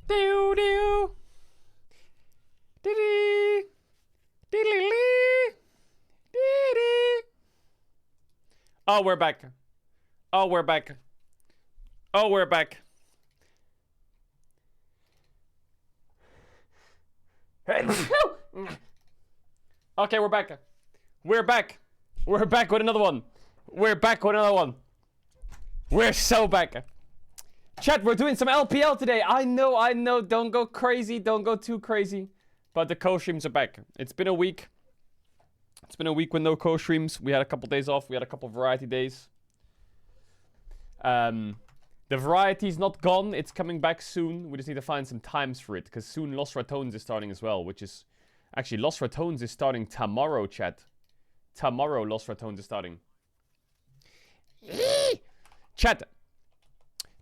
Do do. Dee dee. Oh, we're back. Oh, we're back. Oh, we're back. Okay, we're back. We're back. We're back with another one. We're back with another one. We're so back. Chat, we're doing some LPL today. I know. Don't go crazy. Don't go too crazy. But the co-streams are back. It's been a week. It's been a week with no co-streams. We had a couple days off. We had a couple variety days. The variety's not gone. It's coming back soon. We just need to find some times for it. Because soon Los Ratones is starting as well. Which is... Actually, Los Ratones is starting tomorrow, chat. Tomorrow, Los Ratones is starting. Chat.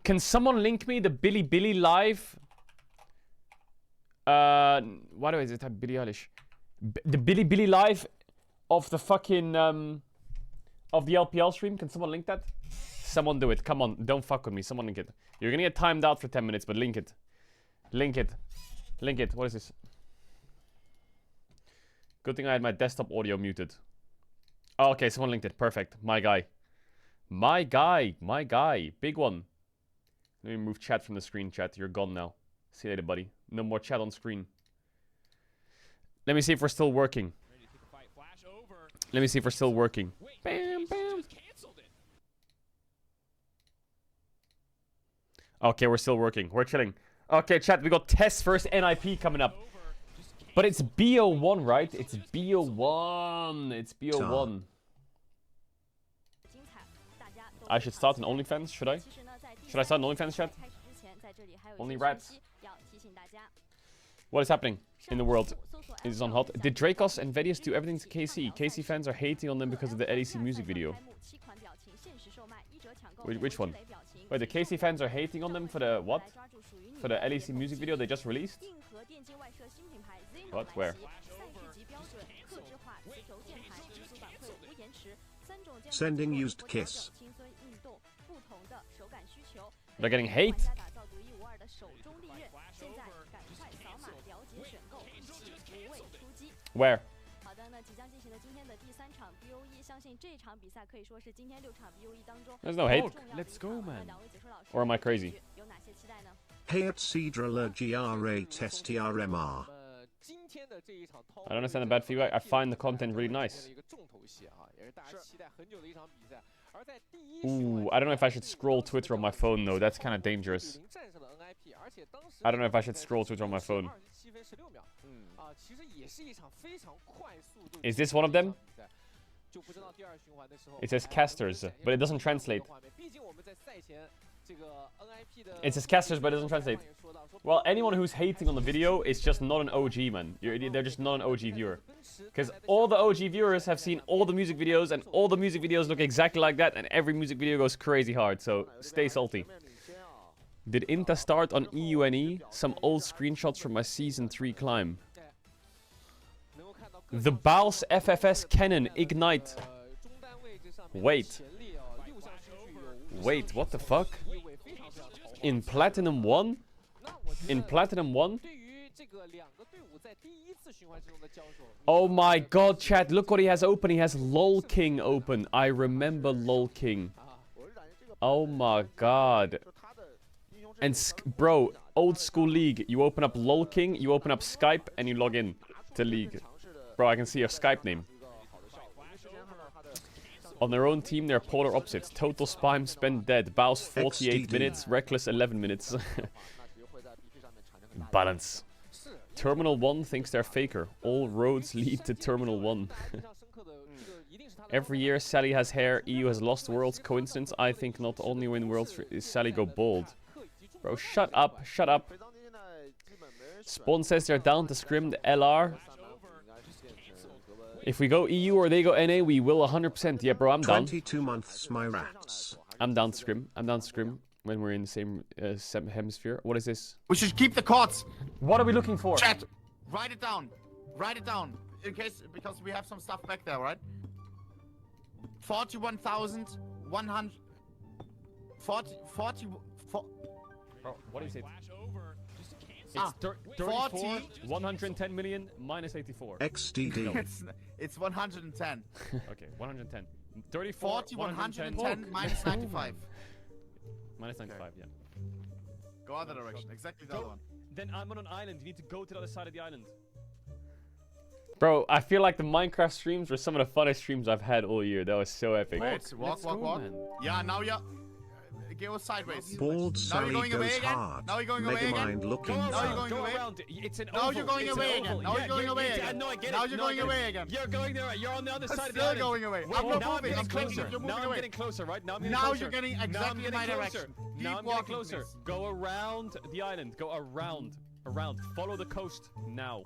Can someone link me the Billy live? Why do I type Billie Eilish? The Billy live of the fucking... of the LPL stream. Can someone link that? Someone do it. Come on. Don't fuck with me. Someone link it. You're gonna get timed out for 10 minutes, but link it. Link it. Link it. What is this? Good thing I had my desktop audio muted. Oh, okay. Someone linked it. Perfect. My guy. My guy. My guy. Big one. Let me remove chat from the screen, chat. You're gone now. See you later, buddy. No more chat on screen. Let me see if we're still working. Let me see if we're still working. Bam, bam. Okay, we're still working. We're chilling. Okay, chat, we got Tess versus NIP coming up. But it's BO1, right? It's BO1. It's BO1. I should start an OnlyFans, should I? Should I start an OnlyFans, chat? Only rats. What is happening in the world? Is it on hot? Did Dracos and Vedius do everything to KC? KC fans are hating on them because of the LEC music video. Which one? Wait, the KC fans are hating on them for the what? For the LEC music video they just released? What? Where? Sending used kiss. They're getting hate? Where? There's no hate. Let's go, man. Or am I crazy? Hey at Caedrel GRA test TRMR. I don't understand the bad feedback. I find the content really nice. Ooh, I don't know if I should scroll Twitter on my phone though. That's kind of dangerous. I don't know if I should scroll Twitter on my phone. Is this one of them? It says casters, but it doesn't translate. It says casters, but it doesn't translate. Well, anyone who's hating on the video is just not an OG, man. They're just not an OG viewer. Because all the OG viewers have seen all the music videos, and all the music videos look exactly like that, and every music video goes crazy hard, so stay salty. Did Inta start on EUNE? Some old screenshots from my Season 3 climb. The Baals FFS Cannon Ignite. Wait. Wait, what the fuck? In Platinum 1? In Platinum 1? Oh my god, chat, look what he has open. He has LOL King open. I remember LOL King. Oh my god. And bro, old school League. You open up LOL King, you open up Skype, and you log in to League. Bro, I can see your Skype name. On their own team, they're polar opposites. Total Spime spent dead. Baals 48 minutes. Reckless 11 minutes. Balance. Terminal 1 thinks they're faker. All roads lead to Terminal 1. Every year, Sally has hair. EU has lost worlds. Coincidence? I think not. Only win worlds is Sally go bald. Bro, shut up. Shut up. Spawn says they're down to scrim the LR. If we go EU or they go NA, we will 100%. Yeah, bro, I'm down. 22 months, my rats. I'm down to scrim. I'm down to scrim when we're in the same hemisphere. What is this? We should keep the chords. What are we looking for? Chat, write it down. Write it down. In case, because we have some stuff back there, right? 41,100. 40. Bro, what is it? It's 34, 40. 110 million minus 84. XDD. It's 110. Okay, 110. 34, 40, 110 minus 95. Minus 95, yeah. Go other direction. Exactly the other one. Then I'm on an island. You need to go to the other side of the island. Bro, I feel like the Minecraft streams were some of the funnest streams I've had all year. That was so epic. Wait, walk. Yeah, now you're... Go sideways. Bald Now you're Sully going away goes again. hard. Now you're going away again. Megamind looking Now you're fun. going Go away. around. It's an Now oval. you're going It's away an again. oval. Now you're going away yeah, again. No, I get it. Now you're No, I going get it. away again. You're going there. You're on the other I'm side of the still island. going away. Wait, I'm not now I'm moving. getting I'm closer. moving. You're Now moving I'm away. getting closer, right? Now I'm getting Now closer. you're getting Now I'm exactly getting my closer. direction. Now Keep I'm getting walking, closer. please. Go around the island. Go around. Follow the coast now.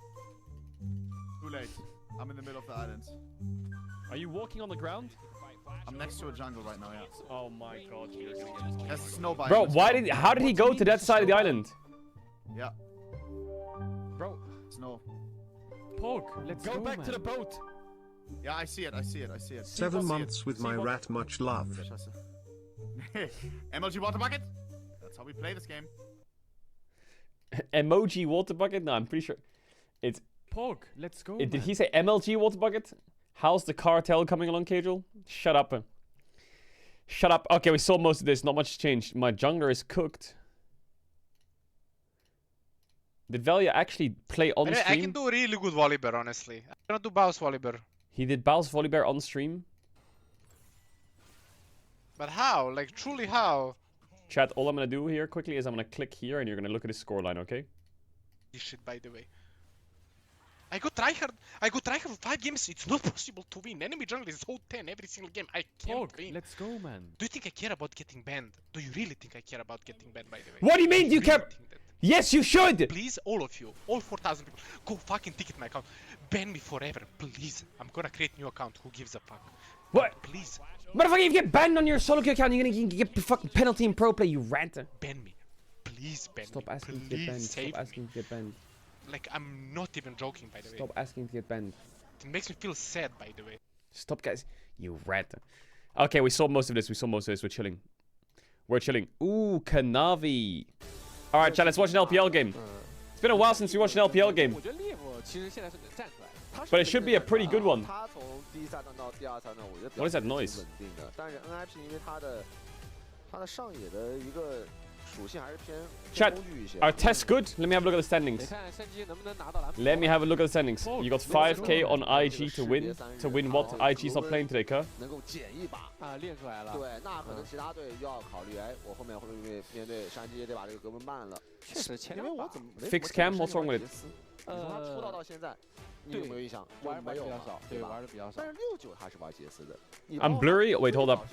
Too late. I'm in the middle of the island. Are you walking on the ground? I'm next to a jungle right now, yeah. Oh my god, you're gonna get There's a snow biome. Bro, Let's go. how did he go to that side of the island? Yeah, Bro, snow. Pog, let's go back to the boat. Yeah, I see it. 7 months with my rat, much love. MLG water bucket? That's how we play this game. Emoji water bucket? No, I'm pretty sure it's Pog, let's go. Did he say MLG water bucket? How's the cartel coming along, Caedrel? Shut up. Shut up. Okay, we saw most of this. Not much changed. My jungler is cooked. Did Valia actually play on stream? I can do really good Volibear, honestly. I cannot do Baus Volibear. He did Baus Volibear on stream. But how? Like, truly how? Chat, all I'm gonna do here quickly is I'm gonna click here and you're gonna look at his scoreline, okay? This shit, by the way. I go tryhard for 5 games. It's not possible to win. Enemy jungle is whole 10 every single game. I can't Pog, win. let's go, man. Do you think I care about getting banned? Do you really think I care about getting banned, by the way? What do you mean you really care? think that? Yes, you should! Please, all of you, all 4,000 people, go fucking ticket my account. Ban me forever, please. I'm gonna create new account. Who gives a fuck? What? Please, Motherfucker, if you get banned on your solo queue account, you're gonna get fucking penalty in pro play, you ranter. ban me. Please ban Stop me. asking to Please get banned. save Stop asking me. to get banned. Like, I'm not even joking, by the way. Stop asking to get banned. It makes me feel sad, by the way. Stop, guys. You rat. Okay, we saw most of this. We're chilling. We're chilling. Ooh, Kanavi. Alright, chat, let's watch an LPL game. It's been a while since we watched an LPL game. But it should be a pretty good one. What is that noise? Chat, are tests good? Let me have a look at the standings. Let me have a look at the standings. You got 5k on IG to win. To win what? IG's not playing today, Kerr. Fix cam? What's wrong with it? I'm blurry? Wait, hold up.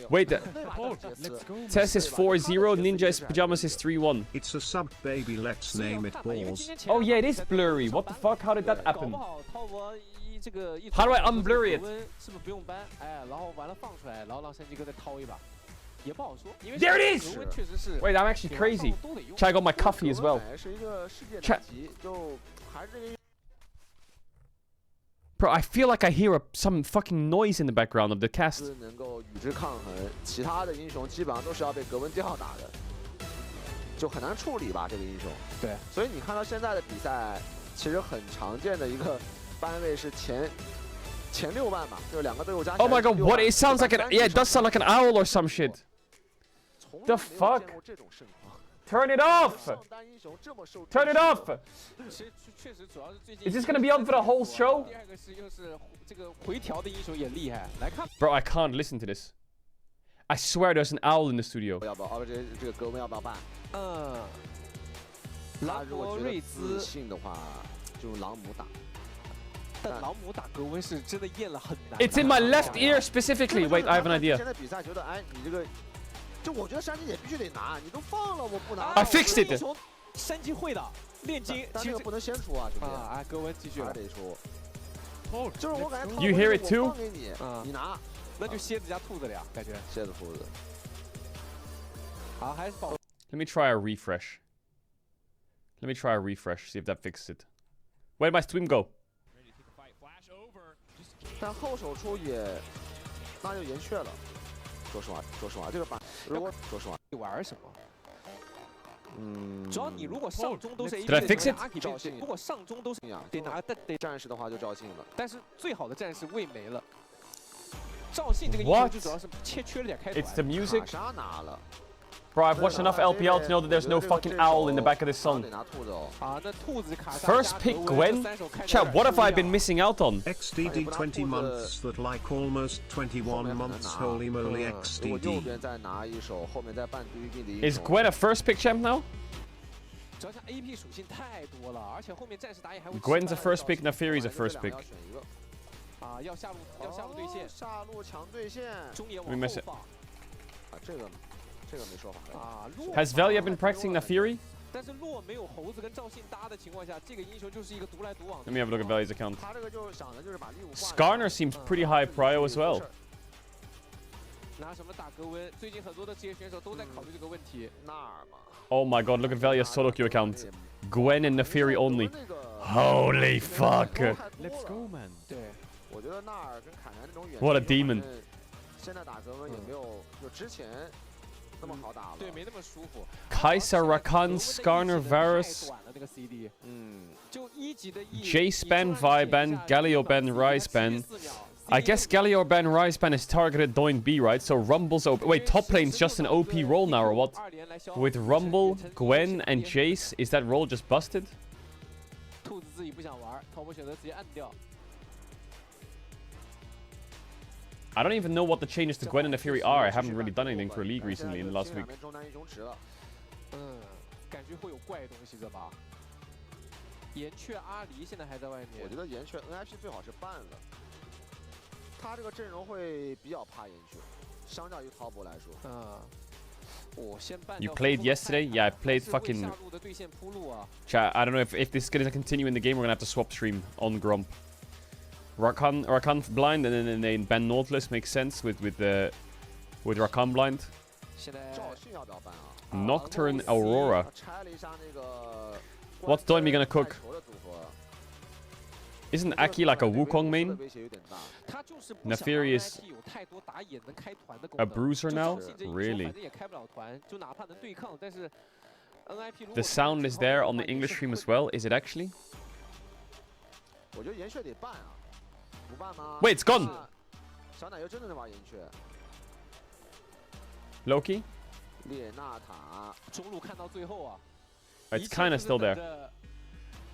Wait, Tess is 4-0, Ninja's Pajamas is 3-1. It's a sub baby, let's name it balls. Oh yeah, it is blurry. What the fuck? How did that happen? How do I unblurry it? There it is! Wait, I'm actually crazy. Chat, I got my coffee as well. Chat. Bro, I feel like I hear some fucking noise in the background of the cast. Oh my god, what? It sounds like an... Yeah, it does sound like an owl or some shit. The fuck? Turn it off! Turn it off! Is this gonna be on for the whole show? Bro, I can't listen to this. I swear there's an owl in the studio. It's in my left ear specifically. Wait, I have an idea. I fixed it. You hear it too? Let me try a refresh. See if that fixes it. Where'd my stream go? 主要你如果上中都是 Did I fix it? 阿 K 照性，如果上中都是得拿得战士的话就照性了。但是最好的战士位没了。照性这个英雄 What? 就主要是缺了点开 It's the 团。music. 卡莎拿了， Bro, I've watched enough LPL to know that there's no fucking owl in the back of this 得 song. 拿兔子哦。啊，那兔子卡莎 First 加 pick 德文 Gwen? 这3手开得 Chat, 有点 what have I 不一 been 样 missing out on? XDD 20 months that like almost 21 months. Holy moly 如果右 XDD. 边再拿一手，后面再半对一的英 Is 雄。 Gwen a first pick champ now? 主要像 AP 属性太多了，而且后面战士打野还会。 Gwen's a first pick, Nafiri's a 这 first 两个 pick. 要选一个。啊，要下路对线，下路抢对线。中野 We 往 miss 后 it. 放。这个没说法。啊，洛 Has Velia been practicing Nafiri? 但是洛没有猴子跟赵信搭的情况下，这个英雄就是一个独来独往的。 Let me have a look at Velia's account. 他这个就是想的就是把利物挂。 Skarner seems pretty high prio as well. 拿什么打格温？最近很多的职业选手都在考虑这个问题。纳尔嘛。 Oh my god, look at Velia's solo queue account. Gwen and Nafiri only. 那个 Holy fuck. 太多 Let's 了 go, man. 对，我觉得纳尔跟凯南这种远 What a 距离 demon 现在打格温也没有就之前那么好打了。对，没那么舒服。 Kai'Sa, Rakan, Skarner, Varus, 太短了那个 CD， 就1级的 E。 Jace ban, Vi ban, Galio ban, Ryze ban. I guess Galio ban, Ryze ban is targeted Doing B, right? So Rumble's OP. Wait, top lane's just an OP role now or what? With Rumble, Gwen, and Jace, is that role just busted? 兔子自己不想玩，头部选择直接按掉。 I don't even know what the changes to Gwen and Nafiri are. I haven't really done anything for League recently in the last week. 中单英雄池了。感觉会有怪东西的吧？岩雀阿离现在还在外面。我觉得岩雀 NIP 最好是办了，他这个阵容会比较怕岩雀，相较于滔博来说。先办。 You played yesterday? Yeah, I played fucking... 下路的对线铺路啊。 Chat, I don't know if this is gonna continue in the game. We're gonna have to swap stream on Grump. Rakan blind and then ban Nautilus makes sense with Rakan blind. 现在 赵信要不要办啊？ Nocturne Aurora. 拆了一下那个。 What's Doimi gonna cook? 球的组合 Isn't Aki like a Wukong main? 威胁有点大。他就是不想 Neferi is 有太多打野能开团的功 a 能。 bruiser 就 now? 赵信这一说 Really? 反正也开不了团，就哪怕能对抗，但是 NIP 如果 The sound is there on the English stream as well. Is it actually? 我觉得岩雀得办啊，不办吗 Wait, it's gone. 小奶油真的能玩岩雀。 Loki? 列纳塔。中路看到最后啊。 It's kind of still there.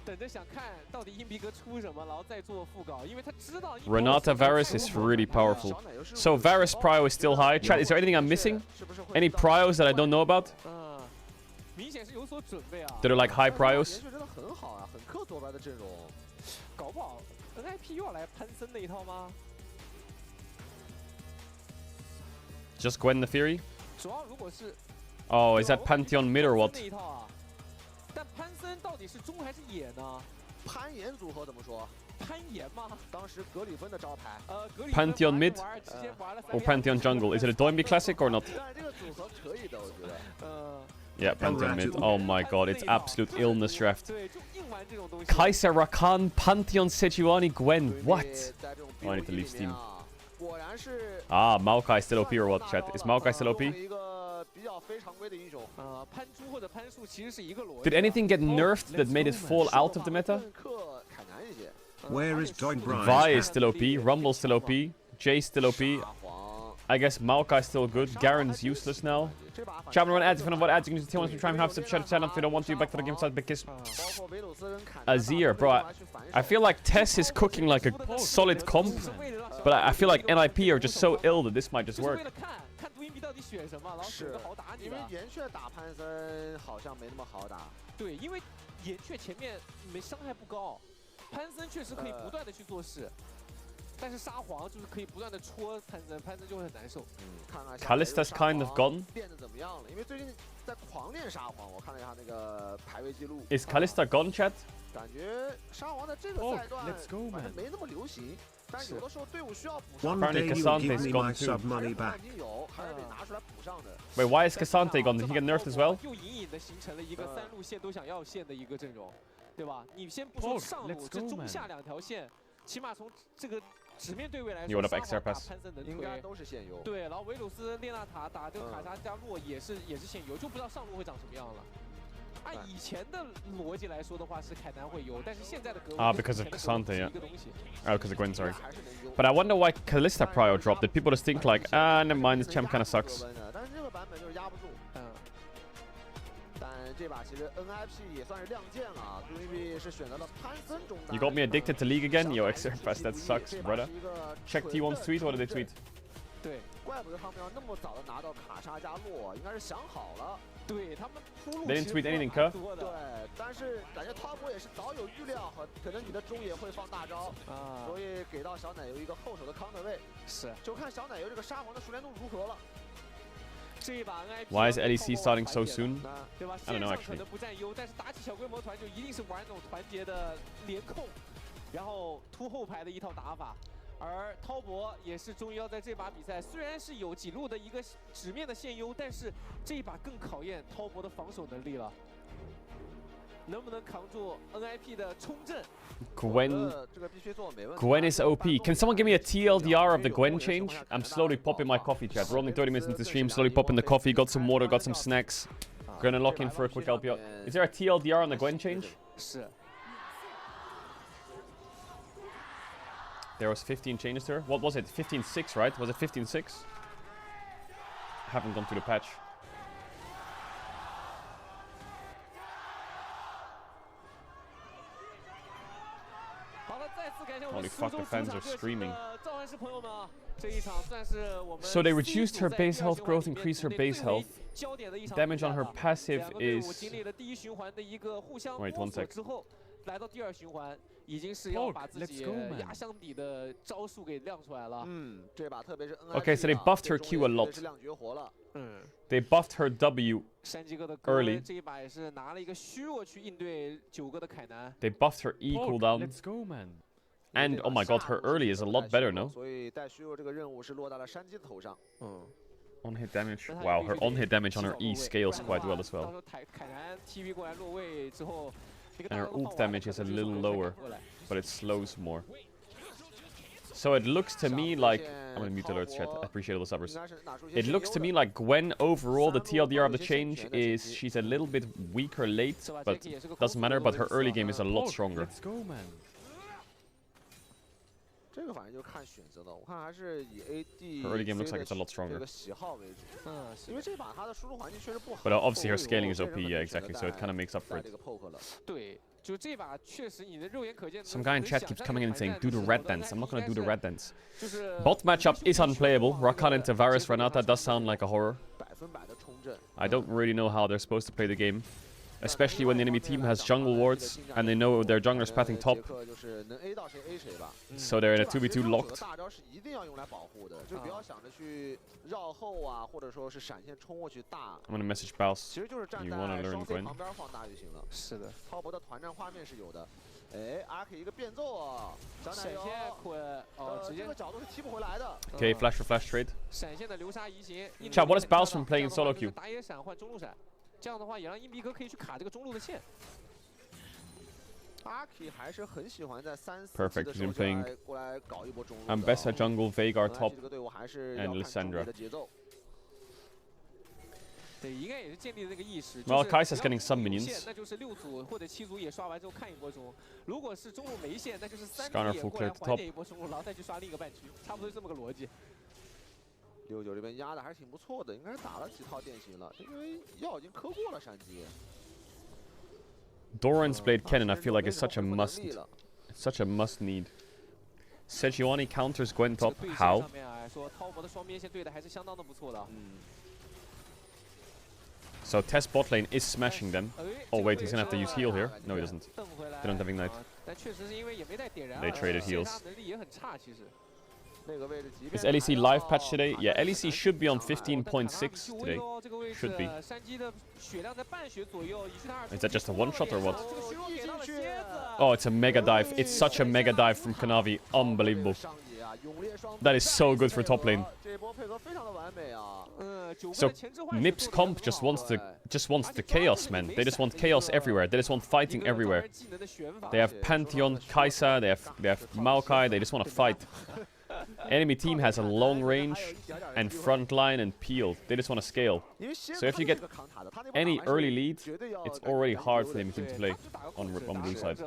等着想看到底硬币哥出什么，然后再做副稿，因为他知道。Renata Varus is really powerful. So Varus prio is still high. Chat, is there anything I'm missing? Any prios that I don't know about? 明显是有所准备啊。 That are like high prios? 岩雀真的很好啊，很克左边的阵容。搞不好 NIP 又要来潘森那一套吗？ Just Gwen the Fury? 主要如果是 Oh, is that Pantheon mid or what? 那一套啊。但潘森到底是中还是野呢？攀岩组合怎么说？攀岩吗？当时格里芬的招牌。格里 Pantheon mid 直接玩了 or Pantheon jungle? Is it a Doinby classic or not? 但是这个组合可以的，我觉得。Yeah, Pantheon mid. Oh my god, it's absolute illness draft. 对，就硬玩这种东西。 Kai'Sa, Rakan, Pantheon, Sejuani, Gwen. What? Oh, I need to leave Steam. 果然是。 Ah, Maokai still OP or what, chat? Is Maokai still OP? 一个比较非常规的英雄。潘珠或者潘树其实是一个逻辑。 Did anything get nerfed that made it fall out of the meta? Where is Doinby? Vi is still OP, Rumble still OP, Jay still OP. I guess Maokai still good. Garen's useless now. Chat, I'm gonna run ads. If you don't want ads, you can use the T1 to try and have sub chat channel if you don't want to. Back to the game side because Azir, bro. I feel like Tess is cooking like a solid comp, but I feel like NIP are just so ill that this might just work. 看杜英比到底选什么，然后选个好打你的。因为岩雀打潘森好像没那么好打。对，因为岩雀前面没伤害不高，潘森确实可以不断的去做事。 但是沙皇就是可以不断的戳潘森，潘森就会很难受。看看 Kallista's kind of gone. 变得怎么样了？因为最近在狂练沙皇，我看了一下那个排位记录。Is Kallista gone, chat? 感觉沙皇在这个赛段反正没那么流行，但有的时候队伍需要补上。 One day you'll Cassante give is me gone my too. sub money back. 已经有，还是得拿出来补上的。 Wait, why is Cassante gone? Did he get nerfed as well? 又隐隐的形成了一个三路线都想要线的一个阵容，对吧？你先不说上路，这中下两条线，起码从这个。 直面对位来说，沙皇打潘森能推，应该都是线游。对，然后维鲁斯、列纳塔打这个卡莎加洛也是线游，就不知道上路会长什么样了。按以前的逻辑来说的话，是凯南会有，但是现在的格 because of Cassandra, yeah. 一个东西。 Oh, because of Gwen, sorry. But I wonder why Kalista Prio dropped. Did people just think like, ah, never mind, this champ kind of sucks? 但是这个版本就是压不住。但这把其实 NIP 也算是亮剑了 ，QEB 是选择了潘森中单。 You got me addicted to League again? Yo, XRFS, that sucks, brother. Check T1's tweet, what did they tweet? 对，怪不得他们要那么早的拿到卡莎加洛，应该是想好了。对他们铺路。 They didn't tweet anything, Kerr. 对，但是感觉滔博也是早有预料和可能你的中也会放大招啊，所以给到小奶油一个后手的 counter 位。是，就看小奶油这个沙皇的熟练度如何了。 Why is LEC starting so soon? 对吧？ I don't know 线上 actually. 可能不占优，但是打起小规模团就一定是玩那种团结的联控，然后突后排的一套打法。而滔博也是终于要在这把比赛，虽然是有几路的一个纸面的线优，但是这一把更考验滔博的防守能力了。 能不能扛住 NIP 的冲阵 Gwen is OP. Can someone give me a TLDR of the Gwen change? I'm slowly popping my coffee, chat. We're only 30 minutes into the stream, slowly popping the coffee, got some water, got some snacks. Gonna lock in for a quick LPL. Is there a TLDR on the Gwen change? 是。 There was 15 changes to her. What was it? 15-6, right? Was it 15-6? Haven't gone through the patch. Holy fuck, the fans are screaming. So they reduced her base health growth, increased her base health. Damage on her passive is... Wait, one sec. 来到第二循环，已经是要把自己压箱底的招数给亮出来了。这把特别是 Okay, so they buffed her Q a lot. They buffed her W 山鸡哥的 early. 这一把也是拿了一个虚弱去应对9个的凯南。 They buffed her E cooldown. Let's go, man. And oh my god, her early is a lot better, no? 所以带虚弱这个任务是落在了山鸡的头上。 On hit damage. Wow, her on hit damage on her E scales quite well as well. 到时候凯南 TV 过来落位之后。 And her ult damage is a little lower, but it slows more. So it looks to me like... I'm gonna mute alerts, chat. I appreciate all the subbers. It looks to me like Gwen, overall, the TLDR of the change is she's a little bit weaker late, but doesn't matter, but her early game is a lot stronger. Let's go, man. 这个反正就看选择的，我看还是以 AD Her early game looks like it's a lot stronger. 这个喜好为主。因为这把他的输出环境确实不好。 But obviously her scaling is OP, yeah, exactly. So it kind of makes up for it. 对，就这把确实你的肉眼可见。 Some guy in chat keeps coming in and saying, do the red dance. I'm not gonna do the red dance. Bot matchup is unplayable. Rakan and Tavares Renata does sound like a horror. I don't really know how they're supposed to play the game. Especially when the enemy team has jungle wards and they know their jungler's pathing top. So they're in a 2v2 locked. I'm gonna message Baus. You wanna learn Gwen? 是的。滔博的团战画面是有的。哎，阿 K 一个变奏啊，小奶油这个角度是踢不回来的。 Okay, flash for flash trade. 闪现的流沙移形。Chat, what is Baus from playing in solo queue? 打野闪换中路闪。 这样的话，也让硬币哥可以去卡这个中路的线。阿 K 还是很喜欢在3、4 Perfect. He's been playing 过来搞一波中路。I'm best at jungle, Veigar top, 这个队伍还是 and Lissandra. 对，应该也是建立了这个意识。 Well, Kai'Sa's getting some minions. 那就是6组或者7组也刷完之后看一波中。如果是中路没线，那就是3 Skarner 组 full 也过来 clear to 缓 top. 解一波中路，然后再去刷另一个半区，差不多是这么个逻辑。 69这边压的还是挺不错的，应该是打了几套电刑了，因为药已经磕过了山鸡。 Doran's Blade Cannon, I feel like is such a must. It's such a must need. Sejuani counters Gwen top. How? 说滔博的双边线对的还是相当的不错的。 So Test bot lane is smashing them. Oh wait, he's gonna have to use heal here. No, he doesn't. They don't have ignite. 但确实是因为也没带点燃。 They traded heals. 能力也很差，其实。 Is LEC live patch today? Yeah, LEC should be on 15.6 today. Should be. Is that just a one shot or what? Oh, it's a mega dive. It's such a mega dive from Kanavi. Unbelievable. That is so good for top lane. So Nips comp just wants the chaos, man. They just want chaos everywhere. They just want fighting everywhere. They have Pantheon, Kai'Sa, they have Maokai. They just want to fight. Enemy team has a long range and front line and peel. They just want to scale. So if you get any early lead, it's already hard for the enemy team to play on blue side.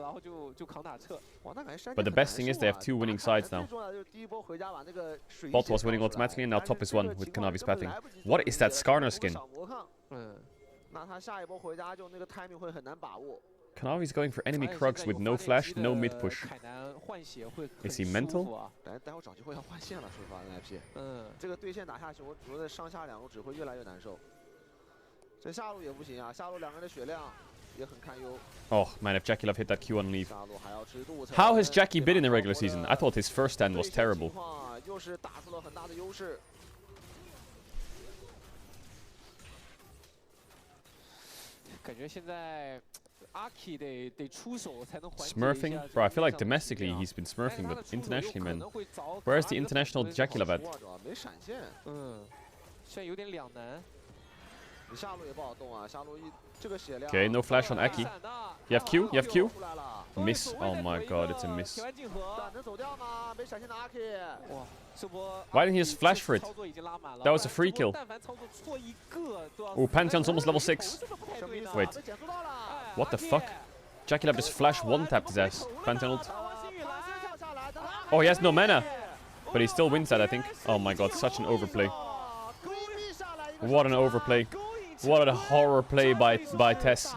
But the best thing is they have 2 winning sides now. Bot was winning automatically and now top is 1 with Kanavi's pathing. What is that Skarner skin? Kanavi's going for enemy Krugs with no flash, no mid push. Is he mental? Oh man, if Jackie Love hit that Q on leave. How has Jackie been in the regular season? I thought his first stand was terrible. 感觉现在 Aki 得出手才能缓解。 Smurfing? Bro, I feel like domestically he's been smurfing, but internationally, man. Where's the international Jackie Love at? 现在有点两难。 Okay, no flash on Aki. You have Q? You have Q? Miss. Oh my god, it's a miss. Why didn't he just flash for it? That was a free kill. Oh, Pantheon's almost level 6. Wait. What the fuck? Jackie Lab just flash one-tapped his ass. Pantheon ult. Oh, he has no mana. But he still wins that, I think. Oh my god, such an overplay. What an overplay. What a horror play by Tess.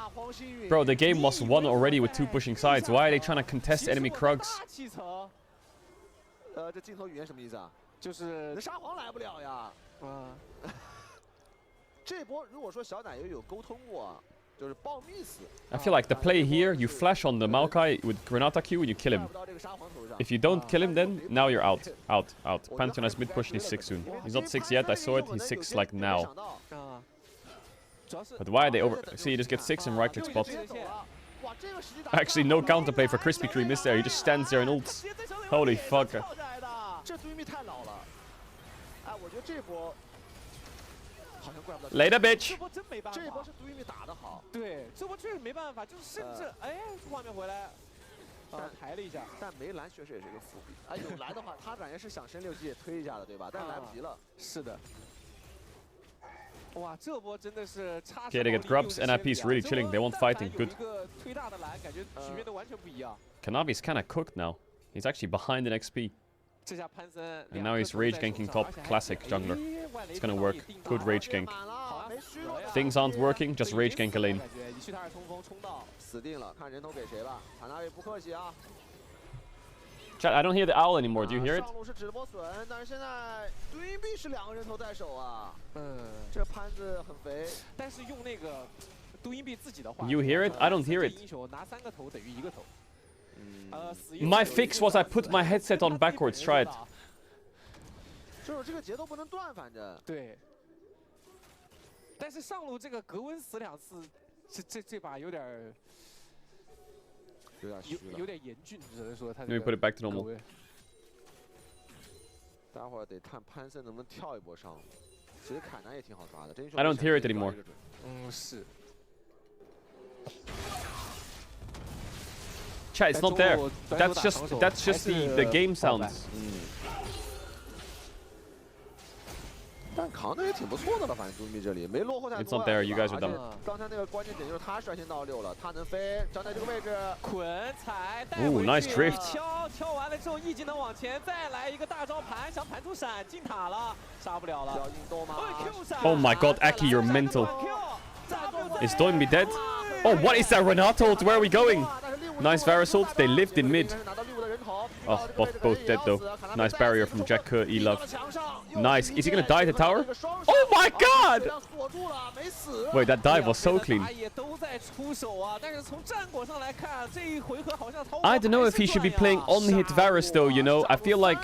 Bro, the game was won already with 2 pushing sides. Why are they trying to contest enemy Krugs? 这镜头语言什么意思啊？就是沙皇来不了呀。这波如果说小奶油有沟通过，就是爆密死。I feel like the play here, you flash on the Maokai with Granata Q and you kill him. If you don't kill him, then now you're out. Out. Pantheon has mid push and he's 6 soon. He's not 6 yet, I saw it. He's 6 like now. But why are they over? See, he just gets 6 and right click spot. Actually, no counterplay for Krispy Kreme is there. He just stands there and ults. Holy fuck. Later, bitch. 这波是杜玉米打得好，对，这波确实没办法，就是甚至画面回来，抬了一下，但没蓝确实也是一个伏笔。有蓝的话，他感觉是想升6级也推一下的，对吧？但来不及了。是的。 哇，这波真的是差。 Okay, they get grubs. NIP is really chilling. They want fighting. Good. Kanavi's kind of cooked now. He's actually behind in XP. And now he's rage ganking top. Classic jungler. It's gonna work. Good rage gank. Things aren't working, just rage gank a lane. Chat, I don't hear the owl anymore. Do you hear it? You hear it? I don't hear it. My fix was I put my headset on backwards. Try it. 就是这个节奏不能断，反正。对。但是上路这个格温死2次，这把有点严峻，只能说他。Let me put it back to normal. 待会儿得看潘森能不能跳一波上路。其实凯南也挺好抓的，真。I don't hear it anymore. 是。 Chat, it's not there. That's just the game sounds. 但扛的也挺不错的了，反正杜米这里没落后太多。 It's not there. You guys are dumb. 刚才那个关键点就是他率先到6了，他能飞，站在这个位置，捆踩。Ooh, nice drift. 敲完了之后，一技能往前，再来一个大招盘，想盘出闪进塔了，杀不了了。要运动吗 Oh my god, Aki, you're mental. Is Doinby dead? Oh, what is that Renato ult? Where are we going? Nice Varus ult. They lived in mid. Oh, both dead though. Nice barrier from Jack E-Love. Nice. Is he gonna die at the tower? Oh my god! Wait, that dive was so clean. I don't know if he should be playing on-hit Varus though, you know. I feel like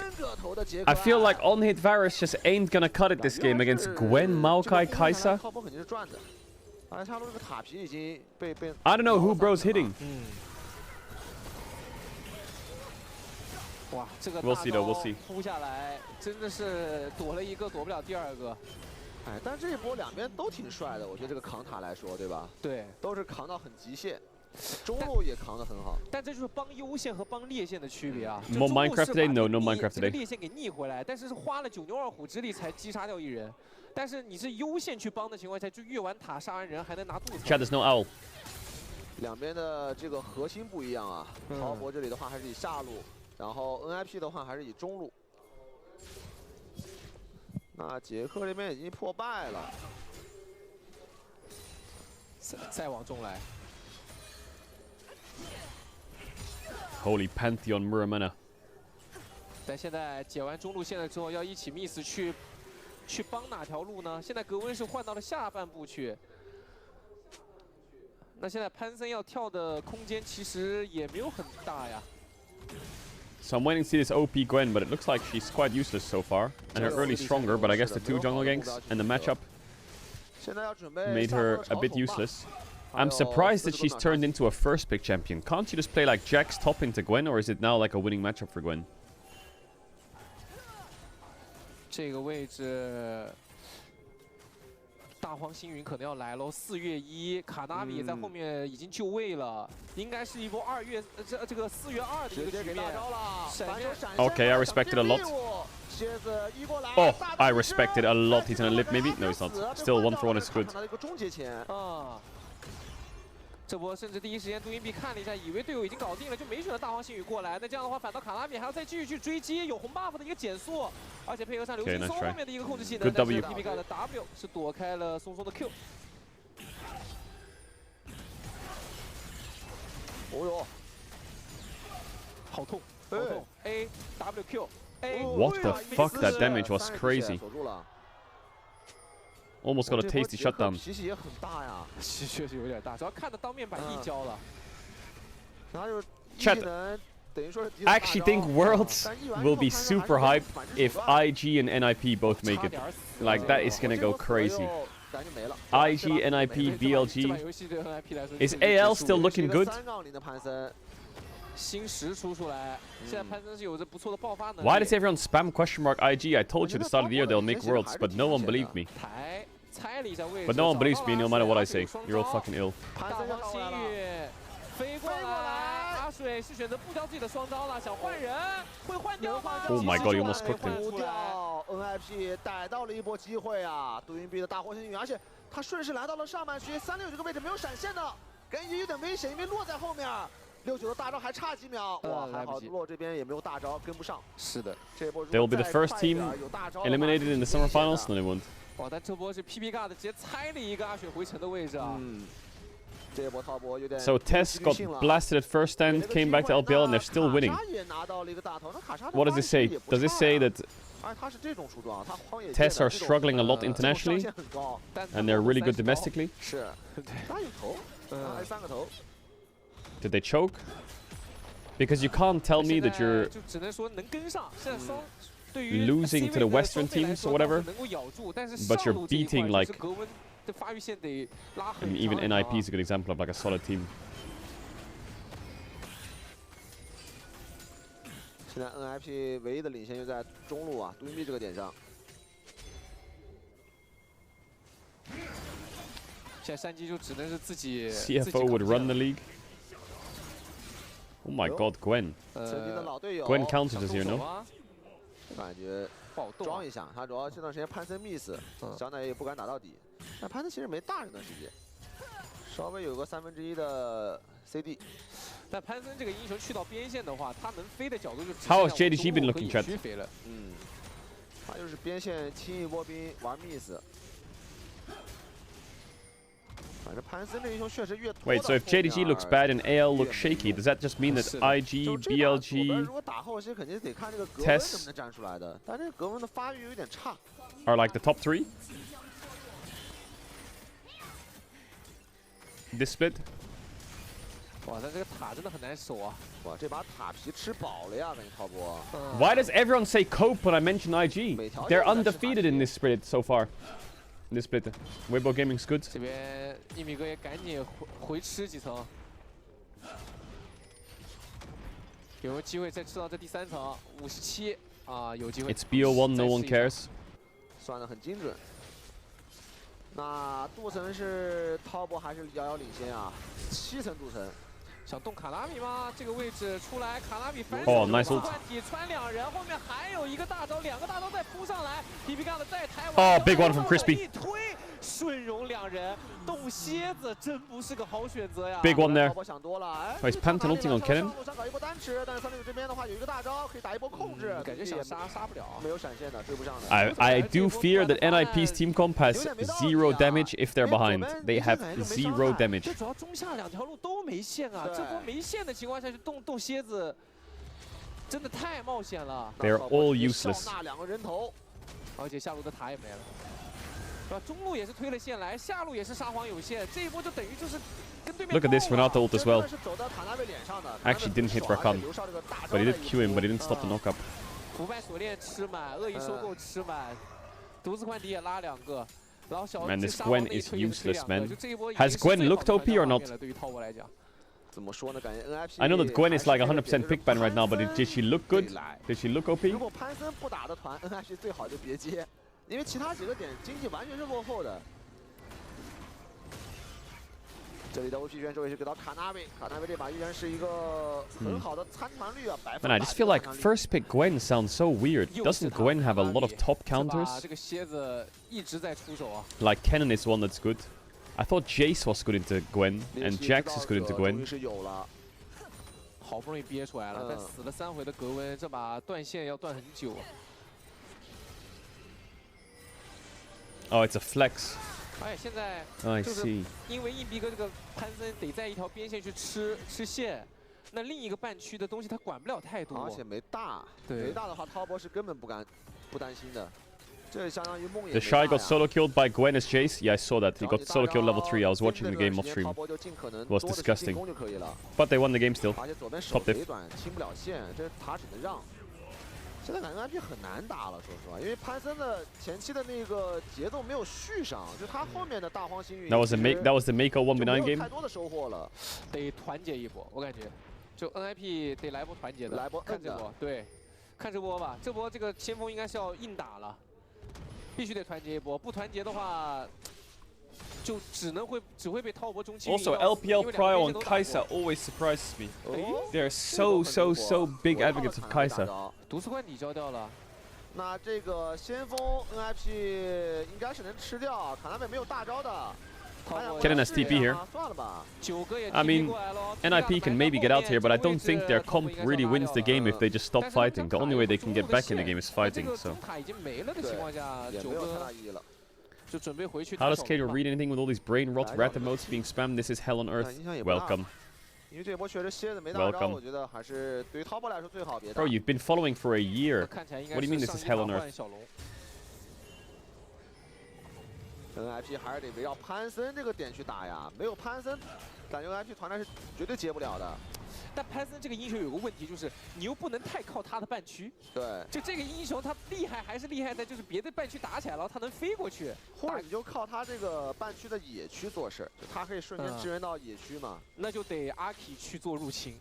on-hit Varus just ain't gonna cut it this game against Gwen, Maokai, Kai'Sa. I don't know who bro's hitting. We'll see though, we'll see. 扑下来，真的是躲了一个，躲不了第2个。但这一波两边都挺帅的，我觉得这个扛塔来说，对吧？对，都是扛到很极限。中路也扛得很好。但这就是帮优线和帮裂线的区别啊。 More Minecraft today? No, no Minecraft 这个 today. 裂线给逆回来，但是花了9牛2虎之力才击杀掉一人。但是你是优线去帮的情况下，就越完塔杀完人还能拿肚子。 Chat, there's no owl. 两边的这个核心不一样啊。滔博这里的话还是以下路，然后 NIP 的话还是以中路。那杰克这边已经破败了。 再往中来。 Holy Pantheon Muramana. 但现在解完中路线了之后，要一起 miss 去帮哪条路呢？现在格温是换到了下半部去。那现在潘森要跳的空间其实也没有很大呀。 So I'm waiting to see this OP Gwen, but it looks like she's quite useless so far. And her early stronger, but I guess the 2 jungle ganks and the matchup made her a bit useless. I'm surprised that she's turned into a first pick champion. Can't you just play like Jax top into Gwen, or is it now like a winning matchup for Gwen? 这个位置，大荒星云可能要来喽。4月1，卡纳比也在后面已经就位了，应该是一波2月这个4月2的一个局面。 Okay, I respect it a lot. Oh, I respect it a lot. He's gonna live maybe? No, he's not. Still 1 for 1 is good. 这波甚至第一时间杜云碧看了一下，以为队友已经搞定了，就没选择大黄星宇过来。那这样的话，反倒卡拉米还要再继续去追击，有红 buff 的一个减速，而且配合上流星松后面的一个控制技能。但是 PPK 的 W 是躲开了松松的 Q。哦呦，好痛，好痛 ！A W Q A。 What the fuck? That damage was crazy. Almost got a tasty shutdown. 脾气也很大呀，确实有点大，主要看到当面板一交了。然后就是Chat, I actually think Worlds will be super hype if IG and NIP both make it. Like, that is gonna go crazy. IG, NIP, BLG. Is AL still looking good? 新10出来，现在潘森是有着不错的爆发能力。 Why does everyone spam ?IG? I told you at the start of the year they'll make Worlds, but no one believed me. But no one believes me no matter what I say. You're all fucking ill. 大黄星宇飞过来，阿水是选择不交自己的双刀了，想换人，会换掉吗 Oh my god, you almost cooked him. 不掉 ，NIP 逮到了一波机会啊！杜云碧的大黄星宇，而且他顺势来到了上半区369这个位置，没有闪现的，感觉有点危险，因为落在后面。 69的大招还差几秒，哇，还好洛这边也没有大招，跟不上。是的，这波 They will be the first team eliminated in the summer finals. No, they won't. 哇，但这波是 PPK 的直接猜了一个阿水回城的位置啊。这波滔博有点。 So Tess got blasted at first stand, came back to LPL, and they're still winning. What does this say? Does this say that Tess are struggling a lot internationally, and they're really good domestically? 是，他有头，还3个头。 Did they choke? Because you can't tell me that you're losing to the Western teams or whatever, but you're beating like. I mean, even NIP is a good example of like a solid team. 现在 NIP 唯一的领先就在中路啊，杜云碧这个点上。现在山鸡就只能是自己。 CFO would run the league. Oh my god, Gwen. Gwen counters us here, no? 感觉装一下，他主要这段时间潘森 miss， 小奶也不敢打到底。但潘森其实没大这段时间，稍微有个1/3的 CD。但潘森这个英雄去到边线的话，他能飞的角度就只 How has JDG been looking, chat? 他就是边线轻易波兵玩 miss。 Wait, so if JDG looks bad and AL looks shaky, does that just mean that IG, BLG, Tess are like the top 3? This split? 哇，但这个塔真的很难守啊！哇，这把塔皮吃饱了呀，感觉滔博。Why does everyone say cope when I mention IG? They're undefeated in this split so far. This split, Weibo Gaming's good. 这边一米哥也赶紧回吃几层，有没有机会再吃到这第3层？57啊，有机会。 It's BO1, no one cares. 算得很精准。那镀层是滔博还是遥遥领先啊？7层镀层。 想动卡纳米吗？这个位置出来，卡纳米反哦，nice ult 换体穿2人，后面还有一个大招，2个大招再扑上来 ，PP 杠的再抬哦，big one from Crispy 一推，顺荣2人动蝎子，真不是个好选择呀。 Big one there. 滔博想多了，哎 Oh, is Pantheon ulting on Cannon? 想搞一波单吃，但是369这边的话有一个大招可以打一波控制，感觉想杀不了，没有闪现的，追不上的。I do fear that NIP's team comp has 0 damage if they're behind. They have 0 damage. 这主要中下2条路都没线啊，这波没线的情况下去动蝎子，真的太冒险了。 They're all useless. 那2个人头，而且下路的塔也没了，是吧？中路也是推了线来，下路也是沙皇有线，这一波就等于就是跟对面。 Look at this Renato ult as well. 是走到塔纳贝脸上的 Actually didn't hit Rakan, but he did Q him, but he didn't stop the knockup. 腐败锁链吃满，恶意收购吃满，独自换敌也拉2个，然后小 Man, this 沙皇 Gwen 那一 is 推也是推 useless, 2个 man. 就这一波 Has Gwen looked OP or not? 对于滔博来讲，怎么说呢？感觉 NIP I know that Gwen is like 100% pick ban right now, but did she look good? Did she look OP? 如果潘森不打的团，NIP 最好就别接，因为其他几个点经济完全是落后的。这里的 OP 选手也是给到卡纳贝，卡纳贝这把依然是一个很好的参团率啊，Man, I just feel like first pick Gwen sounds so weird. Doesn't Gwen have a lot of top counters? 这个蝎子一直在出手啊。 Like Cannon is one that's good. I thought Jace was good into Gwen, and Jax is good into Gwen. 是有了，好不容易憋出来了，但死了3回的格温，这把断线要断很久啊。 Oh, it's a flex. 而且现在 I 就是 see. 因为硬币哥这个潘森得在一条边线去吃线，那另一个半区的东西他管不了太多，而且没大，对没大的话，滔博是根本不担心的。这相当于梦魇。 The Shy got solo killed by Gwen as Jace. Yeah, I saw that. He got solo killed level 3. I was watching the game off stream. It was disgusting. But they won the game still. 而且左边手贼短，清不了线，这塔只能让。现在感觉 NIP 很难打了，说实话，因为潘森的前期的那个节奏没有续上，就他后面的大荒星云。That was the Mako 1v9 game. 太多的收获了，得团结一波，我感觉，就 NIP 得来波团结的，来波看这波，对，看这波吧，这波这个先锋应该是要硬打了，必须得团结一波，不团结的话。 就只会被滔博中期。 Also, LPL Prio on Kai'Sa always surprises me. They're so big advocates of Kai'Sa. 毒刺冠底交掉了。那这个先锋 NIP 应该是能吃掉，卡纳贝没有大招的。 Cannon has TP here. I mean, NIP can maybe get out here, but I don't think their comp really wins the game if they just stop fighting. The only way they can get back in the game is fighting, so. How does Caedrel read anything with all these brain rot rat emotes being spammed? This is hell on earth. Welcome. Welcome. Bro, you've been following for a year. What do you mean this is hell on earth? NIP 还是得围绕潘森这个点去打呀，没有潘森，感觉 NIP 团战是绝对接不了的。 但潘森这个英雄有个问题，就是你又不能太靠他的半区。对，就这个英雄他厉害还是厉害在就是别的半区打起来了，他能飞过去，或者你就靠他这个半区的野区做事，就他可以瞬间支援到野区嘛。那就得阿 K 去做入侵。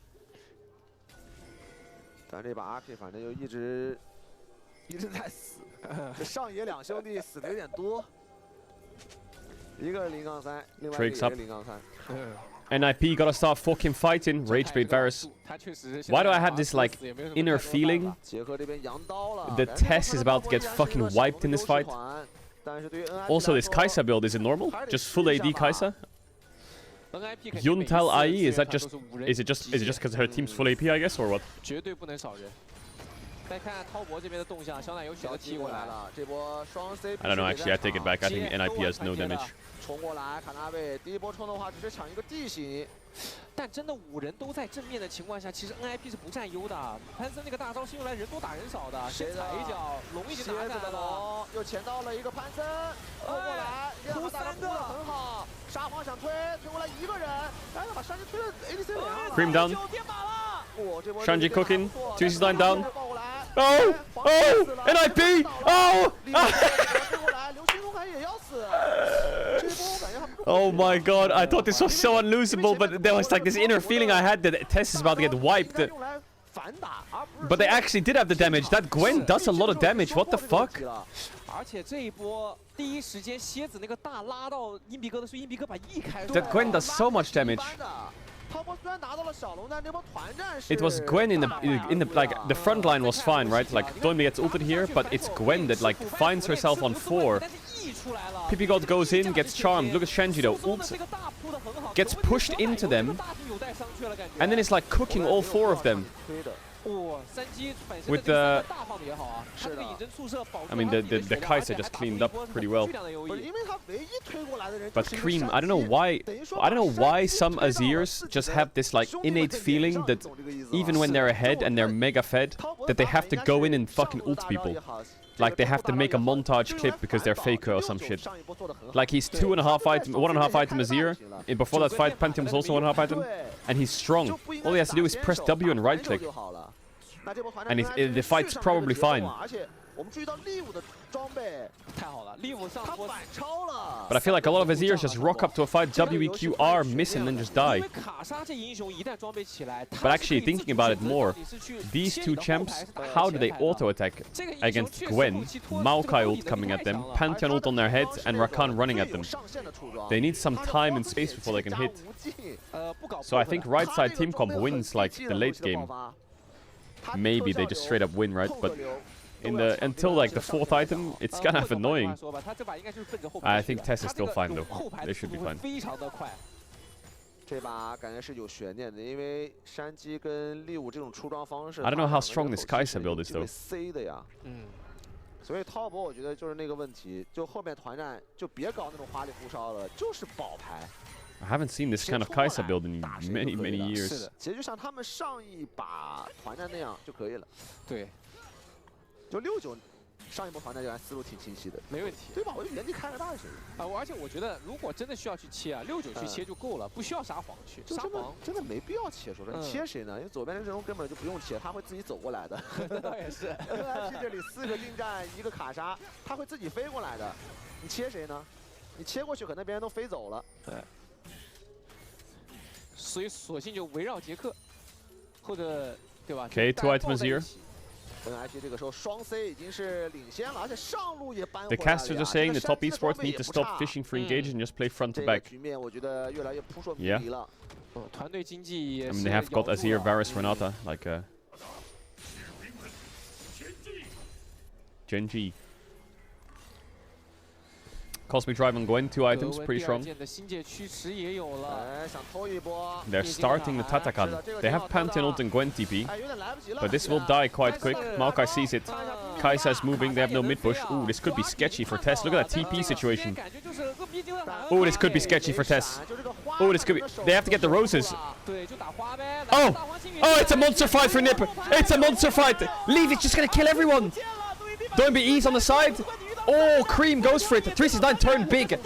咱这把阿 K 反正就一直在死，这上野2兄弟死的有点多，一个是0-3，另外一个也是0-3。 NIP gotta start fucking fighting. Ragebait Varus. Why do I have this like inner feeling? The Tess is about to get fucking wiped in this fight. Also, this Kai'Sa build, is it normal? Just full AD Kai'Sa? Yuntal IE, is it just because her team's full AP, I guess, or what? 绝对不能少人。再看滔博这边的动向，小奶油血都踢过来了，这波双 CP。 I don't know, actually, I take it back. I think NIP has no damage. 冲过来，卡纳贝第一波冲的话，只是抢一个地形。但真的5人都在正面的情况下，其实 NIP 是不占优的。潘森那个大招是用来人多打人少的，先踩一脚，龙已经拿下来了，又捡到了一个潘森，过来，扑3个，很好。沙皇想推过来一个人，哎，把山鸡推了 ADC 脸上。 Cream down. Shanji cooking. 2C line down. Oh! Oh! NIP! Oh! Oh my god, I thought this was so unlosable, but there was like this inner feeling I had that Tess is about to get wiped. 反打，而不是 But they actually did have the damage. That Gwen does a lot of damage. What the fuck? 而且这一波第一时间蝎子那个大拉到硬币哥的时候，硬币哥把 E 开出来 That Gwen does so much damage. 滔波虽然拿到了小龙，但这波团战是 It was Gwen in the like the front line was fine, right? Like Doinbi gets ulted here, but it's Gwen that like finds herself on 4. PP God goes in, gets charmed. Look at Shenji though. Ult gets pushed into them, and then it's like cooking all 4 of them. With the, I mean the Kai'Sa just cleaned up pretty well. 不是因为他唯一推过来的人 But Cream, I don't know why some Azirs just have this like innate feeling that even when they're ahead and they're mega fed, that they have to go in and fucking ult people. Like they have to make a montage clip because they're faker or some shit. Like he's 1.5 item Azir. Before that fight, Pantheon was also 1.5 item. And he's strong. All he has to do is press W and right click. And the fight's probably fine. 我们注意到利物的装备太好了，利物上他波反超了。 But I feel like a lot of Azirs just rock up to a fight, WEQR, miss and then just die. 因为卡莎这英雄一旦装备起来， But actually thinking about it more, these two champs, how do they auto attack against Gwen, Maokai ult coming at them, Pantheon ult on their heads, and Rakan running at them? They need some time and space before they can hit. So I think right side team comp wins like the late game. Maybe they just straight up win, right? But until like the 4th item, it's kind of annoying. I think Tess is still fine though. They should be fine. 这把感觉是有悬念的，因为山鸡跟利物这种出装方式 I don't know how strong this Kai'Sa build is though. C 的呀，所以滔博我觉得就是那个问题，就后面团战就别搞那种花里胡哨了，就是保牌。 I haven't seen this kind of Kai'Sa build in many years. 是的，其实就像他们上一把团战那样就可以了。对，就69上一波团战就思路挺清晰的，没问题，对吧？我就原地开个大就行了。而且我觉得如果真的需要去切啊，69去切就够了，不需要撒黄去。就撒黄真的没必要切，说你切谁呢？因为左边的阵容根本就不用切，他会自己走过来的。倒也是 NIP 这里4个近战1个卡莎，他会自己飞过来的。你切谁呢？你切过去，可能别人都飞走了。对。 所以索性就围绕杰克，或者对吧 Okay, 2 items here. NIP 这个时候双 C 已经是领先了，而且上路也扳回 The 来了。 casters are saying the top esports need to stop fishing for engage and just play front to 这个 back. 局面我觉得越来越扑朔迷离了。团队经济也 I 是 mean, they have got Azir, Varus, Renata, like Genji. Cosmic Drive on Gwen, 2 items, pretty strong. 的新界驱驰也有了，哎，想偷一波。 They're starting the Tatakan. They have Pantheon ult and Gwen TP, 哎，有点来不及了。 but this will die quite quick. Maokai sees it. Kai'Sa is moving, they have no mid push. Ooh, this could be sketchy for Tess. Look at that TP situation. 感觉就是恶逼丢了。 Oh, this could be sketchy for Tess. Oh, this could be. They have to get the roses. 对，就打花呗。 Oh! Oh, it's a monster fight for Nip! It's a monster fight! Leave it, just gonna kill everyone! Doinbi E's on the side. Oh, Cream goes for it. 369 turn big.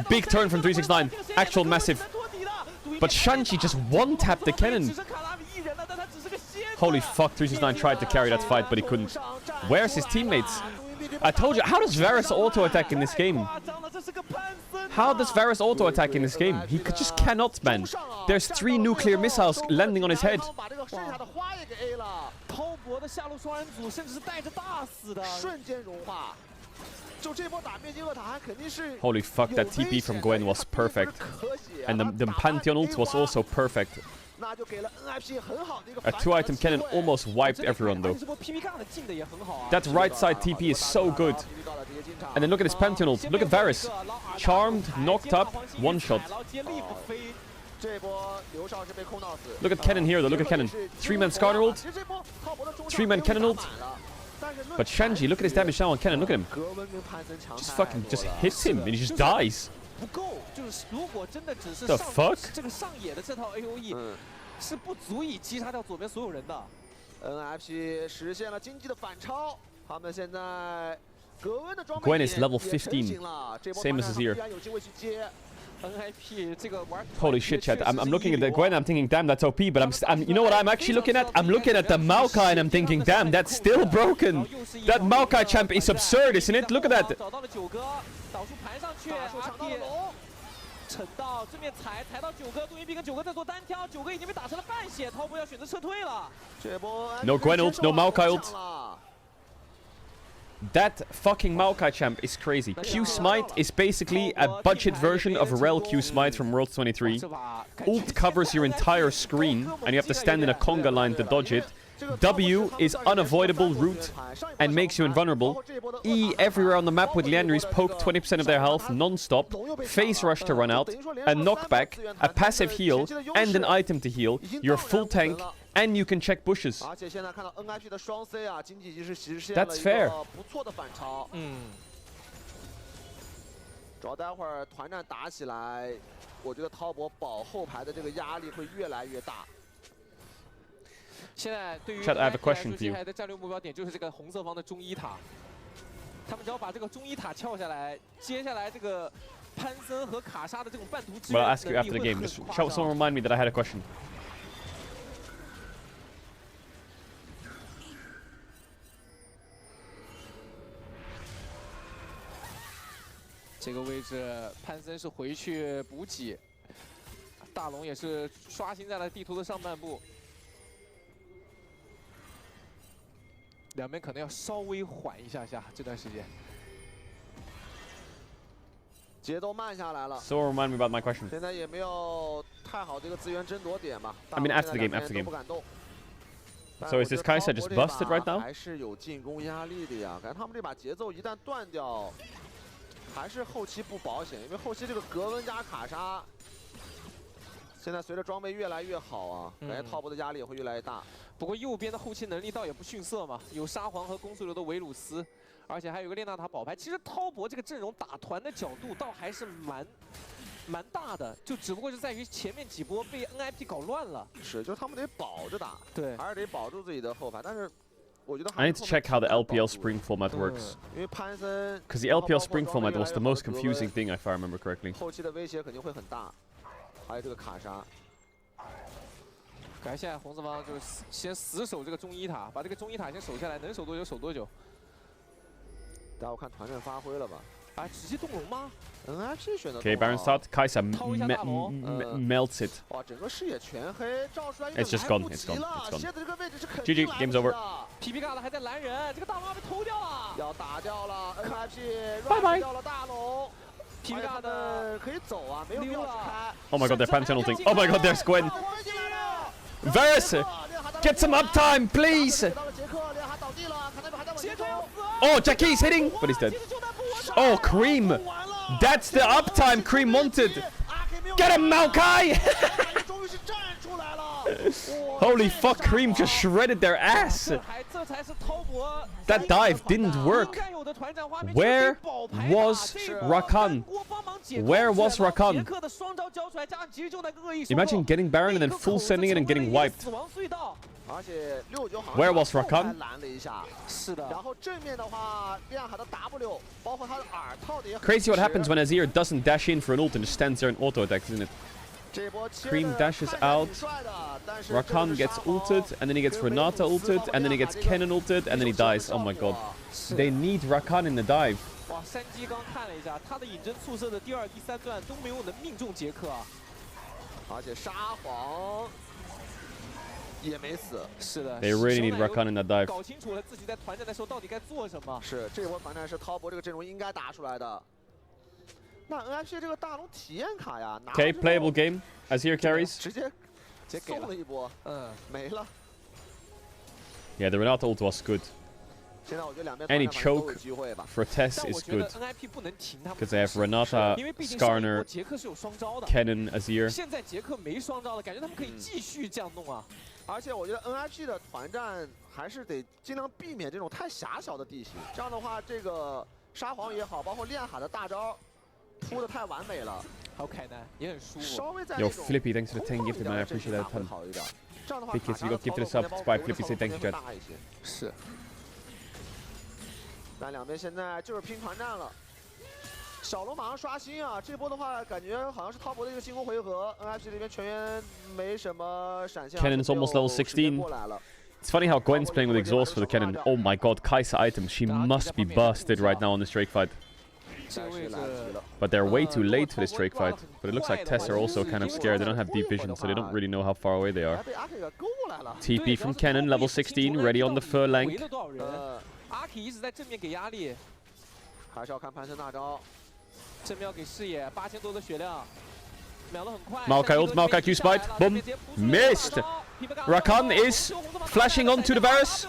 Big turn from 369. Actual massive. But Shanchi just one-tapped the cannon. Holy fuck, 369 tried to carry that fight, but he couldn't. Where's his teammates? I told you, how does Varus auto-attack in this game? How does Varus auto-attack in this game? He just cannot, man. There's 3 nuclear missiles landing on his head. 滔博的下路双人组甚至是带着大死的，瞬间融化。就这波打灭金鳄塔还肯定是 Holy fuck, that TP from Gwen was perfect. And the Pantheon ult was also perfect. 那就给了 NIP 很好的一个 A 2-item cannon almost wiped everyone though. 这波 PB 杠的进的也很好啊。 That right side TP is so good. And then look at his Pantheon ult. Look at Varus. Charmed, knocked up, one shot. 这波刘少是被控到死。 Look at Cannon here though, look at Cannon. 3-man Skarner ult. 3-man Cannon ult. But Shanji, look at his damage now on Cannon, look at him. Just fucking just hits him and he just dies. 不够，就是如果真的只是 The fuck? 这个上野的这套 AOE 是不足以击杀掉左边所有人的。 NIP 实现了经济的反超，他们现在格温的装备 Gwen is level 也成型 15, 了，这波 same as 团战 Azir. 依然有机会去接。 NIP 这个玩 Holy shit, chat. I'm looking at the Gwen, I'm thinking, damn, that's OP. But I'm you know what I'm actually looking at? I'm looking at the Maokai and I'm thinking, damn, that's still broken. That Maokai champ is absurd, isn't it? Look at that. 找到了9哥，导出盘上去，抢到了龙，沉到正面踩到9哥，杜云碧跟9哥在做单挑，9哥已经被打成了半血，滔博要选择撤退了。这波 No Gwen ult, no Maokai ult. 了 That fucking Maokai champ is crazy. Q Smite is basically a budget version of Rel Q Smite from Worlds 23. Ult covers your entire screen, and you have to stand in a conga line to dodge it. W is unavoidable route and makes you invulnerable. E everywhere on the map with Liandry's poke 20% of their health non-stop. Phase rush to run out. A knockback, a passive heal, and an item to heal. You're full tank, and you can check bushes. 而且现在看到 NIP 的双 C 啊，经济其实实现 That's 了一 fair. 个不错的反超。主要待会儿团战打起来，我觉得滔博保后排的这个压力会越来越大。现在对于 Chad, I have a question for 接 you. 下来的战略目标点就是这个红色方的中一塔，他们只要把这个中一塔撬下来，接下来这个潘森和卡莎的这种半途支 Well, 援 I'll ask you after the game. Just someone remind me that I had a question. 这个位置，潘森是回去补给，大龙也是刷新在了地图的上半部。两边可能要稍微缓一下这段时间。节奏慢下来了。 Someone remind me about my question. 现在也没有太好的一个资源争夺点吧。 I mean, after the game, after the game. 不敢动。 So is this Kai'Sa just busted right now? 还是有进攻压力的呀，感觉他们这把节奏一旦断掉，还是后期不保险，因为后期这个格温加卡莎，现在随着装备越来越好啊，感觉滔博的压力也会越来越大。不过右边的后期能力倒也不逊色嘛，有沙皇和攻速流的维鲁斯，而且还有一个列纳塔保牌。其实滔博这个阵容打团的角度倒还是蛮大的，就只不过是在于前面几波被 NIP 搞乱了。是，就是他们得保着打，对，还是得保住自己的后排。但是我觉得 I need to check how the LPL Spring format works. 因为潘森 Because the LPL Spring format was the most confusing thing, if I remember correctly. 后期的威胁肯定会很大，还有这个卡莎。 感觉现在红色方就是先死守这个中一塔，把这个中一塔先守下来，能守多久守多久。大家我看团战发挥了吧？啊，直接动龙吗 ？NIP 选的。 Okay, Baron start. Kai'Sa melts it. 哇，整个视野全黑，照出来 It's just gone. It's gone. It's gone. 现在这个位置是肯 GG, game's over. PP 尬的还在拦人，这个大妈被偷掉了。要打掉了 NIP， 拜拜。掉了大龙。PP 尬的可以走啊，没有必要去开。 Oh my god, they're panchannelting. Oh my god, there's Gwen. Varus, get some uptime, please. Oh, Jackie's hitting, but he's dead. Oh, Cream. That's the uptime Cream wanted. Get him, Maokai! Holy fuck, Cream just shredded their ass. That dive didn't work. Where was Rakan? Where was Rakan? Imagine getting Baron and then full sending it and getting wiped. Where was Rakan? Crazy what happens when Azir doesn't dash in for an ult and just stands there and auto attacks, isn't it? Cream dashes out, Rakan gets ulted, and then he gets Renata ulted, and then he gets Kennen ulted, and then he dies. Oh my god. They need Rakan in the dive. 哇，山鸡刚看了一下，他的隐身宿舍的第2、第3段都没有能命中杰克啊。而且沙皇也没死。是的。 They really need Rakan in that dive. 搞清楚了自己在团战的时候到底该做什么。是，这波团战是滔博这个阵容应该打出来的。 那 NIP 这个大龙体验卡呀 Okay, playable game. Azir carries. 直接送了一波，没了。 Yeah, the Renata ult was good. 现在我觉得两边 Any choke for Tess is good. Because they have Renata, Skarner, Kennen, Azir. 现在杰克没双招了，感觉他们可以继续这样弄啊。而且我觉得 NIP 的团战还是得尽量避免这种太狭小的地形，这样的话，这个沙皇也好，包括练海的大招。 铺的太完美了，还有凯南也很舒服。稍微在 Yo, Flippy, thanks for the 10 gifted, man. I appreciate that a ton. 这样的话， Big kids, you got gifted a sub. Spy, Flippy, say thank you, Chad. 是。但两边现在就是拼团战了。小龙马上刷新啊！这波的话，感觉好像是滔博的一个进攻回合 ，NIP 这边全员没什么闪现。Kennen's almost level 16. It's funny how Gwen's playing with exhaust for the Kennen. Oh my god, Kai'Sa item. She must be busted right now on this Drake fight. 这个位置 But they're way too late for this Drake fight. But it looks like TeS are also kind of scared. They don't have deep vision, so they don't really know how far away they are. 被阿 K 给勾过来了。 TP from Cannon, level 16, ready on the fur 围 length. 了多少人？阿 K 一直在正面给压力，还是要看潘森大招。正面要给视野，8000多的血量，秒得很快。 Maokai ult, Maokai Q spite, boom, missed. Rakan is flashing onto the Varus.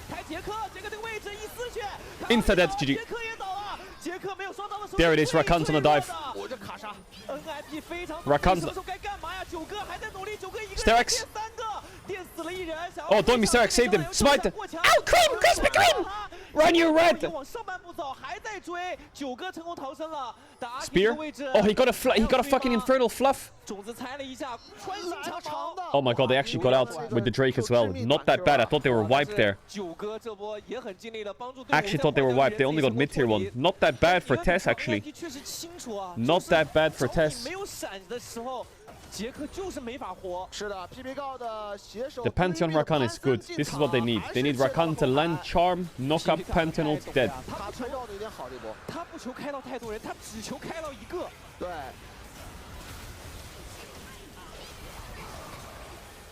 抬杰克，杰克这个位置一丝血 Insta dead, GG. 杰克也倒了，杰克没有双刀的时候 There it is, Rakan's on the dive. 我这卡莎， NIP 非常 Rakan's 什么时候该干嘛呀？九哥还在努力，九哥一个人 Sterex 电3个，电死了一人。 Oh, don't be Sterex, saved him. Smite. Ow, Cream, Crispy Cream. Run, you red. 往上半步走，还在追，九哥成功逃生了。打 Spear. Oh, he got a fucking infernal fluff. 种子猜了一下，穿心长矛。 Oh my god, they actually got out with the Drake as well. Not that bad. I thought they were wiped there. 九哥这波也很尽力了，帮助队伍。 Actually thought they were wiped. They only got mid tier 1. Not that bad for TeS actually. 确实清楚啊。 Not that bad for TeS. 没有闪的时候，杰克就是没法活。是的 ，PP 高的携手。 The Pantheon Rakan is good. This is what they need. They need Rakan to land charm, knock up Pantheon ult dead. 他推绕的有点好这波。他不求开到太多人，他只求开到一个。对。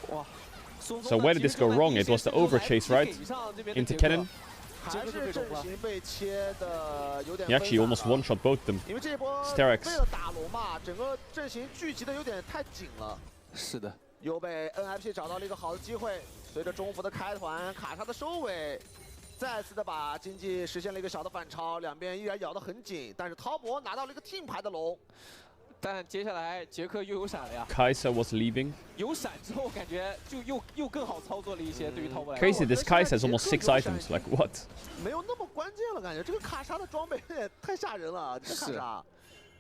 哇。 So where did this go wrong? It was the overchase, right? Into Cannon. 还是阵型被切的有点。 He actually almost one-shot both them. 因为这波 Sterex 为了打龙嘛，整个阵型聚集的有点太紧了。是的。又被 NIP 找到了一个好的机会，随着中服的开团，卡莎的收尾，再次的把经济实现了一个小的反超，两边依然咬得很紧，但是滔博拿到了一个 team 牌的龙。 但接下来杰克又有闪了呀。 Kai'Sa was leaving. 有闪之后，感觉就又更好操作了一些，对于滔博来说。 Crazy, this Kai'Sa has almost 6 items. Like what? 没有那么关键了，感觉这个卡莎的装备有点太吓人了，这卡莎。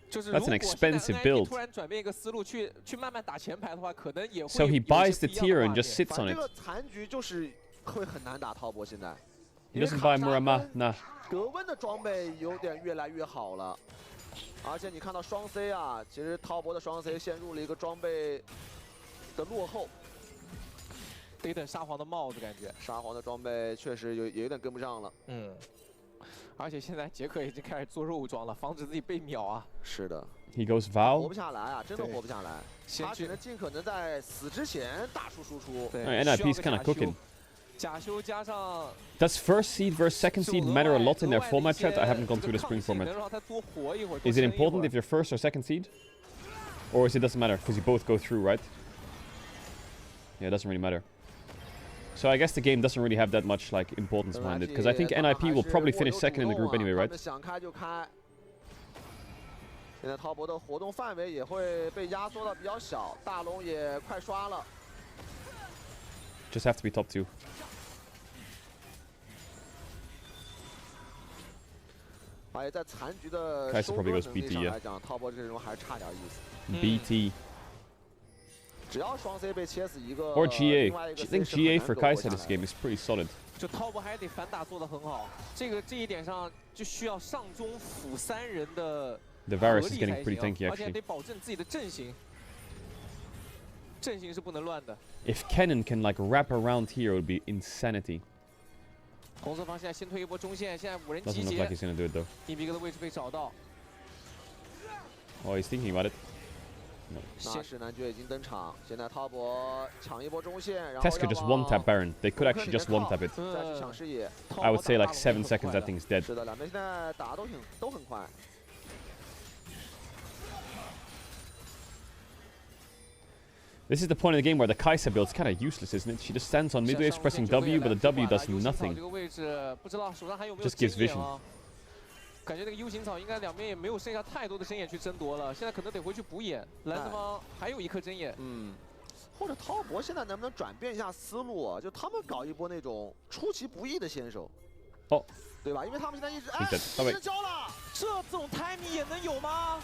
就是 That's an expensive build. 突然转变一个思路，去慢慢打前排的话，可能也会。 So he buys the tier and just sits on 这 it. 个残局就是会很难打滔博现在。 He doesn't buy Murama. Nah. 格温的装备有点越来越好了。 而且你看到双 C 啊，其实滔博的双 C 陷入了一个装备的落后，得等沙皇的帽子，感觉沙皇的装备确实有点跟不上了。嗯，而且现在杰克已经开始做肉装了，防止自己被秒啊。是的 He goes 活 Val. 不下来啊，真的活不下来。他只能尽可能在死之前大输输出。And NIP is kind of cooking. 假修加上 Does first seed versus second seed matter a lot in their format chat? I haven't gone through the spring format. Is it important if you're first or second seed? Or is it doesn't matter because you both go through, right? Yeah, it doesn't really matter. So I guess the game doesn't really have that much like importance behind it because I think NIP will probably finish second in the group anyway, right? 想开就开。现在滔博的活动范围也会被压缩到比较小，大龙也快刷了。 Just have to be top 2. 而且在残局的 Kai'Sa 收 probably 割 goes 能力 BT, 上 yeah. 来讲，滔博这阵容还是差点意思。 BT 只要双 C 被切死一个 or GA. 另外一个 I think C 是 GA 很 for 难躲 Kai'Sa 下 this 来 game is pretty solid. 就滔博还得反打做得很好，这一点上就需要上中辅3人的 The 合 Varus is 力 getting 才 pretty 行， tanky 而且 actually. 得保证自己的阵型，阵型是不能乱的。 If Cannon can like wrap around here, it would be insanity. 红色方现在先推一波中线，现在5人集 Doesn't look 结 like he's gonna do it though. ，1比1的位置被找到。 Oh, he's thinking about it. 那是男爵已经登场，现在滔博抢一波中线，然后 TeS could just one tap Baron. They could actually just one tap it. 再去抢视野。 I would say like 7 seconds. That thing's dead. 是的，两边现在打都很快。 This is the point of the game where the Kai'Sa build's kind of useless, isn't it? She just stands on mid waves pressing W, but the W does nothing. 这个位置不知道手上还有没有 Just gives 针眼啊？感觉那个 U 型草应该两边也没有剩下太多的针眼去争夺了，现在可能得回去补眼。蓝子方还有一颗针眼，或者滔博现在能不能转变一下思路啊？就他们搞一波那种出其不意的先手。哦，对吧？因为他们现在一直到位一直交了，这种 timing 也能有吗？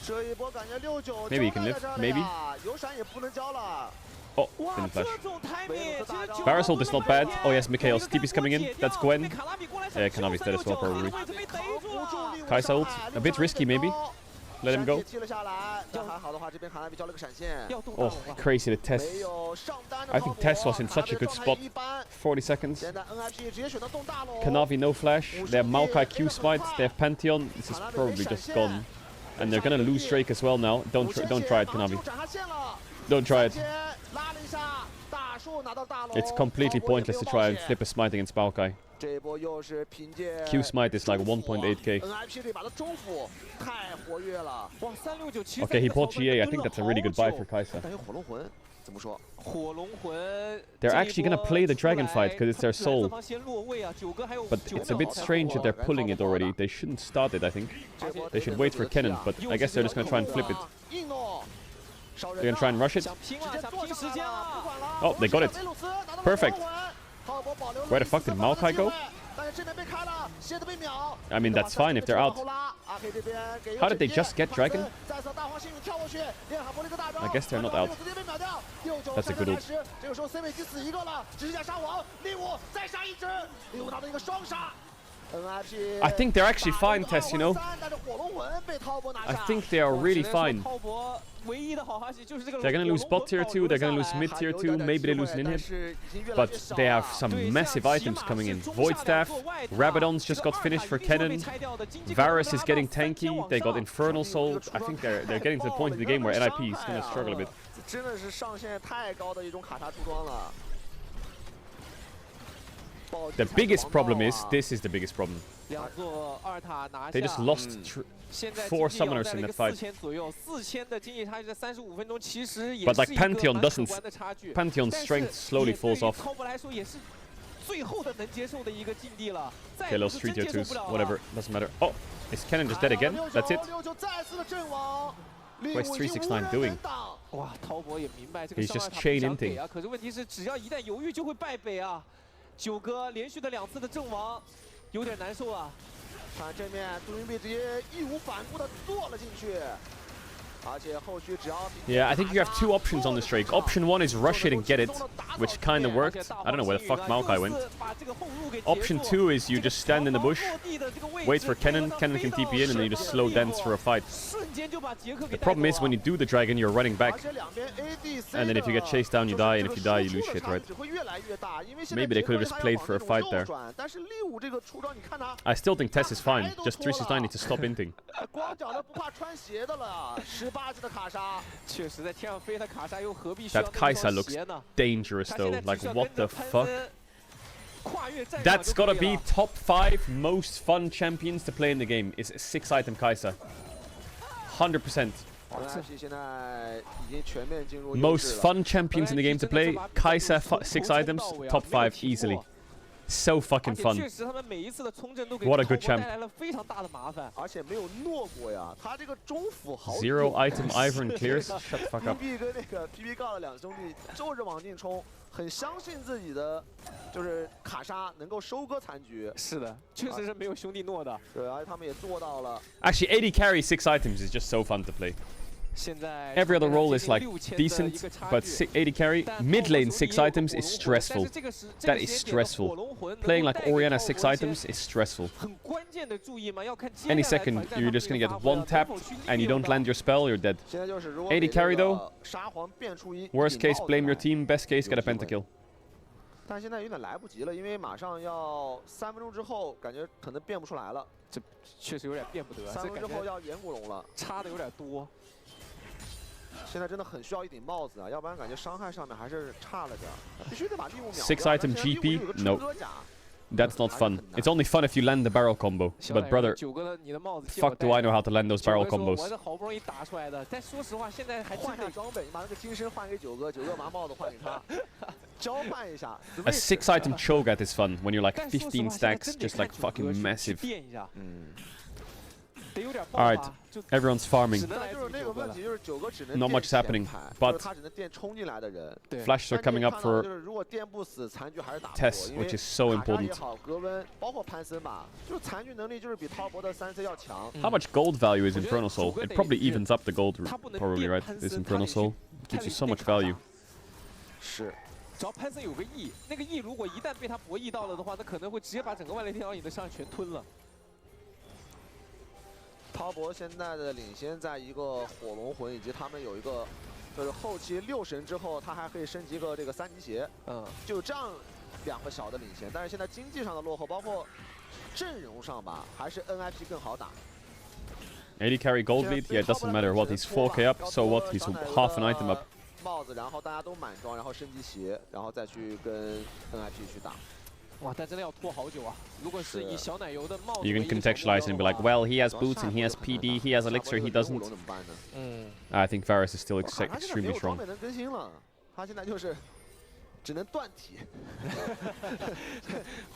这一波感觉69 Maybe he can live. Maybe. 有闪也不能交了。 Oh, 哇， didn't 这 flash. 种 timing， Varus ult is not bad. Oh yes, Mikhail's TP's coming in. That's Gwen. 卡拉比过来 Yeah, Kanavi's dead as well probably. 被逮住了。 Kai'Sa ult, a bit risky maybe. Let him go. 踢了下来，但还好的话，这边卡纳比交了个闪现。 Oh, crazy the test. 没有上单的 I think Tess was in such a good spot. 40 seconds. 现在 NIP 直接选择动大龙。 Kanavi no flash. They have Maokai Q smite. They have Pantheon. This is probably just gone. And they're gonna lose Drake as well now. Don't try it, Kanavi. Don't try it. It's completely pointless to try and flip a smite against Maokai. Q smite is like 1.8k. Okay, he bought GA. I think that's a really good buy for Kai'Sa. They're actually gonna play the dragon fight because it's their soul. But it's a bit strange that they're pulling it already. They shouldn't start it, I think. They should wait for Kennen, but I guess they're just gonna try and flip it. They're gonna try and rush it. Oh, they got it. Perfect. Where the fuck did Maokai go? I mean, that's fine if they're out. How did they just get Dragon? I guess they're not out. That's a good ult. I think they're actually fine, Tess, you know? I think they are really fine. They're gonna lose bot tier 2, they're gonna lose mid tier 2, maybe they lose an inhib. But they have some massive items coming in. Void Staff, Rabadon's just got finished for Kennen. Varus is getting tanky, they got Infernal Soul. I think they're getting to the point in the game where NIP is gonna struggle a bit. The biggest problem is, this is the biggest problem. They just lost 4 summoners in that fight. But like Pantheon doesn't... Pantheon's strength slowly falls off. Okay, those 3 tier 2s, whatever, doesn't matter. Oh, is Kennen just dead again? That's it? What is 369 doing? He's just chain inting. 9哥连续的2次的阵亡，有点难受啊。看这面，杜云碧直接义无反顾的做了进去。 Yeah, I think you have 2 options on this Drake. Option 1 is rush it and get it, which kind of worked. I don't know where the fuck Maokai went. Option 2 is you just stand in the bush, wait for Kennen, Kennen can TP in, and then you just slow dance for a fight. The problem is when you do the dragon, you're running back. And then if you get chased down, you die, and if you die, you lose shit, right? Maybe they could have just played for a fight there. I still think Tess is fine, just 369 needs to stop inting. That Kai'Sa looks dangerous though, like what the fuck? That's gotta be top 5 most fun champions to play in the game, is 6 item Kai'Sa. 100%. Most fun champions in the game to play, Kai'Sa 6 items, top 5 easily. So fucking fun. What a good champ. 0 item Ivern clears. Shut the fuck up. PB 跟那个 PB 告的2兄弟就是往进冲，很相信自己的，就是卡莎能够收割残局。是的，确实是没有兄弟诺的。对，而且他们也做到了。Actually, 80 carry 6 items is just so fun to play. Every other role is like decent, but 80 carry, mid lane 6 items is stressful. That is stressful. Playing like Orianna 6 items is stressful. Any second, you're just gonna get 1 tap, and you don't land your spell, you're dead. 80 carry though, worst case blame your team, best case get a pentakill. 但现在有点来不及了，因为马上要3分钟之后，感觉可能变不出来了。这确实有点变不得。3分钟之后要远古龙了，差的有点多。 现在真的很需要一顶帽子啊，要不然感觉伤害上面还是差了点。必须得把利物秒。6 item GP? No. That's not fun. It's only fun if you land the barrel combo. But brother, fuck do I know how to land those barrel combos. 我是好不容易打出来的，但说实话，现在还换下装备，你把那个金身换给9哥，9哥把帽子换给他，交换一下。A 6 item Cho'Gath is fun when you're like 15 stacks, just like fucking massive. Alright, everyone's farming. Not much is happening, but flashes are coming up for Tess, which is so important. How much gold value is Infernal Soul? It probably evens up the gold, probably, right? This Infernal Soul gives you so much value. 只要潘森有个 E， 那个 E 如果一旦被他博弈到了的话，那可能会直接把整个万雷天摇影的伤害全吞了。滔博现在的领先在一个火龙魂，以及他们有一个就是后期6神之后，他还可以升级个这个3级鞋，就这样2个小的领先。但是现在经济上的落后，包括阵容上吧，还是 NIP 更好打。 80 carry gold lead? Yeah, it doesn't matter what, he's 4k up, so what, he's half an item up. 帽子，然后大家都满装，然后升级鞋，然后再去跟 NIP 去打。哇，但真的要拖好久啊！如果是以小奶油的帽子 You can contextualize and be like, well, he has boots and he has PD, he has elixir, he doesn't. I think Varus is still extremely strong. 能更新了，他现在就是只能断体。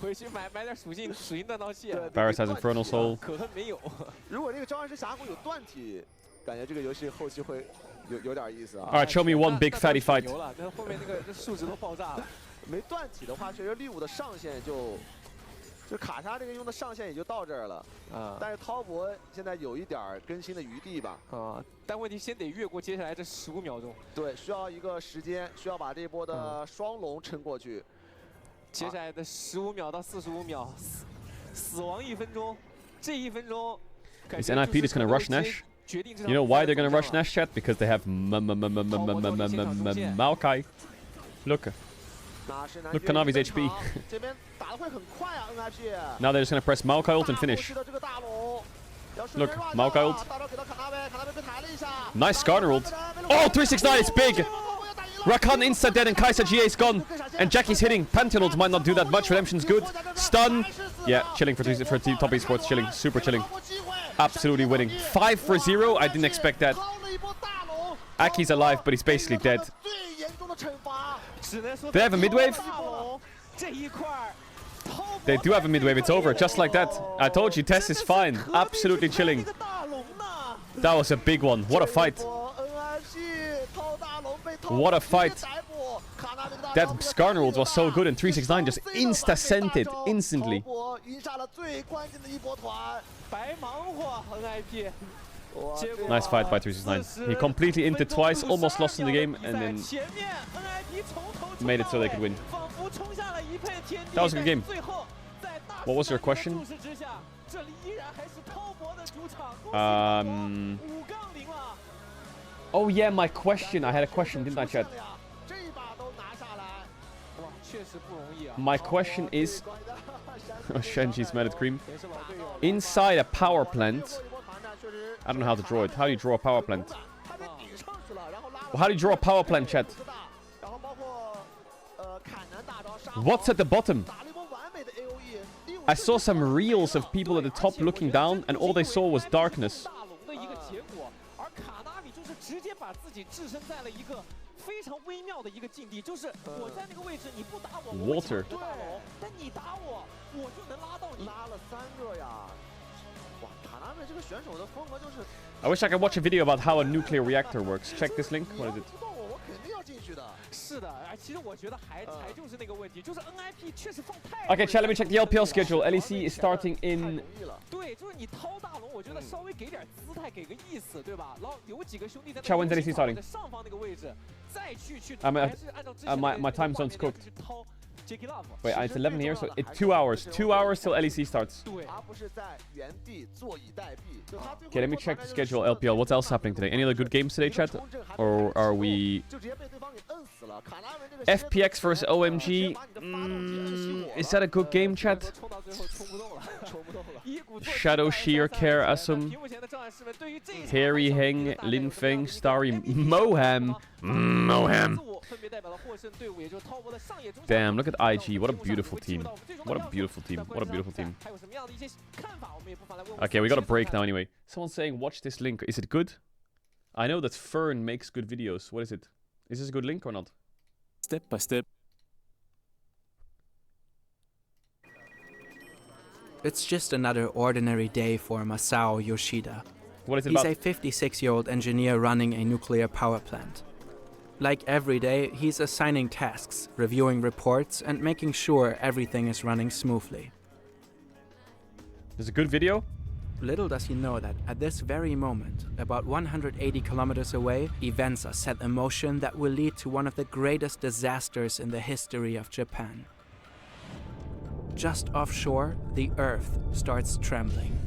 回去买点属性锻造器。Varus has Infernal Soul. 可恨没有。如果这个召唤师峡谷有断体，感觉这个游戏后期会有点意思啊。Alright, show me one big fatty fight. 那后面那个数值都爆炸了。没断体的话，确实利物的上限就卡莎这个用的上限也就到这儿了啊。但是滔博现在有一点更新的余地吧啊。但问题先得越过接下来这15秒钟。对，需要一个时间，需要把这一波的双龙撑过去。接下来的15秒到45秒，死亡1分钟，这1分钟。Is NIP just gonna rush Nash? You know why they're gonna rush Nash, chat? Because they have Maokai. Look. Look, Kanavi's HP. Now they're just gonna press Maokai ult and finish. Look, Maokai ult. Nice Skarner ult. Oh, 369 is big! Rakan insta dead and Kai'Sa GA is gone. And Jackie's hitting. Pantheon ult might not do that much. Redemption's good. Stun. Yeah, chilling for top esports. Chilling. Super chilling. Absolutely winning. 5-0. I didn't expect that. Aki's alive, but he's basically dead. They have a mid-wave? They do have a mid-wave. It's over. Just like that. I told you, Tess is fine. Absolutely chilling. That was a big one. What a fight. What a fight. That Skarner ult was so good, and 369 just insta-sent it instantly. Nice fight by 369. He completely inted twice, almost lost in the game, and then made it so they could win. That was a good game. What was your question? Oh yeah, my question. I had a question, didn't I, chat? My question is... Oh, Shenji's mad at Cream. Inside a power plant... I don't know how to draw it. How do you draw a power plant? How do you draw a power plant, chat? What's at the bottom? I saw some reels of people at the top looking down, and all they saw was darkness. Water. I wish I could watch a video about how a nuclear reactor works. Check this link. What is it? Okay, chat, let me check the LPL schedule. LEC is starting in... Chat, when's LEC starting? My time zone's cooked. Wait, it's 11 here, so it's 2 hours. 2 hours till LEC starts. Okay, let me check the schedule, LPL. What's else happening today? Any other good games today, chat? Or are we... FPX versus OMG. Is that a good game, chat? Shadow Sheer, Care Asum, Harry Heng, Lin Feng, Starry, Moham. Moham. Damn, look at IG. What a beautiful team. What a beautiful team. What a beautiful team. Okay, we got a break now anyway. Someone's saying, watch this link. Is it good? I know that Fern makes good videos. What is it? Is this a good link or not? Step by step. It's just another ordinary day for Masao Yoshida. What is it He's about? a 56-year-old engineer running a nuclear power plant. Like every day, he's assigning tasks, reviewing reports, and making sure everything is running smoothly. There's a good video? Little does he know that at this very moment, about 180 kilometers away, events are set in motion that will lead to one of the greatest disasters in the history of Japan. Just offshore, the Earth starts trembling.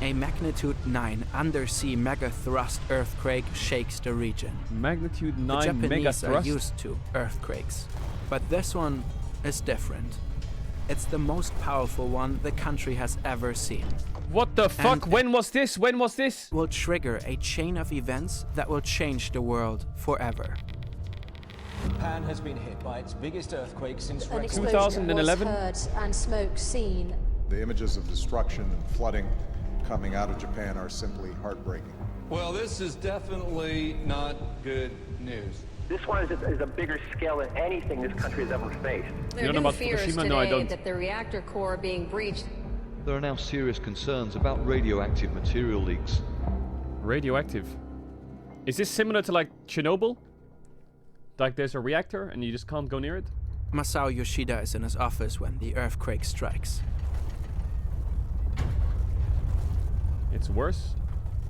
A magnitude 9 undersea megathrust earthquake shakes the region. Magnitude 9 The Japanese are megathrust. used to earthquakes, but this one is different. It's the most powerful one the country has ever seen. What the fuck? And When was this? When was this? Will trigger a chain of events that will change the world forever. Japan has been hit by its biggest earthquake since An record. explosion 2011? was heard and smoke seen. The images of destruction and flooding coming out of Japan are simply heartbreaking. Well, this is definitely not good news. This one is a bigger scale than anything this country has ever faced. You don't know about Fukushima? No, I don't. That the reactor core being breached. There are now serious concerns about radioactive material leaks. Radioactive. Is this similar to like Chernobyl? Like there's a reactor and you just can't go near it? Masao Yoshida is in his office when the earthquake strikes. It's worse?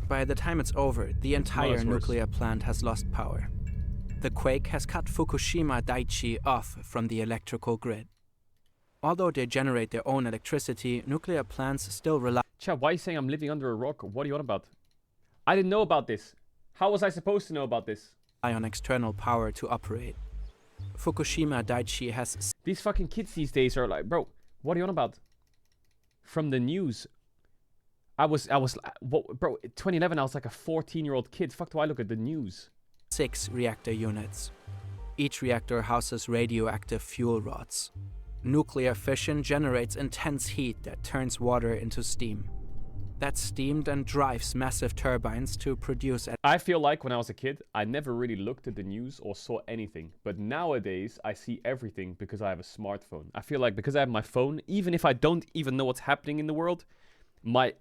By the time it's over, the entire it's worse. nuclear plant has lost power. The quake has cut Fukushima Daiichi off from the electrical grid. Although they generate their own electricity, nuclear plants still rely Chad, why are you saying I'm living under a rock? What are you on about? I didn't know about this. How was I supposed to know about this? on external power to operate. Fukushima Daiichi has... These fucking kids these days are like, bro, what are you on about? From the news. Bro, 2011 I was like a 14-year-old kid. Fuck do I look at the news? 6 reactor units. Each reactor houses radioactive fuel rods. Nuclear fission generates intense heat that turns water into steam. That steam then drives massive turbines to produce... I feel like when I was a kid, I never really looked at the news or saw anything. But nowadays, I see everything because I have a smartphone. I feel like because I have my phone, even if I don't even know what's happening in the world, my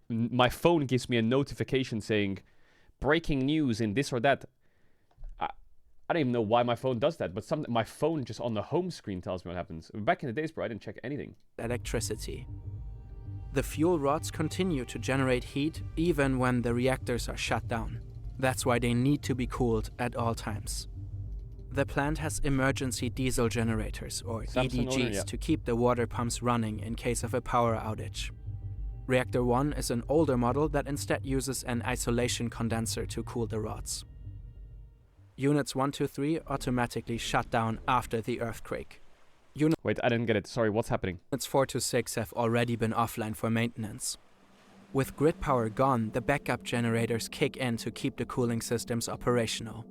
phone gives me a notification saying, breaking news in this or that. I don't even know why my phone does that, but my phone just on the home screen tells me what happens. Back in the days, bro, I didn't check anything. Electricity. The fuel rods continue to generate heat even when the reactors are shut down. That's why they need to be cooled at all times. The plant has emergency diesel generators, or EDGs, to keep the water pumps running in case of a power outage. Reactor 1 is an older model that instead uses an isolation condenser to cool the rods. Units 1 to 3 automatically shut down after the earthquake. Wait, I didn't get it. Sorry, what's happening? Units 4 to 6 have already been offline for maintenance. With grid power gone, the backup generators kick in to keep the cooling systems operational.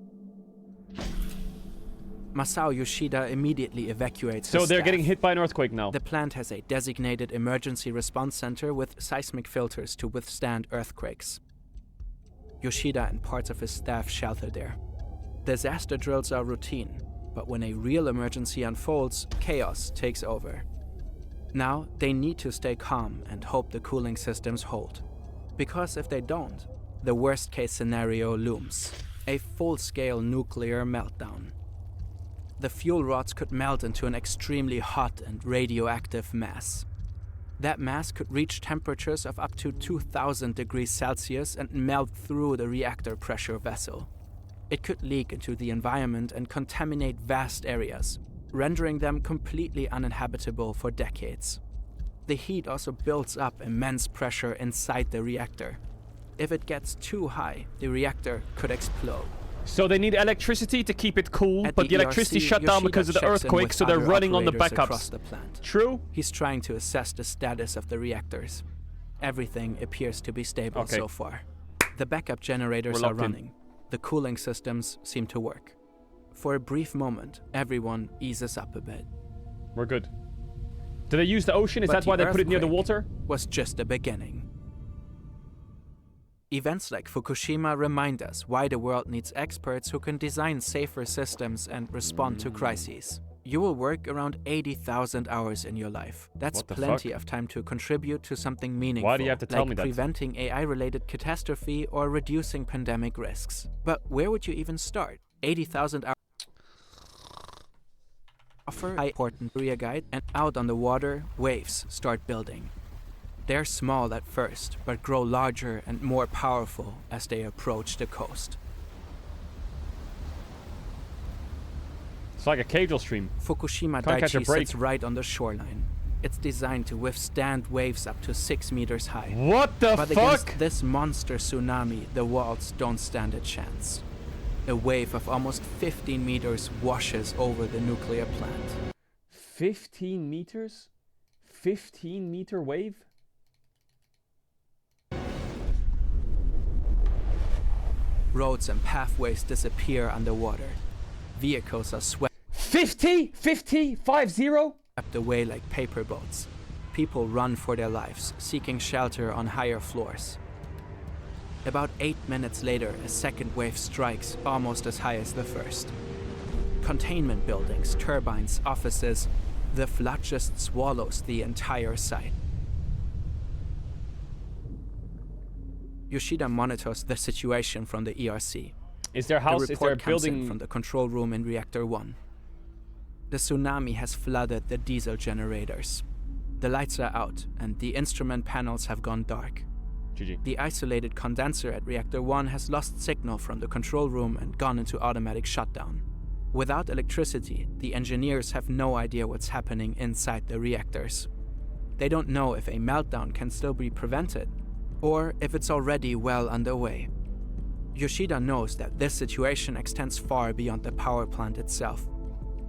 Masao Yoshida immediately evacuates So his they're staff. getting hit by an earthquake now. The plant has a designated emergency response center with seismic filters to withstand earthquakes. Yoshida and parts of his staff shelter there. Disaster drills are routine, but when a real emergency unfolds, chaos takes over. Now, they need to stay calm and hope the cooling systems hold. Because if they don't, the worst-case scenario looms: a full-scale nuclear meltdown. The fuel rods could melt into an extremely hot and radioactive mass. That mass could reach temperatures of up to 2000 degrees Celsius and melt through the reactor pressure vessel. It could leak into the environment and contaminate vast areas, rendering them completely uninhabitable for decades. The heat also builds up immense pressure inside the reactor. If it gets too high, the reactor could explode. So they need electricity to keep it cool, but the electricity shut down Yoshida because of the checks in earthquake, with so they're other running on the operators across backups. the plant. True? He's trying to assess the status of the reactors. Everything appears to be stable so far. The backup generators are running. The cooling systems seem to work. For a brief moment, everyone eases up a bit. We're good. Do they use the ocean? Is that why they put it near the water? Was just the beginning. Events like Fukushima remind us why the world needs experts who can design safer systems and respond to crises. You will work around 80,000 hours in your life. That's plenty of time to contribute to something meaningful. Why do you have to tell like me that? preventing AI-related catastrophe or reducing pandemic risks. But where would you even start? 80,000 hours. Offer an important area guide, and out on the water, waves start building. They're small at first, but grow larger and more powerful as they approach the coast. It's like a Caedrel stream. Fukushima Can't catch a Daiichi break. sits right on the shoreline. It's designed to withstand waves up to 6 meters high. What the but fuck? Against this monster tsunami, the walls don't stand a chance. A wave of almost 15 meters washes over the nuclear plant. 15 meters? 15-meter wave? Roads and pathways disappear underwater. Vehicles are swept 50? 50? 5-0? away like paper boats. People run for their lives, seeking shelter on higher floors. About 8 minutes later, a second wave strikes, almost as high as the first. Containment buildings, turbines, offices, the flood just swallows the entire site. Yoshida monitors the situation from the ERC. Is there a house? Is there a building? From the control room in Reactor 1. The tsunami has flooded the diesel generators. The lights are out, and the instrument panels have gone dark. GG. The isolated condenser at Reactor 1 has lost signal from the control room and gone into automatic shutdown. Without electricity, the engineers have no idea what's happening inside the reactors. They don't know if a meltdown can still be prevented, or if it's already well underway. Yoshida knows that this situation extends far beyond the power plant itself.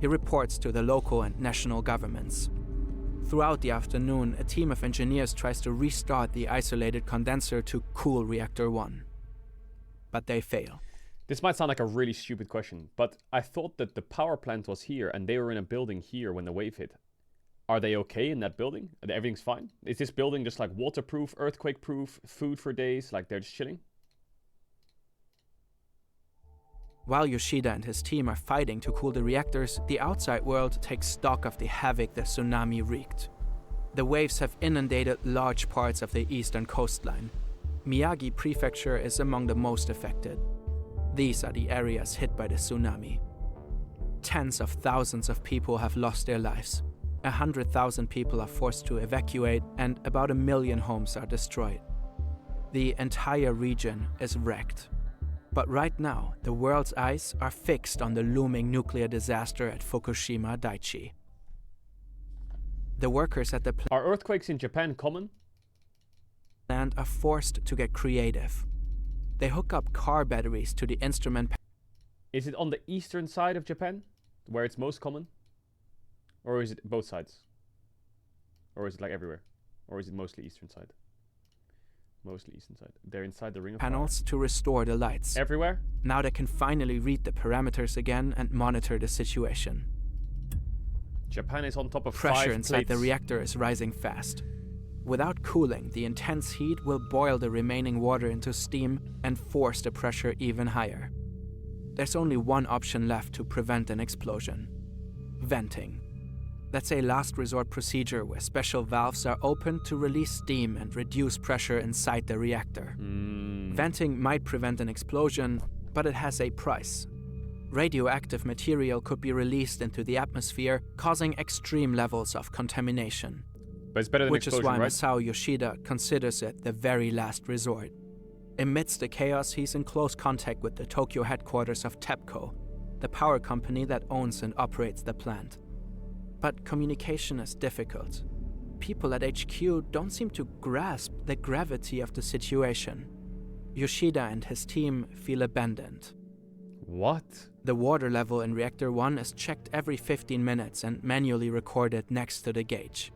He reports to the local and national governments. Throughout the afternoon, a team of engineers tries to restart the isolated condenser to cool Reactor 1. But they fail. This might sound like a really stupid question, but I thought that the power plant was here and they were in a building here when the wave hit. Are they okay in that building? Everything's fine? Is this building just like waterproof, earthquake-proof, food for days, like they're just chilling? While Yoshida and his team are fighting to cool the reactors, the outside world takes stock of the havoc the tsunami wreaked. The waves have inundated large parts of the eastern coastline. Miyagi Prefecture is among the most affected. These are the areas hit by the tsunami. Tens of thousands of people have lost their lives. 100,000 people are forced to evacuate, and about 1 million homes are destroyed. The entire region is wrecked. But right now, the world's eyes are fixed on the looming nuclear disaster at Fukushima Daiichi. The workers at the Are earthquakes in Japan common? plant are forced to get creative. They hook up car batteries to the instrument. Is it on the eastern side of Japan, where it's most common? Or is it both sides? Or is it like everywhere? Or is it mostly eastern side? Mostly eastern side. They're inside the ring of Panels to restore the lights. Everywhere? Now they can finally read the parameters again and monitor the situation. Japan is on top of Pressure 5 inside plates. the reactor is rising fast. Without cooling, the intense heat will boil the remaining water into steam and force the pressure even higher. There's only one option left to prevent an explosion: venting. That's a last resort procedure where special valves are opened to release steam and reduce pressure inside the reactor. Venting might prevent an explosion, but it has a price. Radioactive material could be released into the atmosphere, causing extreme levels of contamination. But it's better than Which is explosion, why right? Masao Yoshida considers it the very last resort. Amidst the chaos, he's in close contact with the Tokyo headquarters of TEPCO, the power company that owns and operates the plant. But communication is difficult. People at HQ don't seem to grasp the gravity of the situation. Yoshida and his team feel abandoned. What? The water level in Reactor 1 is checked every 15 minutes and manually recorded next to the gauge.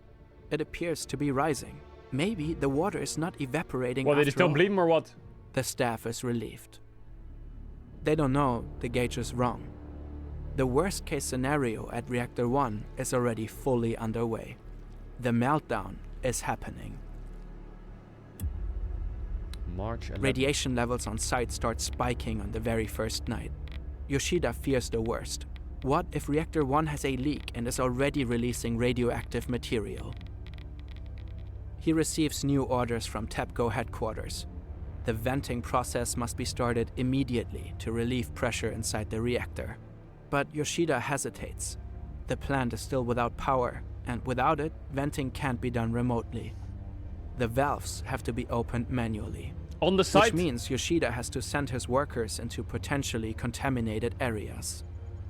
It appears to be rising. Maybe the water is not evaporating. Well, they just after don't all. believe him or what? The staff is relieved. They don't know the gauge is wrong. The worst case scenario at Reactor 1 is already fully underway. The meltdown is happening. March 11th. Radiation levels on site start spiking on the very first night. Yoshida fears the worst. What if Reactor 1 has a leak and is already releasing radioactive material? He receives new orders from TEPCO headquarters. The venting process must be started immediately to relieve pressure inside the reactor. But Yoshida hesitates. The plant is still without power, and without it, venting can't be done remotely. The valves have to be opened manually. On the site? Which means Yoshida has to send his workers into potentially contaminated areas.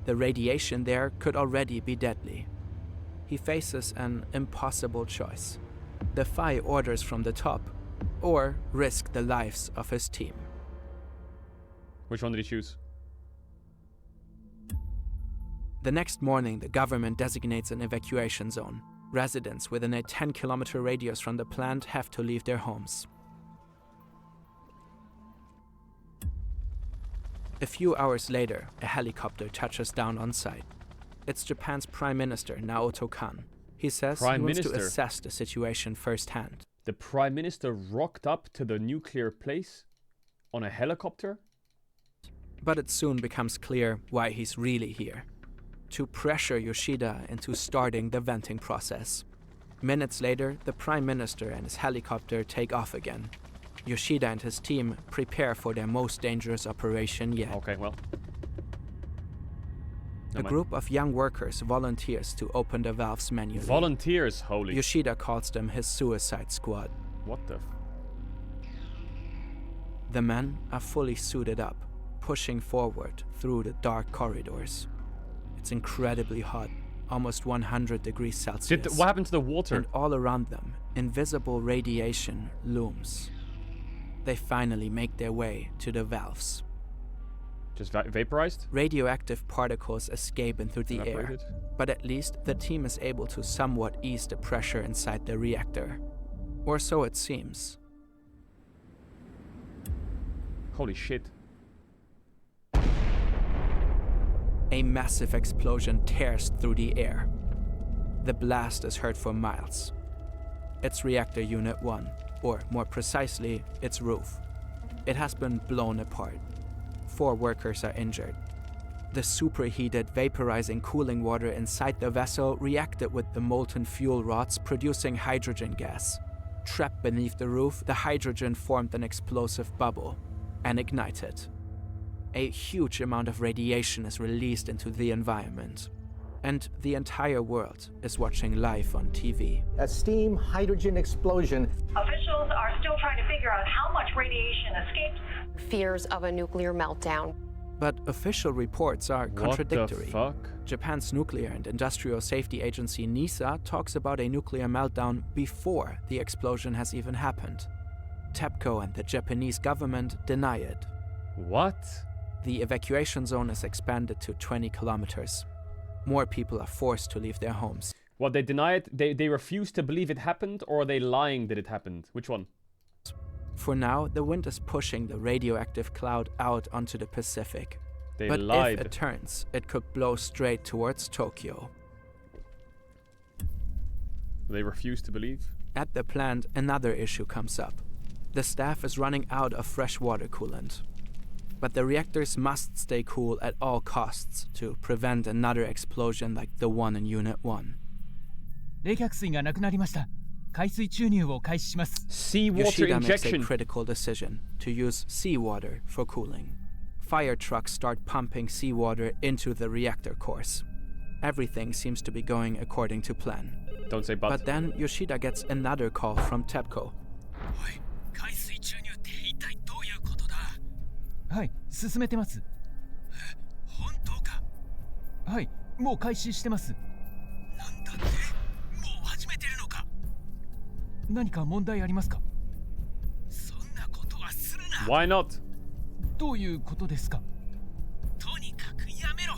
The radiation there could already be deadly. he faces an impossible choice: defy orders from the top, or risk the lives of his team. Which one did he choose? The next morning, the government designates an evacuation zone. Residents within a 10-kilometer radius from the plant have to leave their homes. A few hours later, a helicopter touches down on site. It's Japan's Prime Minister, Naoto Kan. He says he wants to assess the situation firsthand. The Prime Minister rocked up to the nuclear place on a helicopter? But it soon becomes clear why he's really here: to pressure Yoshida into starting the venting process. Minutes later, the Prime Minister and his helicopter take off again. Yoshida and his team prepare for their most dangerous operation yet. Okay, well. A group of young workers volunteers to open the valves manually. Volunteers, holy. Yoshida calls them his suicide squad. What the? The men are fully suited up, pushing forward through the dark corridors. It's incredibly hot, almost 100 degrees Celsius. What happened to the water? And all around them, invisible radiation looms. They finally make their way to the valves. Just vaporized? Radioactive particles escape into the air, but at least the team is able to somewhat ease the pressure inside the reactor. Or so it seems. Holy shit. A massive explosion tears through the air. The blast is heard for miles. It's Reactor Unit 1, or more precisely, its roof. It has been blown apart. 4 workers are injured. The superheated, vaporizing cooling water inside the vessel reacted with the molten fuel rods, producing hydrogen gas. Trapped beneath the roof, the hydrogen formed an explosive bubble and ignited. A huge amount of radiation is released into the environment, and the entire world is watching live on TV. A steam hydrogen explosion. Officials are still trying to figure out how much radiation escaped. Fears of a nuclear meltdown. But official reports are contradictory. What the fuck? Japan's Nuclear and Industrial Safety Agency NISA talks about a nuclear meltdown before the explosion has even happened. TEPCO and the Japanese government deny it. What? The evacuation zone is expanded to 20 kilometers. More people are forced to leave their homes. What, they deny it? They refuse to believe it happened, or are they lying that it happened? Which one? For now, the wind is pushing the radioactive cloud out onto the Pacific. They lied. If it turns, it could blow straight towards Tokyo. They refuse to believe? At the plant, another issue comes up. The staff is running out of fresh water coolant. But the reactors must stay cool at all costs to prevent another explosion like the one in Unit 1. Seawater Yoshida injection. makes a critical decision to use seawater for cooling. Fire trucks start pumping seawater into the reactor cores. Everything seems to be going according to plan. Don't say but. But then Yoshida gets another call from TEPCO. はい、進めてます。本当か？はい、もう開始してます。なんだって？もう始めてるのか？何か問題ありますか？そんなことはするな。Why not? どういうことですか？とにかくやめろ。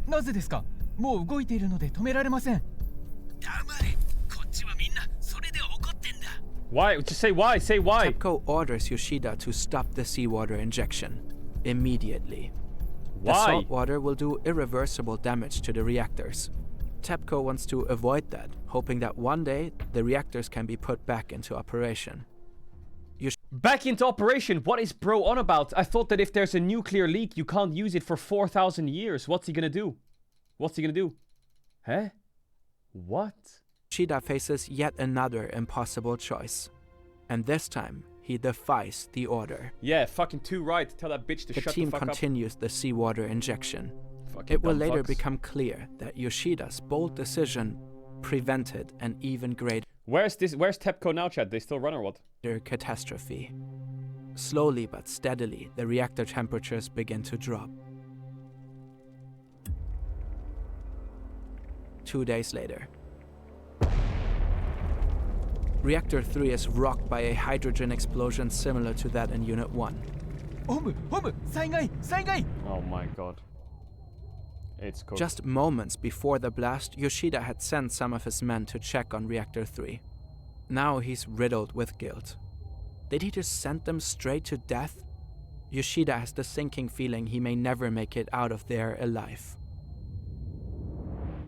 なぜですか？もう動いているので止められません。黙れ。こっちはみんなそれで怒ってんだ。Why? Just say why. Say why. TEPCO orders Yoshida to stop the seawater injection immediately. Why? The salt water will do irreversible damage to the reactors. TEPCO wants to avoid that, hoping that one day the reactors can be put back into operation. Back into operation? What is bro on about? I thought that if there's a nuclear leak, you can't use it for 4,000 years. What's he gonna do? What's he gonna do? Huh? What? Yoshida faces yet another impossible choice. And this time, he defies the order. Yeah, fucking too right. Tell that bitch to shut the fuck up. The team continues the seawater injection. Fucking it will dumb later fucks. become clear that Yoshida's bold decision prevented an even greater Where's TEPCO now, Chad? They still run or what? catastrophe. Slowly but steadily, the reactor temperatures begin to drop. 2 days later, Reactor 3 is rocked by a hydrogen explosion similar to that in Unit 1. Oh my god. It's cool. Just moments before the blast, Yoshida had sent some of his men to check on Reactor 3. Now he's riddled with guilt. Did he just send them straight to death? Yoshida has the sinking feeling he may never make it out of there alive.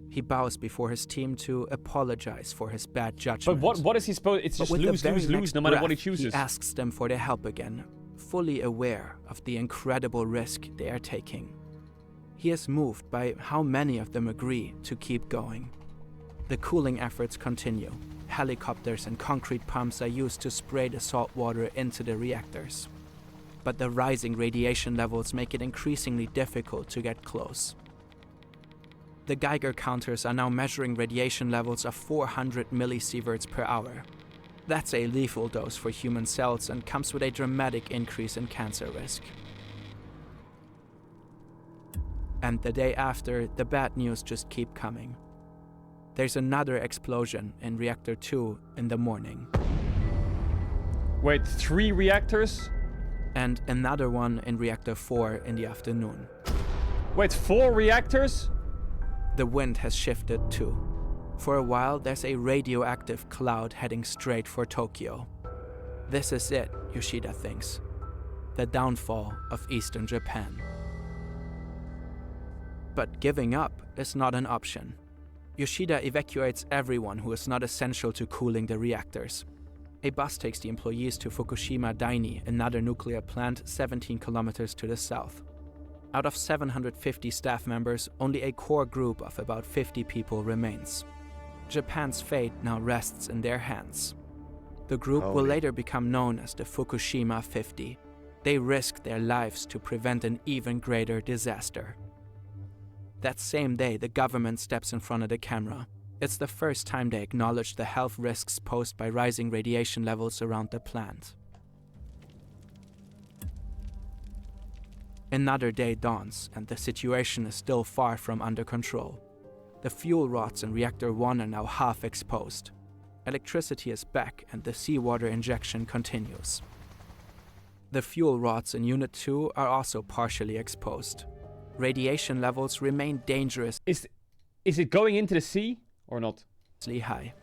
He bows before his team to apologize for his bad judgment. But what is he supposed? It's just lose, no matter what he chooses. He asks them for their help again, fully aware of the incredible risk they are taking. He is moved by how many of them agree to keep going. The cooling efforts continue. Helicopters and concrete pumps are used to spray the salt water into the reactors. But the rising radiation levels make it increasingly difficult to get close. The Geiger counters are now measuring radiation levels of 400 millisieverts per hour. That's a lethal dose for human cells and comes with a dramatic increase in cancer risk. And the day after, the bad news just keep coming. There's another explosion in Reactor 2 in the morning. Wait, 3 reactors? And another one in Reactor 4 in the afternoon. Wait, 4 reactors? The wind has shifted too. For a while, there's a radioactive cloud heading straight for Tokyo. This is it, Yoshida thinks. The downfall of Eastern Japan. But giving up is not an option. Yoshida evacuates everyone who is not essential to cooling the reactors. A bus takes the employees to Fukushima Daini, another nuclear plant 17 kilometers to the south. Out of 750 staff members, only a core group of about 50 people remains. Japan's fate now rests in their hands. The group will later become known as the Fukushima 50. They risked their lives to prevent an even greater disaster. That same day, the government steps in front of the camera. It's the first time they acknowledge the health risks posed by rising radiation levels around the plant. Another day dawns, and the situation is still far from under control. The fuel rods in Reactor 1 are now half exposed. Electricity is back, and the seawater injection continues. The fuel rods in Unit 2 are also partially exposed. Radiation levels remain dangerous. Is it going into the sea or not? High.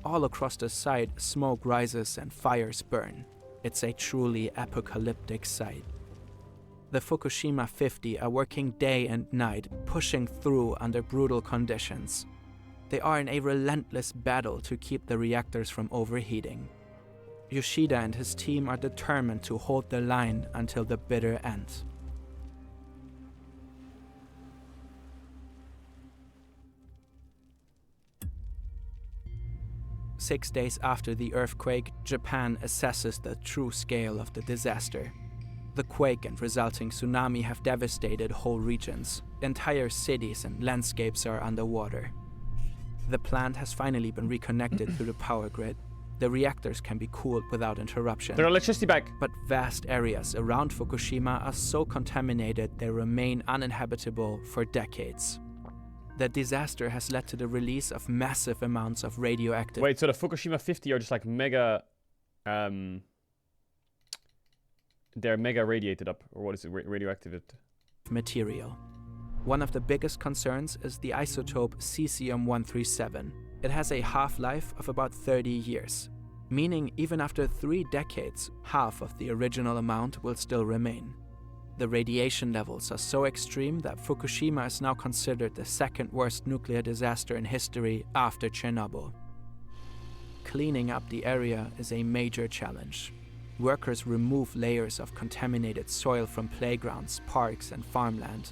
All across the site, smoke rises and fires burn. It's a truly apocalyptic sight. The Fukushima 50 are working day and night, pushing through under brutal conditions. They are in a relentless battle to keep the reactors from overheating. Yoshida and his team are determined to hold the line until the bitter end. Six days after the earthquake, Japan assesses the true scale of the disaster. The quake and resulting tsunami have devastated whole regions. Entire cities and landscapes are underwater. The plant has finally been reconnected to the power grid. The reactors can be cooled without interruption. Their electricity back. But vast areas around Fukushima are so contaminated they remain uninhabitable for decades. The disaster has led to the release of massive amounts of radioactive... Wait, so the Fukushima 50 are just like mega... they're mega radiated up, or what is it, radioactive? Material. One of the biggest concerns is the isotope cesium-137. It has a half-life of about 30 years, meaning even after 3 decades, half of the original amount will still remain. The radiation levels are so extreme that Fukushima is now considered the second worst nuclear disaster in history after Chernobyl. Cleaning up the area is a major challenge. Workers remove layers of contaminated soil from playgrounds, parks, and farmland.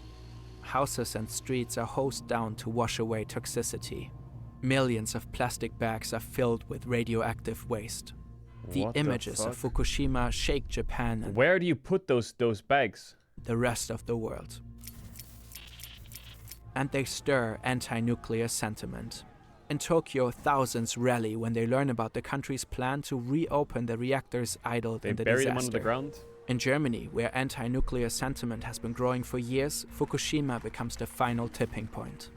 Houses and streets are hosed down to wash away toxicity. Millions of plastic bags are filled with radioactive waste. The images of Fukushima shake Japan and where do you put those bags? The rest of the world. And they stir anti-nuclear sentiment. In Tokyo, thousands rally when they learn about the country's plan to reopen the reactors idled in the disaster. They bury them under the ground? In Germany, where anti-nuclear sentiment has been growing for years, Fukushima becomes the final tipping point.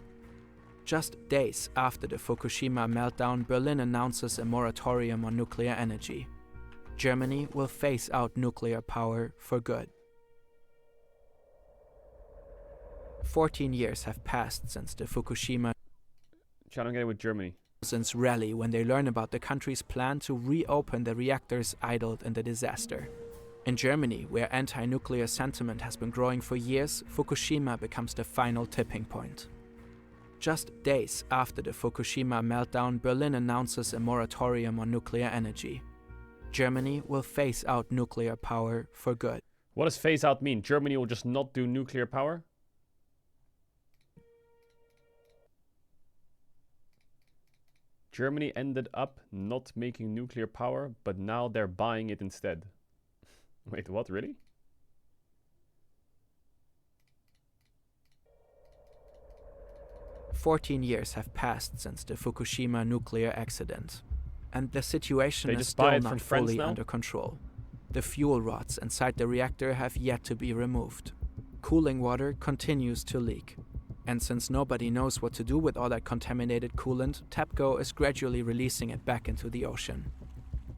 Just days after the Fukushima meltdown, Berlin announces a moratorium on nuclear energy. Germany will phase out nuclear power for good. 14 years have passed since the Fukushima Trying to get it with Germany. rally when they learn about the country's plan to reopen the reactors idled in the disaster. In Germany, where anti-nuclear sentiment has been growing for years, Fukushima becomes the final tipping point. Just days after the Fukushima meltdown, Berlin announces a moratorium on nuclear energy. Germany will phase out nuclear power for good. What does phase out mean? Germany will just not do nuclear power? Germany ended up not making nuclear power, but now they're buying it instead. Wait, what? Really? "14 years have passed since the Fukushima nuclear accident, and the situation is still not fully under control. The fuel rods inside the reactor have yet to be removed. Cooling water continues to leak. And since nobody knows what to do with all that contaminated coolant, TEPCO is gradually releasing it back into the ocean.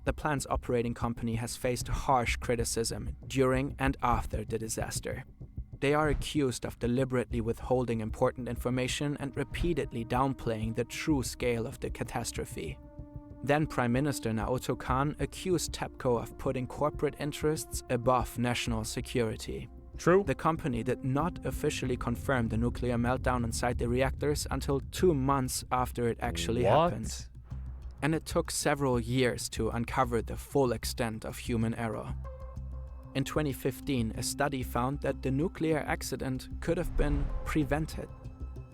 The plant's operating company has faced harsh criticism during and after the disaster. They are accused of deliberately withholding important information and repeatedly downplaying the true scale of the catastrophe. Then Prime Minister Naoto Kan accused TEPCO of putting corporate interests above national security. True. The company did not officially confirm the nuclear meltdown inside the reactors until 2 months after it actually happened. And it took several years to uncover the full extent of human error. In 2015, a study found that the nuclear accident could have been prevented.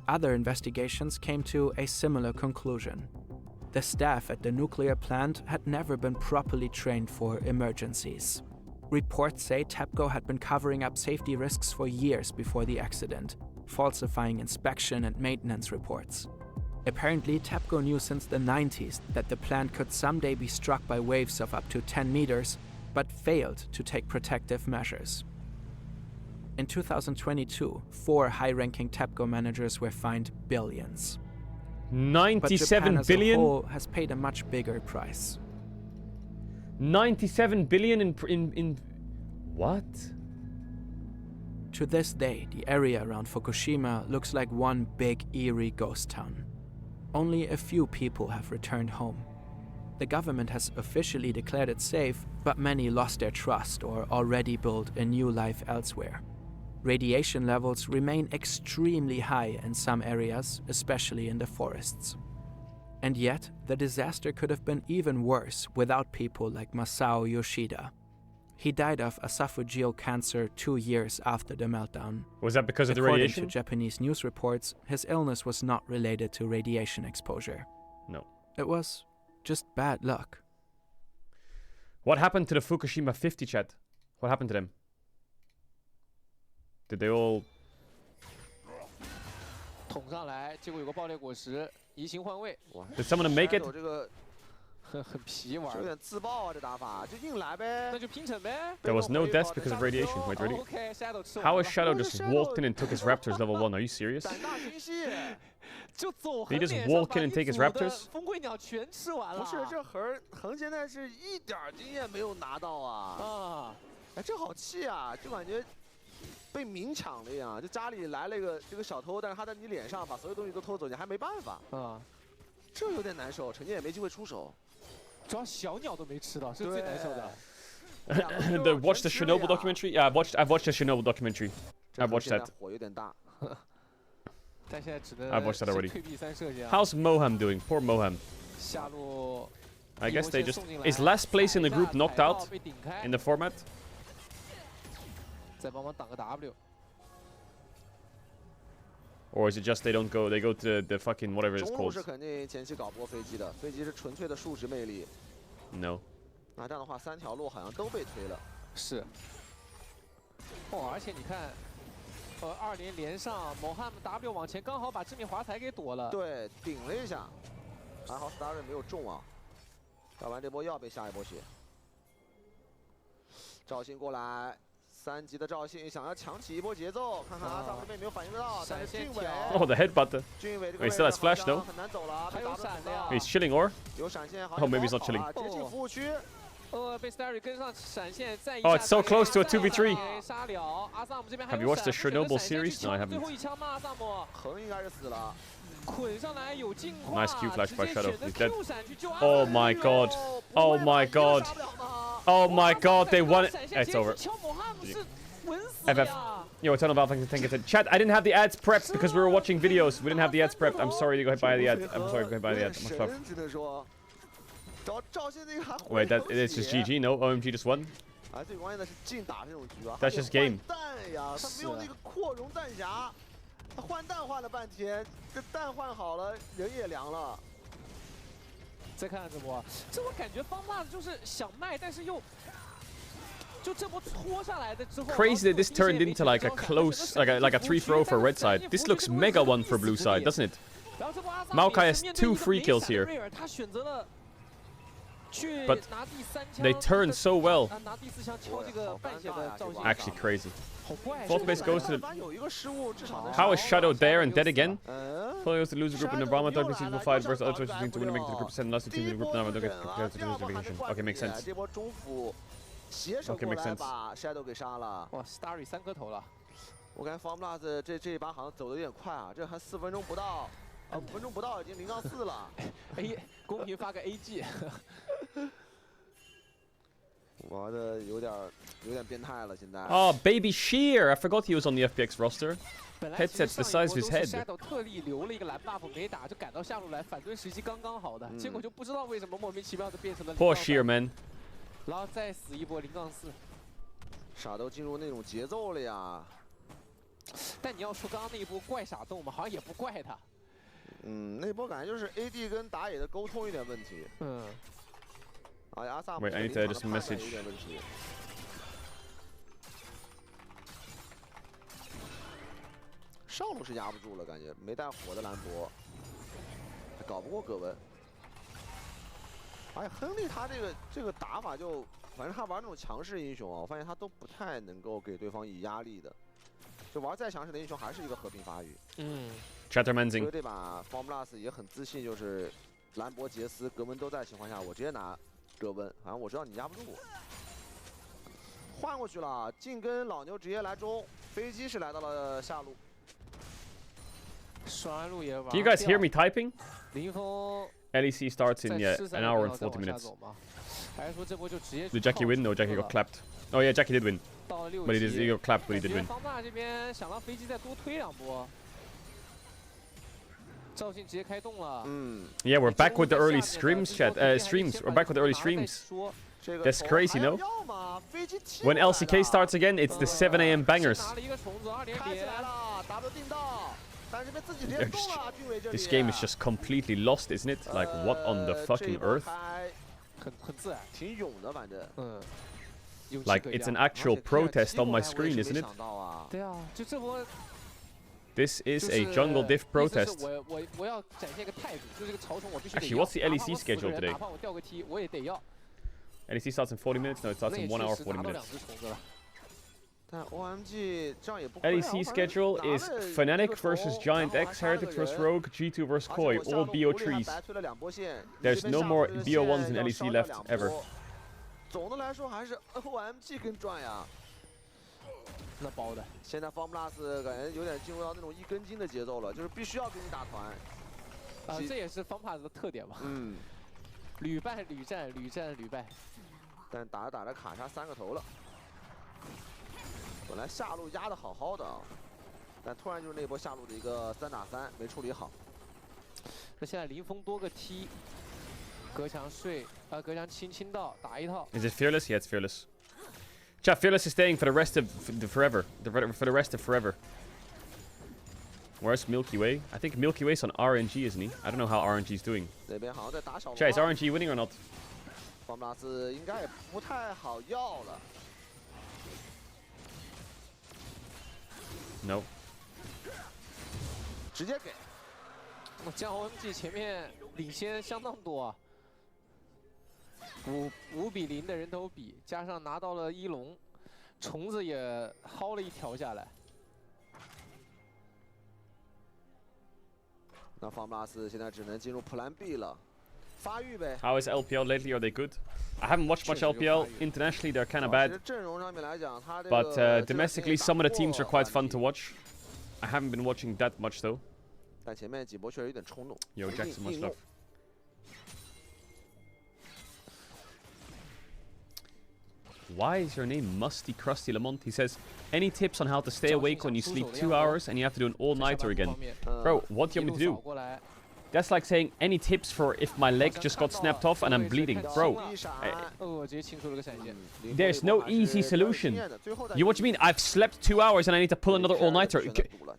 Other investigations came to a similar conclusion. The staff at the nuclear plant had never been properly trained for emergencies. Reports say TEPCO had been covering up safety risks for years before the accident, falsifying inspection and maintenance reports. Apparently, TEPCO knew since the 90s that the plant could someday be struck by waves of up to 10 meters, but failed to take protective measures. In 2022, 4 high-ranking TEPCO managers were fined billions. 97 but Japan billion? as a whole has paid a much bigger price. 97 billion in what? To this day, the area around Fukushima looks like one big eerie ghost town. Only a few people have returned home. The government has officially declared it safe, but many lost their trust or already built a new life elsewhere. Radiation levels remain extremely high in some areas, especially in the forests. And yet, the disaster could have been even worse without people like Masao Yoshida. He died of esophageal cancer 2 years after the meltdown. Was that because of the According radiation? to Japanese news reports, his illness was not related to radiation exposure. No. It was just bad luck. What happened to the Fukushima 50 chat? What happened to them? Did they all... 捅上来，结果有个爆裂果实，移形换位。 Did someone make it? 很皮玩。有点自爆啊，这打法就硬来呗。那就拼成呗。 There was no deaths because of radiation. Wait, really? How is Shadow just walked in and took his Raptors level 1? Are you serious? 胆大心细。 They just walk in and take his Raptors? 风龟鸟全吃完了。不是，这横现在是一点经验没有拿到啊！哎，这好气啊！就感觉被明抢了一样，就家里来了一个这个小偷，但是他在你脸上把所有东西都偷走，你还没办法啊，这有点难受。陈建也没机会出手，主要小鸟都没吃到，是最难受的。Watch the Chernobyl documentary? Yeah, I've watched the Chernobyl documentary. I've watched that. 火有点大。但现在只能 I've watched that already. 退避三舍一样。 How's Moham doing? Poor Moham. 下路 I guess they just... Is last place in the group knocked out in the format? 再帮忙挡个 W。 Or is it just they don't go, they go to the fucking whatever it's 中路 called? 是肯定前期搞不过飞机的，飞机是纯粹的数值魅力。 No. 那这样的话，3条路好像都被推了。是。哦，而且你看，2连上，某汉姆 W 往前，刚好把致命华彩给躲了。对，顶了一下，还好 Star 没有中啊。打完这波要被下一波血。赵鑫过来3级的赵信想要抢起一波节奏，看看阿萨姆这边有没有反应得到。但是俊伟 Oh, the headbutt. 俊伟这 Wait, 个 he still has flash though. 很难走了，还有闪的呀。 He's chilling or? 有闪现， Oh, maybe he's not chilling. 接近服务区。被 Starry 跟上闪现，再一 Oh, it's so close to a 2v3. 杀了。阿萨姆这边还 Have 有 you watched the 闪 Chernobyl series? No, I 最 haven't. 后一枪吗？阿萨姆横应该是死了。 捆上来有进化 Nice Q flash by 直接 Shadow. 选择 He's dead. Q 闪去救阿萨 Oh 姆 my god. Oh my god. Oh my god, they won it. It's over. 敲某汉姆是稳死 FF. 呀。 Yo, Eternal Valve, thank you. Chat, I didn't have the ads prepped because we were watching videos. We didn't have the ads prepped. I'm sorry to go ahead by the ads. I'm sorry to go ahead by the ads. I'm sorry. Wait, that it's just GG. No, OMG just won. That's just game. 他没有那个扩容弹匣，他换弹换了半天，这弹换好了，人也凉了。再看看这波，这波感觉方法就是想卖，但是又。 就这波拖下来的之后 Crazy that this turned into like a close, like a 3-4-0 for red side. This looks mega one for blue side, doesn't it? Maokai has 2 free kills here. But they turn so well. Actually crazy. Fourth base goes to the... How is Shadow there and dead again? Probably goes to lose the group in Nirvana, third place will fight versus other choices to win and make the group 7 last 2 teams in the group. Now I don't get okay, makes sense. 携手过来把 Shadow 给杀了。哇 ，Starry 3颗头了。我感觉 Formless 这一把好像走的有点快啊，这还4分钟不到，5分钟不到已经0-4了。A 公屏发个 AG。玩的有点变态了现在。Oh, Baby Sheer! I forgot he was on the FPX roster. Headset's the size of his head. Shadow 特地留了一个蓝 buff 没打，就赶到下路来，反蹲时机刚刚好的，结果就不知道为什么莫名其妙的变成了。Poor Sheer, man. 然后再死一波0-4，傻豆进入那种节奏了呀。但你要说刚刚那一波怪傻豆吗？好像也不怪他。那波感觉就是 AD 跟打野的沟通有点问题。阿萨姆 Wait, I need to edit some message. 有点问题。上路是压不住了，感觉没带火的兰博，还搞不过葛文。 哎，亨利他这个打法就，反正他玩那种强势英雄啊，我发现他都不太能够给对方以压力的。就玩再强势的英雄还是一个和平发育。Chattermanzing。所以这把 Formless 也很自信，就是兰博、杰斯、格温都在的情况下，我直接拿格温，反正我知道你压不住我。换过去了，进跟老牛直接来中，飞机是来到了下路。双安路也玩。 Can you guys hear me typing? 林峰。 LEC starts in an hour and 40 minutes. Did Jackie win? No, Jackie got clapped. Oh yeah, Jackie did win. But he got clapped, but he did win. 方大这边想让飞机再多推2波。赵信直接开动了。Yeah, we're back with the early streams, chat. Streams. We're back with the early streams. That's crazy, no? When LCK starts again, it's the 7 AM bangers. This game is just completely lost, isn't it? Like, what on the fucking earth? Like, it's an actual protest on my screen, isn't it? This is a jungle diff protest. Actually, what's the LEC schedule today? LEC starts in 40 minutes? No, it starts in 1 hour 40 minutes. LEC schedule is Fnatic versus Giant X, Heretics versus Rogue, G2 versus Koi, all BO trees. There's no more BO1s in LEC left, ever. 总的来说还是 OMG 跟转呀。那包的。现在 Formless 感觉有点进入到那种一根筋的节奏了，就是必须要跟你打团。这也是 Formless 的特点吧。屡败屡战，屡战屡败。但打着打着卡莎3个头了。 本来下路压的好好的啊，但突然就是那波下路的一个3打3没处理好。这现在林峰多个 T， 隔墙睡，隔墙轻到打一套。 Is it fearless? Yeah, it's fearless. Chat, fearless is staying for the rest of forever. For the rest of forever. Where's Milky Way? I think Milky Way's on RNG, isn't he? I don't know how RNG's doing. 那边好像在打小。Chat, is RNG winning or not? Formless 应该也不太好要了。 No. 直接给。江宏 MG 前面领先相当多啊，5比0的人头比，加上拿到了1龙，虫子也薅了一条下来。那方布拉斯现在只能进入 Plan B 了，发育呗。 How is LPL lately? Are they good? I haven't watched much LPL. Internationally, they're kind of bad. 阵容上面来讲，他 But domestically, some of the teams are quite fun to watch. I haven't been watching that much though. 但前面几波确实有点冲动。 Yo, Jackson, much love. Why is your name Musty Crusty Lamont? He says, any tips on how to stay awake when you sleep 2 hours and you have to do an all-nighter again? Bro, what do you want me to do? That's like saying, any tips for if my leg just got snapped off and I'm bleeding? Bro, there's no easy solution. What do you mean? I've slept 2 hours and I need to pull another all-nighter.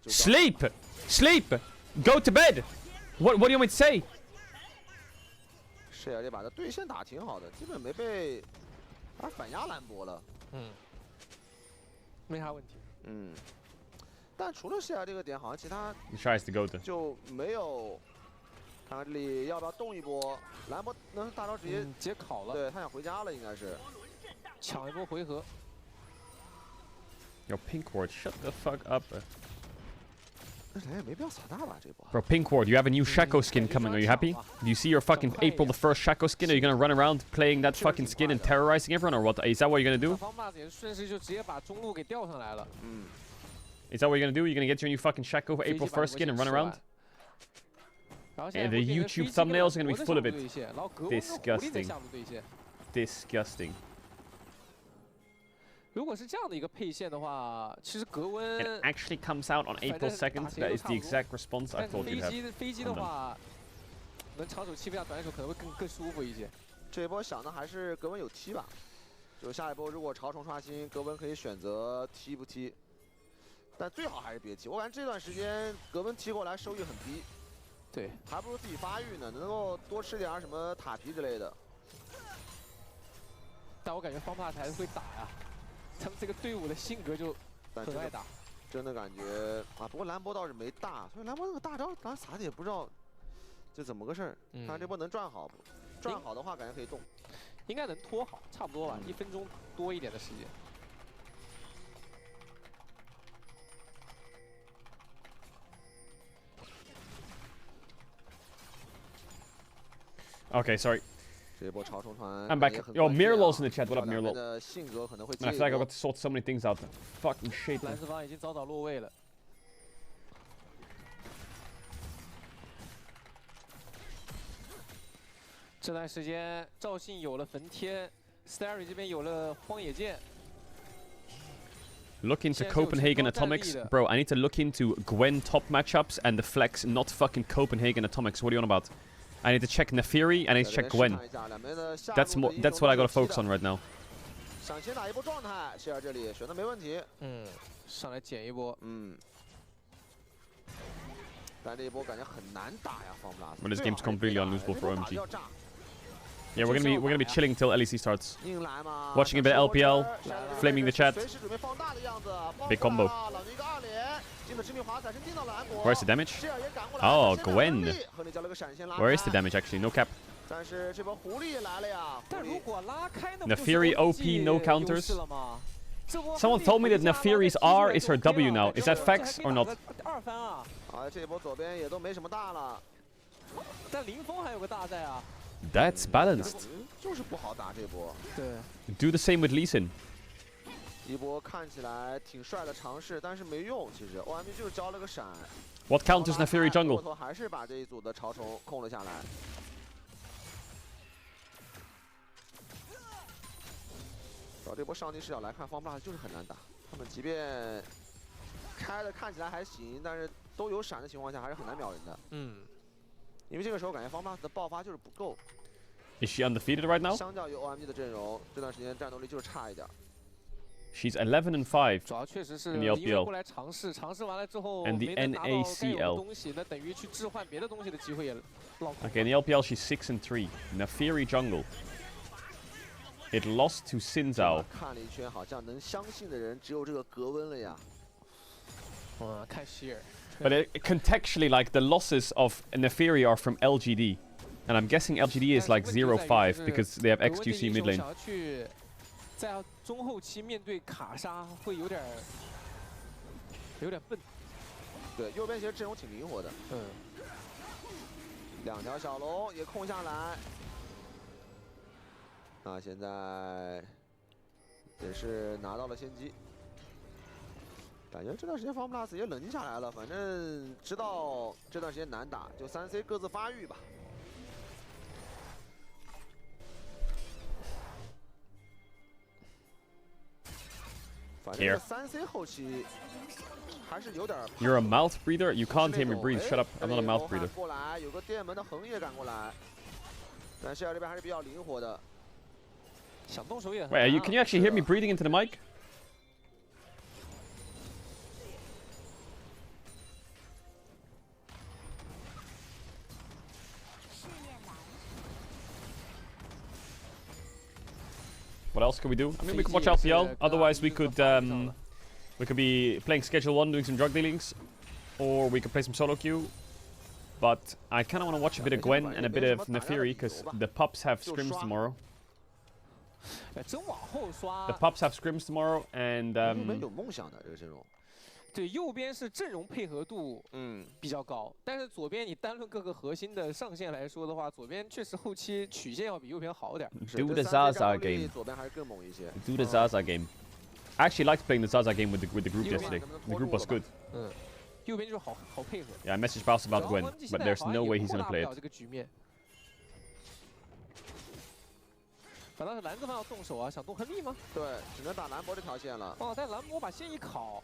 Sleep! Sleep! Go to bed! What do you want me to say? 视野这把的对线打挺好的，基本没被反压兰博了。没啥问题。但除了视野这个点，好像其他 He tries to go to. 就没有。看看这里要不要动一波？兰博能大招直接烤了，对他想回家了，应该是抢一波回合。Yo, Pink Ward, shut the fuck up. 也没必要撒大吧这波。 Bro, Pink Ward, you have a new Shaco skin coming. Are you happy? Do you see your fucking April the 1st Shaco skin? Are you gonna run around playing that fucking skin and terrorizing everyone, or what? Is that what you're gonna do? Is that what you're gonna do? You're gonna get your new fucking Shaco April 1st skin and run around? And the YouTube thumbnails are gonna be full of it. Disgusting. Disgusting. 如果是这样的一个配线的话，其实格温 It actually comes out on April 2nd. That is the exact response I thought you'd have. 飞机的话，能长手气非常短手可能会更舒服一些。这一波想的还是格温有踢吧，就下一波如果潮虫刷新，格温可以选择踢不踢，但最好还是别踢。我感觉这段时间格温踢过来收益很低，对，还不如自己发育呢，能够多吃点什么塔皮之类的。但我感觉方帕还是会打呀。 他们这个队伍的性格就很爱打，真的感觉啊。不过兰博倒是没大，所以兰博那个大招咱撒的也不知道这怎么个事儿。看这波能转好，转好的话感觉可以动，应该能拖好，差不多吧，1分钟多一点的时间。Okay, sorry. 这波潮虫团 I'm back. Yo, Mirlow's in the chat. What up, Mirlow? 的性格可能会。I feel like I got to sort so many things out. Fucking shit. 蓝四方已经早早落位了。这段时间，赵信有了焚天 ，Starry 这边有了荒野剑。 Look into Copenhagen Atomics. Bro, I need to look into Gwen top matchups and the flex, not fucking Copenhagen Atomics. What are you on about? I need to check Nefiri and I need to check Gwen. That's what I gotta focus on right now. 想先打一波状态，谢尔这里选的没问题。上来捡一波。但这一波感觉很难打呀，方布拉斯。 Well, this game's completely unlosable for OMG. Yeah, we're gonna be chilling till LEC starts. Watching a bit of LPL, flaming the chat. Big combo. Where's the damage? Oh, Gwen. Where is the damage actually? No cap. Nefiri OP, no counters. Someone told me that Nefiri's R is her W now. Is that facts or not? That's balanced. Do the same with Lee Sin. 一波看起来挺帅的尝试，但是没用。其实 OMG 就是交了个闪。What counters Nefiri jungle? 还是把这一组的潮虫控了下来。找这波上帝视角来看，方布拉斯就是很难打。他们即便开的看起来还行，但是都有闪的情况下，还是很难秒人的。因为这个时候感觉方布拉斯的爆发就是不够。Is she undefeated right now? 相较于 OMG 的阵容，这段时间战斗力就是差一点。 She's 11-5 主要确实是 in the 因为 LPL 过来尝试完了之后 and the 没能拿到该有的 NACL. 东西，那等于去置换别的东西的机会也落空。 Okay, in the LPL she's 6-3. Nefiri jungle. It lost to Sinzao. 看了一圈，好像能相信的人只有这个格温了呀。看希尔。But contextually, like the losses of Nefiri are from LGD, and I'm guessing LGD is like 0-5 because they have XQC mid lane. 在中后期面对卡莎会有点笨。对，右边其实阵容挺灵活的。2条小龙也控下来。那现在也是拿到了先机。感觉这段时间方 plus 也冷静下来了，反正知道这段时间难打，就3C 各自发育吧。反正3C 后期还是有点。You're a mouth breather? You can't hear me breathe. Shut up. I'm not a mouth breather. 过来，有个电门的横也赶过来，但谢尔这边还是比较灵活的。想动手也很。Wait, can you actually hear me breathing into the mic? What else could we do? I mean, we could watch LPL. Otherwise, we could be playing Schedule 1, doing some drug dealings, or we could play some solo queue. But I kind of want to watch a bit of Gwen and a bit of Nefiri, because the pups have scrims tomorrow. The pups have scrims tomorrow, and 对，右边是阵容配合度比较高，但是左边你单论各个核心的上限来说的话，左边确实后期曲线要比右边好点。Do the Zaza game. 左边还是更猛一些。Do the Zaza game. I actually liked playing the Zaza game with the group yesterday. The group was good. 右边就是好配合。Yeah, I messaged Baus about Gwen, but there's no way he's gonna play it. 这个局面。反倒是蓝子方要动手啊，想动亨利吗？对，只能打兰博这条线了。哦，但兰博把线一烤，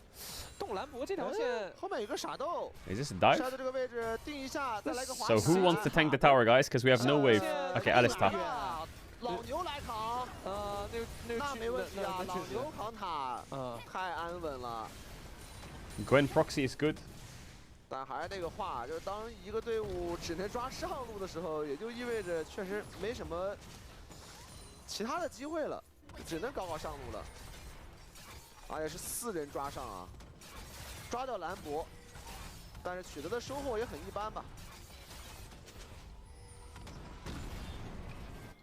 动兰博这条线。后面有个傻豆。Is this a dive? 傻豆这个位置定一下，再来个滑。 So who wants to tank the tower, guys? Because we have no wave. Okay, Alice top. 老牛来扛。那没问题啊，老牛扛塔，太安稳了。Gwen proxy is good. 但还是那个话，就是当一个队伍只能抓上路的时候，也就意味着确实没什么其他的机会了，只能搞上路了。而且是4人抓上啊，抓到兰博，但是取得的收获也很一般吧。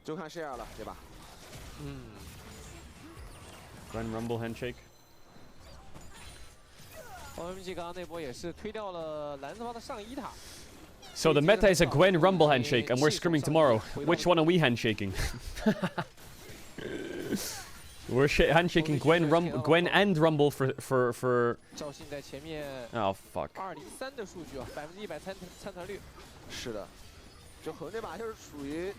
就看 share 了，对吧Gwen Rumble handshake. OMG 刚刚那波也是推掉了蓝子方的上1塔。So the meta is a Gwen Rumble handshake, and we're scrimming tomorrow. Which one are we handshaking? We're handshaking Gwen and Rumble for. 赵信在前面。Oh fuck. 203的数据啊，100%参团率。是的，就横这把就是属于。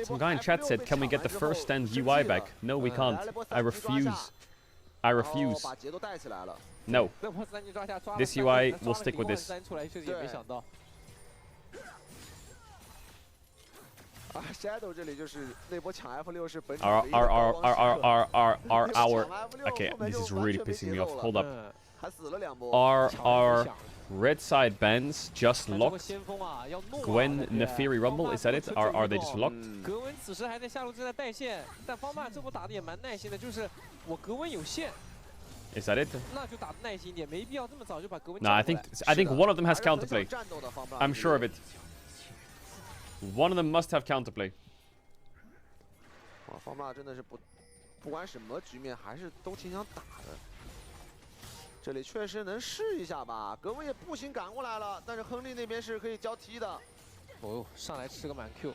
Some guy in chat said, "Can we get the first stand UI back?" No, we can't. I refuse. I refuse. No. This UI will stick with this. 啊 ，Shadow 这里就是那波抢 F6是本 our Okay, this is really pissing me off. Hold up. 还死了2波。Our red side bans just locked. Gwen Nefiri Rumble, is that it? Are they just locked? 格温此时还在下路正在带线，但方爸这波打的也蛮耐心的，就是我格温有线。 Is that it? 那就打的耐心一点，没必要这么早就把格温。Nah, I think one of them has counterplay. I'm sure of it. One of them must have counterplay. 哇，方爸真的是不管什么局面还是都挺想打的。这里确实能试一下吧，格温也步行赶过来了，但是亨利那边是可以交踢的。哦，上来吃个满 Q。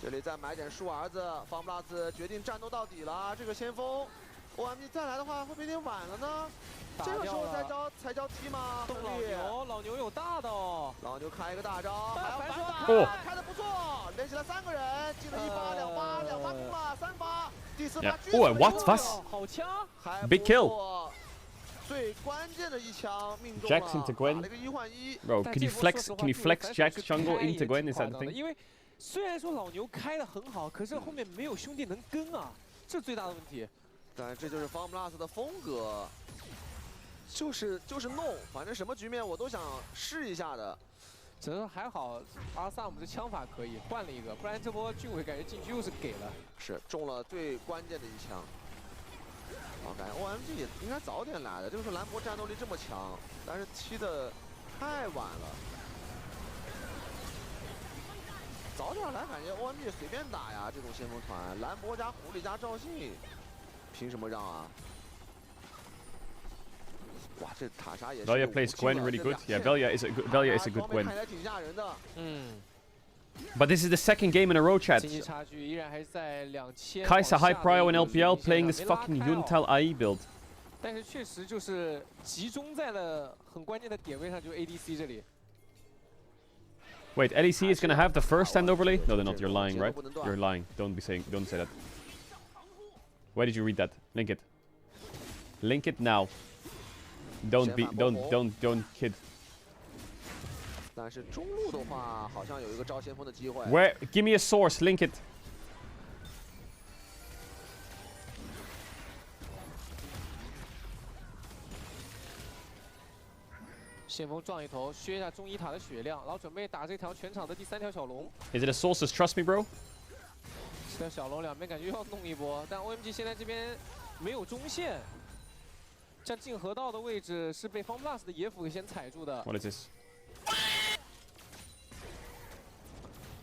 这里再买点树儿子，方布拉斯决定战斗到底了。这个先锋 ，OMG 再来的话会不会有点晚了呢？这个时候才交踢吗？亨利，老牛有大的哦，老牛开一个大招，还要反打，开的不错，连起来3个人，进了1发、2发、2发攻了3发，第4发狙击。Oh, what? Was? 好枪 ！Big kill. 最关键的一枪命中了， Jax into Gwen. 打了一个1换1。Bro, can you flex Jax jungle into Gwen? Is that the thing? 因为虽然说老牛开的很好，可是后面没有兄弟能跟啊，这最大的问题。但这就是 FunPlus 的风格，就是弄，反正什么局面我都想试一下的。只是还好阿萨姆这枪法可以换了一个，不然这波俊伟感觉进去又是给了，是中了最关键的一枪。 我感觉 OMG 也应该早点来的，这个时候兰博战斗力这么强，但是踢的太晚了。早点来，感觉 OMG 随便打呀，这种先锋团，兰博加狐狸加赵信，凭什么让啊？哇，这塔莎也是。Velia plays Gwen really good. Yeah, Velia is a good Gwen. 看起来挺吓人的。But this is the second game in a row, chat. 经济差距依然还是在2000。Kai'Sa high prio in LPL playing this fucking Yuntal IE build. 但是确实就是集中在了很关键的点位上，就是 ADC 这里。 Wait, LEC is gonna have the first stand overlay? No, they're not. You're lying, right? You're lying. Don't say that. Where did you read that? Link it. Link it now. Don't kid. 但是中路的话，好像有一个招先锋的机会。Where? Give me a source. Link it. 先锋撞一头，削一下中一塔的血量，然后准备打这条全场的第3条小龙。Is it a sources? Trust me, bro. 这条小龙两边感觉又要弄一波，但 OMG 现在这边没有中线，像进河道的位置是被方 plus 的野辅给先踩住的。 What is this?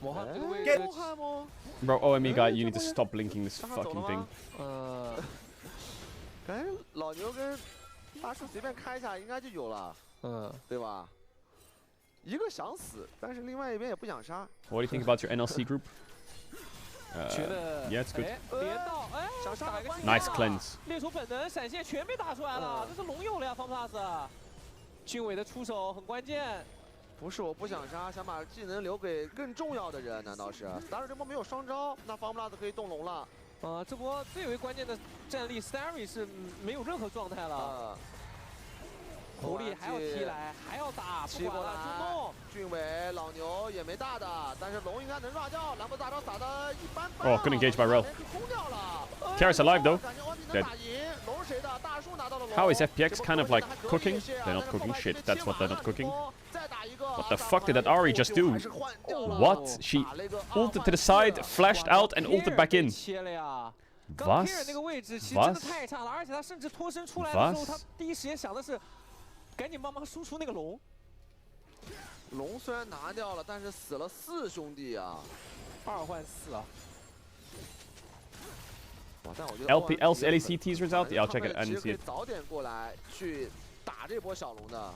魔汉这个位置。Bro, OME guy, you need to stop linking this fucking thing. 感觉老牛跟大树随便开一下应该就有了。 对吧？一个想死，但是另外一边也不想杀。What do you think about your NLC group? 觉得 Yeah, it's good. 连到想杀一个 Nice cleanse. 猎手本能闪现全被打出来了，这是龙有了呀，方 plus。俊伟的出手很关键。不是我不想杀，想把技能留给更重要的人，难道是？Starry 这波没有双招，那方 plus 可以动龙了。这波最为关键的战力 ，Starry 是没有任何状态了。 狐狸还要踢来，还要打，不管了，就弄。俊伟老牛也没大的，但是龙应该能 run 掉。兰博大招撒的一般般。Oh, good engage by Rel. 空掉了。Karis alive though. 感觉 OMG 能 Dead. 打赢。龙是谁的？大树拿到了龙。 How is FPX kind of like cooking? They're not cooking shit. That's what they're not cooking. What the fuck did that Ari just do? What? She ulted to the side, flashed out, and ulted back in. 刚 Care 那个位置其实真的太差了，而且他甚至脱身出来的时候，他第一时间想的是。 赶紧帮忙输出那个龙。龙虽然拿掉了，但是死了4兄弟啊，2换4啊。哇，但我觉得 LPL's LEC teasers out. Yeah, I'll check it. I didn't see it. 早点过来去打这波小龙的，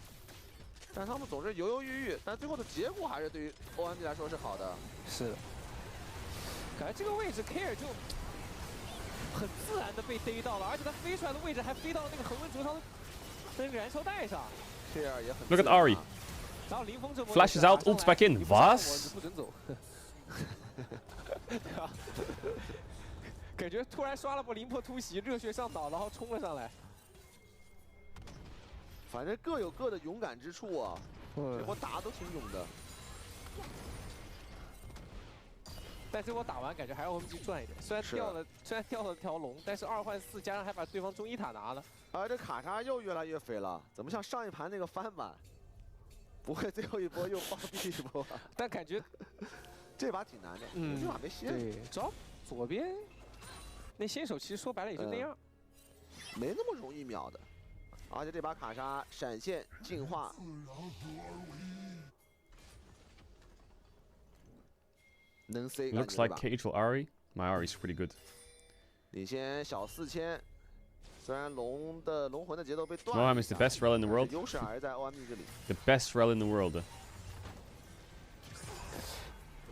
但他们总是犹犹豫豫，但最后的结果还是对于 OMG 来说是好的。是的。感觉这个位置 Care 就很自然的被逮到了，而且他飞出来的位置还飞到了那个恒温灼烧的。 那个燃烧带上 ，Look at Ari. 然后林峰这波 flashes out, ults back in. Was? 不准走。感觉突然刷了波灵魄突袭，热血上岛，然后冲了上来。反正各有各的勇敢之处啊，这波打都挺勇的。但这波打完感觉还要 OMG 赚一点，虽然掉了条龙，但是2换4，加上还把对方中一塔拿了。 这卡莎又越来越肥了，怎么像上一盘那个翻版？不会最后一波又暴毙一波吧？但感觉这把挺难的，这把没歇。对，主要左边那新手其实说白了也就那样，没那么容易秒的。而且这把卡莎闪现进化，能 C。Looks like Caedrel Ari. My Ari is pretty good. 领先小4000。 虽然龙魂的节奏被断了 ，Mohammed is the best rel in the world. 优势还是在 OMG 这里。The best rel in the world.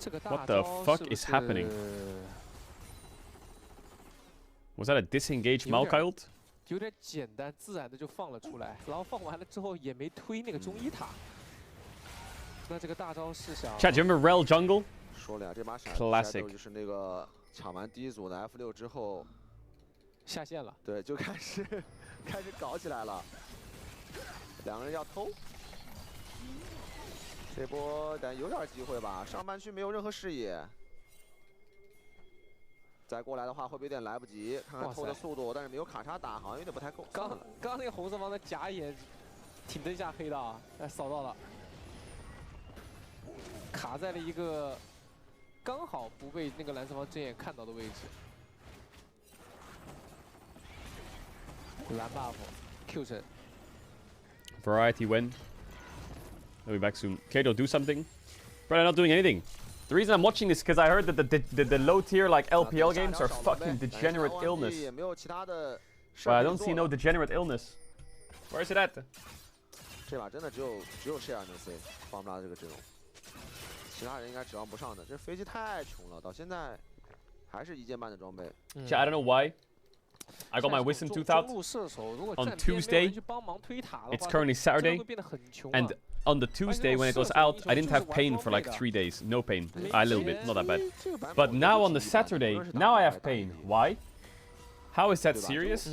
这个 What the fuck is happening? Was that a disengaged Maokai ult? 有点简单自然的就放了出来，然后放完了之后也没推那个中一塔。那这个大招是想 Chat, do you remember Rel Jungle? 说了呀，这把闪 Classic 就是那个抢完第一组的 F6之后。 下线了，对，就开始搞起来了，两个人要偷，这波但有点机会吧，上半区没有任何视野，再过来的话会不会有点来不及？看看偷的速度，但是没有卡莎打，好像有点不太够。刚那个红色方的假眼挺灯下黑的啊，扫到了，卡在了一个刚好不被那个蓝色方针眼看到的位置。 蓝 buff Q 神 Variety win. They'll be back soon. Caedrel, do something. Bro, they're not doing anything. The reason I'm watching this because I heard that the low tier like LPL games are fucking degenerate illness. But I don't see no degenerate illness. Where is it at? 这把真的只有谢尔能 C 方不拉这个阵容，其他人应该指望不上的。这飞机太穷了，到现在还是1件半的装备。I don't know why. I got my wisdom tooth out on Tuesday. It's currently Saturday, and on the Tuesday when it was out, I didn't have pain for like 3 days. No pain. A little bit, not that bad. But now on the Saturday, now I have pain. Why? How is that serious?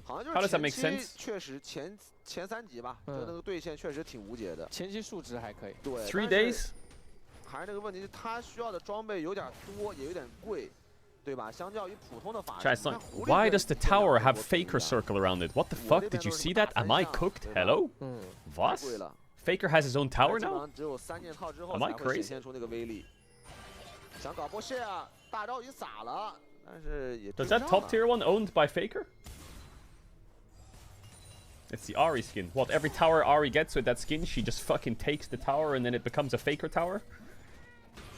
How does that make sense? 确实前3级吧，就那个对线确实挺无解的。前期数值还可以。对。3 days? 还是那个问题，他需要的装备有点多，也有点贵。 Why does the tower have Faker circle around it? What the fuck? Did you see that? Am I cooked? Hello? What? Faker has his own tower now? Am I crazy? Does that top tier one owned by Faker? It's the Ahri skin. What, every tower Ahri gets with that skin, she just fucking takes the tower and then it becomes a Faker tower?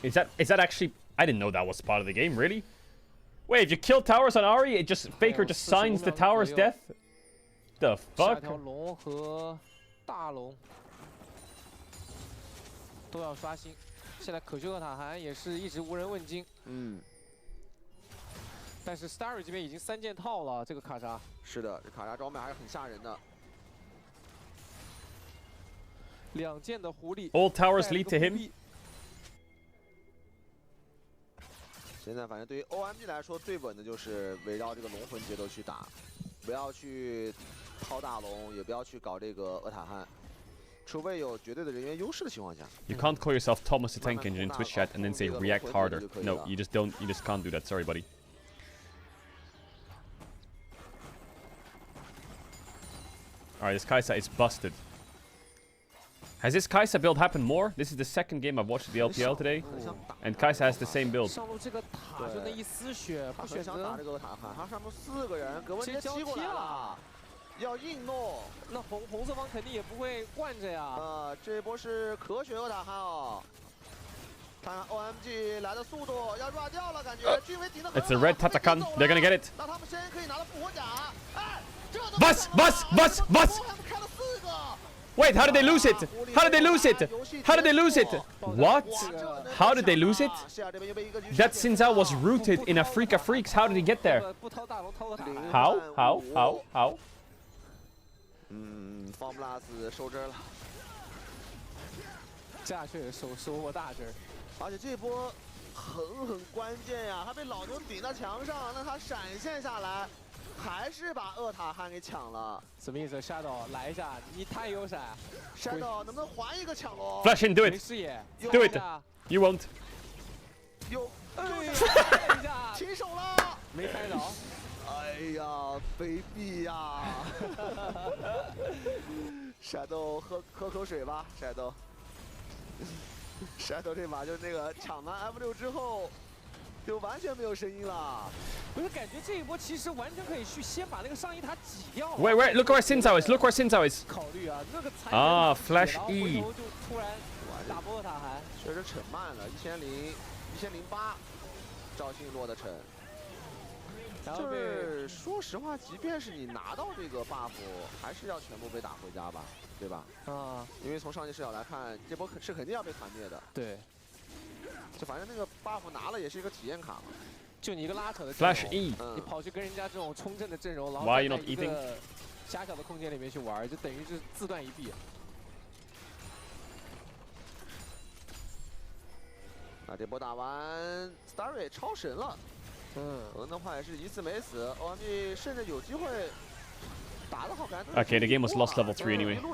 Is that actually... I didn't know that was part of the game, really? Wait, if you kill towers on Ahri, it just Faker just signs the tower's death? The fuck? 龙和大龙都要刷新，现在可修和塔韩也是一直无人问津。但是 Starry 这边已经3件套了，这个卡莎。是的，这卡莎装备还是很吓人的。2件的狐狸。All towers lead to him. 现在反正对于 OMG 来说，最稳的就是围绕这个龙魂节奏去打，不要去掏大龙，也不要去搞这个厄塔汉，除非有绝对的人员优势的情况下。You can't call yourself Thomas the Tank Engine in Twitch chat and then say react harder. No, you just don't. You just can't do that. Sorry, buddy. Alright, this Kai'Sa is busted. Has this Kai'Sa build happened more? This is the second game I've watched the LPL today, and Kai'Sa has the same build. 上路这个塔就那一丝血，不选择打这个塔汉，他上面4个人，葛文杰踢过来了，要硬弄。那红色方肯定也不会惯着呀。这一波是可选厄塔汉哦。看看 OMG 来的速度要抓掉了，感觉军威顶得很好。 It's a red Tatakan. They're gonna get it. 那他们先可以拿到复活甲。哎，这都 Bus! Wait, how did they lose it? How did they lose it? How did they lose it? What? How did they lose it? That Sinzao was rooted in Afrika Freaks. How did he get there? How? How? 方布拉斯收针了，下去收获大针，而且这波很关键呀，他被老牛顶到墙上，那他闪现下来。 还是把厄塔汉给抢了，什么意思 ？Shadow 来一下，他也有闪 ，Shadow 能不能还一个抢龙 ？Flash in, do it. 没视野 Do it. You won't. 有，停手了，没拍着。哎呀，卑鄙呀 ！Shadow 喝口水吧 ，Shadow。Shadow 这把就是那个抢完 F6之后。 就完全没有声音了，我就感觉这一波其实完全可以去先把那个上一塔挤掉。Wait, look where Sinzao is. Look where Sinzao is. 考虑啊，那个Flash E. 就突然打波塔还确实沉慢了，1008，赵信落的沉。就是说实话，即便是你拿到这个 buff， 还是要全部被打回家吧，对吧？因为从上级视角来看，这波是肯定要被团灭的。对。 就反正那个 buff 拿了也是一个体验卡嘛，就你一个拉扯的 Flash E， 你跑去跟人家这种冲阵的阵容，然后在一个狭小的空间里面去玩，就等于是自断一臂。那这波打完 ，Starry 超神了，可能的话也是一次没死 ，OMG 甚至有机会。 Okay, the game was lost level 3 anyway. It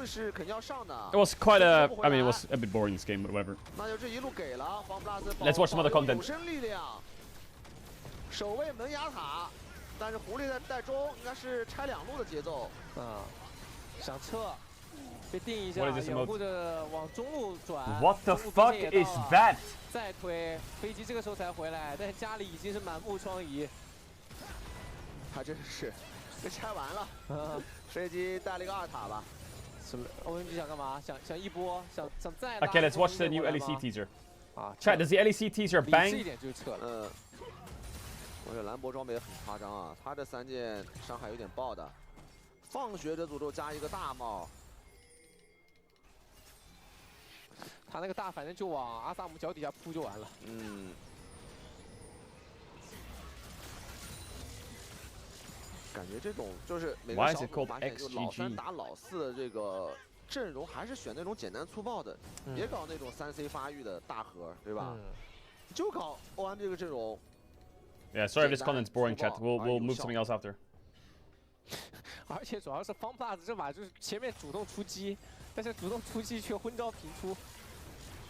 was quite a... I mean, it was a bit boring this game, but whatever. Let's watch some other content. 守卫门牙塔，但是狐狸在中，应该是拆2路的节奏。想撤，被定一下，掩护着往中路转。What the fuck is that？ 再推，飞机这个时候才回来，但是家里已经是满目疮痍。还真是。 被拆完了，飞机带了一个2塔吧？什么 ？OMG 想干嘛？想一波，想再。Okay, let's watch the new LEC teaser. 啊 Chat, does the LEC teaser 理智一 bang? 点就是撤了。我觉得兰博装备也很夸张啊，他这3件伤害有点爆的，放学者诅咒加一个大帽。他那个大反正就往阿萨姆脚底下扑就完了。感觉这种就是每个小组发现，就老3打老4的这个阵容，还是选那种简单粗暴的，别搞那种3C 发育的大核，对吧？就搞 OM 这个阵容。Yeah, sorry if this content's boring, chat. We'll move something else after. 而且主要是方 plus 这把就是前面主动出击，但是主动出击却昏招频出，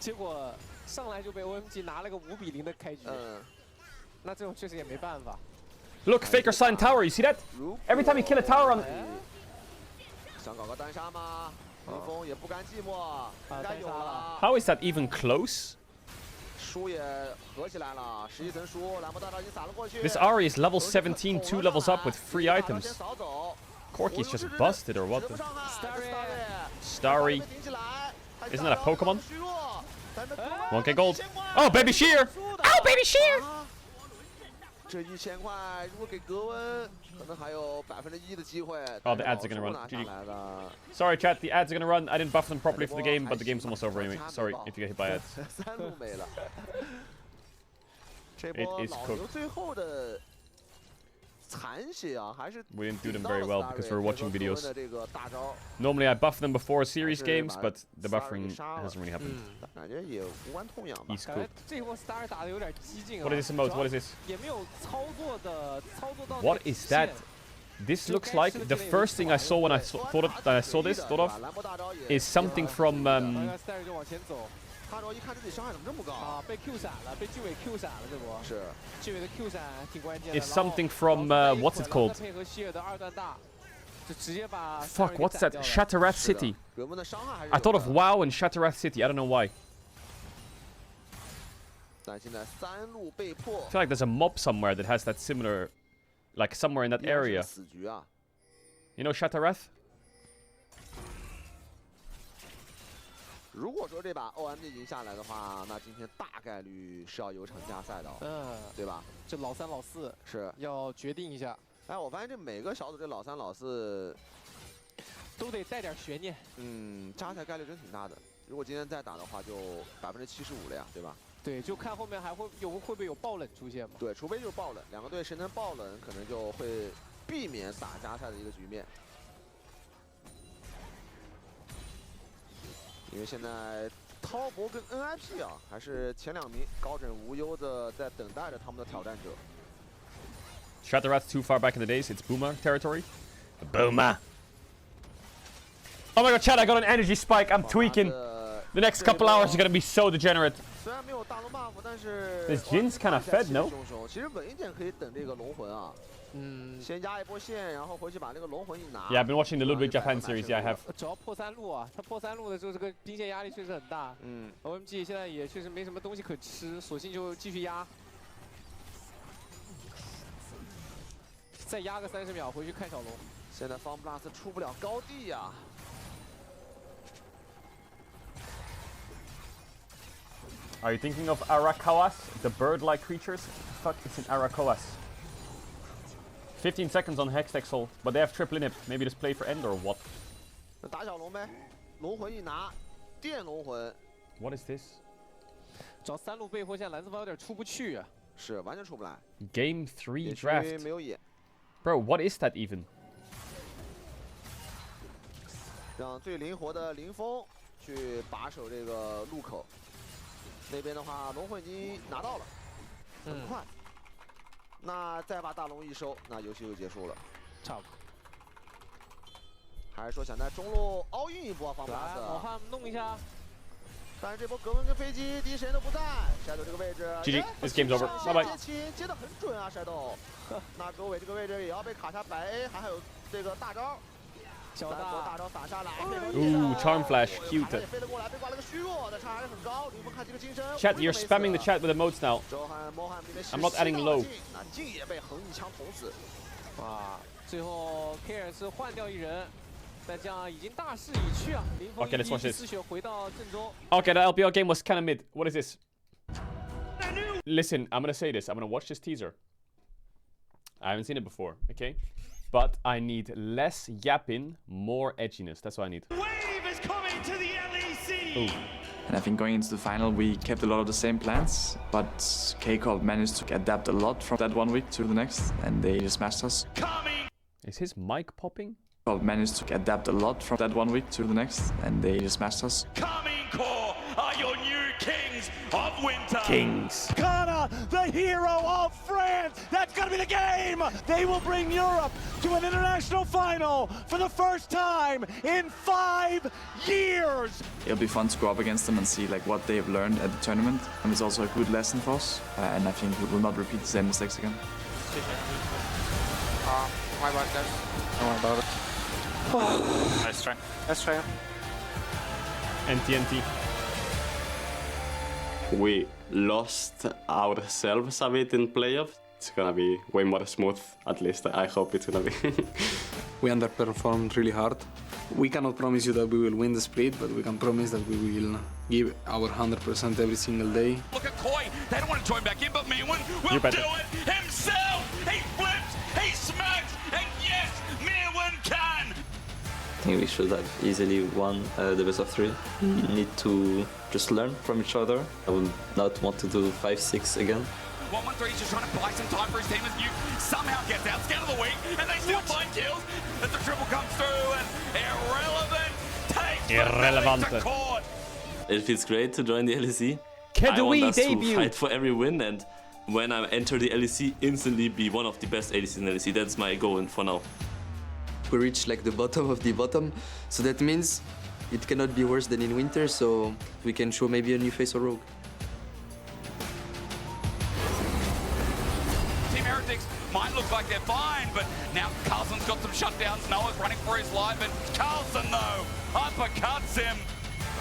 结果上来就被 OMG 拿了个5比0的开局。那这种确实也没办法。Look, Faker signed tower. You see that? Every time you kill a tower on. 想搞个单杀吗？林峰也不甘寂寞，应该有了。 How is that even close? 书也合起来了，11层书，兰博大招已经撒了过去。 This Ari is level 17, 2 levels up with 3 items. Corki's just busted or what? Starry. Isn't that a Pokemon? 1k gold. Oh, baby shear! Oh, baby shear! 这1000块如果给格温，可能还有1%的机会。Oh, the ads are gonna run. GG. Sorry, chat. The ads are gonna run. I didn't buff them properly for the game, but the game's almost over anyway. Sorry if you get hit by ads. 3路没了。这 It 波 is 老 cooked. 牛最后的残血啊，还是 We didn't do them very well because we're watching videos. 这个大招。 Normally I buff them before series games, but the buffering hasn't really happened. 感觉也无关痛痒吧。 He's cooked. 这波 Star 打的有点激进啊。 What is this emote? What is this? 也没有操作到。 What is that? This looks like the first thing I saw when I thought of is something from 就往前走。 他说一看自己伤害怎么这么高啊！被 Q 闪了，被巨尾 Q 闪了，这波是巨尾的 Q 闪挺关键的。 It's something from what's it called? 配合希尔的2段大，就直接把 Fuck, what's that? Shatterat City. I thought of WoW and Shatterat City. I don't know why. 但现在3路被迫。 I feel like there's a mob somewhere that has that similar, like somewhere in that area. 死局啊 You know Shatterat? 如果说这把 OMG 赢下来的话，那今天大概率是要有场加赛的，对吧？这老3老4是要决定一下。哎，我发现这每个小组这老3老4都得带点悬念。加赛概率真挺大的。如果今天再打的话，就75%了呀，对吧？对，就看后面还会不会有爆冷出现嘛？对，除非就是爆冷，两个队谁能爆冷，可能就会避免打加赛的一个局面。 因为现在滔博跟 NIP 啊，还是前2名高枕无忧的在等待着他们的挑战者。Shatterat's too far back in the days. It's Boomer territory. Boomer. Oh my god, chat! I got an energy spike. I'm tweaking. The next couple hours are gonna be so degenerate. 虽然没有大龙 buff， 但是 This Jin's kind of fed, no? 其实稳一点可以等这个龙魂啊。先压一波线，然后回去把那个龙魂一拿。Yeah, I've been watching the Ludwig Japan series. Yeah, I have. 主要破3路啊，他破3路的时候，这个兵线压力确实很大。OMG 现在也确实没什么东西可吃，索性就继续压，再压个30秒回去看小龙。现在方 plus 出不了高地呀。 Are you thinking of Arakawas, the bird-like creatures? Fuck, it's in Arakawas. 15 seconds on Hextech Soul, but they have triple inhib. Maybe just play for end or what? 打小龙呗，龙魂一拿，电龙魂。What is this? 主要3路被迫，现在蓝色方有点出不去啊。是，完全出不来。Game 3 draft. 没有野。Bro, what is that even? 让最灵活的林峰去把守这个路口。那边的话，龙魂已经拿到了，很快。那再把大龙一收，那游戏就结束了。差不多。还是说想在中路all in一波方 plus？ 老汉弄一下。但是这波格温跟飞机第一时间都不在，Shadow 这个位置。GG, this game's over. Bye bye. 接得很准啊 ，Shadow。那狗尾这个位置也要被卡下白 A， 还有这个大招。 小大招撒下来 Ooh, Charm Flash, cute. Chat, you're spamming the chat with emotes now. I'm not adding low. 哇，最后 Care 是换掉一人，再这样已经大势已去啊！林峰 Okay, let's watch this. 4血回到阵中。 Okay, the LPL game was kind of mid. What is this? Listen, I'm gonna say this. I'm gonna watch this teaser. I haven't seen it before, okay? But I need less yapping, more edginess. That's what I need. Wave is coming to the LEC! Ooh. And I think going into the final, we kept a lot of the same plans, but K-Corp managed to adapt a lot from that 1 week to the next, and they just smashed us. Is his mic popping? K-Corp managed to adapt a lot from that 1 week to the next, and they just smashed us. Coming Core are your new kings of winter! Kings. Kana, the hero of France! That's gonna be the game! They will bring Europe to an international final for the first time in 5 years! It'll be fun to go up against them and see like what they've learned at the tournament, and it's also a good lesson for us, and I think we will not repeat the same mistakes again. My bad, guys. Don't worry about it. Nice try. Nice try. And TNT. We lost ourselves a bit in playoffs. It's gonna be way more smooth, at least I hope it's gonna be. We underperformed really hard. We cannot promise you that we will win the split, but we can promise that we will give our 100% every single day. Look at Koi, they don't want to join back in, but Meerwin will do it himself! He flips, he smacks, and yes, Meerwin can! I think we should have easily won the best of 3. We need to just learn from each other. I would not want to do 5-6 again. 1-1-3 is just trying to buy some time for his team as Nuke somehow gets out, scan of the week, and they still find kills as the triple comes through, and Irrelevant takes the court. It feels great to join the LEC. Can I want us debut? to fight for every win, and when I enter the LEC, instantly be one of the best ADCs in the LEC. That's my goal for now. We reached like the bottom of the bottom, so that means it cannot be worse than in winter, so we can show maybe a new face or rogue. Team Heretics might look like they're fine, but now Carlson's got some shutdowns. Noah's running for his life, and Carlson, though, uppercuts him.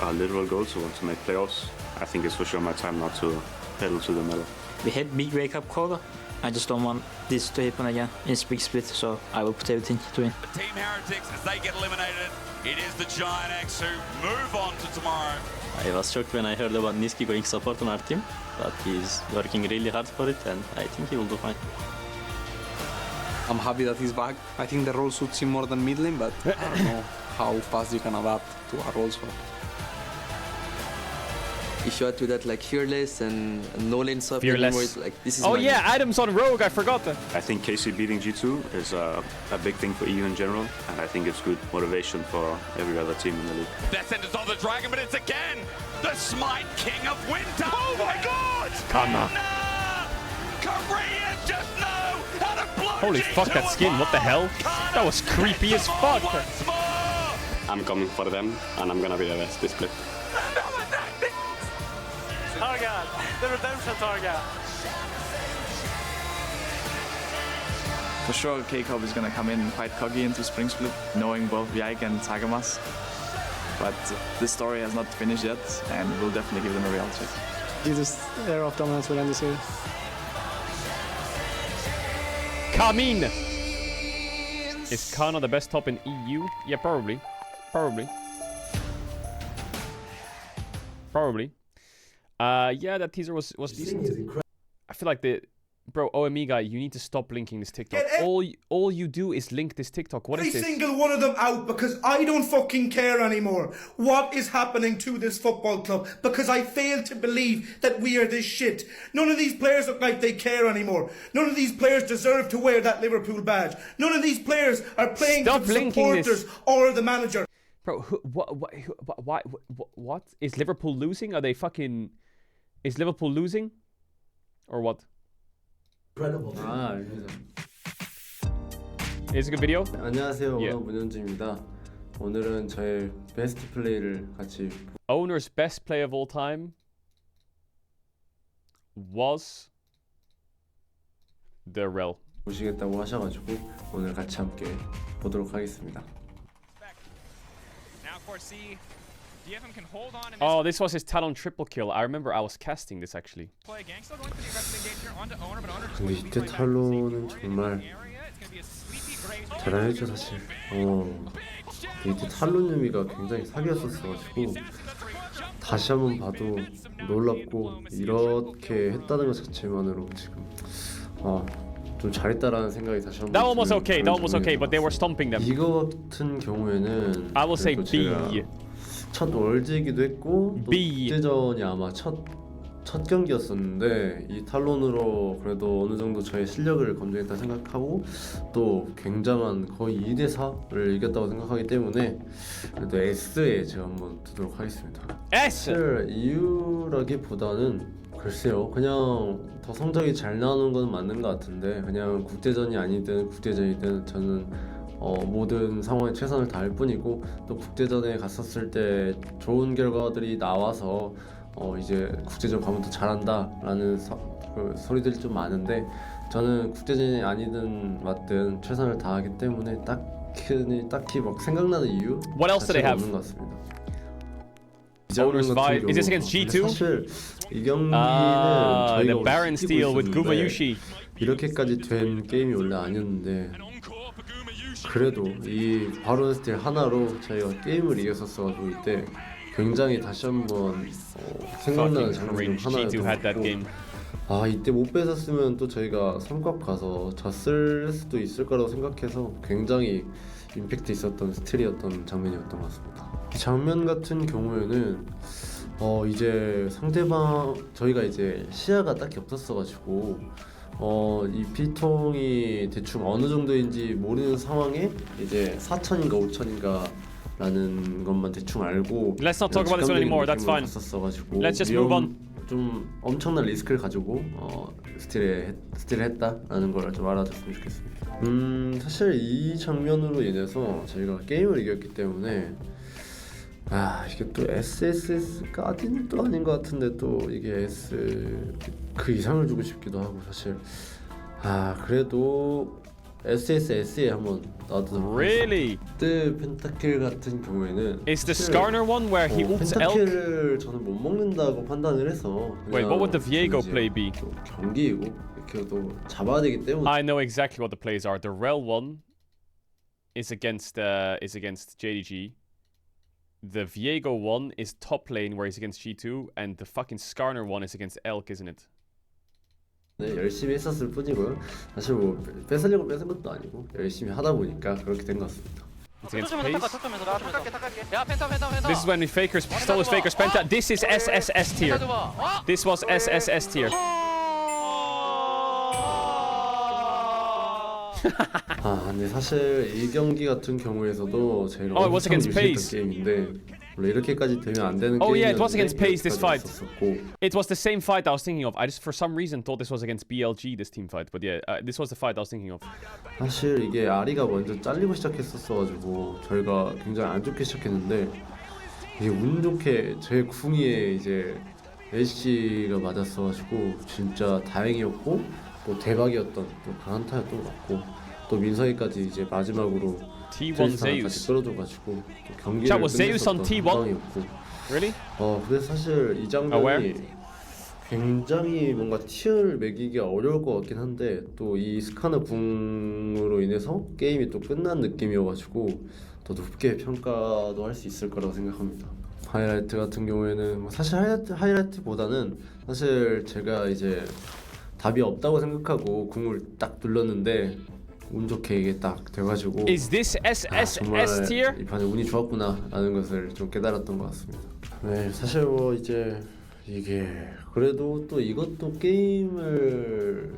Our literal goal to want to make playoffs. I think it's for sure my time not to pedal to the metal. We had big wake-up call. I just don't want this to happen again in big split, so I will put everything to win. The Team Heretics, as they get eliminated, it is the Giant X who move on to tomorrow. I was shocked when I heard about Niski going support on our team, but he's working really hard for it, and I think he will do fine. I'm happy that he's back. I think the role suits him more than mid lane, but I don't know how fast you can adapt to our roles for. If you add to that like fearless and no lane swap anymore, it's like this is. Oh yeah, Adam's on Rogue. I forgot that. I think KC beating G2 is a big thing for EU in general, and I think it's good motivation for every other team in the league. That centers on the dragon, but it's again the Smite King of Winter. Oh my God! Kana. Koreans just know how to blow. Holy fuck, that skin! What the hell? That was creepy as fuck. I'm coming for them, and I'm gonna be the best this split. Targa, the redemption Targa. For sure, K-Corp is gonna come in quite cocky into Spring Split, knowing both Yike and Tagamas. But this story has not finished yet, and we'll definitely give them a reality check. Jesus, era of dominance will end the series. Kamin! Is Kana the best top in EU? Yeah, probably. Probably. Yeah, that teaser was decent. I feel like bro, OME guy, you need to stop linking this TikTok. All you do is link this TikTok. What is this? Every single one of them out because I don't fucking care anymore. What is happening to this football club? Because I fail to believe that we are this shit. None of these players look like they care anymore. None of these players deserve to wear that Liverpool badge. None of these players are playing for the supporters or the manager. Bro, what? Is Liverpool losing? Are they fucking... Is Liverpool losing? Or what? Incredible. Is it a good video? 안녕하세요. 오너 문현주입니다. 오늘은 저의 베스트 플레이를 같이. Owner's best play of all time was the Rel. 보시겠다고 하셔가지고 오늘 같이 함께 보도록 하겠습니다. Now, of course, see. Oh, this was his Talon triple kill. I remember I was casting this actually. 근데 이때 탈론은 정말 잘하죠 사실. 이때 탈론 유미가 굉장히 사기였었어가지고 다 다시 한번 봐도 놀랍고 이렇게 했다는 것 자체만으로 지금 좀 잘했다라는 생각이 다시 한번. That one was okay. That one was okay, but they were stomping them. 이거 같은 경우에는 I will say B. 첫 월드이기도 했고 또 B. 국제전이 아마 첫 경기였었는데 이 탈론으로 그래도 어느 정도 저의 실력을 검증했다 생각하고 또 굉장한 거의 2대4를 이겼다고 생각하기 때문에 그래도 S에 제가 한번 두도록 하겠습니다. S! 사실 이유라기보다는 글쎄요, 그냥 더 성적이 잘 나오는 건 맞는 것 같은데 그냥 국제전이 아니든 국제전이든 저는 모든 상황에 최선을 다할 뿐이고 또 국제전에 갔었을 때 좋은 결과들이 나와서 이제 국제전 가면 더 잘한다라는 소리들이 좀 많은데 저는 국제전이 아니든 맞든 최선을 다하기 때문에 딱히 막 생각나는 이유 자체가 없는 것 같습니다. Owners vibe. Is this against G2? 사실 이 경기는 the 저희가 Baron steal with Gumayushi. 이렇게까지 된 게임이 원래 아니었는데 그래도 이 바론 스틸 하나로 저희가 게임을 이겼었어가지고 이때 굉장히 다시 한번 생각나는 장면 중 하나였던 것 같고 이때 못 뺏었으면 또 저희가 삼각 가서 졌을 수도 있을 거라고 생각해서 굉장히 임팩트 있었던 스틸이었던 장면이었던 것 같습니다. 이 장면 같은 경우에는 이제 상대방 저희가 이제 시야가 딱히 없었어가지고 이 피통이 대충 어느 정도인지 모르는 상황에 이제 4천인가 5천인가 라는 것만 대충 알고 Let's not talk about this one anymore. That's fine. Let's just move on. 좀 엄청난 리스크를 가지고 스틸을 했다라는 걸 좀 알아줬으면 좋겠습니다. 사실 이 장면으로 인해서 저희가 게임을 이겼기 때문에 이게 또 SSS까지는 또 아닌 것 같은데 또 이게 S 그 이상을 주고 싶기도 하고 사실 그래도 SSS에 한번 놔두도록 Really? 그때 펜타킬 같은 경우에는 Is the Skarner one where he oops elk? 펜타킬을 저는 못 먹는다고 판단을 해서 Wait, what would the Viego play be? 경기이고 이렇게 또 잡아야 되기 때문에 I know exactly what the plays are. The Rel one is against JDG. The Viego one is top lane where he's against G2, and the fucking Skarner one is against Elk, isn't it? 네, 열심히 했었을 뿐이고요. 사실 뭐 뺏으려고 뺏은 것도 아니고 열심히 하다 보니까 그렇게 된 것 같습니다. It's against Pace. This is when we stole his Faker's Penta. This is SSS tier. This was SSS tier. 근데 사실 이 경기 같은 경우에서도 저희가 it was against Pace. 게임인데 원래 이렇게까지 되면 안 되는 Oh 게임이었는데 yeah, it was against Pace this fight. 있었었고. It was the same fight I was thinking of. I just for some reason thought this was against BLG, this team fight. But yeah, this was the fight I was thinking of. 사실 이게 아리가 먼저 잘리고 시작했었어가지고 저희가 굉장히 안 좋게 시작했는데 이게 운 좋게 제 궁이에 이제 LC가 맞았어가지고 진짜 다행이었고 또 대박이었던 또 강한타였던 것 같고 또 민서이까지 이제 마지막으로 T1 Zeus 끌어줘가지고 경기를 Chat was Zeus on T1? Really? 그래서 사실 이 장면이 굉장히 뭔가 티어를 매기기 어려울 것 같긴 한데 또 이 스카너 궁으로 인해서 게임이 또 끝난 느낌이어가지고 더 높게 평가도 할 수 있을 거라고 생각합니다. 하이라이트 같은 경우에는 사실 하이라이트보다는 사실 제가 이제 답이 없다고 생각하고 궁을 딱 눌렀는데 운 좋게 이게 딱 돼가지고 Is this SSS tier? 이 판에 운이 좋았구나라는 것을 좀 깨달았던 것 같습니다. 네, 사실 뭐 이제 이게 그래도 또 이것도 게임을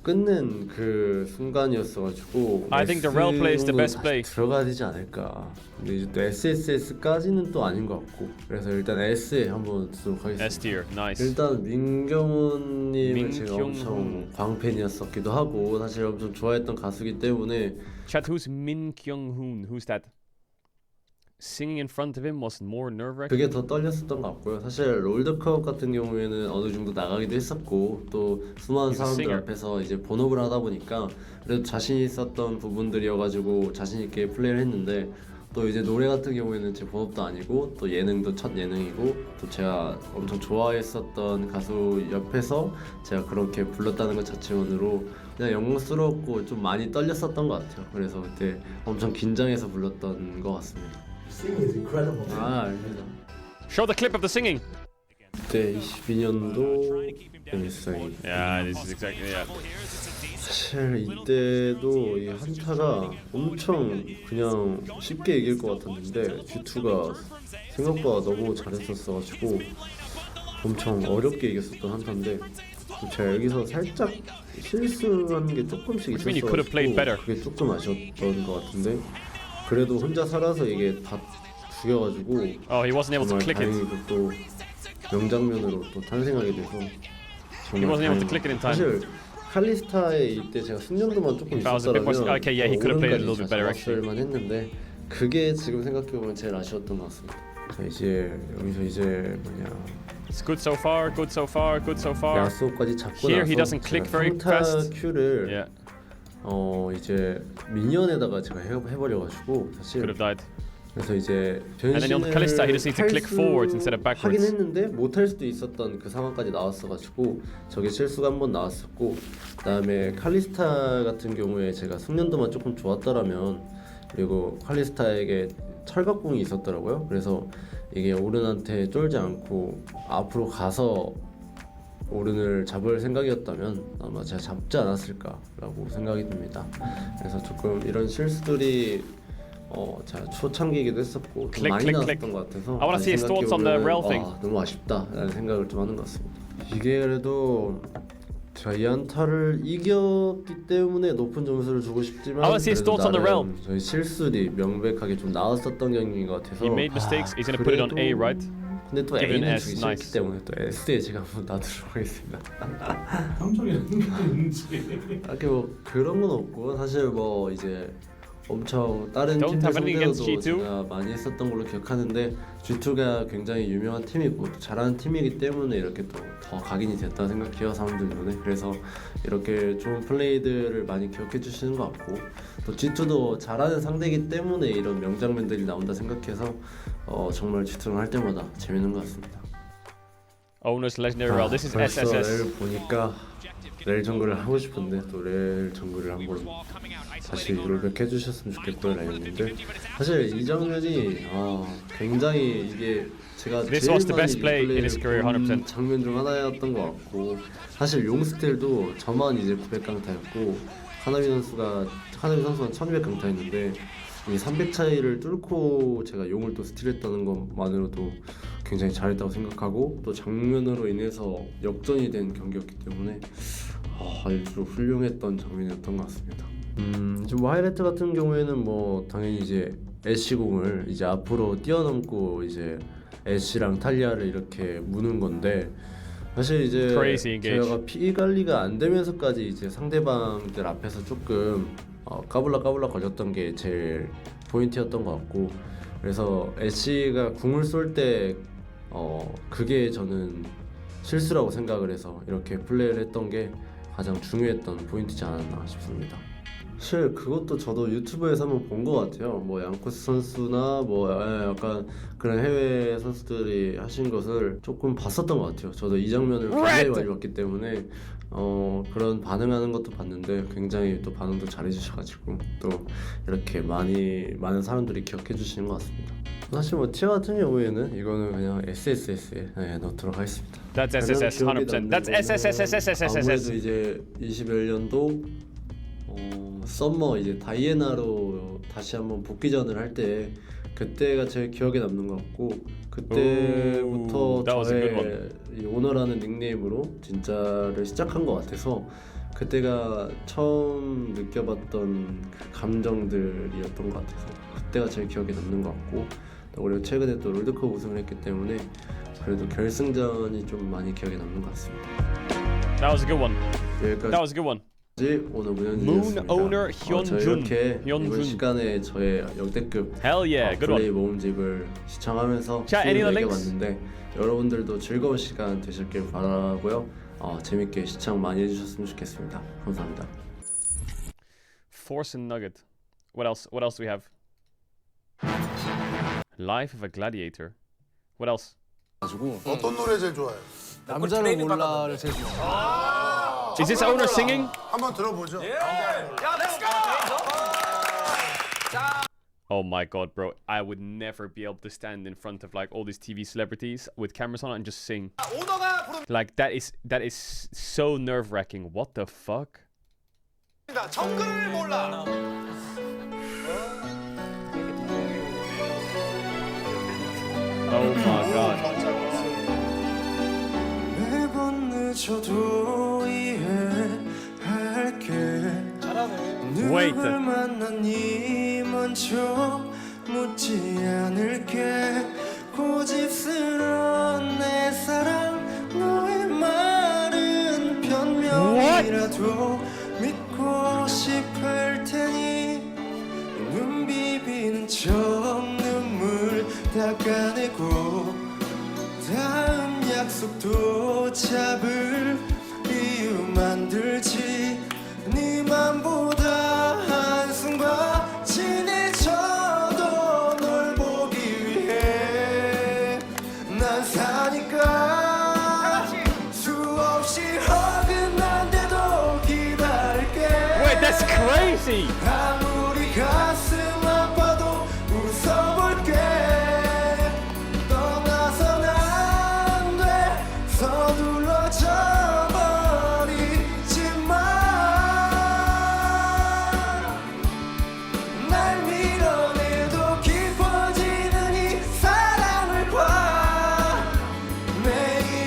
끝낸 그 순간이었어가지고 I think the Rel play is the best play. 들어가야 되지 않을까. 근데 이제 또 SSS까지는 또 아닌 것 같고 그래서 일단 S에 한번 두도록 하겠습니다. S tier, nice. 일단 민경훈님을 제가 엄청 광팬이었었기도 하고 사실 엄청 좋아했던 가수이기 때문에. Chat, who's Min Kyung-hoon? Who's that? Singing in front of him was more nerve-wracking. 그게 더 떨렸었던 것 같고요. 사실 롤드컵 같은 경우에는 어느 정도 나가기도 했었고 또 수많은 사람들 앞에서 이제 본업을 하다 보니까 그래도 자신 있었던 부분들이어가지고 자신 있게 플레이를 했는데 또 이제 노래 같은 경우에는 제 본업도 아니고 또 예능도 첫 예능이고 또 제가 엄청 좋아했었던 가수 옆에서 제가 그렇게 불렀다는 것 자체만으로 그냥 영광스럽고 좀 많이 떨렸었던 것 같아요. 그래서 그때 엄청 긴장해서 불렀던 것 같습니다. Singing is incredible. 아닙니다. Show the clip of the singing. 그때 22년도 MSI. Yeah, this is exactly yeah. 사실 이때도 이 한타가 엄청 그냥 쉽게 이길 것 같았는데 G2가 생각보다 너무 잘했었어가지고 엄청 어렵게 이겼었던 한타인데 제가 여기서 살짝 실수한 게 조금씩 있었어가지고 그게 조금 아쉬웠던 것 같은데 그래도 혼자 살아서 이게 다 죽여가지고 he wasn't able to click it. 다행히도 또 명장면으로 또 탄생하게 돼서 He wasn't able to click it in time. 사실 칼리스타에 이때 제가 숙련도만 조금 있었더라면 오른까지 잡았을만 했는데 그게 지금 생각해보면 제일 아쉬웠던 것 같습니다. 자 이제 여기서 이제 뭐냐 It's good so far, good so far, good so far. 야수까지 잡고 Here 나서 he doesn't click very fast. 큐를 이제 미니언에다가 제가 해버려가지고 사실 Could have died. 그래서 이제 And then on the Kalista, he just needs to click forwards instead of backwards. 하긴 했는데 못할 수도 있었던 그 상황까지 나왔어가지고 저게 실수가 한 번 나왔었고 그다음에 칼리스타 같은 경우에 제가 숙련도만 조금 좋았더라면 그리고 칼리스타에게 철갑궁이 있었더라고요. 그래서 이게 오른한테 쫄지 않고 앞으로 가서 오른을 잡을 생각이었다면 아마 제가 잡지 않았을까라고 생각이 듭니다. 그래서 조금 이런 실수들이 제가 초창기이기도 했었고 좀 많이 나왔던 것 같아서 생각해보면 너무 아쉽다라는 생각을 좀 하는 것 같습니다. 이게 그래도 제가 이 한타를 이겼기 때문에 높은 점수를 주고 싶지만 그래도 나름 저희 실수들이 명백하게 좀 나왔었던 경기인 것 같아서 근데 또 A는 주기 싫기 때문에 또 S에 제가 한번 놔두도록 하겠습니다. 삼성이라는 게 있는지 딱히 뭐 그런 건 없고 사실 뭐 이제 엄청 다른 팀들 상대로도 제가 많이 했었던 걸로 기억하는데 G2가 굉장히 유명한 팀이고 잘하는 팀이기 때문에 이렇게 또 더 각인이 됐다 생각해요 사람들 눈에. 그래서 이렇게 좋은 플레이들을 많이 기억해 주시는 것 같고 또 G2도 잘하는 상대이기 때문에 이런 명장면들이 나온다 생각해서 정말 G2를 할 때마다 재밌는 것 같습니다. Owners Legendary Realm. This is 벌써 SSS. 렐 보니까 렐 정글을 하고 싶은데 또 렐 정글을 한번 다시 롤백 해주셨으면 좋겠던 라인인데 사실 이 장면이 굉장히 이게 제가 제일 많이 플레이를 본 장면 중 하나였던 것 같고 사실 용 스틸도 저만 이제 900강타였고 하나비 선수가 1200강타였는데 이 300 차이를 뚫고 제가 용을 또 스틸했다는 것만으로도 굉장히 잘했다고 생각하고 또 장면으로 인해서 역전이 된 경기였기 때문에 아주 훌륭했던 장면이었던 것 같습니다. 지금 하이라이트 같은 경우에는 뭐 당연히 이제 애쉬공을 이제 앞으로 뛰어넘고 이제 애쉬랑 탈리아를 이렇게 무는 건데 사실 이제 제가 피 관리가 안 되면서까지 이제 상대방들 앞에서 조금 까불라 걸렸던 게 제일 포인트였던 것 같고 그래서 애쉬가 궁을 쏠 때 그게 저는 실수라고 생각을 해서 이렇게 플레이를 했던 게 가장 중요했던 포인트지 않았나 싶습니다. 사실 그것도 저도 유튜브에서 한번 본 것 같아요. 뭐 양코스 선수나 뭐 약간 그런 해외 선수들이 하신 것을 조금 봤었던 것 같아요. 저도 이 장면을 굉장히 많이 봤기 때문에 그런 반응하는 것도 봤는데 굉장히 또 반응도 잘해주셔가지고 또 이렇게 많은 사람들이 기억해 주시는 것 같습니다. 사실 뭐 티어 같은 경우에는 이거는 그냥 SSS에 넣도록 하겠습니다. That's SSS 100%. That's SSS. 아무래도 이제 21년도 썸머 이제 다이애나로 다시 한번 복귀전을 할 때 그때가 제일 기억에 남는 것 같고 그때부터 저의 이 오너라는 닉네임으로 진짜를 시작한 것 같아서 그때가 처음 느껴봤던 그 감정들이었던 것 같아서 그때가 제일 기억에 남는 것 같고 그리고 최근에 또 롤드컵 우승을 했기 때문에 그래도 결승전이 좀 많이 기억에 남는 것 같습니다. That was a good one. 여기까지. That was a good one. 오늘 문현준이었습니다. 저 이렇게 이번 시간에 저의 역대급 플레이 모음집을 시청하면서 수익을 매겨봤는데 여러분들도 즐거운 시간 되셨길 바라고요. 재밌게 시청 많이 해주셨으면 좋겠습니다. 감사합니다. Force and Nugget. What else? What else do we have? Life of a Gladiator. What else? 어떤 노래 제일 좋아해요? 남자를 몰라를 제일 좋아해요. Is this owner singing? 한번 들어보죠. Oh my god, bro. I would never be able to stand in front of like all these TV celebrities with cameras on and just sing. Like that is so nerve-wracking. What the fuck? 정글을 몰라. Oh my god. 매번 늦어도 이해할게. Wait. 누굴 만났니 먼저 묻지 않을게. 고집스러운 내 사랑 너의 말은 변명이라도 믿고 싶을 테니 눈 비비는 척 눈물 닦아내고 다음 약속도 잡을 이유 만들지 네 맘보다 한숨과 진해져도 널 보기 위해 난 사니까 수없이 어긋난데도 기다릴게. Wait, that's crazy. 아무리 가슴 아파도 웃어볼게. 떠나선 안 돼. 서둘러져 버리지 마. 날 밀어내도 깊어지는 이 사랑을 봐. 내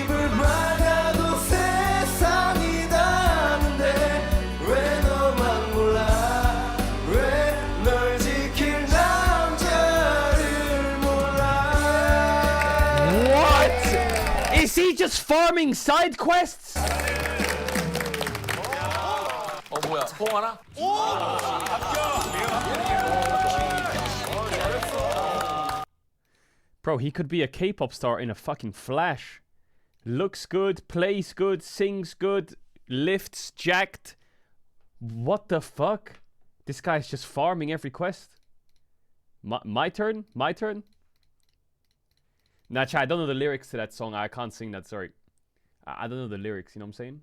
입을 막아도 세상이 다는데 왜 너만 몰라. 왜 널 지킬 남자를 몰라. What? Is he just farming side quests? 뭐야? 뽕 하나? Bro, he could be a K-pop star in a fucking flash. Looks good, plays good, sings good, lifts jacked. What the fuck? This guy's just farming every quest. My turn? My turn? Nah, chat, I don't know the lyrics to that song. I can't sing that, sorry. I don't know the lyrics, you know what I'm saying?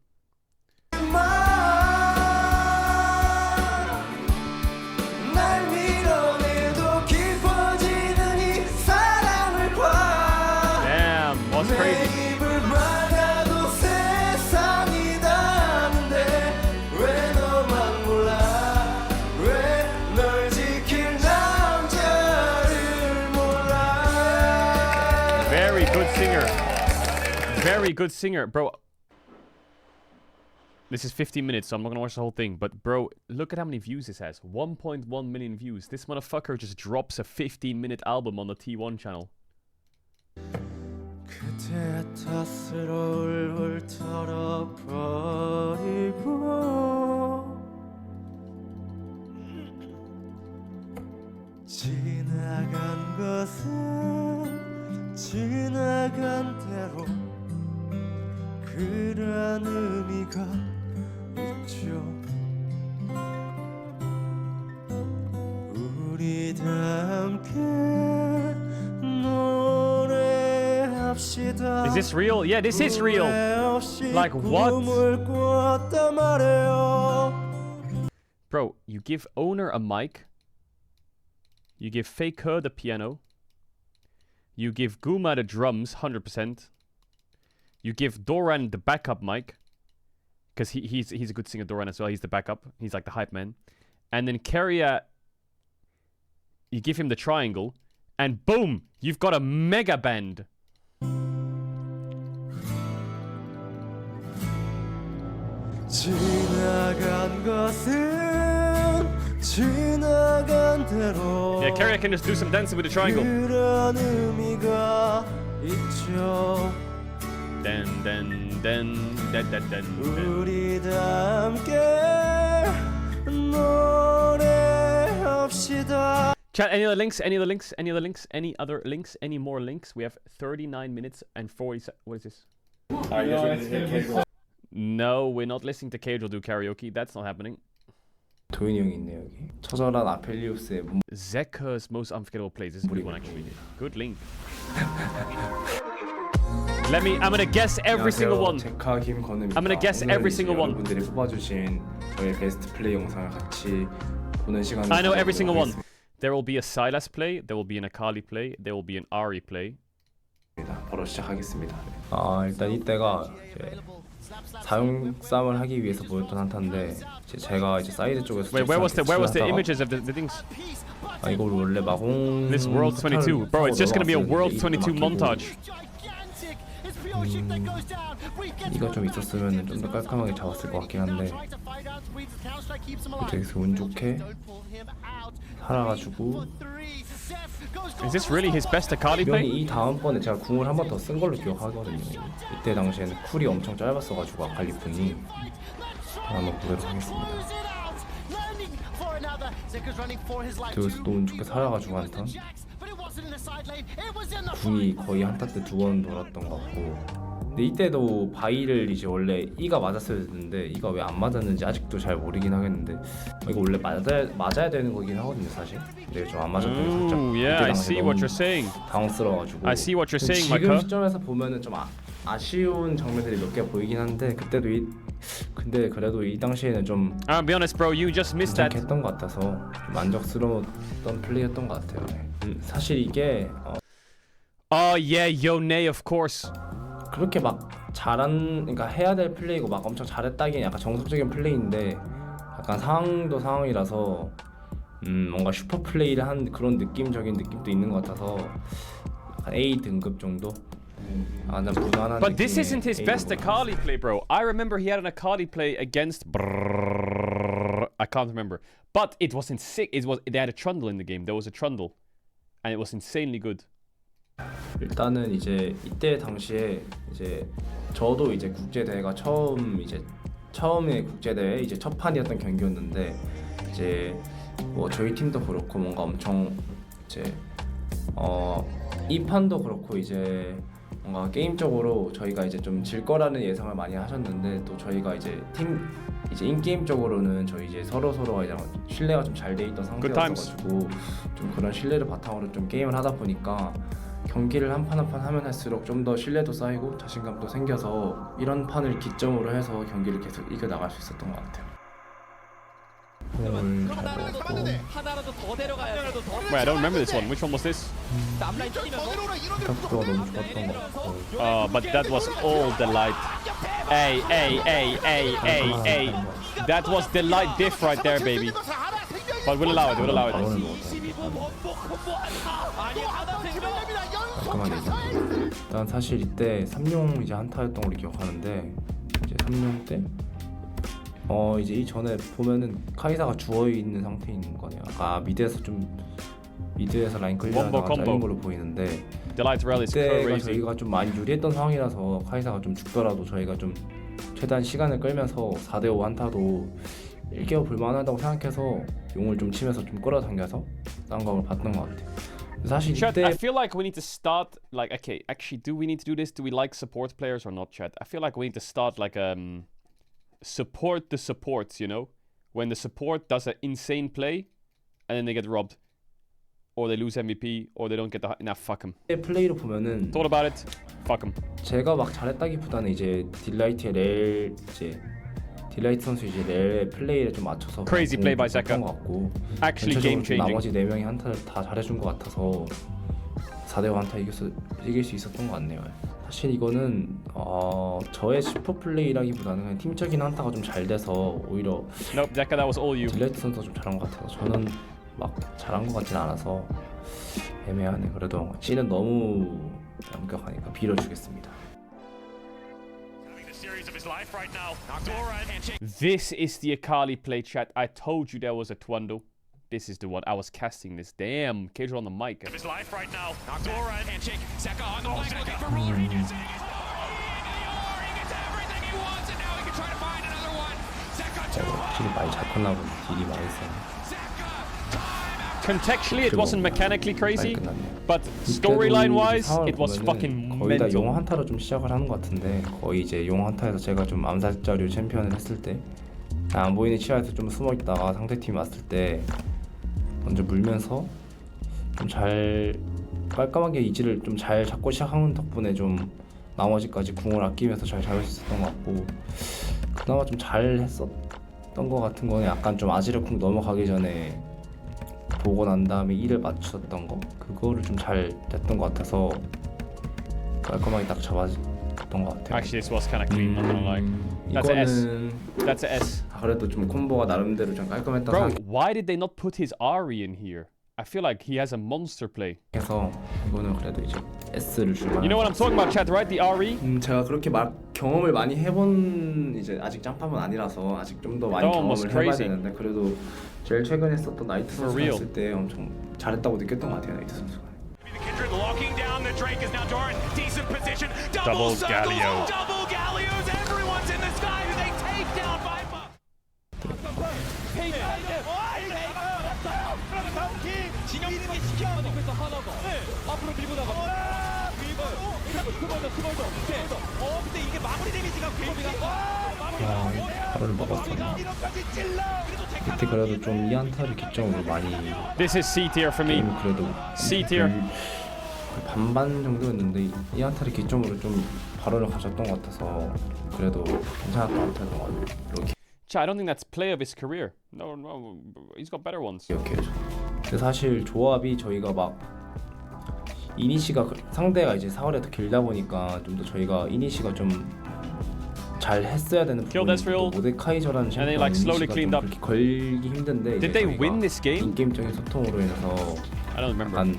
날 밀어내도 깊어지는 이 사랑을 봐. Damn, what's crazy? 내 입을 막아도 세상이 다는데 왜 너만 몰라. 왜 널 지킬 남자를 몰라. Very good singer. Very good singer. Bro, this is 15 minutes, so I'm not gonna watch the whole thing. But bro, look at how many views this has. 1.1 million views. This motherfucker just drops a 15-minute album on the T1 channel. 그대 탓을 울울 털어버리고 지나간 것은 지나간 대로 그런 의미가 있죠. 우리 다 함께 노래합시다. Is this real? Yeah, this is real. Like what? 꿈을 꿨단 말이에요. Bro, you give Owner a mic. You give Faker the piano. You give Guma the drums, 100%. You give Doran the backup mic. Because he's a good singer, Doran, as well. He's the backup. He's like the hype man. And then Keria, you give him the triangle. And boom, you've got a mega band. 지나간 것은 지나간 대로. Yeah, Keria can just do some dancing with the triangle. 그런 의미가 있죠. Den. 우리 다 함께 노래합시다. Chat, any other links? Any other links? Any other links? Any other links? Any more links? We have 39 minutes and 40 seconds. What is this? Are you guys ready to hear Caedrel? No, we're not listening to Caedrel do karaoke. That's not happening. 도인이 형이 있네 여기. 처절한 아펠리우스의 Zeker's most unforgettable plays. This is a good one actually. Good link. I'm gonna guess every single one. 제카 김건우입니다. I'm gonna guess every single one. 여러분들이 뽑아주신 저의 베스트 플레이 영상을 같이 보는 시간을 I know every single one. There will be a Sylas play, there will be an Akali play, there will be an Ahri play. 바로 시작하겠습니다. 일단 이때가 이제 사용 싸움을 하기 위해서 보였던 한타인데 제가 이제 사이드 쪽에서 Wait, where was the images of the things? 이거 원래 마공 This World 22, bro. It's just gonna be a World 22 montage. 이거 좀 있었으면 좀 더 깔끔하게 잡았을 것 같긴 한데 여기서 운 좋게 살아가지고. Is this really his best Akali play? 이 다음번에 제가 궁을 한 번 더 쓴 걸로 기억하거든요. 이때 당시에는 쿨이 엄청 짧았어가지고 아칼리 궁이. 한번 보도록 하겠습니다. 여기서 또 운 좋게 살아가지고 한턴 궁이 거의 한타 때 2번 돌았던 것 같고. 근데 이때도 바이를 이제 원래 E가 맞았어야 됐는데 E가 왜 안 맞았는지 아직도 잘 모르긴 하겠는데 이거 원래 맞아야 되는 거긴 하거든요 사실. 근데 좀 안 맞았던 게 살짝 yeah, I see what you're saying. 당황스러워가지고. I see what you're saying, 지금 Micah. 시점에서 보면은 좀 아쉬운 장면들이 몇 개 보이긴 한데 그때도 근데 그래도 이 당시에는 좀 I'll be honest, bro. You just missed that. 했던 것 같아서 좀 만족스러웠던 플레이였던 것 같아요. 사실 이게 Oh yeah, Yone, of course. 그렇게 막 그러니까 해야 될 플레이고 막 엄청 잘했다기엔 약간 정석적인 플레이인데 약간 상황도 상황이라서 뭔가 슈퍼 플레이를 한 그런 느낌적인 느낌도 있는 것 같아서 약간 A 등급 정도. 난 무난한. But this isn't his best Akali play, bro. I remember he had an Akali play against. I can't remember, but it wasn't sick. They had a trundle in the game. There was a trundle, and it was insanely good. 일단은 이제 이때 당시에 이제 저도 이제 국제 대회가 처음에 국제 대회 이제 첫 판이었던 경기였는데 이제 뭐 저희 팀도 그렇고 뭔가 엄청 이제 이 판도 그렇고 이제 뭔가 게임적으로 저희가 이제 좀 질 거라는 예상을 많이 하셨는데 또 저희가 이제 인게임적으로는 저희 이제 서로 이제 신뢰가 좀 잘 돼 있던 상태였어가지고 좀 그런 신뢰를 바탕으로 좀 게임을 하다 보니까 경기를 한 판 한 판 하면 할수록 좀 더 신뢰도 쌓이고 자신감도 생겨서 이런 판을 기점으로 해서 경기를 계속 이겨 나갈 수 있었던 것 같아요. 하나라도 더 데려가야죠. Wait, I don't remember this one. Which one was this? 탁구가 너무 좋았던 것 같고. But that was all the light. Hey. That was the light diff right there, baby. But we'll allow it. 깔끔하게 이겼고. 일단 사실 이때 3용 이제 한타였던 걸로 기억하는데 이제 3용 때 이제 이 전에 보면은 카이사가 주워 있는 상태인 거네요. 아까 미드에서 라인 끌려다가 잘린 걸로 보이는데 이때가 저희가 좀 많이 유리했던 상황이라서 카이사가 좀 죽더라도 저희가 좀 최대한 시간을 끌면서 4대5 한타도 일깨워 볼만하다고 생각해서 용을 좀 치면서 좀 끌어당겨서 쌍각을 봤던 것 같아요. 사실 Chat, 이때 I feel like we need to start like okay, actually, do we need to do this? Do we like support players or not, chat? I feel like we need to start like support the supports, you know? When the support does an insane play and then they get robbed or they lose MVP or they don't get the fuck them. 플레이로 보면은 Thought about it. Fuck them. 제가 막 잘했다기보다는 이제 딜라이트 선수 이제 렐의 플레이를 좀 맞춰서 Crazy play by Zeka. Actually game changing. 나머지 4명이 한타를 다 잘해준 것 같아서 4대5 한타 이길 수 있었던 것 같네요. 사실 이거는 저의 슈퍼 플레이라기보다는 그냥 팀적인 한타가 좀 잘 돼서 오히려 Nope, Zeka, that was all you. 딜라이트 선수가 좀 잘한 것 같아서 저는 막 잘한 것 같진 않아서 애매하네. 그래도 C는 너무 엄격하니까 빌어주겠습니다. This is the Akali play, chat. I told you there was a Twundo. This is the one. I was casting this. Damn, Caedrel on the mic. His life right now. Dora handshake. Zeka on the flank looking for Ruler. He gets everything he wants, and now he can try to find another one. Zeka 확실히 많이 잘 컸나 보네. 딜이 많이 세. Contextually, it wasn't mechanically crazy, but storyline-wise, it was fucking 거의 다 용 mental. 한타로 좀 시작을 하는 것 같은데 거의 이제 용 한타에서 제가 좀 암살자류 챔피언을 했을 때 안 보이는 치아에서 좀 숨어 있다가 상대팀이 왔을 때 먼저 물면서 좀 잘 깔끔하게 이지를 좀 잘 잡고 시작하는 덕분에 좀 나머지까지 궁을 아끼면서 잘 잡을 수 있었던 것 같고 그나마 좀 잘 했었던 것 같은 거는 약간 좀 아지르 궁 넘어가기 전에 보고 난 다음에 E를 맞췄던 거 그거를 좀 잘 됐던 것 같아서 깔끔하게 딱 잡았던 것 같아요. Actually, this was kind of clean. Not gonna lie. That's an S. 이거는 That's an S. 그래도 좀 콤보가 나름대로 좀 깔끔했다 Bro, 생각. why did they not put his Ari in here? I feel like he has a monster play. 해서 이거는 그래도 이제 S를 줄 만한. You know what I'm talking about, chat, right? The Ari. 제가 그렇게 경험을 많이 해본 이제 아직 짬밥은 아니라서 아직 좀 더 많이 경험을 해봐야 되는데 그래도 제일 최근에 썼던 나이트 선수가 했을 때 엄청 잘했다고 느꼈던 것 같아요, 나이트 선수가. Locking down the Drake is now Doran. Decent position. Double Galio. Double Galios. Everyone's in the sky. They take down Viper. 진영님이 시켜하는 그래서 하나가 앞으로 밀고 나갑니다. 근데 이게 마무리 데미지가 바로를 먹었어. 밑에 그래도 좀 이 한타를 기점으로 많이. This is C tier for me. 그래도 C tier. 반반 정도였는데 이 한타를 기점으로 좀 발언을 가졌던 것 같아서 그래도 괜찮았던 한타였던 것 같아요. I don't think that's play of his career. No, he's got better ones. 이렇게. 근데 사실 조합이 저희가 막 이니시가 상대가 이제 4월에 더 길다 보니까 좀 더 저희가 이니시가 좀 잘 했어야 되는 부분이 모데카이저라는 챔피언 이니시가 좀 그렇게 걸기 힘든데. Did they win this game? 인게임적인 소통으로 인해서 I don't remember. 약간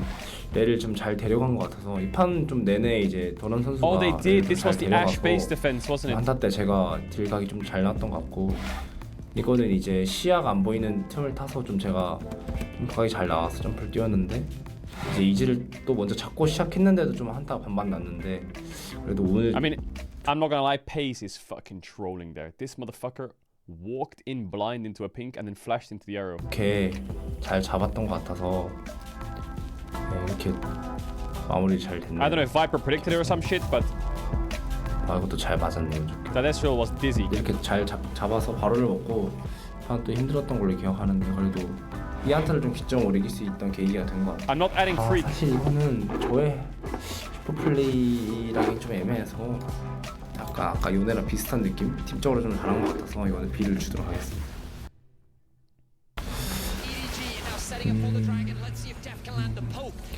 얘를 좀 잘 데려간 것 같아서 이 판 좀 내내 이제 도런 선수가 Oh, they did. This was the Ash-based defense, wasn't it? 한타 때 제가 딜각이 좀 잘 났던 것 같고 이거는 이제 시야가 안 보이는 틈을 타서 좀 제가 각이 잘 나와서 점프를 뛰었는데 이제 이지를 또 먼저 잡고 시작했는데도 좀 한타 반반 났는데 그래도 오늘 I mean, I'm not gonna lie, Pace is fucking trolling there. This motherfucker walked in blind into a pink and then flashed into the arrow. 이렇게 잘 잡았던 것 같아서 이렇게 마무리 잘 됐네요. I don't know if Viper predicted it or some shit, but 이것도 잘 맞았네요. 좋게. that Ezreal was dizzy. 이렇게 잘 잡아서 바로를 먹고 한 또 힘들었던 걸로 기억하는데 그래도 이 한타를 좀 기점으로 이길 수 있던 계기가 된 것 같아요. I'm not adding freak. 사실 이거는 저의 슈퍼플레이랑이 좀 애매해서 약간 아까 요네랑 비슷한 느낌? 팀적으로 좀 잘한 것 같아서 이거는 B를 주도록 하겠습니다.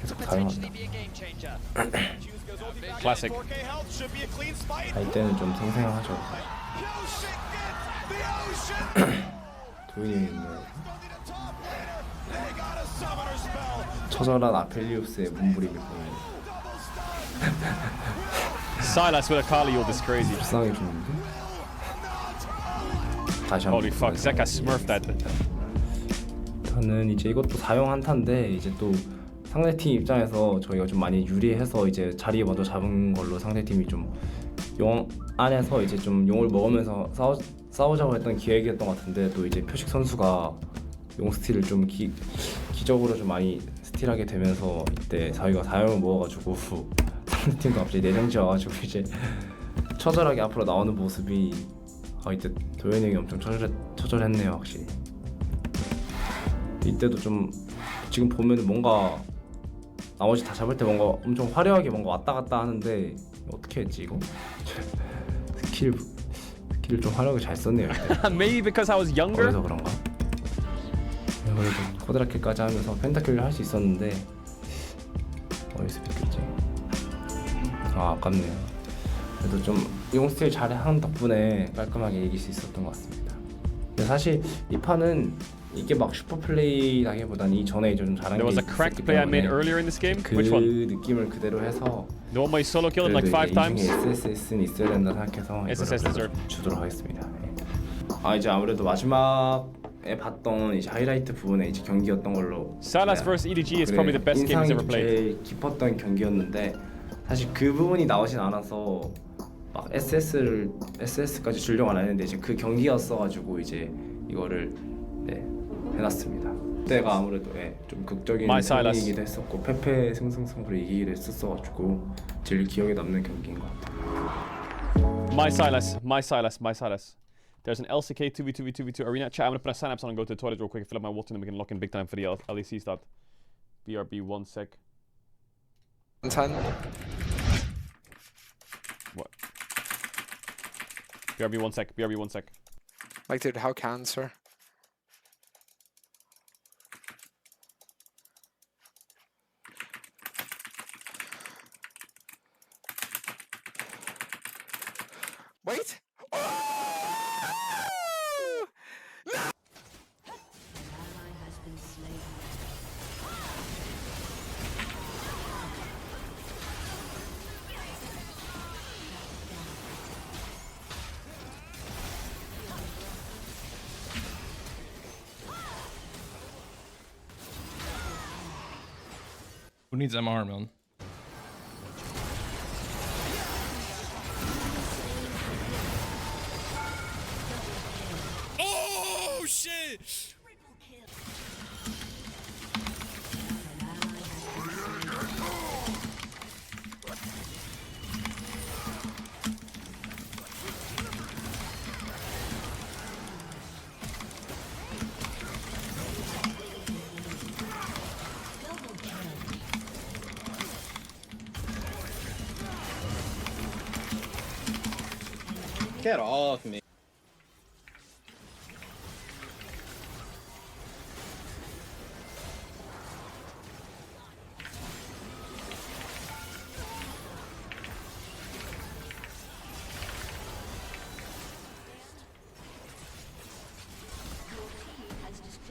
계속 사용한다. Classic. 갈 때는 좀 생생하죠. 도윤이 있네요. 처절한 아펠리우스의 몸부림을 보면 Silas with a Kali, all this crazy. 불쌍해 죽는데? 다시 한번 Holy fuck, Zeka smurfed that. 저는 이제 이것도 사용 한타인데 이제 또 상대팀 입장에서 저희가 좀 많이 유리해서 이제 자리 먼저 잡은 걸로 상대팀이 좀 용 안에서 이제 좀 용을 먹으면서 싸우자고 했던 기획이었던 것 같은데 또 이제 표식 선수가 용 스틸을 좀 기적으로 좀 많이 스틸하게 되면서 이때 저희가 4용을 먹어가지고 상대팀도 갑자기 내정지 와가지고 이제 처절하게 앞으로 나오는 모습이 이때 도현이 형이 엄청 처절했네요 확실히. 이때도 좀 지금 보면 뭔가 나머지 다 잡을 때 뭔가 엄청 화려하게 뭔가 왔다 갔다 하는데 어떻게 했지 이거? 스킬을 좀 화려하게 잘 썼네요. Maybe because I was younger. 그래서 그런가? 그래도 코드라킬까지 하면서 펜타킬을 할 수 있었는데 어디서 뺐겠지? 아깝네요. 그래도 좀 용 스틸 잘한 덕분에 깔끔하게 이길 수 있었던 것 같습니다. 근데 사실 이 판은 이게 막 슈퍼 플레이라기보다는 이 전에 이제 좀 잘한 게 There was a cracked play I made earlier in this game. Which one? 그 느낌을 그대로 해서 The one where he solo killed him like 5 times. SSS는 있어야 된다 생각해서 SSS deserve. 주도록 하겠습니다. 이제 아무래도 마지막에 봤던 이제 하이라이트 부분에 이제 경기였던 걸로. Silas vs EDG is probably the best game he's ever played. 제일 깊었던 경기였는데 사실 그 부분이 나오진 않아서 막 SS까지 주려고 안 했는데 이제 그 경기였어가지고 이제 이거를 해놨습니다. 그때가 아무래도 좀 극적인 승리이기도 했었고 페페 승승승부로 이기기도 했었어가지고 제일 기억에 남는 경기인 것 같아요. My Silas. There's an LCK 2v2v2v2 arena. Chat, I'm gonna put a synapse on and go to the toilet real quick, fill up my water, and then we can lock in big time for the LEC start. BRB 1 sec. 10. What? BRB 1 sec. BRB 1 sec. Like, dude, how can, sir? Wait! Who needs MR, man? Oh shit! Get off me.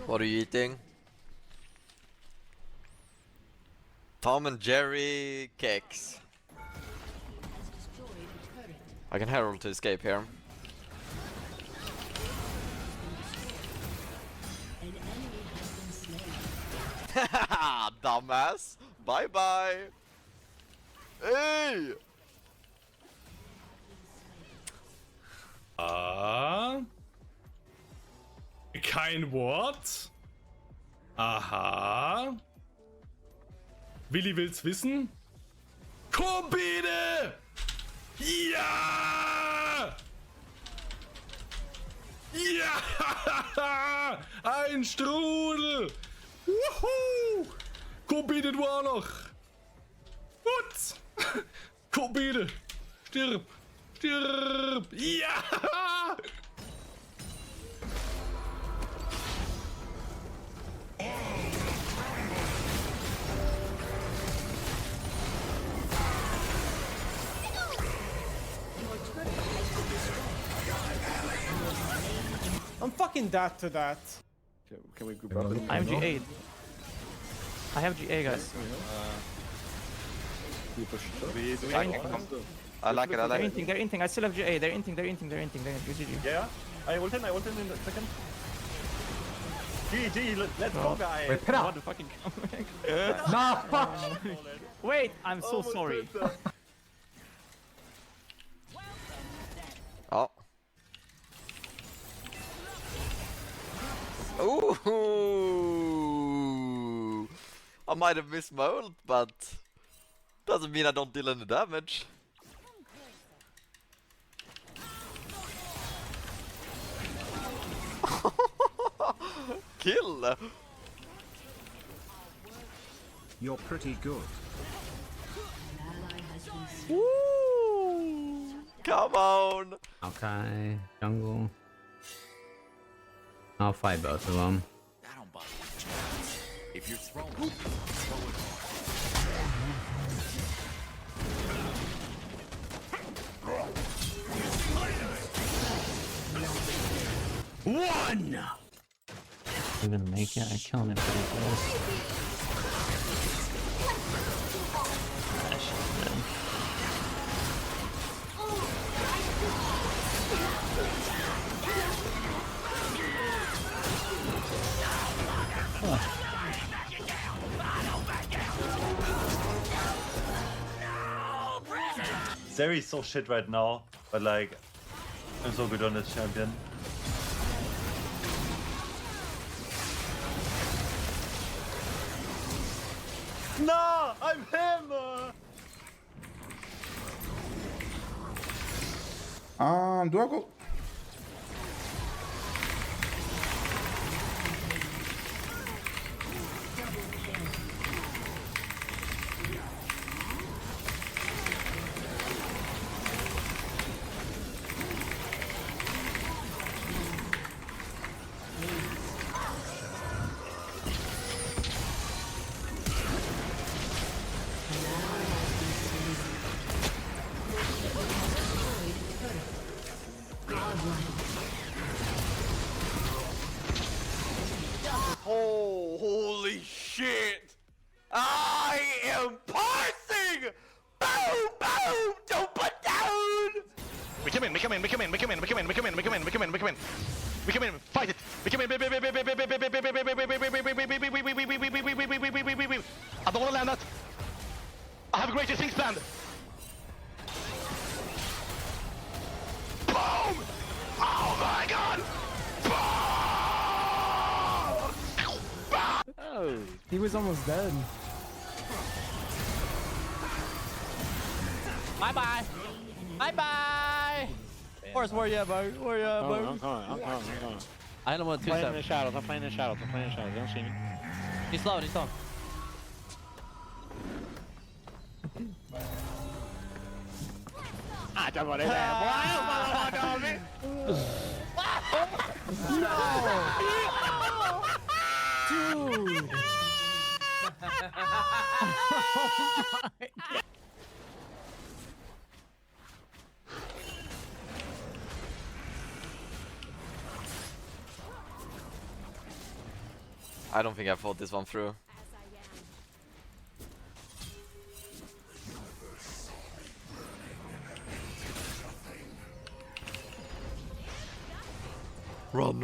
What are you eating? Tom and Jerry cakes. I can herald to escape here. Dumbass! Bye bye! Hey! Kein Wort. Aha. Willi will's wissen. Kombine! Ja! Ja! Ein Strudel! Wuhu! Kombine, du auch noch! Gut! Kombine! Stirb! Stirb! Ja! I'm fucking dead to that. Can we group up? I'm G8. I have GA, guys. I like it, I like it. They're inting, I still have GA. They're inting. GG. Yeah, I ult in a second. GG, let's go, guys. Wait, what the fucking comeback? No, fuck! Wait, I'm so sorry. Oh. Ooh! I might have missed my ult, but doesn't mean I don't deal any damage. Kill! You're pretty good. Woo! Come on! Okay, jungle. I'll fight both of them. If you're thrown, One! We're gonna make it. I killed him pretty close. Zeri's so shit right now, but like, I'm so good on this champion. No, I'm him! Do I go? We come in, fight it. We come in. I don't want to land that. I have greater things planned. Boom! Oh my god! Oh, he was almost dead. Bye bye. Bye bye. Force, where you at, bro? Where you at, bro? I'm coming. I don't want to I'm playing in two-step. the shadows. I'm playing in the shadows. They don't see me. He's slow. Ah, don't worry there. Dude. I don't think I thought this one through. Run.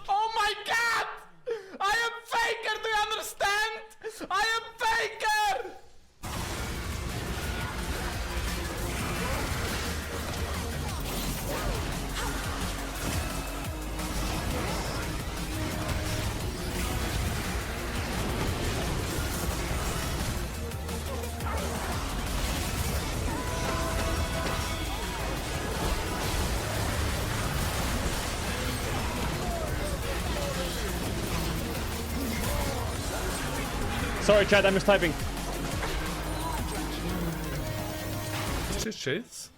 Oh my god! I am Faker, do you understand? I am Faker! Sorry chat, I'm just typing. Tschüss.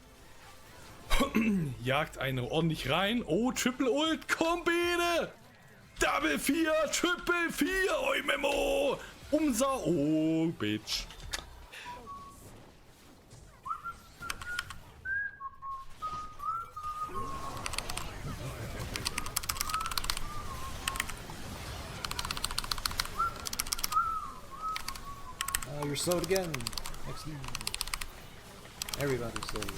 Jagt eine ordentlich rein. Oh, Triple Ult, Kombine. Double 4, Triple 4, oi Memo. Unser, oh, Bitch. You're slowed again. Excellent. Everybody's slowed.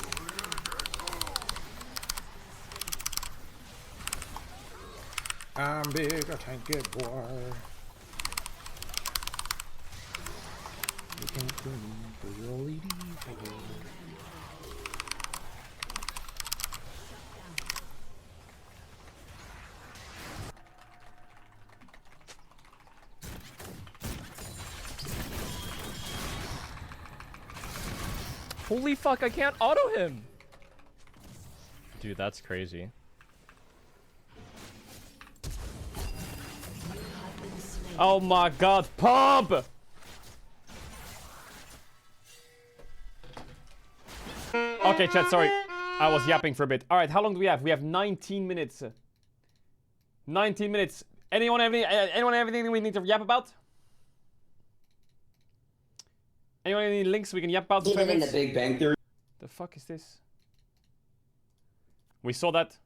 I'm big, I can't get boy. You can't do me for your lady. Holy fuck, I can't auto him! Dude, that's crazy. Oh my god, pump! Okay, chat, sorry. I was yapping for a bit. Alright, how long do we have? We have 19 minutes. 19 minutes. Anyone have anything we need to yap about? Anyone have any links we can yap about? Even in the Big Bang Theory. The fuck is this? We saw that.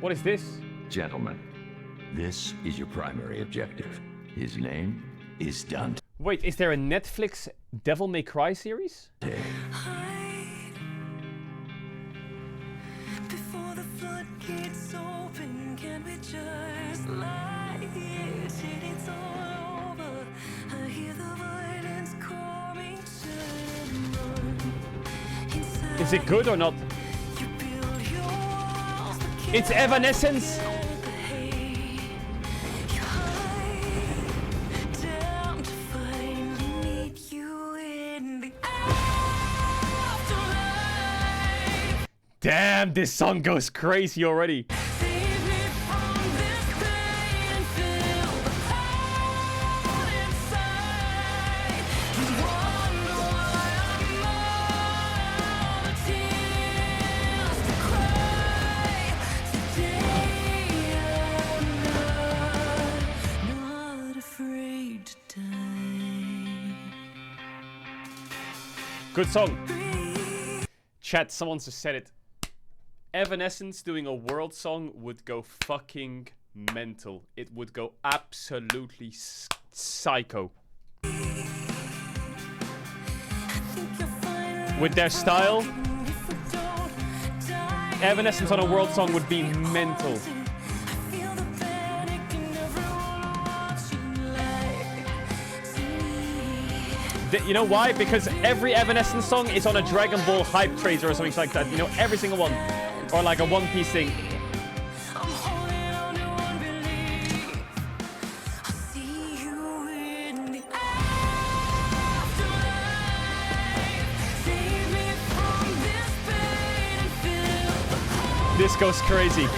What is this? Gentlemen, this is your primary objective. His name is Dante. Wait, is there a Netflix Devil May Cry series? Before the floodgates open, can we just lie here till it's all over? I hear the violence coming, turn and run. Is it good or not? It's Evanescence. Damn, this song goes crazy already. Good song. Chat, someone just said it. Evanescence doing a world song would go fucking mental. It would go absolutely psycho. With their style, Evanescence on a world song would be mental. You know why? Because every Evanescence song is on a Dragon Ball hype tracer or something like that. You know, every single one. Or like a One Piece thing. This goes crazy.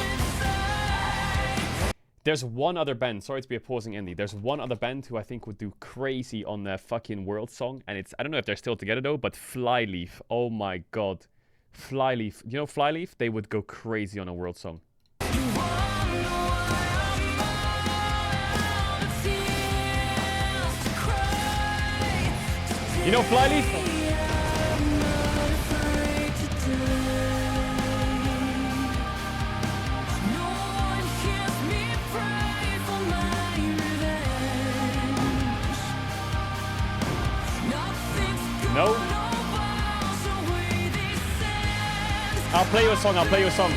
There's one other band, sorry to be opposing Andy, there's one other band who I think would do crazy on their fucking world song, and it's, I don't know if they're still together though, but Flyleaf, oh my god. Flyleaf, you know Flyleaf? They would go crazy on a world song. You know Flyleaf? No? I'll play you a song, I'll play you a song.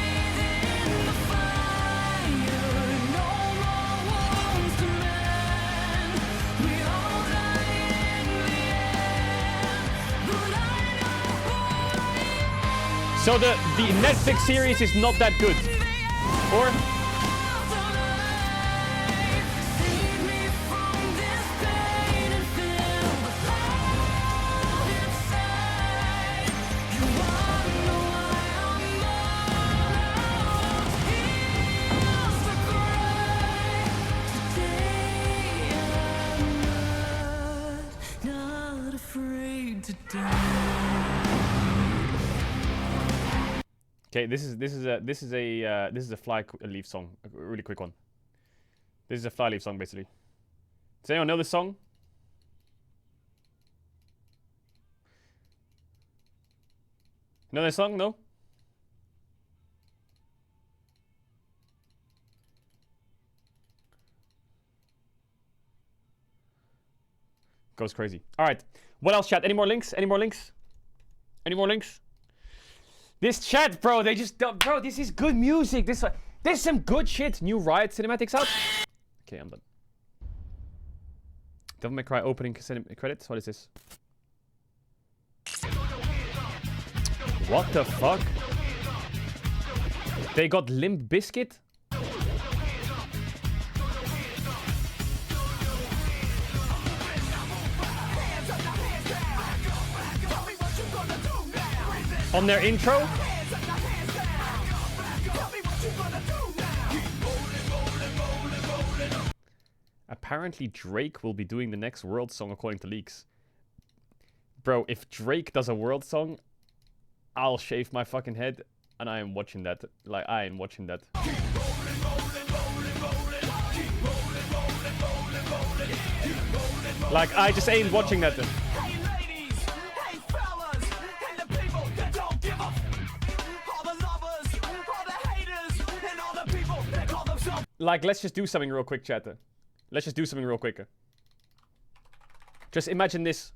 So the Netflix series is not that good. Or? Okay, this is a Flyleaf song, a really quick one. This is a Flyleaf song, basically. Does anyone know this song? Know this song? No? Goes crazy. All right. What else, chat? Any more links? Any more links? Any more links? This chat, bro, they just... Bro, this is good music. This is some good shit. New Riot cinematics out. Okay, I'm done. Devil May Cry opening credits? What is this? What the fuck? They got Limp Bizkit? On their intro? Apparently Drake will be doing the next world song according to leaks. Bro, if Drake does a world song, I'll shave my fucking head and I am watching that. Like, I am watching that. Like, I just ain't watching that. Like, let's just do something real quick, chat. Let's just do something real quick. Just imagine this.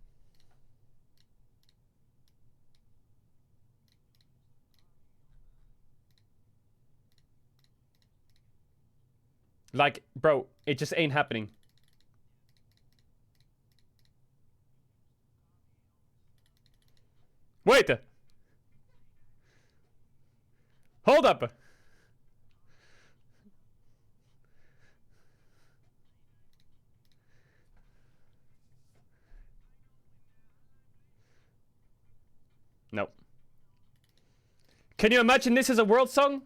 Like, bro, it just ain't happening. Wait! Hold up! No. Can you imagine this as a world song?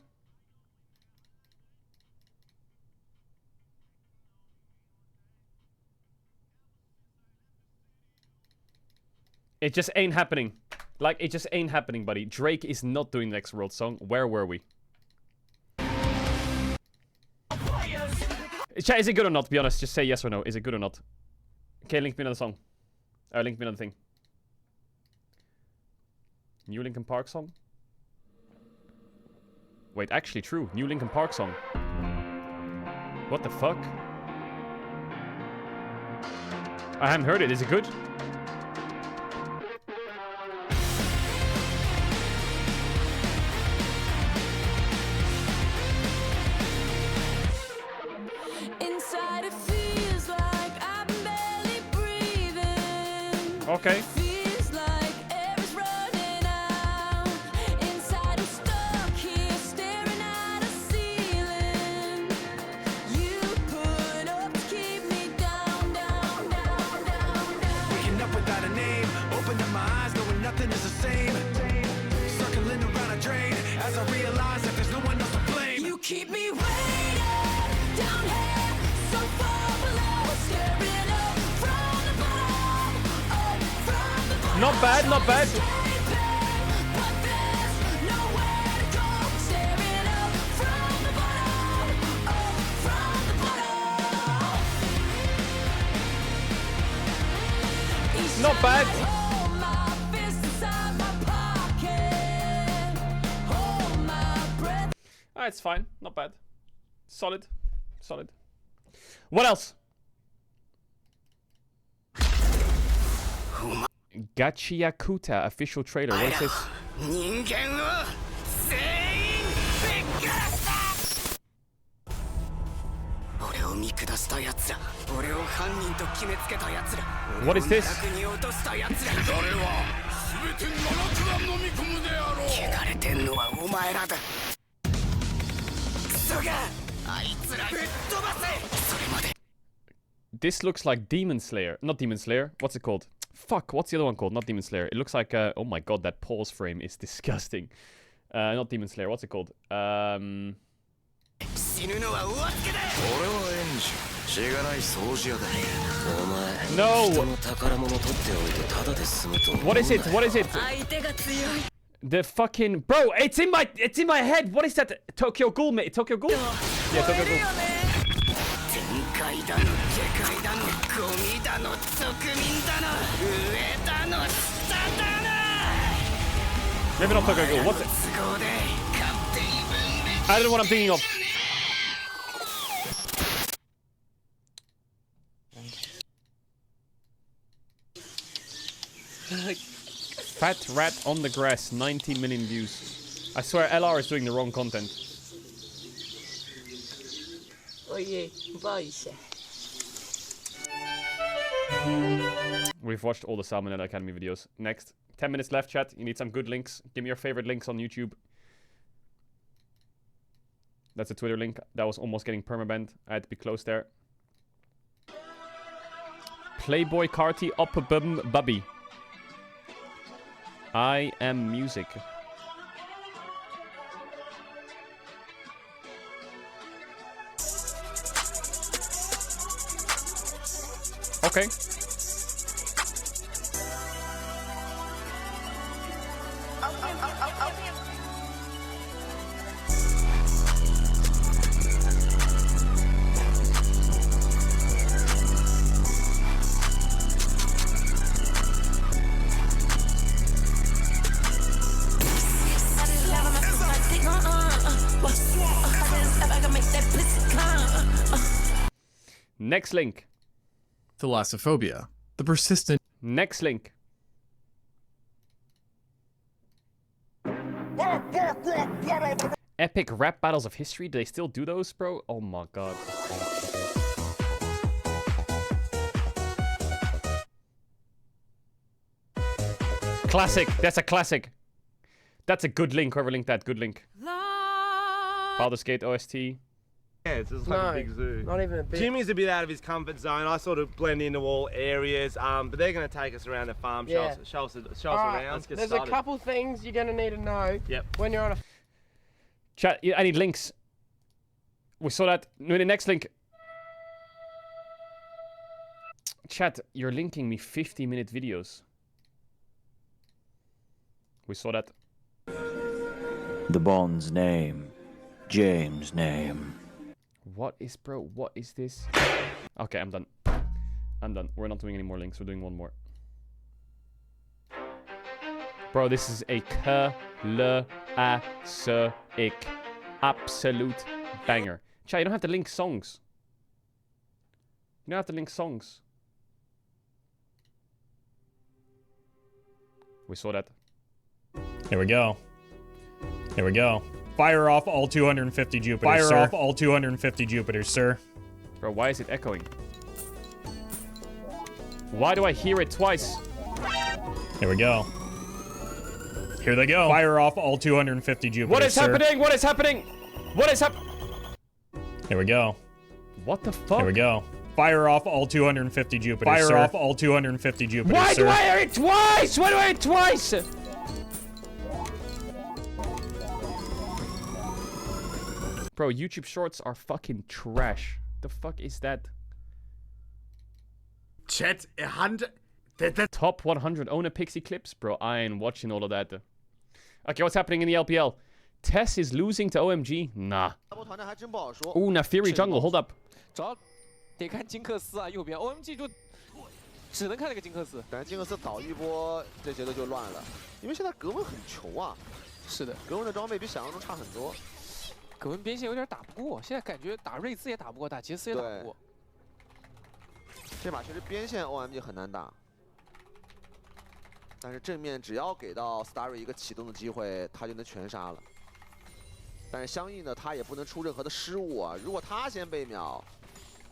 It just ain't happening. Like, it just ain't happening, buddy. Drake is not doing the next world song. Where were we? Chat, is it good or not? Be honest. Just say yes or no. Is it good or not? Okay, link me another song. Link me another thing. New Linkin Park song? Wait, actually true. New Linkin Park song. What the fuck? I haven't heard it. Is it good? Inside it feels like I'm barely breathing. Okay. Feels like air is running out. Inside I'm stuck here staring at a ceiling. You put up to keep me down, down, down, down, down. Waking up without a name, open up my eyes knowing nothing is the same. Circling around a drain as I realize that there's no one else to blame. You keep me waiting down here, so far below, staring up from the bottom, up from the bottom. Not bad, not bad. But there's nowhere to go, staring up from the bottom, up from the bottom. Each Not bad. time I hold my fist inside my pocket, hold my breath. It's fine. Not bad. Solid. Solid. What else? Gachiakuta official trailer. What is this? 人間を全員ぶっ殺す。俺を見下した奴ら、俺を犯人と決めつけた奴ら、 What is this? 楽に落とした奴ら。誰は全て七つが飲み込むであろう。汚れてんのはお前らだ。クソがあいつらぶっ飛ばせ。それまで。 This looks like Demon Slayer. Not Demon Slayer. What's it called? Fuck, what's the other one called? Not Demon Slayer. It looks like, oh my god, that pause frame is disgusting. Not Demon Slayer. What's it called? 死ぬのはお預けだ。俺は援助。しがない掃除屋だ。お前。 No. 人の宝物取っておいてただで済むと思うな。 What is it? What is it? 相手が強い。 The fucking bro, it's in my head. What is that? Tokyo Ghoul, mate. Tokyo Ghoul? Yeah, Tokyo Ghoul. 天界だの下界だのゴミだの俗民だの上だの下だの。 Maybe not Tokyo Ghoul. What's it? I don't know what I'm thinking of. Fat rat on the grass, 90 million views. I swear LR is doing the wrong content. We've watched all the Salmonella Academy videos. Next. 10 minutes left, chat. You need some good links. Give me your favorite links on YouTube. That's a Twitter link. That was almost getting permabanned. I had to be close there. Playboy Carti Oppabum Bubby. I am music. Okay. Next link. Thalassophobia. The persistent. Next link. Epic rap battles of history. Do they still do those, bro? Oh my god. Classic. That's a classic. That's a good link. Whoever linked that, good link. Baldur's Gate OST. Yeah, it's just like a big zoo. Not even a bit. Jimmy's a bit out of his comfort zone. I sort of blend into all areas, but they're going to take us around the farm, show us around. Let's get There's started. a couple things you're going to need to know when you're on a... Chat, I need links. We saw that. No, the next link. Chat, you're linking me 50-minute videos. We saw that. The Bond's name. James' name. What is, bro? What is this? Okay, I'm done. I'm done. We're not doing any more links. We're doing one more. Bro, this is a classic absolute banger. Chat, you don't have to link songs. You don't have to link songs. We saw that. Here we go. Here we go. Fire off all 250 Jupiters, Fire off all 250 Jupiters, sir. Bro, why is it echoing? Why do I hear it twice? Here we go. Here they go. Fire off all 250 Jupiters, What is sir. happening? What is happening? What is happening? Here we go. What the fuck? Here we go. Fire off all 250 Jupiters, Fire sir. off all 250 Jupiters, Why sir. do I hear it twice? Why do I hear it twice? Bro, YouTube Shorts are fucking trash. The fuck is that? Chat, Top 100 owner pixie clips? Bro, I ain't watching all of that. Okay, what's happening in the LPL? Tess is losing to OMG? Nah. Ooh, Nafiri jungle, hold up. 主要得看金克斯啊，右边 OMG 就只能看那个金克斯。但是金克斯倒一波，这节奏就乱了，因为现在格温很穷啊。是的，格温的装备比想象中差很多。格温边线有点打不过，现在感觉打瑞兹也打不过，打杰斯也打不过。这把其实边线 OMG 很难打，但是正面只要给到 Starry 一个启动的机会，他就能全杀了。但是相应的，他也不能出任何的失误啊！如果他先被秒，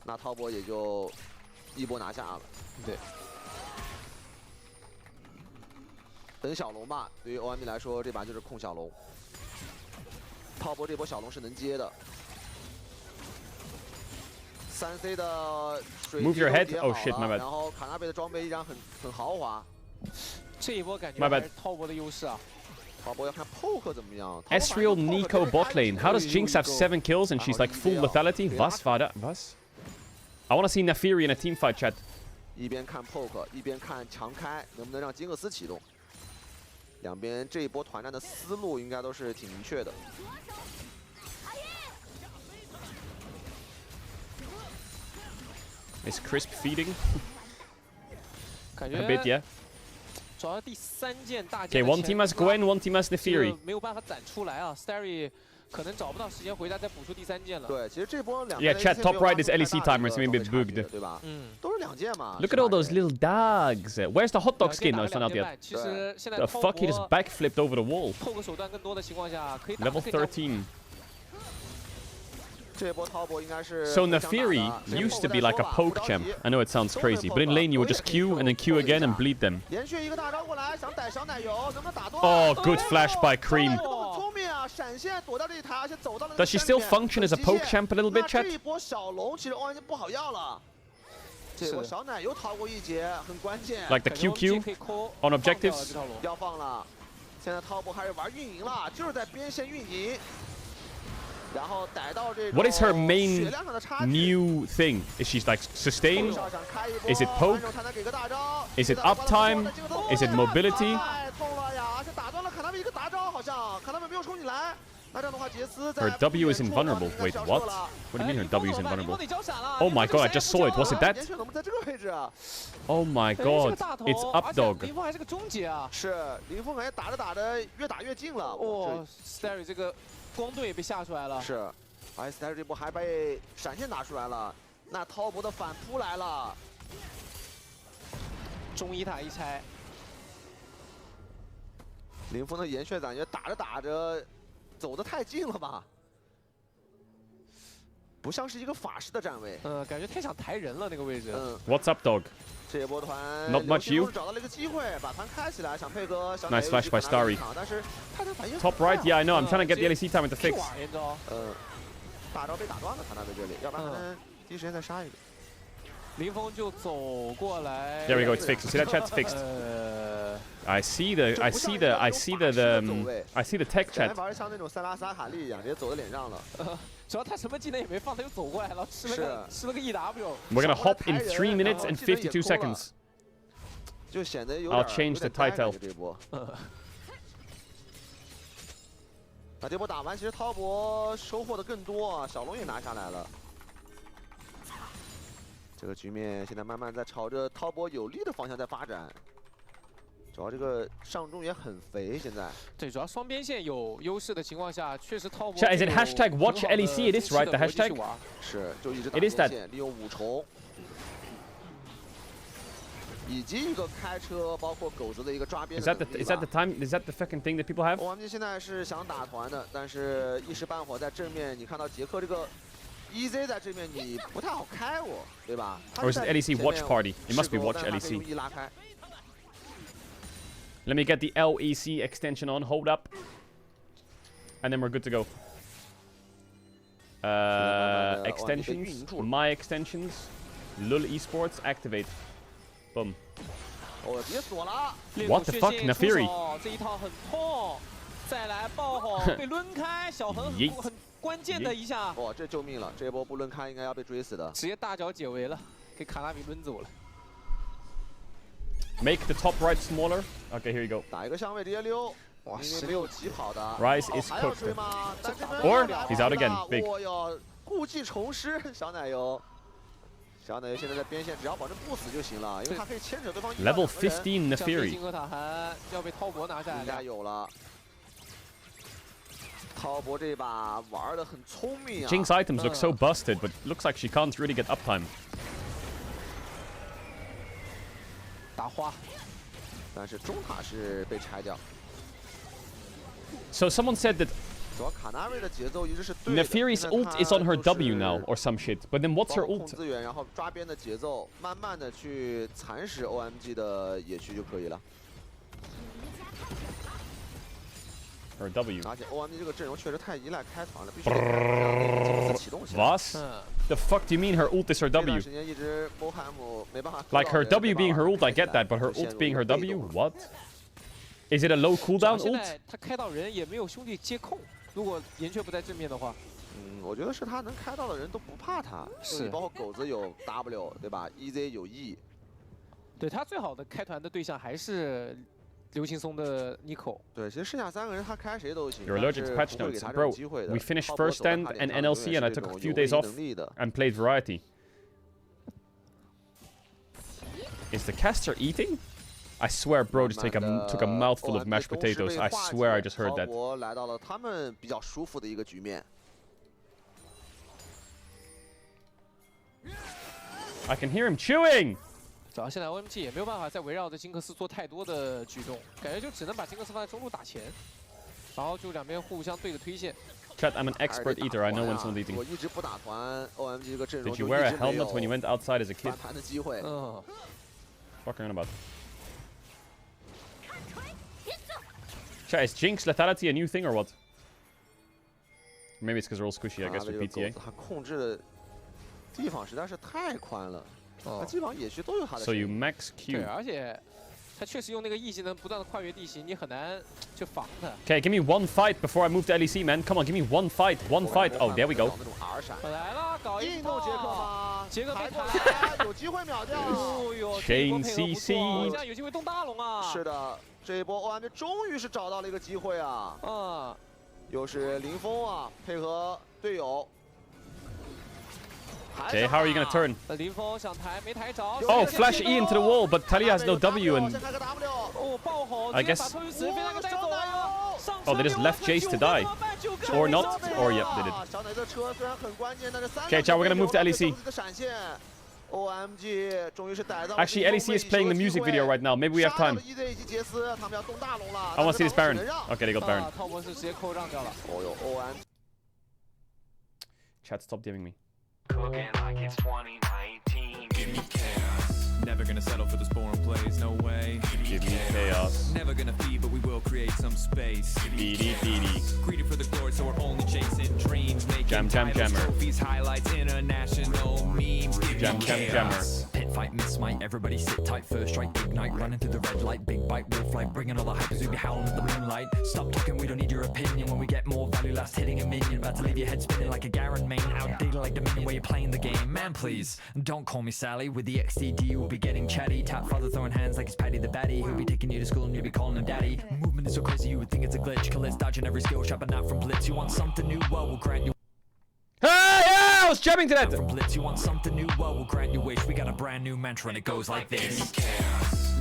那滔博也就一波拿下了。对。等小龙吧，对于 OMG 来说，这把就是控小龙。滔博这波小龙是能接的。3C 的水 Move your head. 叠 Oh 好 shit, my 了 bad. 然后卡纳贝的装备依然很豪华。这一波感觉 My bad. 还是滔博的优势啊。 Ezreal Nico bot lane. How does Jinx have 7 kills and she's like full lethality? Was war das? Was? I want to see Nafiri in a teamfight, chat. 一边看 poke， 一边看强开，能不能让金克斯启动？两边这一波团战的思路应该都是挺明确的。Is Crisp feeding? 感觉 A bit, yeah. 主要第3件大 Okay, one team has Gwen, one team has Nefiri. 没有办法攒出来啊 ，Starry 可能找不到时间回来再补出第3件了。对，其实这波两 Yeah, chat, top right is LEC timer, it's maybe a bit bugged. 对吧？都是2件嘛。 Look at all those little dogs. Where's the hot dog skin? No, it's not out yet. 其实现在 The fuck, he just backflipped over the wall. poke 手段更多的情况下，可以打 Level 13. 这波滔博应该是 So Nefiri used to be like a poke champ. I know it sounds crazy, but in lane you would just Q and then Q again and bleed them. 连续一个大招过来，想逮小奶油，能不能打断？ Oh, good flash by Cream. 聪明啊，闪现躲到这一台，而且走到了。 Does she still function as a poke champ a little bit, chat? 这一波小龙其实 OMG 不好要了。这波小奶油逃过一劫，很关键。 Like the QQ on objectives. 要放了，现在滔博还是玩运营了，就是在边线运营。 What is her main new thing? Is she like sustain? Is it poke? Is it uptime? Is it mobility? Her W is invulnerable. Wait, what? What do you mean her W is invulnerable? Oh my god, I just saw it. Was it that? Oh my god, it's updog. 林峰还是个终结啊！是林峰，感觉打着打着越打越近了。哇 ，Starry 这个。 光盾也被吓出来了，是，而且 Starry 这波还被闪现打出来了，那滔博的反扑来了，中一塔一拆，林峰的岩血感觉打着打着走得太近了吧，不像是一个法师的站位，感觉太想抬人了那个位置。What's up, dog? 这一波团 Not much you. 找到了一个机会，把团开起来，想配合小 Nice flash by Starry. 但是他的反应 Top right, yeah, I know. I'm trying to get the LEC timer to fix. 大招被打断了，他那边这里，要不然他能第一时间再杀一个。林峰就走过来。 There we go. It's fixed. See that chat? It's fixed. I see the tech chat. 玩像那种塞拉斯卡利一样，直接走到脸上了。主要他什么技能也没放，他就走过来了，吃了个 EW。 We're gonna hop in 3 minutes and 52 seconds. 就显得有 I'll change the title. 这波。那这波打完，其实滔博收获的更多啊，小龙也拿下来了。这个局面现在慢慢在朝着滔博有利的方向在发展。主要这个上中也很肥，现在。对，主要双边线有优势的情况下，确实滔博。Is it hashtag watch LEC? It is right. The hashtag. 是，就一直打 It is 边 that. 线，利用五重，以及一个开车，包括狗子的一个抓边的能力吧。 Is that the time? Is that the fucking thing that people have? OMG 现在是想打团的，但是一时半会儿在正面，你看到杰克这个 EZ 在正面，你不太好开我，对吧 Or is it LEC watch party? It must be watch 但是他可以 LEC. 用 E 拉开。 Let me get the LEC extension on. Hold up. And then we're good to go. Extensions. My extensions. Lul Esports. Activate. Boom. 哦，别锁了。 What the fuck? Nafiri. 这一套很痛。再来爆吼，被抡开，小恒很关键的一下。哇，这救命了！这一波不抡开，应该要被追死的。直接大脚解围了，给卡纳米抡走了。 Make the top right smaller. Okay, here you go. 打一个相位直接溜，哇，因为没有疾跑的。 Rise is 还要 cooked. 追吗？但这边 Or he's out again. Big. 哦哟，故技重施，小奶油。小奶油现在在边线，只要保证不死就行了，因为他可以牵扯对方。Level 15 Nafiri. 金河塔还要被滔博拿下来。应该有了。滔博这把玩的很聪明啊。Jinx items look so busted, but looks like she can't really get uptime. 打花，但是中塔是被拆掉。 So someone said that 主要卡纳瑞的节奏一直是对的。 Nefiri's ult is on her W now or some shit. But then what's her 控 ult? 资源，然后抓边的节奏，慢慢的去蚕食 OMG 的野区就可以了。 Her W. 而且 OMG 这个阵容确实太依赖开团了，必须得让那个杰克斯启动起来。 Was? The fuck do you mean her ult is her 这段 W? 时间一直波汉姆没办法。 Like her W being her ult, I get that, but her ult being her W? What? Is it a low cooldown 现 ult? 在他开到人也没有兄弟接控，如果岩雀不在正面的话，我觉得是他能开到的人都不怕他，是包括狗子有 W 对吧 ？EZ 有 E， 对他最好的开团的对象还是刘青松的 Nico。对，其实剩下3个人他开谁都行。 You're allergic to patch notes, bro. We finished first stand and NLC, and I took a few days off and played variety. Is the caster eating? I swear, bro, just took a mouthful of mashed potatoes. I swear, I just heard that. 来到了他们比较舒服的一个局面。 I can hear him chewing. 主要现在 OMG 也没有办法再围绕着金克斯做太多的举动，感觉就只能把金克斯放在中路打钱，然后就两边互相对着推线。 Chat, I'm an expert eater. I know when someone's eating. 我一直不打团 ，OMG 这个阵容 Did you wear a helmet when you went outside as a kid? 翻盘的机会。Fuck around about. Chat, is Jinx lethality a new thing or what? Maybe it's because they're all squishy, I guess, with PTA. 他控制的地方实在是太宽了，他基本上野区都有他的。 So you max Q. 对，而且他确实用那个 E 技能不断的跨越地形，你很难去防他。 Okay, give me one fight before I move to LEC, man. Come on, give me one fight. One fight. Oh, there we go. 来了，搞一套杰克吗？杰克被卡，有机会秒掉。哦哟 Chain CC. 这样有机会动大龙啊！是的，这一波 OMG 终于是找到了一个机会啊！又是林峰啊，配合队友。 Okay, how are you gonna turn? 林峰想抬没抬着。 Oh, flash E into the wall, but Talia has no W and 哦，爆吼！ I guess. Oh, they just left Jace to die, or not, or yep, they did. Okay, chat, we're gonna move to LEC. Actually, LEC is playing the music video right now. Maybe we have time. I want to see this Baron. Okay, they got Baron. Chat, stop DMing me. Cooking like it's 2019. Give me chaos. Never gonna settle for this boring plays, no way. Give me chaos. Never gonna feed, but we will create some space. Beady. Greedy for the glory, so we're only chasing dreams. Making Jammer. trophies, highlights, international memes. Jammer. Pit fight, miss smite, everybody sit tight. First strike, ignite, running through the red light. Big bite, wolf flight, bringing all the hypers, we be howling at the moonlight. Stop talking, we don't need your opinion. When we get more value, last hitting a minion. About to leave your head spinning like a Garen main. Outdated like Dominion, where you're playing the game. Man, please, don't call me Sally. With the XDD, we'll be getting chatty. Tap father throwing hands like it's Paddy the Batty. Who'll be taking you to school and you'll be calling him daddy. Movement is so crazy, you would think it's a glitch. Khalid's dodging every skill, shopping out from Blitz. You want something new? Well, we'll grant you. Hey, yeah, I was jamming to that. From Blitz, you want something new? Well, we'll grant you wish. We got a brand new mantra and it goes like this.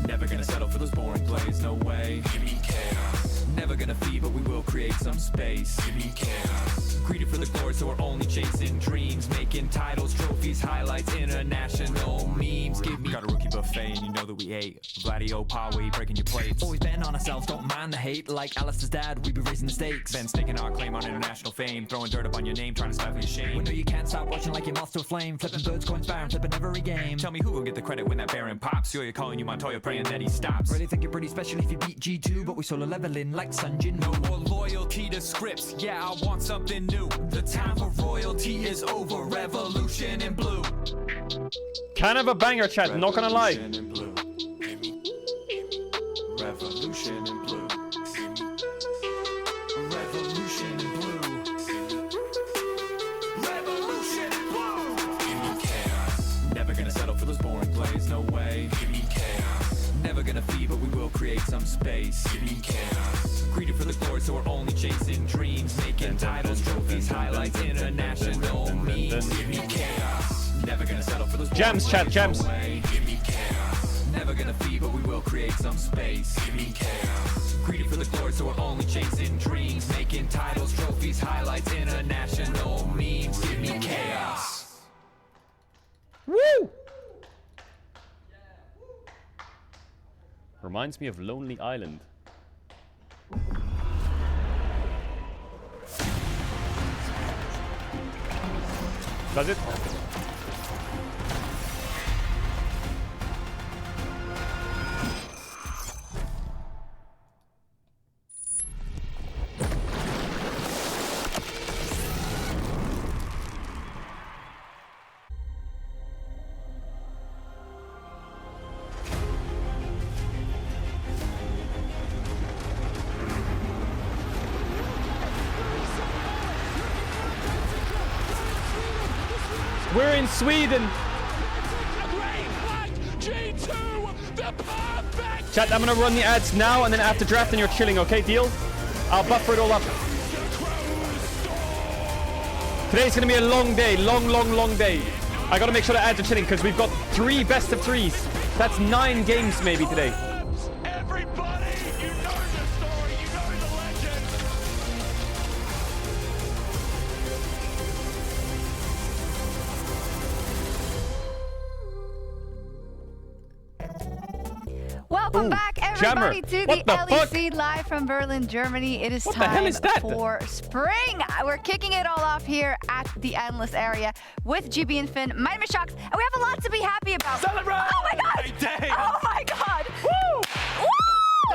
Never gonna settle for those boring plays, no way. Give me chaos. Never gonna feed, but we will create some space. Give me chaos. Greedy for the glory, so we're only chasing dreams. Making titles, trophies, highlights, international memes. Give me. Got a rookie buffet, and you know that we ate. Vladio, Pawi, breaking your plates. Always betting on ourselves, don't mind the hate. Like Alistair's dad, we be raising the stakes. Ben staking our claim on international fame. Throwing dirt up on your name, trying to stifle your shame. We know you can't stop watching like your mouth to a flame. Flipping birds, coins, baron, flipping every game. Tell me who will get the credit when that baron pops. You're calling you Montoya, praying that he stops. Really think you're pretty special if you beat G2, but we solo leveling like Sunjin. No more loyalty to scripts, yeah, I want something new. The time for royalty is over, revolution in blue. Kind of a banger, chat, not gonna lie. Revolution in blue. Revolution in blue. Revolution in blue. Give me chaos. Never gonna settle for those boring plays, no way. Give me chaos. Never gonna feed, but we will create some space. Give me chaos. Greedy for the glory, so we're only chasing dreams. Making titles, trophies, highlights, international memes. Give me chaos. Never gonna settle for those gems, chat, gems. Give me chaos. Never gonna feed, but we will create some space. Give me chaos. Greedy for the glory, so we're only chasing dreams. Making titles, trophies, highlights, international memes. Give me chaos. Woo! Reminds me of Lonely Island. Does it? We're in Sweden. Chat, I'm gonna run the ads now, and then after drafting you're chilling, okay? Deal? I'll buffer it all up. Today's gonna be a long day, long day. I gotta make sure the ads are chilling because we've got 3 best of 3s. That's 9 games maybe today. Welcome back, everybody, to the LEC live from Berlin, Germany. It is time for spring. We're kicking it all off here at the Endless area with GB and Finn. My name is Shox, and we have a lot to be happy about. Celebrate! Oh my god! Oh my god! Woo! Woo!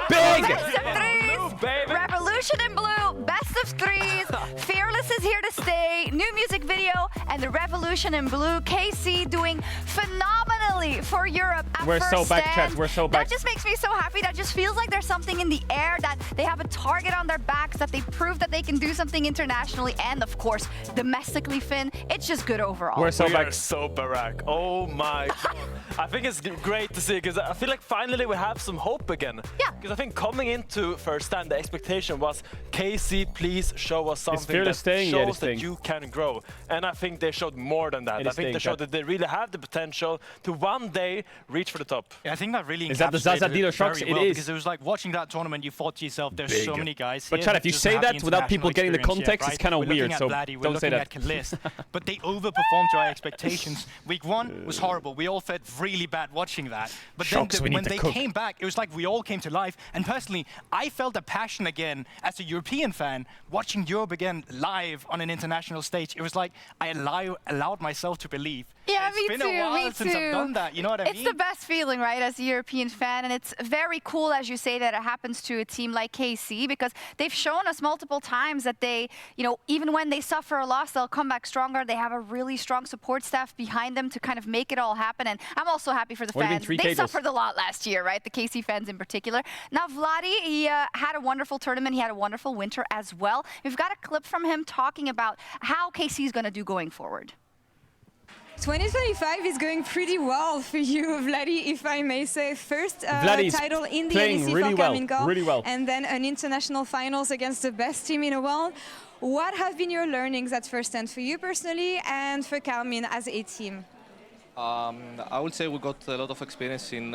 Big! Best of 3s! Baby. Revolution in Blue, best of 3s. Fearless is here to stay. New music video, and the Revolution in Blue. KC doing phenomenally for Europe at We're first so back, stand. chat. We're so back. That just makes me so happy. That just feels like there's something in the air, that they have a target on their backs, that they prove that they can do something internationally and, of course, domestically, Finn. It's just good overall. We're so we back. are so Barack. Oh my god. I think it's great to see, because I feel like finally we have some hope again. Yeah. Because I think coming into first stand, the expectation was, KC, please show us something that shows that you can grow. And I think they showed more than that. I think they showed that they really have the potential to one day reach for the top. Yeah, I think that really Is that the encapsulated Zazadilo it Shox? very It well, is. because it was like watching that tournament, you thought to yourself, there's so many guys But here chat, that if you just say have that without people getting the international context, experience, it's kind of We're looking weird, at so Vladdy, we're don't say looking that. at Kalist, but they overperformed to our expectations. Week 1 was horrible. We all felt really bad watching that. But Shox, we then need when to they cook. came back, it was like we all came to life. And personally, I felt a passion again as a European fan watching Europe again live on an international stage. It was like I allowed myself to believe. Yeah, It's me been too, a while me since too. I've done that, you know what I mean? It's the best feeling, right, as a European fan, and it's very cool, as you say, that it happens to a team like KC, because they've shown us multiple times that they, you know, even when they suffer a loss, they'll come back stronger. They have a really strong support staff behind them to kind of make it all happen, and I'm also happy for the What do you mean, fans. 3 They cables? suffered a lot last year, right, the KC fans in particular. Now, Vladdy, he had a wonderful tournament. He had a wonderful winter as well. We've got a clip from him talking about how KC is going to do going forward. 2025 is going pretty well for you, Vladdy, if I may say. First Vladdy's title in the playing LEC really for well, Kaminko, really well. and then an international finals against the best team in the world. What have been your learnings at first stand for you personally and for Carmin as a team? I would say we got a lot of experience in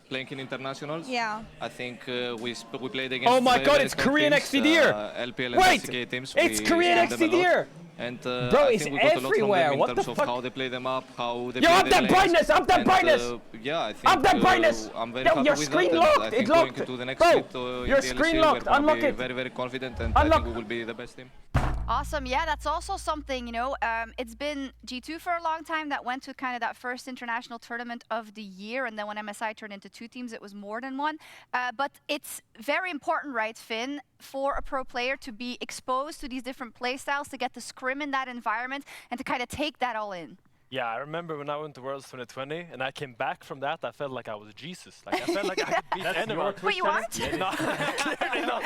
playing in internationals. Yeah. I think we played against. Oh my very, god, very it's strong Korean teams, XCDR! LPL and Wait! SK teams. It's We Korean beat them a lot. XCDR! And Bro, I it's think we got a lot from everywhere. them What in the terms fuck? of how they play them up, how they Yo, play up their that lanes. brightness! Up that And, brightness! yeah, I think Up that brightness! I'm very Yo, happy your with screen that. locked! And I It think locked! going into the next Bro, split your in screen DLC, locked! we're gonna Unlock be it! very, very confident, and Unlock. I think we will be the best team. Awesome. Yeah, that's also something, you know, it's been G2 for a long time that went to kind of that first international tournament of the year. And then when MSI turned into 2 teams, it was more than one. But it's very important, right, Finn, for a pro player to be exposed to these different playstyles, to get to scrim in that environment and to kind of take that all in. Yeah, I remember when I went to Worlds 2020 and I came back from that, I felt like I was Jesus. Like I felt like I could beat anyone. Wait, you aren't? Yeah, no, clearly not.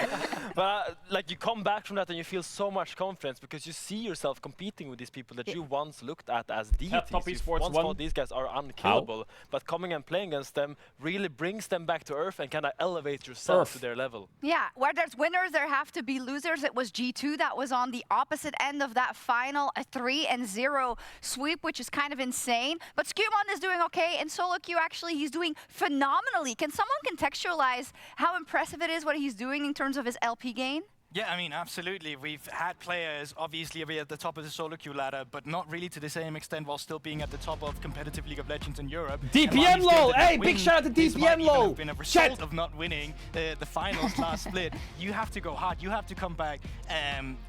But like you come back from that and you feel so much confidence because you see yourself competing with these people that you once looked at as deities. Top You esports once won. thought these guys are unkillable. But coming and playing against them really brings them back to earth and kind of elevate yourself to their level. Yeah, where there's winners, there have to be losers. It was G2 that was on the opposite end of that final, a 3-0 sweep, which is kind of insane. But Skumon is doing okay, and Solo Q actually, he's doing phenomenally. Can someone contextualize how impressive it is what he's doing in terms of his LP gain? Yeah, I mean, absolutely. We've had players obviously be at the top of the solo queue ladder, but not really to the same extent while still being at the top of competitive League of Legends in Europe. DPM LOL! Hey, big shout out to DPM LOL! Have been a result of not winning the finals last split. You have to go hard. You have to come back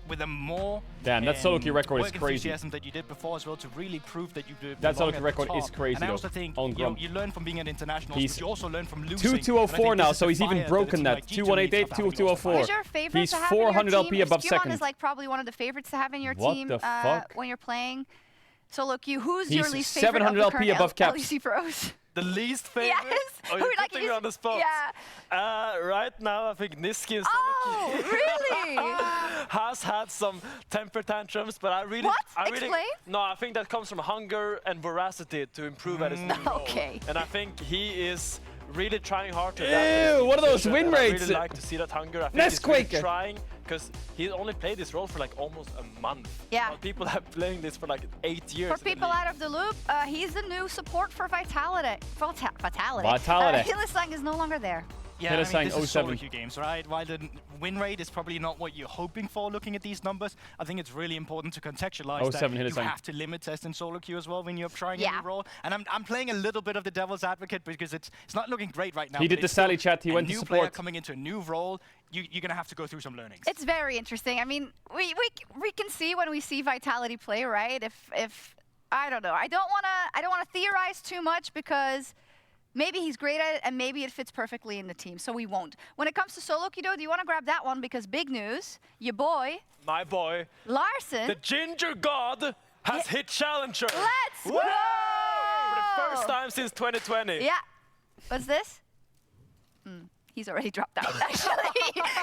with a more Damn, that solo queue record is work crazy. enthusiasm that you did before as well to really prove that you did. That solo queue record is crazy. And I though. also think On you know, you learn from being at internationals, He's but you also learn from losing. 2-2-0-4 now, so he's even broken that. 2-1-8-8, 2-2-0-4. Who's your favorite He's to have 400 in your LP team? above Skumon second. is like probably one of the favorites to have in your What team the fuck? when you're playing. Solo Q, who's He's your least favorite 700 of the LP current above caps. LEC pros? The least favorite? Yes. Oh, Who you're like putting me on the spot. Yeah. Right now, I think Niski and Oh, really? has had some temper tantrums, but I really... What? I really, Explain? No, I think that comes from hunger and voracity to improve at his new role. Okay. And I think he is really trying hard to Ew, what are those win and rates? I really like to see that hunger. I think he's really Nesquik. trying, because he only played this role for like almost a month. Yeah. While people have been playing this for like 8 years. For people out of the loop, he's the new support for Vitality. Vitality. Vitality. Hylissang is no longer there. Yeah, I mean, Hylissang this is solo 07. queue games, right? While the win rate is probably not what you're hoping for looking at these numbers, I think it's really important to contextualize 07 that you Hylissang. have to limit test in solo queue as well when you're trying Yeah. any role. And I'm playing a little bit of the devil's advocate because it's not looking great right now. He but did the it's still Sally chat, he a went to new player support. coming into a new role, you're going to have to go through some learnings. It's very interesting. I mean, we can see when we see Vitality play, right? If I don't know, I don't wanna theorize too much because maybe he's great at it and maybe it fits perfectly in the team, so we won't. When it comes to solo queue, though, do you want to grab that one? Because big news, your boy, My boy, Larson. the Ginger God, has hit Challenger. Let's Woo! go! For the first time since 2020. Yeah. What's this? He's already dropped out, actually.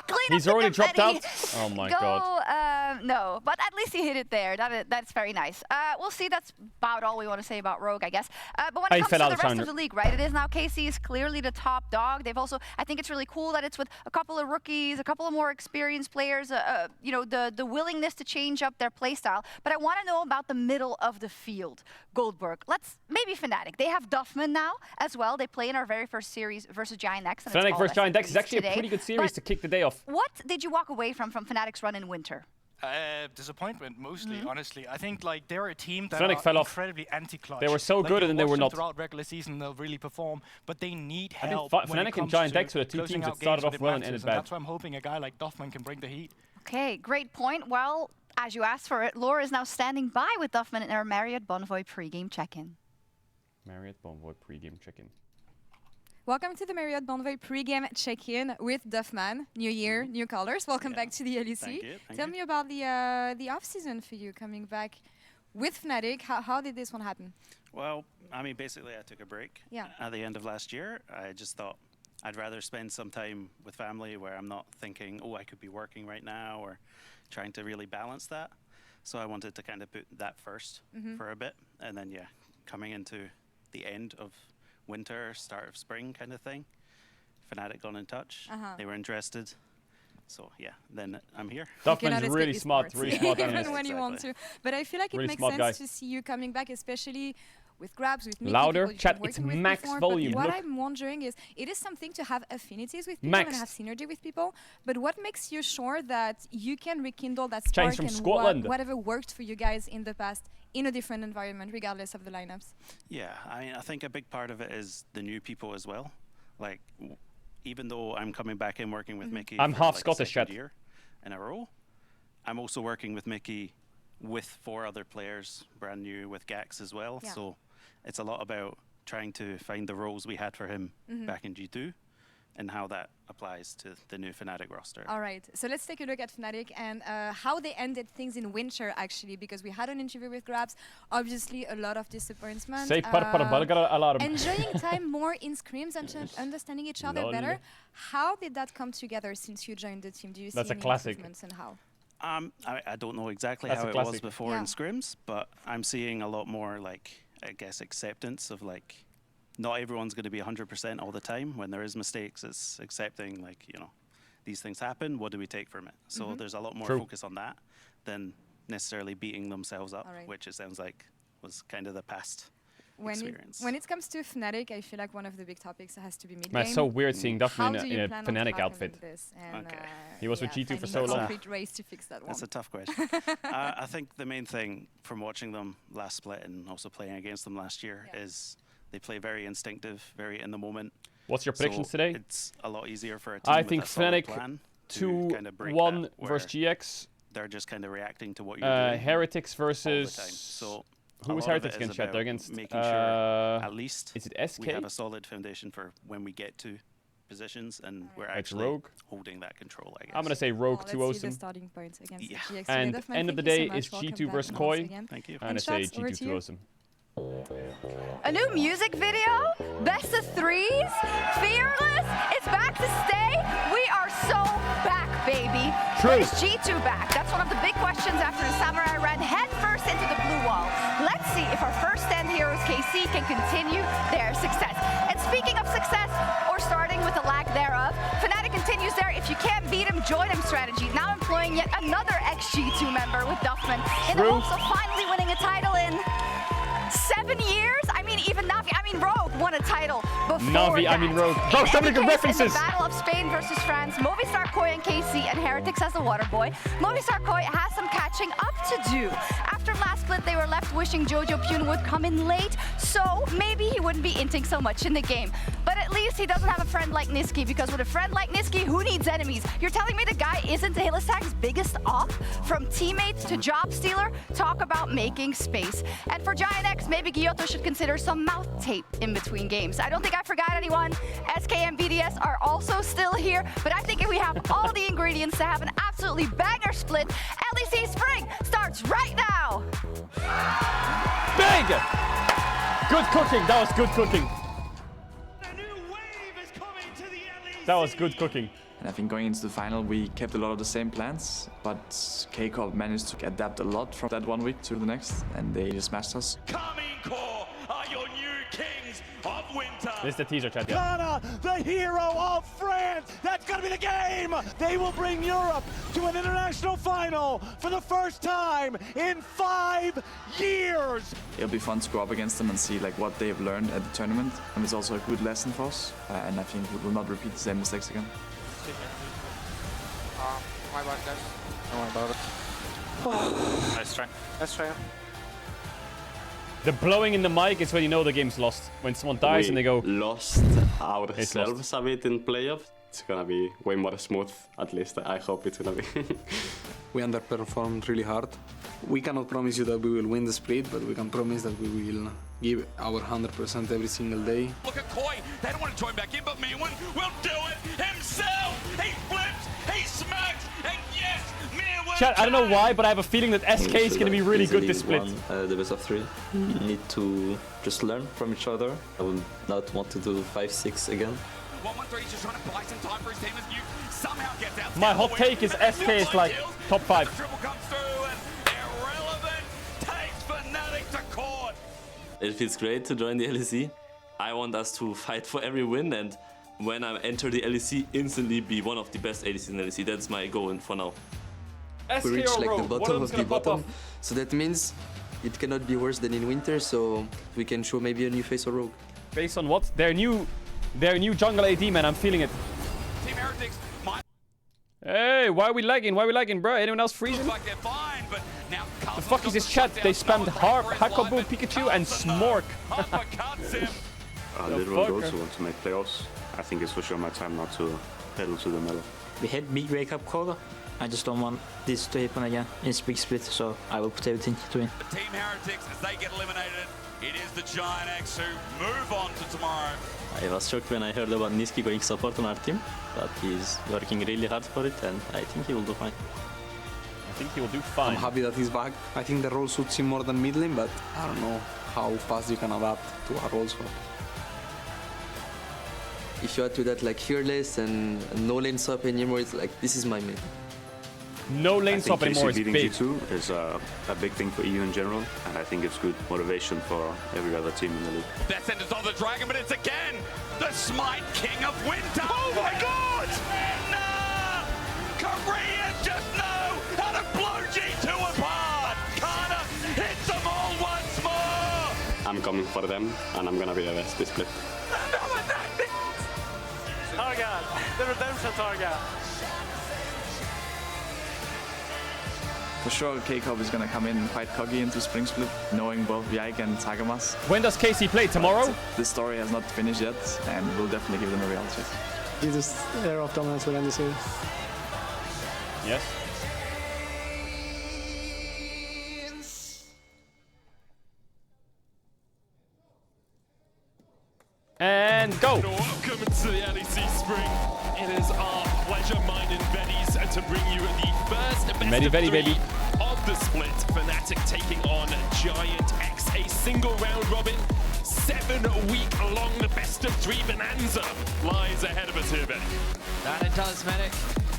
Clean He's up the already dropped confetti. out? Oh my Go, god. no, but at least he hit it there. That's very nice. We'll see. That's about all we want to say about Rogue, I guess. But when it comes to the rest of the league, right, it is now KC is clearly the top dog. They've also, I think it's really cool that it's with a couple of rookies, a couple of more experienced players, you know, the willingness to change up their play style. But I want to know about the middle of the field. Goldberg. Maybe Fnatic. They have Duffman now as well. They play in our very first series versus Giant X. Fnatic versus Giant X is actually a pretty good series to kick the day off. What did you walk away from Fnatic's run in winter? Disappointment, mostly, honestly. I think like they're a team that Fnatic are fell off. incredibly anti-clutch. They were so good and then they were not. Throughout regular season, they'll really perform, but they need I help. think when it Fnatic and comes Giant to X were the two closing teams that out started games off when well it and ended matters, bad. That's why I'm hoping a guy like Duffman can bring the heat. Okay, great point. Well, as you asked for it, Laura is now standing by with Duffman in our Marriott Bonvoy pregame check-in. Marriott Bonvoy pregame check-in. Welcome to the Marriott Bonvoy pregame check-in with Duffman. New year, new colors. Welcome back to the LEC. Thank you. Tell me about the off-season for you coming back with Fnatic. How did this one happen? Well, I mean, basically, I took a break at the end of last year. I just thought I'd rather spend some time with family where I'm not thinking, oh, I could be working right now, or trying to really balance that. So I wanted to kind of put that first for a bit. And then, yeah, coming into the end of winter, start of spring kind of thing, Fnatic got in touch. They were interested. So, yeah, then I'm here. Duffman's really smart, Even when you want to. But I feel like it Really makes smart sense guy. to see you coming back, especially with Grabs, with Mickey. Louder, people chat, you've it's been working with max before. volume. But what Look. I'm wondering is, it is something to have affinities with people Max. and have synergy with people, but what makes you sure that you can rekindle that Chinese spark from and Scotland. whatever worked for you guys in the past in a different environment, regardless of the lineups? Yeah, I mean, I think a big part of it is the new people as well. Like, even though I'm coming back in working with Mickey I'm for half like Scottish, second chat. year in a row, I'm also working with Mickey with 4 other players, brand new, with Gax as well. Yeah. So it's a lot about trying to find the roles we had for him back in G2 and how that applies to the new Fnatic roster. All right, so let's take a look at Fnatic and how they ended things in winter, actually, because we had an interview with Grabs. Obviously, a lot of disappointment. Say alarm. Enjoying time more in scrims and understanding each other Lol. better. How did that come together since you joined the team? Do you see That's a any classic. improvements and how? I don't know exactly That's how a it was classic. before Yeah. in scrims, but I'm seeing a lot more, like, I guess, acceptance of, like, not everyone's going to be 100% all the time. When there is mistakes, it's accepting, like, you know, these things happen. What do we take from it? So there's a lot more True. focus on that than necessarily beating themselves up, All right. which it sounds like was kind of the past experience. When it comes to Fnatic, I feel like one of the big topics has to be mid-game. Man, it's so weird seeing How Duffman do in you a plan on Fnatic tackling outfit. this? And, Okay. He was with G2 for finding so the long. concrete ways to fix that That's one. a tough question. I think the main thing from watching them last split and also playing against them last year is they play very instinctive, very in the moment. What's your predictions So today? It's a lot easier for a team I with think a solid Fnatic plan to kind of break that, 2-1 where versus GX. They're just kind of reacting to what you're doing. Heretics all the time. versus... So Who a was lot of Heretics it is against, chat? They're about against... making sure at least is it SK? we have a solid foundation for when we get to positions and we're It's actually Rogue. holding that control, I guess. I'm going to say Rogue Let's 2-0 see the him. starting points against Yeah. GX. And Duffman, end of the thank you day so much. is Welcome G2 back versus once Koi. again. Thank you. I'm going And to say shots over G2 to you. 2-0 him. A new music video? Best of threes? Fearless? It's back to stay? We are so back, baby. True. Is G2 back? That's one of the big questions after the Samurai ran headfirst into the blue wall. Let's see if our first stand heroes KC can continue their success. And speaking of success, or starting with the lack thereof, Fnatic continues their if you can't beat him, join him strategy. Now employing yet another ex-G2 member with Duffman in the True. hopes of finally winning a title in 7 years? I mean, even Navi, Rogue won a title before Navi, that. Rogue. In Bro, so any many good case, references. In the battle of Spain versus France, Movistar Koi and KC and Heretics as the water boy. Movistar Koi has some catching up to do. After last split, they were left wishing Jojo Pune would come in late, so maybe he wouldn't be inting so much in the game. But at least he doesn't have a friend like Niski, because with a friend like Niski, who needs enemies? You're telling me the guy isn't Hillistag's biggest op? From teammates to job stealer, talk about making space. And for Giant X, maybe Giotto should consider some mouth tape in between games. I don't think I forgot anyone. SK and BDS are also still here, but I think if we have all the ingredients to have an absolutely banger split, LEC Spring starts right now. Big! Good cooking. That was good cooking. That was good cooking. And I think going into the final, we kept a lot of the same plans, but K-Corp managed to adapt a lot from that 1 week to the next, and they just smashed us. Coming Core are your new kings of winter. This is the teaser, chat. Yeah. Ghana, the hero of France. That's going to be the game. They will bring Europe to an international final for the first time in 5 years. It'll be fun to go up against them and see like what they've learned at the tournament, and it's also a good lesson for us, and I think we will not repeat the same mistakes again. My bad, guys. Don't worry about it. Nice try. Let's try. The blowing in the mic is when you know the game's lost. When someone dies and they go... lost ourselves a bit in playoff. It's gonna be way more smooth, at least I hope it's gonna be. We underperformed really hard. We cannot promise you that we will win the split, but we can promise that we will give our 100% every single day. Look at Koi. They don't want to join back in, but Meewin will do it himself. He flips, he smacks, and yes, Meewin. Chat, I don't know why, but I have a feeling that SK is going to be really good this split. The best of 3. You need to just learn from each other. I would not want to do 5-6 again. 1-1-3 is just trying to buy some time for his team as you somehow gets out. My hot take is SK is like top 5. Triple comes through and Irrelevant takes Fnatic to court. It feels great to join the LEC. I want us to fight for every win, and when I enter the LEC, instantly be one of the best ADCs in the LEC. That's my goal for now. SK We reach or like Rogue, the one of bottom them's of the gonna pop bottom, off. so that means it cannot be worse than in winter, so we can show maybe a new face or rogue. Based on what? Their new jungle AD, man. I'm feeling it. Team Heretics might... Hey, why are we lagging? Why are we lagging, bro? Anyone else freezing? Looks like they're fine, but now The fuck is this chat? They spammed Hakobu, Pikachu, and Smork. Literal goals who want to make playoffs. I think it's for sure my time not to pedal to the metal. We had big wake up quarter. I just don't want this to happen again in big split, so I will put everything to win. Team Heretics, as they get eliminated, it is the Giant X who move on to tomorrow. I was shocked when I heard about Niski going support on our team, but he's working really hard for it, and I think he will do fine. I think he will do fine. I'm happy that he's back. I think the role suits him more than mid lane, but I don't know how fast you can adapt to our role swap. If you add to that like fearless and no lane swap anymore, it's like this is my main. No lane swap anymore is beating big. G2 is a big thing for EU in general, and I think it's good motivation for every other team in the league. Death Sentence on the Dragon, but it's again the Smite King of Winter. Oh my God! Nah! Koreans just know how to blow G2 apart. Kana hits them all once more. I'm coming for them, and I'm gonna be the best this split. Targa, the redemption Targa. For sure, K-Cop is gonna come in quite cocky into Spring Split, knowing both Yike and Tagamas. When does KC play? Tomorrow? The story has not finished yet, and we'll definitely give them a reality check. Jesus, air of dominance will end the series. Yes. And go! Welcome to the LEC Spring. It is our pleasure, mine and Betty's, to bring you the first best of three baby. of the split. Fnatic taking on Giant X, a single round robin. 7-week-long best of three bonanza lies ahead of us here, Betty. That it does, Medic.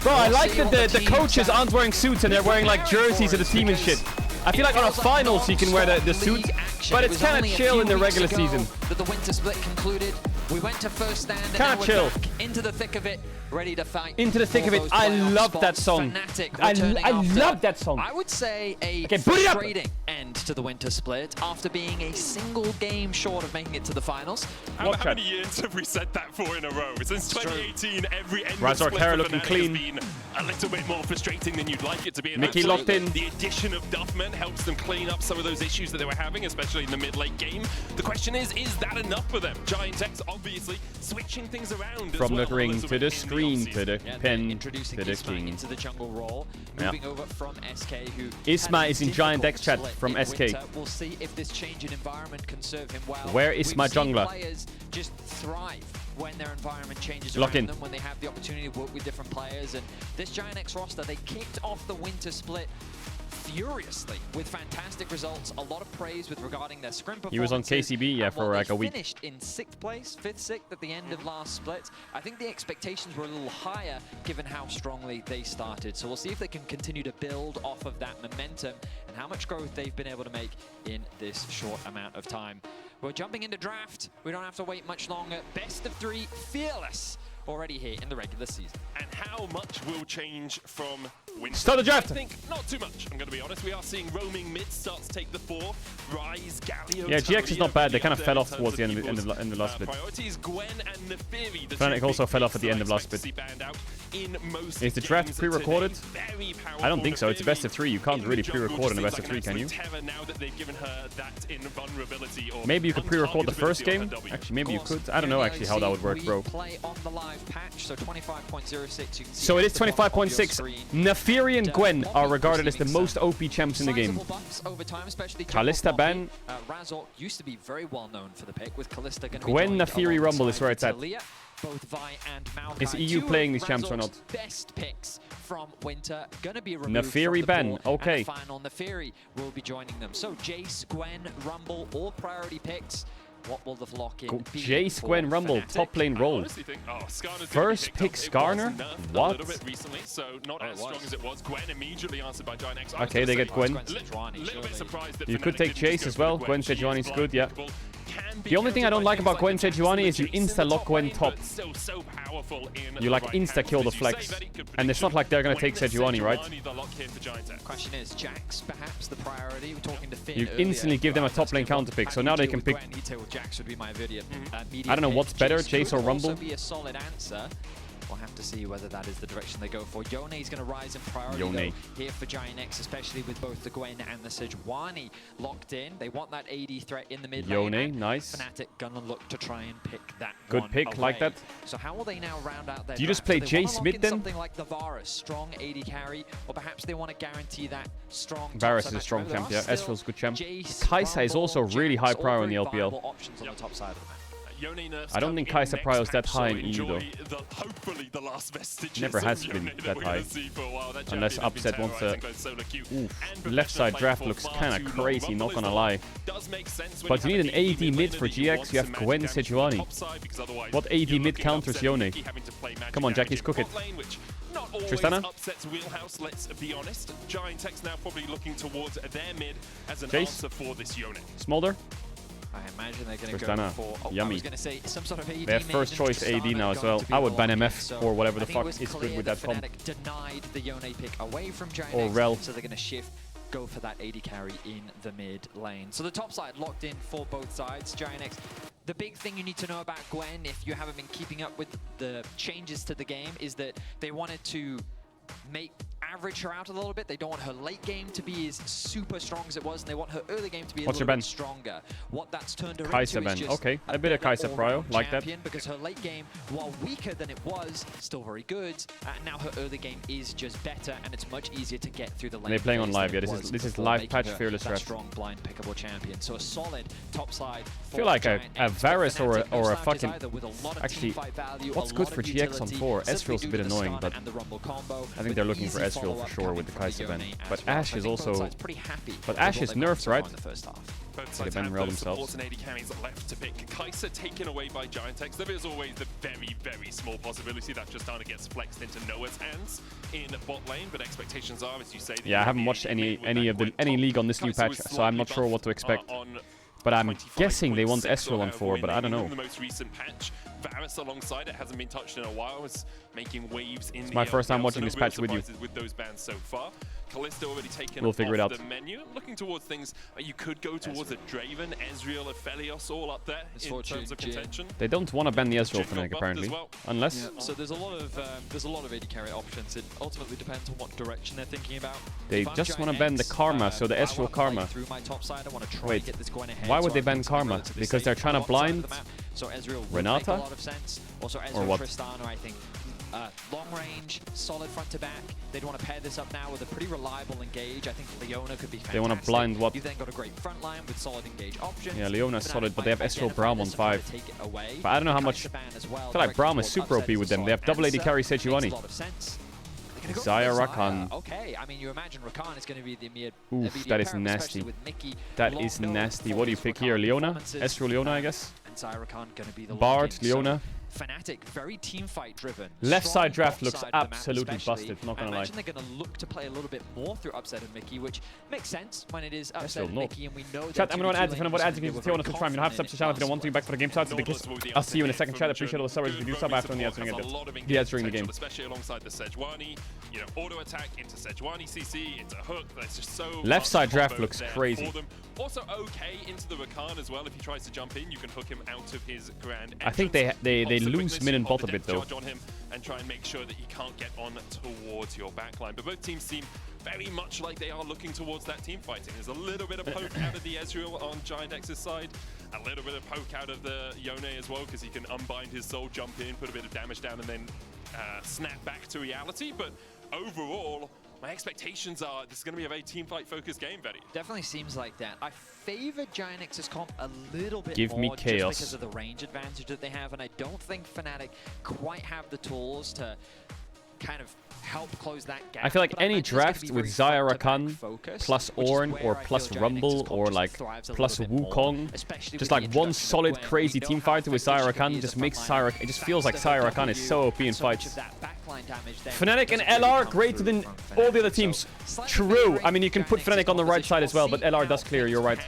Bro, I like that the coaches aren't wearing suits and they're wearing like jerseys of the team and shit. I feel like on a finals you can wear the suit, but it's kind of chill in the regular season. That the winter split concluded. We went to first stand and Kinda now we're chill. back into the thick of it, ready to fight. Into the thick of it. I love that song. I love that song. I would say a Okay, put it up. frustrating end to the winter split after being a single game short of making it to the finals. How many years have we said that for in a row? Since 2018, every end of Razor split Terra for looking Fnatic clean. has been a little bit more frustrating than you'd like it to be. And Mickey absolutely, locked in. The addition of Duffman helps them clean up some of those issues that they were having, especially in the mid-late game. The question is that enough for them? Giant X obviously switching things around From the as well, ring a little to bit the in screen to the pen Introducing to the Isma king. into the jungle role, Yeah. moving over from SK, who Isma had is a in Giant difficult X chat split from in SK. winter. We'll see if this change in environment can serve him well. Where is my We've seen jungler? Players just thrive when their environment changes Lock around in. them, when they have the opportunity to work with different players. And this Giant X roster, they kicked off the winter split furiously with fantastic results. A lot of praise with regarding their scrim performances. He was on KCB, yeah, for like a week. Finished in 6th place, 5th, 6th at the end of last split. I think the expectations were a little higher given how strongly they started. So we'll see if they can continue to build off of that momentum and how much growth they've been able to make in this short amount of time. We're jumping into draft. We don't have to wait much longer. Best of 3, Fearless, already here in the regular season. And how much will change from winter? Start the draft. I think not too much, I'm going to be honest. We are seeing roaming mid starts to take the 4. Rise, Galio, Yeah, GX is not bad. They kind of fell off towards the end of the last bit. Priorities, Gwen and Neferi, the Fnatic two also big fell off at the end of last expected bit. to see banned out in most Is the draft games pre-recorded? today. Very I don't think so. It's a best of Neferi 3. You can't in really the jungle pre-record in a just best of seems 3, like can you? an absolute terror now that they've given her that invulnerability or Maybe you could pre-record the first game. untargetability on her W. Actually, maybe you could. I don't know actually how that would work, bro. Play on the live patch, so 25.06. You can see So it is at the bottom of your 25.6. screen. Neferi and Gwen are regarded as the most OP champs in the game. Sizable buffs over time, especially Kalista ban. Razork used to be very well known for the pick, with Kalista going to be Gwen joined Neferi Rumble is where it's at. alongside Taliyah. Both Vi and Maokai, Is EU two playing of these champs or not? Razork's best picks from winter gonna be removed Neferi from the ban, pool, okay. And the final Neferi will be joining them. So Jace, Gwen, Rumble, all priority picks. What will the lock-in be Jace, for Gwen, Rumble, Fnatic? top lane role. First pick Skarner? What? Recently, so not as strong as it was. Gwen immediately answered by Giant X. they get Gwen. Little bit surprised that You Fnatic could take didn't just Chase go as for well. the Gwen She is Sejuani's good, yeah. blind. Can The only thing I don't like about Gwen Sejuani is you insta-lock Gwen top. You like insta-kill the flex. And it's not like they're gonna take Sejuani, right? Question is, Jax perhaps the priority? We're talking to Finn You instantly give them a top lane counter pick, so now they can pick... Jax would be my immediate I don't know what's better, Chase or Rumble? Be a solid answer. We'll have to see whether that is the direction they go for. Yone is going to rise in priority though, here for Giant X, especially with both the Gwen and the Sejuani locked in. They want that AD threat in the mid lane. Yone, nice. Fnatic gonna look to try and pick that Good one pick, away. like that. So how will they now round out their Do you just draft? play Do they wanna Jace lock mid in then? Something like the Varus, strong AD carry, or perhaps they want to guarantee that strong. Varus is a strong champ, yeah. Ezreal's good champ. Kai'Sa is also really high prio in the LPL. Options on the top side of the map. I don't think Kai'Sa prio is that high in EU though. Never has been that high. Unless Upset wants to... Oof, left side draft looks kind of crazy, not gonna lie. But you need an AD mid for GX, you have Gwen Sejuani. What AD mid counters Yone? Come on, Jackies, cook it. Tristana? Upset's wheelhouse, let's be honest. Giant X now probably looking towards their mid as an Chase? answer for this Yone. Smolder? I imagine they're going to Tristana, go for... Oh, yummy. I was going to say some sort of AD They have first choice AD now as well. I would ban MF or whatever the fuck is good with that comp. Denied the Yone pick away from Giant Or X, Rel. so they're going to shift, go for that AD carry in the mid lane. So the top side locked in for both sides. Giant X. The big thing you need to know about Gwen, if you haven't been keeping up with the changes to the game, is that they wanted to average her out a little bit. They don't want her late game to be as super strong as it was, and they want her early game to be a little bit stronger. What that's turned her Kai'Sa into Ben. is just Okay, a bit of Kai'Sa prio, like that. because her late game, while weaker than it was, still very good. Now her early game is just better, and it's much easier to get through the lane. They're playing on live, yeah. This is live patch fearless draft. Strong blind pickable champion. So a solid top side. I feel like a Varus or a fucking... Actually, what's good for GX on 4? Ezreal's a bit annoying, but I think they're looking for Ezreal for sure with the Kai'Sa Ben. But Ashe is also... But Ashe is nerfed, right? Both So they sides ban have Rel those themselves. supports and AD carries left to pick. Kai'Sa taken away by Giant X. There is always the very, very small possibility that Tristana gets flexed into Noah's hands in bot lane, but expectations are, as you say... Yeah, I haven't watched any league on this new patch, so I'm not sure what to expect. But I'm guessing they want Ezreal on 4, but I don't know. In the most recent patch, Varus alongside it hasn't been touched in a while. Is making waves in. It's my first time watching this patch with you. With those bans so far, Callisto already taken We'll figure it out. the menu. Looking towards things, you could go towards a Draven, Ezreal, Aphelios, all up there in terms of contention. They don't want to ban the Ezreal Fnatic apparently, unless so there's a lot of AD carry options. It ultimately depends on what direction they're thinking about. they just want to ban the Karma, so the Ezreal Karma. Through my top side, I want to try Wait, and get this Gwen ahead, why would so they I ban think it's Karma? relatively Because they're safe trying to on the top side blind of the map. So Ezreal would make a Renata? lot of sense. Also Ezreal Or what? Tristana, I think. Long range, solid front to back. They'd want to pair this up now with a pretty reliable engage. I think Leona could be fantastic. They want to blind what? You've then got a great front line with solid engage options. Yeah, Leona's Fnatic solid, but they have might Ezreal identify Braum on this and try to 5. take it away. But I don't know how much... Kai'Sa ban as well, I feel like Braum is directly super towards OP with them. They have double AD carry Sejuani. Xayah Rakan. Okay, I mean, you imagine Rakan is going to be the immediate Oof, that is pair, nasty. with Mickey That is nasty. What do you pick here? Leona? Ezreal Leona, I guess? And Xayah Rakan going to be the Bard, lock-in. Leona. Fnatic, very team fight driven. Left Strong side draft top looks side of the map absolutely especially. busted, not gonna I lie. imagine they're going to look to play a little bit more through Upset and Mickey, which makes sense when it is Upset and Mickey, and we know Chat, I'm going to add if anyone adds, you can stay on the subscribe. You don't have to sub to channel if you don't want to. Back for the game starts. I'll see you in a second, chat. Appreciate all the subbers. If you do sub after on the ads, the ads during the game. Especially alongside the Sejuani, you know, auto attack into Sejuani CC, into hook. That's just so left side draft looks crazy. Also okay into the Rakan as well. If he tries to jump in, you can hook him out of his grand entrance. I think they lose mid and bot a bit though. On him and try and make sure that he can't get on towards your backline. But both teams seem very much like they are looking towards that team fighting. There's a little bit of poke out of the Ezreal on Giant X's side, a little bit of poke out of the Yone as well, because he can unbind his soul, jump in, put a bit of damage down, and then snap back to reality. But overall, my expectations are this is going to be a very team fight focused game, Betty. Definitely seems like that. I favor Giant X's comp a little bit Give me more chaos. just because of the range advantage that they have, and I don't think Fnatic quite have the tools to kind of help close that gap. I feel like But any imagine it's gonna draft be with very Xayah front-to-back Rakan focused, plus which is Ornn where or I feel plus Giant Rumble X's comp or just like thrives a plus little bit more, Wukong, especially just with like the one introduction of solid Gwen. crazy We know team how fighter with effective Xayah she can be Rakan as just a makes frontline. Xayah. It just feels like Xayah Rakan is so OP in So much fights. of that backline damage then Fnatic and doesn't really LR come greater through than from all the Fnatic. other teams. So True. I mean, you can put Fnatic on the right side as well, but LR does clear. You're right.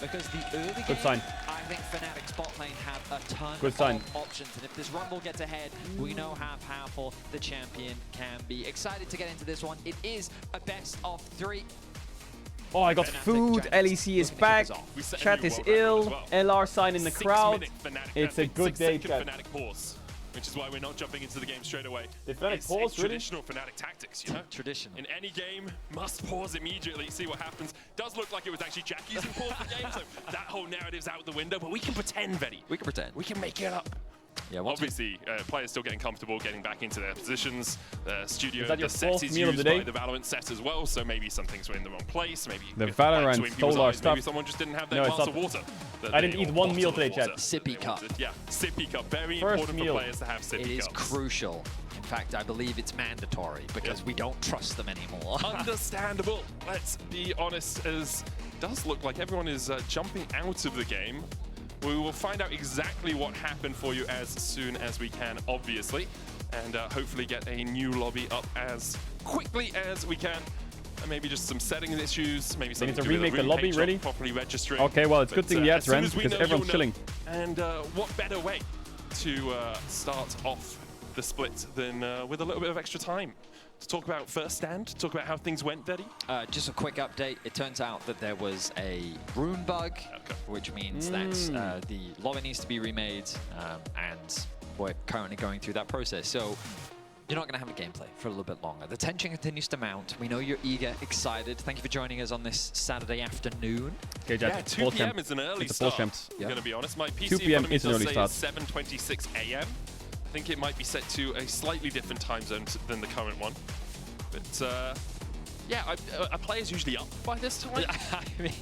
because the early Good sign. I think Fnatic's bot lane have a ton Good sign. of options, and if this Rumble gets ahead, we know how powerful the champion can be. Excited to get into this one. It is a best of 3. Oh, I got food. LEC is back. Chat is ill. LR sign in the crowd. It's a good day, chat. Which is why we're not jumping into the game straight away. The Fnatic pause, it's really? Traditional Fnatic tactics, you know? Traditional. In any game, must pause immediately, see what happens. Does look like it was actually Jack using pause the game, so that whole narrative's out the window, but we can pretend, Vedi. We can pretend. We can make it up. Yeah, obviously, players still getting comfortable, getting back into their positions. Studio, is that your the set fourth is meal of used the day? by the Valorant set as well, so maybe some things were in the wrong place. Maybe the Valorant stole our stuff. Maybe someone just didn't have their glass of water. I didn't eat one meal today, chat. Sippy cup. Yeah, sippy cup. Very First important meal. for players to have sippy cups. It is crucial. In fact, I believe it's mandatory because we don't trust them anymore. Understandable. Let's be honest, as does look like everyone is jumping out of the game. We will find out exactly what happened for you as soon as we can, obviously, and hopefully get a new lobby up as quickly as we can. And maybe just some settings issues, maybe something to do with remake the lobby, page really? not properly registering. Okay, well, it's a good thing we had as soon Ren, as we because know, everyone's you'll chilling. know. And what better way to start off the split than with a little bit of extra time? To talk about first stand, talk about how things went, Vedi? Just a quick update. It turns out that there was a rune bug, which means that the lobby needs to be remade, and we're currently going through that process. So you're not going to have a gameplay for a little bit longer. The tension continues to mount. We know you're eager, excited. Thank you for joining us on this Saturday afternoon. Okay, Jack, yeah, 2 p.m. is an early start, I'm going to be honest. My PC 2 p.m. is an does early say start. 7:26 a.m. I think it might be set to a slightly different time zone than the current one. But yeah, are players usually up by this time? I mean,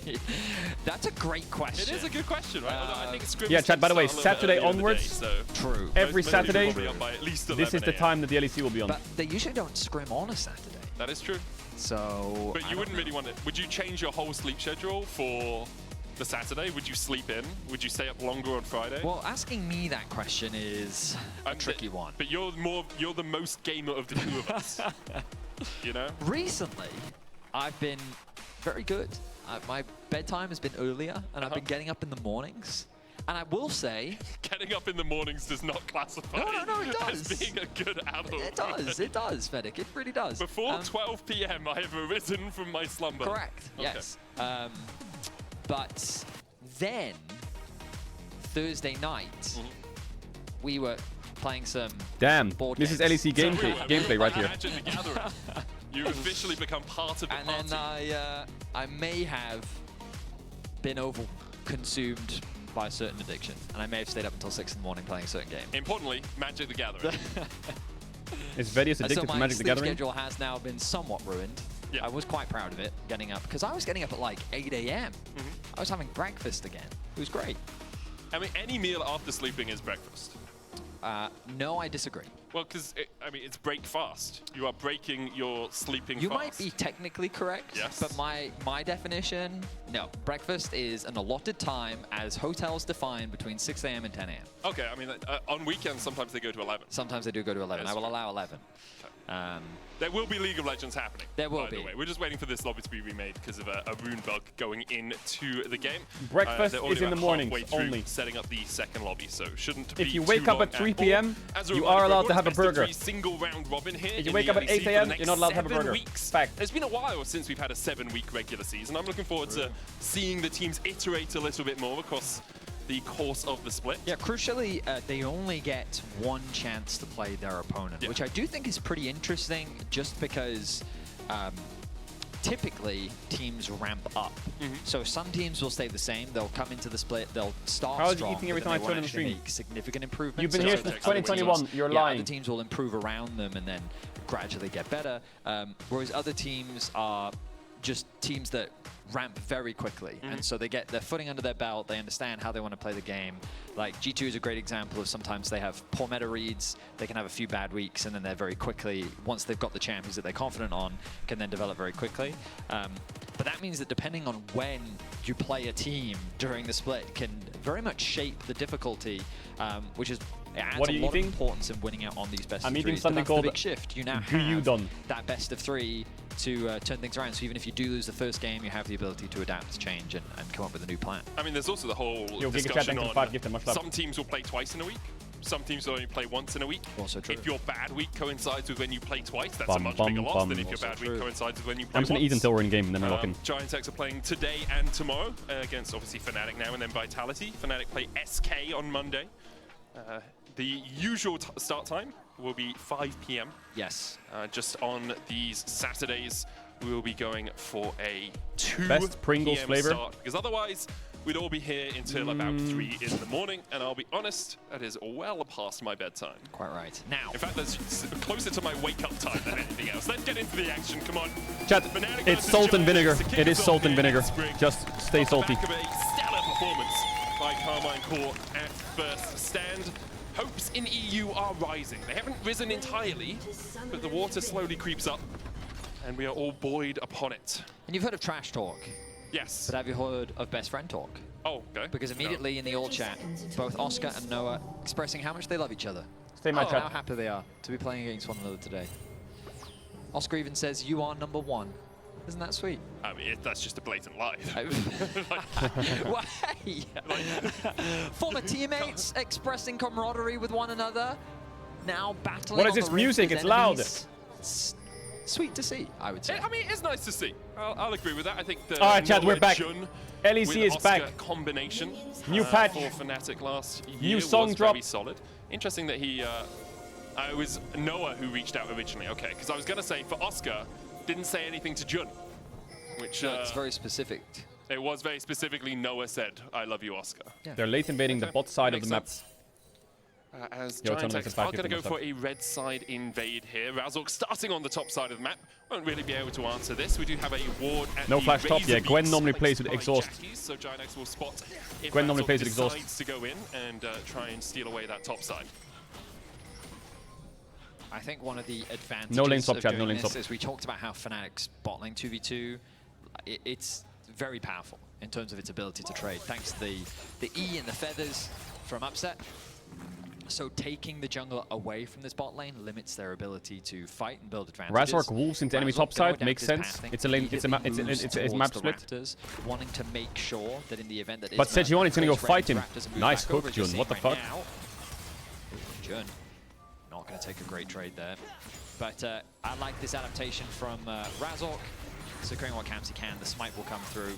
that's a great question. It is a good question, right? Although I think Scrim yeah, chat, by the way, start a little Saturday bit earlier in the onwards, day, so true. Every most Saturday, people will be up by at least this is 11 the time that the LEC will be on. But they usually don't scrim on a Saturday. That is true. So, but you wouldn't really want it. Would you change your whole sleep schedule for the Saturday? Would you sleep in? Would you stay up longer on Friday? Well, asking me that question is a tricky one. But you're the most gamer of the two of us. You know? Recently, I've been very good. My bedtime has been earlier, and I've been getting up in the mornings. And I will say... Getting up in the mornings does not classify no, it does. as being a good adult. It does, Fnatic. It really does. Before 12 p.m., I have arisen from my slumber. Correct, yes. But then, Thursday night, we were playing some board this is games. LEC gameplay right here. Magic the Gathering. You officially become part of the and party. then I may have been consumed by a certain addiction, and I may have stayed up until 6 in the morning playing a certain game. Importantly, Magic the Gathering. Is Vedius addicted to Magic the Gathering? My schedule has now been somewhat ruined. Yeah. I was quite proud of it, getting up, because I was getting up at like 8 a.m. I was having breakfast again. It was great. I mean, any meal after sleeping is breakfast. No, I disagree. Well, because, I mean, it's break fast. You are breaking your sleeping You fast. might be technically correct, yes. But my definition, no. Breakfast is an allotted time as hotels define between 6 a.m. and 10 a.m. Okay, I mean, on weekends, sometimes they go to 11. Sometimes they do go to 11. I will allow 11. There will be League of Legends happening. There will by be. The way. We're just waiting for this lobby to be remade because of a rune bug going into the game. Breakfast they're is in the about mornings halfway through only. setting up the second lobby, so shouldn't be If you wake too up long at 3 all. p.m., As a you reminder, are allowed to everyone, have a best of burger. 3 single round robin here. If you in wake the up at LEC 8 for the a.m., next you're not allowed to have a 7 burger. Weeks. Fact. It's been a while since we've had a 7-week regular season. I'm looking forward to seeing the teams iterate a little bit more across the course of the split. Yeah, crucially, they only get one chance to play their opponent, which I do think is pretty interesting just because typically teams ramp up. So some teams will stay the same. They'll come into the split, they'll start How is strong, he eating every but time I then turn they on won't the actually stream? make significant improvements. You've been here since 2021. You're lying. Other teams will improve around them and then gradually get better, whereas other teams are just teams that ramp very quickly, and so they get their footing under their belt, they understand how they want to play the game. Like G2 is a great example of sometimes they have poor meta reads, they can have a few bad weeks, and then they're very quickly, once they've got the champions that they're confident on, can then develop very quickly. But that means that depending on when you play a team during the split can very much shape the difficulty, which is adds What are a you lot eating? of importance in winning out on these best I'm of eating threes. something But that's the called big shift. You now Gyudon. have that best of 3 to turn things around. So even if you do lose the first game, you have the ability to adapt, change, and come up with a new plan. I mean, there's also the whole discussion on some teams will play twice in a week. Some teams will only play once in a week. Also true. If your bad week coincides with when you play twice, that's a much bigger loss than if your bad week coincides with when you play I'm just going to eat until we're in game and then we're locking. Giantx are playing today and tomorrow against obviously Fnatic now and then Vitality. Fnatic play SK on Monday. The usual start time will be 5 p.m. Yes. Just on these Saturdays, we will be going for a 2 Best Pringles PM flavor. start, because otherwise we'd all be here until about 3 in the morning, and I'll be honest, that is well past my bedtime. Quite right. Now, in fact, that's closer to my wake-up time than anything else. Let's get into the action. Come on. Chat, it's salt and vinegar. It is salt and vinegar. Just stay salty. Back of a stellar performance by Carmine Corp at first stand. Hopes in EU are rising. They haven't risen entirely, but the water slowly creeps up, and we are all buoyed upon it. And you've heard of trash talk. Yes. But have you heard of best friend talk? Oh, okay. Because immediately in the all chat, both Oscar and Noah expressing how much they love each other. Stay in my chat. How happy they are to be playing against one another today. Oscar even says, "You are number one." Isn't that sweet? I mean, that's just a blatant lie. Why? Former teammates expressing camaraderie with one another, now battling. What is this music? It's loud. It's sweet to see, I would say. I mean, it's nice to see. I'll agree with that. I think the all right, Chad, we're back. LEC is back. Combination. New patch. For Fnatic last year New song was drop. Very solid. Interesting that he. It was Noah who reached out originally. Okay, because I was gonna say for Oscar, didn't say anything to Jun, which. It's very specific. It was very specifically Noah said, "I love you, Oscar." Yeah. They're late invading the bot side of the map. As Giantx are going to go for a red side invade here. Razork starting on the top side of the map. Won't really be able to answer this. We do have a ward at no the flash top. Yeah, Gwen normally plays with by exhaust. Jackies, so Giantx will spot if Gwen normally Razork plays with exhaust. decides to go in and try and steal away that top side. I think one of the advantages no lane stop, of Chad, doing no lane this stop. is we talked about how Fnatic's bot lane 2v2, it's very powerful in terms of its ability to trade, thanks to the E and the feathers from Upset. So taking the jungler away from this bot lane limits their ability to fight and build advantages. Razork wolves into enemy top side makes sense. It's a lane. It's a map split. Raptors, wanting to make sure that in the event that. But Sejuani's gonna go fight him. Nice hook, Jun. What the fuck? Jun, not gonna take a great trade there. But I like this adaptation from Razork, securing what camps he can. The smite will come through.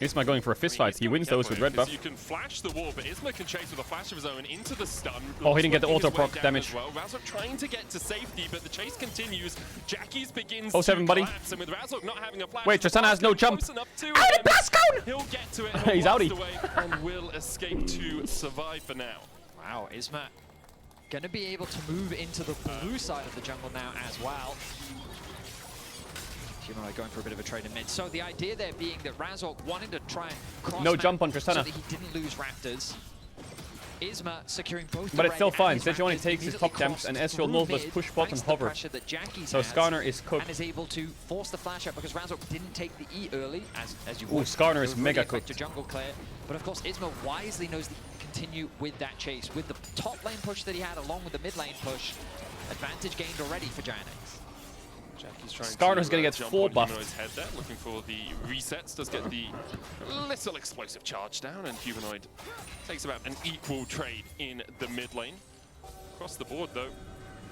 Isma going for a fist fight. He wins those with red buff. You can flash the wall, but Isma can chase with a flash of his own into the stun. Oh, he didn't get the auto proc damage. Well. Razork trying to get to safety, but the chase continues. Jackie's begins 07, buddy. collapse, and with Razork not having a flash, wait, Tristana has no jump. He'll get to it. He's outie. And will escape to survive for now. Wow, Isma going to be able to move into the blue side of the jungle now as well. Humanoid going for a bit of a trade in mid. So the idea there being that Razork wanting to try and cross no jump on Tristana. so that he didn't lose Raptors. Isma securing both but the it's still red fine. and his Sejuani Raptors takes his top camps and Ezreal knows let's push bot and hover. So Skarner is cooked. And is able to force the flash out because Razork didn't take the E early, as you would. Ooh, Skarner is mega cooked. A jungle clear. But of course, Isma wisely knows to continue with that chase. With the top lane push that he had along with the mid lane push, advantage gained already for Giantx. Jackie's trying Skarner's going to get full buffed. Humanoid's head there, looking for the resets. Does get the little explosive charge down, and Humanoid takes about an equal trade in the mid lane. Across the board, though,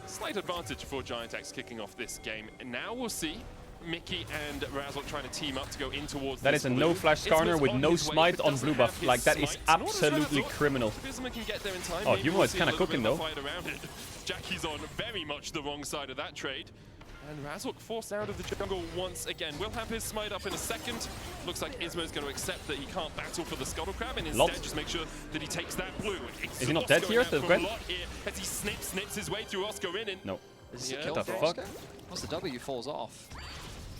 slight advantage for Giantx kicking off this game. And now we'll see Mickey and Razork trying to team up to go in towards that is a no flash Skarner with no smite on blue buff. Like, that is absolutely criminal. Oh, Humanoid's kind of cooking, though. Jackie's on very much the wrong side of that trade. And Razork forced out of the jungle once again. We'll have his smite up in a second. Looks like Isma's going to accept that he can't battle for the Scuttle Crab and instead just make sure that he takes that blue. Is he not dead here? As he snips his way through Oscar in. No. Is this a kill for Oscar? Once the W falls off.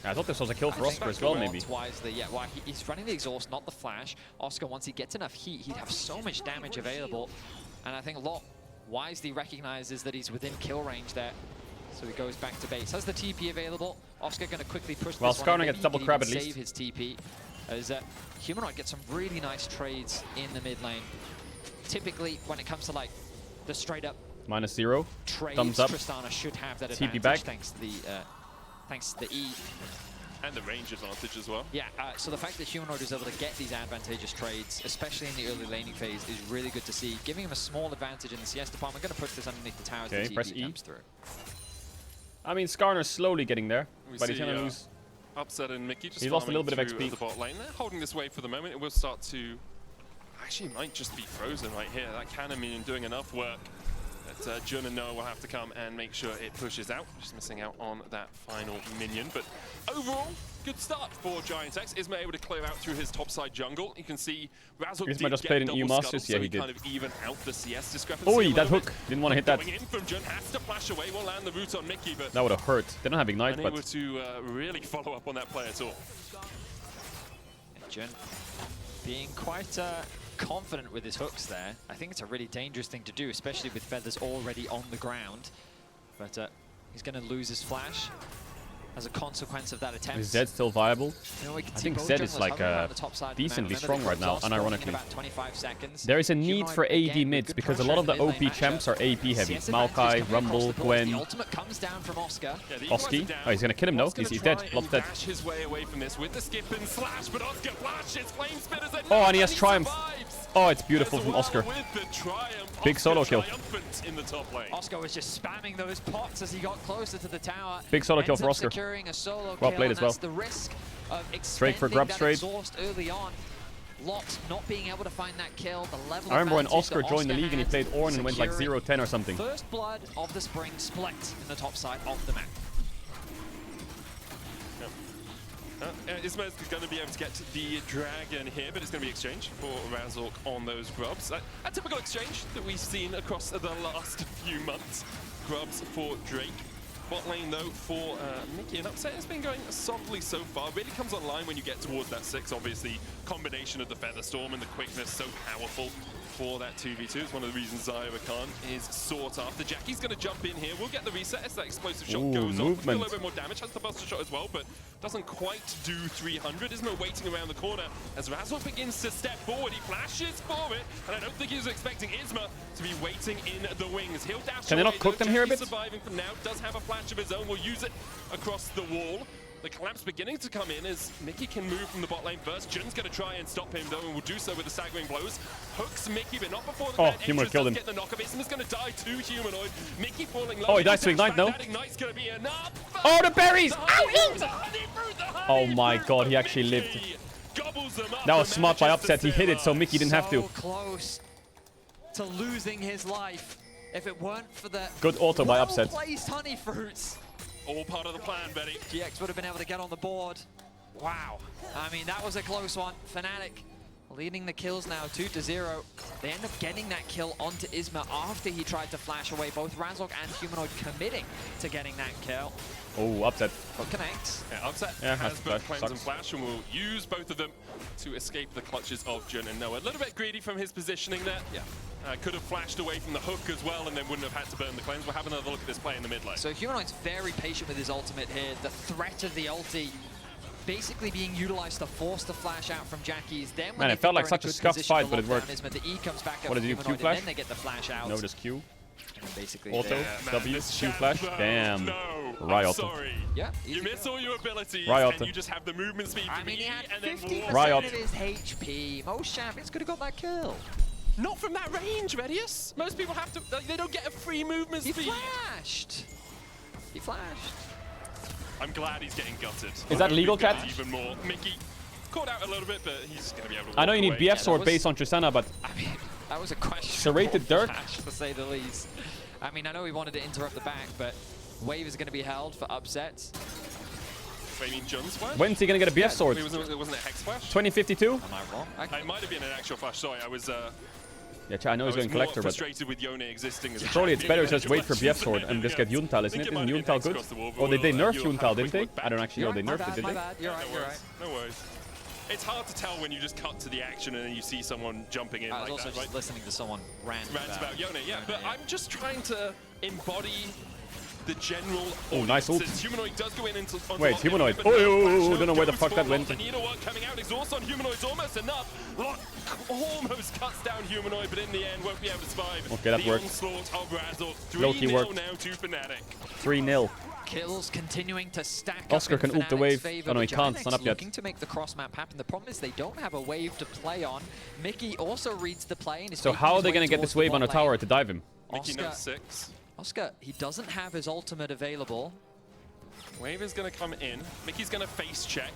I thought this was a kill for Oscar as well, maybe. Wisely, yeah. Well, he's running the exhaust, not the flash. Oscar, once he gets enough heat, he'd have so much damage available. And I think Lot wisely recognizes that he's within kill range there. So he goes back to base. Has the TP available. Oscar going to quickly push this one. Skarner gets double crab at least. Save his TP. As Humanoid gets some really nice trades in the mid lane. Typically, when it comes to like the straight up -0. trades, Thumbs up. Tristana should have that TP advantage back. thanks to thanks to the E. And the range advantage as well. Yeah, so the fact that Humanoid is able to get these advantageous trades, especially in the early laning phase, is really good to see. Giving him a small advantage in the CS department. Going to push this underneath the towers. Okay, press E. Comes through. I mean, Skarner's slowly getting there, but he's going to lose. Upset and Mickey just he lost a little bit of XP. XP. The bot lane. They're holding this wave for the moment. It will start to... Actually, it might just be frozen right here. That cannon minion doing enough work that Jun and Noah will have to come and make sure it pushes out. Just missing out on that final minion. But overall, good start for Giant-X. Isma able to clear out through his topside jungle. You can see Razzle Isma just played an EU Masters. Yeah, he did. Kind of even out the CS discrepancy. Oh, that hook. Didn't want to hit that. Going in from Jun, has to flash away. Will land the root on Mickey, but that would have hurt. They don't have Ignite, unable but... to really follow up on that play at all. And Jun being quite... confident with his hooks there. I think it's a really dangerous thing to do, especially with Feathers already on the ground. But he's going to lose his flash as a consequence of that attempt. Is Zed still viable? You know, I think Zed is like decently strong right now, unironically. There is a need for AD mids because a lot of the OP champs are AP heavy. Maokai, Rumble, Gwen. Oski. Oh, he's gonna kill him, no? He's dead. Blood's dead. His way away from this with the skip and slash, but Oscar flashes, flame spitters, and oh, and he has Triumph. Oh, it's beautiful from Oscar. Big solo kill. In the top lane. Oscar was just spamming those pots as he got closer to the tower. Big solo kill for Oscar. A solo well played as well. The risk of straight for grab straight. Early on. Lot not being able to find that kill. The level I remember when Oscar joined the league and he played Ornn and went like 0-10 or something. First blood of the spring split in the top side of the map. Isma is going to be able to get the dragon here, but it's going to be exchange for Razork on those grubs. A typical exchange that we've seen across the last few months. Grubs for Drake. Bot lane, though, for Mickey, and Upset has been going softly so far. Really comes online when you get towards that 6. Obviously, combination of the Featherstorm and the quickness so powerful for that 2v2. It's one of the reasons Zaya Khan is sought after. Jackie's going to jump in here. We'll get the reset as that explosive shot goes off. A little bit more damage. Has the buster shot as well, but doesn't quite do 300. Isma waiting around the corner as Razzle begins to step forward. He flashes for it, and I don't think he was expecting Isma to be waiting in the wings. He'll dash Can they not cook them here a bit? Surviving from now. Does have a flash of his own. Will use it across the wall. The collapse beginning to come in as Mickey can move from the bot lane first. Jun's going to try and stop him though, and will do so with the staggering blows. Hooks Mickey, but not before the Humanoid killed him. Get the knockup. Isma's going to die to Humanoid. Mickey falling low. Oh, he dies to Ignite, no? That Ignite's going to be enough. Oh, the berries! Oh my god, he actually lived. That was smart by Upset. He hit it, so Mickey didn't have to. Close to losing his life. If it weren't for the good auto by Upset. Well-placed honey fruits. All part of the plan, Betty. GX would have been able to get on the board. Wow. I mean, that was a close one. Fnatic leading the kills now 2-0. They end up getting that kill onto Isma after he tried to flash away. Both Razork and Humanoid committing to getting that kill. Oh, Upset. But connects. Yeah, Upset has both Cleanse and Flash and will use both of them to escape the clutches of Jun and Noah. A little bit greedy from his positioning there. Yeah. Could have flashed away from the hook as well and then wouldn't have had to burn the cleanse. We'll have another look at this play in the mid lane. So Humanoid's very patient with his ultimate here. The threat of the ulti basically being utilized to force the flash out from Jackie's. Then when man, it felt like such a scuffed fight, but it worked. The E comes back what did you do? Q flash? And then they get the flash out. No, just Q. Basically auto, W, Q flash. Damn. No, Riot. Sorry. Yeah, you miss all your abilities Riot. and you just have the movement speed. I mean, he had 50% Riot. of his HP. Most champions could have got that kill. Not from that range, Medius. Most people have to, they don't get a free movement speed. He flashed. He flashed. I'm glad he's getting gutted. Is that legal, chat? Even more. Mickey caught out a little bit, but he's going to be able to walk I know you need away. BF sword based on Tristana, but... I mean, that was a question. Serrated Dirk? To say the least. I mean, I know he wanted to interrupt the back, but wave is going to be held for upsets. I mean, Jun's flash? When's he going to get a BF sword? Wasn't it Hex Flash? 2052? Am I wrong? It might have been an actual flash. Sorry, I was... yeah, I know he's going collector, but... frustrated with Yone existing as probably it's better to just wait for BF sword and just get Yuntal, isn't it? Isn't Yuntal good? Oh, did they nerf Yuntal, didn't they? I don't actually know they nerfed it, did they? You're right, you're right. No worries. It's hard to tell when you just cut to the action and then you see someone jumping in I was like also that, just right? listening to someone rant about Yone, yeah. But I'm just trying to embody the general. Oh, nice ult. Humanoid does go in into. Wait, Humanoid. Oh, don't know where the fuck that went. The needlework coming out. Exhaust on Humanoid's almost enough. Lock almost cuts down Humanoid, but in the end won't be able to survive. Okay, that worked. Onslaught of Razzle. Low-key 3-0 worked. now to Fnatic. 3-0. kills continuing to stack Oscar up in can ult the Fnatic's wave. favor, Oh no, he but can't Giant stand X up yet. looking to make the cross map happen. The problem is they don't have a wave to play on. Mickey also reads the play. And is So making how are his they way going to get towards this wave the on a bot tower lane. to dive him? Mickey knows 6. Oscar, he doesn't have his ultimate available. Wave is going to come in. Mickey's going to face check.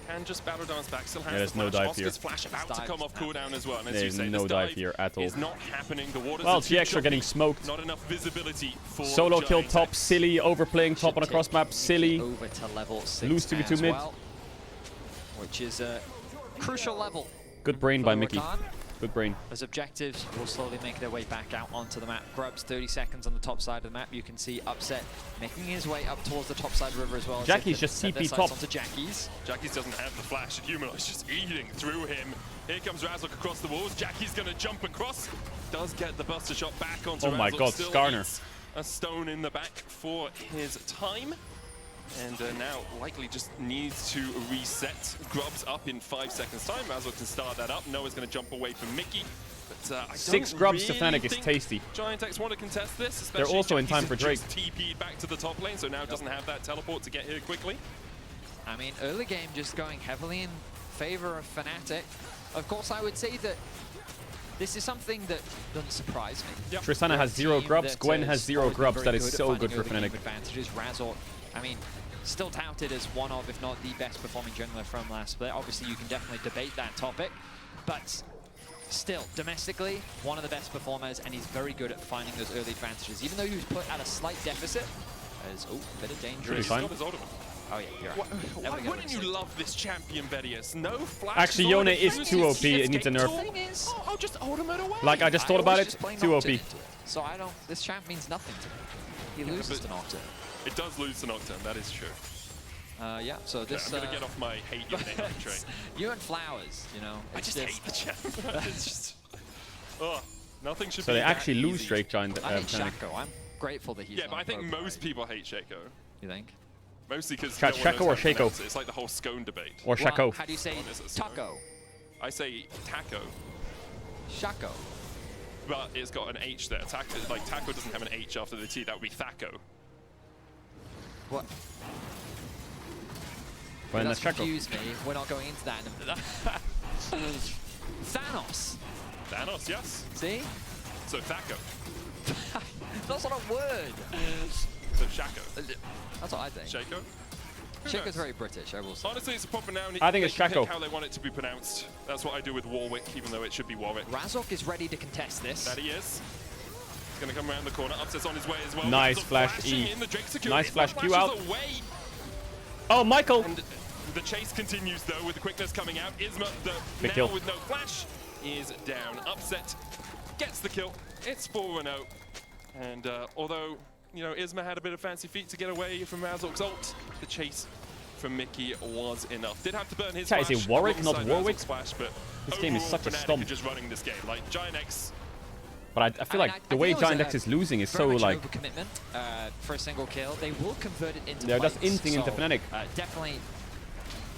Can just battle dance back. Still has Yeah, there's the no flash. dive Oscar's here. flash about to come off cooldown as well. And as you There's say, no this dive here at all. is not happening. The waters Well, are too GX are choppy. getting smoked. Not enough visibility for Solo kill Giant top, X. silly. Overplaying top on a cross map, silly. Over to level 6 Lose 2v2 as mid. well, which is a crucial level. Good brain by Mickey. Rakan. Good brain. As objectives will slowly make their way back out onto the map. Grubs 30 seconds on the top side of the map. You can see Upset making his way up towards the top side river as well. Jackie's just CP top. Onto Jackie's. Jackie's doesn't have the flash. Humanoid's just eating through him. Here comes Razok across the walls. Jackie's going to jump across. Does get the buster shot back onto Razok. Oh my god, Still Skarner. eats a stone in the back for his time. And now likely just needs to reset. Grubs up in 5 seconds time. Razok can start that up. Noah's going to jump away from Mickey. But I 6 don't grubs to really Fnatic is think tasty. Giant X want to contest this, They're especially also in Jackie's time for Drake. just TP'd back to the top lane, so now doesn't have that teleport to get here quickly. I mean, early game just going heavily in favor of Fnatic. Of course, I would say that this is something that doesn't surprise me. Tristana has 0 grubs. Gwen has 0 grubs. That is so good for Fnatic. Advantages. Razor, I mean, still touted as one of, if not the best performing jungler from last split. Obviously, you can definitely debate that topic, but still, domestically, one of the best performers, and he's very good at finding those early advantages. Even though he was put at a slight deficit, as, oh, a bit of danger. Oh yeah, you're right. Why wouldn't you love this champion, Vedius? No flash. Actually, Yone is too OP. It needs a nerf. I'll just ultimate away. Like, I just thought about it. Too OP. So I don't, this champ means nothing to me. He loses to Nocturne. It does lose to Nocturne, that is true. Yeah, so this... I'm gonna get off my hate Yone train. You and Flowers, you know. I just hate the champ. It's just... Oh, nothing should So be they actually that lose easy. Drake Giant. I hate Shaco. I'm grateful that he's Yeah, but not I think pro most people hate Shaco. You think? Mostly because Chat, Shaco or Shaco? It's like the whole scone debate. Or Shaco. How do you say taco? I say taco. Shaco. But it's got an H there. Taco, like taco doesn't have an H after the T. That would be thaco. What? When That's the Shaco. confused me. We're not going into that. Thanos. Thanos, yes. See? So thaco. That's not a word. So Shaco. That's what I think. Shaco? Shaco's very British, I will say. Honestly, it's a proper noun. I think it's They can Shaco. pick how they want it to be pronounced. That's what I do with Warwick, even though it should be Warwick. Razok is ready to contest this. That he is. He's going to come around the corner. Upset's on his way as well. Nice Razok flash flashing E. in the Drake security. Nice flash Q Flashes out. away. Oh, Michael! And the chase continues though with the quickness coming out. Isma, Big now kill. with no flash, is down. Upset gets the kill. It's 4-0. And although, you know, Isma had a bit of fancy feet to get away from Razok's ult, the chase from Mickey was enough. Did have to burn his Chat, is flash. it Warwick, not alongside Warwick? Razok's Flash, but This game is overall, such a Fnatic stomp. are just running this game. Like, Giant X... But I feel like the way Giant X is losing is so like... Commitment for a single kill. They will convert it into They're just fights, inting into so, Fnatic. Definitely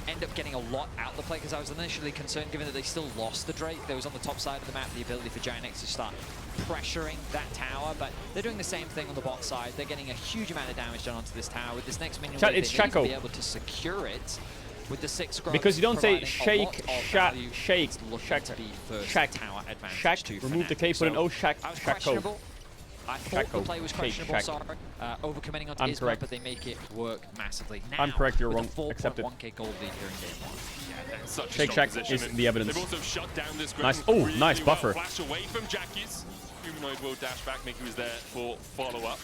end up getting a lot out of the play, because I was initially concerned given that they still lost the Drake. There was on the top side of the map the ability for Giant X to start pressuring that tower, but they're doing the same thing on the bot side. They're getting a huge amount of damage done onto this tower. With this next minion Chat, wave, it's they may even Shaco. be able to secure it with the 6 grubs. Because you don't say providing a lot shake, of shak, value. shake, It's looking shak, to be first shak, tower advantage shak, to remove the Fnatic. K, put an So O, shak, I was shako. questionable. I thought the Shaco, play was shake, questionable, shak. sorry. Overcommitting onto I'm Isma, correct. but they make it work massively. Now, I'm correct, you're with wrong. a Accept it. 4.1k gold lead here in game 1. Yeah, that's such a Shake strong Shack position. is the evidence. They've also shut down this Nice. Griffin Oh, really nice buffer. Well. Flash away from Jackie's. Humanoid will dash back. Mickey was there for follow-up.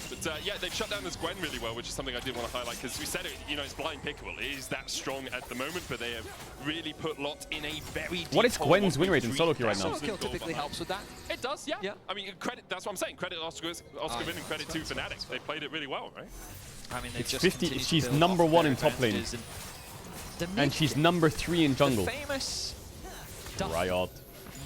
But yeah, they've shut down this Gwen really well, which is something I did want to highlight, because we said it, you know, it's blind pickable. It is that strong at the moment, but they have really put Lot in a very deep What is hole Gwen's of win rate in solo queue right now? Solo kill typically helps with that. It does, yeah. Yeah. I mean, credit, that's what I'm saying. Credit Oscar Vin and credit to Fnatic. They played it really well, right? I mean, they've It's just 50. continued to She's build number off 1 their in top lane. advantages, the And mid she's game, number 3 in jungle. The famous Duff, Riot.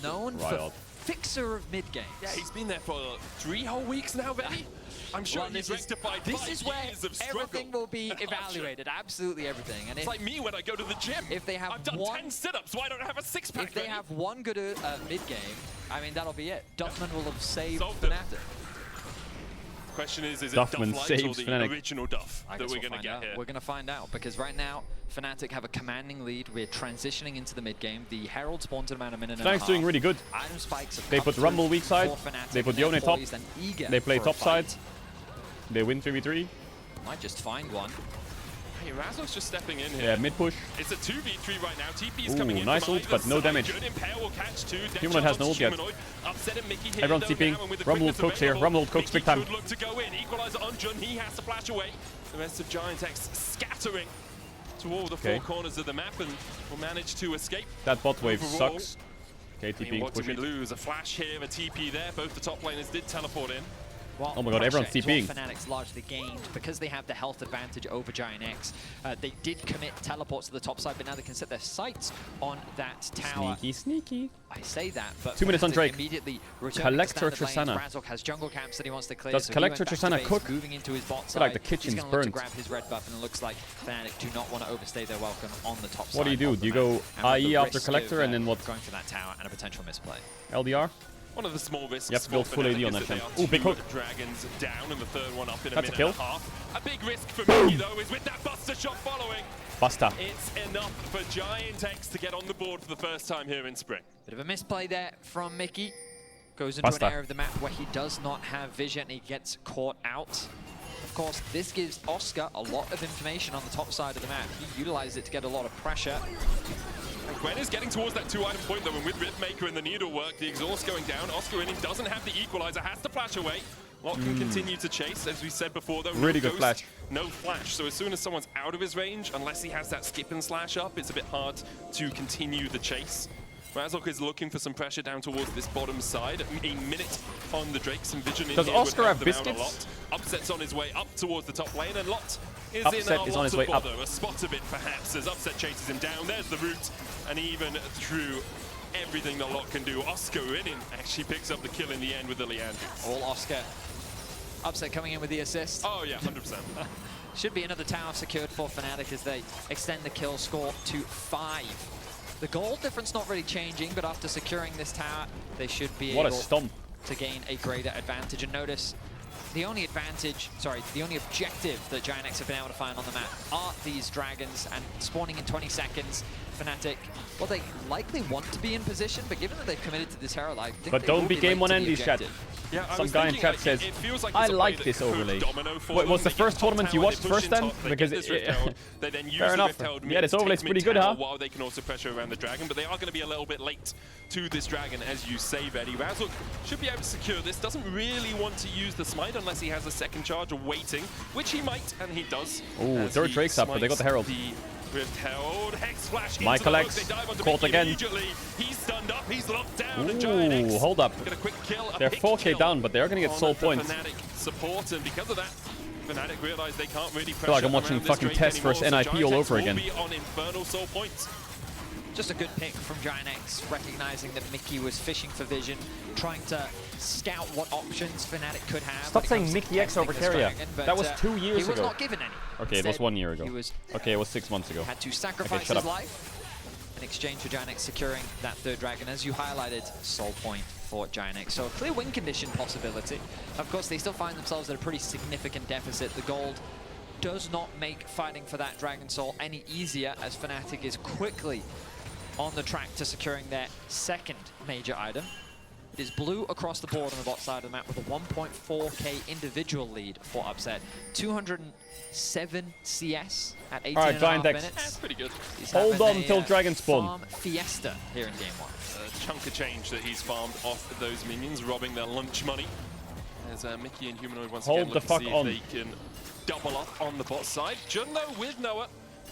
known Riot. for fixer of mid games. Yeah, he's been there for 3 whole weeks now, Betty. I'm sure Well, he's rectified this 5 is where years of struggle. everything will be evaluated, absolutely everything. And It's like me when I go to the gym. if they have I've done 10 sit-ups, why don't I have a six-pack? If they have one good mid game, I mean that'll be it. Duffman will have saved Solved it. Fnatic. question is it Duffman Duff Light or saves the Fnatic. original Duff that we're going to get here? We're going to find out, because right now, Fnatic have a commanding lead. We're transitioning into the mid game. The Herald spawned in about a minute and a half. Fnac's doing really good. Item spikes have They come put through Rumble weak side. for Fnatic, They put and they're Yone top. poised and eager They play for a top side. fight. They win 3v3. Might just find one. Hey, Razor's just stepping in here. Yeah, mid push. It's a 2v3 right now. TP is Ooh, coming in. nice from ult, either but no side. damage. Good Impair will catch two. Humanoid has no ult yet. Upsetting Mickey here, Everyone's though, TPing. now, and with the Rumble quickness cooks here. available, Rumble cooks big time. Could look to go in. Equalizer on Jun. He has to flash away. The rest of Giant X scattering to all the four corners of the map and will manage to escape. That bot wave Overall, sucks. I mean, KTP what push did we it. lose? A flash here, a TP there. Both the top laners did teleport in. Well, Oh my god, everyone's pressure is TPing. what Fnatic's largely gained because they have the health advantage over Giant X. They did commit teleports to the top side, but now they can set their sights on that tower. Sneaky, sneaky. I say that, but 2 minutes on Fnatic Drake. immediately Collector to standard lanes. Tristana. Razork has jungle camps that he wants to clear. Does so Collector he went back to Tristana base, cook? moving into his bot I feel like side. the kitchen's He's gonna look to burnt. grab his red buff, and it looks like Fnatic do not want to overstay their welcome on the top side. What do you do? of Do you the go map and run IE the after risk Collector of, and then what? Going for that tower and a potential misplay. LDR? One of the small risks. You have to build for full AD Fnatic on is that they champ. are Ooh, big two hook. Dragons down, and the third one up in a That's a minute kill. and a half. A big risk for Mickey, though, is with that Buster shot following. Buster. It's enough for Giant X to get on the board for the first time here in spring. Bit of a misplay there from Mickey. Goes into Buster. an area of the map where he does not have vision. He gets caught out. Of course, this gives Oscar a lot of information on the top side of the map. He utilized it to get a lot of pressure. And Gwen is getting towards that 2-item point, though, and with Ripmaker and the needlework, the exhaust going down, Oscar in doesn't have the equalizer, has to flash away. Lot can continue to chase, as we said before, though. Really no good ghost, flash. No flash, so as soon as someone's out of his range, unless he has that skip and slash up, it's a bit hard to continue the chase. Razork is looking for some pressure down towards this bottom side. A minute on the Drake, some vision in Does here would Oscar help have them out a biscuits? lot. Upset's on his way up towards the top lane, and Lot is Upset in a is lot on his of way up. bother. A spot of it, perhaps, as Upset chases him down. There's the route, and even through everything that Lot can do, Oscar in actually picks up the kill in the end with the Leandry. All Oscar. Upset coming in with the assist. Oh yeah, 100%. Should be another tower secured for Fnatic as they extend the kill score to 5. The goal difference not really changing, but after securing this tower, they should be What a able stomp. to gain a greater advantage. And notice, the only objective that Giant X have been able to find on the map are these dragons, and spawning in 20 seconds, Fnatic, well, they likely want to be in position, but given that they've committed to this Herald, I think But they don't will be game late one to the Andy's chat. objective. Yeah, I Some was guy in thinking, chat like, says, it feels like I it's a play like that this could overlay. domino for Wait, them. was the They get first top tournament you tower, they watched push first in then? top, they Because get this it- Rift Herald, they then use Fair the enough. Rift Herald Yeah, mid, this overlay's take pretty mid good, tower huh? while they can also pressure around the dragon, but they are going to be a little bit late to this dragon, as you say, Veddy. Razork should be able to secure this. Doesn't really want to use the smite unless he has a second charge waiting, which he might, and he does. Ooh, as third he Drake's up, but they got the Herald. The Rift Herald, Hex Flash Michael into X, the hook. They dive onto caught Mickey again. immediately. He's stunned up, he's locked down, and Giant X Ooh, hold up. get a quick kill, a They're pick 4k kill down, but they're going to get on soul the points. Fnatic support, and because of that, Fnatic realize they can't really pressure feel like I'm watching around this fucking Drake Test anymore, versus so NIP Giant all X over will again. be on infernal soul points. Just a good pick from Giant X, recognizing that Mickey was fishing for vision, trying to scout what options Fnatic could have. Stop when it saying comes to Mickey X over protecting this Carrier. dragon, but, That was 2 years ago. He was not given any. Okay, it was Instead, 1 year ago. He was Okay, it was 6 months ago. had to sacrifice shut his up. life in exchange for Giant X securing that third dragon. As you highlighted, soul point for Giant X. So a clear win condition possibility. Of course, they still find themselves at a pretty significant deficit. The gold does not make fighting for that Dragon Soul any easier, as Fnatic is quickly on the track to securing their second major item. It is blue across the board on the bot side of the map with a 1.4k individual lead for Upset. 207 CS at 18 Alright, and a Giant half X. minutes. That's pretty good. He's Hold having on till a, Dragon spawn. farm fiesta here in game 1. A chunk of change that he's farmed off those minions, robbing their lunch money. As Mickey and Humanoid once Hold again the look to fuck see on. if they can double up on the bot side. Junno with Noah,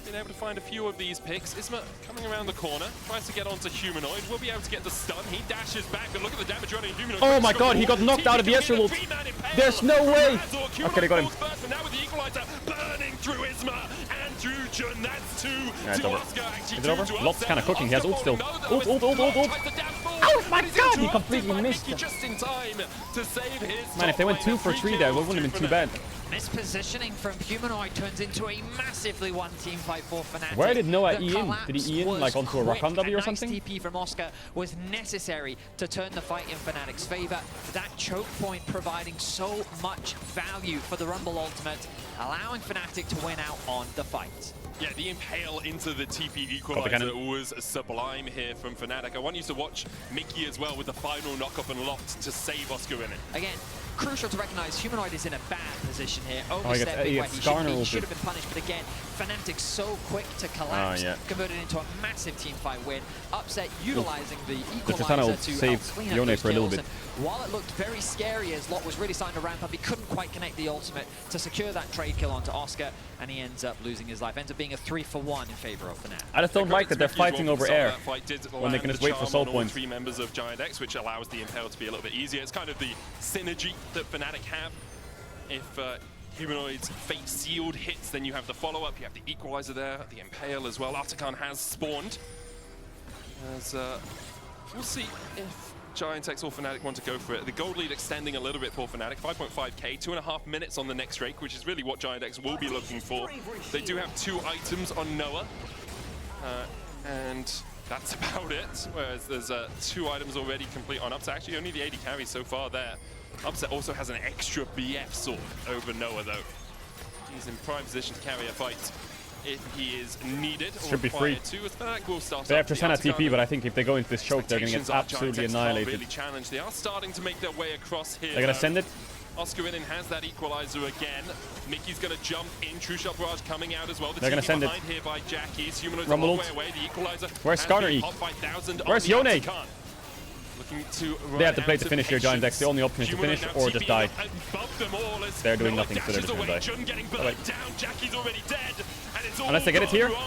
been able to find a few of these picks. Isma coming around the corner, tries to get onto Humanoid, will be able to get the stun. He dashes back, but look at the damage running Humanoid. Oh my god, he got knocked out of the Ezreal ult. There's no way. Okay, they got him. But now with the equalizer burning through Isma and through Jun, that's 2 Yeah, it's to over. Oscar. Actually, Is it 2 over? to Lot's Upset. kind of cooking. He has ult still. Oscar Ult, ult, ult, ult, ult. Oh my god, he completely missed Just in time to save his Man, if they went 2 for 3 there, it wouldn't have been too bad. Mispositioning from Humanoid turns into a massively one team fight for Fnatic. Where did Noah E in? Did he E in like onto a Rakan W or something? Nice TP from Oscar was necessary to turn the fight in Fnatic's favor. That choke point providing so much value for the Rumble ultimate, allowing Fnatic to win out on the fight. Yeah, the impale into the TP equalizer was sublime here from Fnatic. I want you to watch Mickey as well with the final knock-up and locked to save Oscar in it. Again, crucial to recognize Humanoid is in a bad position here. Overstepping where he should have been punished, but again, Fnatic so quick to collapse, converted into a massive team fight win. Upset utilizing the equalizer to help clean up those kills. And while it looked very scary as Lot was really starting to ramp up, he couldn't quite connect the ultimate to secure that trade kill onto Oscar, and he ends up losing his life. Ends up being a 3-for-1 in favor of Fnatic. I just don't like that they're fighting over air when they can just wait for soul points. 3 members of Giant X, which allows the impale to be a little bit easier. It's kind of the synergy that Fnatic have. If Humanoid's fate sealed hits, then you have the follow-up, you have the equalizer there, the impale as well. Artican has spawned. As we'll see if Giant X or Fnatic want to go for it. The gold lead extending a little bit for Fnatic, 5.5k, 2.5 minutes on the next Drake, which is really what Giant X will be looking for. They do have 2 items on Noah, and that's about it. Whereas there's 2 items already complete on Upset. Actually, only the 80 carries so far there. Upset also has an extra BF sword over Noah, though. He's in prime position to carry a fight if he is needed. Should be free. They have Tristana TP, but I think if they go into this choke, they're going to get absolutely annihilated. Really challenged. They are starting to make their way across here. They're going to send it. Oscar Winning has that equalizer again. Mickey's going to jump in. True Shot Barrage coming out as well. They're going to send it. Here by Jackie's. Humanoid's Rumble a long way away. The equalizer. Where's Skarner E? Where's Yone? They have to play to finish here, Giant X. The only option is to finish or just die. They're doing nothing, so they're just going to die. Unless they get it here. Nope.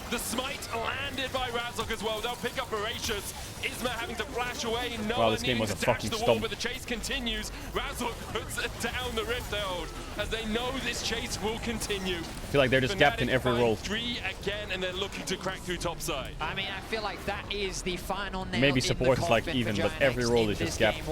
The smite landed by Razok as well. They'll pick up Voracious. Isma having to flash away. Wow, this game was a fucking stomp. But the chase continues. Razok puts down the Rift Herald as they know this chase will continue. I feel like they're just gapped in every role. 3 again, and they're looking to crack through topside. I mean, I feel like that is the final nail. Maybe support is like even, but every role is just gapped.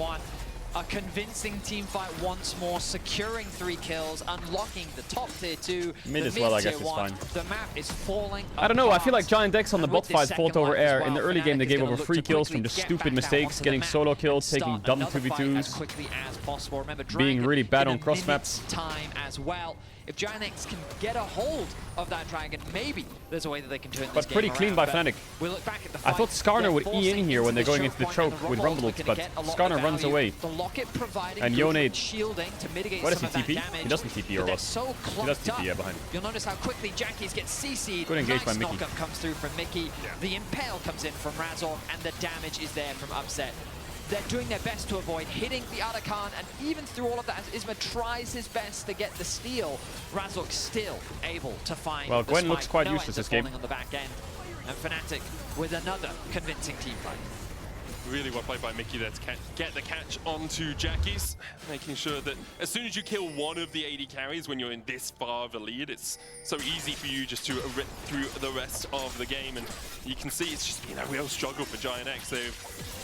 A convincing team fight once more, securing 3 kills, unlocking the top tier 2. Mid as well, I guess, is fine. The map is falling I don't know, I feel like Giant X on the bot fight fought over air. In the early game, they gave over 3 kills from just stupid mistakes, getting solo kills, taking dumb 2v2s, being really bad on cross maps. Time as well. If Giant X can get a hold of that dragon, maybe there's a way that they can turn this game But pretty clean by Fnatic. We look back at the I thought Skarner would E in here when they're going into the choke with Rumble, but Skarner runs away. And Yone, where does he TP? He doesn't TP or what? He does TP, yeah, behind. You'll notice how quickly Jackie's get CC'd. Good engage by Mickey. Knockup comes through from Mickey. The impale comes in from Razor, and the damage is there from Upset. They're doing their best to avoid hitting the Artican, and even through all of that, as Isma tries his best to get the steal, Razok still able to find Well, Gwen the looks quite useless this game. On the back end. And Fnatic with another convincing team fight. Really well played by Mickey there to get the catch onto Jackie's, making sure that as soon as you kill one of the 80 carries when you're in this far of a lead, it's so easy for you just to rip through the rest of the game. And you can see it's just been a real struggle for Giant X. They've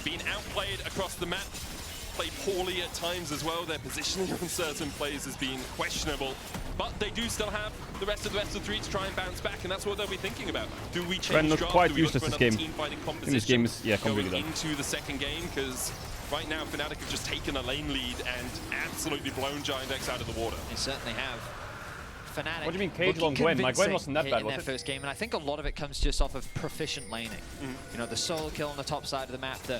been outplayed across the map, played poorly at times as well. Their positioning on certain plays has been questionable, but they do still have the rest of 3 to try and bounce back, and that's what they'll be thinking about. Do we change looked draft? quite Do we look useless for this another game. team-fighting I think this composition game is, yeah, completely going done. into the second game? Because right now Fnatic have just taken a lane lead and absolutely blown Giant X out of the water. They certainly have. Fnatic. What do you mean Caedrel and Gwen? My Gwen wasn't that bad, was in it? their first game, and I think a lot of it comes just off of proficient laning. You know, the solo kill on the top side of the map, the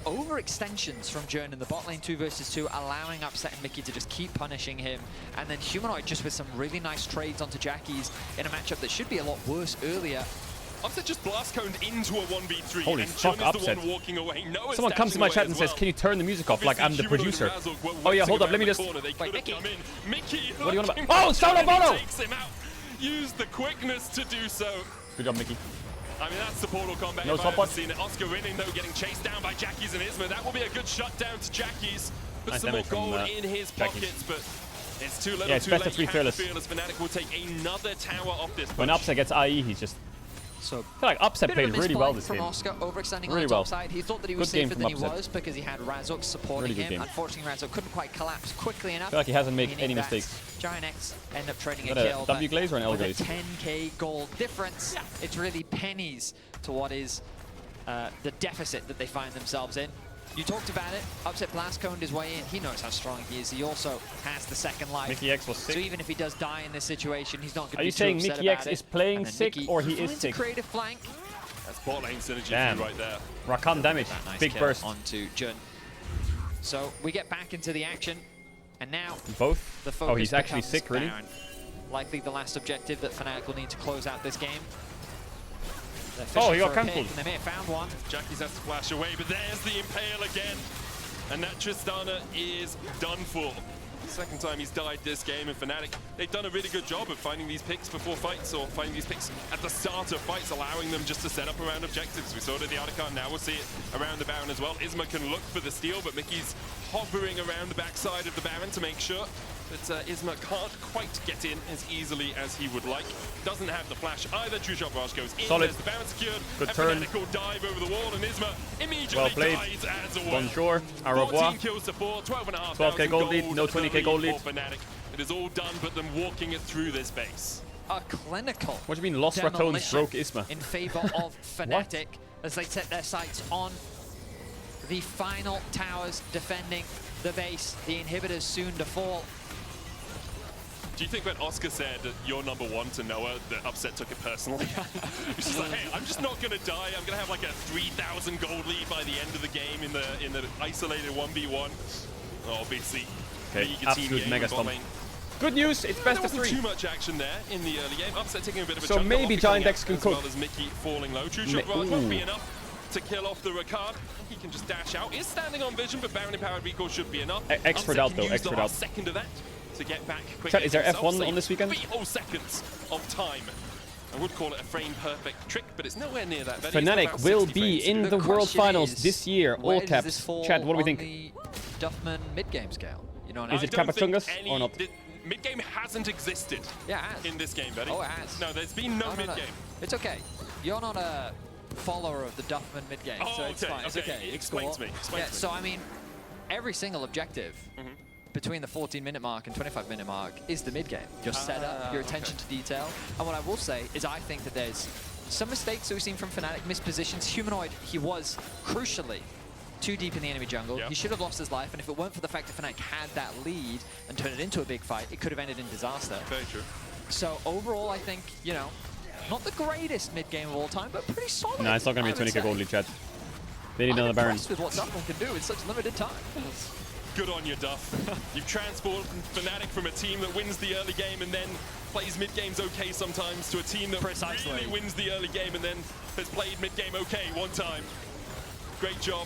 overextensions from Jern in the bot lane 2 versus 2, allowing Upset and Mickey to just keep punishing him. And then Humanoid just with some really nice trades onto Jackie's in a matchup that should be a lot worse earlier. Upset just blast coned into a 1v3. Holy and fuck, Jun is Upset. the one walking away. Noah's Someone comes to my chat and says, can you turn the music off like I'm the producer? Oh yeah, hold up, let me just... Wait, Mickey. Mickey, what do you want about... Oh, solo mono! Takes him out. Use the quickness to do so. Good job, Mickey. I mean, that's the portal combat. No if stop I've ever seen it. Oscar winning, though, getting chased down by Jackie's and Isma. That will be a good shutdown to Jackie's. Put Nice some more damage from, gold in his Jackie's. pockets, but it's too little, Yeah, it's too best late. of 3 fearless. Fnatic will take another tower off this When push. Upset gets IE, he's just So I feel like Upset played really well this from game. Oscar, overextending Really on the well. top side. He thought that he Good was game safer from than he Upset. was because he had Razok supporting Really good him. game. Unfortunately, Razok couldn't quite collapse quickly enough. I feel like he hasn't made meaning any that mistakes. Giant X end up trading Is a that a kill. W but glaze or an L with a glaze? 10k gold difference, it's really pennies to what is the deficit that they find themselves in. You talked about it. Upset blast coned his way in. He knows how strong he is. He also has the second life. Mickey X was sick. So even if he does die in this situation, he's not going to be Are you too saying upset Mickey X about is it. playing And then sick Mickey or he is finds a sick? creative flank. That's bot lane synergy for Damn. you right there. Rakan damage. Nice Big kill burst. onto Jun. So we get back into the action, and now Both? the focus Oh, he's actually becomes sick, really? Baron. Likely the last objective that Fnatic will need to close out this game. They're Oh, he fishing got for a cancelled. pick, and they may have found one. Jackie's has to flash away, but there's the Impale again. And that Tristana is done for. Second time he's died this game, and Fnatic, they've done a really good job of finding these picks before fights, or finding these picks at the start of fights, allowing them just to set up around objectives. We saw it at the Arcana, now we'll see it around the Baron as well. Isma can look for the steal, but Mickey's hovering around the backside of the Baron to make sure that Isma can't quite get in as easily as he would like. Doesn't have the flash either. True Shot Barrage goes in. Solid. There's the Baron secured. Good and turn. Fnatic will dive over the wall, and Isma immediately Well played. dies as well. Bonjour. Au revoir. 14 kills to 4, 12,500 12k gold lead, no 20k gold lead. for Fnatic. It is all done but them walking it through this base. A clinical What do you mean Lost Ratones demolition broke Isma? in favor of Fnatic as they set their sights on the final towers defending the base. The inhibitors soon to fall. Do you think when Oscar said that you're number one to Noah, that Upset took it personally? He's just like, hey, I'm just not going to die. I'm going to have like a 3,000 gold lead by the end of the game in the isolated 1v1. Obviously, Okay, League absolute team mega bot stomp. lane. Good news, it's best There of wasn't 3. too much action there in the early game. Upset taking a bit of a So chunk. maybe Loki Giant coming X out can as cook. well as Mickey falling low. True Shot Barrage won't be enough to kill off the Rakan. He can just dash out. Is standing on vision, but Baron Empowered Recall should be enough. Extra Upset doubt can though, use extra the doubt. last second of that to get back quickly. Chat, is there himself. F1 on this weekend? 3 whole seconds of time. I would call it a frame-perfect trick, but it's nowhere near that. But Fnatic will be in the World Finals this year, all caps. Chat, what do we think? The Duffman mid-game scale. You know, Is it Capachungas or not? Mid-game hasn't existed in this game, buddy. Oh, it has. No, there's been no mid-game. It's okay. You're not a follower of the Duffman mid-game, so it's fine. It's okay. Explain to me. Explain to me. So, I mean, every single objective between the 14-minute mark and 25-minute mark is the mid-game. Your setup, your attention to detail. And what I will say is I think that there's some mistakes that we've seen from Fnatic, missed positions. Humanoid, he was crucially too deep in the enemy jungle. He should have lost his life, and if it weren't for the fact that Fnatic had that lead and turned it into a big fight, it could have ended in disaster. Very true. So overall, I think, you know, not the greatest mid-game of all time, but pretty solid. Nah, it's not going to be a 20k gold lead, chat. They need another Baron. I'm impressed with what Duffman can do in such limited time. Good on you, Duff. You've transformed Fnatic from a team that wins the early game and then plays mid-games okay sometimes to a team that really wins the early game and then has played mid-game okay one time. Great job.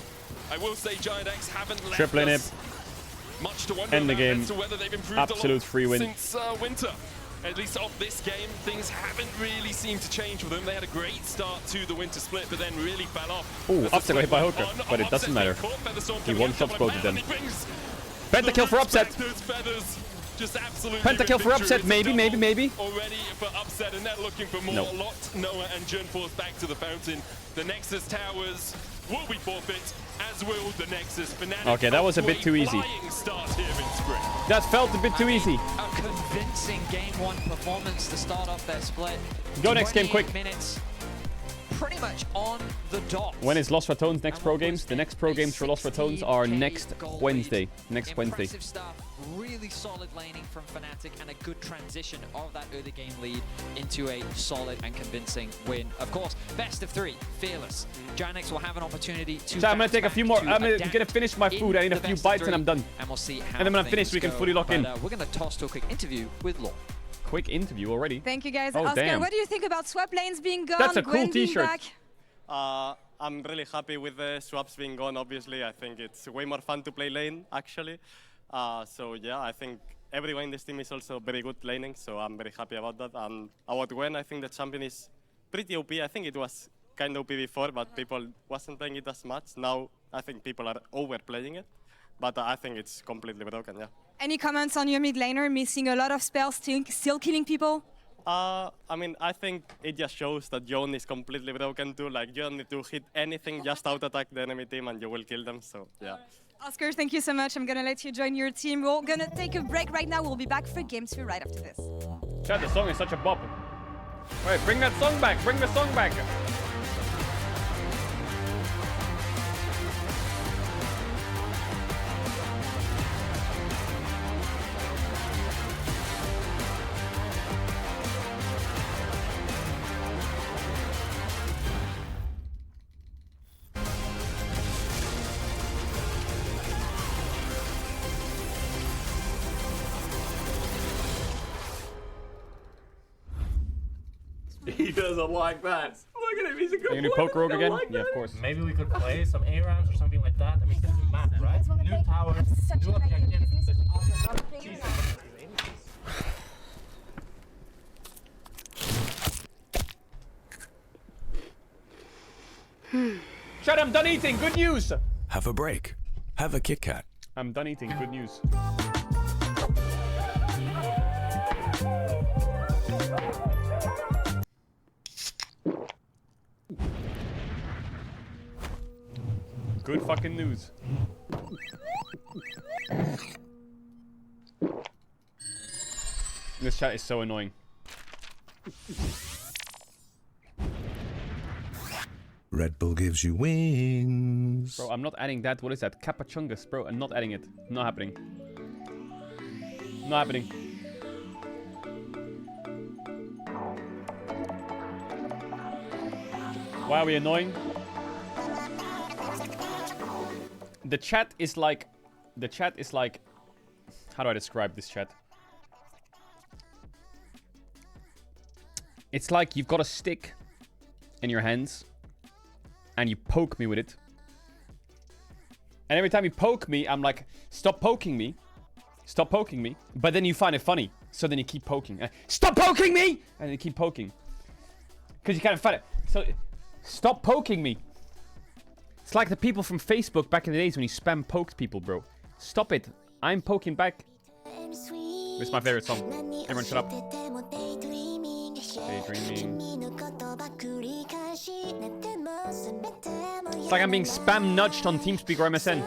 I will say Giant X haven't left Tripling us it. much to wonder End the about game. as to whether they've improved Absolute a lot free win. since winter. At least off this game, things haven't really seemed to change for them. They had a great start to the winter split, but then really fell off. Ooh, Upset got hit by Hooker, but it doesn't matter. He one-shots both of them. Pentakill for Upset. Just absolutely Pentakill for Upset, maybe. already for Upset, and they're looking for more. No. Lot, Noah, and Jun forced back to the fountain. The Nexus towers will be forfeit, as will the Nexus. Fnatic Okay, that was a bit too easy. flying start here in spring. That felt a bit too easy. A convincing game one performance to start off their split. Go next game, quick. 28 minutes, pretty much on the dot. When is Lost Ratones next pro games? The next pro games for Lost Ratones are next Wednesday. Next Wednesday. Impressive stuff. Really solid laning from Fnatic and a good transition of that early game lead into a solid and convincing win. Of course, best of 3, fearless. Giant X will have an opportunity to. So I'm gonna take a few more. I'm gonna finish my food. I need a few bites and I'm done. And we'll see how. And then when I'm finished, we can fully lock in. We're gonna toss to a quick interview with Law. Quick interview already. Thank you, guys. Oh, Oscar, damn. what do you think about swap lanes being gone? That's a Gwen cool being t-shirt. back? I'm really happy with the swaps being gone, obviously. I think it's way more fun to play lane, actually. So yeah, I think everyone in this team is also very good laning, so I'm very happy about that. And about Gwen, I think the champion is pretty OP. I think it was kind of OP before, but people wasn't playing it as much. Now I think people are overplaying it, but I think it's completely broken, yeah. Any comments on your mid laner missing a lot of spells, still killing people? I mean, I think it just shows that Yone is completely broken too. Like, you don't need to hit anything, just out-attack the enemy team and you will kill them, so yeah. Oscar, thank you so much. I'm gonna let you join your team. We're gonna take a break right now. We'll be back for Game 2 right after this. Chat, the song is such a bop. Wait, bring that song back, bring the song back. He doesn't like that. Look at him, he's a good Are you gonna poke rogue again? like Yeah, of course. Maybe we could play some A rounds or something like that. I mean, this is map, right? New tower, new objective. Chat, I'm done eating. Good news. Have a break. Have a Kit Kat. I'm done eating. Good news. Good fucking news. This chat is so annoying. Red Bull gives you wings. Bro, I'm not adding that. What is that? Capachungus, bro. I'm not adding it. Not happening. Not happening. Why are we annoying? The chat is like... How do I describe this chat? It's like you've got a stick in your hands and you poke me with it. And every time you poke me, I'm like, stop poking me. Stop poking me. But then you find it funny. So then you keep poking. Stop poking me! And you keep poking. Because you kind of find it. So, stop poking me. It's like the people from Facebook back in the days when you spam poked people, bro. Stop it. I'm poking back. This is my favorite song. Everyone shut up. Daydreaming. It's like I'm being spam nudged on TeamSpeak or MSN.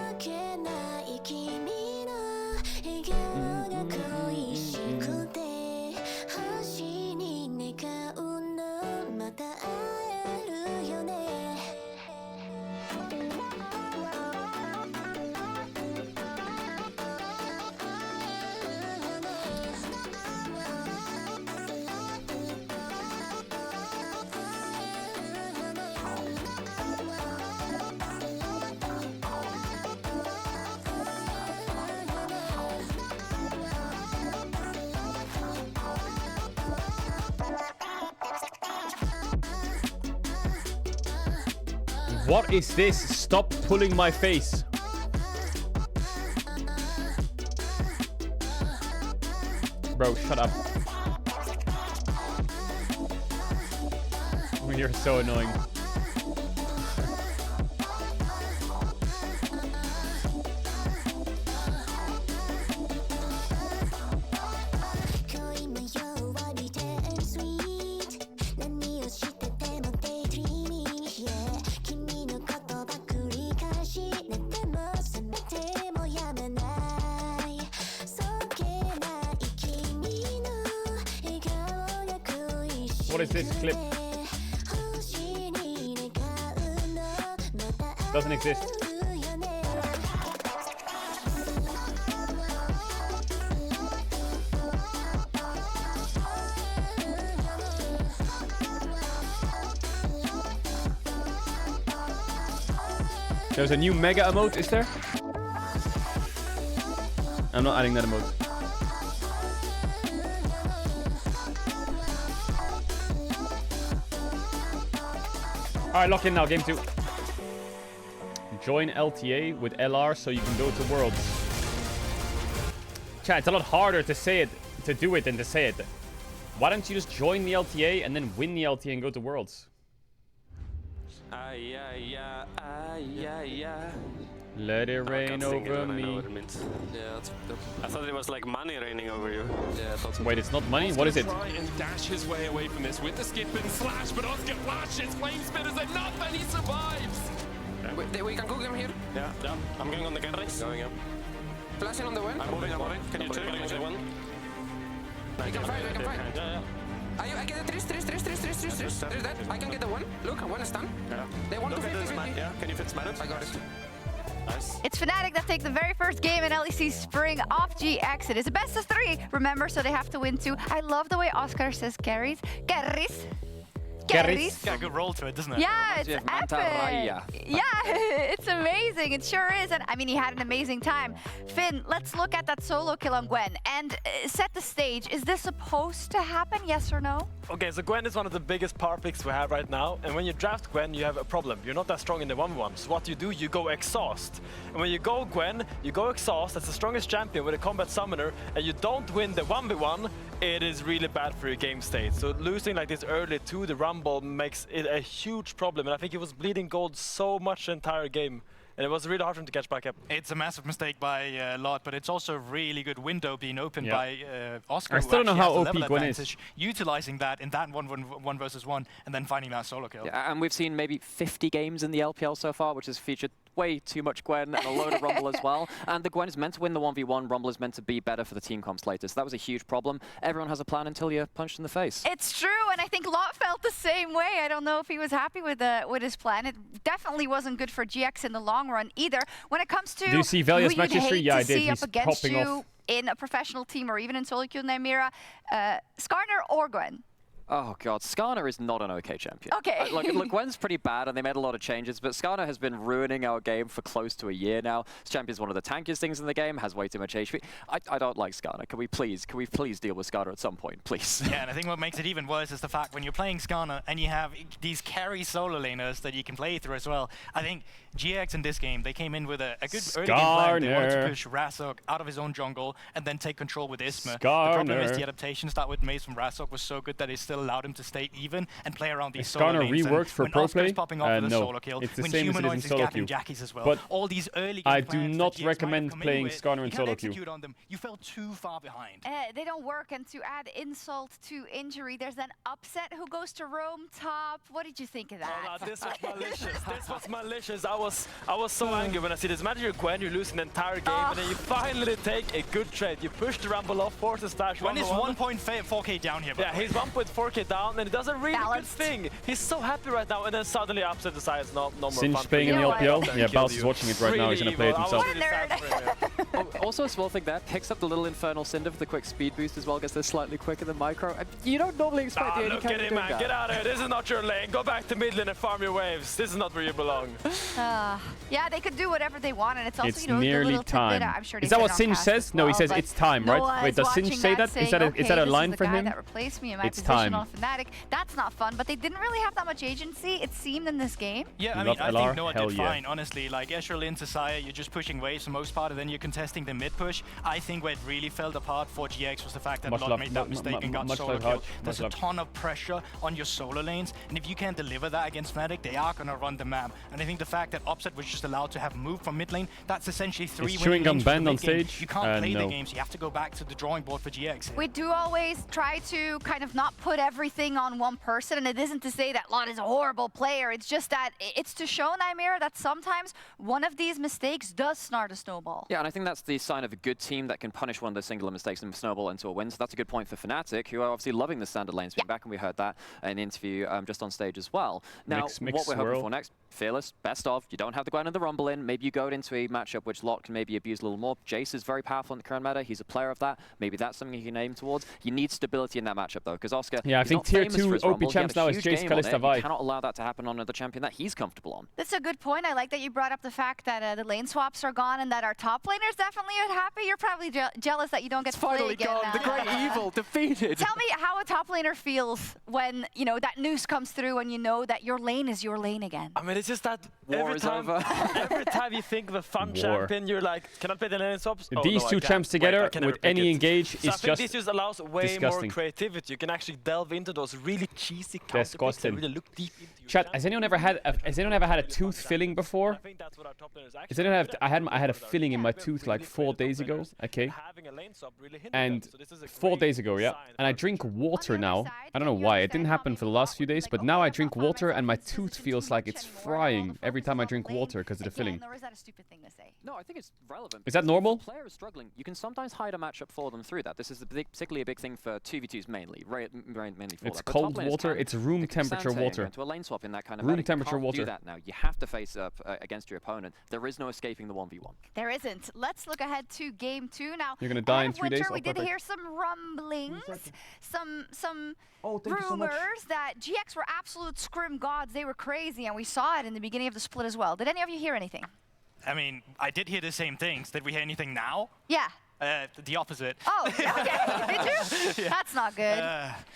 What is this? Stop pulling my face. Bro, shut up. You're so annoying. What is this clip? Doesn't exist. There's a new mega emote, is there? I'm not adding that emote. Alright, lock in now, game 2. Join LTA with LR so you can go to Worlds. Chat, it's a lot harder to say it, to do it than to say it. Why don't you just join the LTA and then win the LTA and go to Worlds? Let it rain over me. I thought it was like money raining over you. Yeah, I thought so. Wait, it's not money? What is it? Try and dash his way away from this with the skip and slash, but Oscar flashes, flame spin is enough and he survives. We can cook them here. Yeah. I'm going on the Caedrel. Going up. Flashing on the one. I'm moving. Can you check? We can fight. Yeah. I get the trees. There's that. I can get the one. Look, one is done. Yeah. They want Look to at this 50-50. man. Yeah. Can you fit Smatters? I got it. Nice. It's Fnatic that take the very first game in LEC Spring off GX. It is a best of 3, remember, so they have to win 2. I love the way Oscar says carries. Carries. It's got a good roll to it, doesn't it? Yeah, it's epic. Yeah, it's amazing. It sure is. And I mean, he had an amazing time. Finn, let's look at that solo kill on Gwen and set the stage. Is this supposed to happen, yes or no? Okay, so Gwen is one of the biggest power picks we have right now, and when you draft Gwen, you have a problem. You're not that strong in the 1v1, so what you do, you go exhaust. And when you go Gwen, you go exhaust, that's the strongest champion with a combat summoner, and you don't win the 1v1, it is really bad for your game state. So losing like this early to the Rumble makes it a huge problem, and I think he was bleeding gold so much the entire game. And it was really hard for him to catch back up. It's a massive mistake by Lot, but it's also a really good window being opened by Oscar. I still don't know how OP Gwen is. Utilizing that in that one versus one, and then finding that solo kill. Yeah, and we've seen maybe 50 games in the LPL so far, which has featured way too much Gwen and a load of Rumble as well. And the Gwen is meant to win the 1v1, Rumble is meant to be better for the team comps later. So that was a huge problem. Everyone has a plan until you're punched in the face. It's true, and I think Lot felt the same way. I don't know if he was happy with his plan. It definitely wasn't good for GX in the long run either. When it comes to do you see Velia's match history? Yeah, I did. He's up against popping you off. in a professional team or even in solo queue, Nymera, Skarner or Gwen? Oh god, Skarner is not an okay champion. Okay. Look, Gwen's pretty bad and they made a lot of changes, but Skarner has been ruining our game for close to a year now. This champion's one of the tankiest things in the game, has way too much HP. I don't like Skarner. Can we please deal with Skarner at some point, please? Yeah, and I think what makes it even worse is the fact when you're playing Skarner and you have these carry solo laners that you can play through as well. I think GX in this game, they came in with a good early game plan. They wanted to push Razok out of his own jungle and then take control with Isma. The problem is the adaptations that with Mace from Razok was so good that it still allowed him to stay even and play around these solo lanes. Reworked for pro play? Popping off with a solo kill, it's the when same as it is in solo queue. Jackies as well. But all these early I do not recommend playing Skarner in solo queue. On them. You fell too far behind. They don't work, and to add insult to injury, there's an upset who goes to Rome top. What did you think of that? Oh, no, this was malicious. This was malicious. I was so angry when I see this match. You're Gwen, you're losing the entire game, and then you finally take a good trade. You push the Rumble off, force the stash. Gwen is 1.4k down here. Yeah, he's 1.4k down, and he does a really good thing. He's so happy right now, and then suddenly upset decides no more Sinch fun. playing in the LPL? Yeah, Baus is watching it right now. He's gonna play it himself. Also a small thing there, picks up the little Infernal Cinder for the quick speed boost as well, gets there slightly quicker than Micro. You don't normally expect the look at him, man. Get out of here. This is not your lane. Go back to mid lane and farm your waves. This is not where you belong. Yeah, they could do whatever they want, and it's also, you know, nearly the little time. tidbit, I'm sure Is that what Sinch says? No, he says it's time, right? Wait, does Sinch say that? Is that a line from him? That replaced me in my it's position time. on Fnatic. That's not fun, but they didn't really have that much agency, it seemed, in this game. Yeah, I mean, I think Noah did fine, honestly. Like, Ezreal into Saya, you're just pushing waves for the most part, and then you're contesting the mid push. I think where it really fell apart for GX was the fact that Lot made that mistake and got solo kill. There's a ton of pressure on your solo lanes, and if you can't deliver that against Fnatic, they are going to run the map. And I think the fact that Upset was just allowed to have move from mid lane, that's essentially 3 winning lanes for the mid game. You can't play the games, you have to go back to the drawing board for GX. We do always try to kind of not put everything on one person, and it isn't to say that Lot is a horrible player, it's just that it's to show Nymera that sometimes one of these mistakes does start a snowball. Yeah, and I think that's the sign of a good team that can punish one of those singular mistakes and snowball into a win. So that's a good point for Fnatic, who are obviously loving the standard lane swing back, and we heard that in an interview just on stage as well. Now, what we're hoping for next, Fearless, best of, you don't have the Gwen and the Rumble in, maybe you go into a matchup which Lot can maybe abuse a little more. Jace is very powerful in the current meta, he's a player of that, maybe that's something you can aim towards. You need stability in that matchup though, because Oscar, yeah, I think tier 2 OP champs now is Jace Kalista Vi. You cannot allow that to happen on another champion that he's comfortable on. That's a good point. I like that you brought up the fact that the lane swaps are gone and that our top laners definitely happy. You're probably jealous that you don't get to play finally again gone. now. The great evil defeated. Tell me how a top laner feels when, you know, that news comes through and you know that your lane is your lane again. I mean, it's just that War is over. every time you think of a fun champion, you're like, can I play the lane swaps? These two champs together with any engage so is I think just this just allows way disgusting. more creativity. You can actually delve into those really cheesy counter picks and really look deep into your Chat, has anyone ever had a tooth filling before? I think that's what our top laners actually Has anyone I had a filling in my tooth like 4 days ago, okay? And 4 days ago, yeah. And I drink water now. I don't know why. It didn't happen for the last few days, but now I drink water and my tooth feels like it's frying every time I drink water because of the filling. Or is that a stupid thing to say? No, I think it's relevant. Is that normal? If a player is struggling, you can sometimes hide a matchup for them through that. This is particularly a big thing for 2v2s mainly, mainly for It's that. But cold top laners water, can it's room temperature water. Into a lane swap in that kind of Room meta. temperature You can't water. do that now. You have to face up against your opponent. There is no escaping the 1v1. There isn't. Let's look ahead to game 2 now. You're gonna die in 3 days? Winter, Oh, we did perfect. hear some rumblings, some thank you so much. rumors that GX were absolute scrim gods. They were crazy, and we saw it in the beginning of the split as well. Did any of you hear anything? I mean, I did hear the same things. Did we hear anything now? Yeah. The opposite. Oh, okay. Did you? Yeah. That's not good.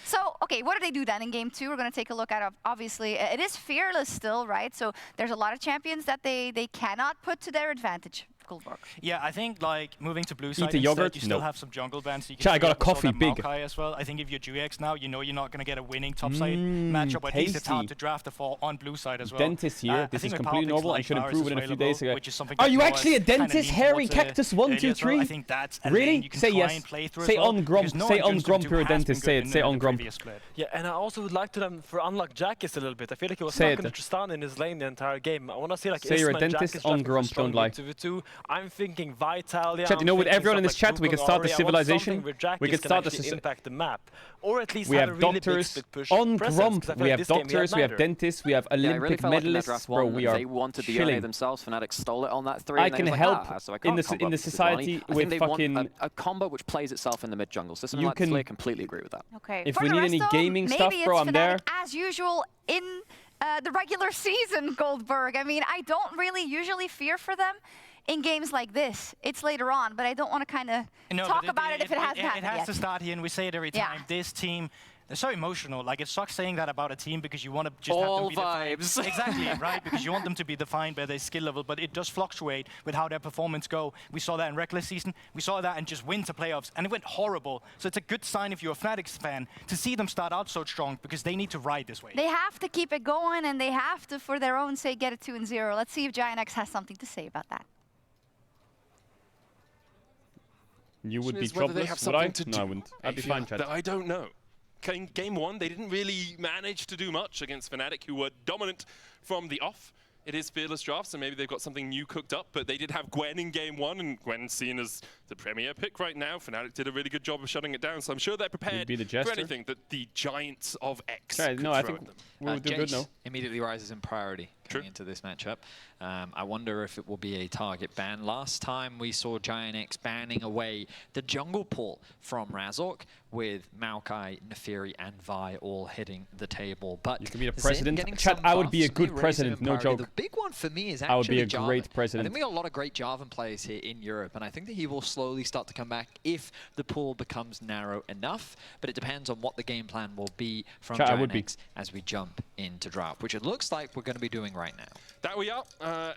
So, okay, what do they do then in game 2? We're going to take a look at, obviously, it is Fearless still, right? So there's a lot of champions that they cannot put to their advantage. Goldberg. Yeah, I think like moving to blue side the instead, yogurt? you still No. have some jungle bans. So you can Chat, I got a free up also coffee, that big. Maokai as well. I think if you're GX now, you know you're not going to get a winning top side matchup. At least it's hard tasty. to draft the fall on blue side as well. Dentist here. I This is think with completely power picks normal. I like should Varus improve is it in a few available, days ago. which is something Are that you Noah actually a is kinda dentist, leaning hairy towards, cactus 1, 2, early as well. 3? I think that's a lane Really? you can Say try yes. and play through Say as well, on Grump. because no Say one on Jones Grump, to you're a has been dentist. good Say in it. Say the on Grump. previous split. Yeah, and I also would like to them for unlock Jackis a little bit. I feel like he was Say stuck it. on Tristan in his lane the entire game. I want to see like Say you're a Isma and dentist Jackis on drafting for Grump, strong don't lie. 2v2. I'm thinking Vitalia. Chat, you know, with everyone in this chat, we could start the civilization. We could start the impact the map, or at least we have have a really big doctors split push on presence, Grump. 'cause I feel We like have this game had doctors. We have neither. dentists. We have Yeah, I really Olympic felt like in that medalists. draft Bro, one, we are they wanted the chilling. early themselves. Fnatic stole it on that 3. I and then can it was help like, so I in can't the combo up with society Silvani. I with think they fucking. want a combo which plays itself in the mid jungle. So something You like can- Flare completely agree with that. Okay. If For we the need rest, any though, gaming maybe stuff, bro, it's I'm there. Fnatic as usual in the regular season, Goldberg. I mean, I don't really usually fear for them in games like this. It's later on, but I don't want to kind of talk about it if it hasn't happened It has yet. to start here, and we say it every Yeah. time. This team, they're so emotional. Like, it sucks saying that about a team because you want to just have them All be vibes. defined. Exactly, right? Because you want them to be defined by their skill level, but it does fluctuate with how their performance go. We saw that in Reckless season. We saw that in just winter playoffs, and it went horrible. So it's a good sign if you're a Fnatic fan to see them start out so strong because they need to ride this way. They have to keep it going, and they have to, for their own sake, get it 2-0. Let's see if GINX has something to say about that. You would be is whether they have jobless, would I? something to No, I do. wouldn't. I'd be fine, Chad. I don't know. In game 1, they didn't really manage to do much against Fnatic, who were dominant from the off. It is Fearless draft, so maybe they've got something new cooked up, but they did have Gwen in game 1, and Gwen's seen as the premier pick right now. Fnatic did a really good job of shutting it down, so I'm sure they're prepared be the for jester. anything that the Giants of X Okay, could no, I throw think at them. we'll do good Jace now. immediately rises in priority coming into this matchup. I wonder if it will be a target ban. Last time we saw GIANX banning away the jungle pull from Razork with Maokai, Nefiri, and Vi all hitting the table. But You can be the Xin president. getting Chat, some I would be a buffs, good raising president, in no priority. joke. The big one for me is I would be actually a great Jarvan. I president. think we got a lot of great Jarvan players here in Europe, and I think that he will slowly start to come back if the pool becomes narrow enough. But it depends on what the game plan will be from Chat, I would be. GIANX as we jump into draft, which it looks like we're going to be doing right now. That we are.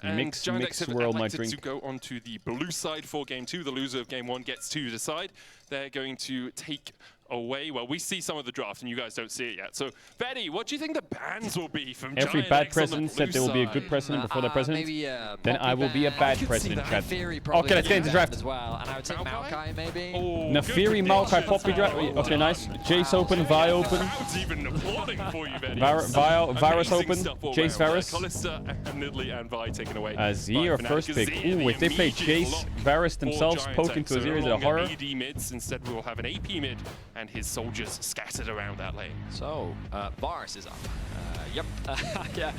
And Mix GIANX have world, my elected drink. to go onto the blue side for game 2. The loser of game 1 gets to decide. They're going to take away. Well, we see some of the draft, and you guys don't see it yet. So, Betty, what do you think the bans will be from Every GIANX bad on the president said blue they will be a side? good president before they're president. Maybe Then I will be a bad president, Chad. Okay, let's get into draft. As well, and I would say Maokai maybe. Nefiri, Maokai, Poppy draft. Okay, nice. Jace open, Vi open. Crowd's even applauding for you, Betty. Varus Amazing open. stuff all Jace round. Varus. Kalista and Nidley and Vi taken away. Azir, by Fnatic. first pick. Azir, Ooh, if they play immediate Jace, lock Varus for themselves GIANX. poke into So Azir, no is it a longer horror? AD mids. Instead, we'll have an AP mid and his soldiers scattered around that lane. So, Varus is up. Yep. Yeah.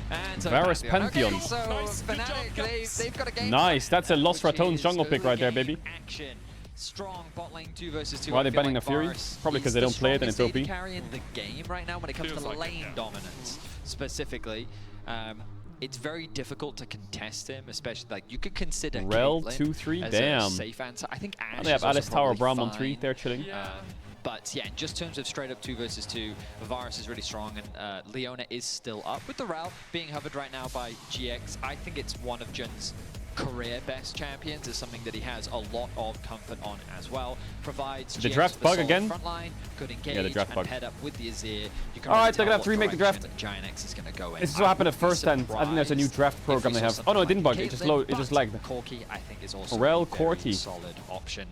And so Varus Pantheon. Pantheon. Okay, so Fnatic, they've got a game. Nice, that's a Lost which Ratones is jungle pick right there, early baby. game Action. Strong bot lane 2 versus 2. Why are I they feel banning like Nefiri? Varus Probably is 'cause they the don't play it and it's strongest OP. AD carry in the game right now when it comes Feels to like it, lane yeah. dominance specifically. it's very difficult to contest him, especially like you could consider Rel Caitlyn 2-3, as damn. a safe answer. I think Ashe they have Alice Tower, Braum on 3. fine. They're chilling. But yeah, in just terms of straight up 2 versus 2, Varus is really strong, and Leona is still up. With the Rel being hovered right now by GX, I think it's one of Jun's career best champions. Is something that he has a lot of comfort on as well. Provides the GX draft bug again. Front line, could engage the draft and bug. head up with the Azir. You can All right, really they're gonna have tell 3 make the what draft. direction Giant X is gonna go in. This is what happened at first end. I think there's a new draft program they have. Oh no, it didn't bug. It just load. It just lagged. Corki, I think, is also Rel a very Corki. solid option.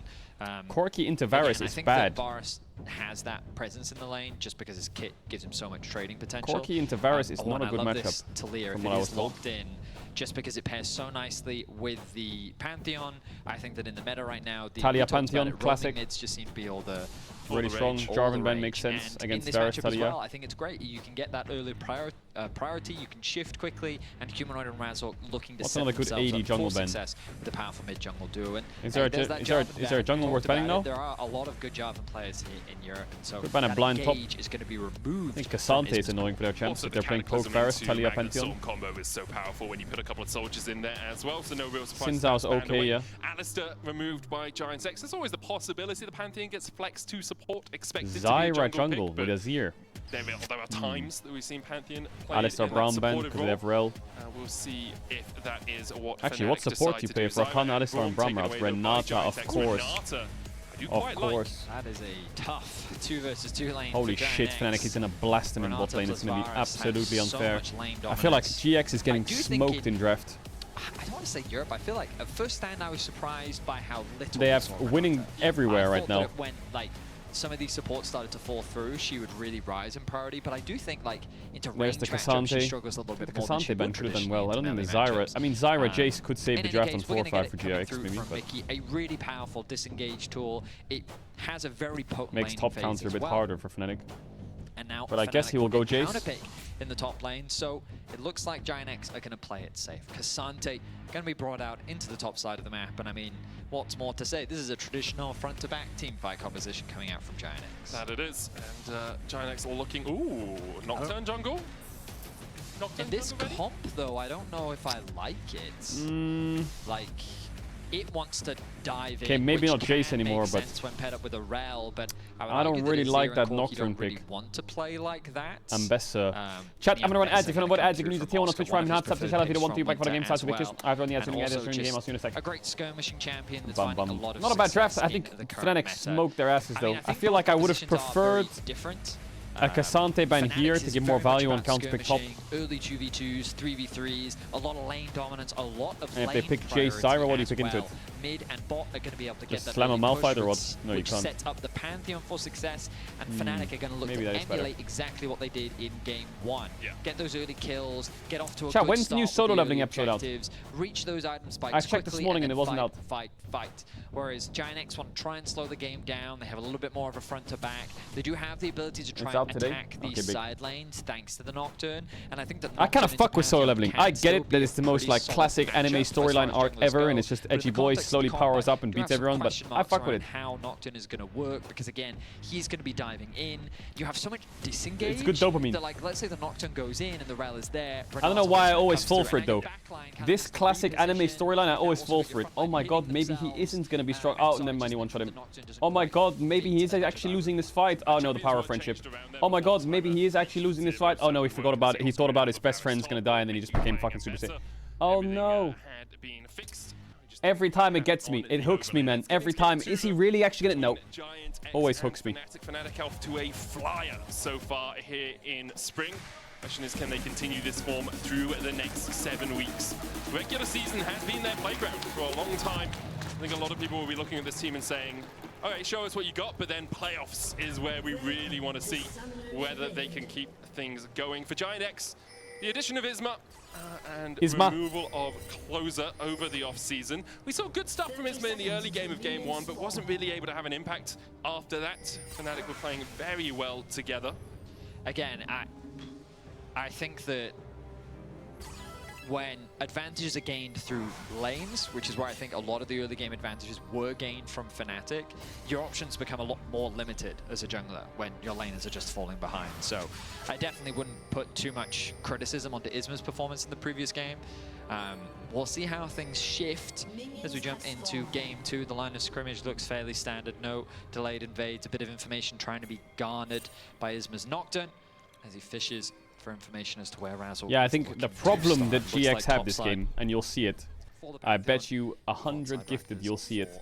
Corki into Varus again, is I think bad. That Varus has that presence in the lane just because his kit gives him so much trading potential. Corki into Varus is not a good matchup. This Talia, if it is locked in, just because it pairs so nicely with the Pantheon. I think that in the meta right now, the Talia Pantheon, classic. Mids just seem to be all the really strong. Jarvan Ben makes sense and against in this Varus matchup as Talia. well, I think it's great. You can get that early priority. You can shift quickly, and Humanoid and Razork looking to What's set another good themselves 80 up jungle for Ben? success with the powerful mid jungle duo. And Is there a jungle worth banning now? There are a lot of good Jarvan players here in Europe, and so Could ban a that blind top. engage is going to be removed. I think Cassante is annoying for their champs if they're playing poke Varus, Talia Pantheon. Combo is so powerful when you put a couple of soldiers in there as well, so no real surprise. Sinzhao's okay, yeah. Alistair removed by Giants X. There's always the possibility the Pantheon gets flexed to support. Expected Zyra to be a jungle pick, with Azir. There are times that we've seen Pantheon play Alistair Braum Ben because they have Rel. We'll see if that is what Actually, what support do you play for Rakan, Alistair, and Braum routes? Renata, of course. Of course. That is a tough 2 versus 2 lane. Holy shit, Fnatic is gonna blast him in bot lane. It's gonna be absolutely unfair. I feel like GX is getting smoked in draft. I don't want to say Europe. I feel like at first stand I was surprised by how little they have winning everywhere right now. When like some of these supports started to fall through, she would really rise in priority. But I do think like into range matchups, she struggles a little bit more. The Cassante Ben should have done well. I don't think the Zyra. I mean, Zyra Jace could save the draft on 4-5 for GX maybe. But a really powerful disengage tool. It has a very potent makes lane top phase counter a as bit well. harder for Fnatic. And now but I guess he will go Jace. Counterpick in the top lane, so it looks like Giant X are going to play it safe. Cassante going to be brought out into the top side of the map, and I mean, what's more to say? This is a traditional front-to-back teamfight composition coming out from Giant X. That it is, and Giant X all looking, ooh, Nocturne jungle? In this comp, though, I don't know if I like it. Like, it wants to dive in. Okay, maybe not Jace anymore, but when paired up with a Rel, but I don't really like that Nocturne pick. Really want to play like that. Chat, I'm gonna run ads. If you don't know what ads, you can use the T1 on Twitch Prime. Not subs. If you don't want to, back for the game, start pictures. I've run the ads in the ads during the game. I'll see you in a sec. A great skirmishing champion that's finding a lot of not a bad draft. I think Fnatic smoked their asses though. I feel like I would have preferred a Cassante ban here to give more value on counter pick top. Early 2v2s, 3v3s, a lot of lane dominance, a lot of and lane if they pick Jace Zyra, what do you pick into it? Mid and bot are going to be able to get that slam a Malphite or what? push, No, you can't. Set up the Pantheon for success, and Fnatic are going to look to emulate exactly what they did in game 1. Get those early kills, get off to a good when's the new solo leveling episode out? Reach those item spikes I checked this morning and it wasn't out. Fight. Whereas Giant X want to try and slow the game down. They have a little bit more of a front to back. They do have the ability to try and attack these side lanes thanks to the Nocturne. And I think that I kind of fuck with solo leveling. I get it that it's the most like classic anime storyline arc ever, and it's just edgy boy slowly powers up and beats everyone. But I fuck with it. How Nocturne is going to work because again, he's going to be diving in. You have so much disengage. It's good dopamine. That, like, let's say the Nocturne goes in and the Rel is there. I don't know why I always fall for it though. This classic anime storyline, I always fall for it. Oh my god, maybe he isn't going to be strong. Oh, never mind, he one-shot him. Oh my god, maybe he is actually losing this fight. Oh no, the power of friendship. Oh my god, maybe he is actually losing this fight. Oh no, he forgot about it. He thought about his best friend's going to die and then he just became fucking Super Saiyan. Oh no. Every time it gets me. It hooks me, man. Every time. Is he really actually going to... No. Always hooks me. Fnatic off to a flyer so far here in spring. Question is, can they continue this form through the next 7 weeks? Regular season has been their playground for a long time. I think a lot of people will be looking at this team and saying, okay, show us what you got, but then playoffs is where we really want to see whether they can keep things going. For Giant X, the addition of Isma and removal of Closer over the off-season. We saw good stuff from Isma in the early game of Game 1, but wasn't really able to have an impact after that. Fnatic were playing very well together. Again, I think that when advantages are gained through lanes, which is where I think a lot of the early game advantages were gained from Fnatic, your options become a lot more limited as a jungler when your laners are just falling behind. So I definitely wouldn't put too much criticism onto Isma's performance in the previous game. We'll see how things shift as we jump into game 2. The line of scrimmage looks fairly standard. No delayed invades, a bit of information trying to be garnered by Isma's Nocturne as he fishes for information as to where Razzle. Yeah, I think the problem that GX have this game, and you'll see it, I bet you 100 gifted you'll see it.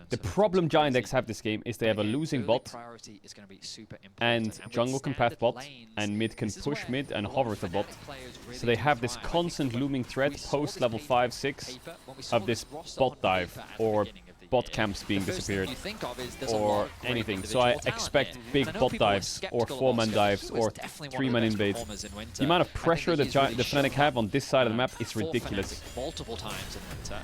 The problem Giant X have this game is they have a losing bot, and jungle can path bot, and mid can push mid and hover the bot. So they have this constant looming threat post level 5, 6 of this bot dive, or bot camps being disappeared, or anything. So I expect big bot dives, or 4-man dives, or 3-man invades. The amount of pressure that the Fnatic have on this side of the map is ridiculous. Multiple times in winter.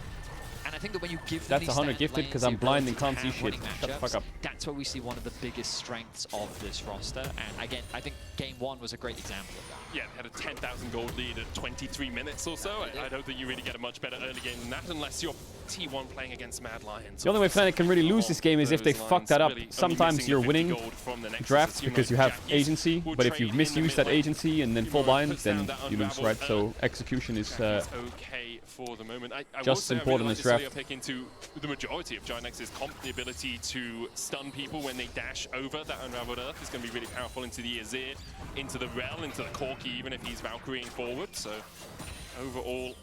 And I think that when you give them that's 100 gifted because I'm blind and can't see shit. Shut the fuck up. That's where we see one of the biggest strengths of this roster. And again, I think game 1 was a great example of that. Yeah, they had a 10,000 gold lead at 23 minutes or so. I don't think you really get a much better early game than that unless you're T1 playing against Mad Lions. The only way Fnatic can really lose this game is if they fuck that up. Sometimes you're winning draft because you have agency, but if you misuse that agency and then fall blind, then you lose, right? So execution is okay for the moment. I just as important as draft. Pick into the majority of Giant X's comp, the ability to stun people when they dash over that unraveled earth is going to be really powerful into the Azir, into the Rel, into the Corki, even if he's Valkyrieing forward. So overall,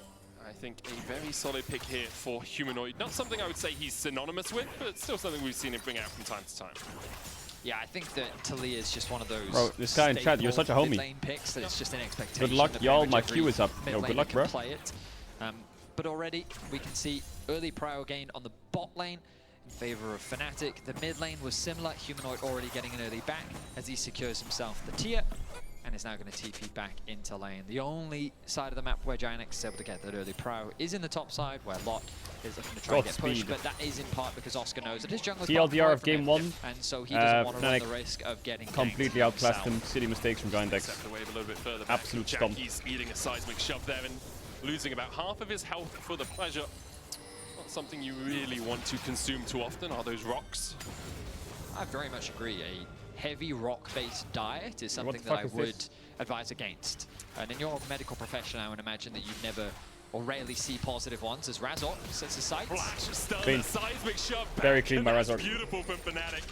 I think a very solid pick here for Humanoid. Not something I would say he's synonymous with, but still something we've seen him bring out from time to time. Yeah, I think that Talia is just one of those. Bro, this guy in chat, you're such a homie. Lane picks that it's just an expectation. Good luck, y'all. My Q is up. Yo, good luck, bro. Play it. But already we can see early prio gain on the bot lane in favor of Fnatic. The mid lane was similar. Humanoid already getting an early back as he secures himself the tier and is now going to TP back into lane. The only side of the map where Giant X is able to get that early prio is in the top side where Lot is looking to try and get pushed, but that is in part because Oscar knows that his jungle TLDR of game 1, and so he doesn't want to run the risk of getting completely outclassed him. Silly mistakes from Giant X. The wave a little bit further Absolute stomp. He's eating a seismic shove there and losing about half of his health for the pleasure. Not something you really want to consume too often, are those rocks? I very much agree. A heavy rock-based diet is something that I would advise against. And in your medical profession, I would imagine that you'd never or rarely see positive ones as Razork sets his sights. Flash, stun, clean. Seismic shove back. Very clean by Razork. Beautiful from Fnatic.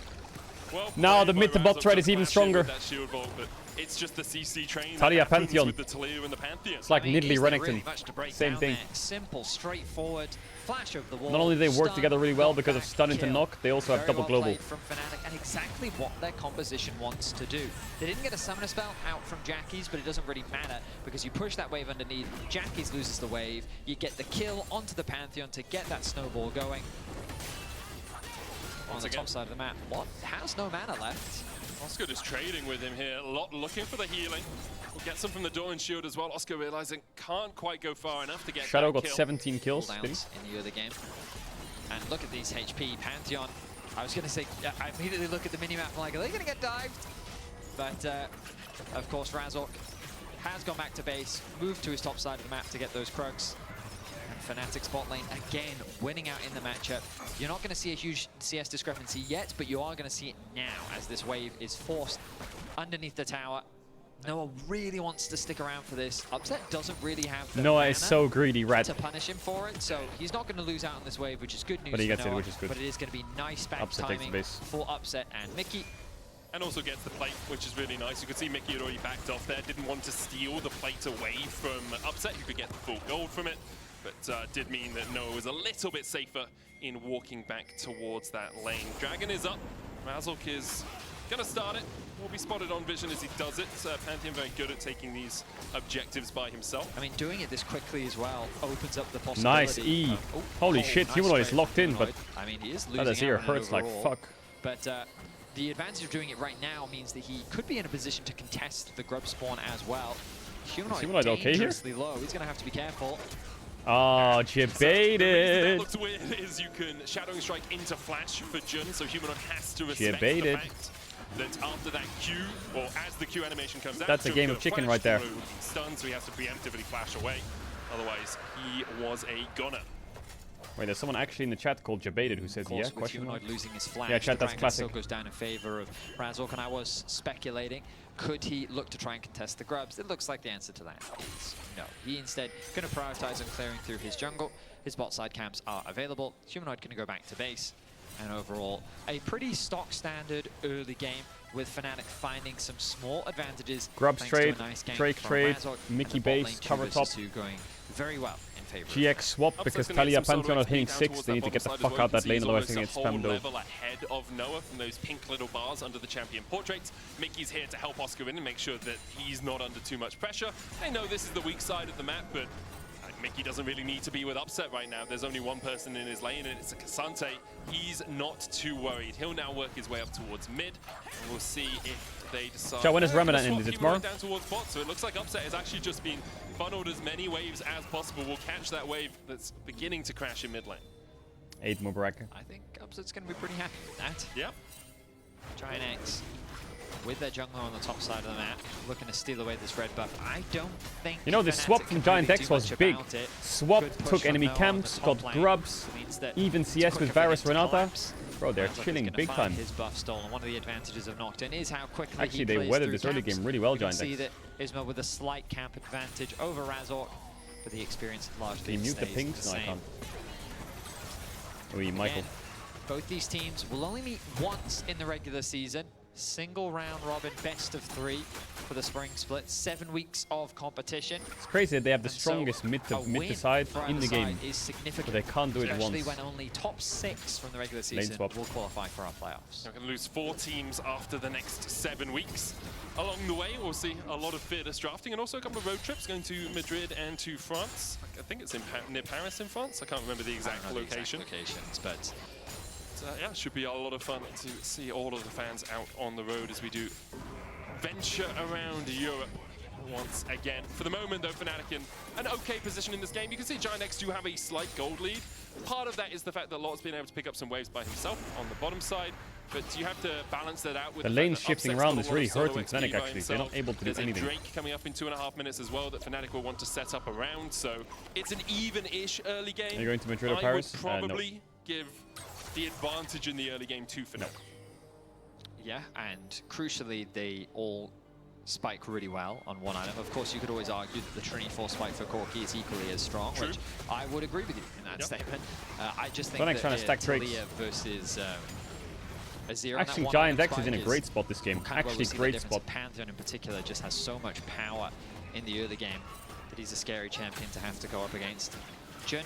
Well, now the mid to bot threat is even stronger. That shield vault, but it's just the CC train Talia Pantheon. With the Talia and the Pantheon. It's like Nidalee Renekton. Really same thing. There. Simple, straightforward flash of the wall. Not only do they work together really well because of stun into knock, they also have double global. From Fnatic and exactly what their composition wants to do. They didn't get a summoner spell out from Jackie's, but it doesn't really matter because you push that wave underneath, Jackie's loses the wave, you get the kill onto the Pantheon to get that snowball going. On the top side of the map, Lot has no mana left. Oscar just trading with him here. Lot looking for the healing. We'll get some from the Dawn Shield as well. Oscar realizing can't quite go far enough to get Shadow that got kill. 17 kills in the other game. And look at these HP. Pantheon, I was going to say, I immediately look at the minimap and like, are they going to get dived? But of course, Razork has gone back to base, moved to his top side of the map to get those Krugs. Fnatic's bot lane again winning out in the matchup. You're not going to see a huge CS discrepancy yet, but you are going to see it now as this wave is forced underneath the tower. Noah really wants to stick around for this. Upset doesn't really have the Noah is so greedy, Red. To punish him for it, so he's not going to lose out on this wave, which is good news but he gets for Noah, it, which is good. But it is going to be nice back Upset timing for Upset and Mickey. And also gets the plate, which is really nice. You could see Mickey had already backed off there, didn't want to steal the plate away from Upset. You could get the full gold from it. But did mean that Noah was a little bit safer in walking back towards that lane. Dragon is up. Razork is going to start it. Will be spotted on vision as he does it. Pantheon very good at taking these objectives by himself. I mean, doing it this quickly as well opens up the possibility. Nice E. Holy shit, nice Humanoid is locked in, but I mean, he is losing that ear hurts overall, like fuck. But the advantage of doing it right now means that he could be in a position to contest the grub spawn as well. Humanoid okay here? Low. He's going to have to be careful. Oh, jebaited. That looks weird is you can Shadowing Strike into Flash for Jun, so Humanoid has to respect the fact that after that Q, or as the Q animation comes out, that's a game of chicken right there. Stun, so he has to preemptively flash away. Otherwise, he was a goner. Wait, there's someone actually in the chat called Jabated who says yeah, question mark. Losing his flash, yeah, chat, that's classic. still goes down in favor of Razork, and I was speculating, could he look to try and contest the grubs? It looks like the answer to that is no. He instead going to prioritize on clearing through his jungle. His bot side camps are available. Humanoid going to go back to base. And overall, a pretty stock standard early game with Fnatic finding some small advantages. Grubs trade, nice Drake trade, Mickey base, cover top. Going very well in favor. GX swap because Talia Pantheon are hitting 6. They need to get the fuck out that lane, otherwise they get spammed over. Level ahead of Noah from those pink little bars under the champion portraits. Mickey's here to help Oscar in and make sure that he's not under too much pressure. They know this is the weak side of the map, but Mickey doesn't really need to be with Upset right now. There's only one person in his lane, and it's a Cassante. He's not too worried. He'll now work his way up towards mid, and we'll see if they decide. So when is Ramadan in? Is it tomorrow? Down towards bot, so it looks like Upset has actually just been funneled as many waves as possible. We'll catch that wave that's beginning to crash in mid lane. 8 Mubaraka. I think Upset's going to be pretty happy with that. Yep. Giant X with their jungler on the top side of the map, looking to steal away this red buff. I don't think... You know, the swap from Giant X was big. Swap took enemy camps, got grubs, even CS with Varus Renata. Bro, they're chilling big time. His buff stolen. One of the advantages of Nocturne is how quickly actually they weathered this early game really well, Giant X. See that Isma with a slight camp advantage over Razork, but the experience largely They mute the pings? No, I can't. Oui, Michael. Again, both these teams will only meet once in the regular season. Single round robin, best of 3 for the spring split. 7 weeks of competition. It's crazy that they have the strongest mid to side in the game, is significant, but they can't do it once. Especially when only top 6 from the regular season will qualify for our playoffs. We're going to lose 4 teams after the next 7 weeks. Along the way, we'll see a lot of fearless drafting and also a couple of road trips going to Madrid and to France. I think it's in near Paris in France. I can't remember the exact location. But yeah, should be a lot of fun to see all of the fans out on the road as we do venture around Europe once again. For the moment, though, Fnatic in an okay position in this game. You can see Giant X do have a slight gold lead. Part of that is the fact that Lot's been able to pick up some waves by himself on the bottom side, but you have to balance that out with the lane shifting around is really hurting Fnatic, actually. They're not able to do anything. There's a Drake coming up in 2.5 minutes as well that Fnatic will want to set up around, so it's an even-ish early game. Are you going to Madrid or Paris? I would probably give the advantage in the early game to Fnatic. Yeah, and crucially, they all spike really well on one item. Of course, you could always argue that the Trinity Force spike for Corki is equally as strong, which I would agree with you in that statement. I just think that trying to stack Talia versus Azir. Actually, Giant X is in a great spot this game. Actually, great spot. Pantheon in particular just has so much power in the early game that he's a scary champion to have to go up against. Jun,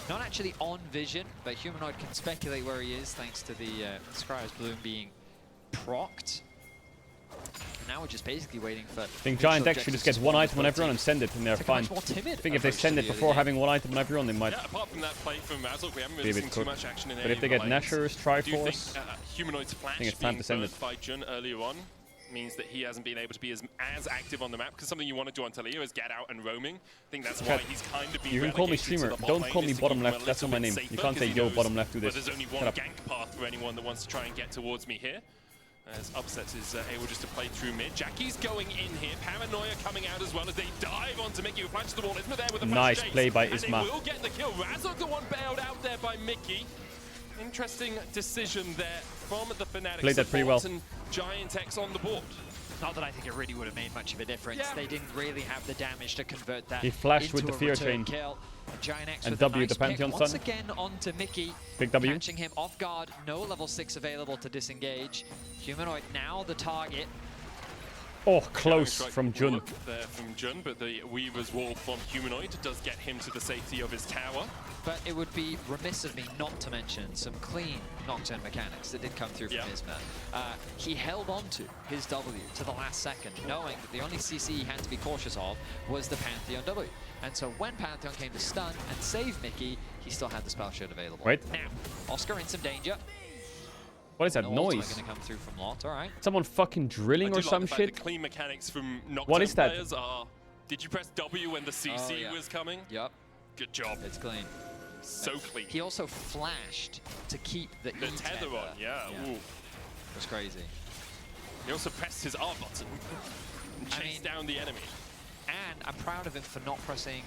not actually on vision, but Humanoid can speculate where he is thanks to the Scryer's Bloom being procced. Now we're just basically waiting for... I think Giant X should just get one item on everyone and send it, and they're fine. I think if they send it before having one item on everyone, they might... Yeah, apart from that play from Razork, we haven't really seen too much action in but if they get Nashor's, Triforce, Humanoid's flash being burnt by Jun earlier on means that he hasn't been able to be as active on the map, because something you want to do on Talia is get out and roaming. I think that's why he's kind of been You can call me streamer, don't call me bottom left, that's not my name. You can't say, yo, bottom left, do this. But there's only one gank path for anyone that wants to try and get towards me here. As Upset is able just to play through mid. Jackie's going in here. Paranoia coming out as well as they dive onto Mickey, who flashes the wall. Isma there with a nice play by Isma. And they will get the kill. Razork, the one bailed out there by Mickey. Interesting decision there from the Fnatic. Played that pretty well. And Giant X on the board. Not that I think it really would have made much of a difference. Yeah. They didn't really have the damage to convert that. He flashed with the fear chain. Kill. Giant X and W nice the Pantheon Once again onto Mickey. Big W. Catching him off guard. No level 6 available to disengage. Humanoid now the target. Oh, close from Jun. There from Jun, but the Weaver's Wall from Humanoid does get him to the safety of his tower. But it would be remiss of me not to mention some clean Nocturne mechanics that did come through from Isma. He held on to his W to the last second, knowing that the only CC he had to be cautious of was the Pantheon W. And so when Pantheon came to stun and save Mickey, he still had the spell shield available. Wait. Now, Oscar in some danger. What is that noise? Going to come through from Lot. All right. Someone fucking drilling or some shit? The clean mechanics from Nocturne what is that? Players are, did you press W when the CC was coming? Yep. Good job. It's clean. So clean. He also flashed to keep the tether on. Yeah. Ooh. It was crazy. He also pressed his R button and chased down the enemy. And I'm proud of him for not pressing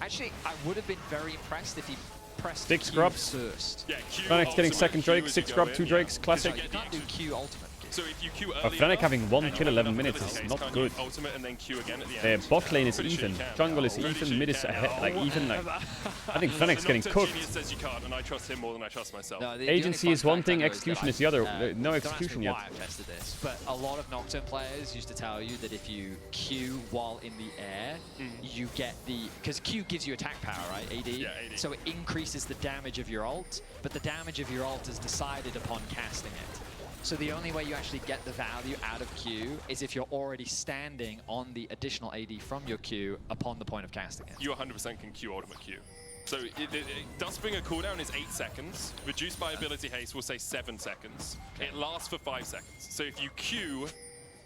Actually, I would have been very impressed if he pressed 6 Q scrubs. first. Yeah, Q Fnatic's getting ultimate, second Q Drake, as 6 you scrub, go 2 in, Drakes, yeah. classic. You can't do Q ultimate. So if you Q But early Fnatic enough, having 1 and kill you 11 have minutes enough is ability not haste, good. can't you ultimate and then Q again at the end? Bot lane is Pretty sure even, you can. jungle is Pretty even, sure mid you is can. ahead, like even like. I think The Fnatic's getting Nocturne cooked. Genius says you can't, and I trust him more than I trust myself. No, the Agency only is fun one fact thing, I know execution that is the other. No don't ask execution me yet. why I've tested this, but a lot of Nocturne players used to tell you that if you Q while in the air, you get the... Because Q gives you attack power, right? AD? Yeah, AD. So it increases the damage of your ult, but the damage of your ult is decided upon casting it. So the only way you actually get the value out of Q is if you're already standing on the additional AD from your Q upon the point of casting it. You 100% can Q ultimate Q. So it does bring a cooldown, is 8 seconds. Reduced by ability haste, we'll say 7 seconds. Okay. It lasts for 5 seconds. So if you Q,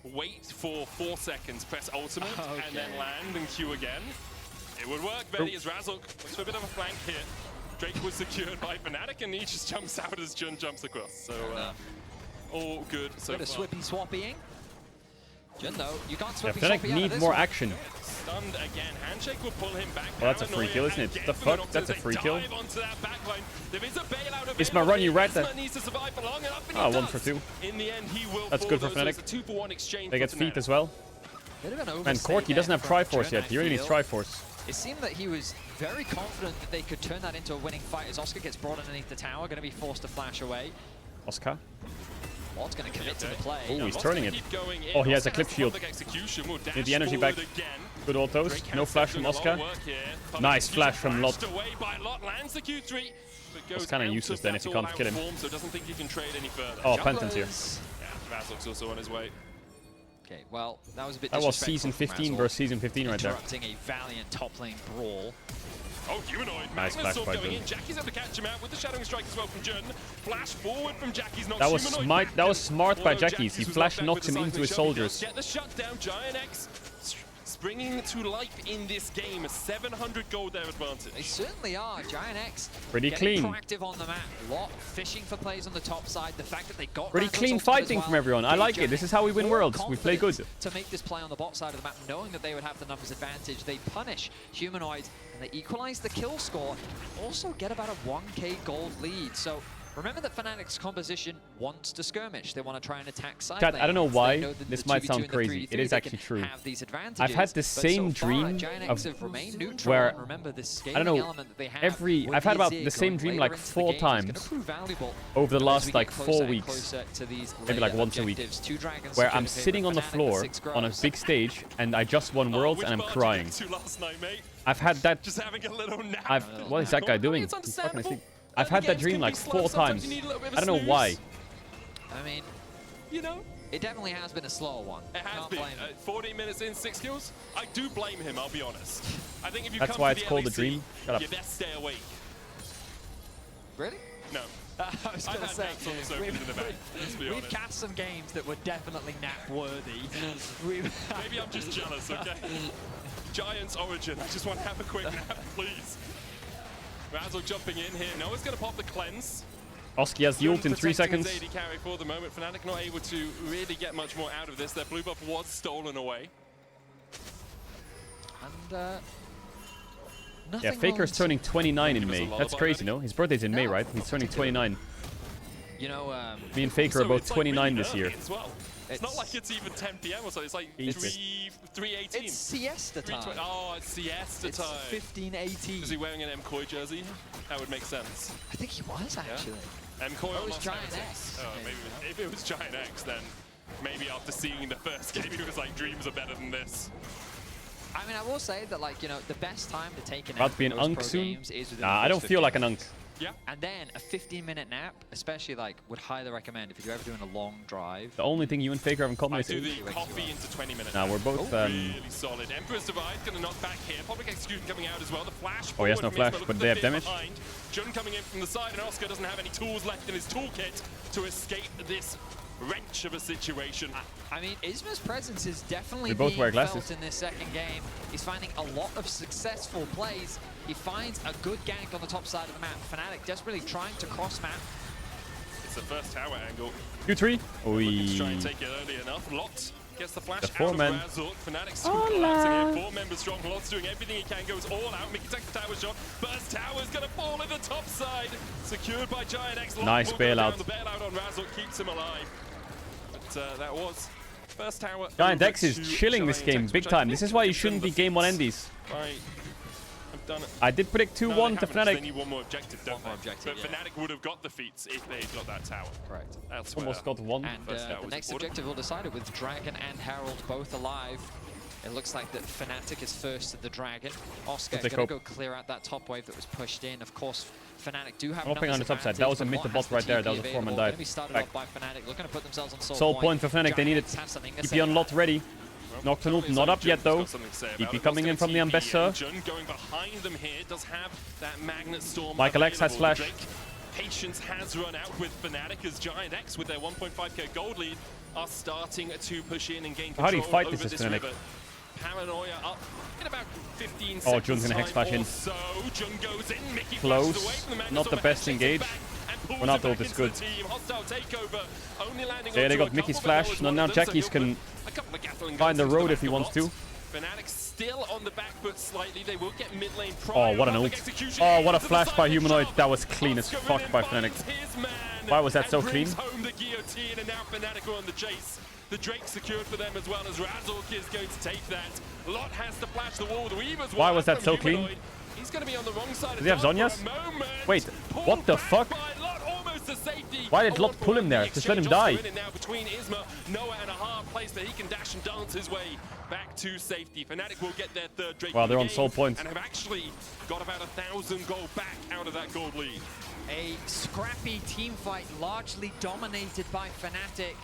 wait for 4 seconds, press ultimate, and then land and Q again, it would work. Betty as Razork looks for a bit of a flank here. Drake was secured by Fnatic, and he just jumps out as Jun jumps across. So all good so far. Bit of swippy swappying. Jun though, you can't Yeah, swippy Fnatic swappy out need of this more one. action. Stunned again. Handshake will pull him back. Well, that's a free kill, isn't it? The fuck? That's a free kill. It's my run you right there. Oh, 1 for 2. In the end, he will That's good for Fnatic. 2-for-1 exchange. They get feet as well. And Corki doesn't have Triforce yet. He really needs Triforce. It seemed that he was very confident that they could turn that into a winning fight as Oscar gets brought underneath the tower, going to be forced to flash away. Oscar. What's going to commit to the play? Oh, he's turning it. Oh, he has a clip shield. Need the energy back. Good autos. No flash from Oscar. Nice flash from Lot. That's kind of useless then if you can't kill him. Oh, Phantom's here. Yeah, Razork's also on his way. Okay, well, that was a bit That was season 15 versus season 15 right there. Interrupting a valiant top lane brawl. Oh, Humanoid. Nice flash by going Jun. in. Jackie's able to catch him out with the Shadowing Strike as well from Jun. Flash forward from Jackie's knocks That was Humanoid smart. back That was smart by although Jackie's. He was flash knocked knocks back him with the into his seismic show. He does soldiers. Get the shutdown. Giant X springing to life in this game. A 700 gold there advantage. They certainly are. Giant X Pretty clean. Proactive on the map. Lot fishing for plays on the top side. The fact that they got Pretty Razork's clean ultimate as fighting well from everyone. I like it. This is how we win more worlds. We play good. To make this play on the bot side of the map, knowing that they would have the numbers advantage, they punish Humanoid and they equalize the kill score and also get about a 1k gold lead. So remember that Fnatic's composition wants to skirmish. They want to try and attack side Chat, lane. I don't know So why. they know that This the might 2v2 sound and the crazy. 3v3, It is they actually can true. have these advantages, I've had the but same so far, dream Giant X of have remained neutral, where and remember this I don't know. element that they have with I've had about Izzy the same going dream later like into the 4 game is gonna times prove valuable over the as we last get like closer 4 and weeks. closer to these Maybe like later once a week. objectives. 2 dragons Where secured I'm in favor sitting of on the Fnatic with floor 6 on a grubs. big stage and I just won worlds and I'm crying. Last night, mate. I've had that. Just having a little nap. What is that guy doing? He's fucking asleep. I've had that dream like 4 times. I don't know why. I mean, you know, it definitely has been a slower one. It has Can't been. blame him. 14 minutes in, 6 kills. I do blame him, I'll be honest. I think if you That's come why to it's the called a LEC, dream. Shut up. you best stay awake. Really? No. I was going to say, naps on the in the back, let's be we've honest. cast some games that were definitely nap-worthy. Maybe I'm just jealous, okay? Giants Origin, I just want to have a quick nap, please. Razork jumping in here. Noah's going to pop the cleanse. Oski has the ult in 3 Protecting seconds. his AD carry for the moment. Fnatic not able to really get much more out of this. Their blue buff was stolen away. And Yeah, Faker's turning 29 in May. That's crazy, no? His birthday's in May, right? He's turning 29. You know, Me and Faker are so both it's like 29 really this year. early as well. It's not like it's even 10 p.m. or so. It's like 3:18. It's siesta time. Oh, it's siesta It's time. 15:18. Is he wearing an MCoy jersey? That would make sense. I think he was actually. MCoy Oh, it was must Giant have X. Oh, maybe if it was Giant X, then maybe after seeing the first game, he was like, dreams are better than this. I mean, I will say that, like, you know, the best time to take a nap About to be an in most unk pro soon? games is within Nah, the I don't first feel 15 like an unk. minutes. Yeah. And then a 15-minute nap, especially, like, would highly recommend if you're ever doing a long drive. The only thing you and Faker haven't common I is do the coffee into 20 minutes. Nah, we're both, really solid. Emperor's Divide gonna knock back here. Public Execution coming out as well. The flash. Oh, he has no forward flash, from Isma, but look they at have the damage. behind. Jun coming in from the side, and Oscar doesn't have any tools left in his toolkit to escape this wrench of a situation. I mean, Isma's presence is definitely They both being wear glasses. felt in this second game. He's finding a lot of successful plays. He finds a good gank on the top side of the map. Fnatic desperately trying to cross map. It's the first tower angle. Q3. Looking to try and take it early enough. Lot Gets the flash The out four of men. Razork. Fnatic still collapsing here. 4 members strong. Lot's doing everything he can. Goes all out. Mickey takes the tower shot. Burst tower's going to fall in the top side. Secured by Giant X. Nice bailout. The bailout on Razork keeps him alive. But that was first tower. Giant X is chilling this game big time. This is why you shouldn't be game 1 endies. I did predict 2-1 to Fnatic. They need one more objective, don't they? But Fnatic would have got the feats if they had got that tower. Correct. Almost got 1. And the next objective will decide it with Dragon and Herald both alive. It looks like that Fnatic is first to the Dragon. Oscar going to go clear out that top wave that was pushed in. Of course, Fnatic do have Hopping on the top side. That was a mid to bot right there. That was a 4-man dive. Back. Looking to put themselves on Soul point for Fnatic. They need it. TP on Lot ready. Nocturnal not up yet though. TP coming in from the Ambassador. Going behind them here does have that Magnet Storm. Michael X has flash. Patience has run out with Fnatic as Giant X with their 1.5k gold lead are starting to push in and gain control. How do you fight over this this Fnatic? river. Paranoia up in about 15 seconds. Oh, Jun's gonna hex flash in. So Jun goes in. Mickey Close. Not the best engage. When not ult is good. Yeah, they got Mickey's flash. Now Jackies can find the road if he wants to. Fnatic still on the back foot slightly. They will get mid lane. Oh, what an ult. Oh, what a flash by Humanoid. That was clean as fuck by Fnatic. Why was that so clean? Home the guillotine, and now Fnatic are on the chase. The Drake secured for them as well as Razork is going to take that. Lot has to flash the wall. The Weaver's Why was that so clean? He's going to be on the wrong side. Does he have Zhonya's? Wait, what the fuck? Why did Lot pull him there? Just let him die. Now between Isma, Noah, and a hard place that he can dash and dance his way back to safety. Fnatic will get their third Drake. Wow, they're on soul point. And have actually got about 1,000 gold back out of that gold lead. A scrappy team fight largely dominated by Fnatic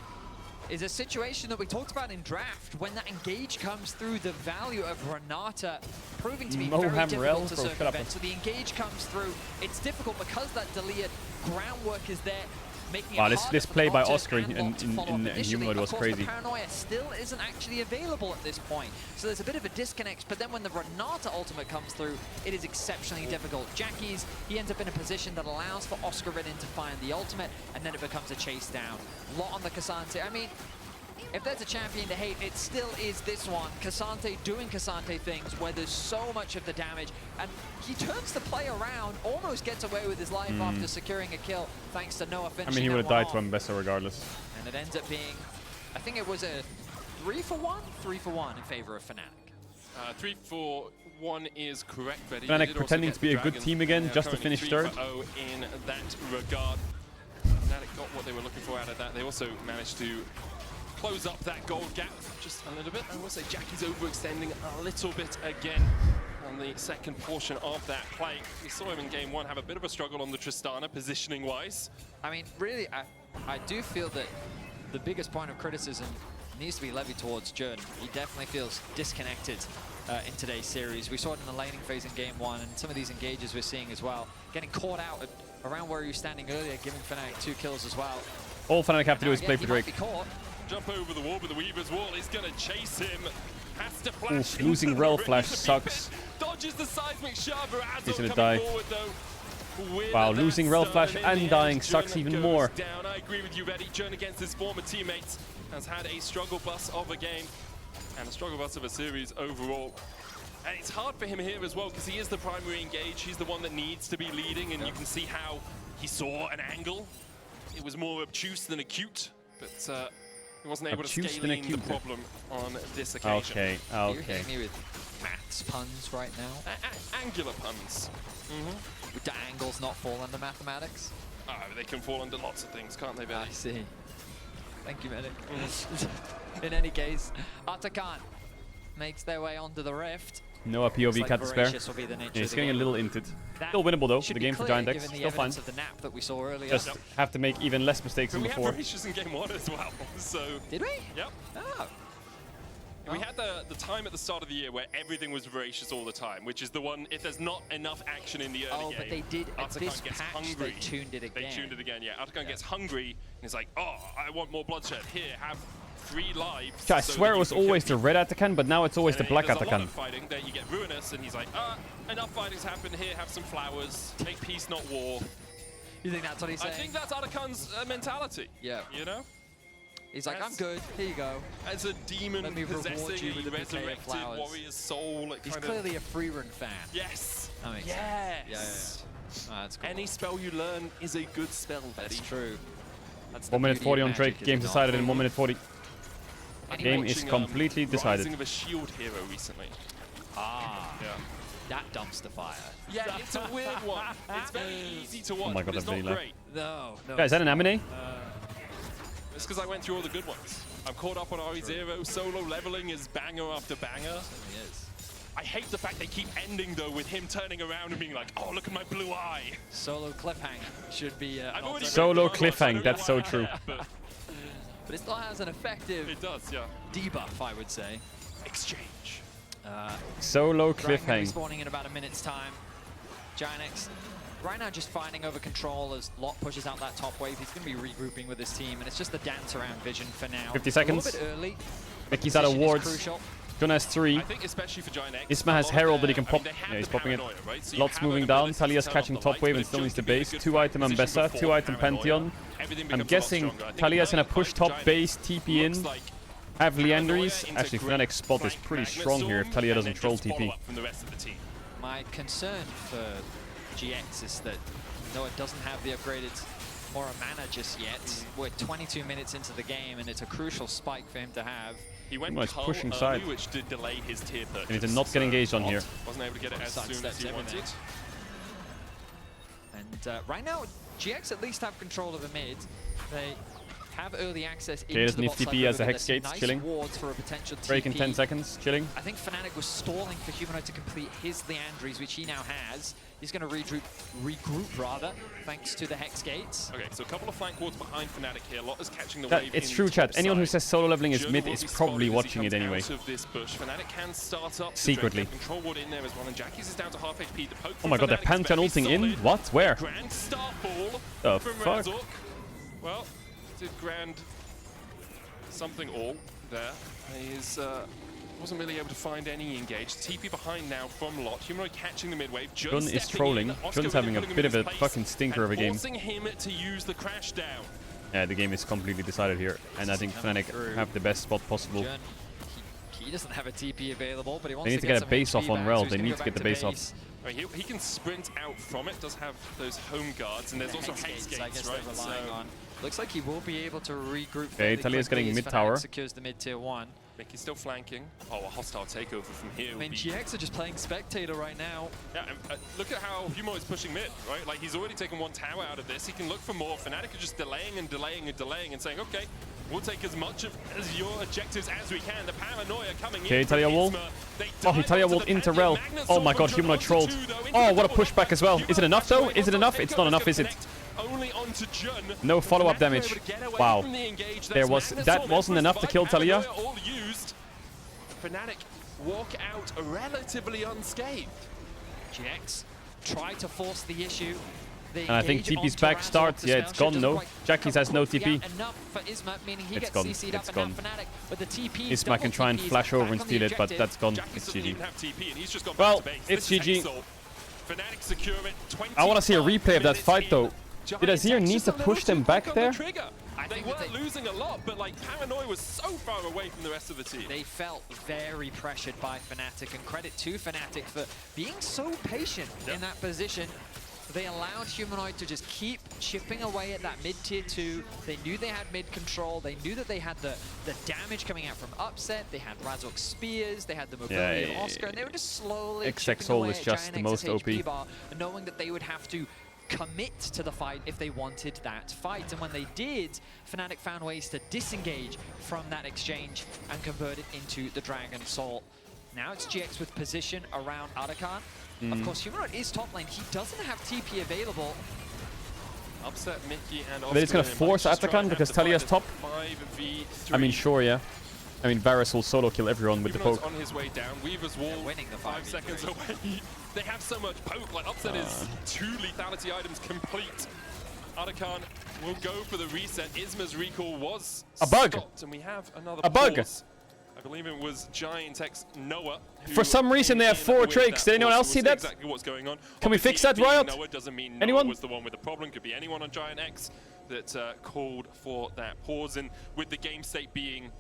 is a situation that we talked about in draft. When that engage comes through, the value of Renata proving to be very difficult to circumvent. So the engage comes through, it's difficult because that deleted groundwork is there, making it this play by Oscar in Humanoid was crazy. The Paranoia still isn't actually available at this point, so there's a bit of a disconnect. But then when the Renata ultimate comes through, it is exceptionally difficult. Jackie's, he ends up in a position that allows for Oscar Ridden to find the ultimate, and then it becomes a chase down. Lot on the Cassante. I mean, if there's a champion to hate, it still is this one. Cassante doing Cassante things where there's so much of the damage, and he turns the play around, almost gets away with his life after securing a kill, thanks to Noah finishing. I mean, he would have died to Ambessa regardless. And it ends up being, I think it was a 3-for-1? 3-for-1 in favor of Fnatic. 3-for-1 is correct, but Fnatic pretending to be a good team again, just to finish third. In that regard, Fnatic got what they were looking for out of that. They also managed to close up that gold gap just a little bit. I will say Jackie's overextending a little bit again on the second portion of that play. We saw him in game 1 have a bit of a struggle on the Tristana, positioning-wise. I mean, really, I do feel that the biggest point of criticism needs to be levied towards Jun. He definitely feels disconnected in today's series. We saw it in the laning phase in game 1, and some of these engages we're seeing as well. Getting caught out around where he was standing earlier, giving Fnatic 2 kills as well. All Fnatic have to do is play for Drake. Jump over the wall, but the Weaver's wall is going to chase him. Has to flash. Losing Rel flash sucks. Dodges the seismic shard. He's gonna die. Wow, losing Rel flash and dying sucks even more. Down. I agree with you, Reddy. Jun against his former teammates has had a struggle bus of a game and a struggle bus of a series overall. And it's hard for him here as well because he is the primary engage. He's the one that needs to be leading, and you can see how he saw an angle. It was more obtuse than acute, but he wasn't able to scale in the problem on this occasion. Okay. You're hitting me with maths puns right now. Angular puns. Would the angles not fall under mathematics? Oh, they can fall under lots of things, can't they, Billy? I see. Thank you, Medic. In any case, Atakan makes their way onto the rift. No POV cat to spare. It's getting a little inted. Still winnable though, the game for Giant X. Still fine. Of the nap that we saw earlier. Just have to make even less mistakes than before. We had Voracious in game 1 as well, so... Did we? Yep. Oh. We had the time at the start of the year where everything was Voracious all the time, which is the one, if there's not enough action in the early game, but they did, at this gets patch, hungry. they tuned it again. They tuned it again, yeah. Atakan gets hungry, and he's like, oh, I want more bloodshed. Here, have 3 lives. I swear it was always the red Atakan, but now it's always the black Atakan. There's a lot of fighting. There you get Ruinous, and he's like, enough fighting's happened here, have some flowers, make peace, not war. You think that's what he's saying? I think that's Atakan's mentality. Yeah. You know? He's like, I'm good. Here you go. As a demon possessing with the resurrected warrior's soul. Like he's clearly a free run fan. Yes. That makes yes. sense. Yeah. That's cool. Any spell you learn is a good spell, buddy. That's true. That's 1 minute 40 on Drake. Game's decided in 1 minute 40. Game is completely decided. Rising of a shield hero recently. Ah. Yeah. That dumpster fire. Yeah, it's a weird one. It's very easy to watch. Oh my god, but it's that's not really great. No. Yeah, is that an M&A? It's because I went through all the good ones. I'm caught up on RE0. Solo leveling is banger after banger. It is. I hate the fact they keep ending though with him turning around and being like, "Oh, look at my blue eye." Solo cliffhanger should be. Solo cliffhang. That's so true. But it still has an effective. It does, yeah. Debuff, I would say. Exchange. Solo cliffhang. Spawning in about a minute's time. Giant right now just fighting over control as Lot pushes out that top wave. He's going to be regrouping with his team, and it's just the dance around vision for now. 50 seconds. A little bit early. Mickey's out of wards. John has 3. I think especially for Giant X, Isma has Herald, but he can pop. Yeah, he's popping it. Right? So Lot's moving down. Talia's catching top wave and still needs the base. 2-item Ambessa, 2-item Pantheon. I'm guessing Talia's gonna push top base, TP in. Have Leandries. Actually, Fnatic's spot is pretty strong here if Talia doesn't troll TP. My concern for GX is that Noah doesn't have the upgraded Mora mana just yet. We're 22 minutes into the game, and it's a crucial spike for him to have. He went pushing side, which did delay his tier purchase. He needs to not get engaged on here. Wasn't able to get it as soon as he wanted. And right now, GX at least have control of the mid. They have early access into doesn't the need bot side TP as a river. Hex There's Gates, nice chilling. wards for a potential Break in TP. 10 seconds, chilling. I think Fnatic was stalling for Humanoid to complete his Leandries, which he now has. He's going to regroup rather, thanks to the Hex Gates. Okay, so a couple of flank wards behind Fnatic here. Lot is catching the wave. It's true, chat. Anyone who says solo leveling is mid is probably watching it anyway. Secretly. Control ward in there as well, and Jackie's is down to half HP. The poke Oh my god, they're Pantheon ulting in? What? Where? Grand Starfall the from fuck? Razork. Well, did Grand something all there. He's wasn't really able to find any engage. TP behind now from Lot. Humanoid catching the mid-wave. Jun is trolling. Jun's having a bit of a fucking stinker of a game. Forcing him to use the crash down. Yeah, the game is completely decided here. And I think Fnatic have the best spot possible. Jun, he doesn't have a TP available, but he wants They need to get a base off on Rel. They need to get the base off. I mean, he can sprint out from it. Does have those home guards, and there's also Hex Gates, I guess right? they're relying on. Looks like he will be able to regroup. Okay, Talia's getting mid tower. Secures the mid tier 1. Mickey's still flanking. Oh, a hostile takeover from here. I mean, GX are just playing spectator right now. Yeah, and, look at how Humo is pushing mid, right? Like, he's already taken 1 tower out of this. He can look for more. Fnatic are just delaying and delaying and delaying and saying, okay, we'll take as much as your objectives as we can. The paranoia coming in. Okay, Talia wall. Oh, he Talia walled into Rel. Oh my god, Humanoid trolled. Oh, what a pushback as well. Is it enough though? Is it enough? It's not enough, is it? No follow-up damage. Wow. That wasn't enough to kill Talia. Fnatic walk out relatively unscathed. GX try to force the issue. And I think TP's back start. Yeah, it's gone, no. Jackie's has no TP. It's gone. It's gone. Isma can try and flash over and steal it, but that's gone. It's GG. Well, it's GG. I want to see a replay of that fight, though. Did Azir need to push them back there? They were losing a lot, but like Paranoia was so far away from the rest of the team. They felt very pressured by Fnatic, and credit to Fnatic for being so patient in that position. They allowed Humanoid to just keep chipping away at that mid-tier 2. They knew they had mid control. They knew that they had the damage coming out from Upset. They had Razork Spears. They had the mobility of Oscar. And they were just slowly chipping away at Giant X's HP bar, knowing that they would have to commit to the fight if they wanted that fight. And when they did, Fnatic found ways to disengage from that exchange and convert it into the Dragon Soul. Now it's GX with position around Arakan. Of course, Humanoid is top lane. He doesn't have TP available. Upset Mickey and They're just gonna force Atakan because Talia's top. I mean, sure, yeah. I mean, Varus will solo kill everyone with the poke. On his way down. Weaver's wall, winning the 5 seconds away. They have so much poke. Like, Upset is 2 lethality items complete. Arakan will go for the reset. Isma's recall was a bug. Stopped, and we have another bug. pause. I believe it was Giant X Noah. For some reason, they have 4 Drakes. Did anyone else see that? Exactly what's going on. Can we fix that, Riot? Noah doesn't mean Anyone? Noah was the one with the problem. Could be anyone on Giant X. that called for that pause. And with the game state being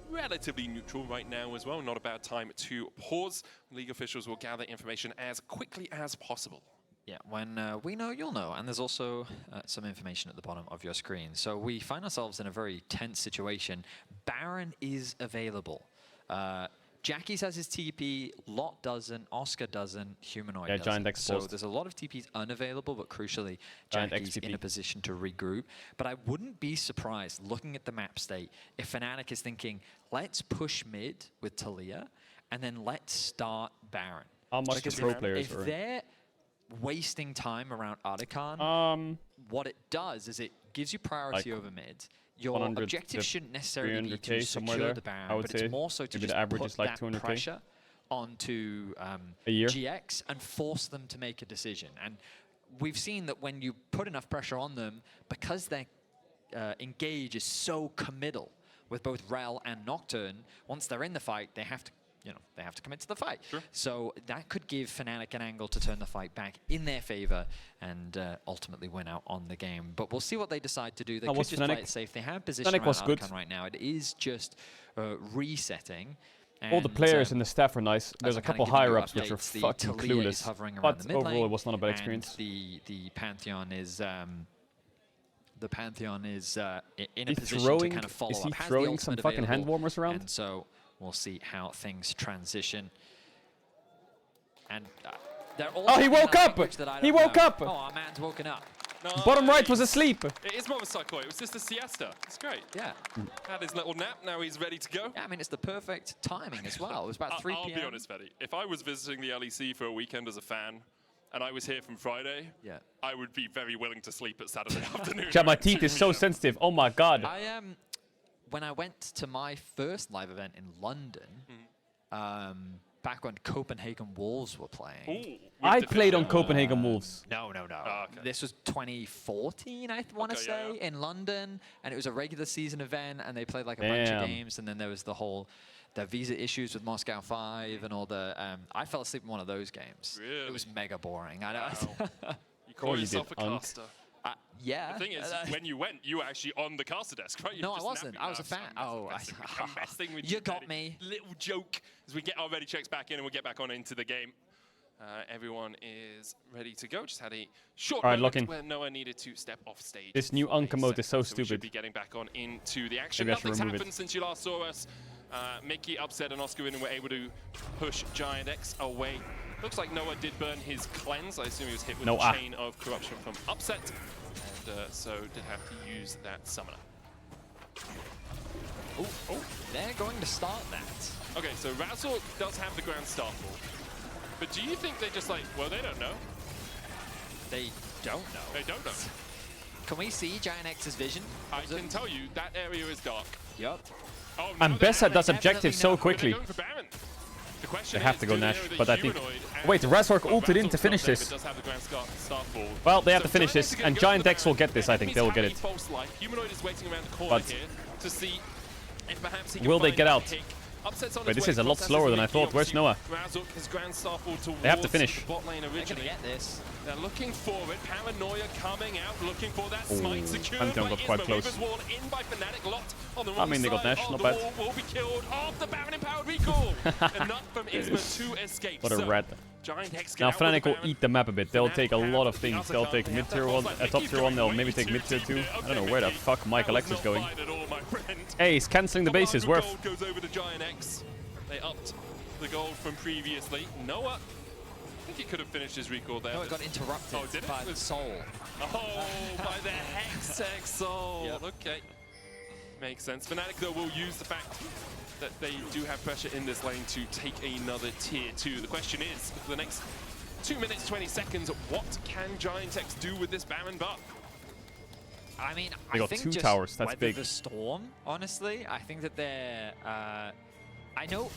relatively neutral right now as well, not a bad time to pause. League officials will gather information as quickly as possible. Yeah, when we know, you'll know. And there's also some information at the bottom of your screen. So we find ourselves in a very tense situation. Baron is available. Jackie's has his TP, Lot doesn't, Oscar doesn't, Humanoid doesn't. Giant X so there's a lot of TPs unavailable, but crucially, Jackie's in a position to regroup. But I wouldn't be surprised, looking at the map state, if Fnatic is thinking, let's push mid with Talia, and then let's start Baron. How much the pro players if they're wasting time around Ardekan, what it does is it gives you priority over mid. Your objective shouldn't necessarily be to secure the Baron, but it's more so to just put that pressure onto GX and force them to make a decision. And we've seen that when you put enough pressure on them, because their engage is so committal with both Rel and Nocturne, once they're in the fight, they have to they have to commit to the fight. Sure. So that could give Fnatic an angle to turn the fight back in their favor and ultimately win out on the game. But we'll see what they decide to do. They could just play it safe. They have position around Ardekan right now. It is just resetting. All the players in the staff are nice. There's a couple higher-ups which are fucking clueless. But overall, it was not a bad experience. The Pantheon is... the Pantheon is in a position to kind of follow up. Is he throwing some fucking hand warmers around? And so we'll see how things transition. And they're all... Oh, he woke up! He woke up! Oh, our man's woken up. No, bottom right was asleep. It is more of a psycho. It was just a siesta. It's great. Yeah. Had his little nap. Now he's ready to go. Yeah, I mean, it's the perfect timing as well. It was about 3 p.m. I'll be honest, Fetty. If I was visiting the LEC for a weekend as a fan, and I was here from Friday, I would be very willing to sleep at Saturday afternoon. Yeah, my teeth is so sensitive. Oh my god. When I went to my first live event in London, back when Copenhagen Wolves were playing. I played on Copenhagen Wolves. No. Okay. This was 2014, I want to say, in London, and it was a regular season event, and they played like a bunch of games, and then there was the visa issues with Moscow 5 and all the... I fell asleep in one of those games. Really? It was mega boring. I know. You call yourself a caster. Yeah. The thing is, when you went, you were actually on the caster desk, right? No, I wasn't. I was a fan. You got me. Little joke as we get our ready checks back in and we'll get back on into the game. Everyone is ready to go. Just had a short moment where Noah needed to step off stage. This new Unca mode is so We should stupid. be getting back on into the action. Maybe Nothing's happened since you last saw us. Mickey, Upset, and Oscar were able to push Giant X away. Looks like Noah did burn his cleanse. I assume he was hit with a chain of corruption from Upset. And so did have to use that summoner. Oh, they're going to start that. Okay, so Razork does have the Grand Starfall. But do you think they just well, they don't know. They don't know. They don't know. Can we see Giant X's vision? I can tell you, that area is dark. Yup. Oh, and Bessa does objectives so quickly. They have to go Nash, but I think... Wait, Razork ulted in to finish this. Well, they have to finish this, and Giant X will get this, I think. They will get it. But will they get out? Wait, this is a lot slower than I thought. Where's Noah? They have to finish. They're going to get this. They're looking for it. Paranoia coming out, looking for that smite. Secured Pantheon got quite close. I mean, they got Nash, not bad. Will be killed off the Baron empowered recall. Enough from Isma to escape. What a rat. Now Fnatic will eat the map a bit. They'll take a lot of things. They'll take mid-tier 1, top tier 1, they'll maybe take mid-tier 2. I don't know where the fuck Michael X is going. Hey, he's cancelling the bases. Worth. Goes over to Giant X. They upped the gold from previously. Noah, I think he could have finished his recall there. No, it got interrupted by the Soul. Oh, by the Hextech Soul. Yep. Okay. Makes sense. Fnatic, though, will use the fact that they do have pressure in this lane to take another tier 2. The question is, for the next 2 minutes, 20 seconds, what can Giant X do with this Baron buff? I mean, they got think 2 just towers. That's weather big. The storm, honestly. I think that they're... I know...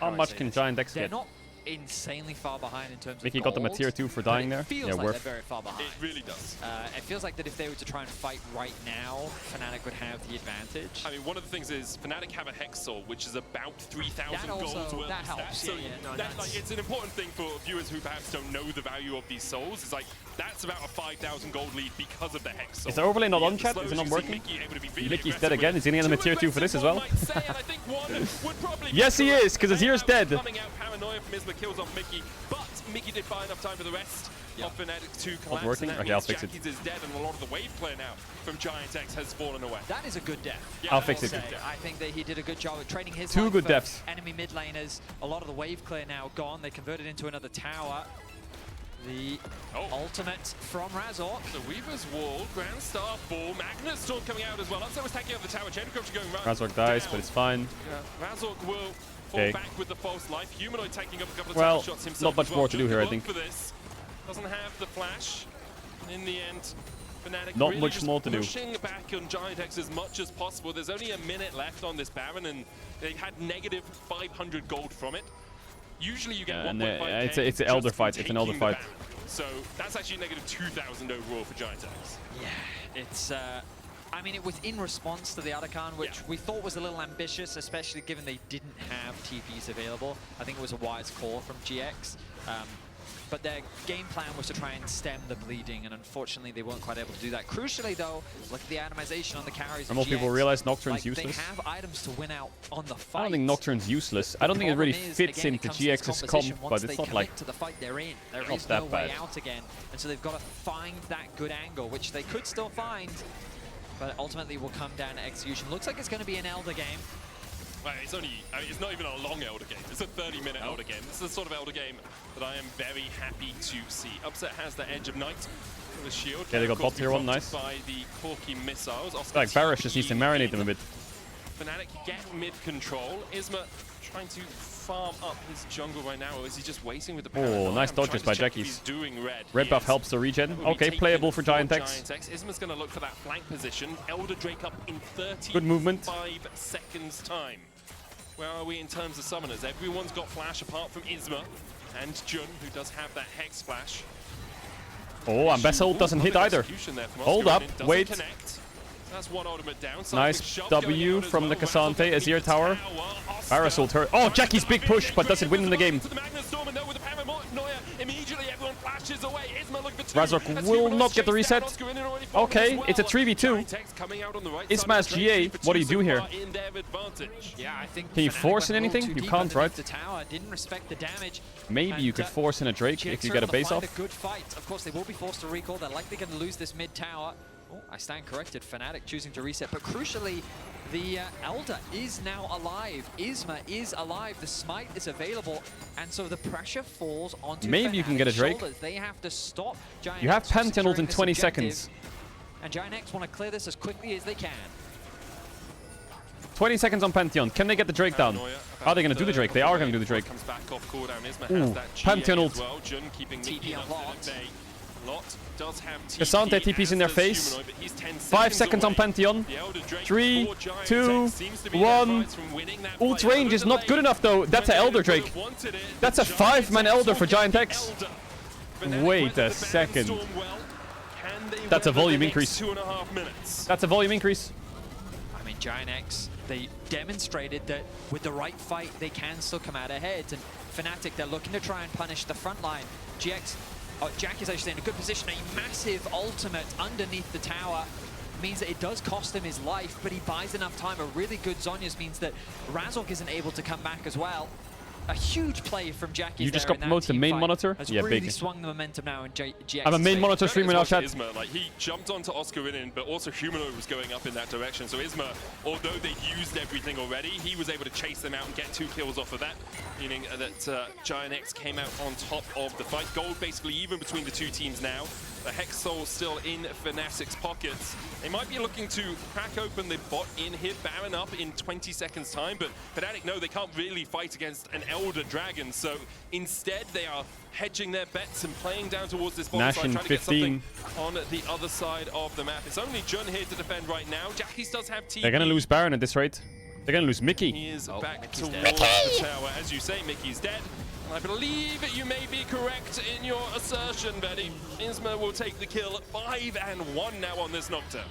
How much can Giant X get? They're not insanely far behind in terms Mickey of got them a gold, tier 2 for dying there. It feels Yeah, like worth. they're very far behind. It really does. It feels like that if they were to try and fight right now, Fnatic would have the advantage. I mean, one of the things is Fnatic have a Hex Soul, which is about 3,000 gold worth that of helps. stats. So No, like, it's an important thing for viewers who perhaps don't know the value of these souls. It's like, that's about a 5,000 gold lead because of the Hex Soul. Is the overlay not on, chat? Is it not working? Mickey's dead again. Is he going to get a tier 2 for this as well? Yes, he is, because Azir's dead. Coming out paranoia from Isma kills off Mickey, but Mickey did buy enough time for the rest of Fnatic to collapse. Working? And that Okay, I'll means fix it. Jackie's is dead, and a lot of the wave clear now from Giant X has fallen away. That is a good death. Yeah, I'll fix it. I think that he did a good job of trading his Two life good for deaths. enemy mid laners. A lot of the wave clear now gone. They converted into another tower. The ultimate from Razork. The Weaver's Wall, Grand Star Ball, Magnet Storm coming out as well. Upset was taking out the tower. Chain Corruption going right. Razork dies, but it's fine. Razork will fall back with the false life. Humanoid taking up a couple of tower shots himself. Not much more to do here, I think. For this. Doesn't have the flash. In the end, Fnatic Not really much just more to do. pushing back on Giant X as much as possible. There's only a minute left on this Baron, and they had negative 500 gold from it. Usually you get 1.5k. It's an elder fight. It's an elder fight. So that's actually negative 2,000 overall for Giant X. Yeah, it's. I mean, it was in response to the Arakan, which we thought was a little ambitious, especially given they didn't have TPs available. I think it was a wise call from GX. But their game plan was to try and stem the bleeding, and unfortunately they weren't quite able to do that. Crucially though, look at the itemization on the carries. And more people realize Nocturne's useless. They have items to win out on the fight. I don't think Nocturne's useless. I don't think it really fits into GX's comp, but it's not like to the fight they're in. There not is that no bad. way out again, and so they've got to find that good angle, which they could still find, but ultimately will come down to execution. Looks like it's going to be an Elder game. Well, it's only, I mean, it's not even a long Elder game. It's a 30-minute Elder game. This is the sort of Elder game that I am very happy to see. Upset has the Edge of Night for the shield. Yeah, they got bot tier 1, nice. By the Corki missiles. Like Barish just needs to marinate them a bit. Fnatic get mid control. Isma trying to farm up his jungle right now, or is he just waiting with the paranoia? Oh, nice dodges by Jackies. He's doing red. Red buff helps the regen. Okay, playable for Giant X. Isma's going to look for that flank position. Elder Drake up in 35 Good movement. seconds time. Where are we in terms of summoners? Everyone's got flash apart from Isma and Jun, who does have that Hex Flash. Oh, and Bessel doesn't hit either. Hold up, wait. That's one ultimate down. Nice W from the Cassante, Azir Tower. Varus will turn. Oh, Jackie's big push, but does it win in the game? Razork will not get the reset. Okay, it's a 3v2. Isma's GA, what do you do here? Yeah, I think can you force in anything? You can't, right? The tower didn't respect the damage. Maybe you could force in a Drake if you get a base off. A good fight. Of course, they will be forced to recall. They're likely going to lose this mid tower. Oh, I stand corrected. Fnatic choosing to reset, but crucially, the Elder is now alive. Isma is alive. The smite is available, and so the pressure falls onto Maybe you can get a Drake. shoulders. They have to stop Giant You have X from Pantheon ult in securing 20 this seconds. And Giant X want to clear this as quickly as they can. 20 seconds on Pantheon. Can they get the Drake down? Are they going to do the Drake? They are going to do the Drake. Ooh, Pantheon ult. Cassante TP's in their face. 5 seconds on Pantheon. 3, 2, 1. Ult range is not good enough though. That's an Elder Drake. That's a 5-man Elder for Giant X. Wait a second. That's a volume increase. That's a volume increase. I mean, Giant X, they demonstrated that with the right fight, they can still come out ahead. And Fnatic, they're looking to try and punish the front line. Jack is actually in a good position. A massive ultimate underneath the tower means that it does cost him his life, but he buys enough time. A really good Zhonya's means that Razork isn't able to come back as well. A huge play from Jackie. You just got promoted to main monitor? Yeah, really big. Swung the momentum now in GX. I'm a main monitor streamer now, chat. Isma, like, he jumped onto Oscar Inin, but also Humanoid was going up in that direction. So Isma, although they used everything already, he was able to chase them out and get 2 kills off of that, meaning that Giant X came out on top of the fight. Gold basically even between the 2 teams now. The Hex Soul still in Fnatic's pockets. They might be looking to crack open the bot in here, Baron up in 20 seconds time, but Fnatic know they can't really fight against an Elder Dragon, so instead they are hedging their bets and playing down towards this bottom side, trying to get something on the other side of the map. It's only Jun here to defend right now. Jackies does have TP. They're going to lose Baron at this rate. They're going to lose Mickey. He is back towards the tower. As you say, Mickey's dead. I believe you may be correct in your assertion, Betty. Isma will take the kill. 5-1 now on this Nocturne.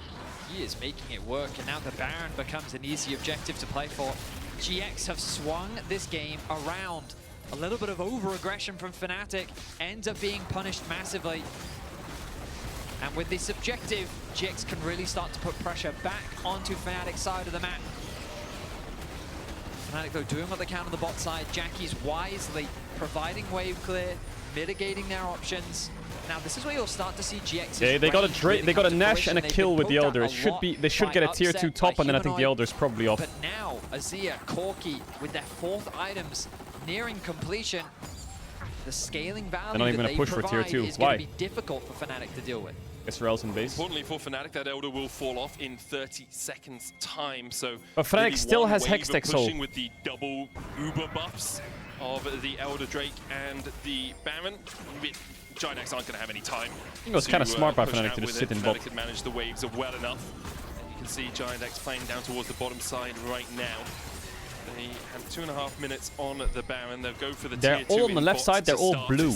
He is making it work, and now the Baron becomes an easy objective to play for. GX have swung this game around. A little bit of over-aggression from Fnatic ends up being punished massively. And with this objective, GX can really start to put pressure back onto Fnatic's side of the map. Fnatic, though, doing what they can on the bot side. Jackie's wisely providing wave clear, mitigating their options. Now, this is where you'll start to see GX. Yeah, they got a Nash and a kill with the Elder. They should get a tier 2 top, and then I think the Elder's probably off. But now, Azir, Corki, with their 4th items nearing completion, the scaling value that they provide is going to be difficult for Fnatic to deal with. Israel's in base. Importantly for Fnatic, that Elder will fall off in 30 seconds time. So, but Fnatic still has Hextech Soul. With the double Uber buffs of the Elder Drake and the Baron, Giants aren't going to have any time. I think it was kind of smart by Fnatic to just sit in bot. Fnatic could manage the waves well enough. And you can see Giant X playing down towards the bottom side right now. They have 2.5 minutes on the Baron. They'll go for the They're tier all 2 on the left side. They're all blue.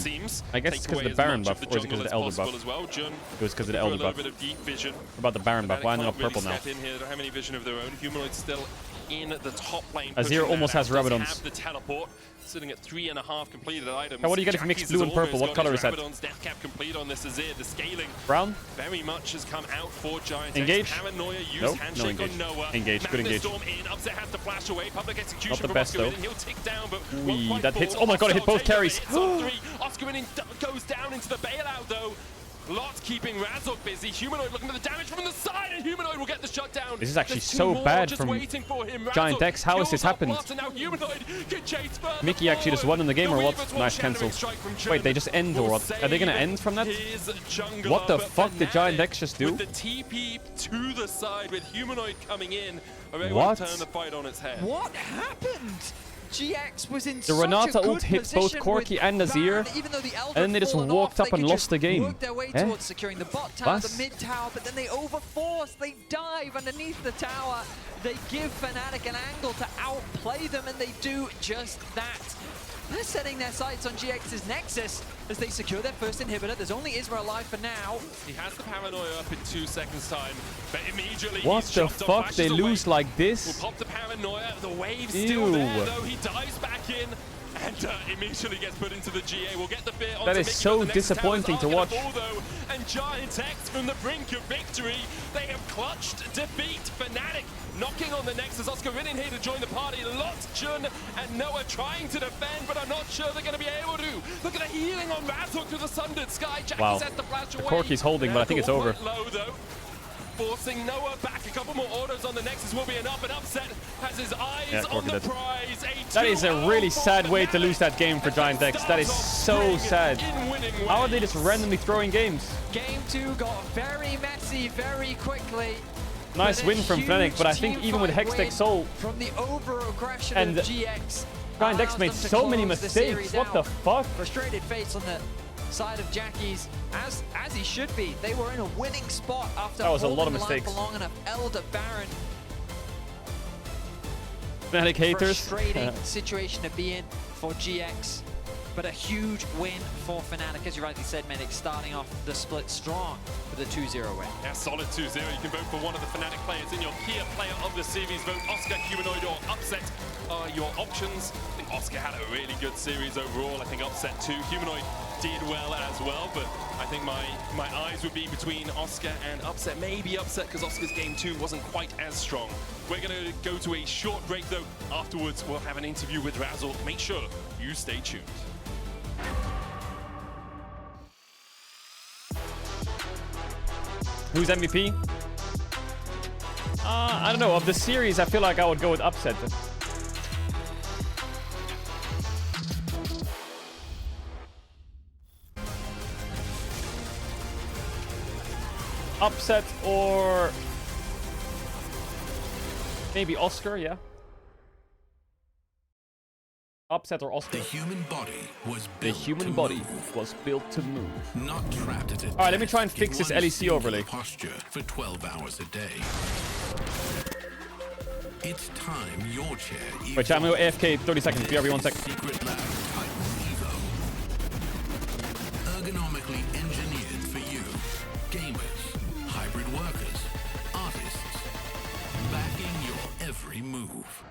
I guess it's because of the Baron buff, or is it because of the Elder buff? It was because of the Elder buff. What about the Baron buff? Why are they not purple now? They don't have any vision of their own. Humanoid still in the top lane. Azir almost has Rabadons. Have the teleport. Sitting at 3.5 completed items. Now, what do you get if you mix blue and purple? What color is that? Death cap complete on this Azir. The scaling brown very much has come out for Giant. Engage. Paranoia used nope. handshake No engage. on Noah. Engage. Good engage. Storm in. Upset has to flash away. Public execution. Not the best though. He'll tick down, but that hits. Oh my god! It hit both carries. Oscar winning goes down into the bailout though. Lot keeping Razok busy. Humanoid looking for the damage from the side, and Humanoid will get the shutdown. This is actually so bad from Giant X. How has this happened? Mickey actually just won in the game, or what? Nice cancel. Wait, they just end, or what? Are they gonna end from that? What the fuck did Giant X just do? With the TP to the side, with Humanoid coming in, what? Turn the fight on its head. What happened? GX was in the Renata ult hit both Corki and Azir, and then they just walked up and lost the game. Worked their way towards securing the bot tower, the mid tower, but then they overforce, they dive underneath the tower. They give Fnatic an angle to outplay them, and they do just that. They're setting their sights on GX's Nexus as they secure their first inhibitor. There's only Isra alive for now. He has the Paranoia up in 2 seconds time, but immediately what the fuck? They lose like this? We'll pop the Paranoia. The wave's still there, though. He dives back in and immediately gets put into the GA. We'll get the fear on. That is so disappointing to watch. And Giant X from the brink of victory. They have clutched defeat. Fnatic knocking on the Nexus. Oscar Ridden here to join the party. Lot, Jun, and Noah trying to defend, but I'm not sure they're going to be able to. Look at the healing on Razok through the Sundered Sky. Wow. Sets the flash away. Corki's holding, but I think it's over. Low, though. Forcing Noah back. A couple more autos on the Nexus will be enough. An Upset has his eyes on the prize. That is a really sad way to lose that game for Giant X. That is so sad. How are they just randomly throwing games? Game 2 got very messy very quickly. Nice win from Fnatic, but I think even with Hextech Soul from the over-aggression and of GX, Giant X made so many mistakes. What the fuck? Frustrated face on the side of Jackie's, as he should be. They were in a winning spot after that was a lot of mistakes. For long enough. Elder Baron. Fnatic haters. Frustrating situation to be in for GX. But a huge win for Fnatic, as you rightly said, Medic, starting off the split strong with a 2-0 win. Yeah, solid 2-0. You can vote for one of the Fnatic players in your key player of the series. Vote Oscar, Humanoid, or Upset are your options. I think Oscar had a really good series overall. I think Upset too. Humanoid did well as well, but I think my eyes would be between Oscar and Upset. Maybe Upset, because Oscar's game 2 wasn't quite as strong. We're going to go to a short break, though. Afterwards, we'll have an interview with Razok. Make sure you stay tuned. Who's MVP? I don't know. Of the series, I feel like I would go with Upset. Upset or maybe Oscar, yeah. Upset or Oscar. The human body was built to move. Not trapped at it. All right, let me try and fix this LEC overlay. Posture for 12 hours a day. It's time your chair. Wait, chat, I'm going to AFK 30 seconds. BRB 1 sec. Secret lab Titan ergonomically engineered for you. Gamers, hybrid workers, artists, backing your every move.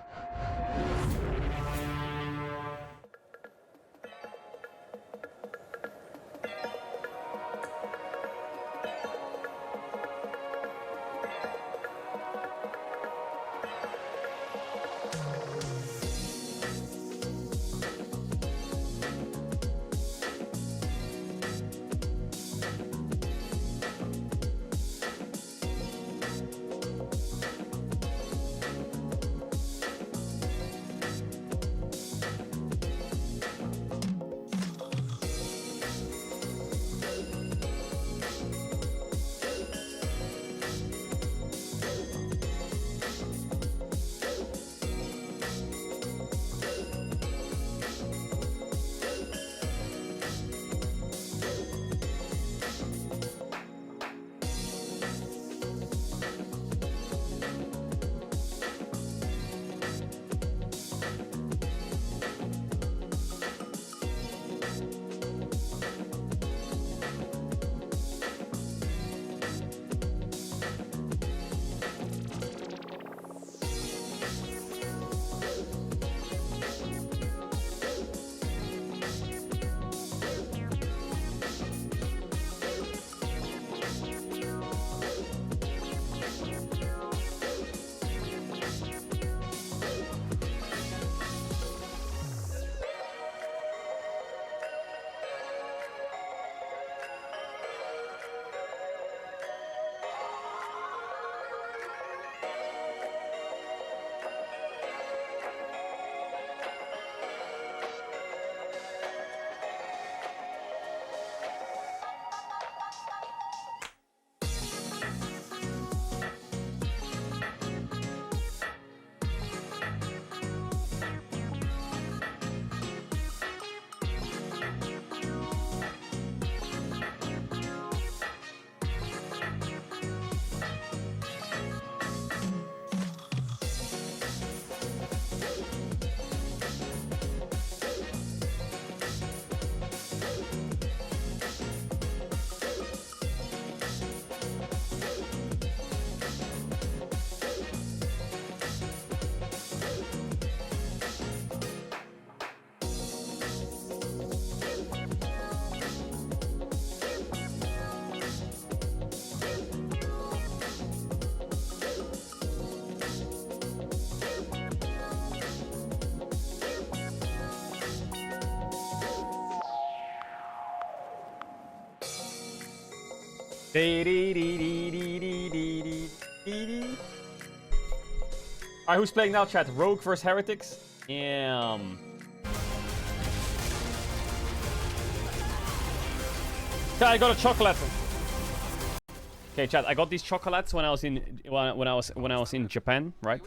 Alright, who's playing now, chat? Rogue versus Heretics? Chat, I got a chocolate. Okay, chat, I got these chocolates when I was in Japan, right?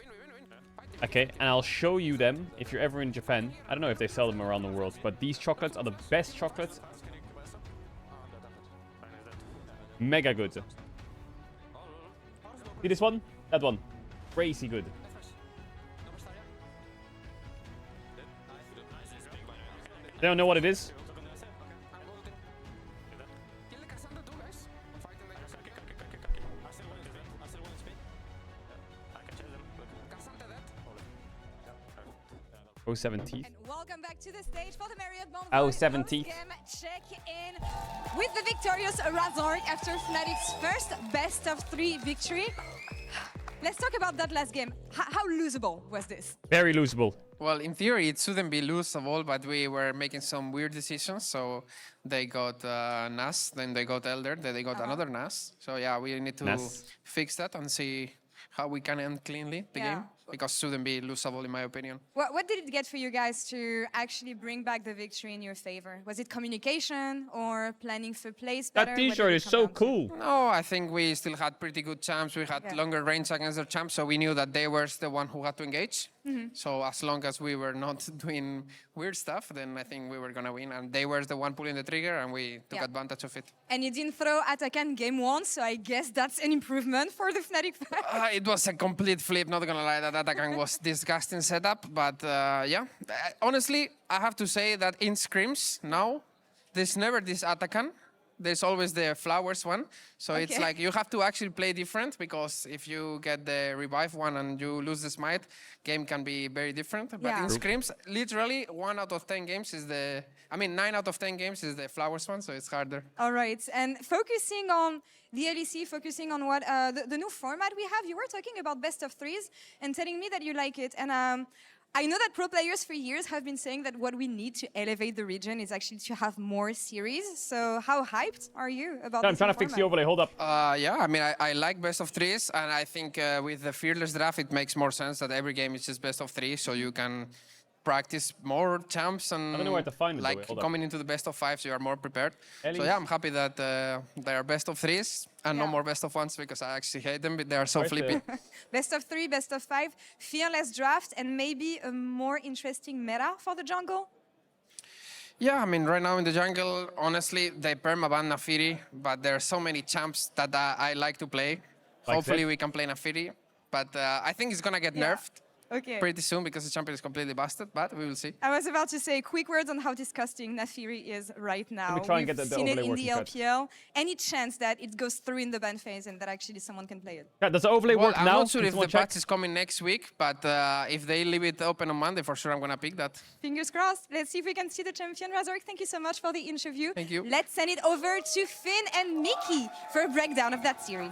Okay, and I'll show you them if you're ever in Japan. I don't know if they sell them around the world, but these chocolates are the best chocolates. Mega good. See this one? That one. Crazy good. They don't know what it is? Welcome back to the stage for the Marriott Bonvoy 17th. Check in with the victorious Razork after Fnatic's first best-of-3 victory. Let's talk about that last game. How losable was this? Very losable. Well, in theory, it shouldn't be losable, but we were making some weird decisions. So they got Nas, then they got Elder, then they got another Nas. So yeah, we need to fix that and see how we can end cleanly the game, because it shouldn't be losable in my opinion. What did it get for you guys to actually bring back the victory in your favor? Was it communication or planning for plays better? That t-shirt is so cool. No, I think we still had pretty good champs. We had longer range against their champs, so we knew that they were the one who had to engage. So as long as we were not doing weird stuff, then I think we were going to win. And they were the one pulling the trigger, and we took advantage of it. And you didn't throw Atakan game 1, so I guess that's an improvement for the Fnatic fans. It was a complete flip, not going to lie. That Atakan was disgusting setup. But honestly, I have to say that in scrims now, there's never this Atakan there's always the flowers one. So it's like you have to actually play different, because if you get the revive one and you lose the smite, game can be very different. But in scrims, literally 1 out of 10 games is 9 out of 10 games is the flowers one, so it's harder. All right, and focusing on the LEC, focusing on what the new format we have, you were talking about best of threes and telling me that you like it. And I know that pro players for years have been saying that what we need to elevate the region is actually to have more series. So how hyped are you about this? I'm trying to fix the overlay, hold up. Yeah, I mean, I like best of threes, and I think with the Fearless draft, it makes more sense that every game is just best of three, so you can practice more champs and I don't know where to find coming into the best of fives, you are more prepared. So yeah, I'm happy that there are best of threes and no more best of ones, because I actually hate them, but they are so flippy. Best of three, best of five, Fearless draft, and maybe a more interesting meta for the jungle? Yeah, I mean, right now in the jungle, honestly, they permaban Nafiri, but there are so many champs that I like to play. Hopefully we can play Nafiri, but I think it's gonna get nerfed. Pretty soon, because the champion is completely busted, but we will see. I was about to say, quick words on how disgusting Nafiri is right now. Let me try and get We've the seen it overlay in the working, LPL. Any chance that it goes through in the ban phase and that actually someone can play it? Does the overlay work I'm now? not sure if the patch is coming next week, but if they leave it open on Monday, for sure I'm gonna pick that. Fingers crossed. Let's see if we can see the champion. Razork, thank you so much for the interview. Thank you. Let's send it over to Finn and Mickey for a breakdown of that series.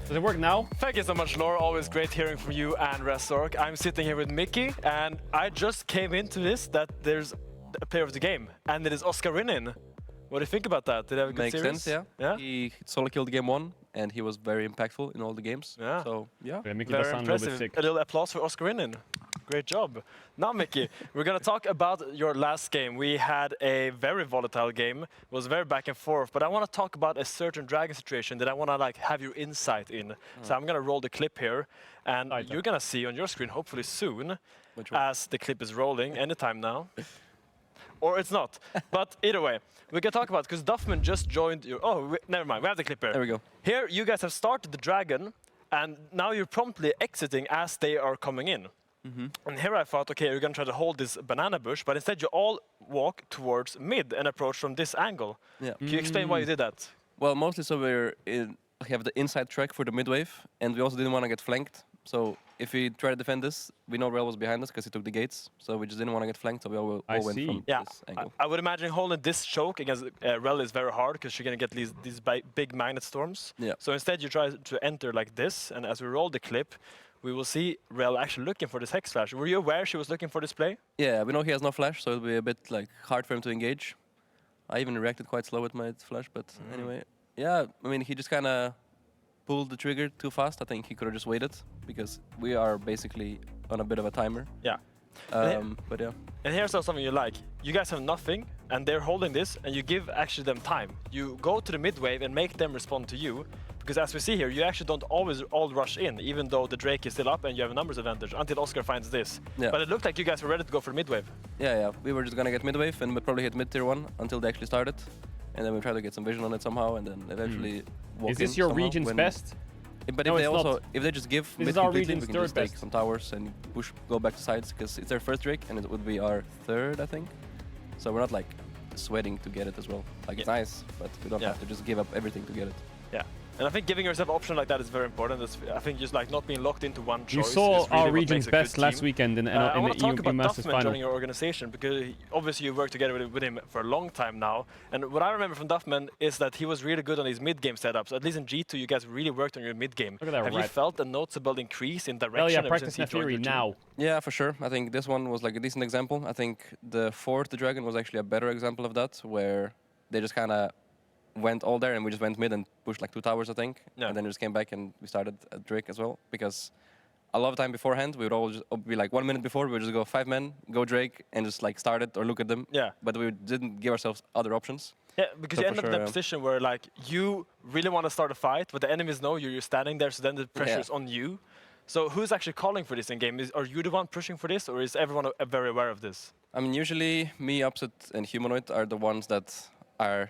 Does it work now? Thank you so much, Laura. Always great hearing from you and Razork. I'm sitting here with Mickey, and I just came into this that there's a player of the game, and it is Oscar Rinin. What do you think about that? Did he have a good series? Makes sense, yeah. He solo killed game 1, and he was very impactful in all the games. Yeah. So, yeah. Very impressive. A little applause for Oscar Rinin. Great job. Now, Mickey, we're going to talk about your last game. We had a very volatile game. It was very back and forth. But I want to talk about a certain dragon situation that I want to have your insight in. So I'm going to roll the clip here. And you're going to see on your screen, hopefully soon, as the clip is rolling, anytime now. Or it's not. But either way, we can talk about it, because Duffman just joined your... Oh, never mind. We have the clip here. There we go. Here, you guys have started the dragon, and now you're promptly exiting as they are coming in. And here I thought, okay, you're going to try to hold this banana bush, but instead you all walk towards mid and approach from this angle. Yeah. Can you explain why you did that? Well, mostly so we have the inside track for the mid wave, and we also didn't want to get flanked. So if we try to defend this, we know Rel was behind us because he took the gates, so we just didn't want to get flanked, so we all went from this angle. I would imagine holding this choke against Rel is very hard, because you're going to get these big magnet storms. Yeah. So instead you try to enter like this, and as we roll the clip, we will see Rel actually looking for this Hex Flash. Were you aware she was looking for this play? Yeah, we know he has no flash, so it'll be a bit hard for him to engage. I even reacted quite slow with my flash, but anyway. Yeah, I mean, he just kind of pulled the trigger too fast. I think he could have just waited, because we are basically on a bit of a timer. Yeah. But yeah. And here's something you like. You guys have nothing, and they're holding this, and you give actually them time. You go to the mid wave and make them respond to you, because as we see here, you actually don't always all rush in, even though the Drake is still up and you have a numbers advantage, until Oscar finds this. Yeah. But it looked like you guys were ready to go for mid wave. Yeah. We were just gonna get mid wave, and we'd probably hit mid tier 1 until they actually started. And then we try to get some vision on it somehow, and then eventually walk in. Is this your somehow region's best? But no, if they just give mid completely, we can just take some towers and go back to sides, because it's their first Drake, and it would be our third, I think. So we're not sweating to get it as well. It's nice, but we don't have to just give up everything to get it. Yeah. And I think giving yourself an option like that is very important. I think just not being locked into one choice. You saw is really our region's best last weekend in the I want to talk about Masters Duffman final. joining your organization, because obviously you worked together with him for a long time now. And what I remember from Duffman is that he was really good on his mid-game setups. At least in G2, you guys really worked on your mid-game. Have you felt a noticeable increase in direction ever since he joined your team? Yeah, for sure. I think this one was a decent example. I think the fourth Dragon was actually a better example of that, where they just kind of went all there, and we just went mid and pushed 2 towers, I think. Yeah. And then just came back and we started at Drake as well, because a lot of time beforehand, we would all just be 1 minute before, we would just go 5 men, go Drake, and just start it or look at them. Yeah. But we didn't give ourselves other options. Yeah, because you end up in a position where you really want to start a fight, but the enemies know you're standing there, so then the pressure is on you. So who's actually calling for this in game? Are you the one pushing for this, or is everyone very aware of this? I mean, usually me, Upset, and Humanoid are the ones that are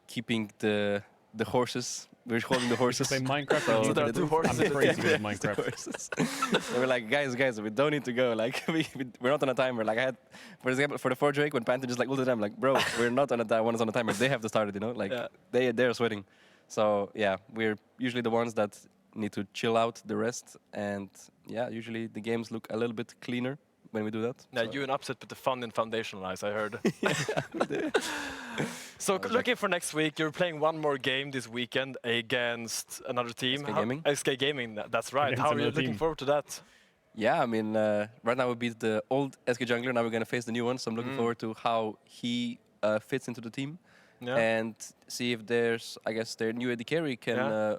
keeping the horses we're holding the horses. Play Minecraft. So there are two horses. I'm crazy with Minecraft. So we're like, guys, we don't need to go. Like, we're not on a timer. Like, I had, for example, for the 4 Drake, when Panther just like ulted them, like, bro, we're not on a timer. One is on a timer. They have to start it, you know? Like, they're sweating. So yeah, we're usually the ones that need to chill out the rest. And yeah, usually the games look a little bit cleaner when we do that. Yeah, you and Upset put the fun in Foundation Eyes, I heard. So looking for next week, you're playing one more game this weekend against another team. SK Gaming. SK Gaming, that's right. How are you looking forward to that? Yeah, I mean, right now we beat the old SK jungler. Now we're going to face the new one. So I'm looking forward to how he fits into the team. Yeah. And see if there's, I guess, their new AD carry can,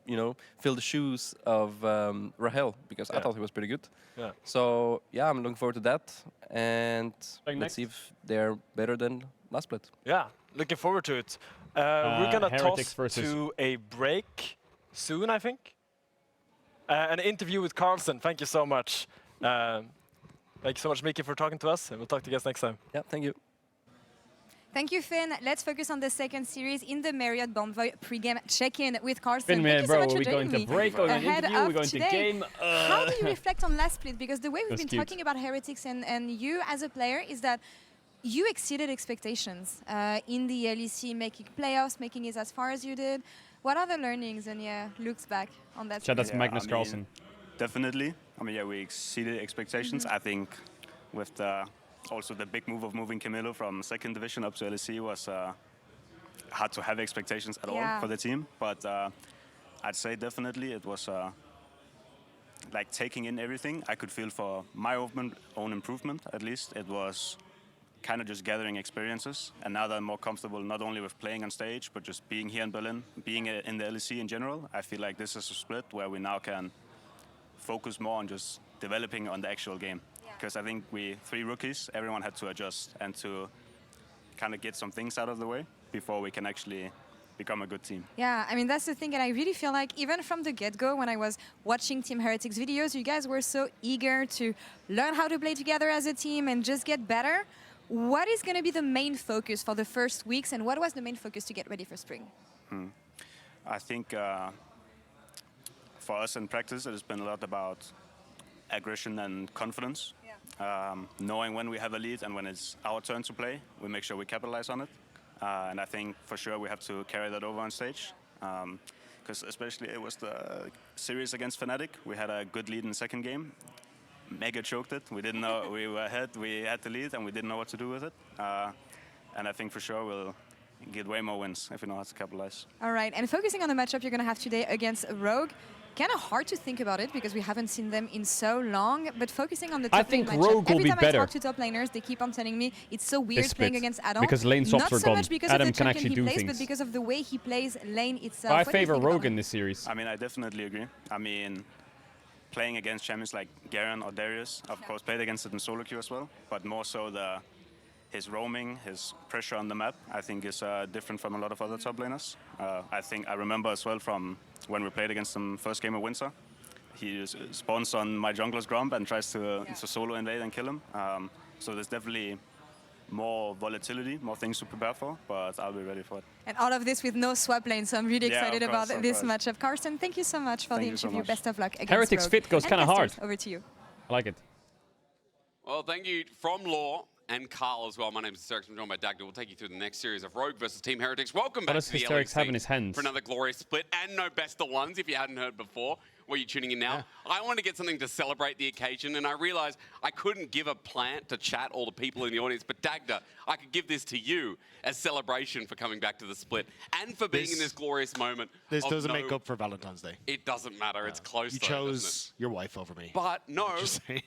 you know, fill the shoes of Rahel, because I thought he was pretty good. Yeah. So yeah, I'm looking forward to that, and let's see if they're better than last split. Yeah, looking forward to it. We're gonna toss to a break soon, I think. An interview with Carlson. Thank you so much. Thank you so much, Mickey, for talking to us, and we'll talk to you guys next time. Yeah, thank you. Thank you, Finn. Let's focus on the second series in the Marriott Bonvoy pregame check-in with Carlson. Finn, Thank you so much for we're going to break, we're going to interview, we're going to game. How do you reflect on last split? Because the way we've been talking about Heretics and you as a player is that you exceeded expectations in the LEC, making playoffs, making it as far as you did. What are the learnings and looks back on that? Chad, that's Magnus Carlsen. Definitely. I mean, we exceeded expectations. I think with the also the big move of moving Camilo from second division up to LEC was hard to have expectations at all for the team. But I'd say definitely it was like taking in everything. I could feel for my own improvement, at least. It was kind of just gathering experiences. And now that I'm more comfortable not only with playing on stage, but just being here in Berlin, being in the LEC in general, I feel like this is a split where we now can focus more on just developing on the actual game. Because I think we 3 rookies, everyone had to adjust and to kind of get some things out of the way before we can actually become a good team. Yeah, I mean, that's the thing, and I really feel like even from the get-go, when I was watching Team Heretics videos, you guys were so eager to learn how to play together as a team and just get better. What is going to be the main focus for the first weeks, and what was the main focus to get ready for spring? I think for us in practice, it has been a lot about aggression and confidence. Knowing when we have a lead and when it's our turn to play, we make sure we capitalize on it. And I think for sure we have to carry that over on stage. Because especially it was the series against Fnatic. We had a good lead in the second game. Mega choked it. We didn't know we were ahead. We had the lead and we didn't know what to do with it. And I think for sure we'll get way more wins if we know how to capitalize. All right, and focusing on the matchup you're going to have today against Rogue. Kind of hard to think about it because we haven't seen them in so long, but focusing on the top lane matchup, Rogue will every be time better. I talk to top laners, they keep on telling me it's so weird playing against Adam. Because lane swaps Not are so gone. much because Adam of the can champion actually do he plays, things. but because of the way he plays lane itself. I favor Rogue in this series. I mean, I definitely agree. I mean, playing against champions like Garen or Darius, of course, played against it in solo queue as well, but more so his roaming, his pressure on the map, I think is different from a lot of other top laners. I think I remember as well from when we played against him first game of Winter. He spawns on my jungler's Gromp and tries to solo invade and kill him. So there's definitely more volatility, more things to prepare for, but I'll be ready for it. And all of this with no swap lane, so I'm really excited about this matchup. Carson, thank you so much for the interview. Best of luck against Heretics Rogue. fit goes kind of hard. Over to you. I like it. Well, thank you from Law and Carl as well. My name is Hysterics. I'm joined by Dagda. We'll take you through the next series of Rogue versus Team Heretics. Welcome back to the Hysterics have in his LEC hands? for another glorious split and no best of ones if you hadn't heard before. Where you're tuning in now. I wanted to get something to celebrate the occasion, and I realized I couldn't give a plant to chat all the people in the audience, but Dagda, I could give this to you as celebration for coming back to the split and for being in this glorious moment. This doesn't make up for Valentine's Day. It doesn't matter. It's close. You though, chose your wife over me. But no,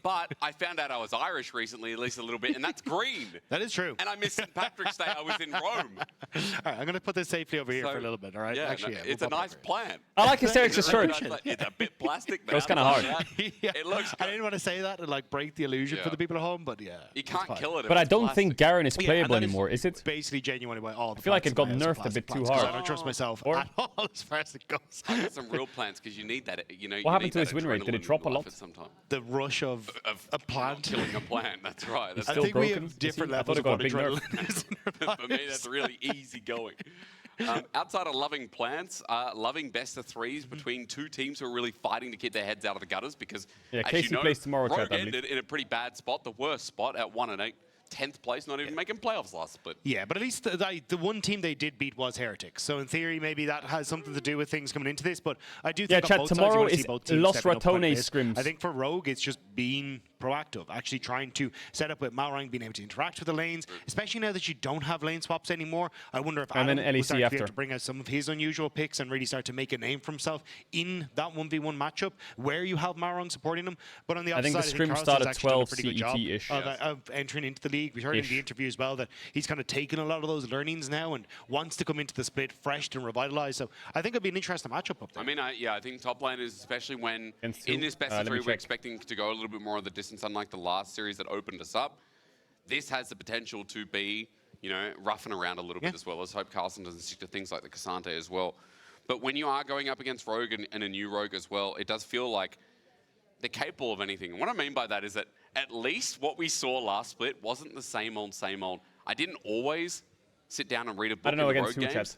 but I found out I was Irish recently, at least a little bit, and that's green. That is true. And I missed St. Patrick's Day. I was in Rome. All right, I'm going to to put this safely over here for a little bit, all right? Yeah, Actually, it's a nice plant. I like Hysterics' shirt. It's a bit plastic. That was kind of hard. Yeah. It looks I didn't want to say that and like break the illusion for the people at home, but yeah. You can't kill it. But I don't think Garen is playable anymore, is it? Basically, genuinely, all the I feel like it got plants nerfed a bit too plants, 'cause hard. I don't trust myself at all as far as it goes. I got some real plants because you need that. You know. What happened to his win rate? Did it drop a lot? The rush of a plant. Killing a plant. That's right. That's I think we have different levels of what adrenaline is. For me, that's really easy going. Outside of loving plants, loving best of threes between two teams who are really fighting to keep their heads out of the gutters because, as Casey you know, plays tomorrow, Rogue ended in a pretty bad spot, the worst spot at 1-8. 10th place, not even making playoffs last split. Yeah, but at least the one team they did beat was Heretics. So in theory, maybe that has something to do with things coming into this. But I do think chat, both tomorrow sides, is both teams Lost stepping up quite a Ratone bit. scrims. I think for Rogue, it's just being proactive, actually trying to set up with Malrang, being able to interact with the lanes, especially now that you don't have lane swaps anymore. I wonder if Adam will start to be able to bring out some of his unusual picks and really start to make a name for himself in that 1v1 matchup where you have Malrang supporting him. But on the other side, I think the scrim started 12 CET-ish. Of entering into the league. We heard in the interview as well that he's kind of taken a lot of those learnings now and wants to come into the split fresh and revitalized. So I think it'll be an interesting matchup up there. I mean, I think top lane is, especially when in this best of three, we're expecting to go a little bit more of the distance, unlike the last series that opened us up. This has the potential to be, you know, roughing around a little bit as well. Let's hope Carlson doesn't stick to things like the Cassante as well. But when you are going up against Rogue and a new Rogue as well, it does feel like they're capable of anything. And what I mean by that is that at least what we saw last split wasn't the same old, same old. I didn't always sit down and read a book in the Rogue games.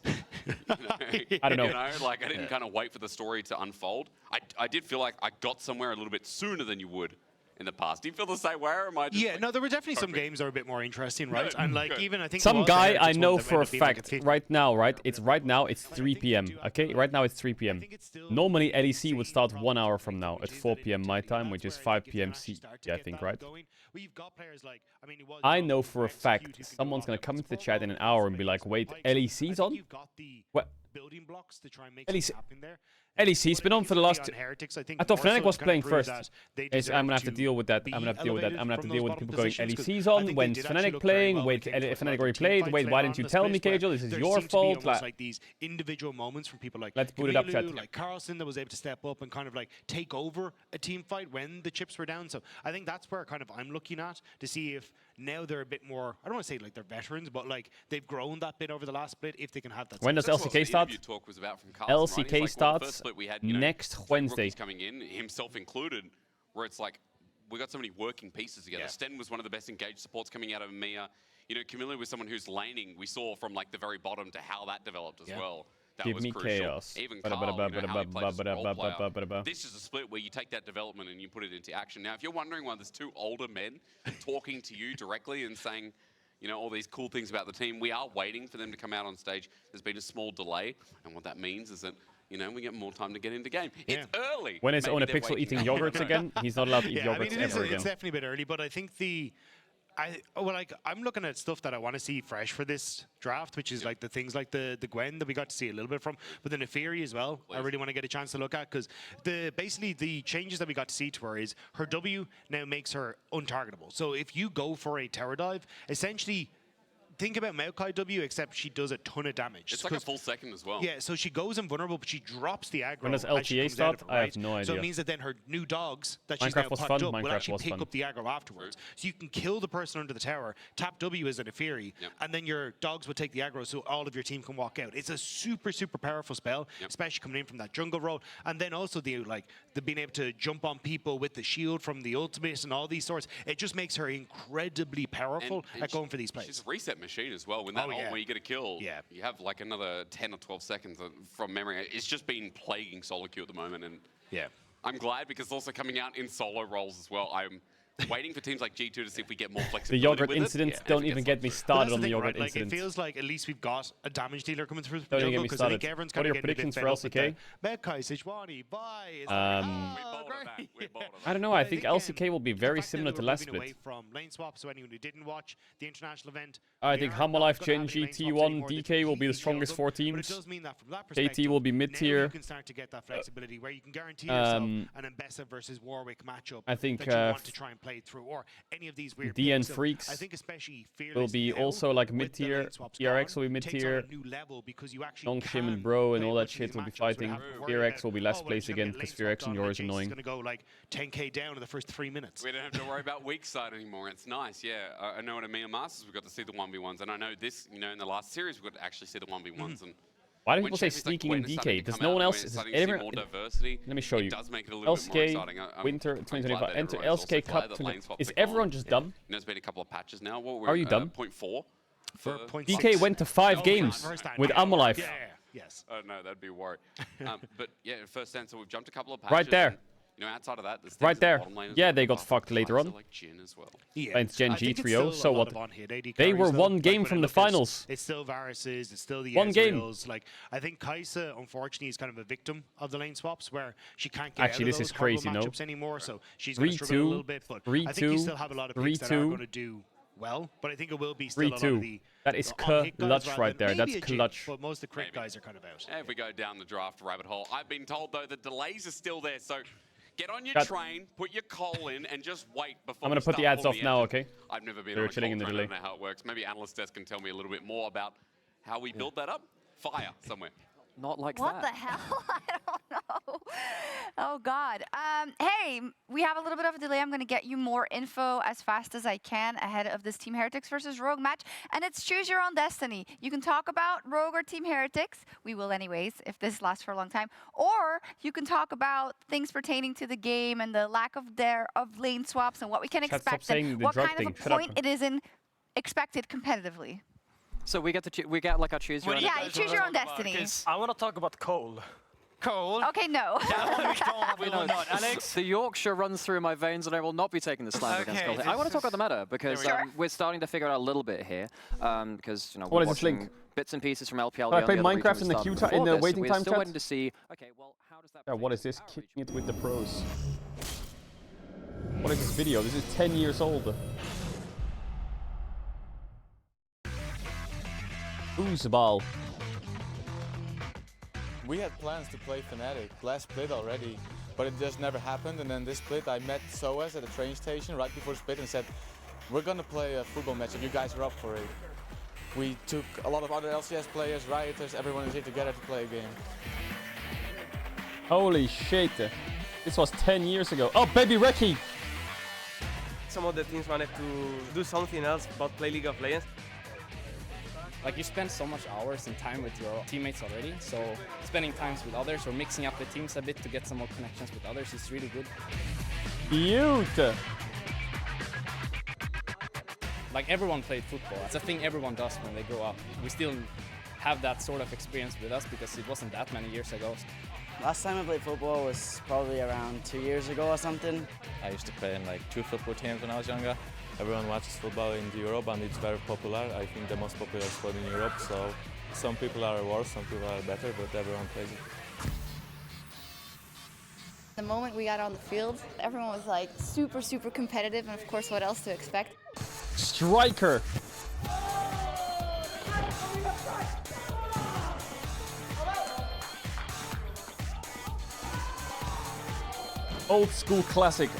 I don't know. You know, like I didn't kind of wait for the story to unfold. I did feel like I got somewhere a little bit sooner than you would in the past. Do you feel the same way, or am I just no, there were definitely some games that were a bit more interesting, right? And like even I think some guy I know for a fact right now, it's 3 p.m. Okay, right now it's 3 p.m. Normally LEC would start 1 hour from now at 4 p.m. my time, which is 5 p.m. CET, I think, right? I know for a fact someone's gonna come into the chat in an hour and be like, "Wait, LEC's on? What? Building blocks to try and make LEC. it happen there." LEC's been on for the last. I thought Fnatic was playing first. I'm gonna have to deal with that. I'm gonna have to deal with that. I'm gonna have to deal with people going LEC's on. When's Fnatic playing? Wait, Fnatic already played. Wait, why didn't you tell me, Caedrel? This is your fault. Like these individual moments from people like let's boot it up, chat. Like Carlson that was able to step up and kind of like take over a team fight when the chips were down. So I think that's where kind of I'm looking at to see if now they're a bit more. I don't want to say like they're veterans, but like they've grown that bit over the last split. If they can have that. When does LCK start? Talk was about from Carlson, LCK right? starts next Wednesday. Coming in, himself included, where it's like we got so many working pieces together. Yeah. Sten was one of the best engaged supports coming out of EMEA. You know, Camilla was someone who's laning. We saw from like the very bottom to how that developed as well. That Give was me crucial. chaos. Even Carl, you know, how he plays as a role player. This is a split where you take that development and you put it into action. Now, if you're wondering why there's two older men talking to you directly and saying, you know, all these cool things about the team, we are waiting for them to come out on stage. There's been a small delay, and what that means is that, you know, we get more time to get into game. Yeah. It's early. When is Own Pixel eating yogurts again? He's not allowed to eat yogurts ever again. It's definitely a bit early, but I think I'm looking at stuff that I want to see fresh for this draft, which is like the things like the Gwen that we got to see a little bit from, but the Neferi as well. I really want to get a chance to look at because basically the changes that we got to see to her is her W now makes her untargetable. So if you go for a tower dive, essentially. Think about Maokai W, except she does a ton of damage. It's like a full second as well. Yeah, so she goes invulnerable, but she drops the aggro. When does LTA start? I have no idea. So it means that then her new dogs that she's now popped up will actually pick up the aggro afterwards. So you can kill the person under the tower, tap W as an Neferi, and then your dogs will take the aggro so all of your team can walk out. It's a super, super powerful spell, especially coming in from that jungle role. And then also the being able to jump on people with the shield from the ultimate and all these sorts. It just makes her incredibly powerful at going for these plays. She's a reset machine as well. When that ult where you get a kill, you have like another 10 or 12 seconds from memory. It's just been plaguing solo queue at the moment, and I'm glad because it's also coming out in solo roles as well. I'm waiting for teams like G2 to see if we get more flexibility. The yogurt incident, don't even get me started on the yogurt incident. It feels like at least we've got a damage dealer coming through. Don't even get me started. What are your predictions for LCK? I don't know. I think LCK will be very similar to last split. I think Hamalife, Genji, T1, DK will be the strongest 4 teams. KT will be mid-tier. I think DN Freaks will be also like mid-tier. ERX will be mid-tier. Nongshim and Bro and all that shit will be fighting. ERX will be last place again because ERX and yours is annoying. Going to go like 10k down in the first 3 minutes. We don't have to worry about weak side anymore. It's nice, yeah. I know in EMEA Masters we got to see the 1v1s, and I know this, you know, in the last series we got to actually see the 1v1s. And why do people say sneaking in DK? Does no one else? More diversity. Let me show you. It does make it a little bit more exciting. Winter 2025. Enter LCK Cup. Is everyone just dumb? There's been a couple of patches now. Are you dumb? 0.4. For DK went to 5 games with Amalife. Yeah, yes. Oh no, that'd be a worry. But yeah, first stand, so we've jumped a couple of patches. Right there. And, you know, outside of that, there's Right things in the there. bottom lane as Yeah, well. they got fucked later on. Like Jhin as well. Yeah, It's Gen I think G it's 3-0, still so a lot what? of on-hit AD They carries, were though. 1 Like, game when from I the look at it, finals. It's still Varus's, it's still the 1 game. Ezreals. Like, I think Kai'Sa, unfortunately, is kind of a victim of the lane swaps where she can't get Actually, out this of is those horrible crazy, no? matchups anymore, so she's going to struggle a little bit. But I think you still have a lot of picks that are going to do well, but I think it will be still a lot of the... That is on-hit guys clutch rather right than there. maybe That's a Jhin, clutch. But most of the crit guys are kind of out. Yeah, if we go down the draft rabbit hole, I've been told though the delays are still there. So get on your Got- train, put your coal in, and just wait before. I'm gonna we put the start ads off pulling now, engine. okay? I've never been They're on a chilling coal in the train. delay. I don't know how it works. Maybe Analyst Desk can tell me a little bit more about how we build that up. Fire somewhere. Not like What the hell? I don't know. Oh, God. Hey, we have a little bit of a delay. I'm going to get you more info as fast as I can ahead of this Team Heretics versus Rogue match. And it's choose your own destiny. You can talk about Rogue or Team Heretics. We will anyways, if this lasts for a long time. Or you can talk about things pertaining to the game and the lack of lane swaps and what we can Chat, stop expect saying and the what drug kind thing. of a Shut up. point it is in expected competitively. So we get to we get like our choose your own. Yeah, you choose your own destiny. I want to talk about Cole. Cole? Okay, no. We will not. Alex? The Yorkshire runs through my veins, and I will not be taking the slam against Cole. I want to talk about the meta because we're starting to figure out a little bit here. Because you know What we're is this watching link? bits and pieces from LPL. I the played other region Minecraft we in the started queue before in the this. waiting We're time still chat. waiting to see. Okay, well, how does that? Yeah, what is this? Kicking it with the pros. What is this video? This is 10 years old. Oozeball. We had plans to play Fnatic last split already, but it just never happened. And then this split, I met SOAS at a train station right before the split and said, we're gonna play a football match if you guys are up for it. We took a lot of other LCS players, Rioters, everyone is here together to play a game. Holy shit. This was 10 years ago. Oh, baby Reki! Some of the teams wanted to do something else but play League of Legends. Like you spend so much hours and time with your teammates already, so spending times with others or mixing up the teams a bit to get some more connections with others is really good. Cute! Like everyone played football. It's a thing everyone does when they grow up. We still have that sort of experience with us because it wasn't that many years ago. Last time I played football was probably around 2 years ago or something. I used to play in like 2 football teams when I was younger. Everyone watches football in Europe and it's very popular. I think the most popular sport in Europe. So some people are worse, some people are better, but everyone plays it. The moment we got on the field, everyone was like super competitive, and of course, what else to expect? Striker! Old school classic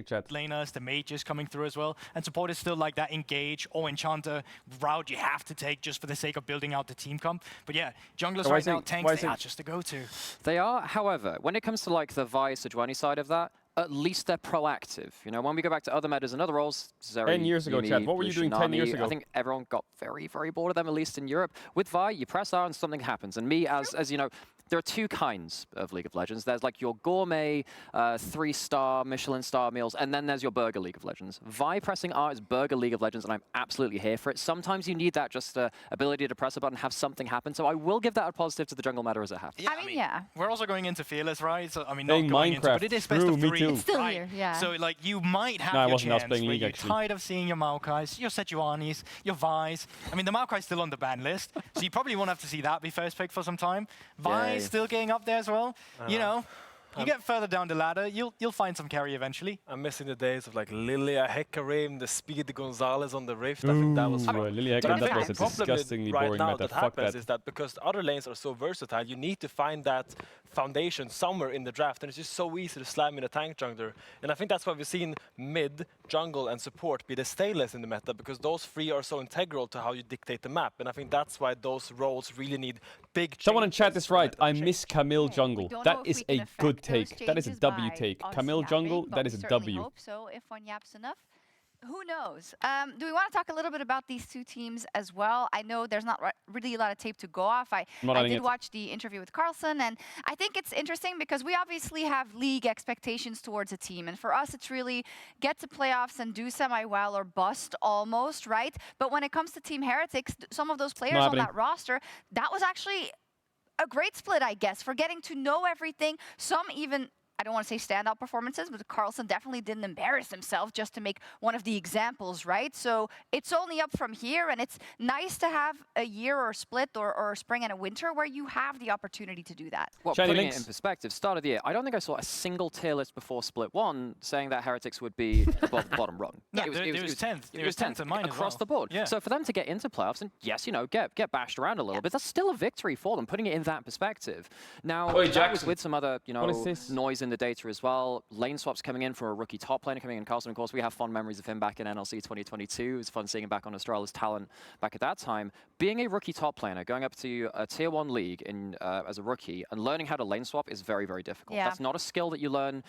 chat. Laners, the mages coming through as well, and support is still like that engage or enchanter route you have to take just for the sake of building out the team comp. But yeah, junglers So right now, tanks, they are just the go-to. They are, however, when it comes to like the Vi Sejuani side of that, at least they're proactive. You know, when we go back to other metas and other roles, Zeri, 10 years ago, Yumi, Chad, what were you doing 10 years Nami, ago? I think everyone got very bored of them, at least in Europe. With Vi, you press R and something happens. And me, as you know, there are two kinds of League of Legends. There's like your gourmet 3-star Michelin star meals, and then there's your burger League of Legends. Vi pressing R is burger League of Legends, and I'm absolutely here for it. Sometimes you need that just ability to press a button and have something happen. So I will give that a positive to the jungle meta as it happens. Yeah, I mean, we're also going into Fearless, right? So I mean, Playing not going into, but Minecraft. it is best True, of me 3. too. It's still right? here, yeah. So like you might have No, I your wasn't. I was chance playing where League, you're actually. tired of seeing your Maokais, your Sejuanis, your Vi's. I mean, the Maokai's still on the ban list, so you probably won't have to see that be first pick for some time. Vi's still getting up there as well. You know, you get further down the ladder, you'll find some carry eventually. I'm missing the days of like Lilia, Hecarim, the Speed Gonzalez on the Rift. I think that was fun. Lilia But I Hecarim, that think was a the problem disgustingly right boring now meta. that Fuck happens that. is that because the other lanes are so versatile, you need to find that foundation somewhere in the draft, and it's just so easy to slam in a tank jungler. And I think that's why we've seen mid, jungle, and support be the staleness in the meta, because those three are so integral to how you dictate the map. And I think that's why those roles really need big changes. Someone in chat is right. I miss Camille jungle. Don't know That if is we can a affect good those take. That is a changes W by take. us Camille yapping, jungle, but that we is a certainly W. hope so if one yaps enough. Who knows? Do we want to talk a little bit about these two teams as well? I know there's not really a lot of tape to go off. I did watch the interview with Carlson, and I think it's interesting because we obviously have league expectations towards a team. And for us, it's really get to playoffs and do semi-well or bust almost, right? But when it comes to Team Heretics, some of those players on that roster, that was actually a great split, I guess, for getting to know everything. Some even, I don't want to say standout performances, but Carlson definitely didn't embarrass himself just to make one of the examples, right? So it's only up from here, and it's nice to have a year or a split or a spring and a winter where you have the opportunity to do that. Well, putting it in perspective, start of the year, I don't think I saw a single tier list before Split 1 saying that Heretics would be above the bottom rung. No, it was 10th. It was 10th and mine across the board. Yeah. So for them to get into playoffs, and yes, you know, get bashed around a little bit, that's still a victory for them, putting it in that perspective. Now, that was with some other, you know, noise in the data as well. Lane swaps coming in for a rookie top laner coming in. Carlson, of course, we have fond memories of him back in NLC 2022. It was fun seeing him back on Astrala's talent back at that time. Being a rookie top laner, going up to a tier 1 league as a rookie and learning how to lane swap is very, very difficult. That's not a skill that you learn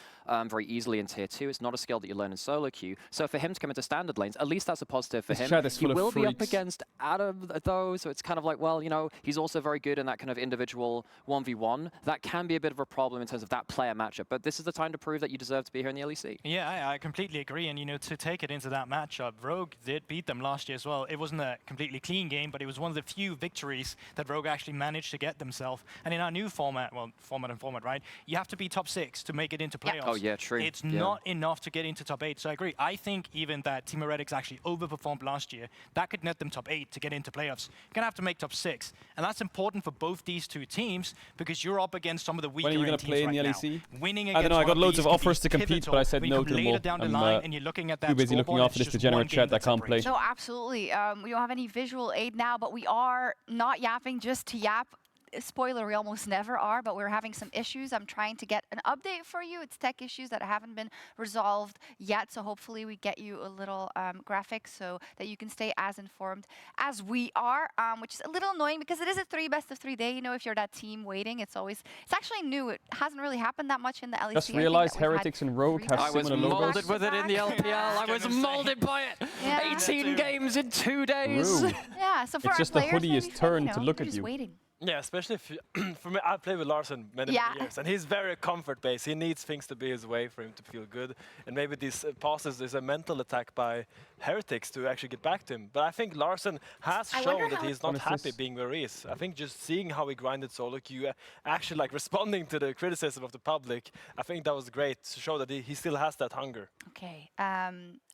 very easily in tier 2. It's not a skill that you learn in solo queue. So for him to come into standard lanes, at least that's a positive for him. He will be up against Adam though, so it's kind of like, well, you know, he's also very good in that kind of individual 1v1. That can be a bit of a problem in terms of that player matchup, but this is the time to prove that you deserve to be here in the LEC. Yeah, I completely agree. And, you know, to take it into that matchup, Rogue did beat them last year as well. It wasn't a completely clean game, but it was one of the few victories that Rogue actually managed to get themselves. And in our new format, well, format, right? You have to be top 6 to make it into playoffs. Oh, yeah, true. It's not enough to get into top 8. So I agree. I think even that Team Heretics actually overperformed last year, that could net them top 8 to get into playoffs. You're going to have to make top 6. And that's important for both these two teams because you're up against some of the weaker teams right now. When are you going to play in the LEC? Winning against I don't know, I got loads of offers to compete, but I said no to them all. I'm too busy looking after this degenerate chat that can't play. No, absolutely. We don't have any visual aid now, but we are not yapping just to yap. Spoiler, we almost never are, but we're having some issues. I'm trying to get an update for you. It's tech issues that haven't been resolved yet, so hopefully we get you a little graphic so that you can stay as informed as we are, which is a little annoying because it is a 3 best of 3 day. You know, if you're that team waiting, it's actually new. It hasn't really happened that much in the LEC. Just realized Heretics and Rogue have similar logos. I was molded with it in the LPL. I was molded by it. Yeah. 18 games in 2 days. Yeah, so for it's just the hoodie's turn to look at you. Waiting. Yeah, especially if for me, I've played with Larson many years, and he's very comfort-based. He needs things to be his way for him to feel good. And maybe these passes is a mental attack by Heretics to actually get back to him. But I think Larson has shown that he's not happy being where he is. I think just seeing how he grinded solo queue, actually like responding to the criticism of the public, I think that was great to show that he still has that hunger. Okay, I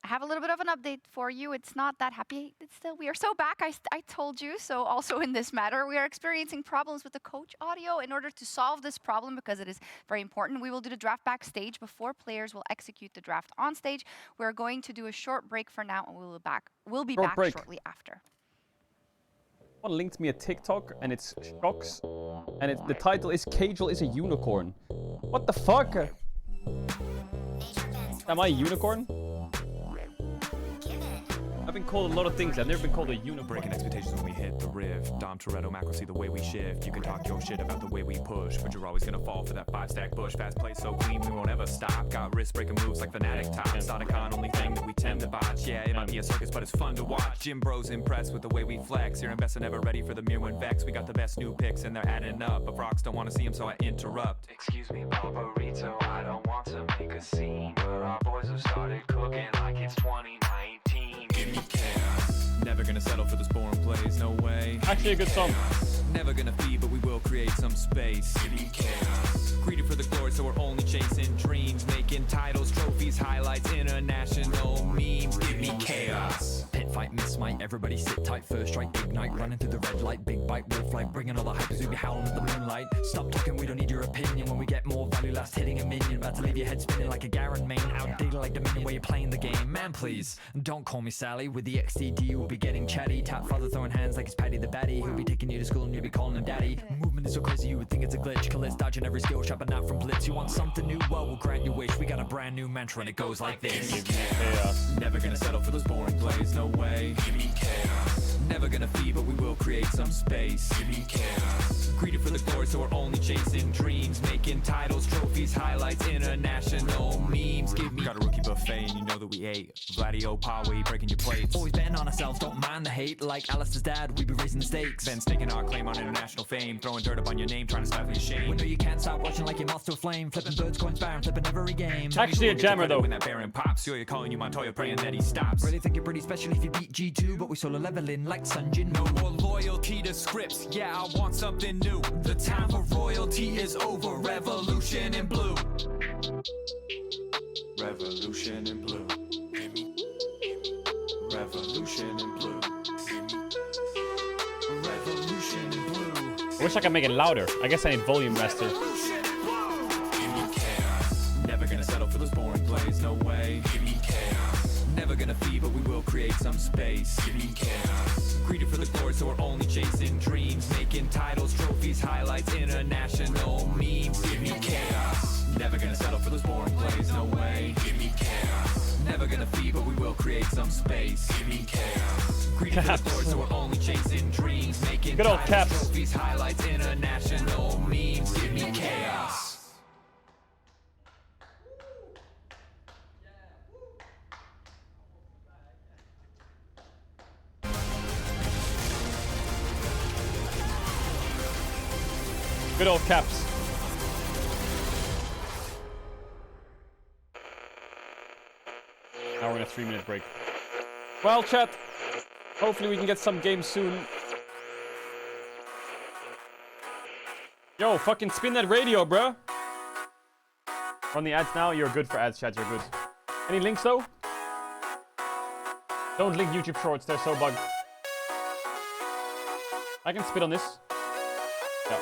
have a little bit of an update for you. It's not that happy. It's still, we are so back, I told you. So also in this matter, we are experiencing problems with the coach audio. In order to solve this problem, because it is very important, we will do the draft backstage before players will execute the draft on stage. We're going to do a short break for now, and we'll be back shortly after. Someone linked me a TikTok, and it's Shocks, and the title is Caedrel is a unicorn. What the fuck? Am I a unicorn? I've been called a lot of things. I've never been called a unicorn. Breaking expectations when we hit the rift. Dom Toretto, macro, see the way we shift. You can talk your shit about the way we push, but you're always gonna fall for that 5-stack bush. Fast play so clean, we won't ever stop. Got wrist breaking moves like Fnatic top. Sonicon, only thing that we tend to botch. Yeah, it might be a circus, but it's fun to watch. Jim Bros impressed with the way we flex. Your investor never ready for the Mirwin Vex. We got the best new picks and they're adding up. But Frogs don't want to see them, so I interrupt. Excuse me, Barbarito, I don't want to make a scene, but our boys have started cooking like it's 2019. Give me chaos. Never gonna settle for the boring plays, no way. Actually a good song. Never gonna feed, but we will create some space. Give me chaos. Greedy for the glory, so we're only chasing dreams. Making titles, trophies, highlights, international memes. Give me chaos. Pit fight, miss might, everybody sit tight. First strike, ignite, running through the red light. Big bite, wolf flight, bringing all the hype as we be howling at the moonlight. Stop talking, we don't need your opinion. When we get more value, last hitting a minion. About to leave your head spinning like a Garen main. Outdated like Dominion, where you're playing the game. Man, please, don't call me Sally. With the XDD, we'll be getting chatty. Tap father throwing hands like it's Paddy the Baddie. He'll be taking you to school and you'll be calling him daddy. Movement is so crazy, you would think it's a glitch. Khalid's dodging every skill, shopping out from Blitz. You want something new? Well, we'll grant your wish. We got a brand new mantra and it goes like this. Give me chaos. Never gonna settle for those boring plays, no way. Give me chaos. Never gonna feed, but we will create some space. Give me chaos. Greedy for the glory, so we're only chasing dreams. Making titles, trophies, highlights, international memes. Give me. Got a rookie buff buffet and you know that we ate. Vladio, Pawi, breaking your plates. Always betting on ourselves, don't mind the hate. Like Alistair's dad, we be raising the stakes. Then staking our claim on international fame. Throwing dirt up on your name, trying to stifle your shame. We know you can't stop watching like your moth to a flame. Flipping birds, coins, barren, flipping every game. Actually a jammer though. When that Baron pops, you're calling you Montoya, praying that he stops. Really think you're pretty special if you beat G2, but we solo leveling like Sunjin. No more loyalty to scripts, yeah, I want something new. The time for royalty is over, revolution in blue. Revolution in blue. Revolution in blue. Revolution in blue. I wish I could make it louder. I guess I need volume master. Never gonna settle for those boring plays, no way. Give me chaos. Never gonna feed, but we will create some space. Give me chaos. Greedy for the glory, so we're only chasing dreams. Making titles, trophies, highlights, international memes. Give me chaos. Never gonna settle for those boring plays, no way. Give me chaos. Never gonna feed, but we will create some space. Give me chaos. Greedy for the glory, so we're only chasing dreams. Making good old titles, Caps. trophies, highlights, international memes. Give me chaos. Good old Caps. Now we're in a 3-minute break. Well, chat. Hopefully we can get some games soon. Yo, fucking spin that radio, bruh. Run the ads now. You're good for ads, chat. You're good. Any links though? Don't link YouTube Shorts. They're so bugged. I can spit on this. Yeah.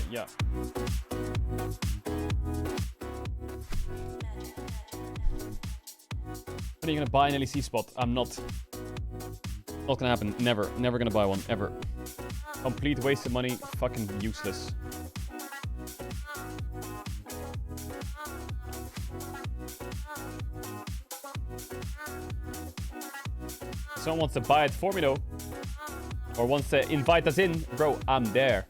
Yeah. When are you gonna buy an LEC spot? I'm not. Not gonna happen. Never. Never gonna buy one. Ever. Complete waste of money. Fucking useless. Someone wants to buy it for me though. Or wants to invite us in. Bro, I'm there.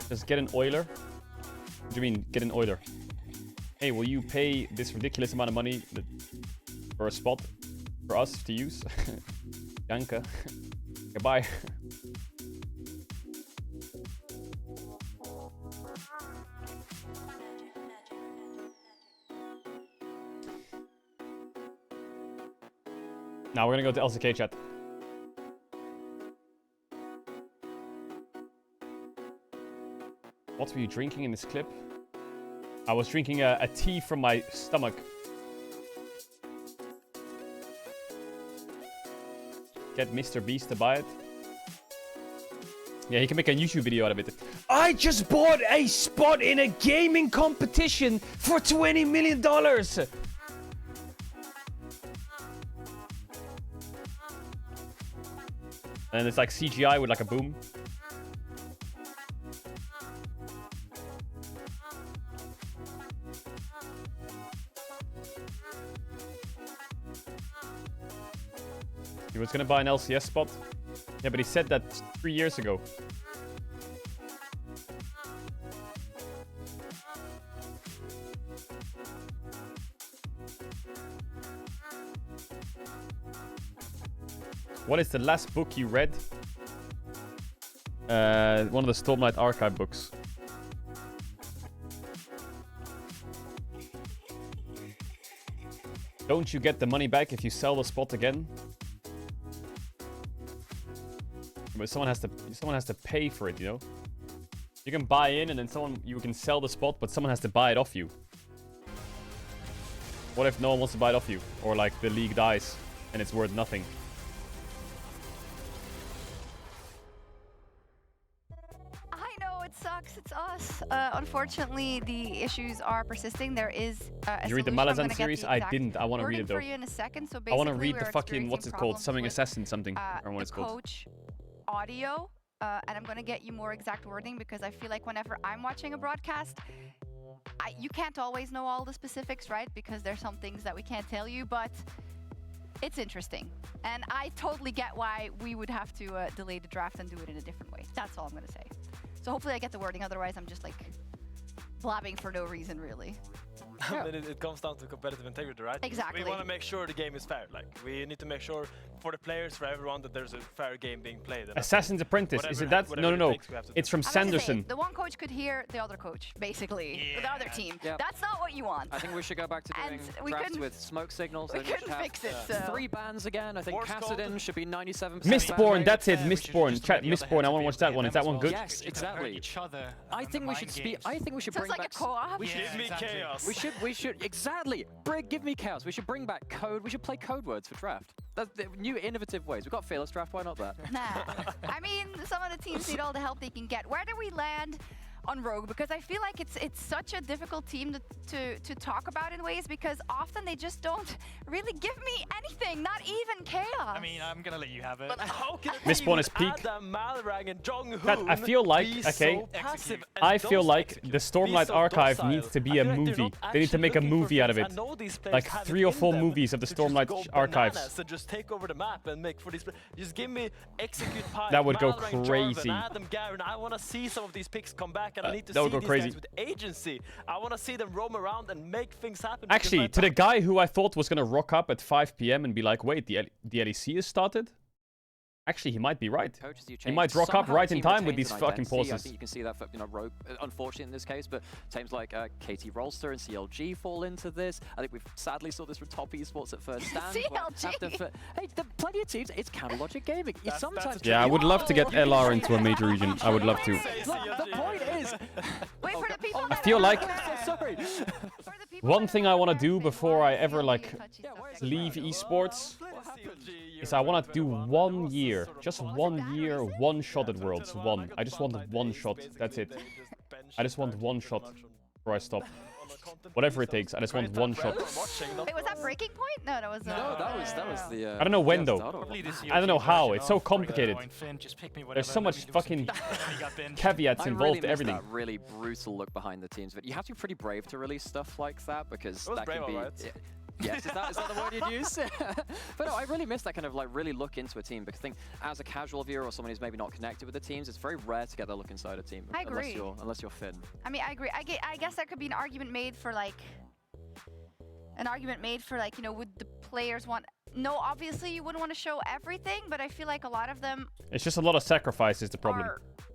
Just get an Euler. What do you mean, get an Euler? Hey, will you pay this ridiculous amount of money for a spot for us to use? Danke. Goodbye. Now we're gonna go to LCK chat. What were you drinking in this clip? I was drinking a tea from my stomach. Get Mr. Beast to buy it. Yeah, he can make a YouTube video out of it. I just bought a spot in a gaming competition for $20 million! And it's like CGI with like a boom. He was gonna buy an LCS spot. Yeah, but he said that 3 years ago. What is the last book you read? One of the Stormlight Archive books. Don't you get the money back if you sell the spot again? But someone has to pay for it, you know? You can buy in and then you can sell the spot, but someone has to buy it off you. What if no one wants to buy it off you? Or like the league dies and it's worth nothing? It sucks. It's us. Unfortunately, the issues are persisting. There is Did you read the Malazan series? I didn't. I want to read it though. For you in a second. So I want to read the fucking what's it called? Something Assassin something. Or what it's called. Coach audio, and I'm gonna get you more exact wording because I feel like whenever I'm watching a broadcast, you can't always know all the specifics, right? Because there's some things that we can't tell you, but it's interesting. And I totally get why we would have to delay the draft and do it in a different way. That's all I'm gonna say. So hopefully I get the wording, otherwise I'm just like blabbing for no reason, really. Then it comes down to competitive integrity, right? Exactly. We want to make sure the game is fair. Like, we need to make sure for the players, for everyone, that there's a fair game being played. Assassin's Apprentice, is it that? No. It's from Sanderson. The one coach could hear the other coach, basically, the other team. Yeah. That's not what you want. I think we should go back to doing drafts with smoke signals. We couldn't fix it, so. 3 bans again. I think Caedrel should be 97%. Mistborn, that's it. Mistborn. Chat, Mistborn. I want to watch that one. Is that one good? Yes, exactly. I think we should bring back. Co-op. Give me chaos. We should exactly. Give me chaos. We should bring back code. We should play code words for draft. That's the new innovative ways. We've got fearless draft. Why not that? Nah. I mean, some of the teams need all the help they can get. Where do we land on Rogue? Because I feel like it's such a difficult team to talk about in ways, because often they just don't really give me anything, not even chaos. I mean, I'm gonna let you have it. But how can Mistborn is peak. I feel like, okay, I feel like the Stormlight Archive needs to be a movie. They need to make a movie out of it. Like 3 or 4 movies of the Stormlight Archives. And just take over the map and make for these. Just give me execute Pyke, that would go Malrang, crazy. Jarvan, Adam, Garen. I want to see some of these picks come back, and I need to that see would go these crazy. guys with agency. I want to see them roam around and make things happen. Actually, to the guy who I thought was gonna rock up at 5 PM and be like, wait, the LEC has started? Actually, he might be right. He might rock up right in time with these fucking pauses. I think you can see that for, Rogue, unfortunately in this case, but teams like KT Rolster and CLG fall into this. I think we've sadly saw this with top esports at first stand. CLG! Hey, there are plenty of teams. It's kind of logic gaming. Sometimes Yeah, I would love to get LR into a major region. I would love to. The point is... Wait for the people I feel like sorry. one thing I want to do before I ever like leave esports is I want to do 1 year, just 1 year, one shot at Worlds. One. I just want 1 shot. That's it. I just want 1 shot before I stop. Whatever it takes, I just want 1 shot. Wait, was that breaking point? No, that was. No, that was the. I don't know when though. I don't know how. It's so complicated. There's so much fucking caveats involved to everything. That really brutal look behind the teams, but you have to be pretty brave to release stuff like that, because that can be. Yes, is that the word you'd use? But no, I really miss that kind of like really look into a team, because I think as a casual viewer or someone who's maybe not connected with the teams, it's very rare to get that look inside a team. I agree. Unless you're Finn. I mean, I agree. I guess there could be an argument made for like, would the players want? No, obviously you wouldn't want to show everything, but I feel like a lot of them. It's just a lot of sacrifice is the problem.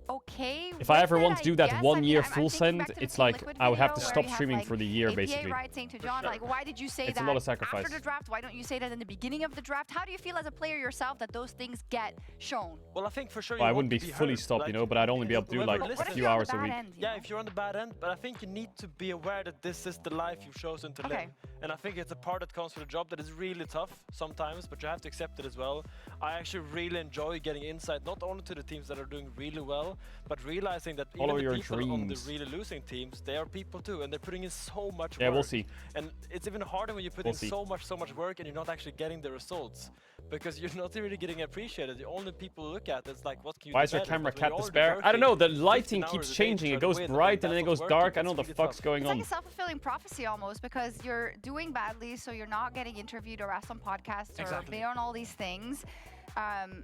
Okay. If I ever want to do that 1 year full send, it's like I would have to stop streaming for the year, APA basically. Right, saying to John, like, why did you say It's that a lot of sacrifice. after the draft? Why don't you say that in the beginning of the draft? How do you feel as a player yourself that those things get shown? Well, I think for sure. Well, I wouldn't be fully stopped, but I'd only be able to do like a few hours a week. Yeah, if you're on the bad end, but I think you need to be aware that this is the life you've chosen to live. And I think it's a part that comes with the job that is really tough sometimes, but you have to accept it as well. I actually really enjoy getting insight, not only to the teams that are doing really well, but realizing that even the people on the really losing teams, they are people too, and they're putting in so much work. Yeah, we'll see. And it's even harder when you put in so much work and you're not actually getting the results, because you're not really getting appreciated. The only people look at is like, what can you do? Why is your camera cat despair? I don't know, the lighting keeps changing. It goes bright and then it goes dark. I don't know what the fuck's going on. It's like a self-fulfilling prophecy almost, because you're doing badly, so you're not getting interviewed or asked on podcasts or be on all these things.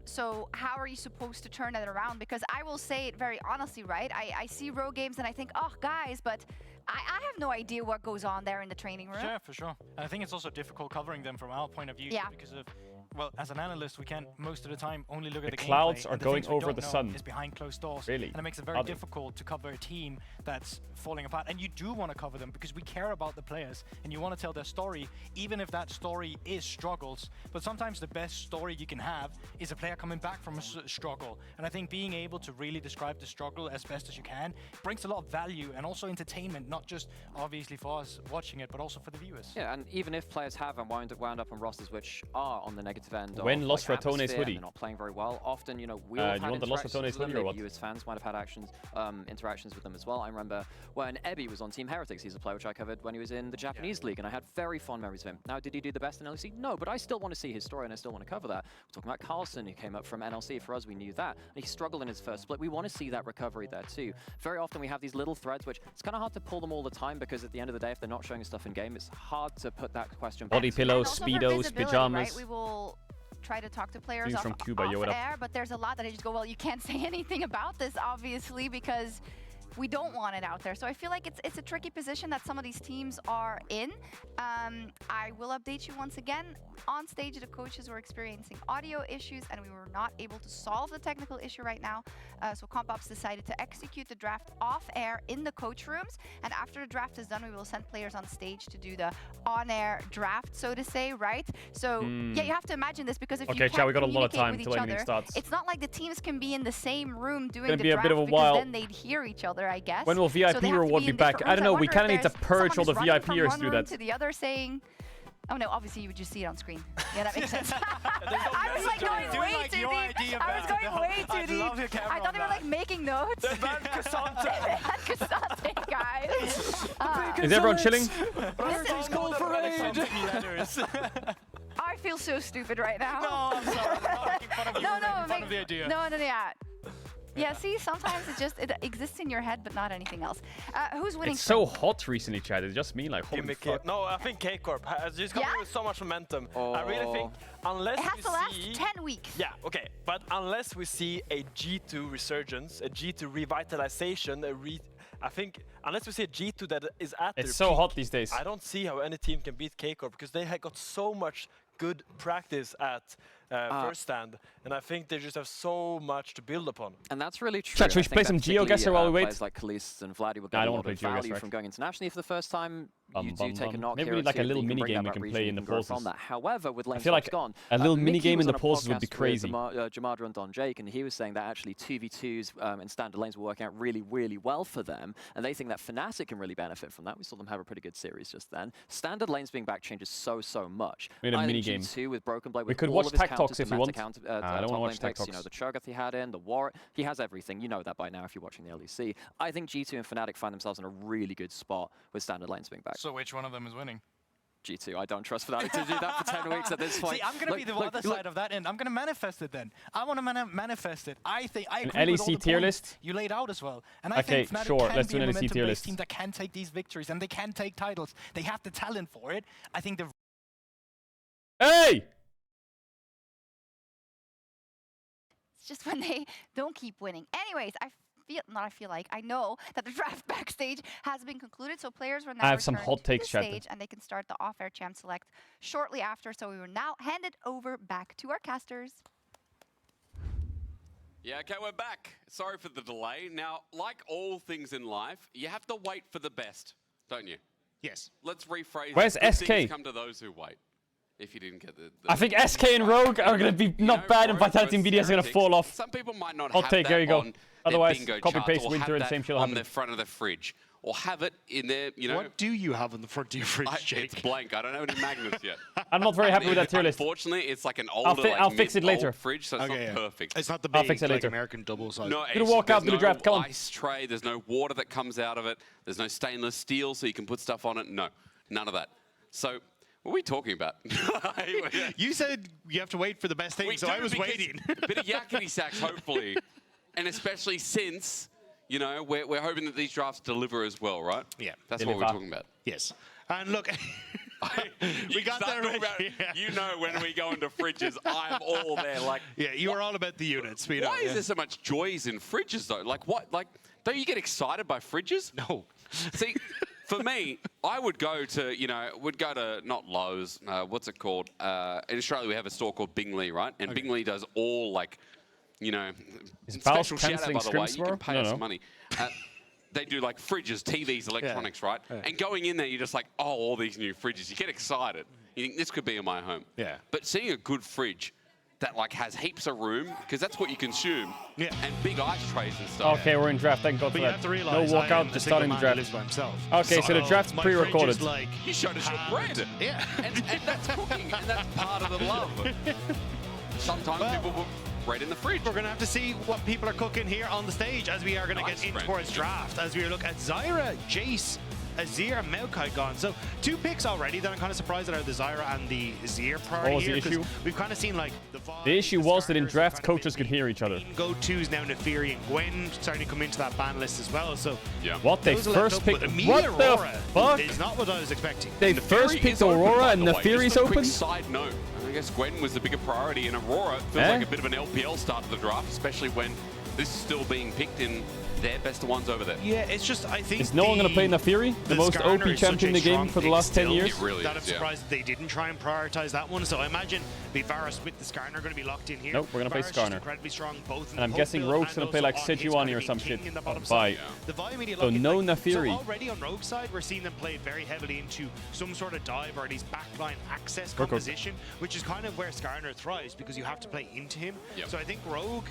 So how are you supposed to turn that around? Because I will say it very honestly, right? I see Rogue games and I think, oh, guys, but I have no idea what goes on there in the training room. Yeah, for sure. And I think it's also difficult covering them from our point of view because of, well, as an analyst, we can most of the time only look at the clouds gameplay, are going over the sun. Is behind closed doors. Really? And it makes it very difficult to cover a team that's falling apart. And you do want to cover them because we care about the players and you want to tell their story, even if that story is struggles. But sometimes the best story you can have is a player coming back from a struggle. And I think being able to really describe the struggle as best as you can brings a lot of value and also entertainment, not just obviously for us watching it, but also for the viewers. Yeah, and even if players have wound up on rosters which are on the negative negative end when of Lost like, Ratone's atmosphere, hoodie. and they're not playing very well. Often, you know, we all you had want the Lost interactions Ratone's with them. hoodie or what? You as fans might have had interactions with them as well. I remember when Ebby was on Team Heretics. He's a player which I covered when he was in the Japanese league, and I had very fond memories of him. Now, did he do the best in LEC? No, but I still want to see his story, and I still want to cover that. We're talking about Carlson, who came up from NLC. For us, we knew that. And he struggled in his first split. We want to see that recovery there too. Very often we have these little threads, which it's kind of hard to pull them all the time, because at the end of the day, if they're not showing stuff in game, it's hard to put that question back. Body pillows, speedos, pajamas. Right? We will try to talk to players From Cuba, off what up? air, but there's a lot that I just go, well, you can't say anything about this, obviously, because we don't want it out there. So I feel like it's a tricky position that some of these teams are in. I will update you once again. On stage, the coaches were experiencing audio issues, and we were not able to solve the technical issue right now. So Comp Ops decided to execute the draft off air in the coach rooms. And after the draft is done, we will send players on stage to do the on-air draft, so to say, right? So yeah, you have to imagine this, because if you can't we got a lot of time with till each anything other, starts. it's not like the teams can be in the same room doing Gonna the be a draft, bit of a because while. then they'd hear each other, I guess. When will VIP reward be back? I don't know. We kind of need to purge all the VIPers through that. To the other saying, oh no, obviously you would just see it on screen. Yeah, that makes sense. I was like going way too deep. I was going way too deep. I thought they were like making notes. guys. Is everyone chilling? I feel so stupid right now. No, I'm sorry. No, yeah. Yeah, see, sometimes it exists in your head, but not anything else. Who's winning? It's so hot recently, Chad. It's just me, like, holy fuck. No, I think K-Corp has just come with so much momentum. I really think unless it has to last 10 weeks. Yeah, okay, but unless we see a G2 resurgence, a G2 revitalization, I think unless we see a G2 that is at their It's so peak, hot these days. I don't see how any team can beat K-Corp, because they have got so much good practice at first stand, and I think they just have so much to build upon. And that's really true. Chat, should we play some GeoGuessr while we wait? Players like Khalees and Vladdy will get I a don't lot want of to play value GeoGuessr. from going internationally for the first time. You do take a knock Maybe here we need like a or two, little but you mini bring game that we can back play in the region, you can grow pauses. from that. However, with lane feel like gone, a little mini Mickey game was in the on a pauses would be podcast with crazy. Jamada and Don Jake, and he was saying that actually 2v2s in standard lanes were working out really, really well for them, and they think that Fnatic can really benefit from that. We saw them have a pretty good series just then. Standard lanes being back changes so much. We need a mini game. G2 with Broken Blade, We with could all watch of his Tech counters, Talks if the you meta want. counter, I don't want to watch Tech picks, you know, the Cho'Gath he had in, the War, he has everything. You know that by now if you're watching the LEC. I think G2 and Fnatic find themselves in a really good spot with standard lanes being back. So which one of them is winning? G2, I don't trust Fnatic to do that for 10 weeks at this point. See, I'm going to be the other side of that, and I'm going to manifest it then. I want to manifest it. I think I agree An with all the LEC tier points list? you laid out as well. And I Okay, think Fnatic sure, can let's be do a an LEC tier momentum-based list. team that can take these victories, and they can take titles. They have the talent for it. I think the... Hey! It's just when they don't keep winning. Anyways, I know that the draft backstage has been concluded, so players were now I have some returned hot to takes, the chat. stage, and they can start the off-air champ select shortly after. So we will now hand it over back to our casters. Yeah, okay, we're back. Sorry for the delay. Now, like all things in life, you have to wait for the best, don't you? Yes. Let's rephrase. Where's Good SK? things come to those who wait. If you didn't get the I think SK and Rogue are going to be not bad, and Vitality and BDS are going to fall off. Some people might not Hot have take, that there you go. on Otherwise, their bingo copy charts, paste or winter have and that same shit on happen. the front of the fridge, or have it in their, you know. What do you have on the front of your fridge, Jake? It's blank. I don't have any magnets yet. I'm not very happy with that tier list. Unfortunately, it's like an older, I'll fix it later. old fridge, so it's not perfect. It's not the I'll big fix it later. American double size. No, Gonna walk out there's to the draft, come on. ice tray. There's no water that comes out of it. There's no stainless steel, so you can put stuff on it. No, none of that. So, what are we talking about? You said you have to wait for the best thing, We so do, I was because waiting. A bit of yakety sacks, hopefully, and especially since, you know, we're hoping that these drafts deliver as well, right? Yeah. That's what we're talking about. Yes. And look, we got there. You know, when we go into fridges, I'm all there. Like, yeah, you are all about the units. Why is there so much joys in fridges, though? Like, what? Like, don't you get excited by fridges? No. See, for me, I would go to, not Lowe's, what's it called? In Australia, we have a store called Bingley, right? And Bingley does all, like, you know, special shout out, by the way. You can pay us money. They do, like, fridges, TVs, electronics, right? And going in there, you're just like, oh, all these new fridges. You get excited. You think, this could be in my home. Yeah. But seeing a good fridge that like has heaps of room, because that's what you consume. Yeah. And big ice trays and stuff. Okay, we're in draft. Thank God for that. No walkout, just starting the draft. Okay, so the draft's pre-recorded. Like, you showed us your bread. Yeah. and that's cooking, and that's part of the love. Sometimes people put bread in the fridge. We're going to have to see what people are cooking here on the stage as we are going to get in towards draft. As we look at Zyra, Jace, Azir, Maokai gone. So 2 picks already that I'm kind of surprised that are the Zyra and the Azir priority here. Issue? We've kind of seen like the issue was that in draft coaches could hear each other. Go-tos now Nefiri and Gwen starting to come into that ban list as well. So what they first picked? What the fuck? Is not what I was expecting. They first picked Aurora and Nefiri's open. Side note. I guess Gwen was the bigger priority, and Aurora feels like a bit of an LPL start to the draft, especially when this is still being picked in their best of ones over there. Yeah, it's just, I think is no one going to play Nefiri, the most OP champion in the game for the last 10 years? It really that I'm surprised that they didn't try and prioritize that one. So I imagine the Varus with the Skarner are going to be locked in here. Nope, we're going to play Skarner. Incredibly strong, both and I'm guessing Rogue's going to play like Sejuani or some shit. Bye. So no Nefiri. So already on Rogue's side, we're seeing them play very heavily into some sort of dive or at least backline access composition, which is kind of where Skarner thrives because you have to play into him. So I think Rogue,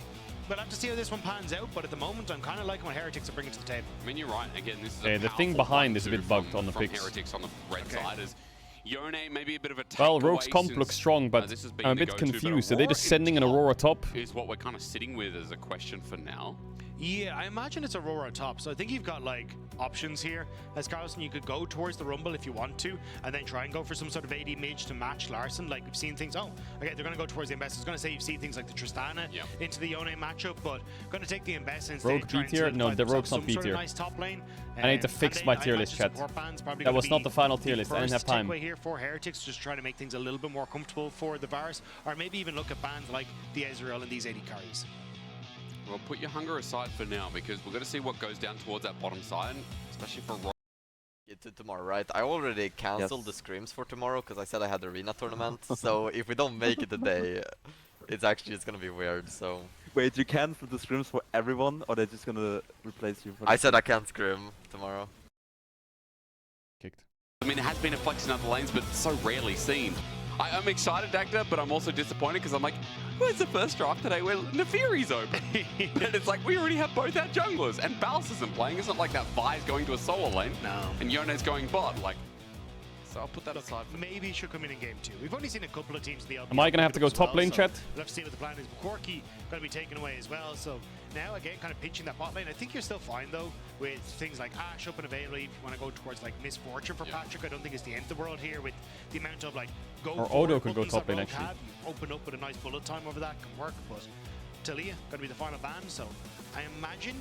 we'll have to see how this one pans out, but at the moment, I'm kind of liking what Heretics are bringing to the table. I mean, you're right. Again, this is the thing behind is a bit bugged on the from picks. Heretics on the red side is Yone maybe a bit of a well, Rogue's comp looks strong, but I'm a bit confused. Are they just sending an Aurora top? Is what we're kind of sitting with as a question for now. Yeah, I imagine it's Aurora top. So I think you've got like options here. As Carlson, you could go towards the Rumble if you want to, and then try and go for some sort of AD mage to match Larson. Like we've seen things. Oh, okay, they're going to go towards the Imbess. I was going to say you've seen things like the Tristana into the Yone matchup, but going to take the Imbess instead. Rogue B tier? No, the Rogue's not B tier. Nice top lane. I need to fix my tier list, chat. That was not the final tier list. I didn't have time. Here for Heretics, just trying to make things a little bit more comfortable for the Varus, or maybe even look at bans like the Ezreal and these AD carries. Well, put your hunger aside for now, because we're going to see what goes down towards that bottom side, especially for Rogue. Get to tomorrow, right? I already cancelled the scrims for tomorrow because I said I had the arena tournament. So if we don't make it today, it's actually just gonna be weird. So wait, you cancelled the scrims for everyone, or they're just gonna replace you? For I said I can't scrim tomorrow. Kicked. I mean, it has been a flex in other lanes, but so rarely seen. I'm excited, Dagda, but I'm also disappointed because I'm like, where's the first draft today where Nefiri's open? And it's like, we already have both our junglers, and Ballas isn't playing. It's not like that Vi's going to a solo lane, and Yone's going bot. Like, so I'll put that aside. Maybe he should come in game 2. We've only seen a couple of teams in the LPL. Am I going to have to go top lane, chat? We'll have to see what the plan is. Corki going to be taken away as well. So now, again, kind of pitching that bot lane. I think you're still fine, though, with things like Ashe up and available. If you want to go towards, like, Misfortune for Patrick, I don't think it's the end of the world here with the amount of, like, or Odo could go top lane, actually. You open up with a nice bullet time over that, can work. But Talia going to be the final ban. So I imagine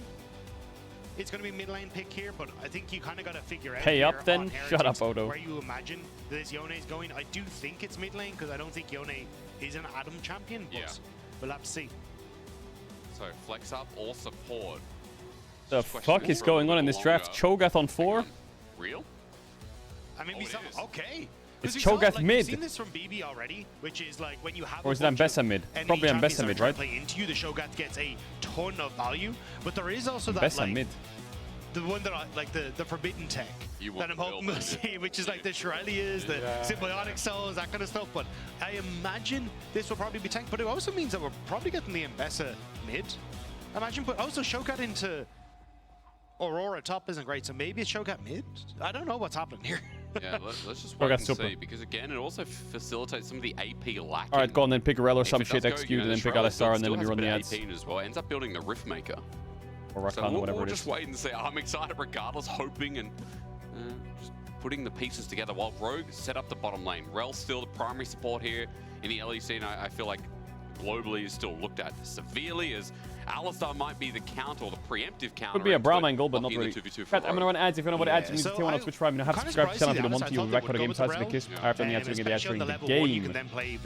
it's going to be mid lane pick here, but I think you kind of got to figure out. Pay up then? Shut up, Odo. Where you imagine this Yone is going. I do think it's mid lane because I don't think Yone is an Adam champion, but we'll have to see. So flex up or support. The fuck is going on in this draft? Cho'Gath on 4? Real? I mean, okay. It's Cho'Gath mid. We've seen this from BB already, which is like when you have. Or is it Ambessa mid? Probably Ambessa mid, right? Play into you, the Cho'Gath gets a ton of value, but there is also that Ambessa like mid. The one that I like, the forbidden tech that I'm hoping we'll see, which is like the Shirelias, the symbiotic souls, that kind of stuff. But I imagine this will probably be tanked, but it also means that we're probably getting the Ambessa mid. Imagine, but also Cho'Gath into Aurora top isn't great, so maybe it's Cho'Gath mid. I don't know what's happening here. Yeah, let's just wait and see, because again, it also facilitates some of the AP lacking. Alright, go on then, pick Arel or some shit, execute, and then pick Alistar, and then let me run the ads. AP as well. Ends up building the Riftmaker. Or Rakan, so or whatever we'll it is. just wait and see. I'm excited regardless, hoping and just putting the pieces together while Rogue set up the bottom lane. Rel's still the primary support here in the LEC, and I feel like globally is still looked at severely as Alistar might be the counter or the preemptive counter. Could be a Braum angle, but not really. I'm going to run ads. If you know what ads, you need to tell on Twitch Prime. You have to subscribe to the channel if you don't want to. You record a game size of a kiss. I have done the ads during the ads during the game.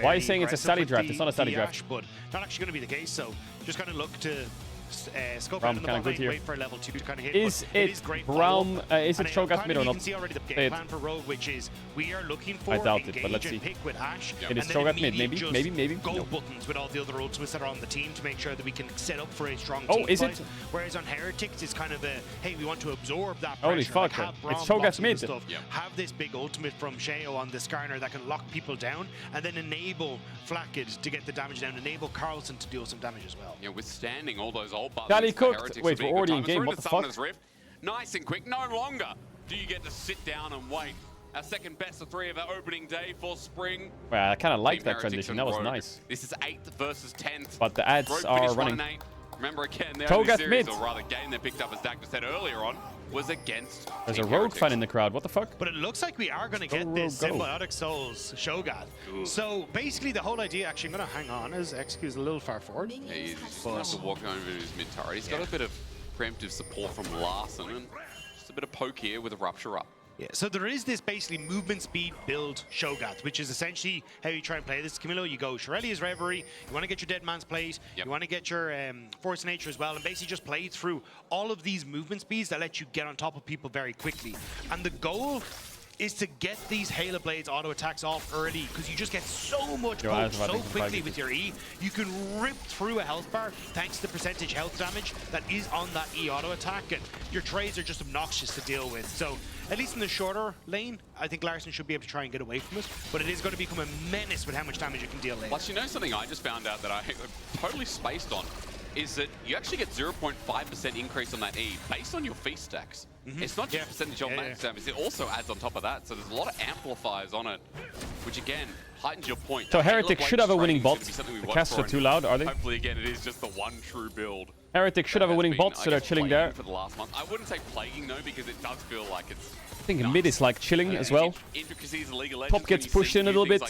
Why are you saying it's a Sally draft? It's not a Sally draft. But not actually going to be the case, so just kind of look to scope Braum out in the kinda bot good lane, here. wait for a level 2 to kind of hit. Is it Braum? Is it Cho'Gath mid or You not? can see already the Say game it. plan for Rogue, which is we are looking for I doubt it, engage but let's and see. pick with Ashe. It is and then Cho'Gath mid, immediately maybe. just Go No. buttons with all the other ultimates that are on the team to make sure that we can set up for a strong Oh, team is fight. it? Whereas on Heretics, it's kind of a, hey, we want to absorb that pressure. Holy fuck, like, have it's Braum Cho'Gath blocks and mid. stuff. Have this big ultimate from Sheo on the Skarner that can lock people down, and then enable Flakked to get the damage down, enable Carlson to deal some damage as well. Yeah, withstanding all those old buttons. Daddy for cooked. Heretics Wait, would be we're a good already in time. game. Through What into the fuck? Summoner's Rift. Nice and quick. No longer do you get to sit down and wait. Our second best of 3 of our opening day for spring. Well, I kind of liked Team that Heretics transition. and That was Rogue. nice. This is 8th versus 10th. But the ads Rogue are finished 1 running. and 8. Remember again, the Cho'Gath only series, mid. or rather game they picked up, as Dagda said earlier on, was against There's a Team Rogue Heretics. fan in the crowd. What the fuck? But it looks like we are going to Go, get Rogue, this go. Symbiotic Souls Shogun. So basically the whole idea, actually I'm going to hang on as Execu's a little far forward. Yeah, he's just going to have to walk over his mid turret. He's got a bit of preemptive support from Larson and just a bit of poke here with a Rupture up. Yeah, so there is this basically movement speed build Shogath, which is essentially how you try and play this. Camilo, you go Shirelia's Reverie, you want to get your Dead Man's Plate, you want to get your Force of Nature as well, and basically just play through all of these movement speeds that let you get on top of people very quickly. And the goal is to get these Halo Blades auto attacks off early, because you just get so much poke so quickly with your E. You can rip through a health bar thanks to the percentage health damage that is on that E auto attack, and your trades are just obnoxious to deal with. So at least in the shorter lane, I think Larson should be able to try and get away from it, but it is going to become a menace with how much damage it can deal later. Plus, you know something I just found out that I totally spaced on, is that you actually get 0.5% increase on that E based on your feast stacks. It's not just percentage of max damage, it also adds on top of that, so there's a lot of amplifiers on it, which again, heightens your point. So That Heretic Halo should have a Blade winning training bot. is gonna be something we The watch casts for, are too and loud, are they? Hopefully, again, it is just the one true build. Heretic should have a winning bot, so they're chilling there. For the last month. I wouldn't say plaguing though, because it does feel like it's. I think mid is like chilling as well. Intricacies of League of Legends. Top gets pushed in a little bit.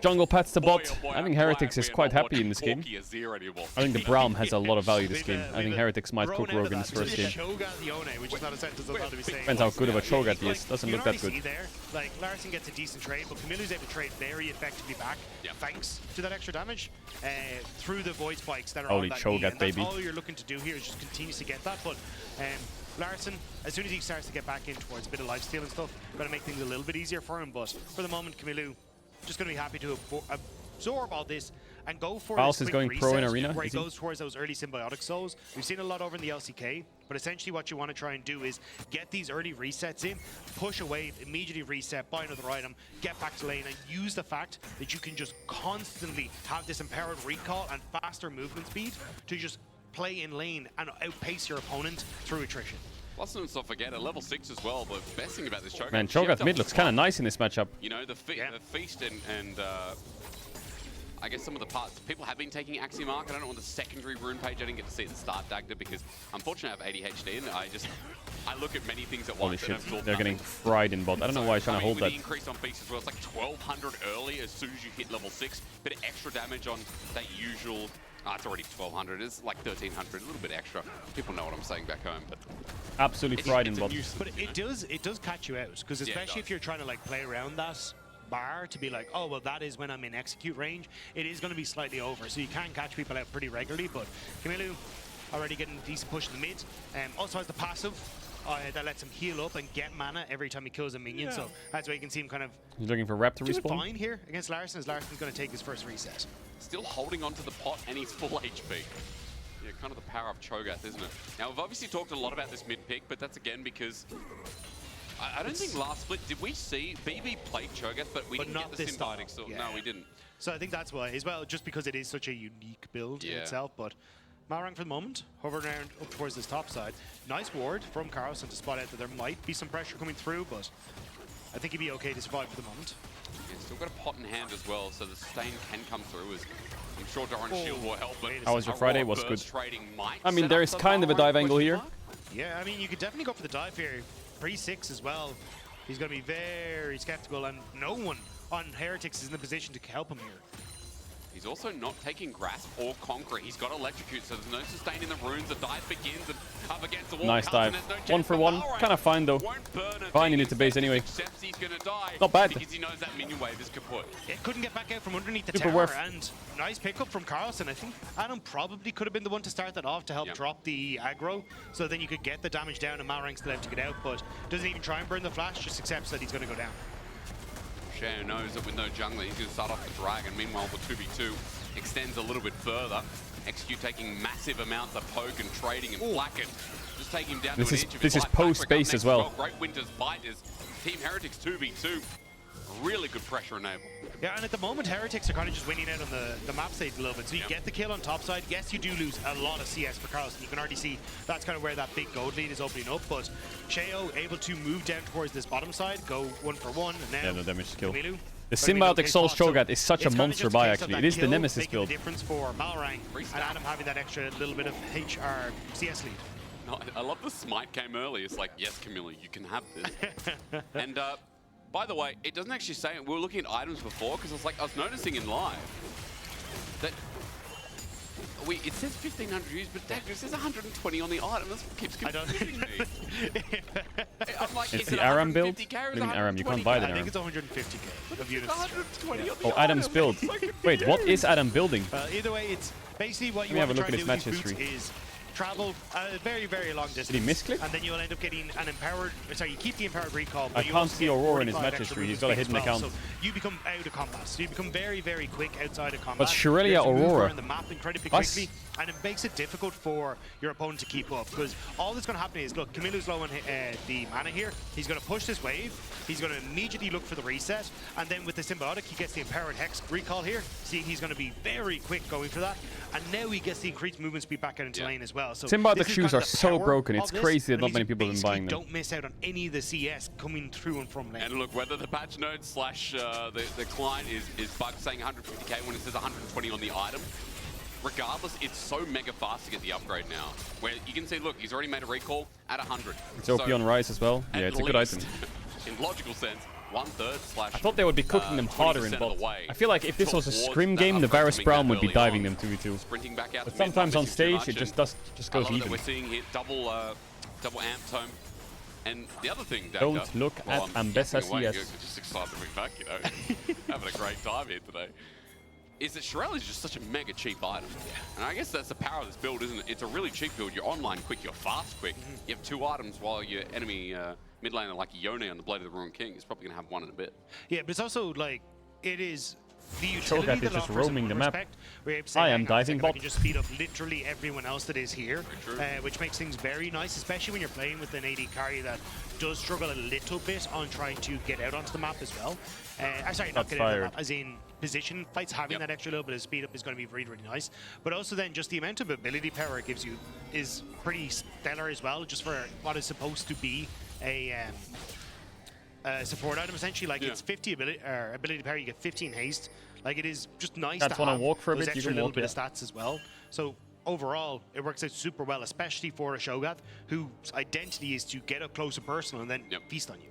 Jungle pats the bot. I think Heretics is quite happy in this game. I think the Braum has a lot of value this game. I think Heretics might cook Rogue in his first game. Depends how good of a Cho'Gath he is. Doesn't look that good. Like, Larson gets a decent trade, but Camilo's able to trade very effectively back, thanks to that extra damage through the void spikes that are Holy on that Cho'Gath, E, and that's baby. all you're looking to do here is just continues to get that, but Larson, as soon as he starts to get back in towards a bit of lifesteal and stuff, going to make things a little bit easier for him, but for the moment, Camilo just going to be happy to absorb all this and go for Faust his is quick going pro in reset arena, where he is he? goes towards those early symbiotic souls. We've seen a lot over in the LCK, but essentially what you want to try and do is get these early resets in, push a wave, immediately reset, buy another item, get back to lane, and use the fact that you can just constantly have this empowered recall and faster movement speed to just play in lane and outpace your opponent through attrition. Plus, let's not forget, at level 6 as well, the best thing about this Cho'Gath... Man, Cho'Gath mid looks kind of nice in this matchup. You know, the Feast and I guess some of the parts, people have been taking Axiom Arc. I don't know on the secondary rune page, I didn't get to see at the start, Dagda, because unfortunately I have ADHD and I look at many things at Holy once shit, and absorb they're nothing. getting fried in bot. I don't know why he's trying to hold With that. the increase on Feast as well, it's like 1200 early as soon as you hit level 6. Bit of extra damage on that usual... it's already 1200, it's like 1300, a little bit extra. People know what I'm saying back home, but... Absolutely fried in bot. But it does catch you out, because especially if you're trying to like play around that bar to be like, oh, well, that is when I'm in execute range, it is going to be slightly over. So you can catch people out pretty regularly, but Camilo already getting a decent push in the mid. Also has the passive that lets him heal up and get mana every time he kills a minion. So that's why you can see him kind of... He's looking for Rep to doing respawn. fine here against Larson, as Larson's going to take his first reset. Still holding on to the pot and he's full HP. Yeah, kind of the power of Cho'Gath, isn't it? Now, we've obviously talked a lot about this mid pick, but that's again because... I don't think last split, did we see BB played Cho'Gath, but we didn't not get the this style. symbiotic, so Yeah. no, we didn't. So I think that's why, as well, just because it is such a unique build in itself. But Malrang for the moment, hovering around up towards this top side. Nice ward from Carlson to spot out that there might be some pressure coming through, but I think he'd be okay to survive for the moment. Yeah, still got a pot in hand as well, so the sustain can come through. As I'm sure Doran Shield will help, but How was your Friday? Was good. trading might I mean, set there up is the kind of a Valorant dive angle question here. mark. Yeah, I mean, you could definitely go for the dive here. Pre-6 as well. He's going to be very skeptical, and no one on Heretics is in the position to help him here. He's also not taking Grasp or Conquer. He's got Electrocute, so there's no sustain in the runes. The dive begins, and Up against the wall. Nice Carlson dive. has no chance, 1 for but 1. Malrang Kind of fine though. won't burn a Fine, thing. you need to base Instead, anyway. accepts he's gonna die Not bad. because he knows that minion wave is kaput. It couldn't get back out from underneath the Super tower, worth. and nice pickup from Carlson. I think Adam probably could have been the one to start that off to help drop the aggro, so then you could get the damage down and Malrang's still able to get out, but doesn't even try and burn the flash, just accepts that he's going to go down. Shao knows that with no jungler, he's going to start off the dragon. Meanwhile, the 2v2 extends a little bit further. XQ taking massive amounts of poke and trading and Blacken. Just taking him down to an inch of his life. post-base as well. Great Winter's fight is Team Heretics 2v2. Really good pressure enable. Yeah, and at the moment, Heretics are kind of just winning out on the map stage a little bit. So you get the kill on top side. Yes, you do lose a lot of CS for Carlson. You can already see that's kind of where that big gold lead is opening up. But Shao able to move down towards this bottom side, go 1 for 1. And now no damage to kill. Milu, The Symbiotic Soul Shogat is such a monster buy, actually. It is the Nemesis build. build. The difference for Malrang and Adam having that extra little bit of CS lead. No, I love the smite came early. It's like, yes, Camilla, you can have this. And by the way, it doesn't actually say, we were looking at items before, because it's like, I was noticing in live that it says 1,500 views, but Dagger says 120 on the item. That's what keeps confusing me. I'm like, It's is the it Aram build? 150K I or is mean it Aram, you can't buy the I Aram. think it's 150k of units. 120 on the Oh, Adam's item. build. Wait, what is Adam building? Either way, it's basically what Let you me have want a to look try at and his do match with these boots history. is travel a very, very long distance. Did he misclick? And then you'll end up getting an empowered, sorry, you keep the empowered recall, but I you can't also see get Aurora in his 45 match extra history. He's movement got a speed hidden as well. account. So you become out of combat. So you become very, very quick outside of combat. But Shirelia You have to move Aurora. around the map incredibly Us? quickly, and it makes it difficult for your opponent to keep up, because all that's going to happen is, look, Camilo's low on the mana here. He's going to push this wave. He's going to immediately look for the reset, and then with the Symbiotic, he gets the empowered Hex recall here. See, he's going to be very quick going for that, and now he gets the increased movement speed back out into lane as well. So Symbiotic this is shoes kind are of the so power broken. of It's this, crazy that and not means many you people have been buying them. Don't miss out on any of the CS coming through and from lane. And look, whether the patch node slash the client is bug saying 150k when it says 120 on the item, regardless, it's so mega fast to get the upgrade now. Where you can see, look, he's already made a recall at 100. It's OP on Rise as well. Yeah, it's a good item. In logical sense, 1/3 slash. I thought they would be cooking them harder in 20% bot. of the way I feel like if this was a towards scrim that game, the upgrade Varus coming Brown that would be early diving on. them 2v2. Sprinting back out But to mid, not sometimes on missing too stage, it much, just and goes I love that even. we're seeing here double amp tome. And the other thing, Dagda, Don't look at Ambessa yapping away, CS. you're just excited to be back, you know, having a great time here today. Is that Shirelle is just such a mega cheap item. And I guess that's the power of this build, isn't it? It's a really cheap build. You're online quick, you're fast quick. You have 2 items while your enemy mid laner like Yone on the Blade of the Ruined King is probably going to have 1 in a bit. Yeah, but it's also like, it is the Shogat utility is that just offers roaming in the map. respect, where you're able to say, I "Hang am on a diving second, I bot. can just speed up literally everyone else that is here, which makes things very nice, especially when you're playing with an AD carry that does struggle a little bit on trying to get out onto the map as well. Sorry, not get out of the map, as in position fights. Having that extra little bit of speed up is going to be really, really nice. But also then just the amount of ability power it gives you is pretty stellar as well, just for what is supposed to be a support item essentially. Like it's 50 ability power, you get 15 haste. Like it is just nice That's to when I have walk for a those bit, you extra can little walk bit it. of stats as well. So overall, it works out super well, especially for a Shogat whose identity is to get up close and personal and then feast on you.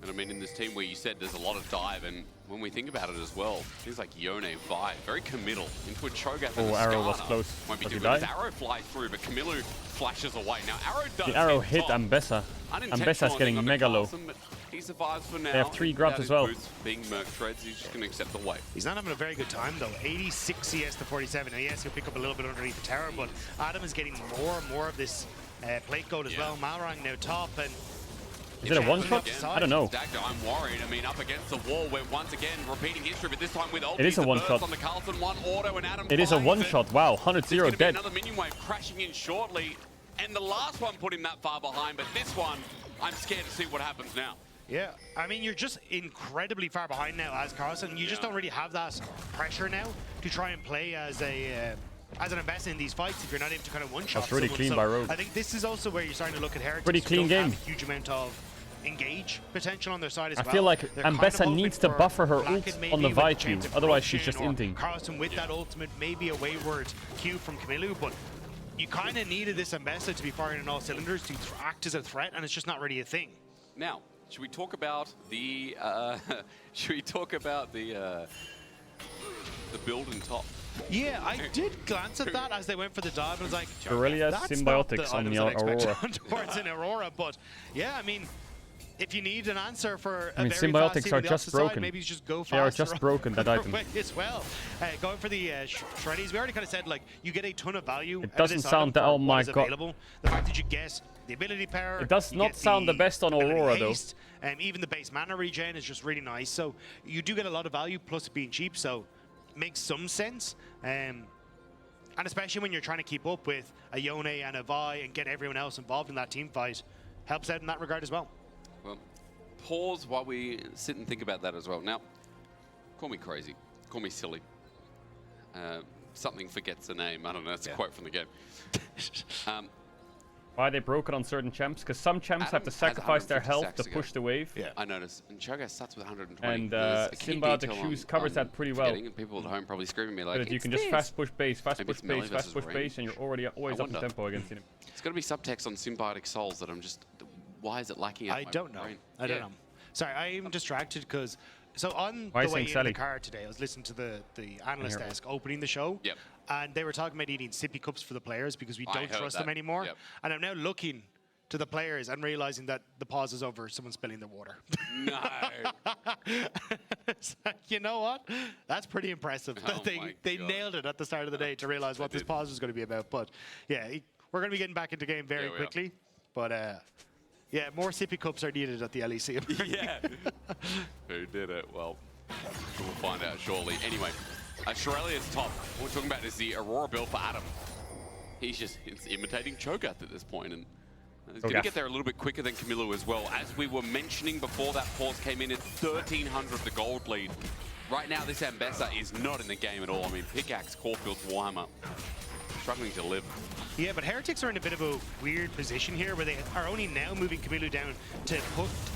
And I mean, in this team where you said there's a lot of dive, and when we think about it as well, things like Yone, Vi, very committal into a Cho'Gath and a Arrow was Skarner. close. Won't be Does he too good. die? His arrow flies through, but Camilo flashes away. Now, Arrow does The arrow hit top. Ambessa. Ambessa's getting mega low. He survives for now. They have 3 grabs Without as well. his boots being Merc Threads, he's just going to accept the wave. He's not having a very good time though. 86 CS to 47. Now, yes, he'll pick up a little bit underneath the tower, but Adam is getting more and more of this plate gold as well. Malrang now top, and is it a one-shot? I don't know. Dagda, I'm worried. I mean, up against the wall, we're once again repeating history, but this time with ulti. It is a one-shot. On the Carlson, 1 auto, and Adam It is a finds one-shot. Wow, 100-0 dead. Another minion wave crashing in shortly, and the last one put him that far behind, but this one, I'm scared to see what happens now. yeah, I mean, you're just incredibly far behind now as Carlson. You just don't really have that pressure now to try and play as an ambassador in these fights if you're not able to kind of one-shot That's really someone. clean So by Rogue. I think this is also where you're starting to look at Heretics. Pretty who clean don't have game. a huge amount of engage potential on their side as I well. feel like They're kind of Ambessa hoping needs to for buffer her Blacken ult maybe on the with Vi chains Q, of otherwise she's just corruption, or inting. Carlson with that ultimate, maybe a wayward Q from Camilu, but you kind of needed this Ambessa to be firing on all cylinders to act as a threat, and it's just not really a thing. Now, should we talk about the the build in top. Yeah, I did glance at that as they went for the dive, and I was like, Shirelli has symbiotics on the Aurora. Towards an Aurora, but yeah, I mean, if you need an answer for I mean, symbiotics are just broken. Maybe just go they are just broken, that item. As well. Going for the Shreddies, we already kind of said, like, you get a ton of value. It doesn't sound that, oh my god. Available. The fact that you get the ability power. It does not sound the best on Aurora, though. Even the base mana regen is just really nice. So you do get a lot of value, plus it being cheap, so it makes some sense. And especially when you're trying to keep up with a Yone and a Vi and get everyone else involved in that team fight, helps out in that regard as well. Well, pause while we sit and think about that as well. Now, call me crazy, call me silly. Something forgets the name. I don't know. That's a quote from the game. Why are they broken on certain champs? Because some champs have to sacrifice their health to push the wave. Yeah, I noticed. And Cho'Gath starts with 120. And Symbiotic Shoes covers that pretty well. And people at home probably screaming at me like, but you can just fast push base, fast push base, fast push base, and you're already always up in tempo against him. It's got to be subtext on Symbiotic Souls that I'm just... Why is it lacking out I don't know. I don't know. Sorry, I'm distracted because... So on the way in the car today, I was listening to the analyst desk opening the show. Yep. And they were talking about eating sippy cups for the players because we don't trust them anymore. Yep. And I'm now looking to the players and realizing that the pause is over, someone's spilling their water. No. It's like, you know what? That's pretty impressive. Oh they nailed it at the start of the day to realize what this pause was going to be about. But yeah, we're going to be getting back into game very quickly. But yeah, more sippy cups are needed at the LEC. Yeah. Who did it? Well, we'll find out shortly. Anyway, Shirelli is top. What we're talking about is the Aurora build for Adam. He's imitating Cho'Gath at this point, and he's going to get there a little bit quicker than Camilo as well. As we were mentioning before that pause came in, it's 1,300 the gold lead. Right now, this Ambessa is not in the game at all. I mean, Pickaxe, Caulfield's Warhammer, struggling to live. Yeah, but Heretics are in a bit of a weird position here where they are only now moving Camilo down to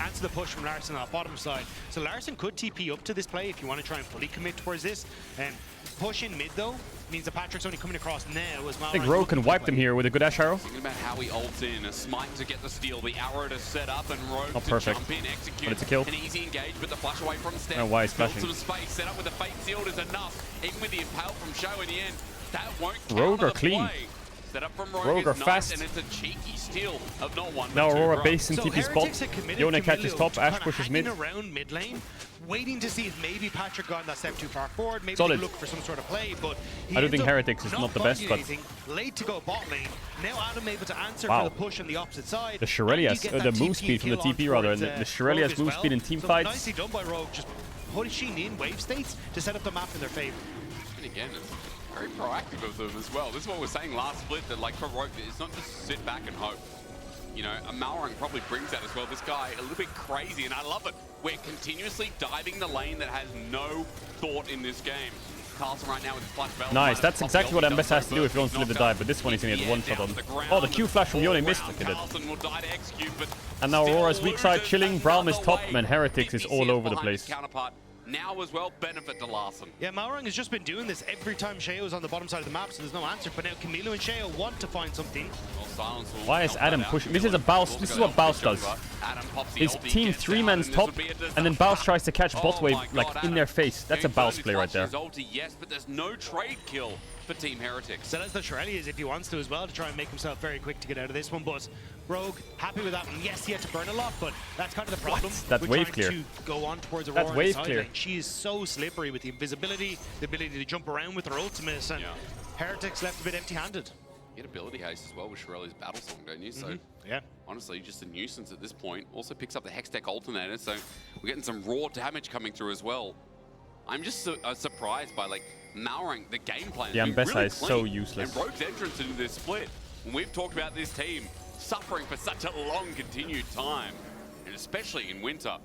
answer the push from Larson on the bottom side. So Larson could TP up to this play if you want to try and fully commit towards this. Push in mid, though, means that Patrick's only coming across now as well. I think Rogue can wipe them here with a good Ash Arrow. Thinking about how he ults in, a smite to get the steal, the arrow to set up, and Rogue to perfect. jump in, execute. But it's a kill. An easy engage, but the flash away from Steph. Oh, why he's flashing. Some space, set up with the Fate Sealed is enough. Even with the Impale from Show in the end, that won't count. Rogue are clean. Set up from Rogue, Rogue are nice, fast. and it's a cheeky steal of not one. Now but two Aurora runs. base and TP spot. Yone catches top, Ash pushes mid. Around mid lane, waiting to see if maybe Patrick got that step too far forward, maybe Solid. look for some sort of play, but I don't think Heretics is not the best, but late to go bot lane. Now Adam able to answer wow. for the push on the opposite side. The Shirelli has the move speed from the TP rather, and the Shirelli has move speed in team fights. Nicely done by Rogue, just pushing in wave states to set up the map in their favor. And again, it's very proactive of them as well. This is what we were saying last split, that like for Rogue, it's not just sit back and hope. You know, a Malrang probably brings that as well. This guy, a little bit crazy, and I love it. We're continuously diving the lane that has no thought in this game. Carlson right now with his flash belt. Nice, that's exactly what Ambessa has to do if he wants to live the dive, but this one he's going to get one shot on. Oh, the Q flash from Yone missed. Look at it. And now Aurora's weak side chilling, Braum is top, and Heretics is all over the place. Now as well, benefit to Larson. Yeah, Malrang has just been doing this every time Sheo on the bottom side of the map, so there's no answer. But now Camilo and Sheo want to find something. Why is Adam pushing? This is a Baus. This is what Baus does. His team 3-man's top, and then Baus tries to catch bot wave like in their face. That's a Baus play right there. Yes, but there's no trade kill for Team Heretics. So that's the Shirelli is if he wants to as well to try and make himself very quick to get out of this one. But Rogue happy with that one. Yes, he had to burn a lot, but that's kind of the problem. That's wave clear. To go on towards Aurora. That's wave clear. She is so slippery with the invisibility, the ability to jump around with her ultimate, and Heretics left a bit empty-handed. You get ability haste as well with Shirelli's battle song, don't you? So yeah, honestly, just a nuisance at this point. Also picks up the Hex Deck alternator, so we're getting some raw damage coming through as well. I'm just surprised by like Malrang, the game plan. Yeah, Ambessa really is so useless. And Rogue's entrance into this split. And we've talked about this team suffering for such a long continued time, and especially in winter.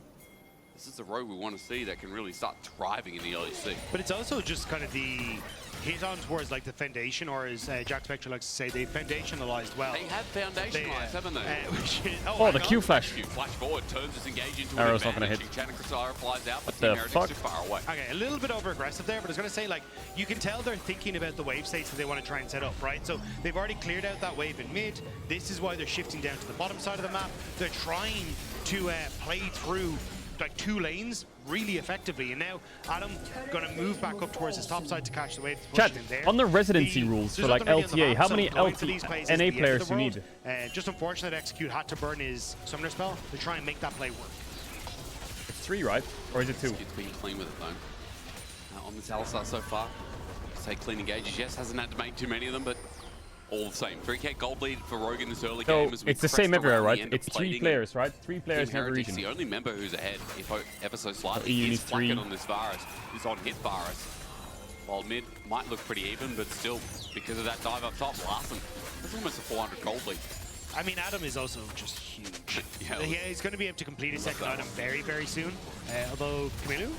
This is the Rogue we want to see that can really start thriving in the LEC. But it's also just kind of the hit on towards like the foundation, or as Jack Spectre likes to say, they foundationalized well. They have foundationalized, haven't they? Oh, the Q flash. Flash forward, turns this engage into Arrow's an not going to advantage. hit. Chanakra flies out, but the fuck? too far away. Okay, a little bit over aggressive there, but I was going to say, like, you can tell they're thinking about the wave states that they want to try and set up, right? So they've already cleared out that wave in mid. This is why they're shifting down to the bottom side of the map. They're trying to play through like 2 lanes really effectively, and now Adam gonna move back up towards his top side to catch the wave. Chat, on the residency rules for like LTA, how many NA players do you need? Just unfortunate Execute had to burn his summoner spell to try and make that play work. It's 3, right? Or is it 2? Execute's been clean with it though. On this Alistar so far, say clean engages, yes, hasn't had to make too many of them, but all the same. 3k gold lead for Rogue in this early game. As we it's the same everywhere, right? end It's of 3 plating players, right? 3 players in every Heretics, region. the only member who's ahead, if ever so slightly, EU is needs 3. Flacket on this Varus. Is on hit Varus. While mid might look pretty even, but still, because of that dive up top, Larson, that's almost a 400 gold lead. I mean, Adam is also just huge. Yeah, he's going to be able to complete his second item very, very soon. Although, Camilo?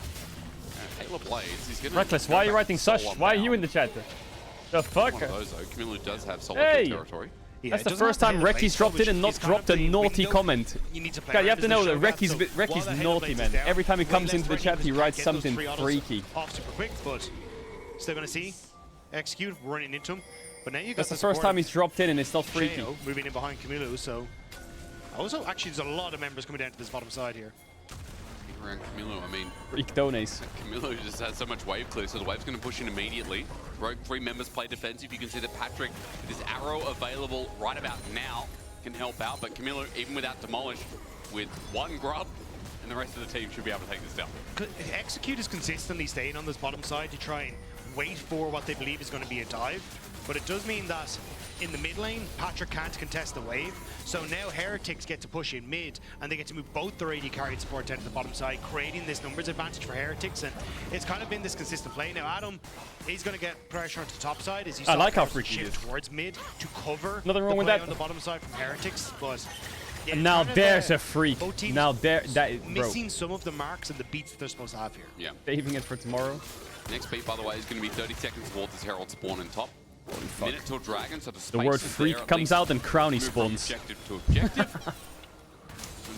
Halo Blades, he's going to... Reckless, why are you writing such? Why are you in the chat? The fuck? One of those, though. Camilo does have solid territory. Yeah, that's the first time Recky's dropped in and not dropped a naughty comment. God, you have to know that Recky's naughty, man. Every time he comes into the chat, he writes something freaky. Off super quick, but still going to see Execute running into him. But now you got that's the first time he's dropped in and it's not freaky. Sheo moving in behind Camilo, so... Also, actually, there's a lot of members coming down to this bottom side here. Around Camilo, I mean... Freak donates. Camilo just has so much wave clear, so the wave's going to push in immediately. Rogue 3 members play defensive. You can see that Patrick, with his arrow available right about now, can help out. But Camilo, even without Demolish, with 1 grub, and the rest of the team should be able to take this down. Execute is consistently staying on this bottom side to try and wait for what they believe is going to be a dive. But it does mean that in the mid lane, Patrick can't contest the wave. So now Heretics get to push in mid, and they get to move both their AD carry and support down to the bottom side, creating this numbers advantage for Heretics. And it's kind of been this consistent play. Now Adam is going to get pressure onto the top side as you I like how freaky he is. towards mid to cover nothing wrong with that on the bottom side from Heretics. But yeah, and now there's a freak. Now that is missing some of the marks and the beats that they're supposed to have here. Yeah. Saving it for tomorrow. Next beat, by the way, is going to be 30 seconds towards this Herald spawn in top. Minute till Dragon, so the word freak comes out and Crowny spawns. Objective to objective.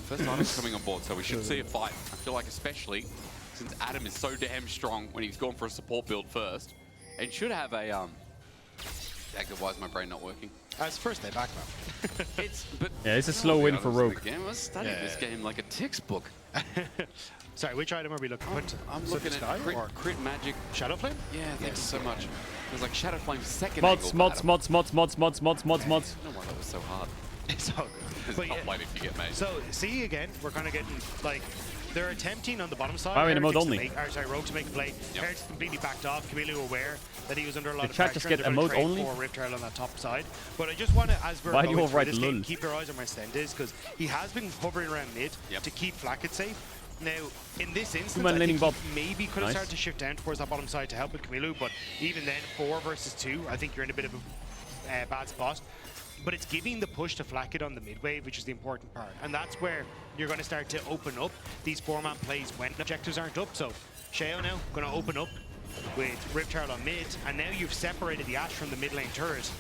First item's coming on board, so we should see a fight. I feel like especially since Adam is so damn strong when he's gone for a support build first. And should have a Dagger, why is my brain not working? It's first day back, man. Yeah, it's a slow win for Rogue. I was studying this game like a textbook. Sorry, which item are we looking at? I'm looking at crit magic. Shadow Flame? Yeah, thank you so much. It was like Shadow Flame's second mods. No wonder why that was so hard. It's all good. It's But not yeah. played if you get made. So, see again, we're kind of getting, like, they're attempting on the bottom side. Why are we in a mode Heretics only? to make, Rogue to make a play. Yep. Heretics completely backed off. Camilo aware that he was under a lot Did of chat pressure. just get and they're a gonna mode trade only? for Rift Herald on that top side. But I just want to, as we're Why do you going all through write this game, lul? keep your eyes on Merstendes, because he has been hovering around mid to keep Flacket safe. Now, in this instance, I think he maybe could have started to shift down towards that bottom side to help with Camilo, but even then, 4 versus 2, I think you're in a bit of a bad spot. But it's giving the push to Flacket on the mid wave, which is the important part. And that's where you're going to start to open up these 4-man plays when objectives aren't up. So, Sheo now going to open up with Rift Herald on mid, and now you've separated the Ashe from the mid lane turret.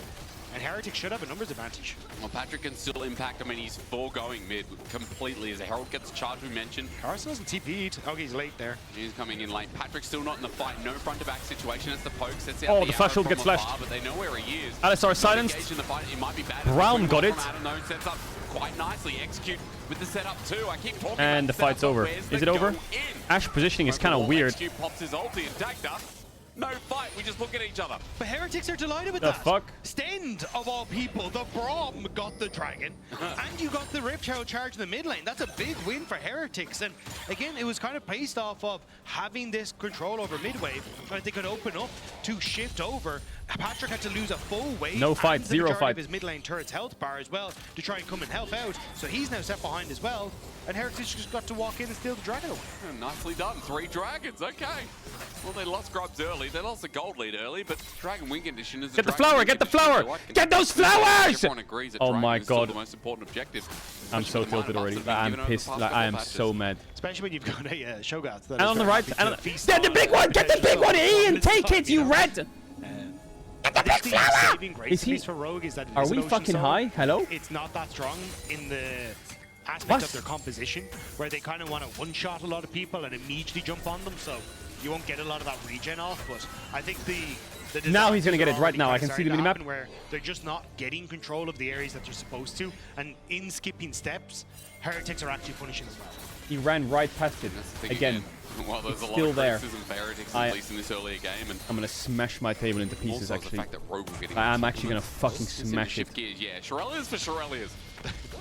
And Heretics should have a numbers advantage. Well, Patrick can still impact. I mean, he's foregoing mid completely as a Herald gets charged, we mentioned. Carson hasn't TP'd. Oh, he's late there. He's coming in late. Patrick's still not in the fight. No front-to-back situation. It's the poke. Sets out Oh, the the flash arrow ult gets from flashed. afar, but they know where he is. Alistar silenced. Engaged in the fight. It might be bad. Brown got it. From Adam, though, sets up quite nicely. Execute with the setup too. I keep talking And the about fight's setup, over. but where's Is the it over? go in? Ash positioning is kind of Overall, weird. Execute pops his ulti and Dagda. No fight, we just look at each other. But Heretics are delighted with The that. fuck? Stend, of all people, the Braum got the Dragon, and you got the Rift Herald charge in the mid lane. That's a big win for Heretics. And again, it was kind of based off of having this control over mid wave, and they could open up to shift over. Patrick had to lose a full wave. No fight, and the zero majority fight. of his mid lane turret's health bar as well to try and come and help out. So he's now set behind as well. And Heretics just got to walk in and steal the Dragon away. Nicely done. 3 dragons. Okay. Well, they lost grubs early. They lost the gold lead early, but Dragon win condition is Get the flower, get the flower! Get those flowers! Everyone agrees that Oh Dragon my is still god. the most important objective. I'm so tilted already. I'm pissed. Like, I am so mad. Especially when you've got a Shogat. And on the right, get the big one! Get the big one, Ian! Take it, you red! Get the big flower! Is he? For Rogue is that Are we fucking high? Hello? It's not that strong in the aspect of their composition, where they kind of want to one-shot a lot of people and immediately jump on them, so you won't get a lot of that regen off. But I think the Now he's gonna get it right already now. I kinda can see the starting to minimap. happen where they're just not getting control of the areas that they're supposed to, and in skipping steps, Heretics are actually punishing as well. He ran right past it. Again. Well, there's it's a lot still of there. criticism for Heretics, at least in this earlier game. And I'm gonna smash my table into pieces, also actually. the fact that Rogue will get I'm actually gonna fucking It's in the smash shift it. gears, yeah. Shirelias for Shirelias.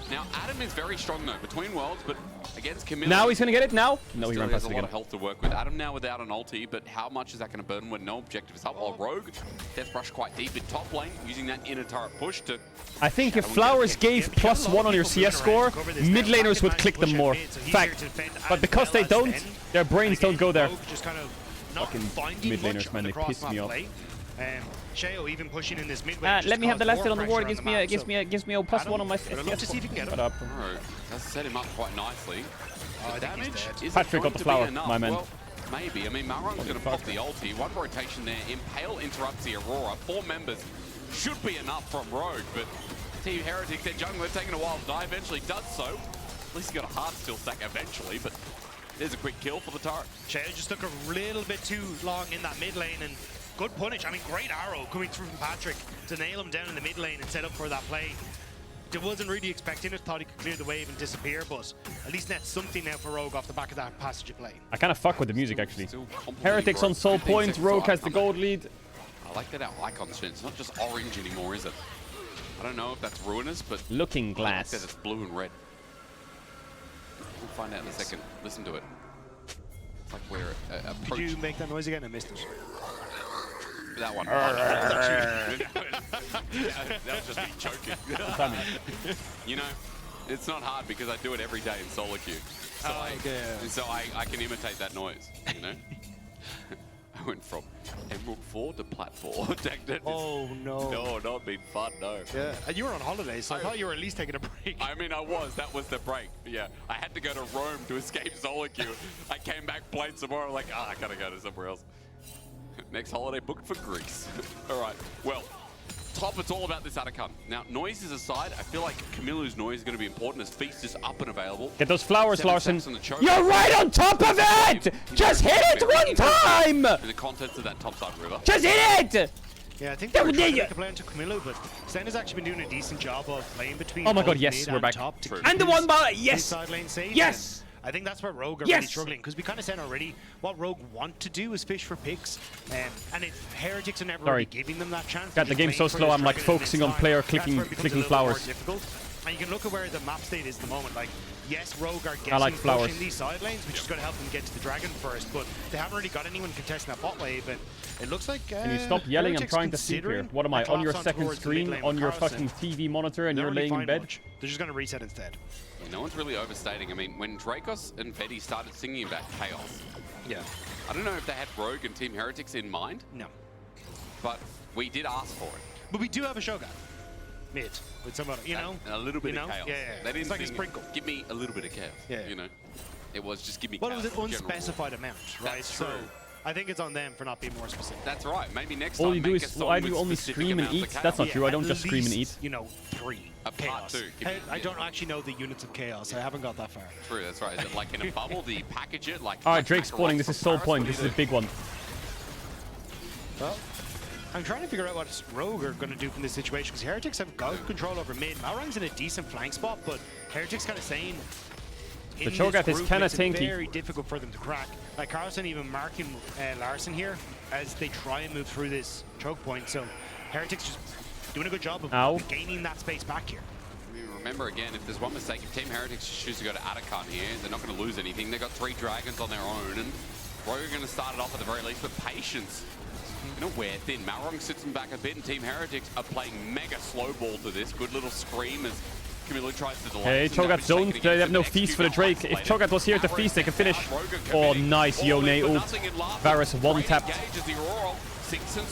Now, Adam is very strong, though, between worlds, but against Camille... Now he's gonna get it, now? No, he still ran has past a it lot again. of health to work with. Adam now without an ulti, but how much is that going to burn when no objective is up? While Rogue, Death Brush quite deep in top lane, using that inner turret push to... I think if Flowers gave +1 on your CS score, mid laners would click them more. Fact. But because they don't, their brains don't go there. Just kind of fucking mid laners, man, they piss me off. Sheo even pushing in this mid Let me have the last hit on the ward. Gives me a +1 on my I'd love to see if he can get him. Does set him up quite nicely. Damage is Patrick got the flower, my man. Well, maybe. I mean, Marong's going to pop the ulti. One rotation there. Impale interrupts the Aurora. 4 members should be enough from Rogue, but Team Heretics, their jungler, taking a while to die. Eventually does so. At least he got a hard still stack eventually, but there's a quick kill for the turret. Sheo just took a little bit too long in that mid lane, and good punish. I mean, great arrow coming through from Patrick to nail him down in the mid lane and set up for that play. I wasn't really expecting it, thought he could clear the wave and disappear, but at least that's something now for Rogue off the back of that passage of play. I kind of fuck with the music, actually. Heretics on soul point, Rogue has the gold lead. I like that our icon's changed. It's not just orange anymore, is it? I don't know if that's ruinous, but... Looking I glass. like that it's blue and red. We'll find out in a second. Listen to it. It's like we're approaching... Did you make that noise again? I missed it. That one. That was just me choking. You know, it's not hard because I do it every day in solo queue. So, I can imitate that noise, you know? I went from Emerald 4 to Plat 4. Oh, no. No, not been fun, no. Yeah, and you were on holiday, so I thought you were at least taking a break. I mean, I was. That was the break. Yeah, I had to go to Rome to escape solo queue. I came back, played some more. I'm like, I gotta go to somewhere else. Next holiday booked for Greece. All right, well, top, it's all about this Atakan. Now, noises aside, I feel like Camilla's noise is going to be important as Feast is up and available. Get those flowers, Larson. Choke. You're right on top of it! Just hit it one time! In the contents of that topside river. Just hit it! Yeah, I think they were trying to make a play into Camilla, but Sten has actually been doing a decent job of playing between Oh my god, both yes, mid we're back. top to And the one ball, yes! side lane safe. Yes! I think that's where Rogue are really struggling, because we kind of said already what Rogue want to do is fish for picks, and if Heretics are never really giving them that chance. God, the game's so slow, I'm like focusing on player clicking flowers. And you can look at where the map state is at the moment. Like, yes, Rogue are I like getting flowers. pushing these side lanes, which is going to help them get to the dragon first, but they haven't really got anyone contesting that bot wave, and it looks like Can you stop yelling? I'm trying to sleep here. What am I, on your second screen, on your fucking TV monitor, and you're laying in bed? They're just going to reset instead. No one's really overstating. I mean, when Dracos and Betty started singing about chaos, I don't know if they had Rogue and Team Heretics in mind. No. But we did ask for it. But we do have a Shogun. Mid. With somebody, you know? And a little bit of chaos. Yeah. They didn't It's like a sing, sprinkle. give me a little bit of chaos. Yeah. You know? It was just give me Well, chaos. it was an in general. unspecified amount, right? That's So true. I think it's on them for not being more specific. That's right. Maybe next All time you do make a is, song why do with you only specific scream and amounts eat? of chaos. That's not true, I don't at just scream and eat. least, you know, 3. A part chaos. 2. Give me- I don't actually know the units of chaos. I haven't got that far. True, that's right. Is it like in a bubble? Do you package it? Like Alright, Drake spawning, this is soul point, this is a big one. Well, I'm trying to figure out what Rogue are going to do from this situation, because Heretics have got control over mid. Malrang's in a decent flank spot, but Heretics kind of saying The Cho'Gath is kind of tanky. Very difficult for them to crack. Like Carlson even marking Larson here as they try and move through this choke point. So Heretics just doing a good job of gaining that space back here. I mean, remember again, if there's one mistake, if Team Heretics choose to go to Atakan here, they're not going to lose anything. They've got 3 dragons on their own, and Rogue are going to start it off at the very least with patience. You know, wear thin. Malrong sits them back a bit, and Team Heretics are playing mega slow ball to this. Good little scream as Camilo tries to delay. Hey, Cho'Gath zoned. They have no feast for the Drake. If Cho'Gath was here to feast, they could finish. Oh, nice, Yone ult. Varus one-tapped.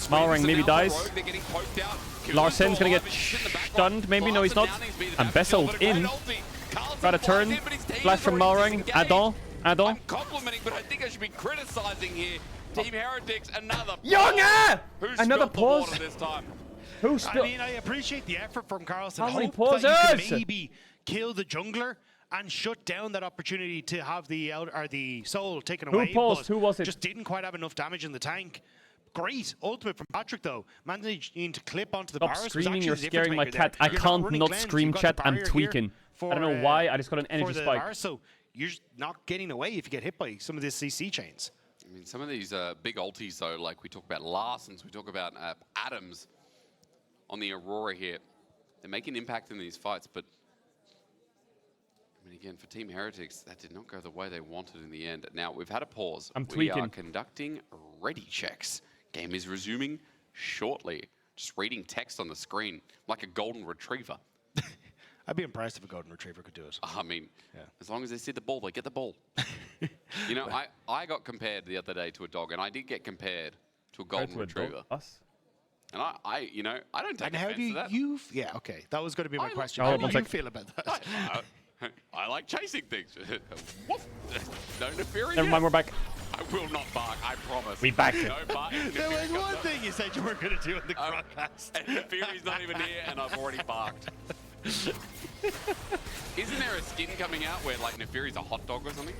Malrang maybe dies. Larsen's gonna get stunned. Maybe, no, he's not. And Bessold in. Got a turn. Flash from Malrang. Addon. Complimenting, but I think I should be criticizing here. Team Heretics, another Younger! Who's Another spilled the water pause. this time? Who's I mean, I appreciate the effort from Carlson. How many Hope that you pauses? can maybe kill the jungler and shut down that opportunity to have the soul taken Who away. paused? but Who was it? Just didn't quite have enough damage in the tank. Great ultimate from Patrick though. Managing to clip onto the Stop Varus was screaming, actually you're the difference scaring my maker cat. there. I You're can't running not cleanse, scream you've got chat, the I'm barrier here tweaking. for, I don't know why, I just got an energy for the spike. Varus, so you're just not getting away if you get hit by some of these CC chains. I mean, some of these big ultis, though, like we talk about Larsens, we talk about Adams on the Aurora here, they're making impact in these fights, but I mean, again, for Team Heretics, that did not go the way they wanted in the end. Now, we've had a pause. We are conducting ready checks. Game is resuming shortly. Just reading text on the screen like a golden retriever. I'd be impressed if a golden retriever could do it. I mean, as long as they see the ball, they get the ball. You know, I got compared the other day to a dog, and I did get compared to a golden retriever. Us? And I, you know, I don't take offense to that. Yeah, okay. That was going to be my question. How do you feel about that? I like chasing things. No Neferi. Never mind, we're back. I will not bark, I promise. We back. No bark. There was one thing you said you weren't going to do in the broadcast. And Neferi's not even here, and I've already barked. Isn't there a skin coming out where, like, Neferi's a hot dog or something?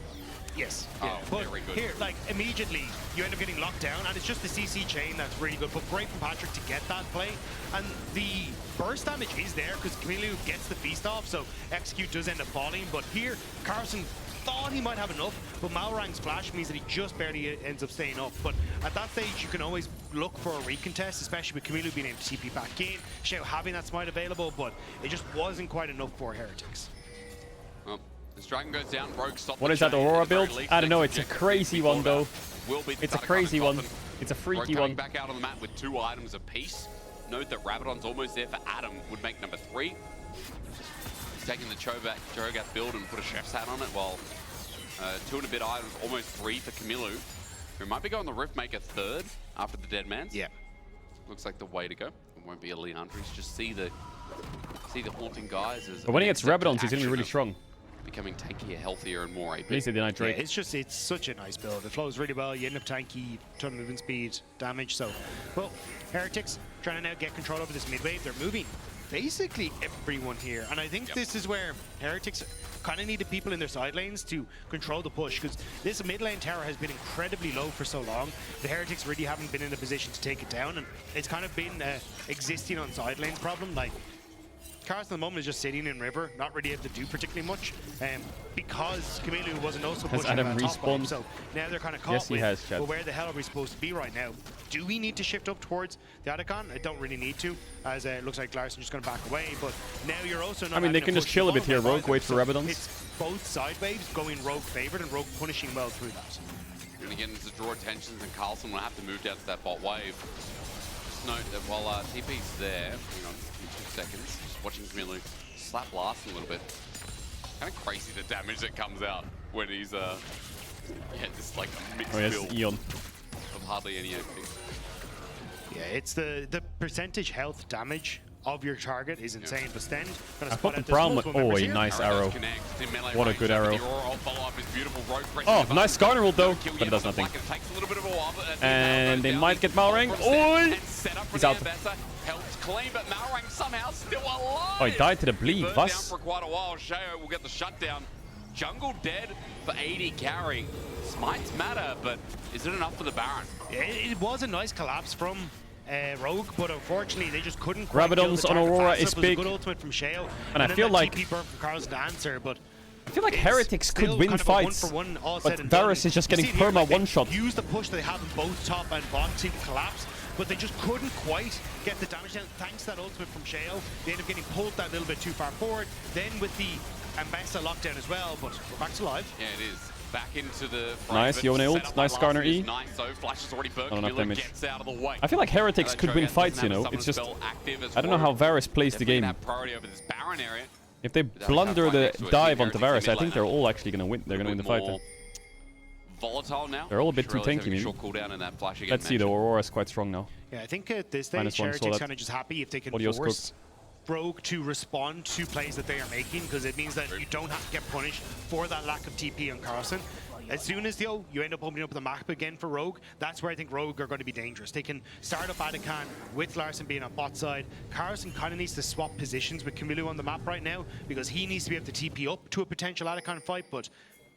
Yes. Oh, but very good. Here, like, immediately, you end up getting locked down, and it's just the CC chain that's really good. But great from Patrick to get that play. And the burst damage is there, because Camilo gets the feast off, so Execute does end up falling. But here, Carson thought he might have enough, but Malrang's flash means that he just barely ends up staying up. But at that stage, you can always look for a recontest, especially with Camilo being able to TP back in, Shao having that smite available, but it just wasn't quite enough for Heretics. Well, this Dragon goes down, Rogue stopped. What is that, Aurora build? I don't know, it's a crazy one though. It's a crazy one. It's a freaky one. Back out on the map with 2 items apiece. Note that Rabadon's almost there for Adam, would make number 3. He's taking the Cho'Gath build and put a chef's hat on it, while 2 and a bit items, almost 3 for Camilo, who might be going the Riftmaker 3rd after the Dead Man's. Yeah. Looks like the way to go. It won't be a Leandri's, just see the haunting guys as. But when he gets Rabadons, he's going to be really strong. Becoming tankier, healthier, and more AP. Basically, the Night Drake. Yeah, it's such a nice build. It flows really well. You end up tanky, ton of movement speed, damage. So, well, Heretics trying to now get control over this mid wave. They're moving basically everyone here, and I think this is where Heretics kind of needed people in their side lanes to control the push, because this mid lane tower has been incredibly low for so long. The Heretics really haven't been in a position to take it down, and it's kind of been existing on side lanes problem. Like, Carson at the moment is just sitting in river, not really able to do particularly much, because Camilo wasn't also pushing Adam that top lane, respawned? so now they're kind of caught Yes, he with, has, Chad. well, where the hell are we supposed to be right now? Do we need to shift up towards the Adacon? I don't really need to, as it looks like Larson just going to back away, but now you're also not. I mean, they can just chill a bit here. Rogue wait for Rabadons. It's both side waves going Rogue favored and Rogue punishing well through that. And again, to draw attentions, and Carlson will have to move down to that bot wave. Just note that while TP's there, hang on, give me 2 seconds, just watching Camilo slap Larson a little bit. Kind of crazy the damage that comes out when he's just like a mixed build Eon. of hardly any AP. Yeah, it's the percentage health damage of your target is insane. But Sten, I thought the Brown went. Oh, a nice arrow. What a good arrow. Oh, nice Skarner ult though, but it does nothing. And they might get Malrang. Oh, he's out. Clean, but Malrang somehow still alive. Oh, he died to the bleed. Down Was? for quite a while. Shao will get the shutdown. Jungle dead for 80 carry. Smites matter, but is it enough for the Baron? It was a nice collapse from Rogue, but unfortunately they just couldn't quite Rabadon's on Aurora is big. Good ultimate from Shao, and I feel like TP burn from Carl's to answer, but I feel like Heretics could win fights, but Varus is just getting perma one-shot. Use the push they have in both top and bottom seem to collapse, but they just couldn't quite get the damage down thanks to that ultimate from Shao. They end up getting pulled that little bit too far forward. Then with the Ambessa lockdown as well, but we're back to live. Yeah, it is. Back into the nice Yone ult, nice Skarner E. Nice, so Flash is already burnt. Not enough damage. Gets out of the way. I feel like Heretics could win fights, you know. It's just I don't know how Varus plays the game. Priority over this Baron area. If they blunder the dive onto Varus, I think they're all actually going to win. They're going to win the fight. Volatile now. They're all a bit too tanky, maybe. Let's see, the Aurora's quite strong now. Yeah, I think at this stage, Heretics kind of just happy if they can force Rogue to respond to plays that they are making, because it means that you don't have to get punished for that lack of TP on Carson. As soon as you end up opening up the map again for Rogue, that's where I think Rogue are going to be dangerous. They can start up Adakan with Larson being on bot side. Carson kind of needs to swap positions with Camilo on the map right now, because he needs to be able to TP up to a potential Adakan fight, but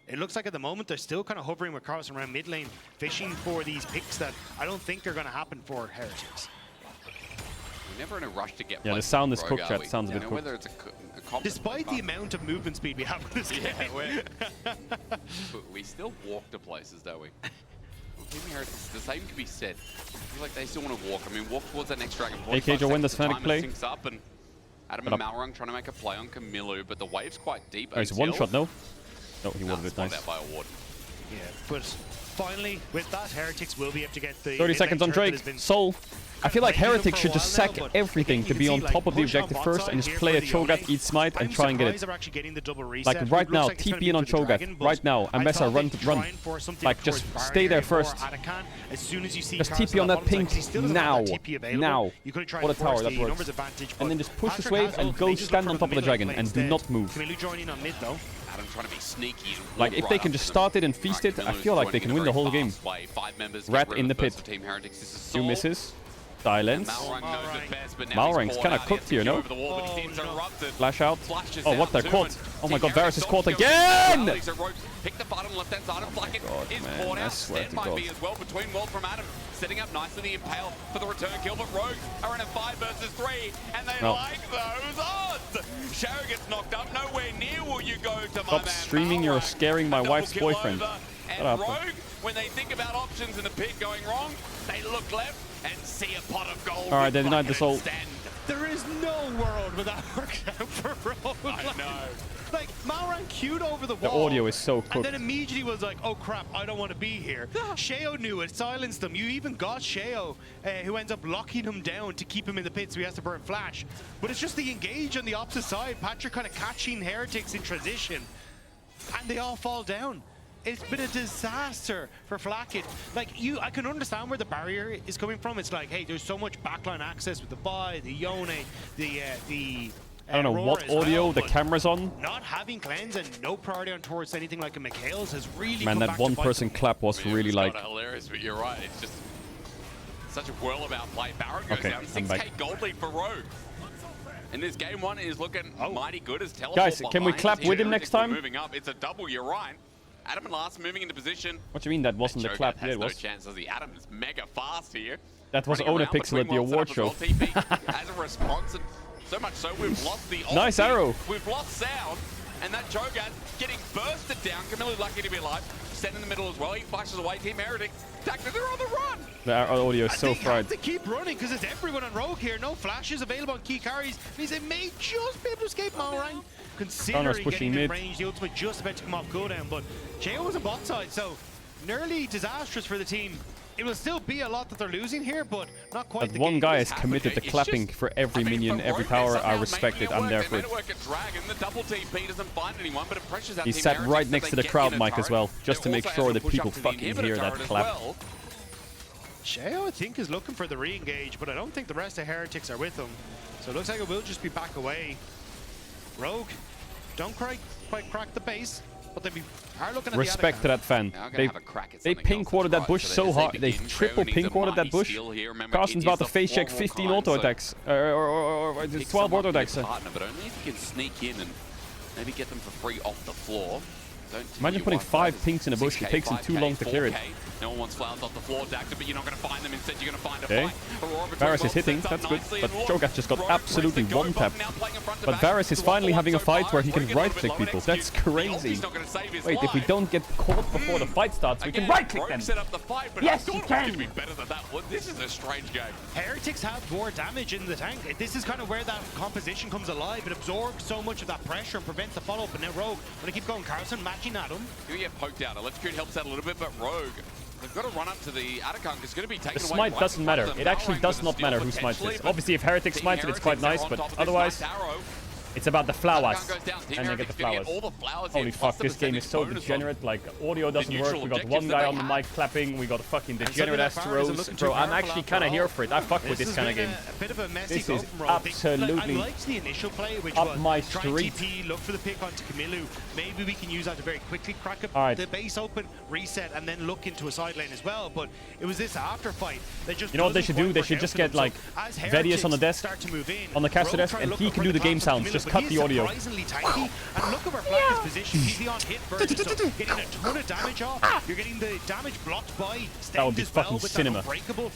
it looks like at the moment they're still kind of hovering with Carson around mid lane, fishing for these picks that I don't think are going to happen for Heretics. We're never in a rush to get. Yeah, the sound is cooked, chat. Sounds a bit cooked. Whether it's a despite the amount of movement speed we have with this game. we still walk to places, don't we? Team Heretics, the same can be said. I feel like they still want to walk. I mean, walk towards that next dragon. Hey, Caedrel, when does Fnatic play? Up and Adam and Malrung trying to make a play on Camilo, but the wave's quite deep. Oh, it's a one shot, no? No, he warded it. Nice. Out by a ward. Yeah, but finally, with that, Heretics will be able to get the 30 seconds on Drake. Soul. I feel like Heretics should just sack everything to be on top of the objective first and just play a Cho'Gath, eat Smite, and try and get it. Like right now, TP in on Cho'Gath. Right now, and Mesa, run. Like just stay there first. Just TP on that pink now. Now. What a tower, that works. And then just push this wave and go stand on top of the dragon and do not move. Adam trying to be sneaky. Like if they can just start it and feast it, I feel like they can win the whole game. Rat in the pit. 2 misses. Silence. Malrang's kind of cooked here, no? Flash out. Oh, what the caught? Oh my god, Varus is caught again! Pick the bottom left-hand side of Flacket is caught out. Sten might be as well between World from Adam. Setting up nicely the Impale for the return kill, but Rogue are in a 5 versus 3, and they like those odds! Shao gets knocked up, nowhere near will you go to Stop streaming, you're scaring my wife's boyfriend. And Rogue, when they think about options in the pit going wrong, they look left and see a pot of gold. Alright, they denied this ult. There is no world where that worked out for Rogue. I know. Like, Malrang queued over the wall. The audio is so cooked. And then immediately was like, oh crap, I don't want to be here. Shao knew it, silenced them. You even got Shao, who ends up locking him down to keep him in the pit so he has to burn flash. But it's just the engage on the opposite side. Patrick kind of catching Heretics in transition. And they all fall down. It's been a disaster for Flacket. Like, I can understand where the barrier is coming from. It's like, hey, there's so much backline access with the Vi, the Yone, the I don't know what audio the camera's on. Not having cleanse and no priority on towards anything like a Mikhail's has really Man, that one person clap was really like... hilarious, but you're right. It's just such a whirl-about play. Baron goes down. 6k gold lead for Rogue. And this game 1 is looking mighty good as teleport. Guys, can we clap with him next time? Moving up. It's a double, you're right. Adam and Lars moving into position. What do you mean that wasn't the clap? Yeah, it was. No chance, does he? Adam is mega fast here. That was Owner Pixel at the award show. As a response, and so much so we've lost the ult. Nice arrow. We've lost sound, and that Cho'Gath getting bursted down. Camilo lucky to be alive. Sten in the middle as well. He flashes away. Team Heretics. Dagda, they're on the run. The audio is so fried. They have to keep running because it's everyone on Rogue here. No flashes available on key carries. Means they may just be able to escape Malrang. Considering getting in range, the ultimate just about to come off cooldown, but Shao was on bot side, so nearly disastrous for the team. It will still be a lot that they're losing here, but not quite. That one guy is committed to clapping for every minion, every tower. I respect it. I'm there for it. He sat right next to the crowd mic as well, just to make sure that people fucking hear that clap. Shao, I think, is looking for the re-engage, but I don't think the rest of Heretics are with him. So it looks like it will just be back away. Rogue, don't quite crack the base, but they are looking at respect to that fan. They pink warded that bush so hard. They triple pink warded that bush. Carson's about to face check 15 auto attacks, or 12 auto attacks. But only if you can sneak in and maybe get them for free off the floor. Imagine putting 5 pinks in a bush. It takes them too long to clear it. No one wants flowers off the floor, Dagda, but you're not going to find them. Instead, you're going to find a fight. Varus is hitting. That's good. But Cho'Gath just got absolutely one-tapped. But Varus is finally having a fight where he can right-click people. That's crazy. Wait, if we don't get caught before the fight starts, we can right-click them. Yes, you can. This is a strange game. Heretics have more damage in the tank. This is kind of where that composition comes alive. It absorbs so much of that pressure and prevents the follow-up. And now Rogue, when they keep going, Carson matching at him. You get poked out. Electrocute helps out a little bit, but Rogue, they've got to run up to the Atacunk. It's going to be taken away. The smite doesn't matter. It actually does not matter who smites it. Obviously, if Heretic smites it, it's quite nice, but otherwise, it's about the flowers. And they get the flowers. Holy fuck, this game is so degenerate. Like, audio doesn't work. We got one guy on the mic clapping. We got a fucking degenerate Astros. Bro, I'm actually kind of here for it. I fuck with this kind of game. This is absolutely up my street. Look for the pick onto Camilo. Maybe we can use that to very quickly crack up the base open, reset, and then look into a side lane as well. But it was this after fight that just. You know what they should do? They should just get like Vedius on the desk, on the caster desk, and he can do the game sounds. Just cut the audio. Surprisingly tiny. And look over Flacco's position. He's the on-hit version, so getting a ton of damage off. You're getting the damage blocked by Sten that would be as fucking well with cinema. That unbreakable.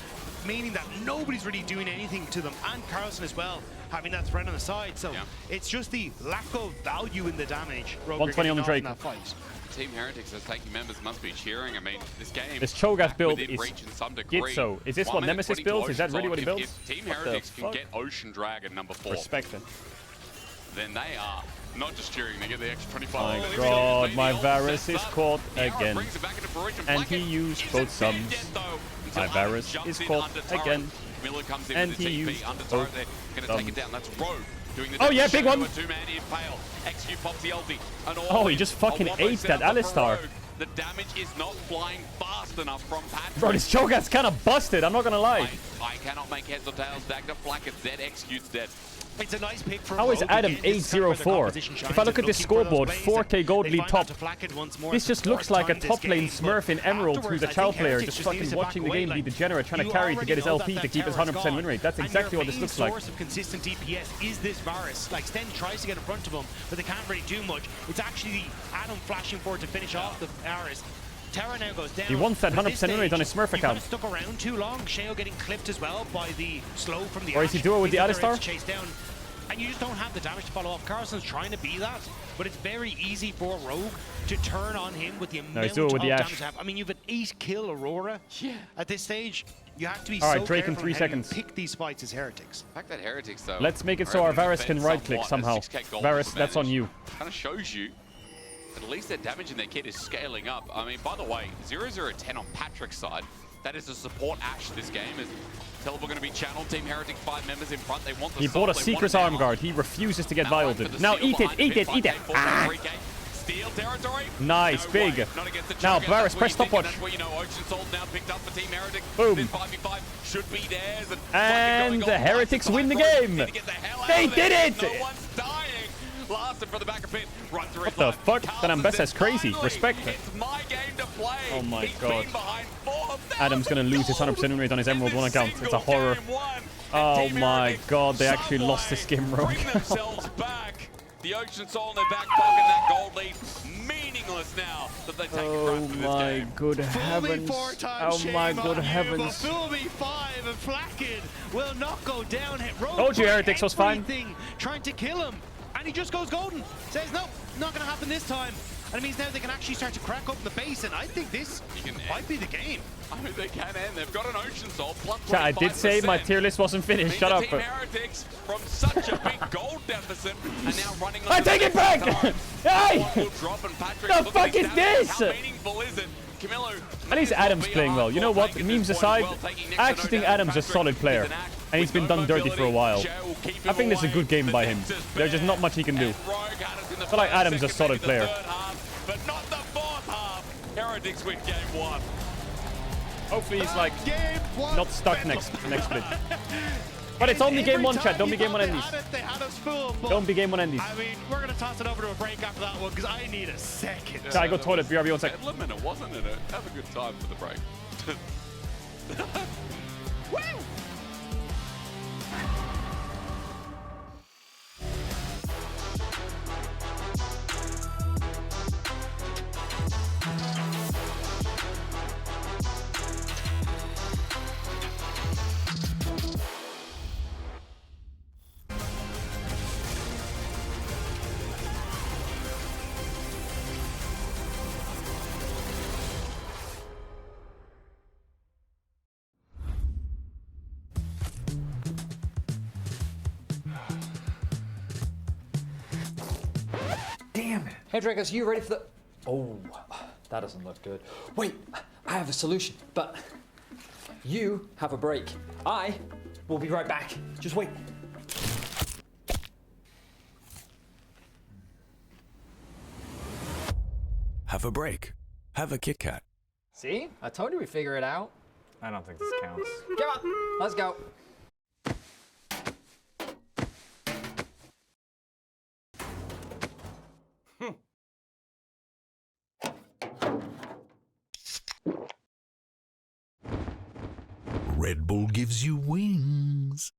meaning that nobody's really doing anything to them, and Carlson as well, having that threat on the side. So it's just the lack of value in the damage. 120 on the Drake. In that fight. Team Heretics as taking members must be cheering. I mean, this game. This Cho'Gath build within is reach in some degree. Gitso. Is this what Nemesis builds? Is that really what he builds? If Team Heretics can get Ocean Dragon number 4, respect it, then they are not just cheering, they get the extra 25. My god, my Varus is caught again. And he used both sums. My Varus is caught again. Miller comes in and with he the TP used under both turret. They're going to take it down. That's Rogue doing the oh yeah, big one. Two-man impale. XQ pops the ulti. Oh, he just fucking aced that Alistar. The damage is not flying fast enough from Patrick. Bro, this Cho'Gath's kind of busted, I'm not gonna lie. I cannot make heads or tails. Dagda flack it. Zed executes dead. It's a nice pick for How is Adam 804? If I look at this scoreboard, 4k gold lead top. This just looks like a top lane Smurf in Emerald who's a child player just fucking watching the game be degenerate, trying to carry to get his LP to keep his 100% win rate. That's exactly what this looks like. The source of consistent DPS is this Varus. Like, Sten tries to get in front of him, but they can't really do much. It's actually Adam flashing forward to finish off the Varus. Terra now goes down. He wants that 100% win rate on his Smurf account. Stuck around too long. Sheo getting clipped as well by the slow from the or is he doing it with the Alistar? Chase down. And you just don't have the damage to follow up. Carlson's trying to be that, but it's very easy for Rogue to turn on him with the amount of damage. I mean, you've an 8-kill Aurora. Yeah. At this stage, you have to be All right, so Drake in careful 3 how seconds. you pick these fights as Heretics. The fact that Heretics, though. Let's make it so our Varus can right-click somehow. Varus, that's on you. Kind of shows you at least their damage in their kit is scaling up. I mean, by the way, 0-0-10 on Patrick's side. That is a support Ashe this game. Is Teleporter going to be channeled? Team Heretic 5 members in front. They want the He bought a Seeker's Arm Guard. He refuses to get violated. Now eat it, eat it, eat it. Ah. Steal territory. Nice, big. Now Varus, press stopwatch. That's where you know Ocean Soul's now picked up for Team Heretic. Boom. This 5v5 should be theirs. And the Heretics win the game. They did it. No one's dying. Blasted for the back of pit. Run through what the fuck? That Ambessa's crazy. Respect it. It's my game to play. Oh my god. Adam's gonna lose his 100% win rate on his Emerald 1 account. It's a horror. Oh my god, they actually lost this game, Rogue. Bring themselves back. The Ocean Soul in their back pocket, that gold lead meaningless now that they take it for this my game. good heavens. Oh my good heavens. Fulby 5 and Flackid will not go down. Told you Heretics was fine. Trying to kill him. And he just goes golden. Says, no, not going to happen this time. And it means now they can actually start to crack open the base. And I think this might be the game. I mean, they can end. They've got an Ocean Soul plus 25%. I did say my tier list wasn't finished. Shut up. Team Heretics from such a big gold deficit and now running. I take it back. Hey! The fuck is this? How meaningful is it? Camilo, at least Adam's playing well. You know what? Memes aside, I actually think Adam's a solid player. And he's been done dirty for a while. I think this is a good game by him. There's just not much he can do. I feel like Adam's a solid player. But not the fourth half. Heretics win game 1. Hopefully he's like not stuck next split. But it's only game 1, chat. Don't be game 1 endies. Don't be game 1 endies. I mean, we're going to toss it over to a break after that one because I need a second. Chat, I go toilet. BRB 1 sec. A minute, wasn't it? Have a good time for the break. Woo! Damn it. Hey, Dragos, you ready for the... Oh, that doesn't look good. Wait, I have a solution, but you have a break. I will be right back. Just wait. Have a break. Have a Kit Kat. See? I told you we'd figure it out. I don't think this counts. Come on, let's go. Red Bull gives you wings.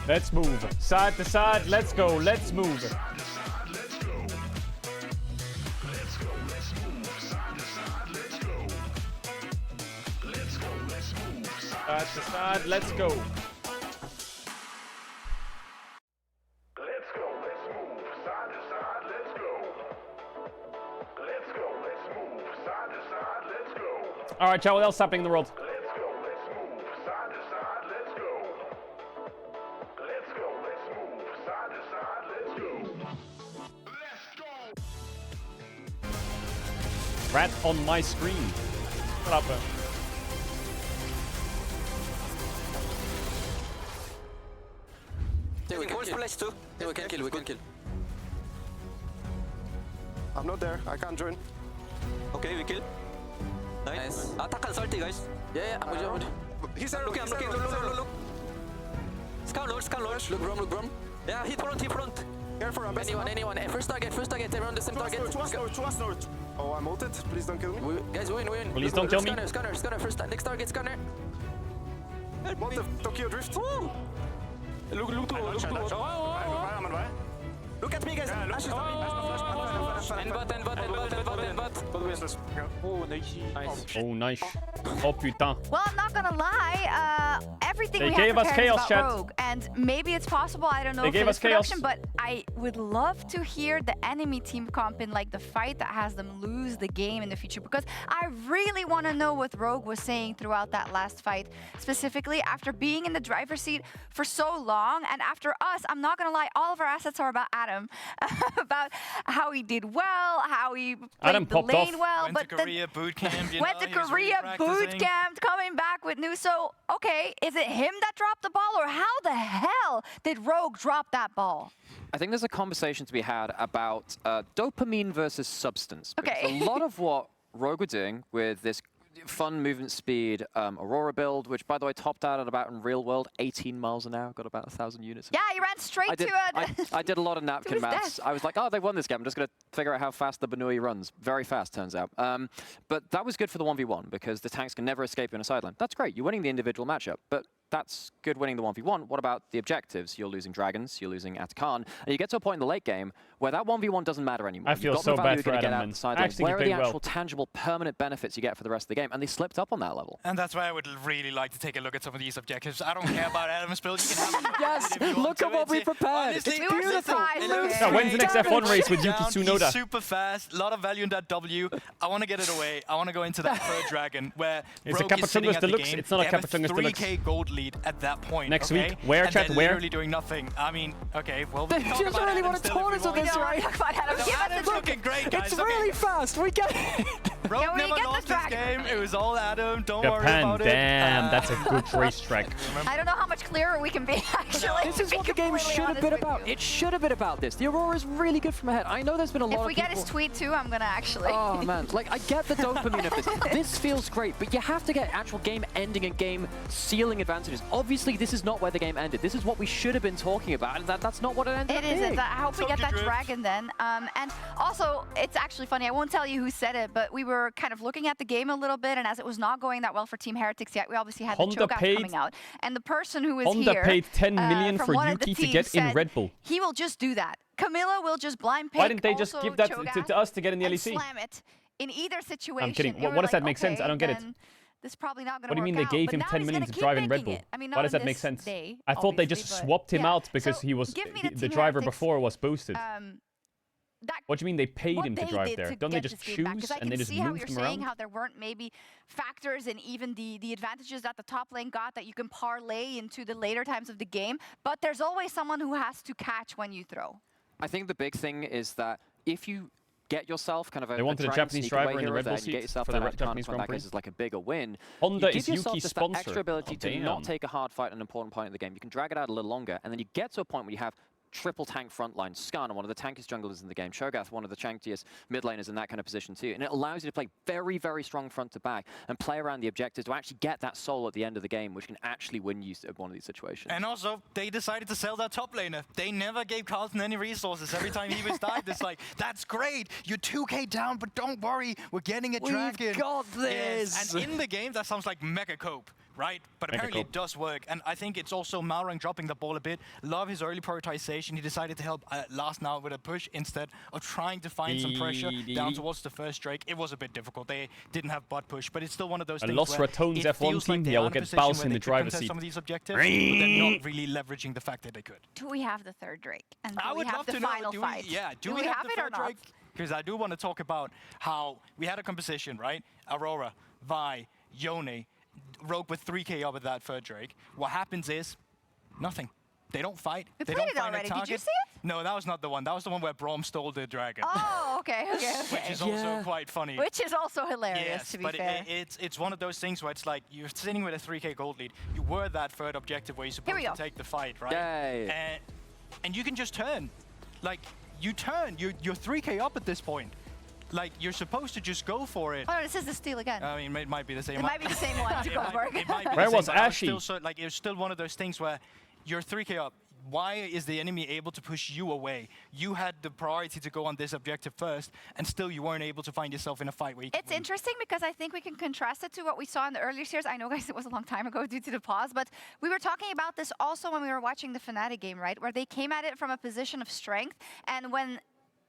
Let's move. Side to side, let's go. Let's move. Side to side, let's go. Let's go, let's move. Side to side, let's go. Let's go, let's move. Side to side, let's go. Let's go, let's move. Side to side, let's go. Let's go, let's move. Side to side, let's go. All right, chat. What else is happening in the world? Let's go, let's move. Side to side, let's go. Let's go, let's move. Side to side, let's go. Let's go. Rat on my screen. What up? We can kill. Place too. We can kill. We can kill. I'm not there. I can't join. Okay, we kill. Nice. Attack and salty, guys. Yeah, I'm with you. He's there. I'm looking. Look. Scan Lord. Look, Brom. Yeah, hit front. Careful, I'm Anyone. First target. Everyone the same target. To us north. Oh, I'm ulted. Please don't kill me. Guys, win. Please don't kill me. Scanner. First, next target, scanner. What the Tokyo Drift? Look to. Look at me, guys. Ash is End bot. Oh, nice. Oh, nice. Oh, putain. Well, I'm not gonna lie. Everything They we gave had us prepared is chaos, about chat. Rogue, and maybe it's possible. I don't know. They gave for us this production, chaos. but I would love to hear the enemy team comp in like the fight that has them lose the game in the future, because I really want to know what Rogue was saying throughout that last fight, specifically after being in the driver's seat for so long, and after us. I'm not gonna lie. All of our assets are about Adam, about how he did well, how he played Adam the popped lane off. well, Went but to then Korea boot camp. went to Korea boot camp, coming back with new. So, okay, is it him that dropped the ball, or how the hell did Rogue drop that ball? I think there's a conversation to be had about dopamine versus substance. Okay. Because a lot of what Rogue were doing with this fun movement speed Aurora build, which by the way topped out at about in real world 18 miles an hour, got about 1,000 units. Yeah, he ran straight to it. I did a lot of napkin his maths. death. I was like, oh, they won this game. I'm just going to figure out how fast the Banui runs. Very fast, turns out. But that was good for the 1v1 because the tanks can never escape you on a sideline. That's great. You're winning the individual matchup, but that's good winning the 1v1. What about the objectives? You're losing dragons, you're losing Atakan, and you get to a point in the late game where that 1v1 doesn't matter anymore. I feel You've got so the value bad for you're gonna Adam, get out man. the sideline. Actually, Where he are the played well. actual tangible permanent benefits you get for the rest of the game? And they slipped up on that level. And that's why I would really like to take a look at some of these objectives. I don't care about Adam's build. You can have Yes, look at what we prepared. It's Honestly, beautiful. Yeah, when's the next F1 race with Yuki Tsunoda? He's super fast, a lot of value in that W. I want to get it away. I want to go into that third dragon where It's a Rogue is sitting Capatungus at the Deluxe. game. It's not a They have Capatungus 3k gold lead at that point. Next okay? week. Where, and chat? they're Where? literally doing nothing. I mean, okay, well, we They can talk just about really Adam want to still if taunt we us with want. this, right? Talk about Adam. Give us Adam's the looking great, guys. It's really fast. We get it. Rogue never lost this game. It was all Adam. Don't worry Japan, about it. damn, that's a good racetrack. I don't know how much clearer we can be, actually. This is what the game should have been about. It should have been about this. The Aurora is really good from ahead. I know there's been a lot of If we get his tweet too, I'm gonna actually... Oh man, like I get the dopamine of this. This feels great, but you have to get actual game ending and game sealing advantages. Obviously, this is not where the game ended. This is what we should have been talking about, and that's not what it ended up being. It is. I hope we get that dragon then. And also, it's actually funny. I won't tell you who said it, but we were kind of looking at the game a little bit, and as it was not going that well for Team Heretics yet, we obviously had the chokeout coming out. And the person who is here... Honda paid 10 million for Yuki to get in Red Bull. He will just do that. Camilla will just blind pick. Why didn't they just give that to us to get in the LEC? Slam it in either situation. I'm kidding. What does that make sense? I don't get it. This is probably not going to work. What do you mean they gave him 10 million to drive in Red Bull? I mean, why does that make sense? I thought they just swapped him out because he was the driver before was boosted. What do you mean they paid him to drive there? Don't they just choose and they just move him around? How there weren't maybe factors and even the advantages that the top lane got that you can parlay into the later times of the game. But there's always someone who has to catch when you throw. I think the big thing is that if you get yourself kind of a... They wanted a Japanese driver in the Red Bull seat for the Japanese Grand Prix. Is like a bigger win. Honda is Yuki's sponsor. That extra ability to not take a hard fight at an important point in the game. You can drag it out a little longer, and then you get to a point where you have triple tank frontline. Skarner, one of the tankiest junglers in the game. Cho'Gath, one of the tankiest mid laners in that kind of position too. And it allows you to play very, very strong front to back and play around the objectives to actually get that soul at the end of the game, which can actually win you one of these situations. And also, they decided to sell that top laner. They never gave Carlton any resources. Every time he was died, it's like, that's great. You're 2k down, but don't worry. We're getting a dragon. We've got this. Yes. And in the game, that sounds like mega cope. Right? But apparently it does work. And I think it's also Malrang dropping the ball a bit. Love his early prioritization. He decided to help last now with a push instead of trying to find some pressure down towards the first Drake. It was a bit difficult. They didn't have butt push, but it's still one of those things lost where Ratone's it F1 feels team. like Yeah, we'll get Baus in the driver's seat. Some of these objectives, but they're not really leveraging the fact that they could. Do we have the third Drake? And I would love the to final know. fight? Do we have it or not? Because I do want to talk about how we had a composition, right? Aurora, Vi, Yone, Rogue with 3k up at that third Drake. What happens is nothing. They don't fight. We they played don't it find already. a target. Did you see it? No, that was not the one. That was the one where Braum stole the dragon. Oh, okay. Which is also quite funny. Which is also hilarious, yes, to be but fair. It's one of those things where it's like you're sitting with a 3k gold lead. You were that third objective where you're supposed to take the fight, right? Yay. And you can just turn. Like, you turn. You're 3k up at this point. Like, you're supposed to just go for it. Oh, no, this is the steal again. I mean, it might be the same It one. might be the same one to Goldberg. It might be Where the was same, but Ashy? it was still one of those things where you're 3k up. Why is the enemy able to push you away? You had the priority to go on this objective first, and still you weren't able to find yourself in a fight where you It's interesting because I think we can contrast it to what we saw in the earlier series. I know, guys, it was a long time ago due to the pause, but we were talking about this also when we were watching the Fnatic game, right? Where they came at it from a position of strength, and when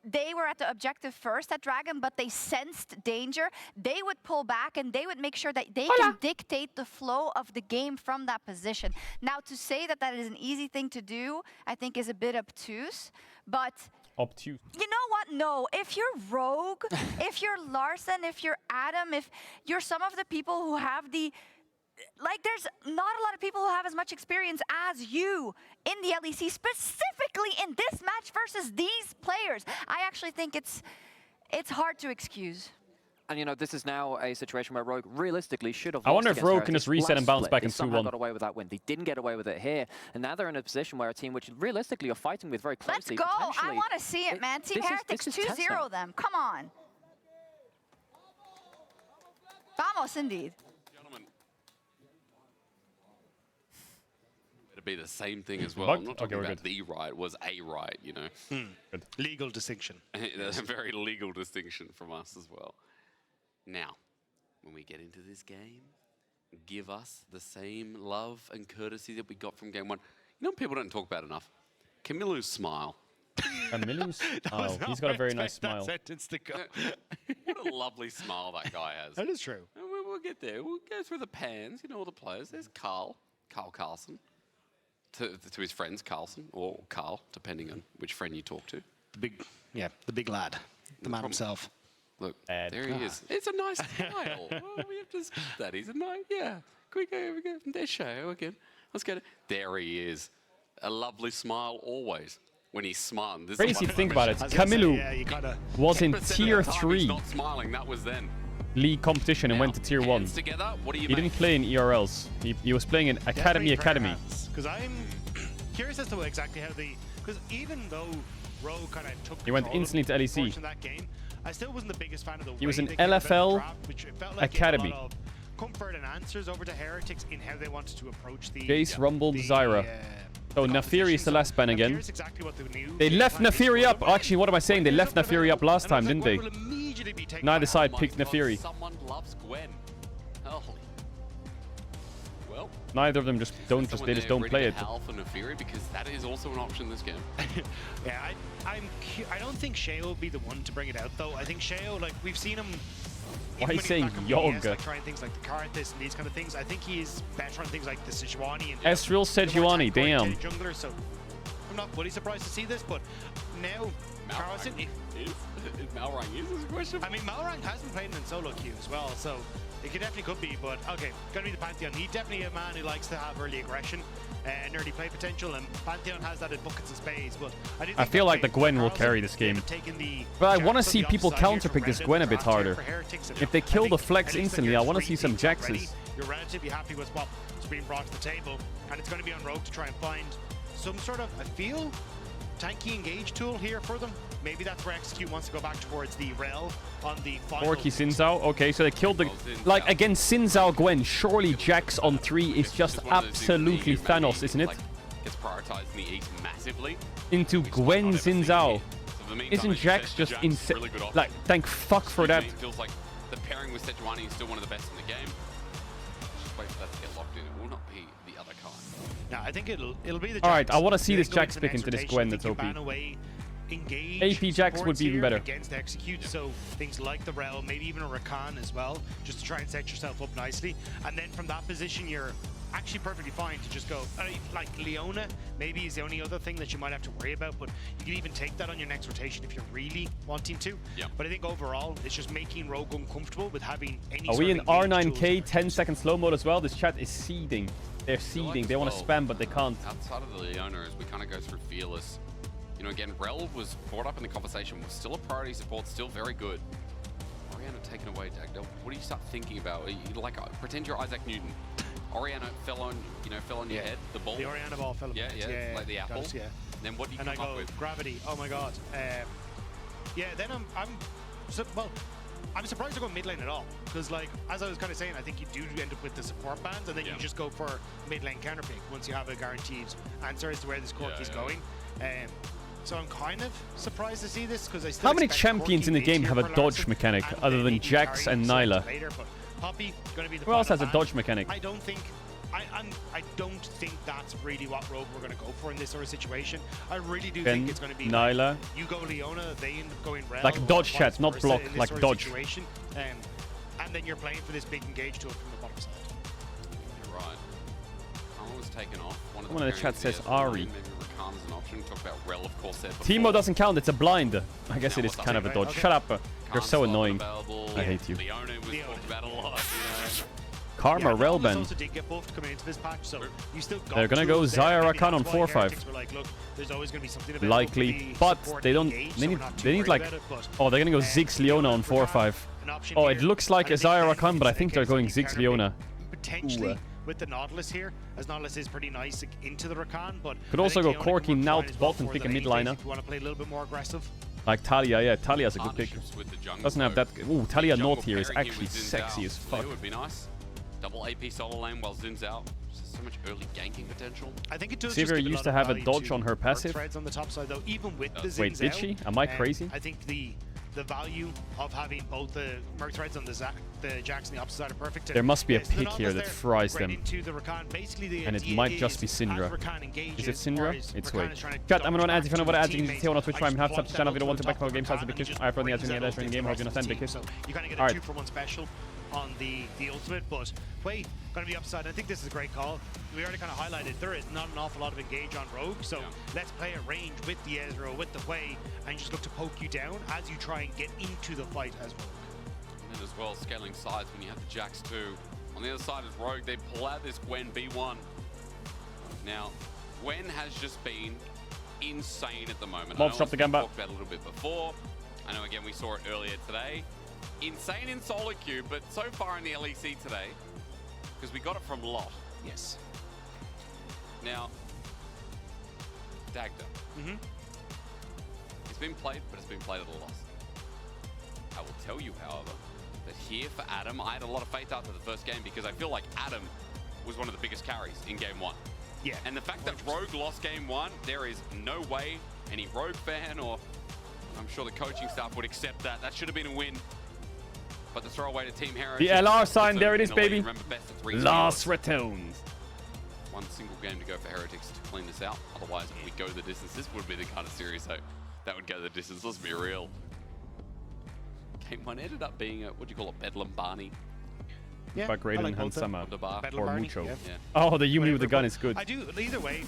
they were at the objective first at Dragon, but they sensed danger, they would pull back and they would make sure that they can dictate the flow of the game from that position. Now, to say that that is an easy thing to do, I think is a bit obtuse, but obtuse. You know what? No. If you're Rogue, if you're Larson, if you're Adam, if you're some of the people who have the... Like, there's not a lot of people who have as much experience as you in the LEC, specifically in this match versus these players. I actually think it's hard to excuse. And you know, this is now a situation where Rogue realistically should have. I wonder if Rogue can just reset and bounce back in 2-1. They got away with that win. They didn't get away with it here, and now they're in a position where a team which realistically are fighting with very closely. Let's go! I want to see it, man. Team Heretics 2-0 them. Come on. Vamos, indeed. Be the same thing as well. But, I'm not talking about the right, it was a right, you know. Legal distinction. There's a very legal distinction from us as well. Now, when we get into this game, give us the same love and courtesy that we got from game one. You know what people don't talk about enough? Camilu's smile. Camilu's? Oh, he's got a very nice smile. Sentence to go. What a lovely smile that guy has. That is true. And we'll get there. We'll go through the pans, you know, all the players. There's Carl Carlson. To his friends, Carlson, or Carl, depending on which friend you talk to. The big lad, the man himself. Look, there he is. It's a nice smile. We have to discuss that. He's a nice, yeah. Can we go from their show again? Let's go. There he is. A lovely smile always. When he's smiling. Crazy to think about it. Camilu was in tier 3. He's not smiling. That was then. league competition and went to tier 1. Together, what do you He didn't play in ERLs. He was playing in Academy. Because I'm curious as to exactly how the... Because even though Rogue kind of took He went instantly to LEC. in that game, I still wasn't the biggest fan of the He was way in they came about the LFL draft, which it felt like Academy. gave a lot of comfort and answers over to Heretics in how they wanted to approach the... Jace, Rumble, Zyra. So Nafiri is the last ban again. Exactly what the new They left Nafiri up. Actually, what am I saying? They left Nafiri up last time, didn't they? Neither side picked Nafiri. Someone loves Gwen. Holy. Well, Neither of them just don't play it. Hal for Nafiri, because that is also an option this game. Yeah, I don't think Sheo will be the one to bring it out though. I think Sheo, like we've seen him. Why are you saying Yoga? Like trying things like the Karthus and these kind of things. I think he's better on things like the Sejuani and Ezreal Sejuani, damn. Jungler, so I'm not fully surprised to see this, but now Carlson is Malrang is a question. I mean, Malrang hasn't played in solo queue as well, so it definitely could be. But okay, gonna be the Pantheon. He's definitely a man who likes to have early aggression and early play potential, and Pantheon has that in buckets of spades. But I feel like the Gwen will carry this game. But I want to see people counterpick this Gwen a bit harder. If they kill the flex instantly, I want to see some Jaxes. You're relatively happy with what's being brought to the table, and it's going to be on Rogue to try and find some sort of, I feel, tanky engage tool here for them. Maybe that's where Execute wants to go back towards the Rel on the final. Orky Xin Zhao. Okay, so they killed the... Like, against Xin Zhao Gwen, surely Jax on 3 is just absolutely Thanos, isn't it? Gets prioritized in the East massively. Into Gwen Xin Zhao. Isn't Jax just insane? Like, thank fuck for that. It feels like the pairing with Sejuani is still one of the best in the game. Just wait for that to get locked in. It will not be the other card. No, I think it'll be the Jax. Alright, I want to see this Jax pick into this Gwen that's OP. Engage AP Jax would be even better. Against Execute, so things like the Rel, maybe even a Rakan as well, just to try and set yourself up nicely. And then from that position, you're actually perfectly fine to just go, like Leona, maybe is the only other thing that you might have to worry about, but you can even take that on your next rotation if you're really wanting to. Yeah. But I think overall, it's just making Rogue uncomfortable with having any Are sort we of in R9K 10-second slow mode as well? This chat is seeding. They're seeding. They want to spam, but they can't. Outside of the Leona, as we kind of go through Fearless, you know, again, Rel was brought up in the conversation, was still a priority support, still very good. Orianna taken away, Dagdell. What do you start thinking about? Like, pretend you're Isaac Newton. Orianna fell on your head, the ball. The Orianna ball fell on yeah, like the apple. Yeah. Then what do you come up with? Gravity. Oh my god. Yeah. Then I'm surprised to go mid lane at all, because like as I was kind of saying, I think you do end up with the support bands, and then you just go for mid lane counter pick once you have a guaranteed answer as to where this Cork is going. So I'm kind of surprised to see this, because I still. How many champions in the game have a dodge mechanic other than Jax and Nyla? Who else has a dodge mechanic? I don't think. I don't think that's really what Rogue we're going to go for in this sort of situation. I really do think it's going to be Nyla. Like, you go Leona, they end up going Rel. Like dodge chat, not block, like dodge. And then you're playing for this big engage tool from the bottom side. You're right. Alma was taken off. One of the chat says Ari. Maybe Rakan's an option. Talk about Rel, of course. Teemo doesn't count, it's a blind. I guess it is kind of a dodge. Shut up. You're so annoying. I hate you. Leona was talked about a lot, you know. Karma Relban. Also did get buffed coming into this patch, so you still got they're gonna go Zyra Rakan on 4-5. Like, look, there's always gonna be something likely, but they don't. They need like. Oh, they're gonna go Ziggs Leona on 4-5. Oh, it looks like a Zyra Rakan, but I think they're going Ziggs Leona. Potentially with the Nautilus here, as Nautilus is pretty nice into the Rakan, but could also go Corky, Naut, bot, and pick a mid liner. If you want to play a little bit more aggressive. Like Talia, yeah, Talia's a good pick. Doesn't have that. Ooh, Talia North here is actually sexy as fuck. It would be nice. Double AP solo lane while Zin's out. So much early ganking potential. I think it does. Sivir used to have a dodge on her passive. On the top side, though, even with the wait, did she? Am I crazy? I think the value of having both the Merc Threads on the Jax on the opposite side are perfect. There must be a pick here that fries them. The and it might just be Syndra. Is it Syndra? It's wait. Chat, I'm gonna add if you know what ads you can see on Twitch Prime. Have sub to channel if you don't want to back for game size because I have the ads in the ads in the game. Hope you understand because. You kind of get a 2-for-1 special on the ultimate, but wait, gonna be upside. I think this is a great call. We already kind of highlighted there is not an awful lot of engage on Rogue, so let's play a range with the Ezreal, with the Wei, and just look to poke you down as you try and get into the fight as Rogue. And then as well, scaling sides when you have the Jax too. On the other side is Rogue. They pull out this Gwen B1. Now, Gwen has just been insane at the moment. Mobs dropped the Gamba. We talked about it a little bit before. I know again we saw it earlier today. insane in solo queue, but so far in the LEC today, because we got it from Lot. Yes. Now, Dagda. It's been played, but it's been played at a loss. I will tell you, however, that here for Adam, I had a lot of faith after the first game because I feel like Adam was one of the biggest carries in game 1. Yeah. And the fact that Rogue lost game 1, there is no way any Rogue fan or I'm sure the coaching staff would accept that. That should have been a win. But the throwaway to Team Heritage. The LR sign, there it is, baby. Remember, best of 3 Last returns. One single game to go for Heretics to clean this out. Otherwise, if we go the distance, this would be the kind of series that would go the distance. Let's be real. Game 1 ended up being a, what do you call it, Bedlam Barney. Yeah, Back Raiden like and Hansama. Bedlam Or Barney, Mucho. yeah. Oh, the Yumi with the gun is good. I do, either way,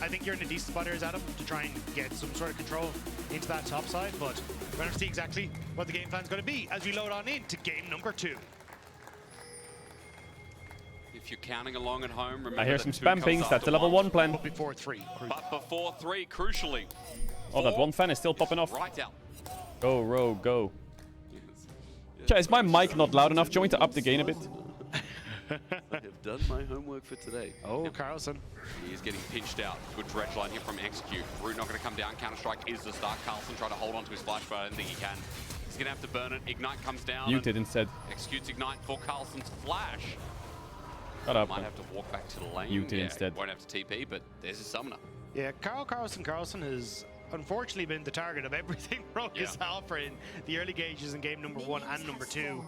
I think you're in a decent spot here, Adam, to try and get some sort of control into that top side, but we're going to see exactly what the game plan's going to be as we load on into game number 2. If you're counting along at home, remember I hear that some 2 spam comes pings. That's after a level 1 plan. But before 3. But before 3, crucially. Oh, that one fan is still popping off. Right out. Go, Rogue, go. Chat, is my mic not loud enough? Do you want me to up the gain a bit? I have done my homework for today. Oh, Carlson. He is getting pinched out. Good dredge line here from Execute. Root not going to come down. Counter-Strike is the start. Carlson trying to hold on to his flash, but I don't think he can. He's going to have to burn it. Ignite comes down. Muted instead. Executes Ignite for Carlson's flash. Shut up. Might have to walk back to the lane. Muted instead. Won't have to TP, but there's his summoner. Yeah, Carlson has unfortunately been the target of everything Rogue has offered in the early gauges in game number 1 and number 2.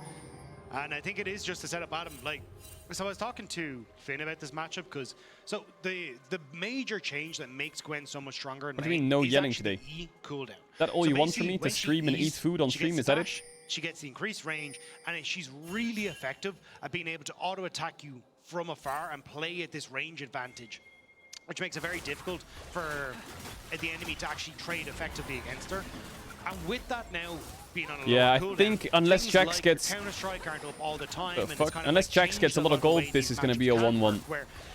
And I think it is just to set up Adam. Like, so I was talking to Finn about this matchup because so the major change that makes Gwen so much stronger in What do you mean no yelling today? E cooldown. That all So you want from basically, me? To when she stream and eat E's, food on she stream? gets Is that it? dash, she gets the increased range, and she's really effective at being able to auto attack you from afar and play at this range advantage, which makes it very difficult for the enemy to actually trade effectively against her. And with that now being on a Yeah, lower I cooldown, think unless things Jax like gets Counter-Strike aren't up all the time. the And it's fuck? kind of Unless like Jax gets a lot of gold, this is going to be a 1-1.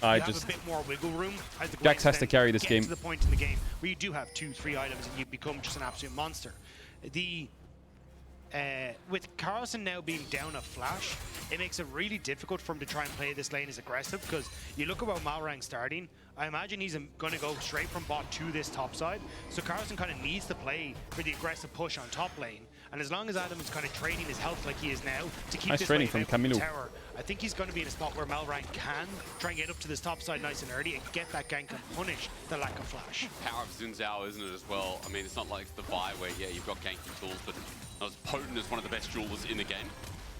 I just... a bit more wiggle room as the Jax Gwens has to then carry this get game. to the point in the game where you do have 2-3 items and you become just an absolute monster. With Carlson now being down a flash, it makes it really difficult for him to try and play this lane as aggressive because you look at where Malrang's starting, I imagine he's going to go straight from bot to this top side. So Carlson kind of needs to play for the aggressive push on top lane. And as long as Adam is kind of training his health like he is now to keep Nice this training wave from out Camilo. tower, I think he's going to be in a spot where Malrang can try and get up to this top side nice and early and get that gank and punish the lack of flash. Power of Xin Zhao, isn't it, as well? I mean, it's not like the Vi where, yeah, you've got ganking tools, but not as potent as one of the best jewelers in the game.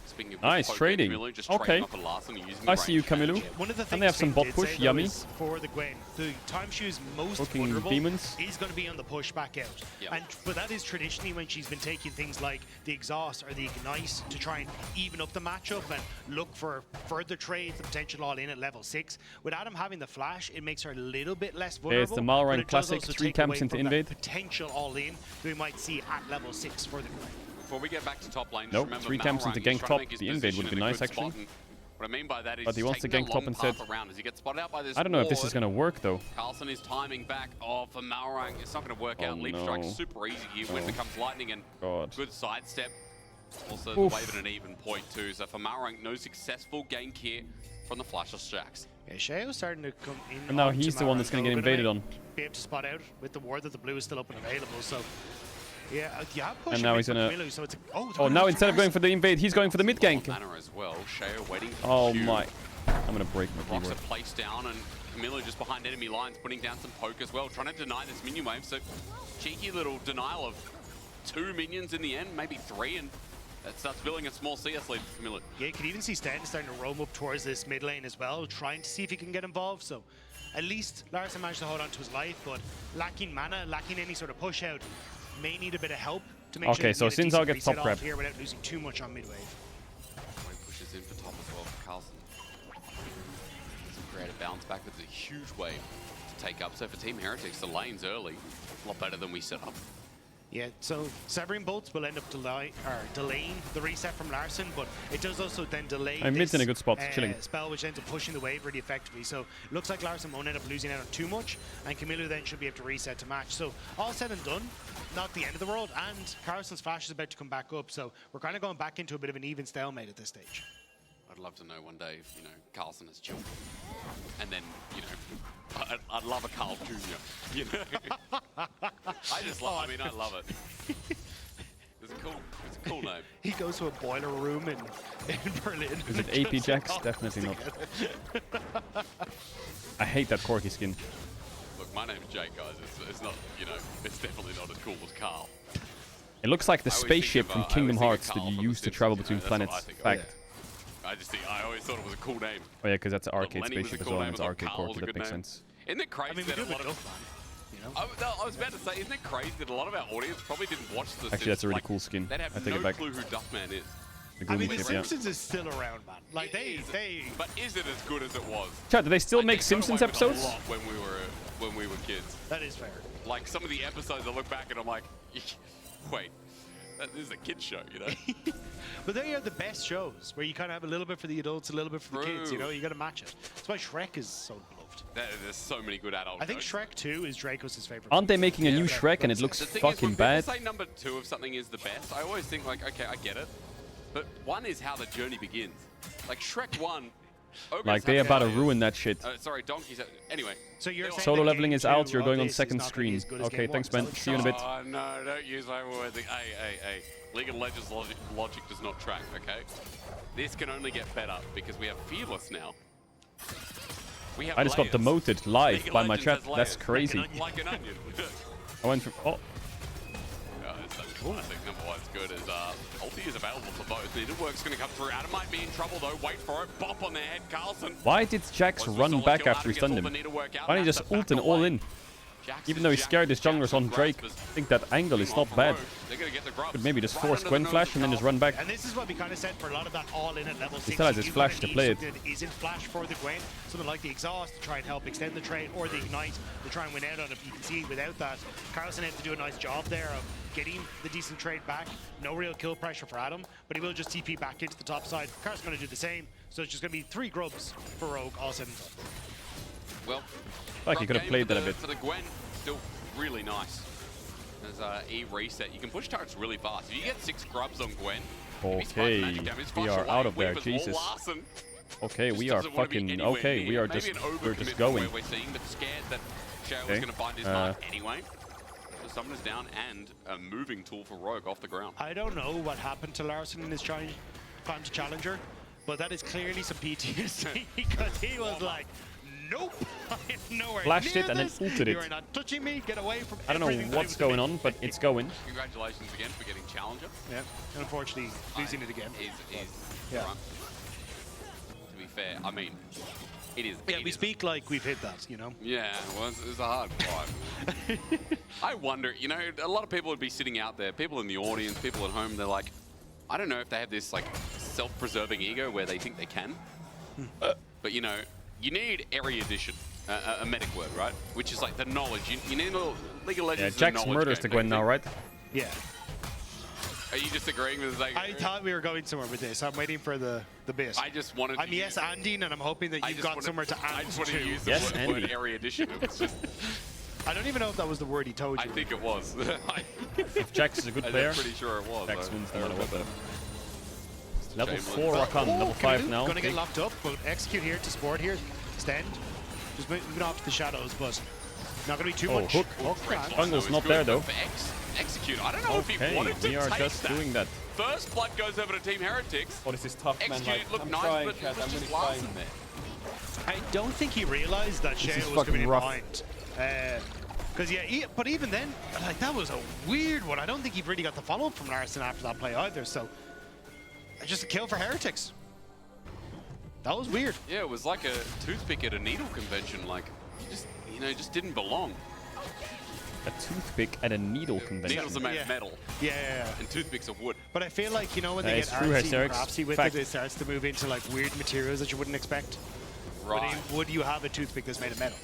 Speaking of Nice trading. Camilo, just Okay. trading off the last and using the I see you, range Camilo. damage. One of the And they have things some Finn bot did push. say, though, Yummy. is for the Gwen, the time she is most Fucking vulnerable demons. is going to be on the push back out. Yep. But that is traditionally when she's been taking things like the exhaust or the ignite to try and even up the matchup and look for further trades, the potential all in at level 6. With Adam having the flash, it makes her a little bit less vulnerable. It's the Malrang but it does classic, also 3 take camps away into from that invade. potential all in that we might see at level 6 for the Gwen. Before we get back to top lane, just Nope, remember 3 camps Malrang into is gank trying top. to make his The invade would position be in a nice, good spot, actually. and what I mean by that is But he wants to taking gank that top long instead. path around as he gets spotted out by this I don't know if this is ward. going to work, though. Carlson is timing back. Oh, for Malrang, it's not going to work Oh, out. Leap no. strike super easy here. Wind Oh. becomes lightning and God. good sidestep. Also, Oof. the wave at an even point too. So for Malrang, no successful gank here from the Flashless Jax. Yeah, Shao's starting to come in. And now onto he's the one Malrang, that's gonna though. get invaded on. Be able to spot out with the ward that the blue is still up and available. So, yeah, push And now he's gonna... Oh, now instead of going for the invade, he's going for the mid gank. Mana as well. Shao waiting for Oh the Q. my. I'm going to break my Rocks are keyboard. placed down and Camilo just behind enemy lines, putting down some poke as well, trying to deny this minion wave. So cheeky little denial of 2 minions in the end, maybe 3, and that starts building a small CS lead for Camilo. Yeah, you can even see Stan starting to roam up towards this mid lane as well, trying to see if he can get involved. So at least Larson managed to hold on to his life, but lacking mana, lacking any sort of push out, may need a bit of help to make sure Okay, he so can get a Xin Zhao decent gets reset top off grab. here without losing too much on mid wave. Wave pushes in for top as well for Carlson. Doesn't create a bounce back, but it's a huge wave to take up. So for Team Heretics, the lane's early. A lot better than we set up. Yeah, so severing bolts will end up delaying the reset from Larson, but it does also then delay mid's in a good spot, chilling. Spell, which ends up pushing the wave really effectively. So it looks like Larson won't end up losing out on too much, and Camilo then should be able to reset to match. So all said and done, not the end of the world, and Carlson's flash is about to come back up, so we're kind of going back into a bit of an even stalemate at this stage. I'd love to know one day if, you know, Carlson has children. And then, you know, I'd love a Carl Jr., you know? I just love, I mean, I love it. It's a cool name. He goes to a boiler room in Berlin. Is it AP Jax? Definitely not. I hate that Corki skin. Look, my name's Jake, guys. It's not, you know, it's definitely not as cool as Carl. It looks like the spaceship from Kingdom Hearts that you use to travel between planets. Fact. I always thought it was a cool name. Oh yeah, because that's an arcade spaceship as well, and it's arcade Corki, that makes sense. Isn't it crazy that a lot of... I was about to say, isn't it crazy that a lot of our audience probably didn't watch the Actually, that's a really cool skin. They'd have I take no it back. clue who Duckman is. I mean, The Simpsons is still around, man. Like, they... But is it as good as it was? Chat, do they still make Simpsons episodes? A lot when we were kids. That is fair. Like, some of the episodes, I look back and I'm like, wait, this is a kid's show, you know? But they are the best shows, where you kind of have a little bit for the adults, a little bit for the kids, you know? You got to match it. That's why Shrek is so beloved. There's so many good adult I think shows. Shrek 2 is Dracos' favorite. Aren't they making a new Shrek and it looks fucking bad? When people say number 2 of something is the best, I always think like, okay, I get it. But 1 is how the journey begins. Like Shrek 1... Like, they're about to ruin that shit. Sorry, donkeys... Anyway. So you're saying Solo leveling is out, you're going on second screen. Okay, thanks, man. See you in a bit. Oh, no, don't use my word. Hey. League of Legends logic does not track, okay? This can only get better because we have Fearless now. We have I just got layers. demoted live League of by my Legends chat. has layers. That's crazy. Like an onion. I went from... Oh. It's such a classic. Number 1's good as ulti is available for both. Needlework's going to come through. Adam might be in trouble though. Wait for it. Bop on their head. Carlson. Why did Jax run back after he stunned him? Why didn't he just ult and all in? Even though he scared his junglers on Drake, I think that angle is not bad. Could maybe just force Gwen Flash and then just run back. And this is what we kind of said for a lot of that all-in at level 6. He still has his Flash to play it. Is in Flash for the Gwen, something like the Exhaust to try and help extend the trade, or the Ignite to try and win out on it. You can see without that, Carlson had to do a nice job there of getting the decent trade back. No real kill pressure for Adam, but he will just TP back into the top side. Carson's going to do the same, so it's just going to be 3 grubs for Rogue all said and done. Well, like he could have played that a bit. For the Gwen, still really nice. There's E reset. You can push turrets really fast. If you get 6 grubs on Gwen, okay, we are out of there, Jesus. Okay, we are fucking okay. We are just we're just going. We're seeing, but scared that Shao was going to find his mark anyway. The summoner's down and a moving tool for Rogue off the ground. I don't know what happened to Larson in his climb to Challenger, but that is clearly some PTSD because he was like, nope, I'm nowhere Flashed near it and then this. ulted it. You are not touching me, get away from I don't know what's going on, but it's going. Congratulations again for getting Challenger. Yeah, unfortunately losing it again. Yeah. To be fair, I mean, it is. Yeah, we speak like we've hit that, you know? Yeah, well, it's a hard fight. I wonder, you know, a lot of people would be sitting out there, people in the audience, people at home, they're like, I don't know if they have this, like, self-preserving ego where they think they can. But, you know, you need erudition, a medic word, right? Which is like the knowledge. You need a League of Legends. Yeah, Jax murders the Gwen now, right? Yeah. Are you disagreeing with that? I thought we were going somewhere with this. I'm waiting for the bit. I just wanted to I'm yes anding, and I'm hoping that you've got somewhere to and I just want to. to use the word erudition. It was just... I don't even know if that was the word he told you. I think it was. If Jax is a good player, I'm pretty sure it was. Jax wins no matter what. Level 4 Rakan, level 5 now. Gonna get locked up, but execute here to sport here. Stand. Just moving off to the shadows, but not gonna be too much. Hook. Jungle's not there though. Execute. I don't know if he wanted to we are take just that. doing that. First blood goes over to Team Heretics. Oh, this is tough, man. Execute looked nice, trying, but Kat, it was just Larson there. I don't think he realized that Shea was going to be behind. Because but even then, like that was a weird one. I don't think he really got the follow-up from Larson after that play either. So just a kill for Heretics. That was weird. Yeah, it was like a toothpick at a needle convention. Like, just didn't belong. A toothpick at a needle convention. Needles are made of metal. Yeah. And toothpicks of wood. But I feel like, when they get artsy and craftsy with it, it starts to move into like weird materials that you wouldn't expect. Right. Would you have a toothpick that's made of metal?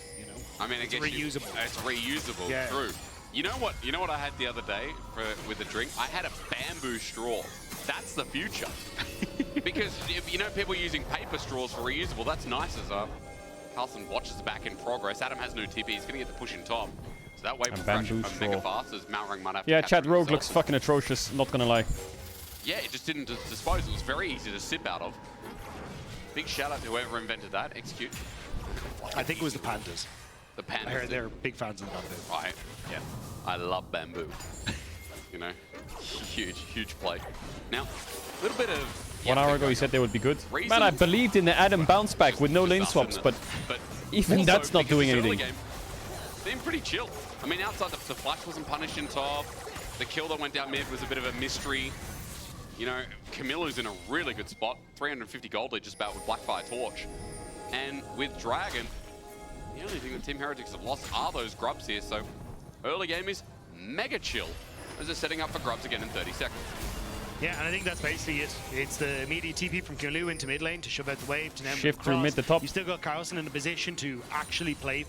I mean, it's reusable. It's reusable, yeah. true. You know what? You know what I had the other day with a drink? I had a bamboo straw. That's the future. Because you know people using paper straws for reusable. That's nice as Carlson watches back in progress. Adam has no TP. He's gonna get the push in top. So that wave will crash mega fast as Malrang might have to catch Chad, it Rogue himself. looks fucking atrocious. Not gonna lie. Yeah, it just didn't dispose. It was very easy to sip out of. Big shout out to whoever invented that. Execute. I think it was the Pandas. The Pandas. I heard they're big fans of bamboo. Yeah. I love bamboo. You know, huge play. Now, a little bit of... 1 hour ago he said they would be good. Man, I believed in the Adam bounce back with no lane swaps, but even that's not doing anything. Seemed pretty chill. I mean, outside the flash wasn't punished in top. The kill that went down mid was a bit of a mystery. You know, Camilla's in a really good spot. 350 gold lead just about with Blackfire Torch. And with Dragon, the only thing that Team Heretics have lost are those grubs here. So early game is mega chill as they're setting up for grubs again in 30 seconds. Yeah, and I think that's basically it. It's the immediate TP from Kulu into mid lane to shove out the wave to now shift through mid to top. You still got Carlson in a position to actually play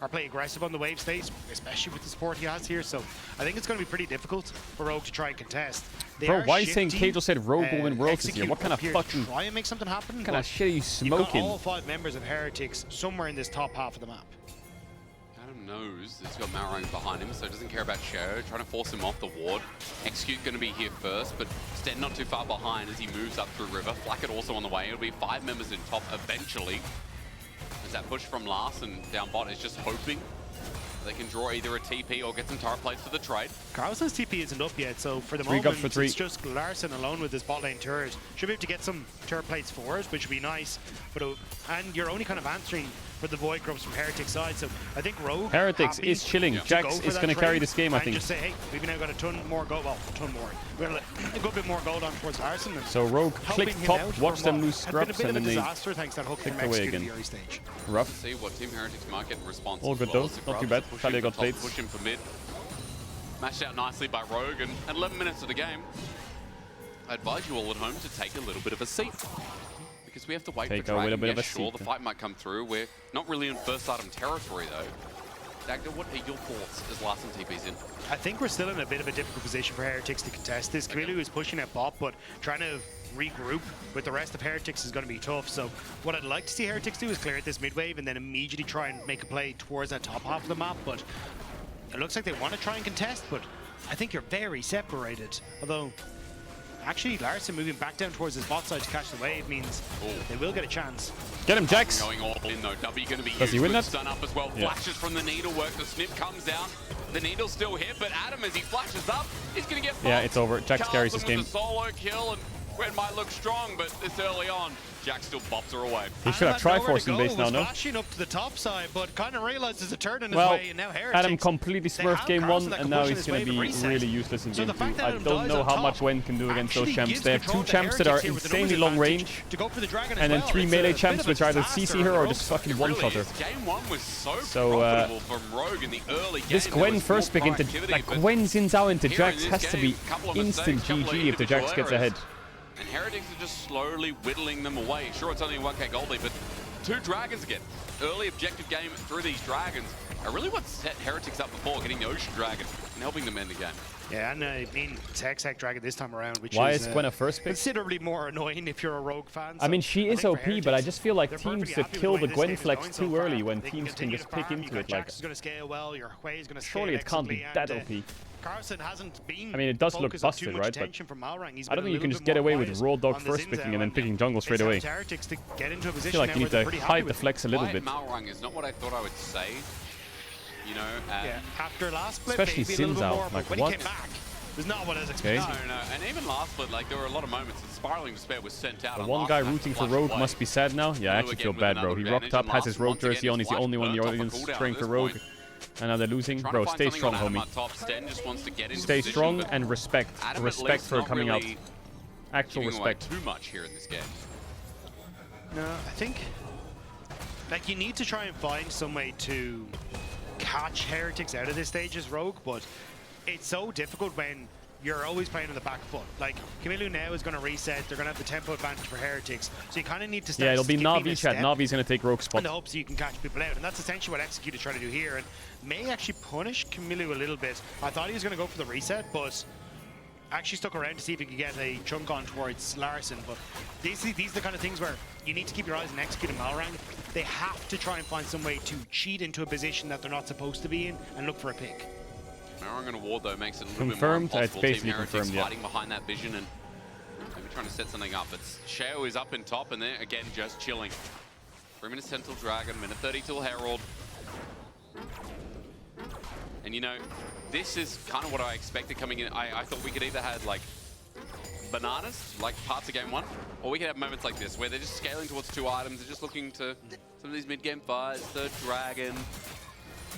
aggressive on the wave stage, especially with the support he has here. So I think it's going to be pretty difficult for Rogue to try and contest. Bro, why are you saying Caedrel said Rogue will win Worlds this year? What kind of fucking... Try and make something happen. What kind of shit are you smoking? You've got all 5 members of Heretics somewhere in this top half of the map. Adam knows he's got Malrang behind him, so he doesn't care about Shadow, trying to force him off the ward. Execute going to be here first, but Sten not too far behind as he moves up through River. Flacket also on the way. It'll be 5 members in top eventually. As that push from Larson down bot is just hoping they can draw either a TP or get some turret plates for the trade. Carlson's TP isn't up yet, so for the moment, it's just Larson alone with his bot lane turret. Should be able to get some turret plates for us, which would be nice. But and you're only kind of answering for the Void Grubs from Heretics side, so I think Rogue Heretics is chilling. Jax is going to carry this game, I think. Just say, hey, we've now got a ton more gold. Well, a ton more. We're going to a good bit more gold on towards Larson. So Rogue click top, watch them lose scrubs, and then they click away again. Rough. See what Team Heretics might get in response. All good though, not too bad. Talia got plates. Push him for mid. Mashed out nicely by Rogue, and at 11 minutes of the game, I advise you all at home to take a little bit of a seat. Because we have to wait for Dragon. Yeah, sure, the fight might come through. We're not really in first item territory though. Dagda, what are your thoughts as Larson TP's in? I think we're still in a bit of a difficult position for Heretics to contest this. Kamilu is pushing at bot, but trying to regroup with the rest of Heretics is going to be tough. So what I'd like to see Heretics do is clear at this mid wave and then immediately try and make a play towards that top half of the map. But it looks like they want to try and contest, but I think you're very separated. Although, actually, Larson moving back down towards his bot side to catch the wave means they will get a chance. Get him, Jax! Going all in though. W going to be Does he win that? Stun up as well. Yeah. Flashes from the needlework. The snip comes down. The needle's still hit, but Adam, as he flashes up, he's going to get Yeah, it's over. Jax carries this game. With the solo kill, and Red might look strong, but this early on, Jax still bops her away. He should have Triforce in base now, no? Flashing up to the top side, but kind of realized there's a turn in his Well, way, and now Heretics, Adam completely smurfed game 1, and now he's going to be really useless in game 2. I don't know how much Wen can do against those champs. They have 2 champs that are insanely long range, and then 3 melee champs which either CC her or just fucking one-shot her. Game 1 was so profitable from Rogue in the early game. This Gwen first pick into, like, Gwen Xin Zhao into Jax has to be instant GG if the Jax gets ahead. And Heretics are just slowly whittling them away. Sure, it's only a 1k gold lead, but 2 dragons again. Early objective game through these dragons are really what set Heretics up before, getting the Ocean Dragon and helping them end the game. Yeah, and I mean, it's Hexac Dragon this time around, which Why is Gwen a first pick? Considerably more annoying if you're a Rogue fan. So I mean, she is OP, but I just feel like teams that kill the Gwen flex too early when teams can just pick into it. Like, surely it can't be that OP. Carlson hasn't been. I mean, it does look busted, right? But I don't think you can just get away with raw dog first picking and then picking jungle straight away. I feel like you need to hide the flex a little bit. Malrang is not what I thought I would say. You know, after last split, especially Xin Zhao. Like, what? It was not what I was expecting. No, and even last split, like, there were a lot of moments that Spiraling Despair was sent out. The one guy rooting for Rogue must be sad now. Yeah, I actually feel bad, bro. He rocked up, has his Rogue jersey on, he's the only one in the audience cheering for Rogue. And now they're losing. Bro, stay strong, homie. Stay strong and respect. Respect for coming out. Actual respect. Too much here in this game. No, I think, like, you need to try and find some way to catch Heretics out of this stage as Rogue, but it's so difficult when you're always playing on the back foot. Like, Camilo now is going to reset. They're going to have the tempo advantage for Heretics. So you kind of need to start. Yeah, it'll be Na'Vi, chat. Na'Vi's going to take Rogue's spot. In the hopes you can catch people out. And that's essentially what Execute is trying to do here. And may actually punish Camilo a little bit. I thought he was going to go for the reset, but actually stuck around to see if he could get a chunk on towards Larson. But these are the kind of things where you need to keep your eyes on Execute and Malrang. They have to try and find some way to cheat into a position that they're not supposed to be in and look for a pick. Malrang going to ward though makes it a little confirmed. bit more impossible. It's basically Team confirmed, yeah. hiding behind that vision and maybe trying to set something up. But Shao is up in top and they're again just chilling. 3 minutes 10 till Dragon, minute 30 till Herald. And you know, this is kind of what I expected coming in. I thought we could either have like bananas, like parts of game 1, or we could have moments like this where they're just scaling towards 2 items. They're just looking to some of these mid-game fights, third Dragon.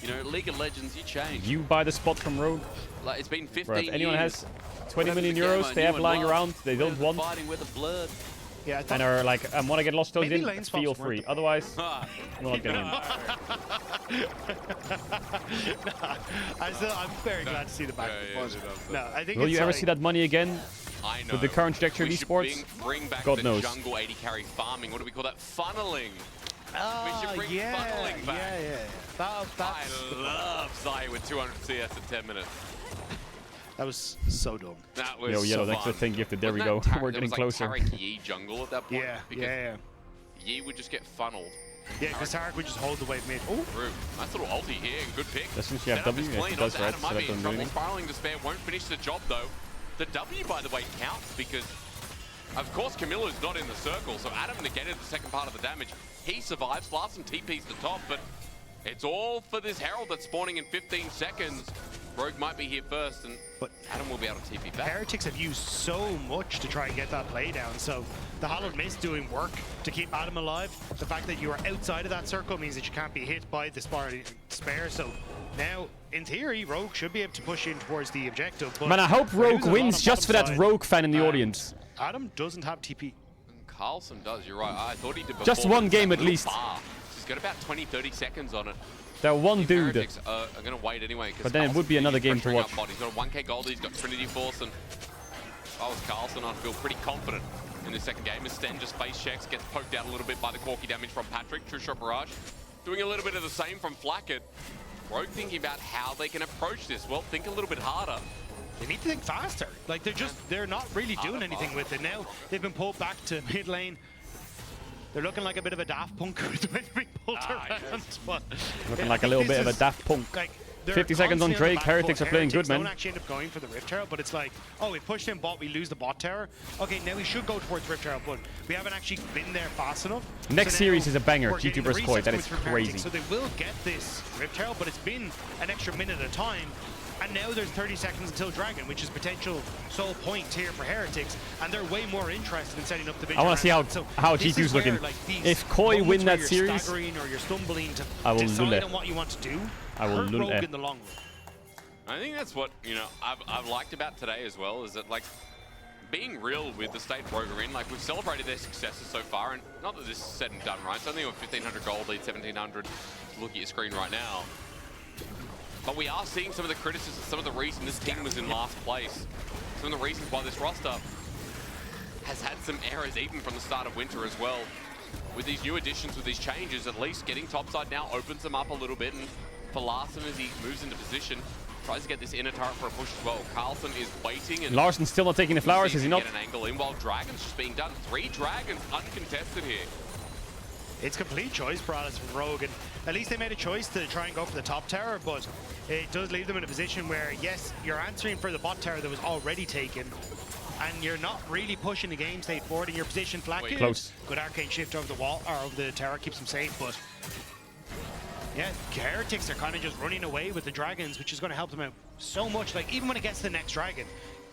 You know, League of Legends, you change. You buy the spot from Rogue. Like, it's been 15 Bro, if anyone years. has 20 million euros they have lying around, they don't want, Fighting with the blood. Yeah, and are like, I want to get Lost Toads in, feel free. Otherwise, I'm not getting in. I'm very glad to see the back of the No, I think will you ever see that money again? I know. With the current trajectory of esports? Bring back God the knows. jungle 80 carry farming. What do we call that? Funneling. Oh, we should bring funneling back. I love Zaya with 200 CS in 10 minutes. That was so dumb. That was Yo, Yellow, so thanks for fun. the gift. There we go. We're getting closer. There was like Tarek Yi jungle at that point. Yeah, because Yi would just get funneled. Yeah, because Tarek would just hold the wave mid. Oh, true. Nice little ulti here and good pick. Doesn't she have W? Yeah, she does, right? Adam might be in Setup trouble. doing Spiraling Despair won't finish the job though. The W, by the way, counts because, of course, Camilo's not in the circle, so Adam negated the second part of the damage. He survives, Larson TP's the top, but it's all for this Herald that's spawning in 15 seconds. Rogue might be here first, but Adam will be able to TP back. Heretics have used so much to try and get that play down, so the Hallowed Mist doing work to keep Adam alive. The fact that you are outside of that circle means that you can't be hit by the Spare, so now, in theory, Rogue should be able to push in towards the objective. But Man, I hope Rogue wins just for that Rogue fan in the audience. Adam doesn't have TP. Carlson does, you're right. I thought he did before. Just one game at least. He's got about 20-30 seconds on it. That one dude. Heretics are going to wait anyway. But then it would be another game to watch. He's got a 1k gold, he's got Trinity Force, and if I was Carlson, I'd feel pretty confident in this second game. As Sten just face checks, gets poked out a little bit by the Corky damage from Patrick. True Shot Barrage doing a little bit of the same from Flackett. Rogue thinking about how they can approach this. Well, think a little bit harder. They need to think faster. Like, they're not really doing anything with it. Now they've been pulled back to mid lane. They're looking like a bit of a Daft Punk with the way they're being pulled around. Yes. But Looking like a little bit of a Daft Punk. Like, 50 seconds on Drake. Heretics are playing good, man. Don't actually end up going for the Rift Herald, but it's like, oh, we pushed in bot, we lose the bot tower. Okay, now we should go towards Rift Herald, but we haven't actually been there fast enough. Next series is a banger. We're G2 vs. Koi. That is crazy. So they will get this Rift Herald, but it's been an extra minute at a time. And now there's 30 seconds until Dragon, which is potential sole point here for Heretics, and they're way more interested in setting up the vision. I want to see how G2's looking. Like, if Koi win that series, staggering or you're stumbling to I will decide on what you want to do, I will hurt Rogue in the long run. I think that's what, you know, I've liked about today as well, is that, like, being real with the state Rogue are in, like, we've celebrated their successes so far, and not that this is said and done, right? It's only on 1,500 gold, lead 1,700. Look at your screen right now. But we are seeing some of the criticisms, some of the reason this team was in last place. Some of the reasons why this roster has had some errors even from the start of winter as well. With these new additions, with these changes, at least getting topside now opens them up a little bit. And for Larson, as he moves into position, tries to get this inner turret for a push as well. Carlson is waiting. And Larson's still not taking the flowers, is he not? Get an angle in while Dragon's just being done. 3 Dragons uncontested here. It's complete choice paralysis from Rogue, and at least they made a choice to try and go for the top tower, but it does leave them in a position where, yes, you're answering for the bot tower that was already taken, and you're not really pushing the game state forward in your position. Flack close. Good arcane shift over the wall, or over the tower, keeps them safe, but yeah, Heretics are kind of just running away with the Dragons, which is going to help them out so much. Like, even when it gets to the next Dragon,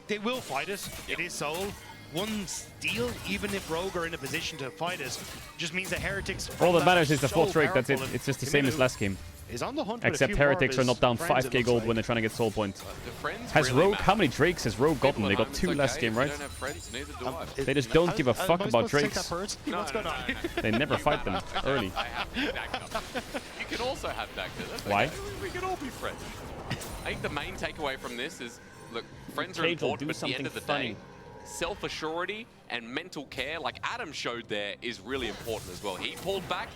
they will fight it. It is Soul. One steal, even if Rogue are in a position to fight it, just means that Heretics... All that matters is the full strike, that's it. It's just the same as last game. Is on the hunt Except Heretics are not down 5k gold when they're trying to get soul points. Has Rogue, how many Drakes has Rogue gotten? They got 2 last game, right? They just don't give a fuck about Drakes. No, They never fight them early. I have Dagda. You can also have Dagda. That's Why? okay. We can all be friends. I think the main takeaway from this is look, friends are Caedrel, important, do but at the end of the something day, self-assurity and mental care, like Adam showed there, is really important as well. He pulled back.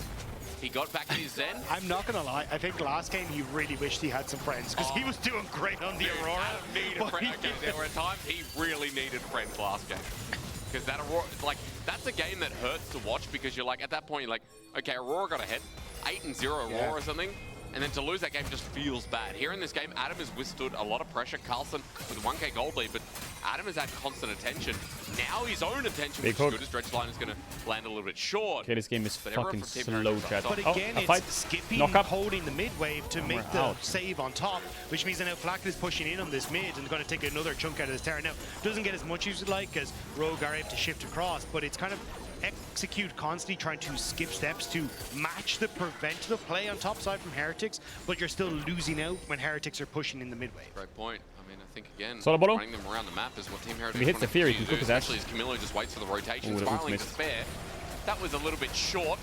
He got back in his zen. I'm not going to lie. I think last game he really wished he had some friends because he was doing great on the Aurora. Adam needed friends. Okay, there were times he really needed friends last game. Because that Aurora, like, that's a game that hurts to watch because you're like, at that point, you're like, okay, Aurora got ahead. 8-0 Aurora or something. And then to lose that game just feels bad. Here in this game, Adam has withstood a lot of pressure. Carlson with a 1k gold lead, but Adam has had constant attention. Now his own attention, which is good, as Dredgeline is going to land a little bit short. Okay, this game is fucking slow, chat. But again, it's skipping, holding the mid wave to make the save on top, which means that now Flack is pushing in on this mid and going to take another chunk out of this tower. Now, doesn't get as much as you'd like as Rogue are able to shift across, but it's kind of execute constantly trying to skip steps to match the preventative play on top side from Heretics, but you're still losing out when Heretics are pushing in the mid wave. Great point. I mean, I think again, Solobolo? running them around the map is what Team Heretics If he hits the fear, he can cook his ass. Especially as Camilo just waits for the rotation, Ooh, spiraling to spare. That was a little bit short.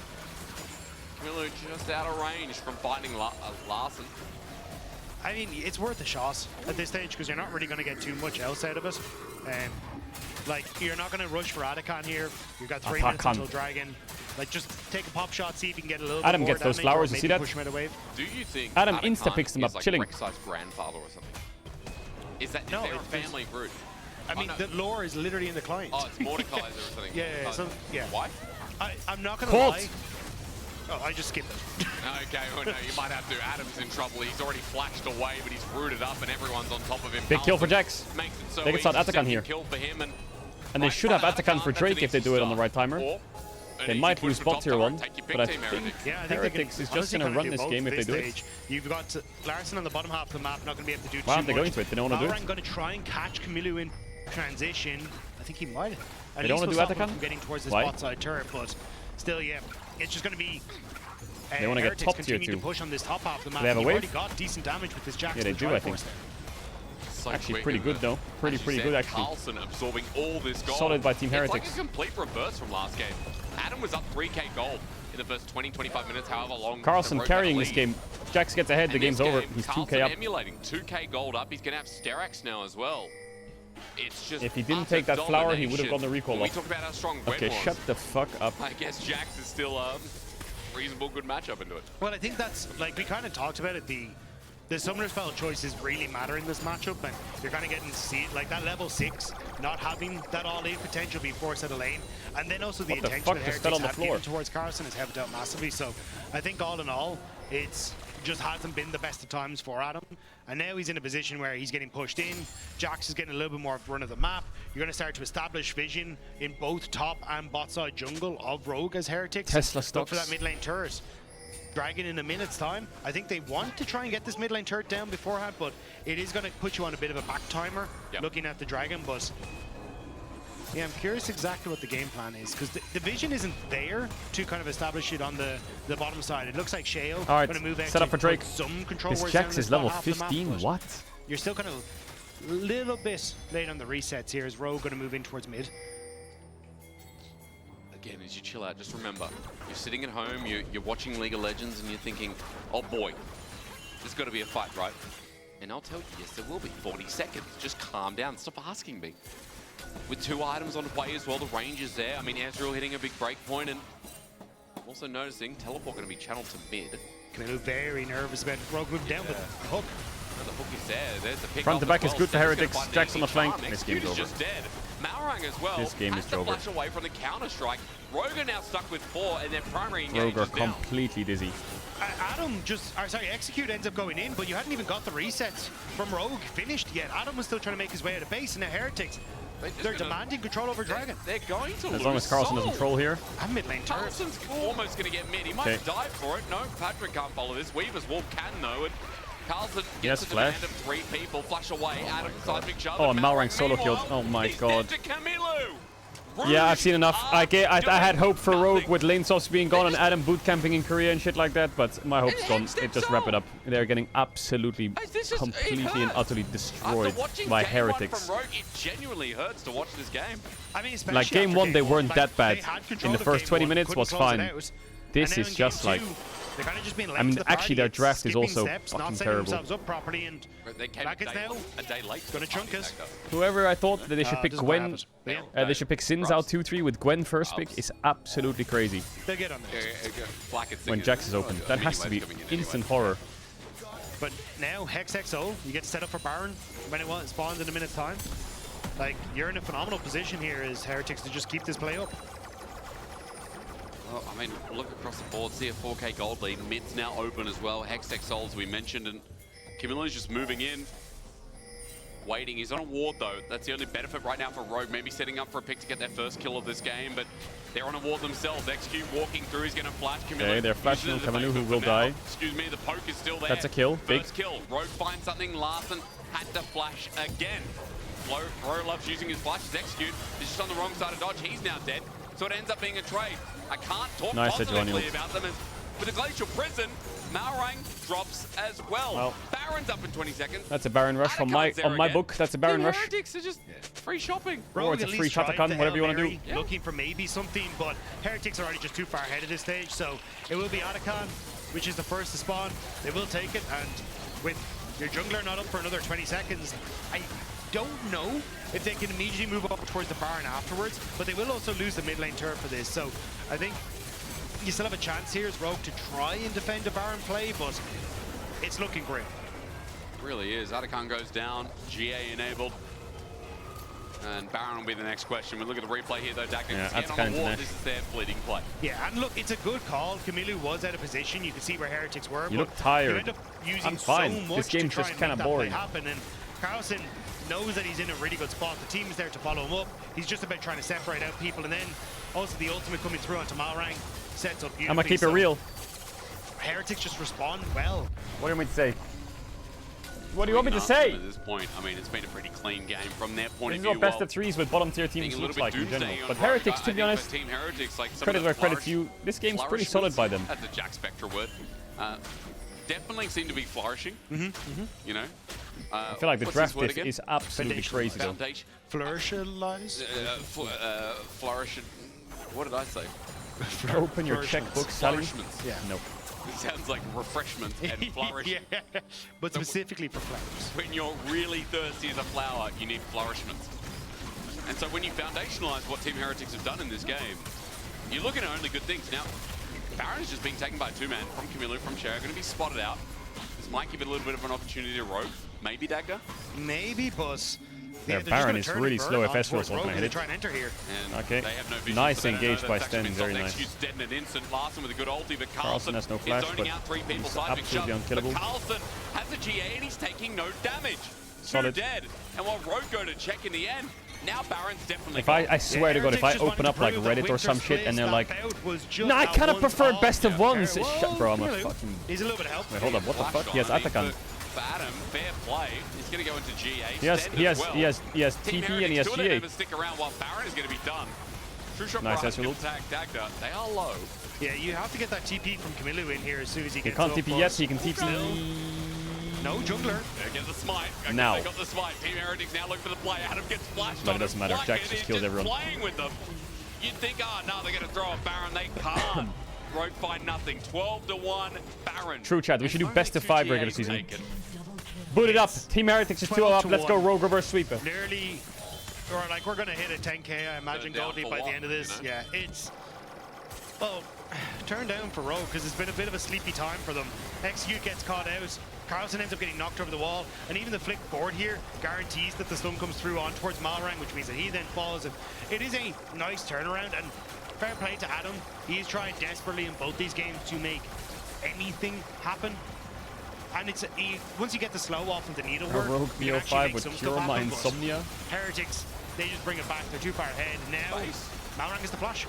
Camilo just out of range from finding Larson. I mean, it's worth a shot at this stage because you're not really going to get too much else out of it. Like, you're not going to rush for Atakan here. You've got 3 minutes until Dragon. Like, just take a pop shot, see if you can get a little Adam bit more gets those damage, flowers, or you see maybe that? push him out of wave. Do you think Adam Atakan insta-picks him is up, like chilling. Rek'Sai's grandfather or something? Is that No, is there a family root? I mean, the lore is literally in the client. Oh, it's Mordekaiser or something. Yeah. Why? I'm not going to lie. Oh, I just skipped it. Okay, well, no, you might have to. Adam's in trouble. He's already flashed away, but he's rooted up, and everyone's on top of him. Big kill for Jax. Makes it so They can start easy. Atakan here. Kill for him, and they should have Atakan for Drake if they do it on the right timer. They might lose bot tier 1, but I think Heretics is just going to run this game if they do it. You've got Larson on the bottom half of the map, not going to be able to do too much. Why aren't they going to it? They don't want to do it. Valorant going to try and catch Camilo in transition. I think he might have. They don't want to do Atakan? From getting towards this Why? bot side turret, but still, yeah. It's just going to be... They want to get top tier 2. To push on this top half of the map. They have a You've wave? already got decent damage with this Jax. Yeah, they do, I think. So actually, pretty good, though. Pretty good, actually. Carlson absorbing all this gold. Solid by Team Heretics. It's like a complete reverse from last game. Adam was up 3k gold in the first 20-25 minutes, however long. Carlson carrying this game. Jax gets ahead, the game's over. He's Carlson 2k up. emulating 2k gold up. He's going to have Sterax now as well. It's just if he didn't take that flower, he would have gone the recall we off. talk about how strong Gwen Okay, was. shut the fuck up. I guess Jax is still reasonable good matchup into it. Well, I think that's, like, we kind of talked about it, the summoner spell choices really matter in this matchup, and you're kind of getting to see it, like that level 6, not having that all-in potential being forced out of lane, and then also the intention that Heretics have given towards Carlson has helped out massively, so I think all in all, it's just hasn't been the best of times for Adam, and now he's in a position where he's getting pushed in. Jax is getting a little bit more of run of the map. You're going to start to establish vision in both top and bot side jungle of Rogue as Heretics. Tesla Look stocks. for that mid lane turret. Dragon in a minute's time. I think they want to try and get this mid lane turret down beforehand, but it is going to put you on a bit of a back timer looking at the Dragon, but yeah, I'm curious exactly what the game plan is, because the vision isn't there to kind of establish it on the bottom side. It looks like Shale going to move out set up for Drake. Some control. This Jax is level 15, what? You're still kind of a little bit late on the resets here. Is Rogue going to move in towards mid? Again, as you chill out, just remember, you're sitting at home, you're watching League of Legends, and you're thinking, oh boy, there's got to be a fight, right? And I'll tell you, yes, there will be. 40 seconds. Just calm down. Stop asking me. With 2 items on the way as well, the range is there. I mean, Ezreal hitting a big break point, and I'm also noticing teleport going to be channeled to mid. Camilo very nervous about Rogue moving down, but the hook. The hook is there. There's the pick Front to back is good for Heretics. Jax on the flank. This This game's over. just dead. Malrang as well. This game is has to over. flash away from the counter strike. Rogue are now stuck with 4, and their primary Rogue are engage is down. completely dizzy. Adam Execute ends up going in, but you hadn't even got the resets from Rogue finished yet. Adam was still trying to make his way out of base, and now Heretics, they're demanding control over Dragon. They're going to lose. As long as Carlson doesn't troll here. I'm mid lane turret. Carlson's almost going to get mid. He might die for it. No, Patrick can't follow this. Weaver's Wolf can, though. And Carlson gets a demand of 3 people. Flash away. Adam seismic shove. Oh, and Malrang solo killed. Oh my god. To Camilo. Yeah, I've seen enough. I had hope for Rogue with lane swaps being gone and Adam boot camping in Korea and shit like that, but my hope's gone. It just wrap it up. They're getting absolutely, completely and utterly destroyed by Heretics. From Rogue, it genuinely hurts to watch this game. I mean, like game 1, they weren't that bad. In the first 20 minutes was fine. This is just like... They're kind of just being left I mean, to the actually, their party, draft is also steps, fucking not setting terrible. themselves up properly, and They came Black is now a day late. gonna chunk us. Whoever I thought that they should pick doesn't Gwen, happen. they should pick Sins out 2-3 with Gwen first pick is absolutely crazy. They'll get on there. When Jax is open, that has to be instant horror. But now Hex XO, you get set up for Baron when it spawns in a minute's time. Like, you're in a phenomenal position here as Heretics to just keep this play up. Well, I mean, look across the board, see a 4K gold lead. Mid's now open as well. Hextech Souls we mentioned, and Camilla's just moving in. Waiting. He's on a ward though. That's the only benefit right now for Rogue. Maybe setting up for a pick to get their first kill of this game, but they're on a ward themselves. XQ walking through. He's going to flash Camilla. Okay, they're flashing on Camilla, who will die. Excuse me, the poke is still there. That's a kill. Big. First kill. Rogue finds something. Larson had to flash again. Ro loves using his flashes. Execute. He's just on the wrong side of dodge. He's now dead. So it ends up being a trade. I can't talk positively about them. With the Glacial Prison, Malrang drops as well. Baron's up in 20 seconds. That's a Baron rush on my book. That's a Baron rush. Heretics are just free shopping. Or it's a free Shatakan, whatever you want to do. Looking for maybe something, but Heretics are already just too far ahead at this stage, so it will be Atakan, which is the first to spawn. They will take it, and with your jungler not up for another 20 seconds, I don't know if they can immediately move up towards the Baron afterwards, but they will also lose the mid lane turret for this, so I think you still have a chance here as Rogue to try and defend the Baron play, but it's looking grim. It really is. Atakan goes down, GA enabled. And Baron will be the next question. We look at the replay here though, Dagna is on the ward. This is their fleeting play. Yeah, and look, it's a good call. Camille was out of position. You can see where Heretics were. You look tired. You end up using I'm fine. so much This game's to try just and kind make of that boring. play happen, and Carlson knows that he's in a really good spot. The team is there to follow him up. He's just about trying to separate out people, and then also the ultimate coming through onto Malrang sets up beautifully. I'm gonna keep it real. Heretics just respond well. What do you want me to say? What do you want me to say? At this point, I mean, it's been a pretty clean game from their point This of is view. what best of threes with bottom tier teams looks like in general. But Heretics, to be honest, Team Heretics, like credit where credit's due, this game's pretty solid by them. That's a Jack Spectre word. Definitely seem to be flourishing. You know. I feel like the draft is absolutely crazy though. Flourishalize? Flourish. What did I say? Open your checkbook, Sally. Yeah. Nope. It sounds like refreshment and flourish. Yeah, but specifically for flowers. When you're really thirsty as a flower, you need flourishment. And so when you foundationalize what Team Heretics have done in this game, you're looking at only good things. Now, Baron is just being taken by two men from Camilo, from Cher, going to be spotted out. This might give it a little bit of an opportunity to Rogue. Maybe Dagda? Maybe, but... Their Baron is really slow FS rolls when I hit it. Try and enter here. Okay, they have no vision, nice so engage by Sten, very nice. Dead in an instant. Larson with a good ulti, but Carlson has no flash, but he's absolutely unkillable. But Carlson has a GA and he's taking no damage. Solid. Two dead. And while Rogue go to check in the end, now Baron's definitely If I swear to God, if I open up like Reddit or some shit and they're like, no, I kind of prefer best of ones. Shut, bro, I'm a fucking... He's a little bit of help. Wait, hold up, what the fuck? He has Atakan. For Adam, fair play. He's going to go into GA. He has TP and he has GA. Stick around while Baron is going to be done. Nice, that's attack Dagda. They are low. Yeah, you have to get that TP from Camilo in here as soon as he gets can't up. TP yet, he can TP. No jungler. Get the smite. Okay, now. They got the smite. Team Heretics now look for the play. Adam gets flashed. But it doesn't matter. Jax just kills everyone. Playing with them. You'd think, oh no, they're going to throw a Baron. They can't. Rogue find nothing. 12-1 Baron. True chat. We should do best of 5 regular season. Boot it up. Team Heretics is 2-0 up. Let's go Rogue reverse sweeper. Nearly, or like we're going to hit a 10k, I imagine, goldie by the end of this. You know? Yeah, it's, well, turn down for Rogue because it's been a bit of a sleepy time for them. Execute gets caught out. Carlson ends up getting knocked over the wall, and even the flick board here guarantees that the stun comes through on towards Malrang, which means that he then falls. And it is a nice turnaround, and fair play to Adam. He's trying desperately in both these games to make anything happen. And it's once you get the slow off and the needlework, Rogue BO5 would cure my insomnia. Heretics, they just bring it back. They're too far ahead. Now, Malrang gets the flash.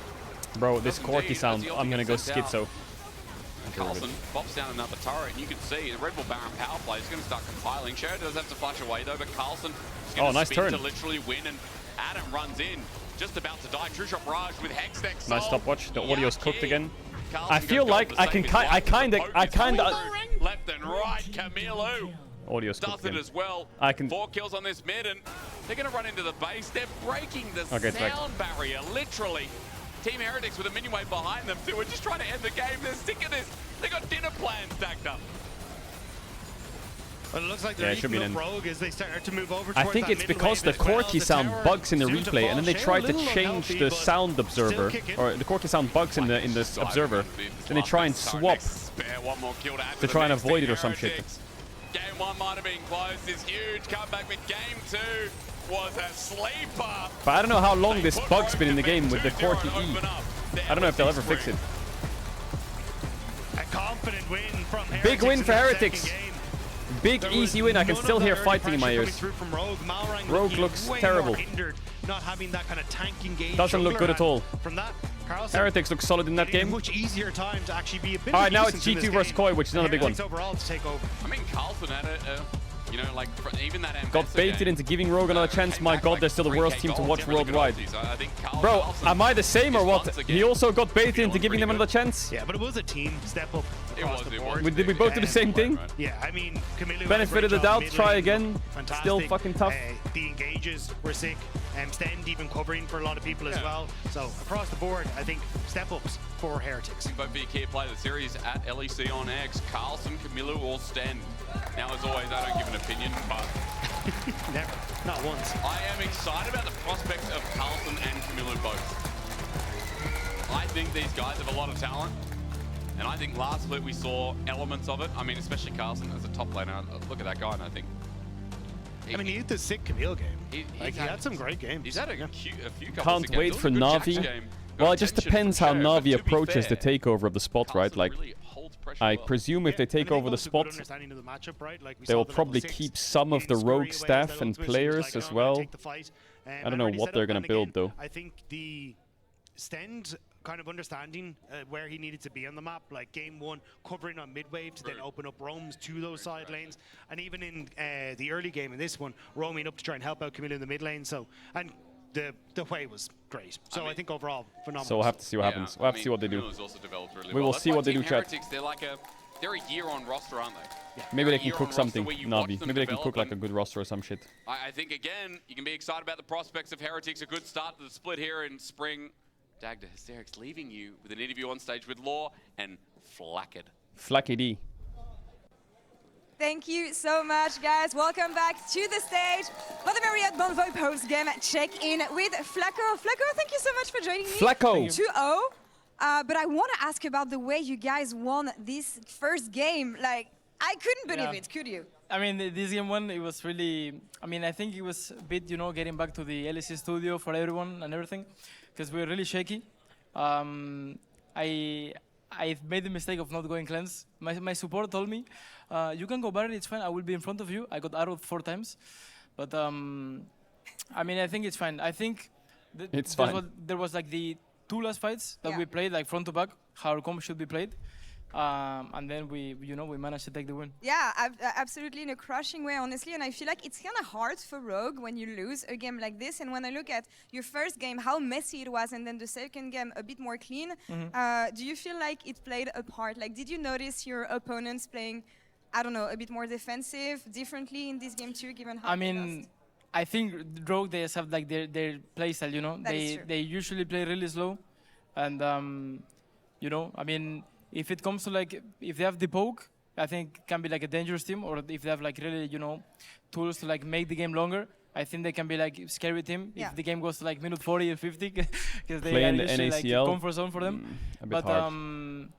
Bro, this Corky sound, I'm gonna go schizo. Carlson pops down another turret, and you can see the Red Bull Baron power play is going to start compiling. Sheridan does have to flash away though, but Carlson is going to spin to literally win, and Adam runs in, just about to die. True Shot Barrage with Hextech. Nice stopwatch. The audio's cooked again. Carlson I feel like I kinda. Left and right, Camilo. Audio's does cooked it again. as well. 4 kills on this mid, and they're going to run into the base. They're breaking the sound barrier, literally. Team Heretics with a minion wave behind them too. We're just trying to end the game. They're sick of this. They got dinner plans stacked up. Well, it looks like they're eating up Rogue as they start to move over. I think it's because the Corki sound bugs in the replay, and then they tried to change the sound observer, or the Corki sound bugs in the observer. Then they try and swap to try and avoid it or some shit. Game 1 might have been close. This huge comeback, but Game 2 was a sleeper. But I don't know how long this bug's been in the game with the Corki E. I don't know if they'll ever fix it. A confident win from Heretics. Big win for Heretics. Big easy win. I can still hear fighting in my ears. Rogue looks terrible. Not having that kind of tanking game. Doesn't look good at all. From that, Heretics look solid in that game. Much easier time to actually be a bit. All right, now it's G2 versus Koi, which is not a big one. Overall to take over. I mean, Carlson had a you know, like even that got baited into giving Rogue another chance. My god, they're still the worst team to watch worldwide. Bro, am I the same or what? He also got baited into giving them another chance? Yeah, but it was a team step up across the board. Did we both do the same thing? Yeah, I mean, Camilo benefit of the doubt, try again. Fantastic. Still fucking tough. The engages were sick. Stend even covering for a lot of people as well. So across the board, I think step-ups for Heretics. Both be a key player of the series at LEC on X. Carlson, Camilo, or Stend. Now, as always, I don't give an opinion, but... Never. Not once. I am excited about the prospects of Carlson and Camilo both. I think these guys have a lot of talent. And I think last split we saw elements of it. I mean, especially Carlson as a top laner. Look at that guy, and I think... I mean, he had the sick Camille game. He had some great games. He's had a few Can't wait for Na'Vi. Well, it just depends how Na'Vi approaches the takeover of the spot, right? Like, I presume if they take over the spot, they will probably keep some of the rogue staff and players as well. I don't know what they're going to build, though. I think the Stend kind of understanding where he needed to be on the map, like game 1 covering on mid-wave to then open up roams to those side lanes, and even in the early game in this one, roaming up to try and help out Camilo in the mid lane. So, and the way was great. So I think overall phenomenal. So we'll have to see what happens. We'll have to see what they do. We will see what they do, chat. They're a year on roster, aren't they? Yeah. Maybe they can cook something, Na'Vi. Maybe they can cook like a good roster or some shit. I think again, you can be excited about the prospects of Heretics. A good start to the split here in spring. Dagda Hysterics leaving you with an interview on stage with Law and Flacked. Flacky D. Thank you so much, guys. Welcome back to the stage for the very Bonvoy post-game check-in with Flacco. Flacco, thank you so much for joining me. Flacco. 2-0. But I want to ask about the way you guys won this first game. Like, I couldn't believe it, could you? I mean, this game one, it was really... I mean, I think it was a bit, you know, getting back to the LEC studio for everyone and everything, because we were really shaky. I made the mistake of not going cleanse. My support told me, you can go Baron, it's fine, I will be in front of you. I got arrowed 4 times. But, I mean, I think it's fine. I think there was like the 2 last fights that we played, like front to back, how our comp should be played. And then we managed to take the win. Yeah, absolutely in a crushing way, honestly. And I feel like it's kind of hard for Rogue when you lose a game like this. And when I look at your first game, how messy it was, and then the second game a bit more clean, do you feel like it played a part? Like, did you notice your opponents playing, I don't know, a bit more defensive, differently in this game too, given how I mean, I think Rogue, they have like their playstyle, you know? They usually play really slow. And, you know, I mean, if it comes to like, if they have the poke, I think can be like a dangerous team, or if they have like really, you know, tools to like make the game longer, I think they can be like scary team if the game goes to like minute 40 or 50, because they are usually like comfort zone for them. A bit hard.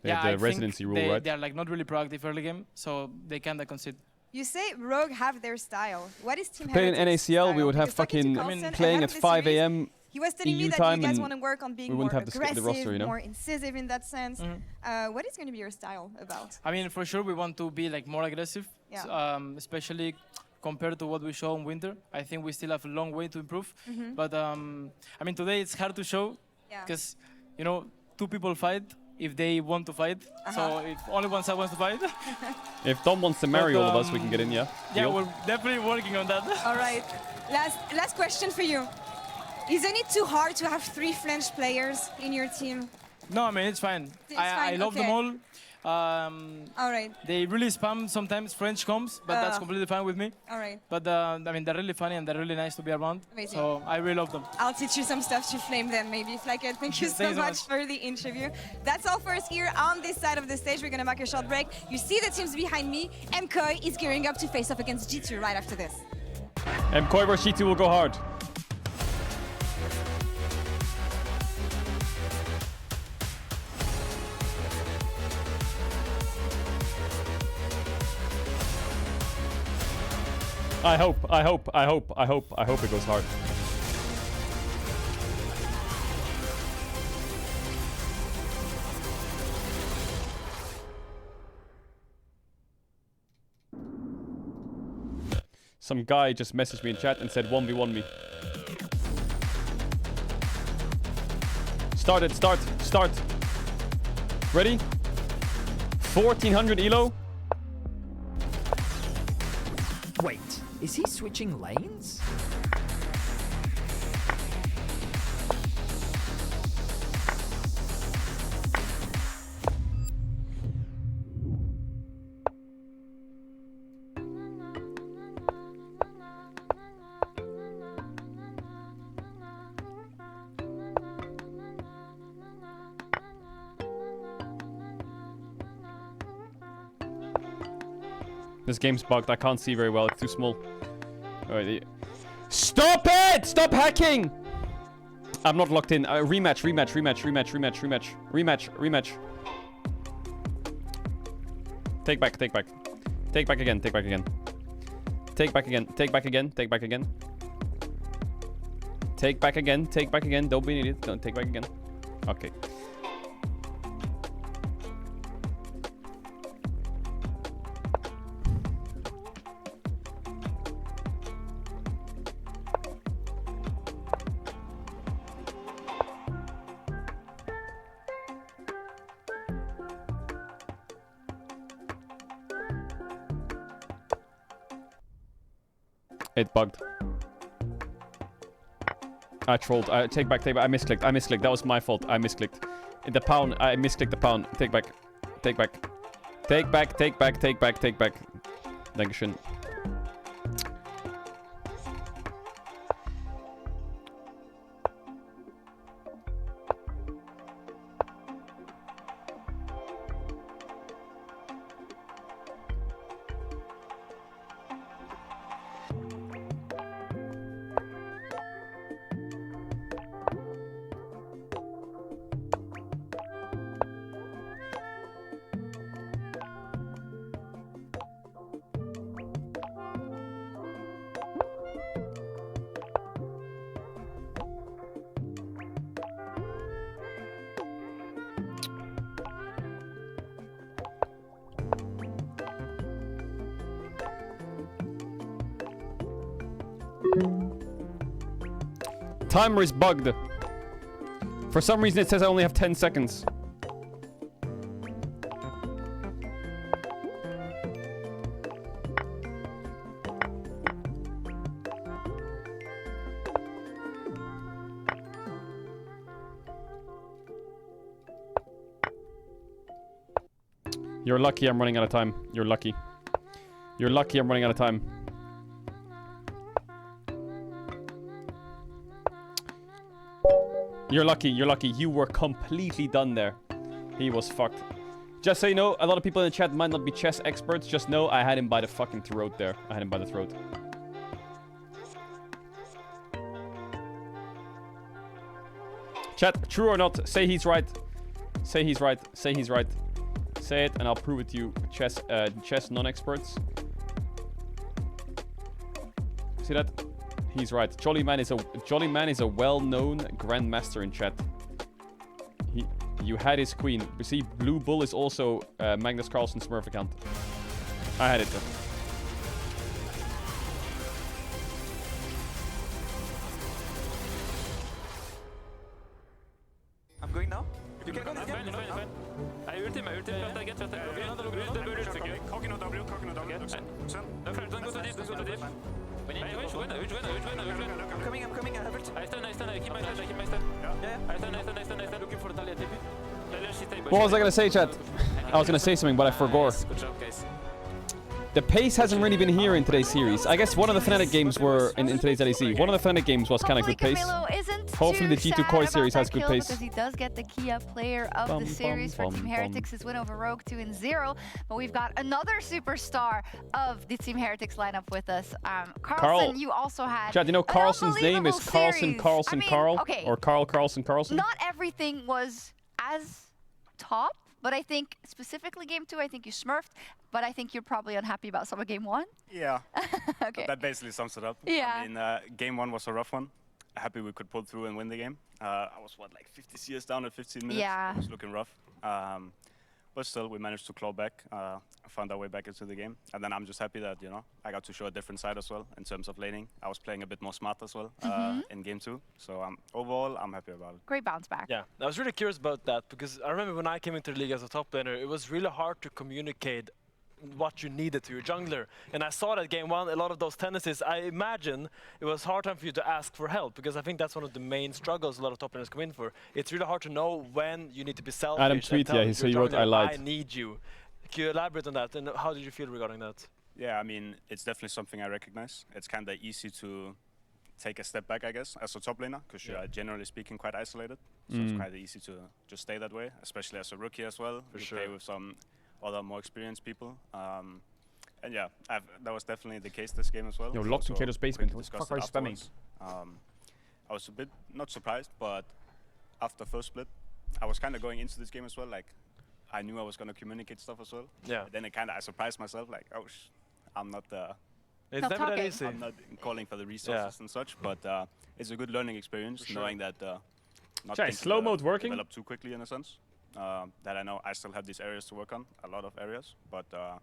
Yeah, the residency rule, right? They are like not really proactive early game, so they kind of concede. You say Rogue have their style. What is Team Playing Heretics' NACL, style? we would have fucking playing at 5 a.m. He was telling me EU that time, you guys and want to work on being we more wouldn't have aggressive, the roster, you know? more incisive in that sense. What is going to be your style about? I mean, for sure, we want to be like more aggressive, especially compared to what we show in winter. I think we still have a long way to improve. But I mean, today it's hard to show because, you know, 2 people fight if they want to fight. So if only one side wants to fight. If Dom wants to marry all of us, we can get in, yeah? Yeah, Deal? we're definitely working on that. All right. Last question for you. Isn't it too hard to have 3 French players in your team? No, I mean, it's fine. I love them all. All right. They really spam sometimes French comms, but that's completely fine with me. All right. But I mean, they're really funny and they're really nice to be around. Amazing. So I really love them. I'll teach you some stuff to flame them, maybe. Flacket, thank you so much for the interview. That's all for us here on this side of the stage. We're gonna make a short break. You see the teams behind me. MKOI is gearing up to face off against G2 right after this. MKOI versus G2 will go hard. I hope it goes hard. Some guy just messaged me in chat and said 1v1 me. Start. Ready? 1400 elo. Wait, is he switching lanes? This game's bugged. I can't see very well. It's too small. Alright. Stop it! Stop hacking! I'm not locked in. Rematch. Take back again. Take back again. Don't be an idiot. Don't take back again. Okay. It bugged. I trolled. Take back. I misclicked. That was my fault. I misclicked. In the pound, I misclicked the pound. Take back. Dankeschön. Timer is bugged. For some reason it says I only have 10 seconds. You're lucky I'm running out of time. You're lucky I'm running out of time. You're lucky. You were completely done there. He was fucked. Just so you know, a lot of people in the chat might not be chess experts. Just know I had him by the fucking throat there. I had him by the throat. Chat, true or not, say he's right. Say he's right. Say it and I'll prove it to you, chess non-experts. See that? He's right. Jolly Man is a well-known grandmaster in chat. You had his queen. You see, Blue Bull is also Magnus Carlsen's Smurf account. I had it. I'm going now. You can go. I'm fine. I ultim. Get. Cocky no W. Don't go too deep. I'm coming, I have it. I stun, I keep my stun. Yeah. I stun, looking for Talia TP. What was I going to say, chat? I was going to say something, but I forgot. Good job, guys. The pace hasn't really been here in today's series. I guess one of the Fnatic games were in today's LEC. One of the Fnatic games was kind of good pace. Hopefully the G2 Koi series has good pace. Because he does get the Kia player of the series for Team Heretics' win over Rogue 2-0. But we've got another superstar of the Team Heretics lineup with us. Carlson, you also had. Chad, you know Carlson's name is Carlson Carl? Okay. Or Carl Carlson Carlson? Not everything was as top. But I think specifically game 2, I think you smurfed. But I think you're probably unhappy about some of game 1. Yeah. Okay. That basically sums it up. Yeah. I mean, game 1 was a rough one. Happy we could pull through and win the game. I was, like 50 CS down at 15 minutes? Yeah. It was looking rough. But still, we managed to claw back, found our way back into the game. And then I'm just happy that, I got to show a different side as well in terms of laning. I was playing a bit more smart as well in game 2. So overall, I'm happy about it. Great bounce back. Yeah, I was really curious about that because I remember when I came into the league as a top laner, it was really hard to communicate what you needed to your jungler. And I saw that game 1, a lot of those tendencies, I imagine it was hard time for you to ask for help because I think that's one of the main struggles a lot of top laners come in for. It's really hard to know when you need to be selfish. Adam tweet, yeah, he wrote, I lied. I need you. Can you elaborate on that and how did you feel regarding that? Yeah, I mean, it's definitely something I recognize. It's kind of easy to take a step back, I guess, as a top laner, because you're generally speaking quite isolated. So it's quite easy to just stay that way, especially as a rookie as well. For you sure. play with some other more experienced people. And yeah, that was definitely the case this game as well. Yo, locked in Caedrel's basement. What the fuck are you spamming? I was a bit, not surprised, but after first split, I was kind of going into this game as well, like, I knew I was going to communicate stuff as well. Yeah. But then I surprised myself, like, oh, I'm not it's never that easy. I'm not calling for the resources and such, but it's a good learning experience, knowing that not Chai, slow mode working? Develop too quickly in a sense. That I know I still have these areas to work on, a lot of areas, but I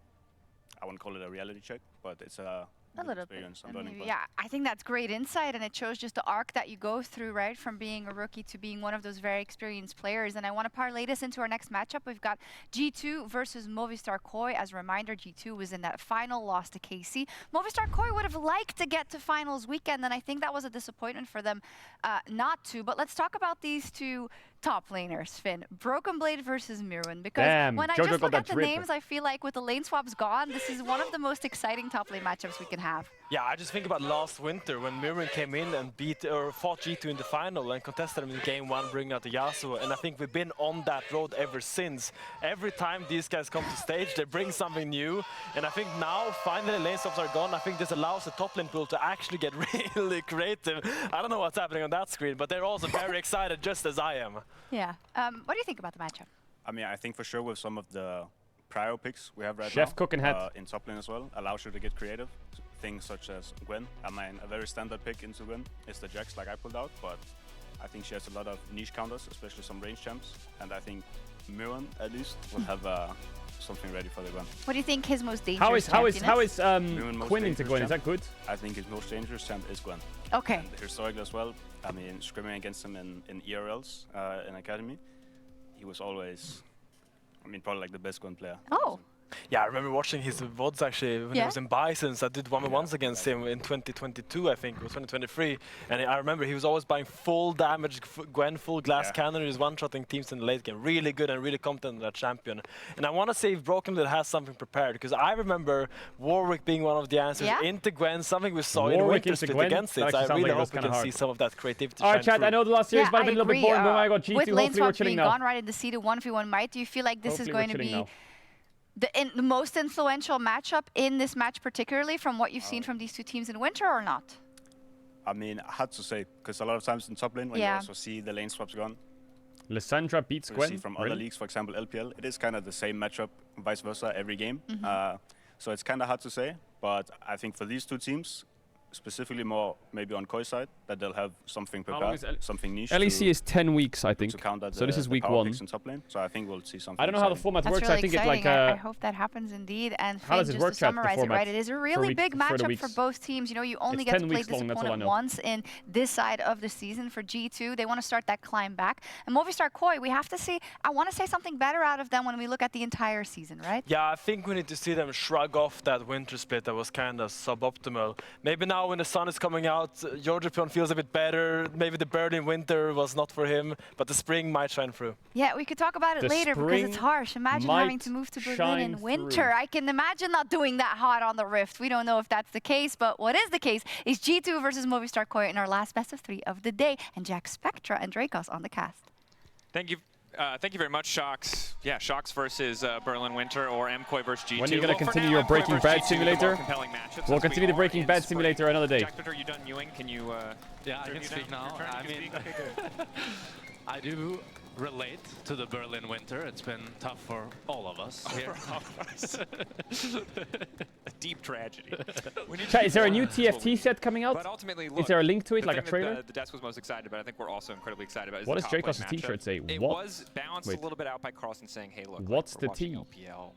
wouldn't call it a reality check, but it's a good experience. I'm learning. Yeah, I think that's great insight, and it shows just the arc that you go through, right, from being a rookie to being one of those very experienced players. And I want to parlay this into our next matchup. We've got G2 versus Movistar Koi. As a reminder, G2 was in that final, loss to KC. Movistar Koi would have liked to get to finals weekend, and I think that was a disappointment for them not to. But let's talk about these two top laners, Finn. Broken Blade versus Mirwin, because when I just look at the names, I feel like with the lane swaps gone, this is one of the most exciting top lane matchups we can have. Yeah, I just think about last winter when Mirwin came in and fought G2 in the final and contested them in game 1, bringing out the Yasuo. And I think we've been on that road ever since. Every time these guys come to stage, they bring something new. And I think now, finally, lane swaps are gone. I think this allows the top lane pool to actually get really creative. I don't know what's happening on that screen, but they're also very excited, just as I am. Yeah. What do you think about the matchup? I mean, I think for sure with some of the prior picks we have right Chef now, cooking hat in top lane as well, allows you to get creative. Things such as Gwen. I mean, a very standard pick into Gwen is the Jax, like I pulled out, but I think she has a lot of niche counters, especially some range champs, and I think Mirwin at least will have something ready for the Gwen. What do you think his most dangerous How is Quinn into Gwen? Is that good? I think his most dangerous champ is Gwen. Okay. And historically as well, I mean, scrimming against him in ERLs in Academy, he was always, I mean, probably like the best Gwen player. Oh. Yeah, I remember watching his VODs actually when he was in Bisons. I did 1v1s against him in 2022, I think, or 2023. And I remember he was always buying full damage Gwen, full glass cannon. He was one-shotting teams in the late game. Really good and really competent that champion. And I want to say if Broken Blade has something prepared, because I remember Warwick being one of the answers into Gwen, something we saw in Winter Split against it. So I really hope we can see some of that creativity. All right, chat, I know the last series might have been a little bit boring, but when I got G2, with lane hopefully we're swaps chilling being now. gone right in the C to 1v1 might, do you feel like this is going to be the most influential matchup in this match, particularly from what you've seen from these two teams in Winter, or not? I mean, hard to say, because a lot of times in top lane, when you also see the lane swaps gone, Lissandra beats Gwen. See from other leagues, for example, LPL, it is kind of the same matchup, vice versa, every game. So it's kind of hard to say, but I think for these two teams, specifically more maybe on Koi side, that they'll have something prepared, something niche. LEC is 10 weeks, I think. To counter so this is week 1. In top lane. So I think we'll see something. I don't know how the format works. Really I think exciting. it's like I hope that happens indeed. And how does it just work, to summarize it, right? It is a really big matchup for both teams. You know, you only get to play this opponent once in this side of the season for G2. They want to start that climb back. And Movistar Koi, we have to see. I want to say something better out of them when we look at the entire season, right? Yeah, I think we need to see them shrug off that winter split that was kind of suboptimal. Maybe now now when the sun is coming out, Georgian feels a bit better. Maybe the Berlin winter was not for him, but the spring might shine through. Yeah, we could talk about it later because it's harsh. Imagine having to move to Berlin in winter. I can imagine not doing that hot on the Rift. We don't know if that's the case, but what is the case is G2 versus Movistar Koi in our last best of 3 of the day, and Jack Spectra and Dracos on the cast. Thank you very much, Shox. Yeah, Shox versus Berlin Winter or MKoi versus G2. When are you going to continue your Breaking Bad simulator? We'll continue the Breaking Bad simulator another day. Jack, are you done Ewing? Can you... yeah, I can speak now. I mean, I do relate to the Berlin winter. It's been tough for all of us here. A deep tragedy. Chat, is there a new TFT set coming out? But ultimately, look, is there a link to it, the like a thing trailer? that the desk was most excited about, I think we're also incredibly excited about, is what the does top lane Dracos' t-shirt say? It was balanced a little bit out by Carlson saying, hey, look, what's we're the T? LPL.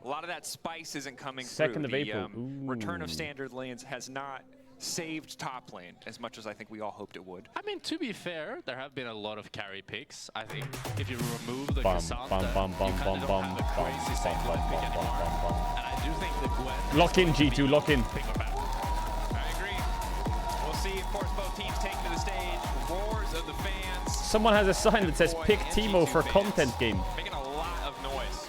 A lot of that spice isn't coming 2nd through. of April. Return of standard lanes has not saved top lane as much as I think we all hoped it would. I mean, to be fair, there have been a lot of carry picks. I think if you remove the Cassandra, you kind of don't have a crazy safe line pick anymore. And I do think the Gwen... Lock in, G2, lock in. I agree. We'll see, of course, both teams taking to the stage. Roars of the fans. Someone has a sign that says pick Timo for content game. Making a lot of noise.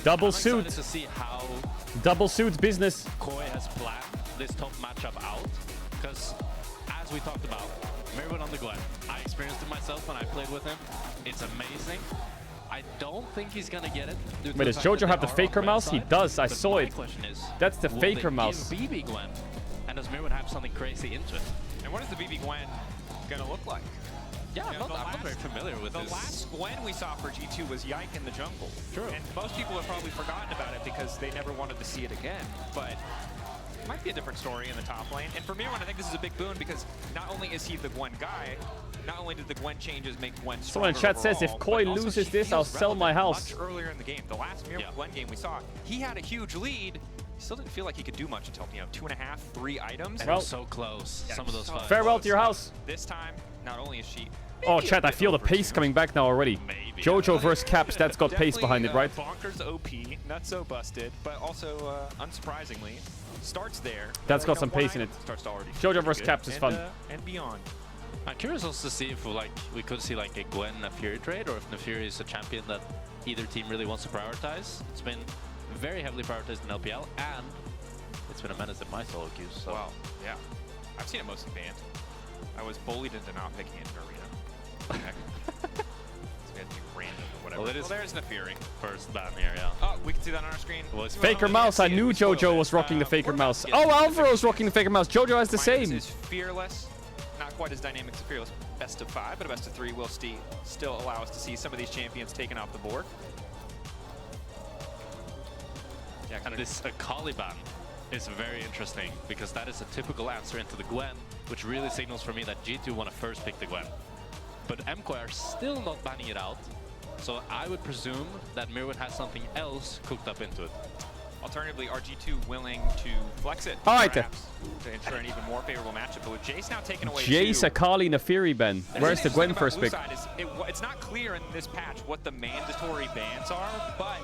Double suit. To see how double suit business. Koi has planned this top matchup out, because as we talked about, Mirwin on the Gwen, I experienced it myself when I played with him. It's amazing. I don't think he's gonna get it. Wait, does Jojo have the faker mouse? He does, I saw it. That's the faker mouse. BB Gwen, and does Mirwin have something crazy into it? And what is the BB Gwen gonna look like? Yeah, I'm not very familiar with this. The last Gwen we saw for G2 was Yike in the jungle. True. And most people have probably forgotten about it because they never wanted to see it again. But it might be a different story in the top lane. And for Mirwin, I think this is a big boon because not only is he the Gwen guy, not only did the Gwen changes make Gwen stronger. Someone in chat says if Koi loses this, I'll sell my house. Much earlier in the game, the last Mirwin Gwen game we saw, he had a huge lead. He still didn't feel like he could do much until 2.5, 3 items. And it was so close. Some of those fights. Farewell to your house. This time, not only is she... Oh, chat, I feel the pace coming back now already. Jojo versus Caps, that's got pace behind it, right? Bonkers OP, not so busted, but also, unsurprisingly, starts there. That's got some pace in it. Starts to already Jojo versus Caps is fun. And beyond. I'm curious also to see if we could see like a Gwen Nafiri trade, or if Nafiri is a champion that either team really wants to prioritize. It's been very heavily prioritized in LPL, and it's been a menace in my solo queues. So. Well, yeah. I've seen it mostly banned. I was bullied into not picking it in arena. Well, there's Nafiri. First ban here, yeah. Oh, we can see that on our screen. Well, faker mouse, I knew Jojo was rocking the faker mouse. Oh, Alvaro's rocking the faker mouse. Jojo has the same. Is Fearless. Not quite as dynamic as Fearless. Best of 5, but a best of 3 will still allow us to see some of these champions taken off the board. Yeah, kind of this Akali ban is very interesting because that is a typical answer into the Gwen, which really signals for me that G2 want to first pick the Gwen. But MKoi are still not banning it out, so I would presume that Mirwin has something else cooked up into it. Alternatively, are G2 willing to flex it? All right, to ensure an even more favorable matchup. But with Jace now taken away, Jace, Akali, Nafiri ban. Where's the Gwen first pick? It's not clear in this patch what the mandatory bans are, but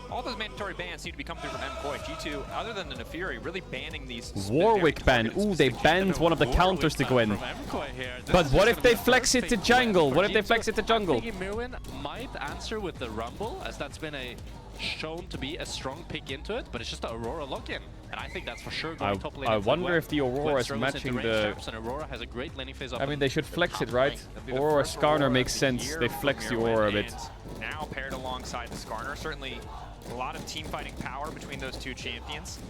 all those mandatory bans seem to be coming through from MKoi. G2, other than the Nafiri, really banning these. Warwick ban. Ooh, they banned one of the counters to Gwen. But what if they flex it to jungle? What if they flex it to jungle? I'm thinking Mirwin might answer with the Rumble, as that's been shown to be a strong pick into it, but it's just the Aurora lock-in. And I think that's for sure going top lane. I wonder if the Aurora is matching the... And Aurora has a great laning phase up. I mean, they should flex it, right? Aurora Skarner makes sense. They flex the Aurora a bit. Now paired alongside the Skarner, certainly a lot of team fighting power between those two champions.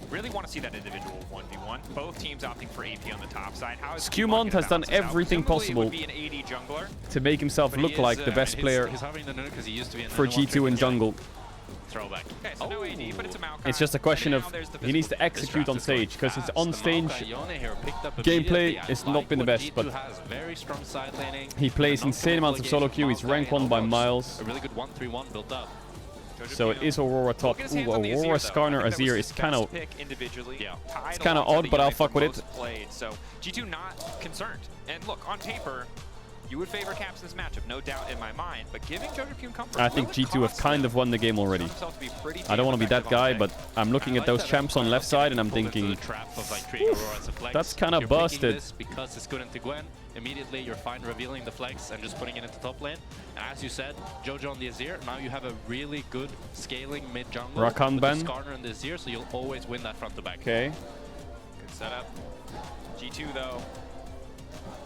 Really want to see that individual 1v1. Both teams opting for AP on the top side. How is Skewmont has done everything possible to make himself look like the best player for G2 in jungle. Throwback. Okay, so no AD, but it's a Maokai. It's just a question of he needs to execute on stage, because his on stage gameplay has not been the best, but he plays insane amounts of solo queue. He's rank 1 by miles. A really good 1-3-1 built up. So it is Aurora top. Ooh, Aurora Skarner Azir is kind of... It's kind of odd, but I'll fuck with it. So G2 not concerned. And look, on paper, You would favor Caps in this matchup, no doubt in my mind, but giving JoJo comfort. I think G2 have kind of won the game already. I don't want to be that guy, but I'm looking at those champs on left side and I'm thinking, that's kind of busted. Because it's good into Gwen, immediately you're fine revealing the flex and just putting it into top lane. And as you said, JoJo on the Azir, now you have a really good scaling mid jungle. Rakan ban. Skarner and the Azir, so you'll always win that front to back. Okay. Good setup. G2 though.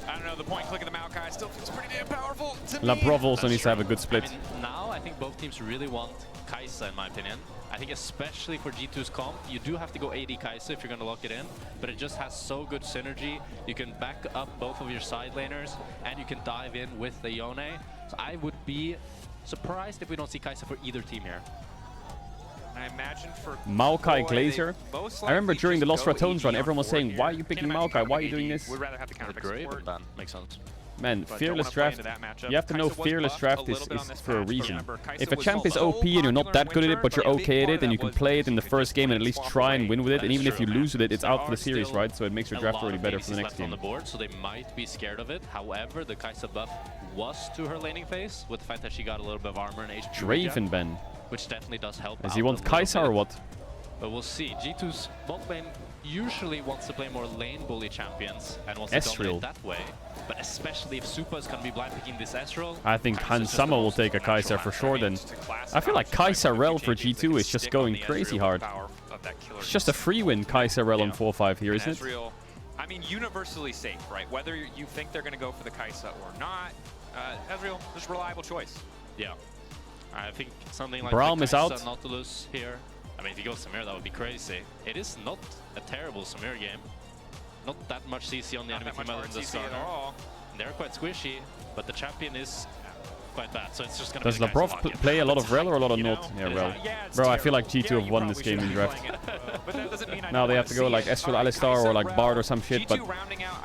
I don't know, the point click of the Maokai still feels pretty damn powerful to me. Labrov also needs to have a good split. I mean, now I think both teams really want Kai'Sa in my opinion. I think especially for G2's comp, you do have to go AD Kai'Sa if you're going to lock it in, but it just has so good synergy. You can back up both of your side laners and you can dive in with the Yone. So I would be surprised if we don't see Kai'Sa for either team here. I imagine for Maokai Glazer. I remember during the Lost Ratones run, everyone was saying, why are you picking Maokai? Why are you doing this? Would rather have the counter Graven ban makes sense. Man, Fearless Draft, you have to know Fearless Draft is for a reason. If a champ is OP and you're not that good at it, but you're okay at it, then you can play it in the first game and at least try and win with it. And even if you lose with it, it's out for the series, right? So it makes your draft already better for the next game. On the board, so they might be scared of it. However, the Kai'Sa buff was to her laning phase, with the fact that she got a little bit of armor and HP. Draven Ben. Which definitely does help. Does he want Kai'Sa or what? But we'll see. G2's bot lane usually wants to play more lane bully champions and wants to dominate that way. But especially if Supa is going to be blind picking this Ezreal. I think Hansama will take a Kai'Sa for sure then. I feel like Kai'Sa Rel for G2 is just going crazy hard. It's just a free win Kai'Sa Rel on 4-5 here, isn't it? I mean, universally safe, right? Whether you think they're going to go for the Kai'Sa or not, Ezreal, just reliable choice. Yeah. I think something like Braum the is out. Kai'Sa Nautilus here. I mean, if he goes Samir, that would be crazy. It is not a terrible Samir game. Not that much CC on the enemy team other than the Skarner. They're quite squishy, but the champion is quite bad, so it's just gonna. Does Labrov play a lot of Rel or a lot of not? Yeah, Rel. Bro, I feel like G2 have won this game in draft. Now they have to go like Ezreal Alistar or like Bard or some shit, but...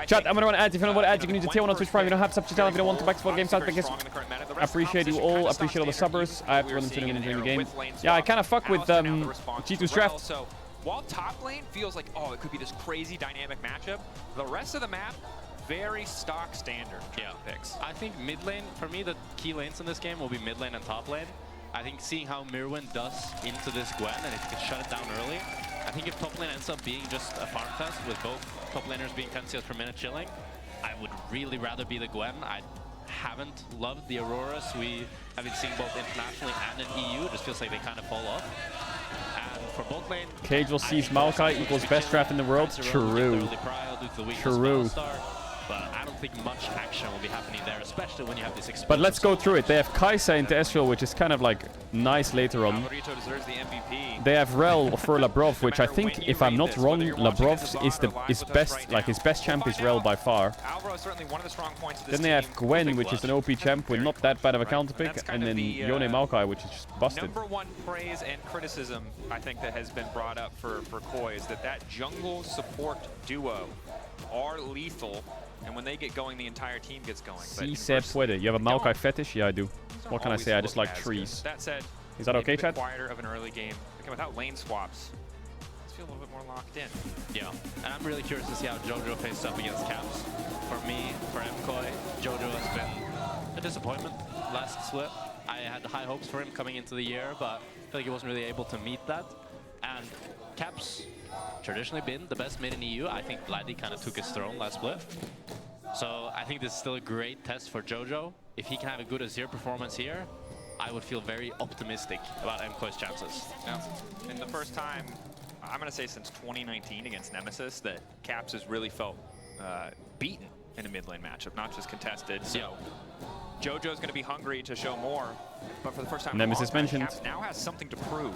Chat, I'm gonna want to add. If you don't want to add, you can use the tier 1 on Twitch Prime. You don't have to sub to channel if you don't want to back to for games out because I appreciate you all, appreciate all the subbers. I have to run them tuning in during the game. Yeah, I kind of fuck with G2's draft. So while top lane feels like, oh, it could be this crazy dynamic matchup, the rest of the map, very stock standard picks. I think mid lane, for me, the key lanes in this game will be mid lane and top lane. I think seeing how Mirwin does into this Gwen and if he can shut it down early, I think if top lane ends up being just a farm test with both top laners being 10 CS per minute chilling, I would really rather be the Gwen. I haven't loved the Auroras we have been seeing both internationally and in EU. It just feels like they kind of fall off. And for bot lane, Caedrel sees Maokai equals best draft in the world. True. True. But I don't think much action will be happening there, especially when you have this explosive. But let's go through it. They have Kai'Sa into Ezreal, which is kind of like nice later on. They have Rel for Labrov, which I think, if I'm not wrong, Labrov's is best, like his best champ is Rel by far. Then they have Gwen, which is an OP champ with not that bad of a counter pick, and then Yone Maokai, which is just busted. #1 praise and criticism I think that has been brought up for Koi is that jungle support duo are lethal. And when they get going, the entire team gets going. Si se puede. You have a Maokai fetish? Yeah, I do. What can I say? I just like trees. That said, is that okay, chat? Quieter of an early game. Again, without lane swaps, let's feel a little bit more locked in. Yeah, and I'm really curious to see how JoJo faces up against Caps. For me, for MKOI, JoJo has been a disappointment last split. I had high hopes for him coming into the year, but I feel like he wasn't really able to meet that. And Caps traditionally been the best mid in EU. I think Vladdy kind of took his throne last split. So I think this is still a great test for JoJo. If he can have a good Azir performance here, I would feel very optimistic about MKOI's chances. Yeah. And the first time, I'm going to say since 2019 against Nemesis, that Caps has really felt beaten in a mid lane matchup, not just contested. So JoJo's going to be hungry to show more, but for the first time, Nemesis mentioned. Caps now has something to prove.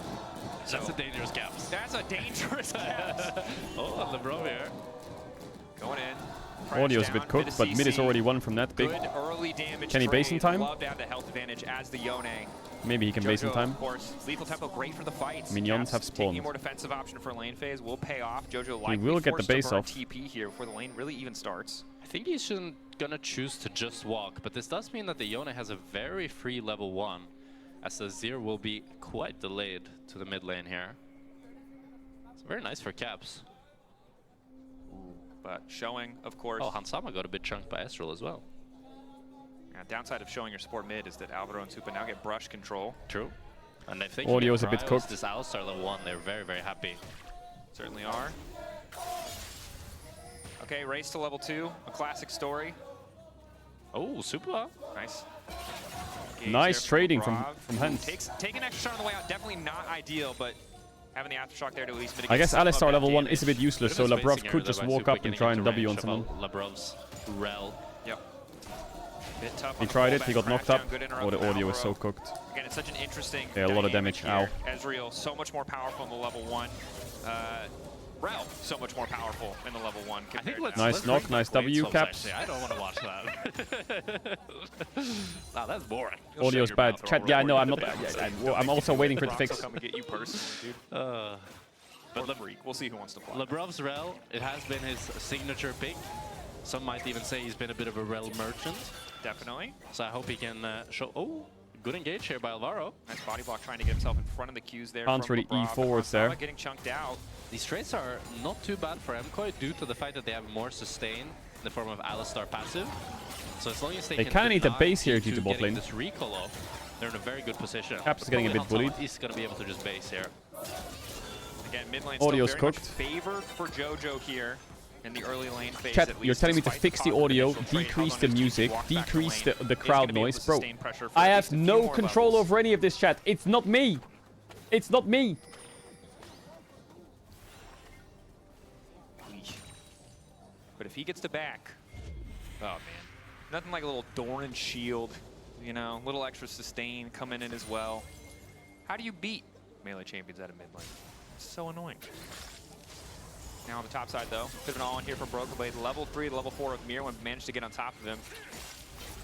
So that's a dangerous Caps. That's a dangerous Caps. Oh, Labrov here. Going in. Audio's a bit cooked, but mid is already won from that big. Good early damage. Can he base in time? Love to have the health advantage as the Yone. Maybe he can base in time. Of course, lethal tempo, great for the fights. Minions have spawned. Taking a more defensive option for lane phase will pay off. JoJo he will get the base off. TP here before the lane really even starts. I think he's gonna choose to just walk, but this does mean that the Yone has a very free level 1, as the Azir will be quite delayed to the mid lane here. It's very nice for Caps. But showing, of course. Oh, Hansama got a bit chunked by Ezreal as well. Downside of showing your support mid is that Alvaro and Supa now get brush control. True. And if they Audio is a bit cooked. This Alistar level 1, they're very, very happy. Certainly are. Okay, race to level 2, a classic story. Oh, Supa. Nice. Nice trading from Hens. Taking an extra shot on the way out, definitely not ideal, but having the aftershock there to at least mitigate. I guess Alistar level 1 damage. is a bit useless, so Labrov could just walk up and try and W on someone. Labrov's Rel. Yep. Bit tough He tried it, he got knocked up. Oh, the audio is so cooked. Again, it's such an interesting a lot of damage. Ow. Ezreal, so much more powerful in the level 1. Rel, so much more powerful in the level 1. I think let's nice knock, nice W caps. I don't want to watch that. Nah, that's boring. Audio's bad. Chat, yeah, I know, I'm not. I'm also waiting for it to fix. Come and get you personally, dude. But we'll see who wants to play. Labrov's Rel, it has been his signature pick. Some might even say he's been a bit of a Rel merchant. Definitely. So I hope he can show. Oh, good engage here by Alvaro. Nice body block, trying to get himself in front of the queues there. Can't really E forwards there. Getting chunked out. These trades are not too bad for MKOI due to the fact that they have more sustain in the form of Alistar passive. So as long as they kind of need a base here due to bot lane. This recall off, they're in a very good position. Caps is getting a bit bullied. He's going to be able to just base here. Again, mid lane Audio's still very cooked. much favored for JoJo here in the early lane phase. Chat, at least, you're telling me to fix the audio, decrease the music, decrease the crowd noise. Bro, I have no control over any of this, chat. It's not me. It's not me. But if he gets to back, oh man, nothing like a little Doran shield, you know, little extra sustain coming in as well. How do you beat melee champions out of mid lane? It's so annoying. Now on the top side though, could have been all in here for Broken Blade. Level 3 to level 4 of Mirwin managed to get on top of him.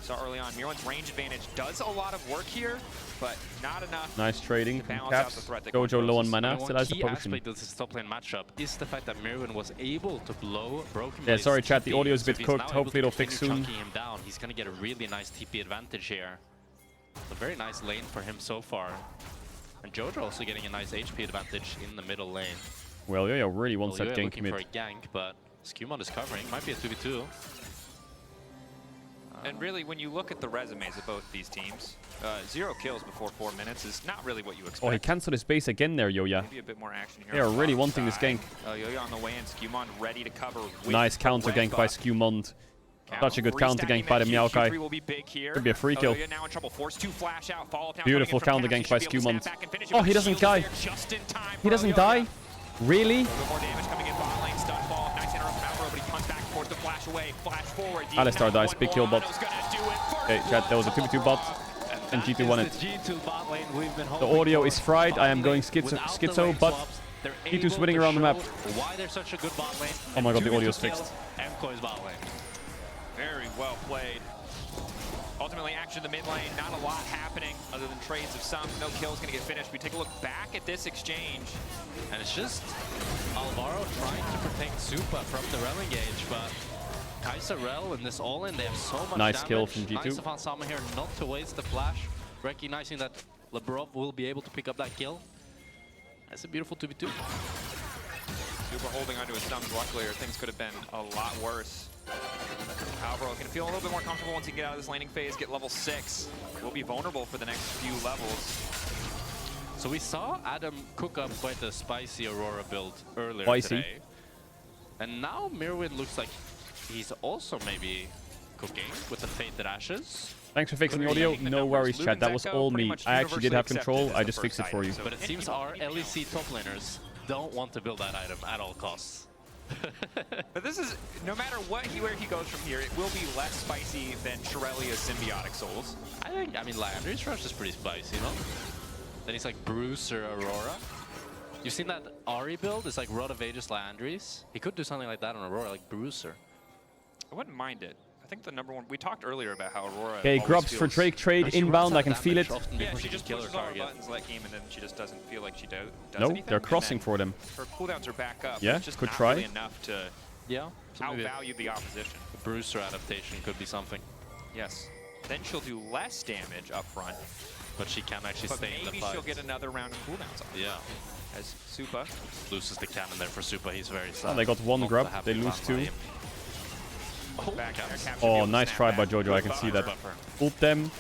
So early on, Mirwin's range advantage does a lot of work here, but not enough. Nice trading from Caps. Gojo low on mana, still has the potion. Aspect of this top lane matchup is the fact that Mirwin was able to blow Broken Yeah, Blade's sorry chat, the TP. audio is a So bit if he's cooked. now Hopefully able it'll to fix continue soon. chunking him down, he's going to get a really nice TP advantage here. A very nice lane for him so far. And Jojo also getting a nice HP advantage in the middle lane. Well, Yo-Yo really wants that gank looking mid. for a gank, but Skewmon is covering. Might be a 2v2. And really, when you look at the resumes of both these teams, 0 kills before 4 minutes is not really what you expect. Oh, he cancelled his base again there, Yo-Yo. Maybe a bit more action here. They are really wanting this gank. Yo-Yo on the way in, Skewmon ready to cover. Nice counter gank by Skewmond. Such a good counter gank by the Maokai. Could be a free kill. Now in trouble, forced to flash out. Beautiful counter gank by Skewmond. Oh, he doesn't die. He doesn't die? Really? More damage coming in bot lane, stun fall. Nice interrupt from Alvaro, but he punts back towards the flash away. Flash forward. Alistar dies, big kill bot. Okay, chat, there was a 2v2 bot, and G2 won it. The audio is fried, I am going schizo, but G2's winning around the map. Why they're such a good bot lane. Oh my god, the audio's fixed. MKOI's bot lane. Very well played. Ultimately, action in the mid lane, not a lot happening other than trades of some. No kills gonna get finished. We take a look back at this exchange. And it's just Alvaro trying to protect Supa from the Rel engage, but Kai'Sa Rel in this all-in, they have so much nice damage. Kill from G2. Nice of Ansama here not to waste the flash, recognizing that Labrov will be able to pick up that kill. That's a beautiful 2v2. Supa holding onto his thumbs luckily, or things could have been a lot worse. Alvaro can feel a little bit more comfortable once he get out of this laning phase, get level 6. Will be vulnerable for the next few levels. So we saw Adam cook up quite a spicy Aurora build earlier Spicy. today. And now Mirwin looks like he's also maybe cooking with the Fated Ashes. Thanks for fixing the audio. No worries, chat. That was all me. I actually did have control. I just fixed it for you. But it seems our LEC top laners don't want to build that item at all costs. But this is, no matter where he goes from here, it will be less spicy than Shirelia's Symbiotic Souls. I mean, Landry's Rush is pretty spicy, you know? Then he's like Bruce or Aurora. You've seen that Ahri build? It's like Rod of Aegis Landry's. He could do something like that on Aurora, like Bruiser. I wouldn't mind it. I think the number one, we talked earlier about how Aurora. Okay, Grubs for Drake trade inbound. I can feel it. Yeah, she just pushes all her buttons like him, and then she just doesn't feel like she does No, anything. they're crossing for them. Her cooldowns are back up. Yeah, it's just could not try. Really enough to outvalue the opposition. The Bruiser adaptation could be something. Yes. Then she'll do less damage up front. But she can actually stay in the fight. Maybe she'll get another round of cooldowns off. Yeah. As Supa loses the cannon there for Supa, he's very sad. Oh, they got one grub, they lose 2. Oh, nice try by Jojo. I can see that. Ult them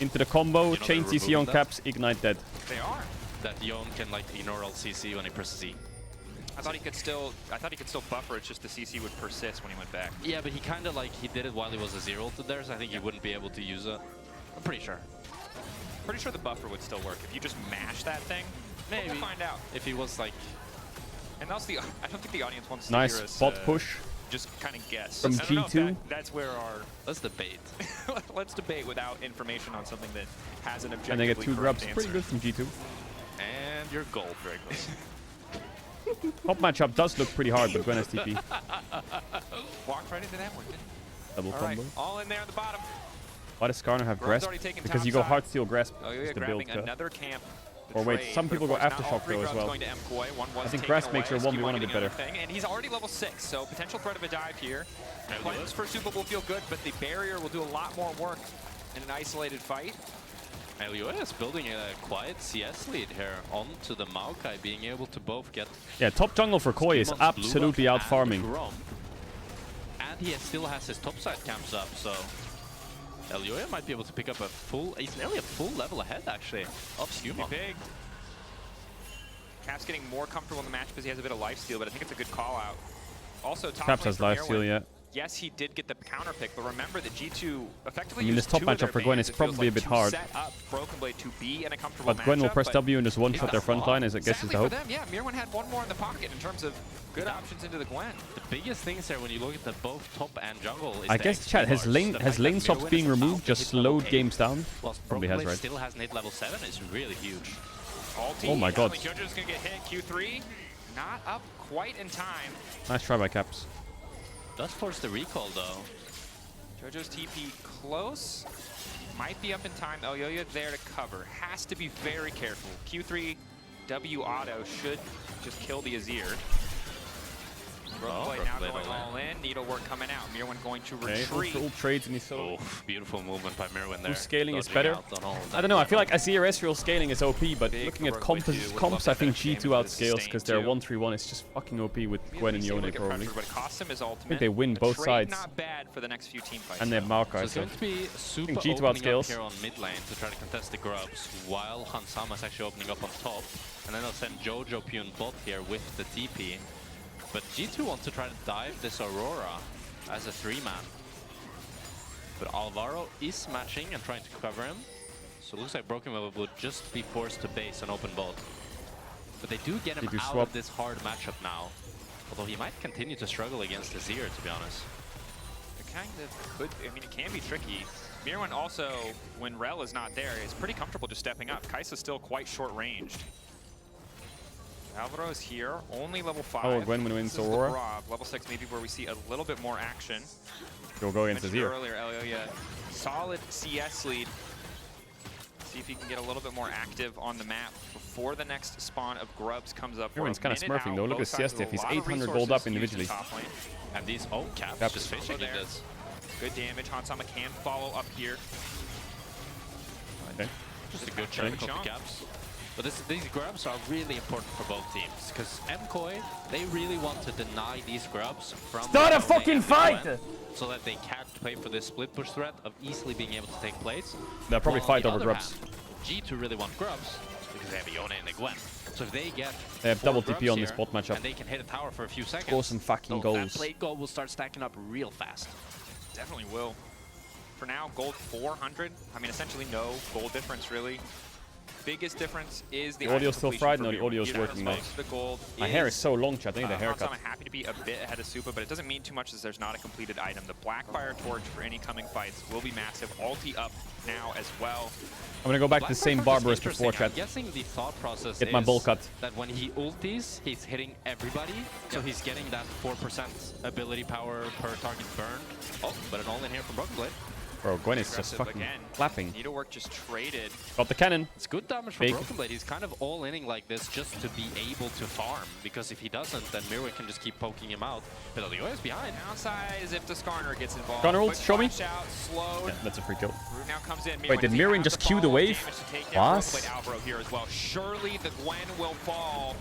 into the combo. Chain CC on caps. Ignite dead. They are. That Yon can like ignore all CC when he presses E. I thought he could still buffer. It's just the CC would persist when he went back. Yeah, but he kind of like he did it while he was a 0 to there, so I think he wouldn't be able to use it. I'm pretty sure. Pretty sure the buffer would still work if you just mash that thing. Maybe. We'll find out. If he was like. And that's the. I don't think the audience wants to nice hear us. Bot push. Just kind of guess. From G2. That's where our. Let's debate. Let's debate without information on something that has an objective. And they get 2 grabs. Pretty good from G2. And you're gold, very close. Top matchup does look pretty hard, but Gwen has TP. Walked right into that one, didn't he? Double combo. Right, all in there at the bottom. Why does Skarner have Grasp? Because you go hard steal Grasp. Oh, yeah, grabbing another camp. Or wait, some people go Aftershock though as well. I think Grasp makes your 1v1 a bit better. And he's already level 6, so potential threat of a dive here. Cleanse for Super will feel good, but the barrier will do a lot more work in an isolated fight. Elioya is building a quiet CS lead here onto the Maokai, being able to both get... Yeah, top jungle for Koi is absolutely out farming. And he still has his topside camps up, so... Elioya might be able to pick up a full... He's nearly a full level ahead, actually, of Skuma. Big. Cap's getting more comfortable in the match because he has a bit of lifesteal, but I think it's a good call out. Also, top Caps has lifesteal, yeah. Yes, he did get the counter pick, but remember that G2 effectively this top matchup for Gwen is probably a bit hard. Set up Broken Blade to be in a comfortable but Gwen will press W and just one-shot their front line, as I guess is the hope. For them, yeah, Mirwan had one more in the pocket in terms of good options into the Gwen. The biggest things there when you look at the both top and jungle is I guess, chat, has lane swaps being removed just slowed games down? Probably has, right? Still hasn't hit level 7 is really huge. Oh my god. Jojo's gonna get hit. Q3 not up quite in time. Nice try by Caps. Does force the recall though. Jojo's TP close. Might be up in time. Elioya there to cover. Has to be very careful. Q3 W auto should just kill the Azir. Broken now going all in. Needlework coming out. Mirwan going to retreat. Ult trades and he's so... beautiful movement by Mirwan there. Who's scaling is better? I don't know. I feel like Azir Ezreal scaling is OP, but looking at comps, I think G2 outscales because their 1-3-1 is just fucking OP with Gwen and Yone probably. I think they win both sides. Not bad for the next few team fights. And they have Maokai. So it's going to be super G2 opening up outscales here on mid lane to try to contest the grubs, while Hansama is actually opening up on top. And then they'll send Jojo Pune bot here with the TP. But G2 wants to try to dive this Aurora as a 3-man. But Alvaro is matching and trying to cover him. So it looks like Broken Web would just be forced to base an open bolt. But they do get him out of this hard matchup now. Although he might continue to struggle against Azir, to be honest. It kind of could, I mean, it can be tricky. Mirwan also, when Rel is not there, is pretty comfortable just stepping up. Kai'Sa's still quite short-ranged. Alvaro is here, only level 5. Oh, Gwen wins Aurora. Level 6 maybe where we see a little bit more action. Go against Azir. Earlier, Elioya, solid CS lead. See if he can get a little bit more active on the map before the next spawn of grubs comes up. Everyone's kind of smurfing though. Look at CSTF. He's 800 gold up individually. And these caps just fishing this. Good damage. Hansama can follow up here. Okay. Just a good chunk of the caps. But these grubs are really important for both teams, because MKOI, they really want to deny these grubs from... Start a fucking fight! So that they can't play for this split push threat of easily being able to take place. They'll probably fight over grubs. G2 really want grubs, because they have Yone and the Gwen. So if they get... They have double TP on this bot matchup. And they can hit a tower for a few seconds. Score some fucking goals. That plate goal will start stacking up real fast. Definitely will. For now, gold 400. I mean, essentially no gold difference, really. Biggest difference is the audio's still fried. No, the audio's working now. My hair is so long, chat. I need a haircut. I'm happy to be a bit ahead of Supa, but it doesn't mean too much as there's not a completed item. The Blackfire Torch for any coming fights will be massive. Ulti up now as well. I'm gonna go back to the same barber as before, chat. I'm guessing the thought process Get my bowl cut. That when he ultis, he's hitting everybody, so he's getting that 4% ability power per target burned. Oh, but an all-in here from Broken Blade. Bro, Gwen is just fucking clapping. Needlework just traded. Got the cannon. It's good damage from Broken Blade. He's kind of all-inning like this just to be able to farm, because if he doesn't, then Mirwan can just keep poking him out. But Elioya is behind. Outside as if the Skarner gets involved. Skarner ult, show me. Out, slowed. Yeah, that's a free kill. Now comes in. Wait, did Mirwan just cue the wave? What? Alvaro here as well. Surely the Gwen will fall.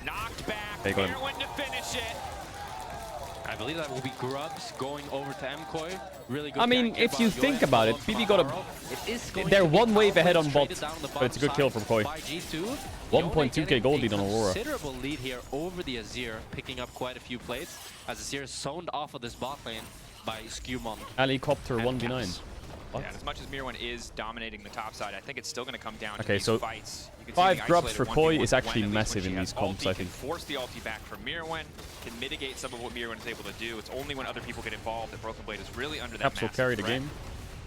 Knocked back. Mirwan to finish it. I believe that will be Grubs going over to MKOI. Really good. I mean, if you think about it, BB got a... They're one wave ahead on bot, but it's a good kill from Koi. 1.2k gold lead on Aurora. Considerable lead here over the Azir, picking up quite a few plates, as Azir is zoned off of this bot lane by Skewmon. Helicopter 1v9. Yeah, and as much as Mirwin is dominating the top side, I think it's still going to come down to okay, these so fights. 5 grubs for Koi is actually massive in these comps, I think. Force the ulti back from Mirwin, can mitigate some of what Mirwin is able to do. It's only when other people get involved that Broken Blade is really under that Caps will carry the game.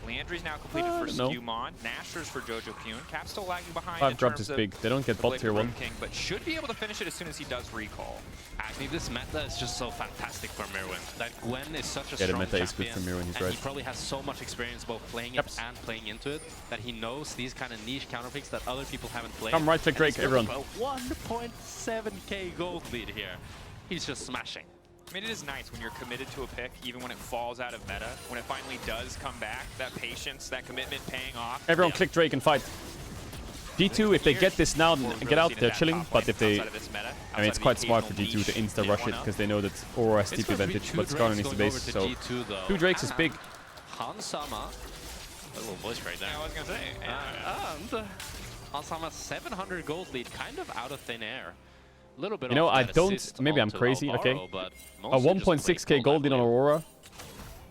Leandry's now completed for Skewmon. Nashor's for Jojo Pyun. Cap's still lagging behind. 5 grubs is big. They don't get bot tier 1. King, but should be able to finish it as soon as he does recall. Actually, this meta is just so fantastic for Mirwin. That Gwen is such a strong the meta champion, is good for Mirwin, he's and right. he probably has so much experience both playing it and playing into it that he knows these kind of niche counter picks that other people haven't played. Come right click Drake, everyone. 1.7k gold lead here. He's just smashing. I mean, it is nice when you're committed to a pick, even when it falls out of meta. When it finally does come back, that patience, that commitment paying off. Everyone click Drake and fight. G2, if they get this now and get out, they're chilling. But if they... I mean, it's quite smart for G2 to insta-rush it, because they know that Aurora has TP advantage, but Skarner needs the base, so... G2, 2 Drakes is big. Hansama... A little voice right there. Yeah, I was going to say. And Hansama 700 gold lead, kind of out of thin air. Little bit you know, of I that don't... assist Maybe I'm onto crazy, Alvaro, okay? but A 1.6k gold lead on Aurora.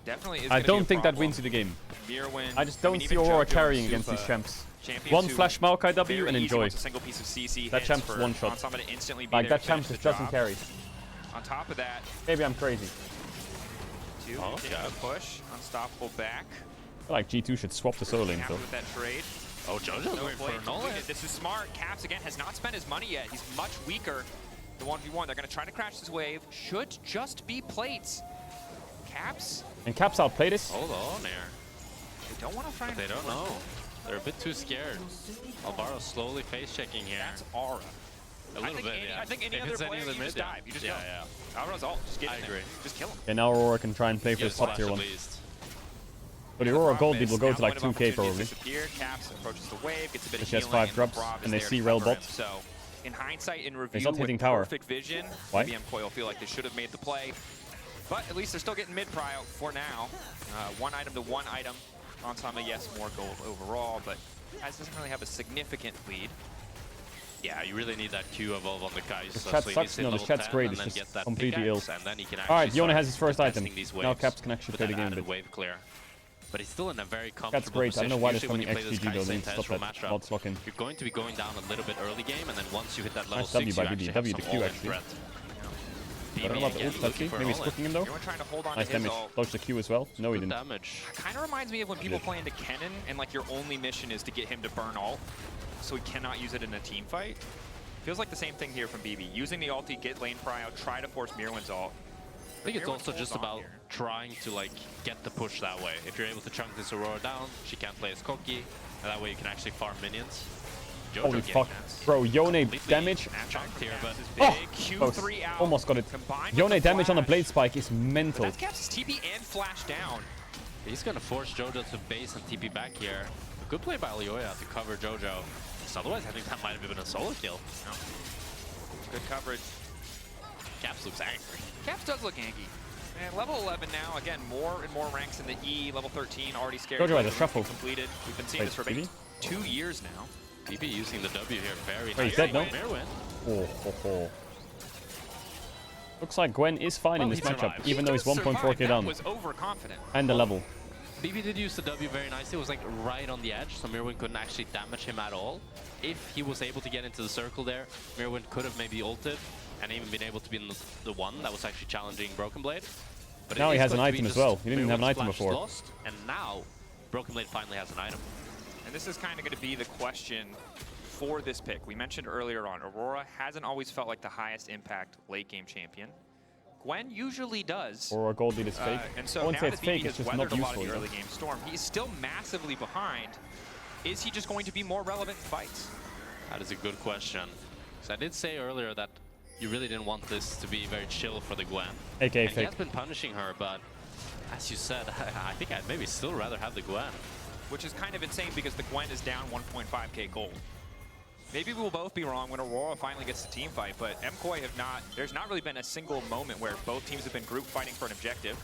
Definitely is I don't think that wins you the game. Mirwin, I just don't see Aurora carrying against these champs. One flash Maokai W and enjoy. That champ's one shot. Like, that champ just doesn't carry. On top of that... Maybe I'm crazy. Push, unstoppable back. I feel like G2 should swap the solo lane, though. With that trade. Oh, Jojo's going for a Nolan. This is smart. Caps, again, has not spent his money yet. He's much weaker. The 1v1, they're going to try to crash this wave. Should just be plates. Caps? And Caps outplay this? Hold on there. They don't want to find... They don't know. They're a bit too scared. Alvaro slowly face checking here. That's aura. A little bit, yeah. I think any other player, you just dive. You just go. Yeah. Alvaro's ult. Just get in I agree. There. Just kill him. And now Aurora can try and play for his top tier 1. But the Aurora gold lead will go to like 2k probably. Caps approaches the wave, gets a bit of healing, she has 5 drops, and they see Rel bot. So, in hindsight, in review, he's not hitting with tower. Perfect vision, Why? maybe MKOI will feel like they should have made the play. But at least they're still getting mid-prio for now. 1 item to 1 item. On Sama, yes, more gold overall, but Kai's doesn't really have a significant lead. Yeah, you really need that Q evolve on the Kai's. The chat sucks. No, the chat's great. It's just completely ill. Alright, Yone has his first item. Now Caps can actually play the game a bit. Wave clear. But he's still in a very comfortable That's great. position. I don't know why there's Usually coming when you play XGG this though. They Kai's need to stop that matchup, bots lock in. you're going to be going down a little bit early game, and then once you hit that level Nice 6, W you by actually BB. have W some the Q all-in actually. threat. I don't know about the ult, let's see. Maybe he's cooking him though. Nice damage. Dodge the Q as well. No, he didn't. Damage. Kind of reminds me of when people play into Kennen, and like your only mission is to get him to burn ult, so he cannot use it in a team fight. Feels like the same thing here from BB. Using the ulti, get lane prio, try to force Mirwin's ult. I think it's also just about trying to like get the push that way. If you're able to chunk this Aurora down, she can't play as cocky, and that way you can actually farm minions. Jojo Holy fuck. Bro, Yone damage. Chunked here, but close. Almost got it. Yone damage on the blade spike is mental. That's Caps' TP and flash down. He's gonna force Jojo to base and TP back here. A good play by Leoya to cover Jojo. Otherwise, I think that might have been a solo kill. No. Good coverage. Caps looks angry. Caps does look angry. And level 11 now, again, more and more ranks in the E. Level 13, already scared. Jojo has a shuffle. Completed. We've been seeing this for maybe 2 years now. BB using the W here very Wait, he's dead, no? Oh. Looks like Gwen is fine in this matchup, even though he's 1.4k down. Was overconfident. And the level. BB did use the W very nicely. It was like right on the edge, so Mirwin couldn't actually damage him at all. If he was able to get into the circle there, Mirwin could have maybe ulted and even been able to be in the one that was actually challenging Broken Blade. But now he has an item as well. He didn't have an item before. Lost, and now Broken Blade finally has an item. And this is kind of going to be the question for this pick. We mentioned earlier on, Aurora hasn't always felt like the highest impact late game champion. Gwen usually does. Or a gold lead is fake. And so I wouldn't now say it's that fake, BB it's has just not weathered a lot useful. of the early game storm, he's still massively behind. Is he just going to be more relevant in fights? That is a good question. So I did say earlier that you really didn't want this to be very chill for the Gwen. AK and fake. he has been punishing her, but as you said, I think I'd maybe still rather have the Gwen. Which is kind of insane because the Gwen is down 1.5k gold. Maybe we'll both be wrong when Aurora finally gets the team fight, but MKOI have not, there's not really been a single moment where both teams have been group fighting for an objective.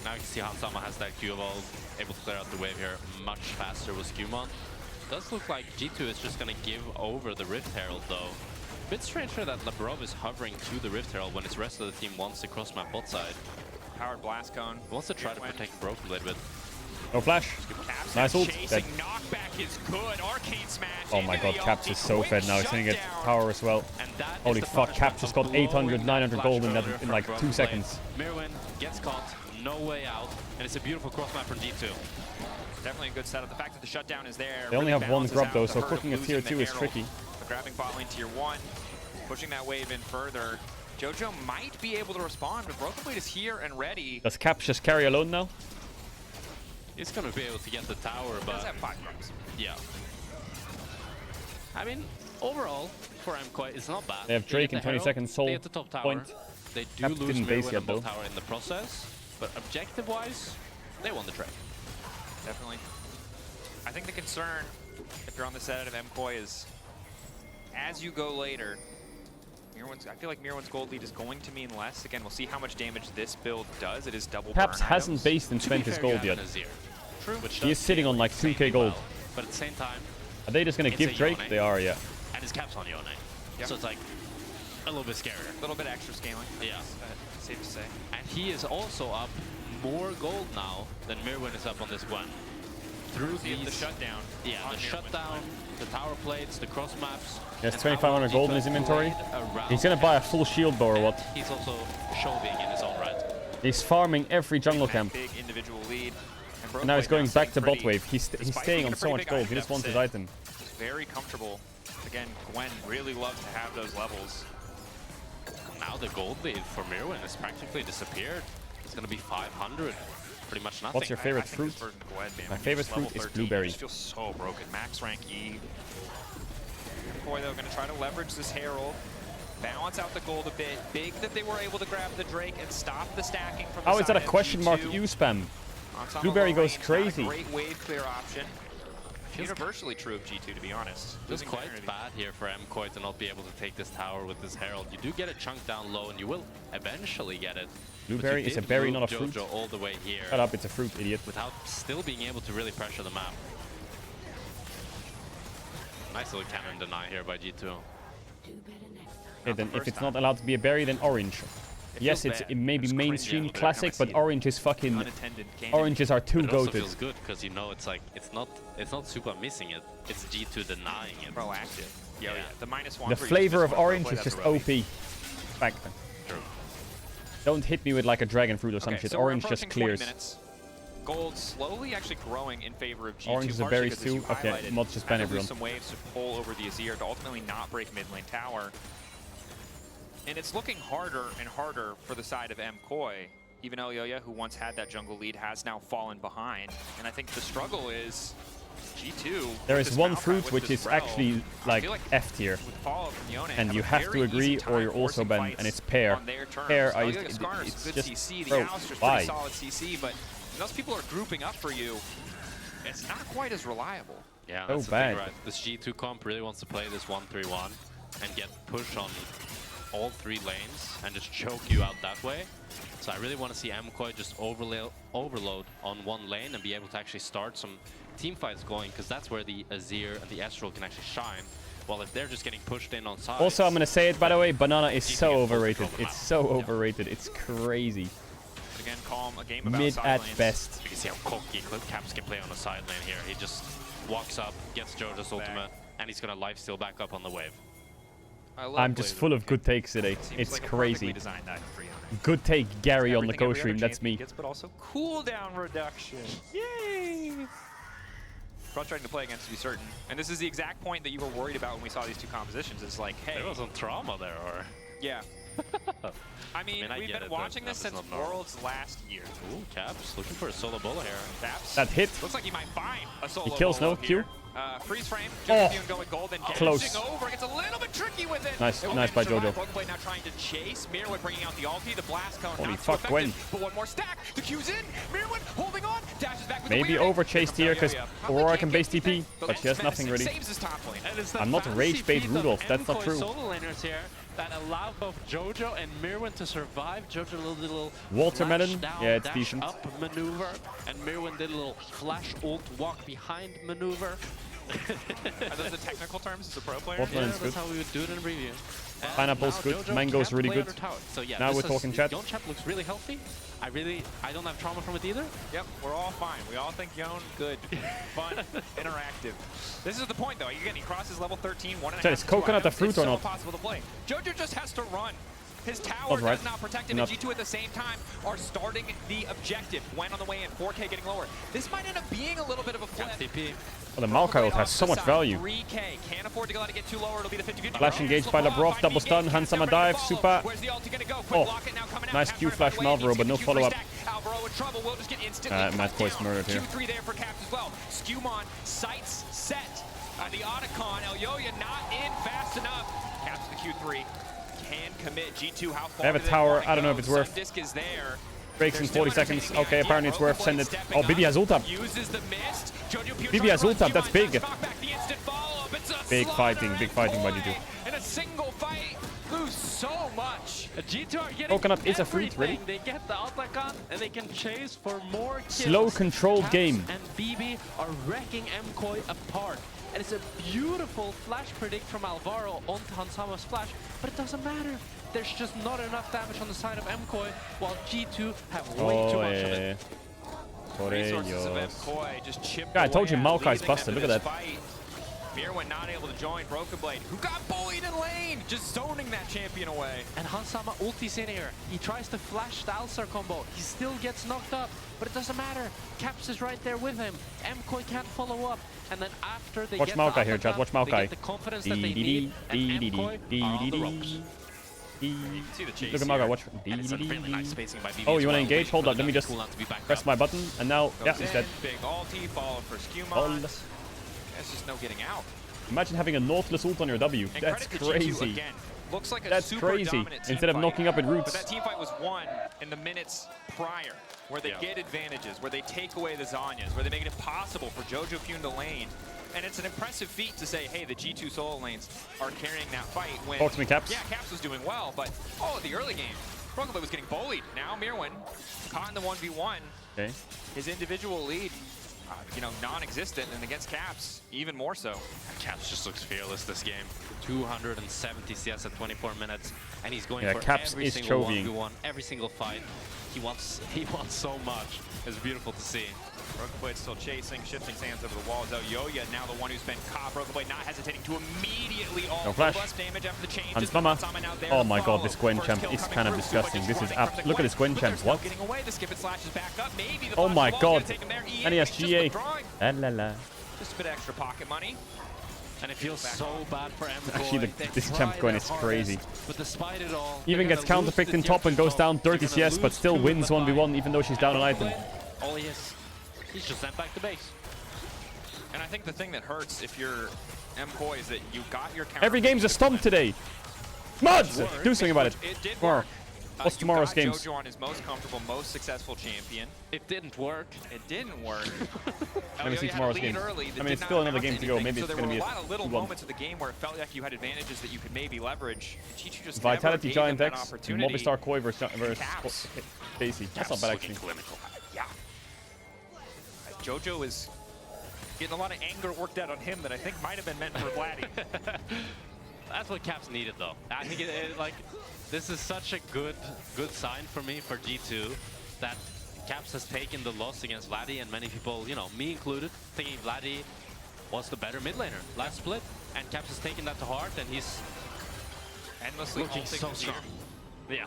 Now you can see how Sama has that Q evolve, able to clear out the wave here much faster with Skumon. Does look like G2 is just going to give over the Rift Herald though. Bit strange here that Labrov is hovering to the Rift Herald when his rest of the team wants to cross map bot side. Powered Blast Cone. Wants to try to protect Broken Blade with. No flash. Nice ult. Dead. Knockback is good. Arcane smash. Oh my god, Caps is so fed now. He's gonna get power as well. Holy fuck, Caps just got 800, 900 gold in like 2 seconds. Mirwin gets caught, no way out, and it's a beautiful cross map from G2. Definitely a good setup. The fact that the shutdown is there. They only have one grub though, so cooking a tier 2 is tricky. But grabbing bot lane tier 1, pushing that wave in further. Jojo might be able to respond, but Broken Blade is here and ready. Does Caps just carry alone now? He's gonna be able to get the tower, but... He does have 5 grubs. Yeah. I mean, overall, for MKOI, it's not bad. They have Drake in 20 seconds, Soul they at the top tower. Point. They do lose Mirwin and bot tower in the process, but objective-wise, they won the trade. Definitely. I think the concern, if you're on the side of MKOI, is as you go later, I feel like Mirwin's gold lead is going to mean less. Again, we'll see how much damage this build does. It is double Caps burn hasn't items. based and spent his gold yet. True. He is sitting on like 2k gold. Well, but at the same time, are they just gonna give Drake? Yone. They are, yeah. And his Caps on Yone. Yep. So it's like a little bit scarier. A little bit extra scaling. Yeah. Safe to say. And he is also up more gold now than Mirwin is up on this one. Through the shutdown. Yeah, the shutdown, the tower plates, the cross maps. He has 2,500 gold in his inventory. He's gonna buy a full shield bow or what? He's also shoving in his own right. He's farming every jungle camp. Big individual lead. And now he's going back to bot wave. He's staying on so much gold. He just wants his item. He's very comfortable. Again, Gwen really loves to have those levels. Now the gold lead for Mirwin has practically disappeared. It's gonna be 500. Pretty much nothing. What's your favorite fruit? My favorite fruit is blueberry. It feels so broken. Max rank E. MKOI though, going to try to leverage this Herald, balance out the gold a bit. Big that they were able to grab the Drake and stop the stacking from the How is that a side of question mark G2. you spam? Blueberry goes crazy. Great wave clear option. Universally true of G2, to be honest. It's quite bad here for MKOI to not be able to take this tower with this Herald. You do get a chunk down low, and you will eventually get it. Blueberry is a berry, not a fruit. Jojo all the way here. Shut up, it's a fruit, idiot. Without still being able to really pressure the map. Nice little cannon deny here by G2. Okay, then if it's not allowed to be a berry, then orange. Yes, it may be mainstream classic, but orange is fucking... Oranges are too goated. It also goated. feels good because you know it's like it's not super missing it. It's G2 denying it. Proactive. Yeah. The -1. The flavor of orange is just OP. Fact. True. Don't hit me with like a dragon fruit or some shit. So Orange just clears. Gold slowly actually growing in favor of G2. Orange is a berry too. Okay, mods just ban everyone. Some waves to pull over the Azir to ultimately not break mid lane tower. And it's looking harder and harder for the side of MKOI. Even Elyoya, who once had that jungle lead, has now fallen behind. And I think the struggle is G2. There is one fruit which is actually like F tier. And you have to agree or you're also banned, and it's pear. Pear, it's just... Bro, why? Solid CC, but those people are grouping up for you. It's not quite as reliable. Yeah, so that's the bad. thing, right? This G2 comp really wants to play this 1-3-1 and get push on all 3 lanes and just choke you out that way. So I really want to see MKOI just overload on one lane and be able to actually start some team fights going, because that's where the Azir and the Astral can actually shine. While if they're just getting pushed in on sides... Also, I'm going to say it, by the way, Banana is so overrated. It's so overrated. It's crazy. Again, Calm, a game about mid at best. You can see how cocky Caps can play on the side lane here. He just walks up, gets Jojo's ultimate, and he's going to lifesteal back up on the wave. I'm just full of good takes today. It's crazy. Good take, Gary on the co-stream. That's me. But also cooldown reduction. Yay! Frustrating to play against, to be certain. And this is the exact point that you were worried about when we saw these two compositions. It's like, hey... There was some trauma there, or... Yeah. I mean we've been watching this since Worlds last year. Ooh, Caps looking for a solo bolo here. Caps. That hit. Looks like he might find a solo He kills, no? Q? Freeze frame. Oh, going golden. close. Over. Gets a little bit tricky with it. Nice by Jojo. Broken Blade now trying to chase. Mirwin bringing out the ulti. The blast cone. Holy not fuck, so Gwen. But one more stack. The Q's in. Mirwin holding on. Dashes back Maybe over-chased here because Aurora can base TP, but she has nothing really. I'm not rage bait Rudolph, that's not true. Solo laners here that allow both Jojo and Mirwin to survive. Jojo did a little Watermelon, down, yeah, it's dash decent. up maneuver, and Mirwin did a little flash ult walk behind maneuver. Are those the technical terms as a pro player? Yeah, that's how we would do it in review. Pineapple's good, Jojo Mango's can really play good. under tower. So yeah, Now we're talking chat. Yon chat looks really healthy. I don't have trauma from it either. Yep, we're all fine. We all think Yon good, fun, interactive. This is the point though. Again, he crosses level 13, 1.5. Is coconut the fruit it's or so not? possible to play. Jojo just has to run. His tower Right. does not protect him, and G2 at the same time are starting the objective. Gwen on the way in, 4K getting lower. This might end up being a little bit of a flip. Well, the Maokai ult has so much value. 3K, can't afford to let it get too lower. It'll be the 50-50. Flash engaged by Labrov, double stun, Hansama dive, super. Oh, nice Q flash from Alvaro, but no follow-up. Mad Koi's murdered here. Q3 there for Caps as well. Skewmon, sights set. The Otacon, Elyoya not in fast enough. Caps the Q3. Can commit. G2, how far They have a tower, I don't know if it's worth. Disc is there. Breaks in 40 seconds. Okay, apparently it's worth. Send it. Oh, Bibi has ult up. Bibi has ult up, that's big. Big fighting by G2. In a single fight, lose so much. G2 are getting Coconut is a fruit, really? They get the Otacon and they can chase for more kills. Slow controlled Caps game. and BB are wrecking MKOI apart. And it's a beautiful flash predict from Alvaro onto Hansama's flash, but it doesn't matter. There's just not enough damage on the side of MKOI, while G2 have way too much of it. Resources of MKOI just chipped Yeah, I told you away, Maokai's leaving busted. them Look to at this that. fight. Mirwin not able to join Broken Blade, who got bullied in lane, just zoning that champion away. And Hansama ultis in here. He tries to flash the Alsar combo. He still gets knocked up, but it doesn't matter. Caps is right there with him. MKOI can't follow up. And then after they Watch get Maokai the here, chat. Watch Maokai. they get the confidence that they need, and MKOI are on the ropes. Look at Maokai, watch. And it's some really nice spacing by BB Oh, as you want to well. engage? Hold up, let me just press my button, and now, yeah, he's dead. Big ulti, followed for Skewmon. Hold. There's just no getting out. Imagine having a Nautilus ult on your W. And That's credit to G2 crazy. again. Looks like a That's super crazy. dominant team Instead of fight. knocking up at roots. But that team fight was won in the minutes prior, where they get advantages, where they take away the Zanyas, where they make it impossible for Jojo Pune to lane. And it's an impressive feat to say, hey, the G2 solo lanes are carrying that fight when... Talk to me, Caps. Yeah, Caps was doing well, but, the early game, Broken Blade was getting bullied. Now Mirwin, caught in the 1v1. Okay. His individual lead, non-existent, and against Caps, even more so. Caps just looks fearless this game. 270 CS at 24 minutes, and he's going for Caps every is single chovying. 1v1, every single fight. He wants so much. It's beautiful to see. Broken Blade still chasing, shifting sands over the walls. Elyoya now the one who's been caught. Broken Blade not hesitating to immediately No flash. less damage after the change. Hansama. Oh my god, this Gwen champ is kind of disgusting. This is look at this Gwen champ. What? Getting away, the skip and slash is back up. Maybe the Oh my flash god. gonna take him there. And he has just GA. withdrawing. La la la. Just a bit of extra pocket money. And it feels so bad for MKOI. Actually, this champ Gwen is crazy. But despite it all, Even gets counterpicked in top and goes down 30 CS, but still wins 1v1 even though she's down an item. All he is, he's just sent back to base. And I think the thing that hurts if you're MKOI is that you got your counter. Every game's a stomp today. Muds! Do something about it. It did Tomorrow. work. What's tomorrow's you got games? Jojo on his most comfortable, most successful champion. It didn't work. It didn't work. Let me see tomorrow's games. I mean, it's still another game to go. Maybe it's going to be a So there were a lot of little 2-1. moments of the game where it felt like you had advantages that you could maybe leverage. G2 just Vitality never gave Giant them X, that opportunity. Movistar Koi versus Stacy. That's not bad actually. Yeah. Jojo is getting a lot of anger worked out on him that I think might have been meant for Vladdy. That's what Caps needed, though. I think this is such a good sign for me for G2 that Caps has taken the loss against Vladdy, and many people, me included, thinking Vladdy was the better mid laner last split, and Caps has taken that to heart, and he's endlessly looking ulting so the strong. Yeah.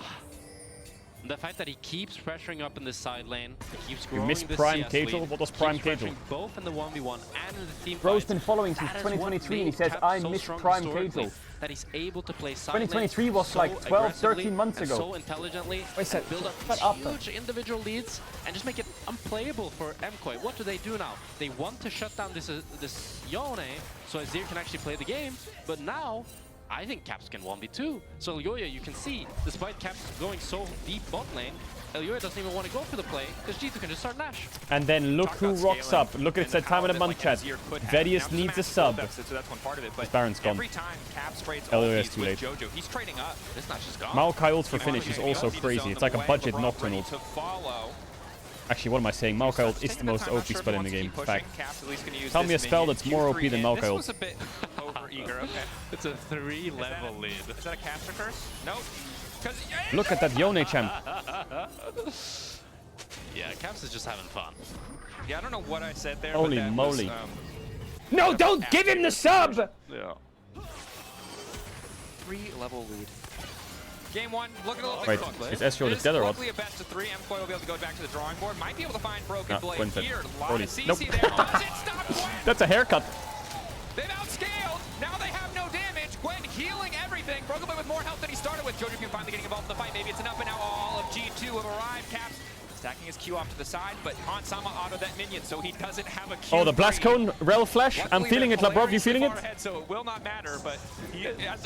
The fact that he keeps pressuring up in this side lane, he keeps growing You missed the Prime CS Caedrel? lead, What was keeps Prime pressuring Caedrel? both in the 1v1 and in the team Bro's fights. been following since That is 2023 and he what says, made I Caps so miss strong Prime historically, Caedrel. that he's able to play side 2023 lane was so like 12, aggressively 13 months and ago. so intelligently, Wait, and build shut up up. huge individual leads and just make it unplayable for MKOI. What do they do now? They want to shut down this Yone so Azir can actually play the game, but now I think Caps can 1v2. So Elyoya, you can see, despite Caps going so deep bot lane, Elioya doesn't even want to go for the play because G2 can just start Nash. And then look who rocks up. Look at the time of the month, chat. Vedius needs a sub. So that's one part of it, but Baron's gone. every time Caps trades Elioya is ultis too with late. Jojo, he's trading up. This Nash is gone. Maokai ult for finish is also crazy. It's like a budget Nocturne ult. Actually, what am I saying? Maokai ult is the most OP spell in the game. Fact. Tell me a spell that's more OP than Maokai ult. This was a bit over-eager, okay. It's a 3-level lead. Is that a Caps curse? Nope. Look at that Yone champ. Yeah, Caps is just having fun. Yeah, I don't know what I said there. Holy but that moly. Was, no, don't give him the sub! Yeah. 3-level lead. Game 1, looking a little Wait, bit cooked. is Ezreal just dead or what? Luckily a best of 3. MCoy will be able to go back to the drawing board. Might be able to find Broken No, Blade Gwen's dead. here. A lot Holy. of CC Nope. there. Does it stop Gwen? That's a haircut. They've outscaled. Now they have no damage. Gwen healing everything. Broken Blade with more health than he started with. Jojo finally getting involved in the fight. Maybe it's enough, but now all of G2 have arrived. Caps stacking his Q off to the side, but Hansama autoed that minion, so he doesn't have a Q. Oh, the Blast Cone, Rel Flash. I'm feeling it, Labrov. You feeling it? Ahead, so it will not matter, but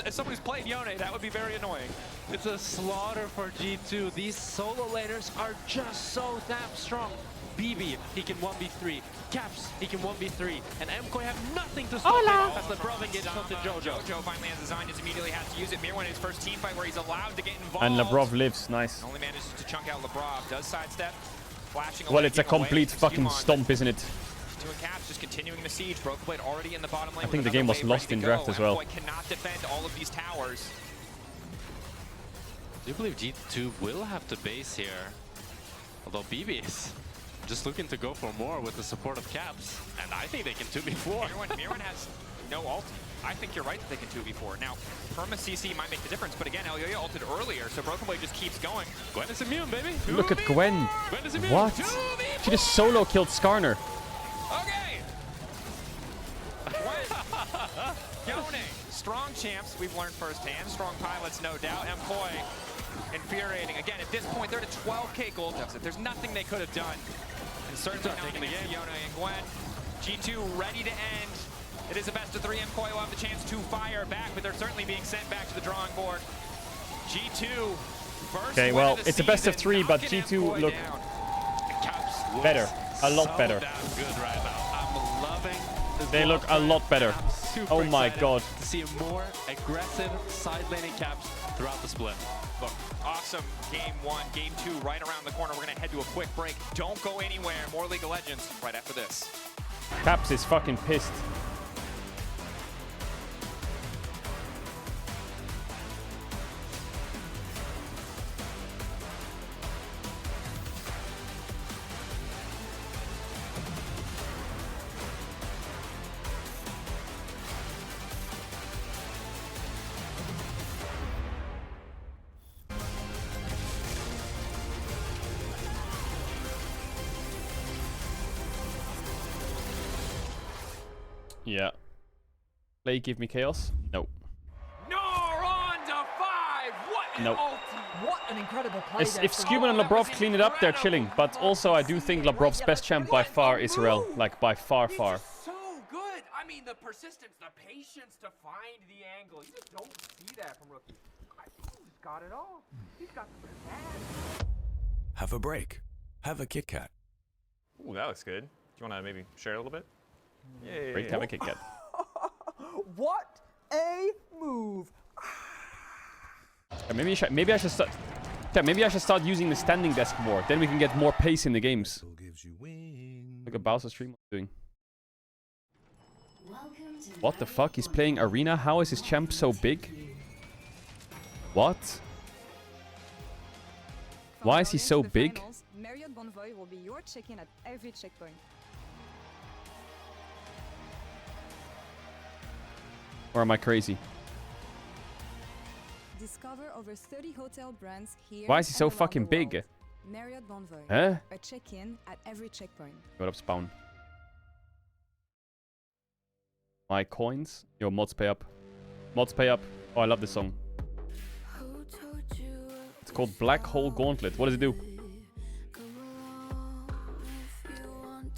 as someone who's played Yone, that would be very annoying. It's a slaughter for G2. These solo laners are just so damn strong. BB, he can 1v3. Caps, he can 1v3. And MCoy have nothing to stop him as the Brother gets something Jojo. Jojo finally has designed his immediately has to use it. Mirwin in his first team fight where he's allowed to get involved. And Labrov lives. Nice. Only manages to chunk out Labrov. Does sidestep. Flashing Well, away, it's a complete fucking stomp, isn't it? Two and Caps just continuing the siege. Broken Blade already in the bottom lane. I think the game was lost in draft as well. MCoy cannot defend all of these towers. Do you believe G2 will have to base here? Although BB is just looking to go for more with the support of Caps. And I think they can 2v4. Mirwin has no ult. I think you're right that they can 2v4. Now, Perma CC might make the difference, but again, Elioya ulted earlier, so Broken Blade just keeps going. Gwen is immune, baby. Look at Gwen. Gwen is immune. What? She just solo killed Skarner. Okay. Yone, strong champs, we've learned firsthand. Strong pilots, no doubt. MCoy, infuriating. Again, at this point, they're at a 12k gold deficit. There's nothing they could have done. And certainly not taking the game. Yone and Gwen. G2 ready to end. It is a best of 3. MCoy will have the chance to fire back, but they're certainly being sent back to the drawing board. G2 first. Okay, well, it's a best of 3, but G2 look better. A lot better. Good right now. I'm loving this. They look a lot better. Oh my god. To see a more aggressive side laning Caps throughout the split. Look, awesome game 1, game 2 right around the corner. We're gonna head to a quick break. Don't go anywhere. More League of Legends right after this. Caps is fucking pissed. Yeah. Play give me chaos? No. No, on to 5! What an Nope. ulti! What an incredible play. If Scuban and Labrov clean it up, they're chilling. But also, I do think Labrov's best champ by far is Rel. Like, by far. So good. I mean, the persistence, the patience to find the angle. You just don't see that from rookies. I think he's got it all. He's got the bad. Have a break. Have a Kit Kat. Ooh, that looks good. Do you want to maybe share a little bit? Yeah. Break, have a Kit Kat. What a move. Maybe I should start. Yeah, maybe I should start using the standing desk more. Then we can get more pace in the games. Look at Bowser's stream doing. What the fuck? He's playing Arena? How is his champ so big? What? Why is he so big? Marriott Bonvoy will be your check-in at every checkpoint. Or am I crazy? Discover over 30 hotel brands here. Why is he so and around fucking the big? world. Marriott Bonvoy. Huh? A check-in at every checkpoint. What up, Spawn? My coins? Yo, mods pay up. Mods pay up. Oh, I love this song. It's called Black Hole Gauntlet. What does it do?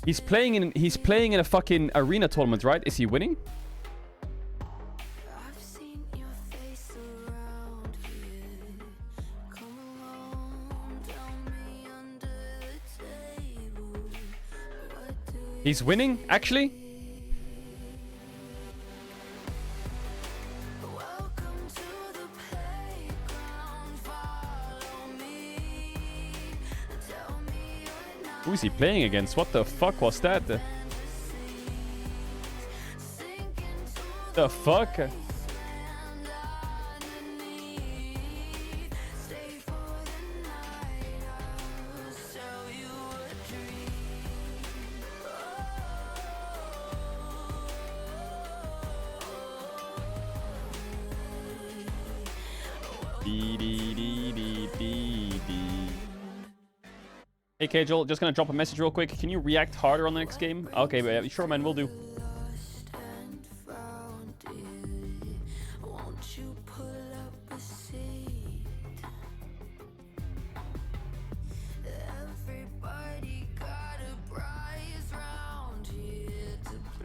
He's playing in a fucking arena tournament, right? Is he winning? He's winning, actually? Who is he playing against? What the fuck was that? The fuck? Hey Caedrel, just gonna drop a message real quick. Can you react harder on the next game? Okay, sure man, we'll do.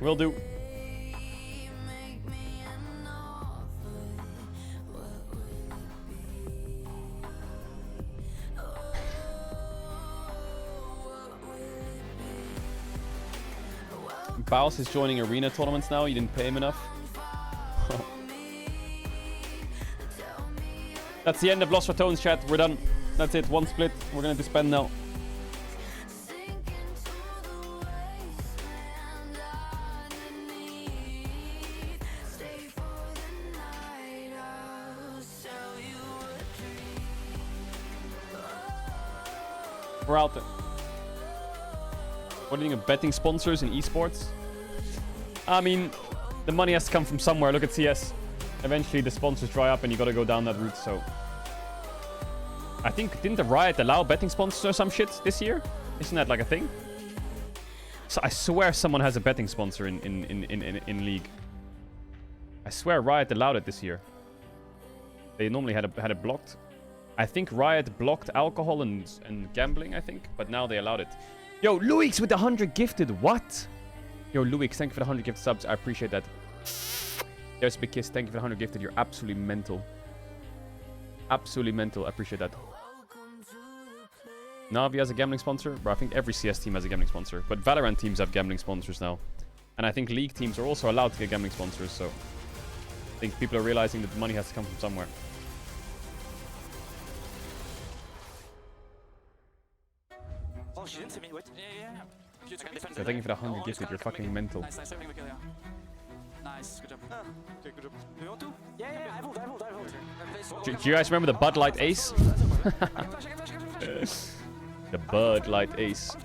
Will do. Baus is joining arena tournaments now. You didn't pay him enough. That's the end of Lost for Tones, chat. We're done. That's it. One split. We're gonna disband now. We're out there. What do you think of betting sponsors in esports? I mean, the money has to come from somewhere. Look at CS. Eventually the sponsors dry up and you gotta go down that route, so... I think, didn't the Riot allow betting sponsors or some shit this year? Isn't that like a thing? So I swear someone has a betting sponsor in League. I swear Riot allowed it this year. They normally had it blocked. I think Riot blocked alcohol and gambling, I think, but now they allowed it. Yo, Luix with 100 gifted. What? Yo, Luix, thank you for the 100 gifted subs. I appreciate that. There's a big kiss. Thank you for the 100 gifted. You're absolutely mental. Absolutely mental. I appreciate that. Navi has a gambling sponsor. Bro, I think every CS team has a gambling sponsor. But Valorant teams have gambling sponsors now. And I think League teams are also allowed to get gambling sponsors. So I think people are realizing that the money has to come from somewhere. Oh, she didn't see me. Wait. Yeah. So thank you for the 100 gifted. You're fucking mental. Nice. Everything we kill, yeah. Nice. Good job. Okay, good job. Do you want to? Yeah. I vote. Do you guys remember the Bud Light Ace? The Bud Light Ace.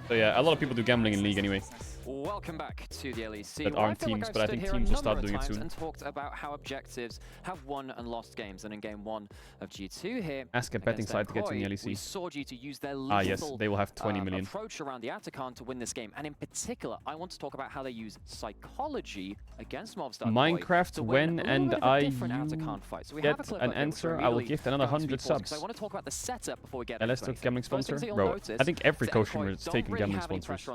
So yeah, a lot of people do gambling in League anyway. Welcome back to the LEC. That aren't teams, but I think teams will start doing it soon. And talked about how objectives have won and lost games, and in game 1 of G2 here, ask a betting site to get to the LEC. We saw G2 use their yes, they will have 20 million approach around the Atacant to win this game, and in particular, I want to talk about how they use psychology against Mobstar. Minecraft, when and I get an answer, I will gift another 100 subs. I want to talk about the setup before we get LS took gambling sponsor, bro. I think every coach streamer is taking gambling sponsors,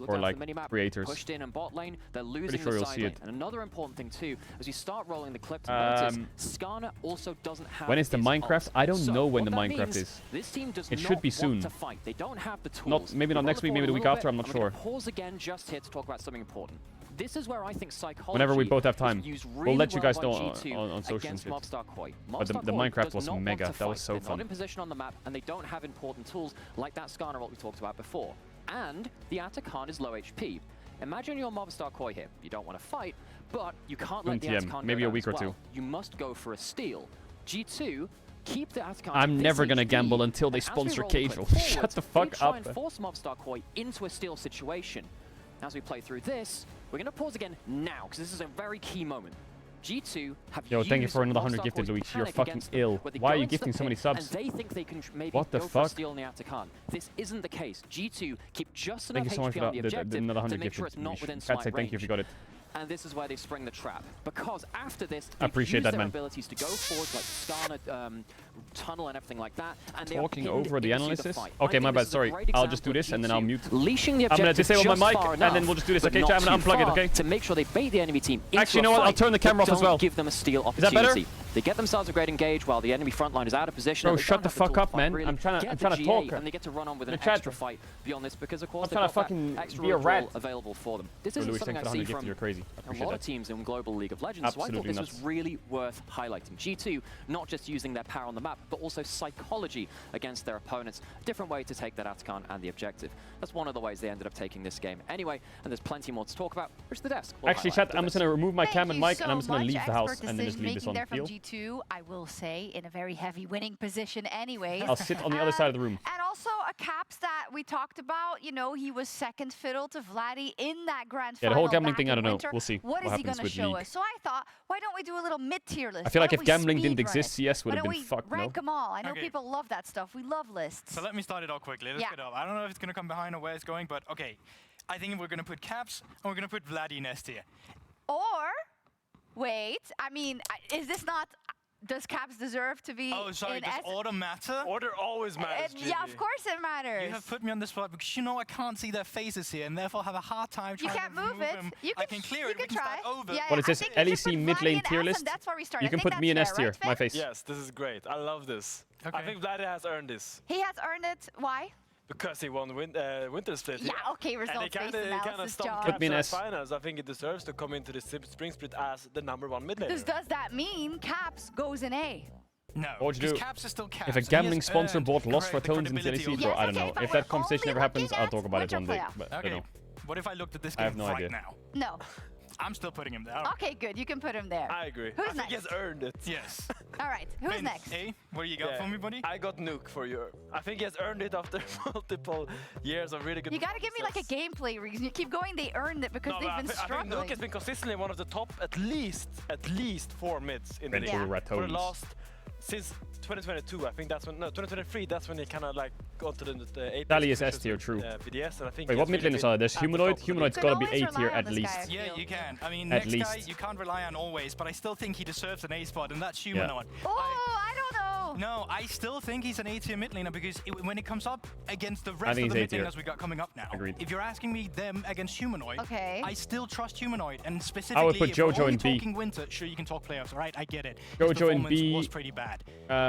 or like creators. Pushed in and bot lane, they're losing the side lane. And another important thing too, as you start rolling the clip to notice, Skarner also doesn't have. When is the Minecraft? I don't know when the Minecraft is. This team does it should be soon. To fight. They don't have the tools. Maybe not next week, maybe the week after. I'm not sure. Pause again just here to talk about something important. This is where I think psychology. Whenever we both have time, we'll let you guys know on social shit. But the Minecraft was mega. That was so fun. They're not in position on the map, and they don't have important tools like that Skarner ult we talked about before. And the Atacant is low HP. Imagine you're Mobstar Koi here. You don't want to fight, but you can't let the Atacant maybe go a week or two. You must go for a steal. G2, keep the Atacant. I'm never gonna gamble until they sponsor Caedrel. Shut the fuck up. Try and force Mobstar Koi into a steal situation. As we play through this, we're gonna pause again now because this is a very key moment. G2 have Yo, thank you for another 100 gifted, Luigi. You're fucking ill. Why are you gifting so many subs? And they think they can maybe what the go fuck? for a steal in the Atacant. This isn't the case. G2 keep just enough HP on the objective another 100 to make sure it's not within smite range. Thank you if you got it. And this is where they spring the trap. Because after this, I appreciate that, man. abilities to go forward, like Skarner, tunnel and everything like that. And talking over the analysis? Okay, my bad, sorry. I'll just do this and then I'll mute. Leashing the I'm gonna disable my mic and then we'll just do this, okay? I'm gonna unplug it, okay? To make sure they bait the enemy team into actually, you know what? I'll turn the camera off as well. Give them a steal opportunity. Is that better? They get themselves a great engage while the enemy front line is out of position. Bro, shut the fuck up, man. I'm trying to talk. And they get to run on with an extra fight beyond this because, of course, they've got that extra reroll available for them. This is something I see from a lot of teams in Global League of Legends, so I thought this was really worth highlighting. G2 not just using their power on the map, but also psychology against their opponents. Different way to take that Atacon and the objective. That's one of the ways they ended up taking this game anyway, and there's plenty more to talk about. Push the desk. Actually, chat, I'm just going to remove my cam and mic, and I'm just going to leave the house and then just leave this on the field. G2, I will say, in a very heavy winning position anyways. I'll sit on the other side of the room. And also a Caps that we talked about, you know, he was second fiddle to Vladdy in that grand final. Yeah, the whole gambling thing, I don't know. We'll see what is he going to show us. So I thought, why don't we do a little mid-tier list? I feel like if gambling didn't exist, CS would have been fucked, no? Rank them all. I know people love that stuff. We love lists. So let me start it off quickly. Let's get up. I don't know if it's going to come behind or where it's going, but okay. I think we're going to put Caps and we're going to put Vladdy in S tier. Or, wait, I mean, is this not... Does Caps deserve to be does order matter? Order always matters, yeah, of course it matters. You have put me on the spot because you know I can't see their faces here and therefore have a hard time trying to move it. Them. I can clear it, we can start over. Yeah, what is this, LEC mid lane tier list? That's where we start. You can put me in S tier, right, my face. Yes, this is great. I love this. Okay. I think Vladdy has earned this. He has earned it. Why? Because he won Winter Split. Yeah, okay, results-based analysis job. Put me in S. Finals. I think he deserves to come into the Spring Split as the #1 mid laner. Does that mean Caps goes in A? No, because Caps is still Caps. If a gambling sponsor bought Lost for Tones in LEC, bro, I don't know. If that conversation ever happens, I'll talk about it one day. But I don't know. What if I looked at this game right now? No. I'm still putting him there. Okay, good. You can put him there. I agree. Who's I think he has earned it. Yes. All right. Who's next? A, what do you got for me, buddy? I got Nuke for you. I think he has earned it after multiple years of really good. You gotta give me like a gameplay reason. You keep going, they earned it because they've been struggling. I think Nuke has been consistently one of the top at least 4 mids in the league for the last since 2022. I think that's when 2023. That's when they kind of like got to the Apex. Dali is S tier, true. BDS, and I think wait, what mid laners are there? There's Humanoid. Humanoid's gotta be A tier at least. Yeah, you can. I mean, next guy you can't rely on always, but I still think he deserves an A spot, and that's Humanoid. Oh, I don't know. No, I still think he's an A tier mid laner because when it comes up against the rest of the mid laners we got coming up now, if you're asking me them against Humanoid, I still trust Humanoid, and specifically I would put Jojo in B. Talking Winter, sure you can talk playoffs, all right? I get it. Jojo in B was pretty bad.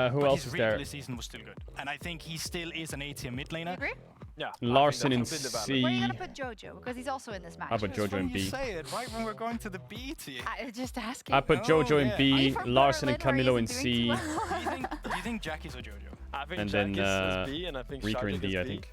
Who else is there? His season was still good, and I think he still is an A tier mid laner. You agree? Yeah. Larson in C. Where are you gonna put Jojo? Because he's also in this match. I put Jojo in B. You say it right when we're going to the B tier. Just asking. I put Jojo in B, Larson and Camilo in C. Do you think Jackie's or Jojo? I think and Jack then is B, and I think Reaper in Shardik D, is I B. think.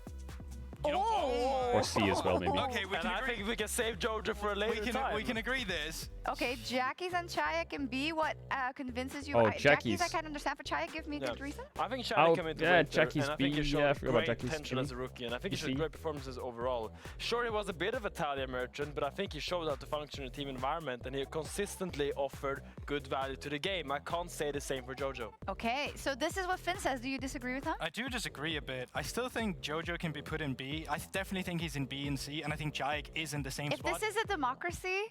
Or C as well, maybe. Okay, I think we can save Jojo for a later time. We can agree this. Okay, Jackie's and Chaya can be what convinces you. Oh, Jackie's I can't understand. For Chaya, give me a good reason. I think Chaya came into winter, Jackie's and I B. think he showed Yeah, I forgot about great Jackie's potential as a rookie, and I think he showed great performances overall. Sure, he was a bit of a Talia merchant, but I think he showed how to function in a team environment, and he consistently offered good value to the game. I can't say the same for Jojo. Okay, so this is what Finn says. Do you disagree with him? I do disagree a bit. I still think Jojo can be put in B. I definitely think he's in B and C, and I think Jaik is in the same spot. If this is a democracy,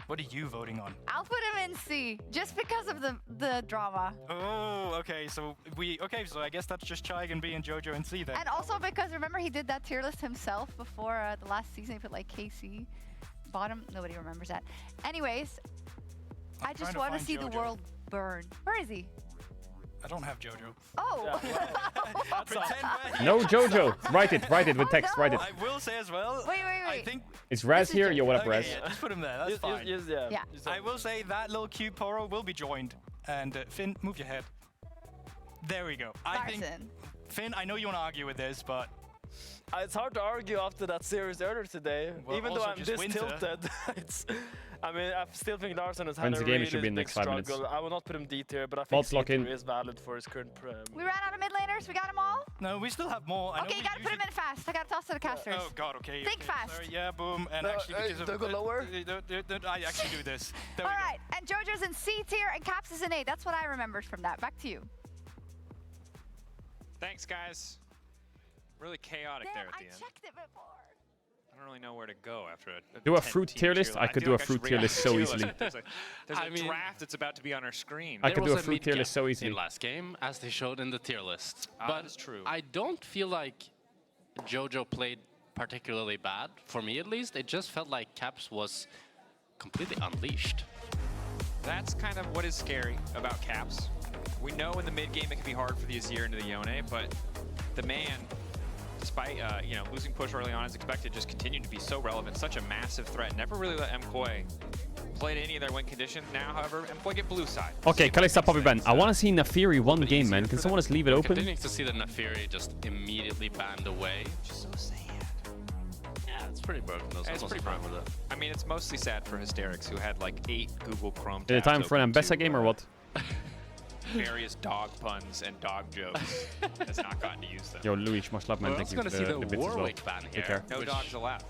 what are you voting on? I'll put him in C, just because of the drama. Oh, okay. So so I guess that's just Jaik and B and Jojo in C then. And also because remember he did that tier list himself before the last season. He put like KC bottom. Nobody remembers that. Anyways, I just want to see the world burn. Where is he? I don't have Jojo. Oh! No Jojo! Write it with text, write it. I will say as well. Wait. I think is Raz here? Yo, what up, Raz? Yeah, just put him there, that's fine. Yeah. I will say that little cute Poro will be joined. And Finn, move your head. There we go. I think, Finn, I know you want to argue with this, but... It's hard to argue after that series earlier today. Well, even though I'm this tilted. I mean, I still think Larson has had a really big struggle. I will not put him D tier, but I think C3 is valid for his current... We ran out of mid laners, we got them all? No, we still have more. Okay, you gotta put him in fast. I gotta toss to the casters. Oh god, okay. Think fast. Sorry, yeah, boom. And actually, don't go lower. I actually do this. Alright, and Jojo's in C tier and Caps is in A. That's what I remembered from that. Back to you. Thanks, guys. Really chaotic there at the end. I checked it before. I don't really know where to go after it. Do a fruit tier list? I could do a fruit tier list so easily. There's a draft that's about to be on our screen. I could do a fruit tier list so easily. In last game, as they showed in the tier list. But that's true. I don't feel like Jojo played particularly bad, for me at least. It just felt like Caps was completely unleashed. That's kind of what is scary about Caps. We know in the mid game it can be hard for the Azir into the Yone, but the man, despite you know, losing push early on as expected, just continued to be so relevant, such a massive threat. Never really let MKOI play to any of their win conditions. Now, however, MKOI get blue side. Okay, Kalista Poppy ban. I want to see Nafiri one game, man. Can someone just leave it open? Continuing to see the Nafiri just immediately banned away. Just so sad. Yeah, it's pretty broken. It's pretty broken. With it. I mean, it's mostly sad for Hysterics, who had like 8 Google Chrome tabs. Is it time for an Ambessa game or what? Various dog puns and dog jokes. Has not gotten to use them. Yo, Louis, much love, man. We're also going to see the Warwick ban here. No dogs allowed.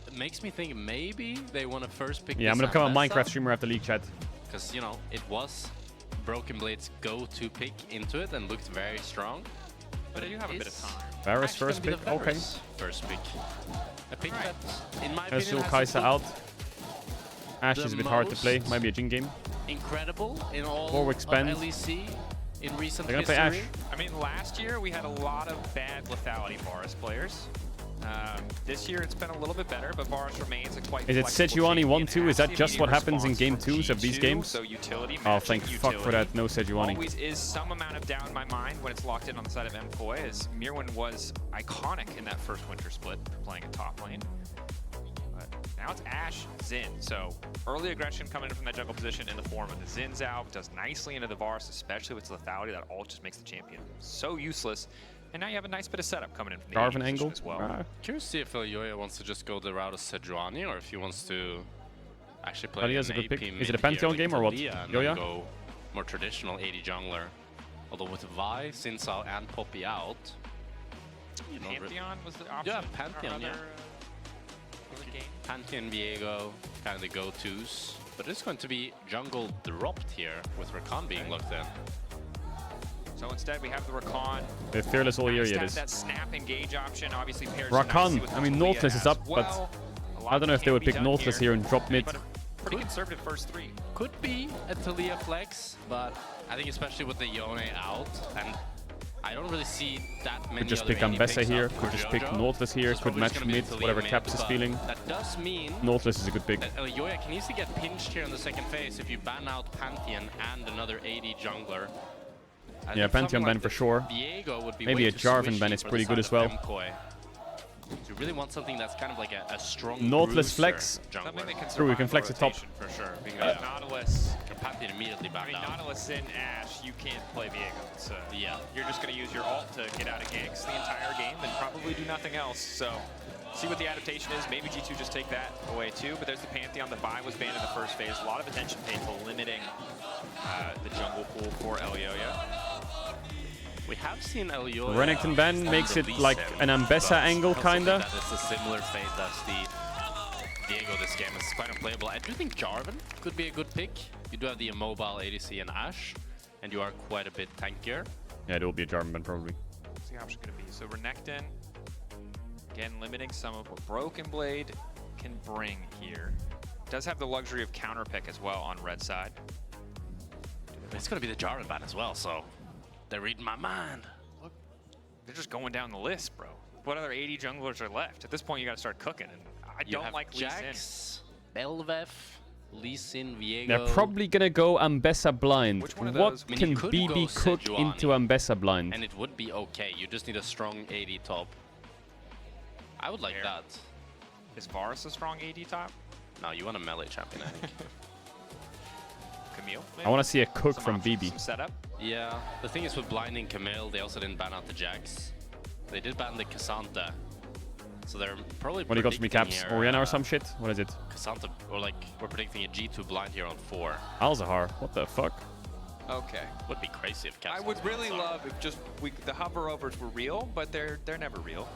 It makes me think maybe they want to first pick. Yeah, I'm gonna become a Minecraft streamer after League Chat. Because, you know, it was Broken Blade's go-to pick into it and looked very strong. But they do have a bit of time. Varus first pick, okay. First pick. A pick that, in my Let's opinion, do Kai'Sa out. Ashe is a bit hard to play. Might be a Jhin game. Incredible in all Warwick spend. of LEC in recent They're gonna history. play Ashe. I mean, last year we had a lot of bad lethality Varus players. This year it's been a little bit better, but Varus remains a quite. Is it Sejuani 1-2? Is that just what happens in game 2s of these games? So utility, oh, thank fuck for that. No Sejuani. Always is some amount of doubt in my mind when it's locked in on the side of MKOI, as Mirwin was iconic in that first winter split playing a top lane. But now it's Ashe, Xin. So early aggression coming in from that jungle position in the form of the Xin's out. Does nicely into the Varus, especially with its lethality. That ult just makes the champion so useless. And now you have a nice bit of setup coming in from the Jarvan angle as well. Curious to see if Elyoya wants to just go the route of Sejuani or if he wants to actually play he has an a good AP pick. mid Is it a Pantheon like game or what? Talia and Yoya? then go more traditional AD jungler. Although with Vi, Sinsao, and Poppy out, you know, Pantheon was the option. Yeah, Pantheon, yeah. Pantheon, Viego, kind of the go-tos. But it's going to be jungle dropped here with Rakan being locked in. So instead we have the Rakan. They're fearless all year, yeah, it is. That snap engage option obviously pairs Rakan, with I mean, Talia Nautilus is up, as but well. I don't know if they would pick Nautilus here and drop mid. But a pretty conservative first 3. Could be a Talia flex, but I think especially with the Yone out, and I don't really see that many. Could just other pick AD Ambessa picks here, up could for just pick Jojo. Nautilus here, So could it's match gonna be mid, Talia whatever mid, Caps is but feeling. That does mean Nautilus is a good pick. that Elyoya can easily get pinched here in the second phase if you ban out Pantheon and another AD jungler. Yeah, Pantheon ban for sure. Maybe a Jarvan ban is pretty good as well. You really want something that's kind of like a strong Nautilus flex. jungler. True, we can flex the top. For sure. Because Nautilus. Pantheon immediately back out. Nautilus in Ashe, you can't play Viego. So yeah, you're just going to use your ult to get out of ganks the entire game and probably do nothing else. So see what the adaptation is. Maybe G2 just take that away too. But there's the Pantheon. The Vi was banned in the first phase. A lot of attention paid to limiting the jungle pool for Elyoya. We have seen Elyoya. Renekton ban makes it like an Ambessa angle, kinda. That is a similar phase as the Viego this game. It's quite unplayable. I do think Jarvan could be a good pick. You do have the immobile ADC and Ashe, and you are quite a bit tankier. Yeah, it will be a Jarvan ban probably. What's the option going to be? So Renekton, again, limiting some of what Broken Blade can bring here. Does have the luxury of counter pick as well on red side. It's going to be the Jarvan ban as well, so they're reading my mind. Look, they're just going down the list, bro. What other 80 junglers are left? At this point, you got to start cooking, and I don't like Lee Jax, Belveth, Lee Sin, Viego. They're probably gonna go Ambessa blind. What can BB cook into Ambessa blind? And it would be okay. You just need a strong AD top. I would like that. Is Varus a strong AD top? No, you want a melee champion, I think. Camille? I want to see a cook from BB. Some setup? Yeah. The thing is with blinding Camille, they also didn't ban out the Jax. They did ban the Cassandra. So they're probably What do you got for me, Caps? here, Orianna or some shit? What is it? Cassandra, or like, we're predicting a G2 blind here on 4. Alzahar. What the fuck? Okay. Would be crazy if Caps I would really love if just the hover overs were real, but they're never real.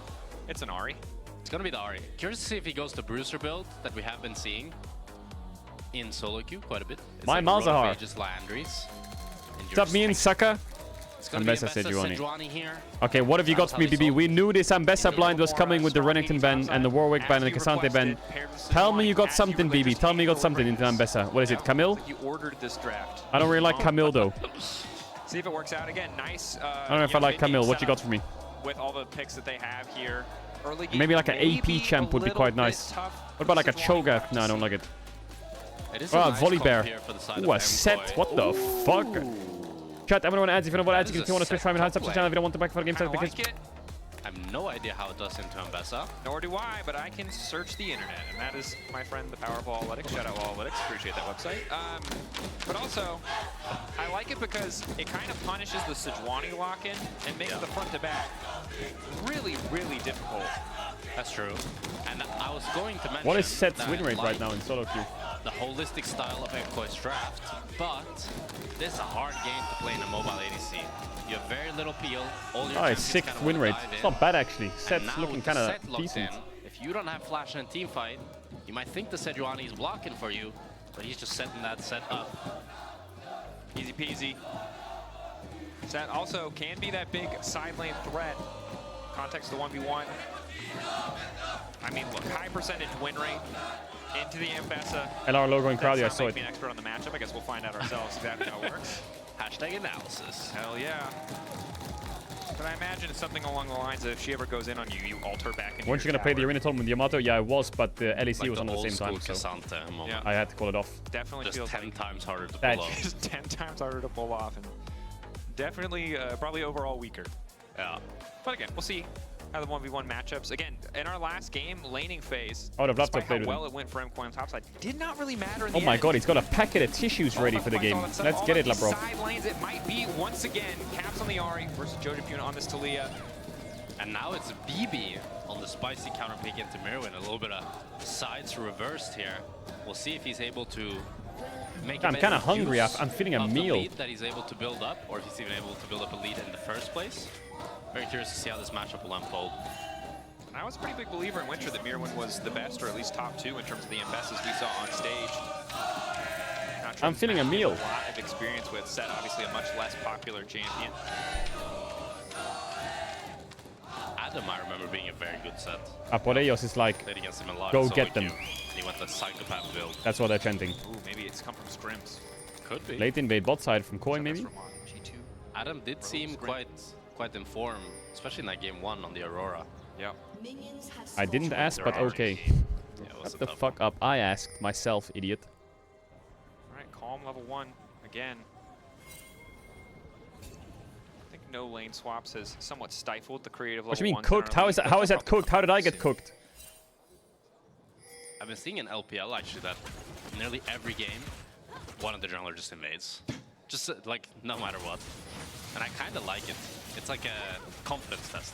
It's an Ahri. It's gonna be the Ahri. Curious to see if he goes the Bruiser build that we have been seeing in solo queue quite a bit. It's My like Malzahar. just Landry's. What's up, me and Saka? It's gonna be Ambessa Sejuani Sejuani. here. Okay, what have you got for me, BB? We knew this Ambessa blind was coming with the Renekton ban and the Warwick ban and the Cassandra ban. Tell me you got something, BB. Tell me you got something into Ambessa. What is it, Camille? You ordered this draft. I don't really like Camille, though. See if it works out again. Nice. I don't know if I like Camille. What you got for me? With all the picks that they have here. Early game, Maybe like an AP champ would be quite nice. What about like a Cho'Gath? No, I don't like it. It is Oh, a nice volley bear. here for the side Ooh, of a set. MKOI. What the fuck? Chat, everyone ads. If you know what ads, you can want to switch time and subscribe channel if you don't want the back for the game I because like it. I have no idea how it does into Ambessa. Nor do I, but I can search the internet, and that is my friend, the Power of Analytics. Shout out Analytics, appreciate that website. But also, I like it because it kind of punishes the Sejuani lock-in and makes the front to back really, really difficult. That's true. And I was going to mention what is Set's that win rate like right now in solo queue? the holistic style of MKOI's draft, but this is a hard game to play in a mobile ADC. You have very little peel. All your Nice, 6th win rate. It's not bad actually. Set's looking kind of decent. If you don't have flash in a team fight, you might think the Sejuani is blocking for you, but he's just setting that set up. Easy peasy. Set also can be that big side lane threat. Context the 1v1. I mean, look, high percentage win rate into the Ambessa. LR logo in crowd, I saw Make it. me an expert on the matchup. I guess we'll find out ourselves exactly how it works. Hashtag analysis. Hell yeah. But I imagine it's something along the lines of if she ever goes in on you, you ult her back into Weren't you gonna play the arena tournament with Yamato? Yeah, I was, but the LEC Like was on at the same time, so Cassandra moment. I had to call it off. Definitely just feels 10 like times harder to pull off. Just 10 times harder to pull off, and definitely probably overall weaker. Yeah. But again, we'll see how the 1v1 matchups. Again, in our last game, laning phase, I would have loved to despite play how with well him. it went for MKOI on topside, did not really matter in Oh the my end. god, he's got a packet of tissues ready for the game. Let's get it, Labrov. Side lanes, it might be once again Caps on the Ahri versus Jojo Puna on this Talia. And now it's BB on the spicy counter pick into Mirwin. A little bit of sides reversed here. We'll see if he's able to make I'm kind of hungry. I'm feeling a of the meal. lead that he's able to build up, or if he's even able to build up a lead in the first place. Very curious to see how this matchup will unfold. I was a pretty big believer in Winter that Mirwin was the best, or at least top 2 in terms of the Ambessas we saw on stage. I'm feeling a meal. A lot of experience with Set, obviously a much less popular champion. Adam, I remember being a very good set. Aporeos is like, Played against him a lot go in solo get them. queue, and he went the psychopath build. That's what they're chanting. Ooh, maybe it's come from scrims. Could be. Late invade bot side from Koi, maybe? G2. Adam did seem quite informed, especially in that game 1 on the Aurora. Yeah. I didn't ask, but okay. Shut the fuck up. I asked myself, idiot. Alright, Calm level 1 again. I think no lane swaps has somewhat stifled the creative level. What do you mean 1s cooked? in our How is league, that? but How is they'll that cooked? How did I get cooked? I've been seeing in LPL actually that nearly every game, one of the jungler just invades. Just like no matter what. And I kind of like it. It's like a confidence test.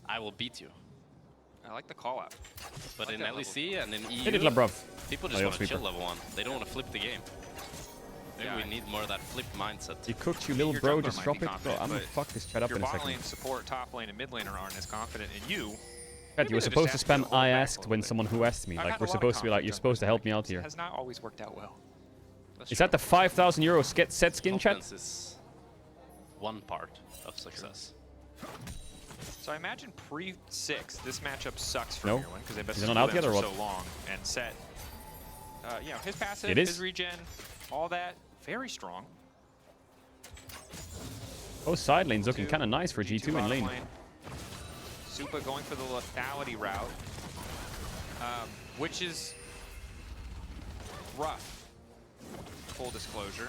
I will beat you. I like the call out. But like in that LEC and in EU, Hit it, Labrov. people just want to chill level 1. They don't want to flip the game. Maybe we need more of that flip mindset. You cooked, you little Your bro. jungler Just might drop be it. Bro, confident, I'm gonna but fuck this chat up your in a bot second. lane support, top lane, and mid laner aren't as confident in you. Chat, you were supposed to spam I asked when someone who asked me. I've Like, had we're a lot of supposed to be like, you're confidence supposed to help me out here. It has not always worked out well. Is that the 5,000 euro set skin, chat? Confidence is one part of success. So I imagine pre-6, this matchup sucks for No. Mirwin because they've been Is it not out yet or what? so long and Set. You know, his passive, It is. his regen, all that, very strong. Both side lanes looking kind of nice for G2 in bottom lane. Supa going for the lethality route, which is rough, full disclosure.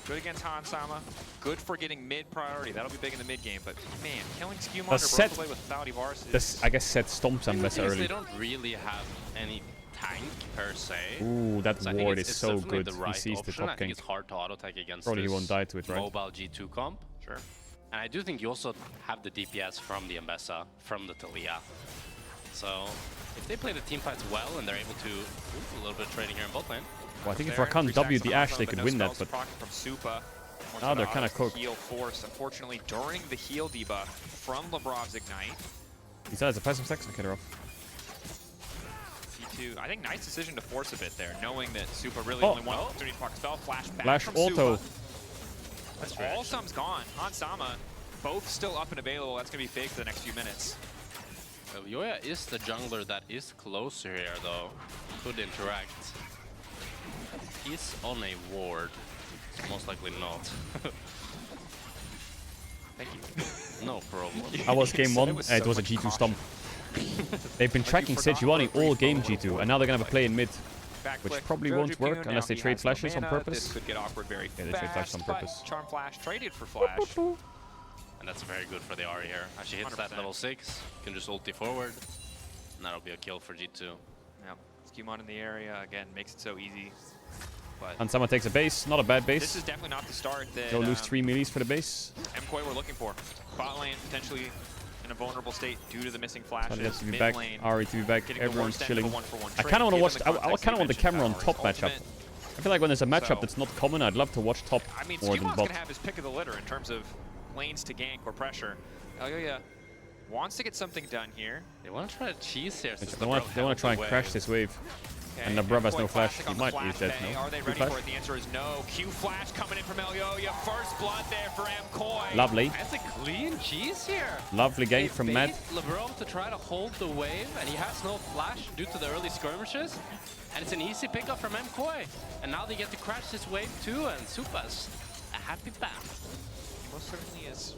Good against Hansama, good for getting mid priority. That'll be big in the mid game, but man, killing Skewmonger broke away with lethality bars is... I guess Set stomps Ambessa early. They don't really have any tank per se. Ooh, that So I think ward it's is so definitely good. the He right sees the option. I top think gank. it's hard to auto-attack against Probably he this won't die to it, right? mobile G2 comp. Sure. And I do think you also have the DPS from the Ambessa, from the Talia. So if they play the team fights well and they're able to a little bit of trading here in bot lane. Well, I think if Rakan W the Ashe, they could win that, but From Supa. now they're kind of cooked. Heal force, unfortunately, during the heal debuff from Labrov's Ignite. He still has a passive sex on Caedrel. C2, I think nice decision to force a bit there, knowing that Supa really Oh. only one opportunity to proc spell, flash back Flash from auto. Supa. All sum's gone. Hansama, both still up and available. That's going to be big for the next few minutes. Well, Yoya is the jungler that is closer here, though. Could interact. He's on a ward. Most likely not. Thank you. No problem. I was game 1, was and it so was a much G2 caution. stomp. They've been tracking Sejuani all game G2, and now they're gonna have a play in mid. Back which flick probably from won't Jojo work Pune. unless Now they he trade has no flashes on mana. purpose. This could get awkward very Yeah, they fast. trade flashes on but purpose. Charm Flash traded for Flash. And that's very good for the Ahri here. As she hits that 100%. level 6, you can just ulti forward, and that'll be a kill for G2. Yeah, Skewmon in the area, again, makes it so easy. But And someone takes a base. Not a bad base. this is definitely not the start that Go lose 3 melees for the base. MKOI were looking for. Bot lane potentially in a vulnerable state due to the missing flashes. Talia's to be Mid back. lane, Ahri to be back. getting the Everyone's worst end of chilling. a 1-for-1 I trade, kind of want to watch. given the I context kind of you want the mentioned camera on about top Ahri's matchup. ultimate. I feel like when there's a matchup So- that's not common, I'd love to watch top I mean, more than Skewmon's bot. going to have his pick of the litter in terms of lanes to gank or pressure. Elyoya wants to get something done here. They want to try to cheese here. They want to try and crash this wave. Okay, And the Bruv has no MKOI flash. classic He on the might flash use that. bay. No? Are they Q ready flash? for it? The answer is no. Q flash coming in from Elyoya. First blood there for MKOI. Lovely. That's a clean cheese here. Lovely gank They from bait Matt. LeBron to try to hold the wave, and he has no flash due to the early skirmishes. And it's an easy pickup from MKOI. And now they get to crash this wave too, and Supa's a happy path. Most certainly is.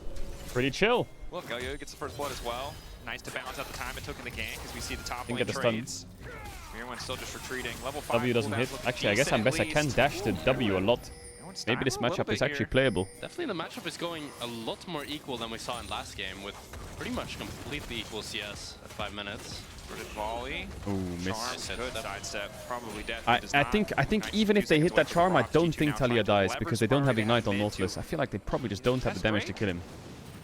Pretty chill. Look, Elyoya gets the first blood as well. Nice to balance out the time it took in the gank as we see the top Didn't lane get the stun. trades. Mirwan's still just retreating. Level 5 W doesn't cooldowns hit. looking Actually, I guess I'm decent best. I at can least. dash the W a lot. Maybe this a little matchup is bit actually here. playable. Definitely the matchup is going a lot more equal than we saw in last game, with pretty much completely equal CS at 5 minutes. Good volley. Ooh, miss. Charm, good sidestep. Probably death. I think even if they hit that charm, I don't think Talia dies because they don't have Ignite on Nautilus. I feel like they probably just don't have the damage to kill him.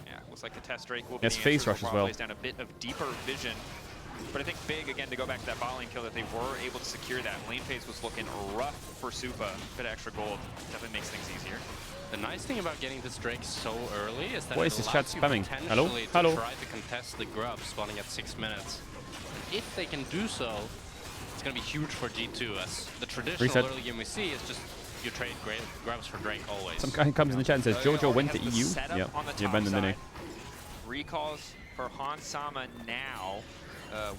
Yeah, looks like the test Drake will be Yes, the face answer. rush as Probably well. lays down a bit of deeper vision. But I think big, again, to go back to that bot lane kill, that they were able to secure that. Lane phase was looking rough for Supa. Bit of extra gold. Definitely makes things easier. The nice thing about getting this Drake so early is that Why it is this allows chat you spamming? Hello? potentially Hello? to try to contest the grub spawning at 6 minutes. If they can do so, it's going to be huge for G2, as the traditional Reset. early game we see is just you trade grubs for Drake always. Some guy comes in the chat and says, Jojo went to EU. Setup Yeah, on the he top abandoned the side. name. Recalls for Han Sama now.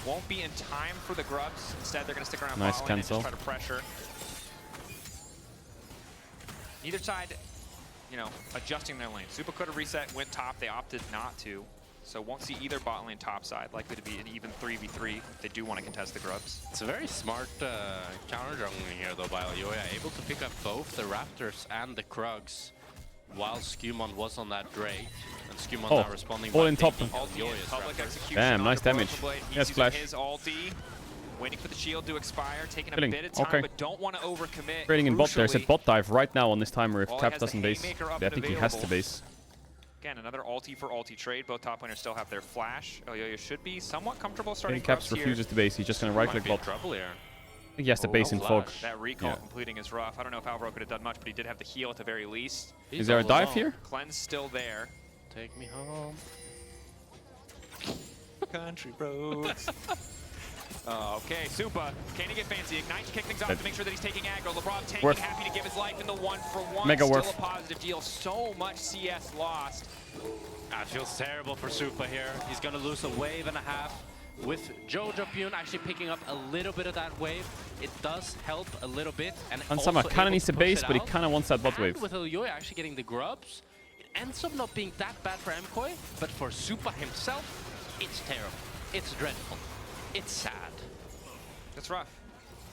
Won't be in time for the grubs. Instead, they're going to stick around Nice bot lane and cancel. just try to pressure. Neither side, you know, adjusting their lane. Supa could have reset, went top. They opted not to. So won't see either bot lane top side. Likely to be an even 3v3 if they do want to contest the grubs. It's a very smart counter jungling here though by Elyoya, able to pick up both the Raptors and the Krugs while Skewmon was on that Drake. And Skewmon now responding all by in top. taking Elyoya's Public Raptors. execution. Damn, nice onto damage. Brokenblade. He's Yes, using flash. his ulti. Waiting for the shield to expire, taking a Killing. bit of time, Okay. but don't want to overcommit. Trading in bot. There's a Crucially, bot dive right now on this timer if Wally Tap has the doesn't base. haymaker up Yeah, I and think he has to available. base. Again, another ulti for ulti trade. Both top laners still have their flash. Elyoya should be somewhat comfortable starting Caps grubs refuses to base. He's just going to right click Might be in bot. trouble here. I think he has to base in fog. That recall Yeah. completing is rough. I don't know if Alvaro could have done much, but he did have the heal at the very least. Is there a dive here? Cleanse still there. Take me home. Country roads. Okay, Supa, can he get fancy? Ignite to kick things off to make sure that he's taking aggro. LeBron tanking, Worth. happy to give his life in the 1-for-1. Mega Still worth. a positive deal. So much CS lost. It feels terrible for Supa here. He's going to lose a wave and a half. With Jojo Pune actually picking up a little bit of that wave, it does help a little bit. And Ansama also kind of able needs to to push base, it but he out. kind of wants that bot wave. And with Elyoya actually getting the grubs, it ends up not being that bad for MKOI, but for Supa himself, it's terrible. It's dreadful. It's sad. That's rough.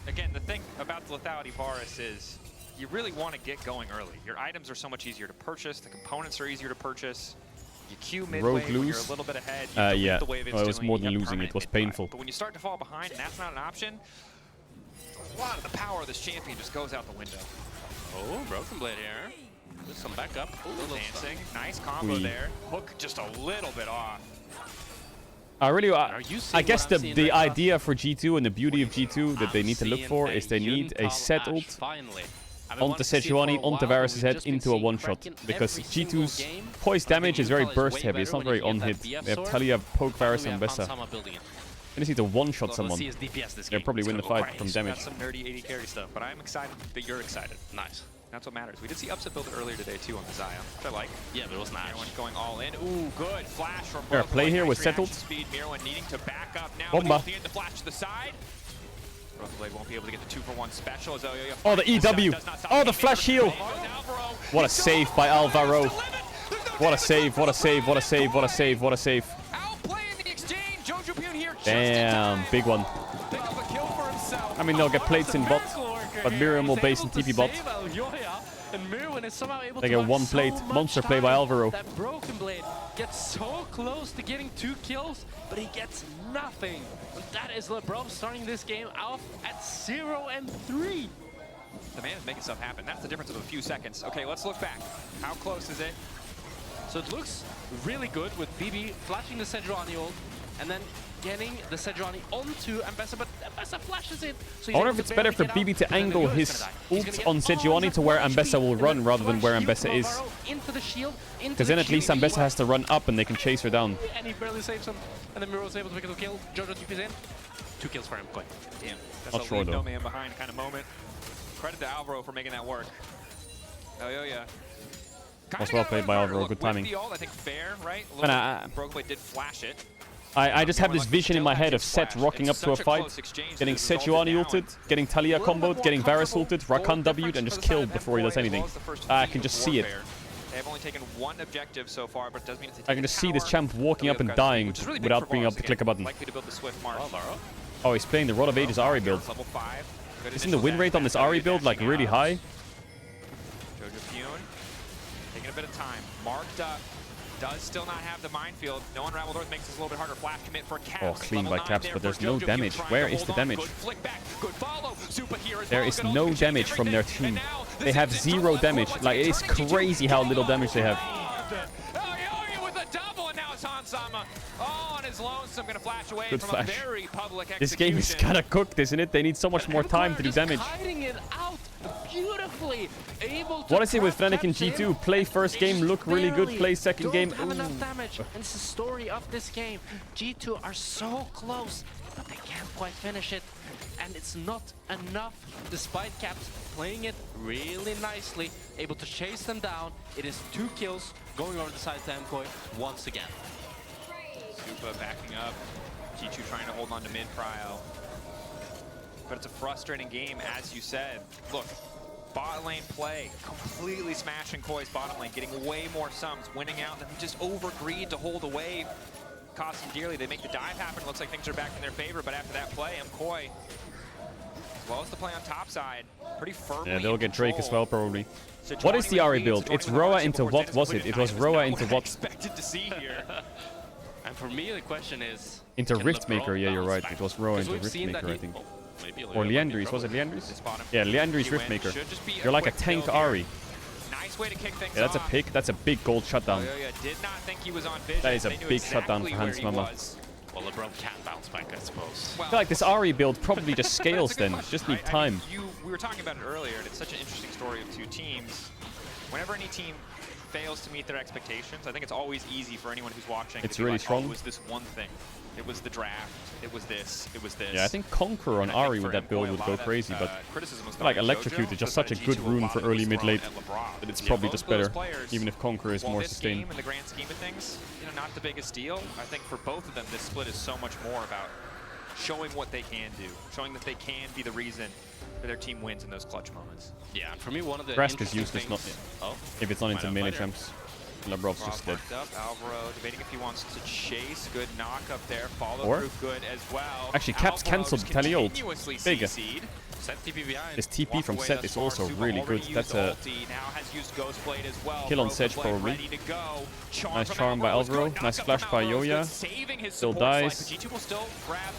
Again, the thing about the lethality Varus is you really want to get going early. Your items are so much easier to purchase. The components are easier to purchase. You queue mid Rogue wave when you're a lose? little bit ahead. You delete Yeah. the wave Well, it was instantly, more you than have losing. It permanent was mid-buy. painful. But when you start to fall behind and that's not an option, a lot of the power of this champion just goes out the window. Oh, Broken Blade here. With some backup. Little dancing. Nice combo Wee. there. Hook just a little bit off. I guess the idea for G2 and the beauty of G2 that they need to look for is they need a set ult onto Sejuani, onto Varus' head into a one-shot. Because G2's poise damage is very burst heavy, it's not very on-hit. They have Talia, Poke, Varus, and Bessa. They just need to one-shot someone. They'll probably win the fight from damage. That's some nerdy 80 carry stuff, but I'm excited that you're excited. Nice. That's what matters. We did see upset build earlier today too on the Zaya, which I like. Yeah, but it wasn't Everyone going all in. Ooh, good flash from Fair play here with reaction settled. speed. Mirwan needing to back up now. Bomba. The flash to the side. Brokenblade won't be able to get the 2-for-1 special. As Elyoya Oh, the EW! Oh, the flash heal! What a save by Alvaro. What a save, what a save, what a save, what a save, what a save. Outplaying the exchange. Jojo Pune here. Damn, big one. Pick up a kill for himself. I mean, they'll get plates in bot, but Miriam will base in TP bot. And Mirwin is somehow able they to get one plate. Monster play by Alvaro. That Broken Blade gets so close to getting 2 kills, but he gets nothing. And that is LeBron starting this game off at 0-3. The man is making stuff happen. That's the difference of a few seconds. Okay, let's look back. How close is it? So it looks really good with BB flashing the Sejuani ult and then getting the Sejuani onto Ambessa, but Ambessa flashes it. So I wonder if it's better for BB to angle his ult on Sejuani to where Ambessa will run rather than where Ambessa is. Because then at least Ambessa has to run up and they can chase her down. And he barely saves him. And then Miro's able to pick up a kill. Jojo TP's in. 2 kills for him. Quick. Damn. That's Not a sure leave though. no man behind kind of moment. Credit to Alvaro for making that work. Oh, yeah. Was well played by Alvaro. Good timing. I think fair, right? Broken Blade did flash it. I just have this vision in my head of Set rocking up to a fight, getting Sejuani ulted, getting Talia comboed, getting Varus ulted, Rakan W'd, and just killed before he does anything. I can just see it. They have only taken one objective so far, but it does mean it's I can just see this champ walking up and dying without being able to click a button. Likely to build the Swift March. Oh, he's playing the Rod of Ages Ahri build. Isn't the win rate on this Ahri build like really high? Jojo Pune taking a bit of time. Marked up. Does still not have the minefield. No Unraveled Earth makes this a little bit harder. Flash commit for Caps. Oh, clean by Caps, but there's no damage. Where is the damage? There is no damage from their team. They have 0 damage. Like, it is crazy how little damage they have. Good flash. This game is kind of cooked, isn't it? They need so much more time to do damage. What I say with Fnatic and G2, play first game, look really good, play second game. Have enough damage. And it's the story of this game. G2 are so close, but they can't quite finish it. And it's not enough, despite Caps playing it really nicely, able to chase them down. It is 2 kills going over the side of Amkoy once again. Supa backing up. G2 trying to hold on to mid-prio. But it's a frustrating game, as you said. Look, bot lane play, completely smashing Koi's bottom lane, getting way more sums, winning out, and then just over-greed to hold a wave. Cost them dearly. They make the dive happen. Looks like things are back in their favor, but after that play, Koi, as well as the play on top side, pretty firmly. Yeah, they'll get Drake as well, probably. What is the Ahri build? It's Roa into what was it? It was Roa into what? Expected to see here. And for me, the question is... Into Riftmaker, yeah, you're right. It was Roa into Riftmaker, I think. Or Liandry's, was it Liandry's? Yeah, Liandry's Riftmaker. You're like a tank Ahri. Nice way to kick things yeah, that's a pick. That's a big gold shutdown. Did not think he was on vision. That is a big shutdown for Hans Mama. Well, LeBron can bounce back, I suppose. I feel like this Ahri build probably just scales then. Just need time. We were talking about it earlier, and it's such an interesting story of 2 teams. Whenever any team fails to meet their expectations, I think it's always easy for anyone who's watching. It's to be really like, strong. Oh, it was this one thing. It was the draft. It was this. It was this. Yeah, I think Conqueror on Ahri with that build would go crazy, but I feel like Electrocute is just such a good rune for early, mid, late that it's probably just better, even if Conqueror is more sustained. Game, in the grand scheme of things, not the biggest deal. I think for both of them, this split is so much more about showing what they can do, showing that they can be the reason that their team wins in those clutch moments. Yeah, and for me, one of the Grask is useless if it's not into melee champs. Labrov's just dead. Alvaro debating if he wants to chase. Good knock up there. Follow through good as well. Actually, Caps cancelled the Tally ult. Big. Set TP behind. This TP from Set is also really good. That's a kill on Sedge probably. Nice charm by Alvaro. Nice flash by Yoya. Still dies.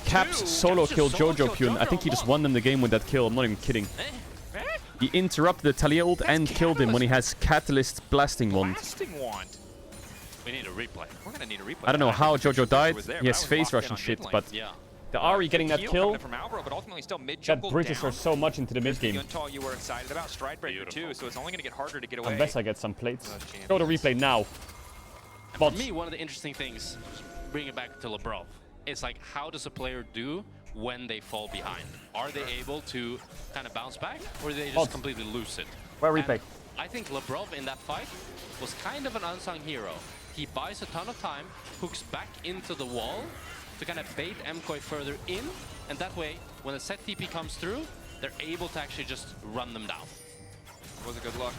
Caps solo killed Jojo Pune. I think he just won them the game with that kill. I'm not even kidding. He interrupted the Talia ult and killed him when he has Catalyst Blasting Wand. We need a replay. We're gonna need a replay. I don't know how Jojo died. He has face rush and shit, but the Ahri getting that kill, that bridges her so much into the mid game. You were excited about Stridebreaker too, so it's only gonna get harder to get away. Unless I get some plates. Go to replay now. For me, one of the interesting things, bring it back to LeBron, is like, how does a player do when they fall behind? Are they able to kind of bounce back, or do they just completely lose it? Where replay? I think LeBron in that fight was kind of an unsung hero. He buys a ton of time, hooks back into the wall to kind of bait Mkoy further in, and that way, when a set TP comes through, they're able to actually just run them down. It was a good look.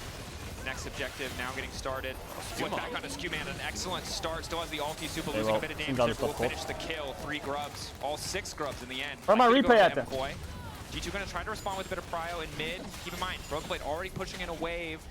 Next objective now getting started. Flip back onto Skewman, an excellent start. Still has the ulti, Super losing a bit of damage. Will finish the kill. 3 grubs, all 6 grubs in the end. Where am I replay at then? G2 going to try to respond with a bit of prio in mid. Keep in mind, Broken Blade already pushing in a wave.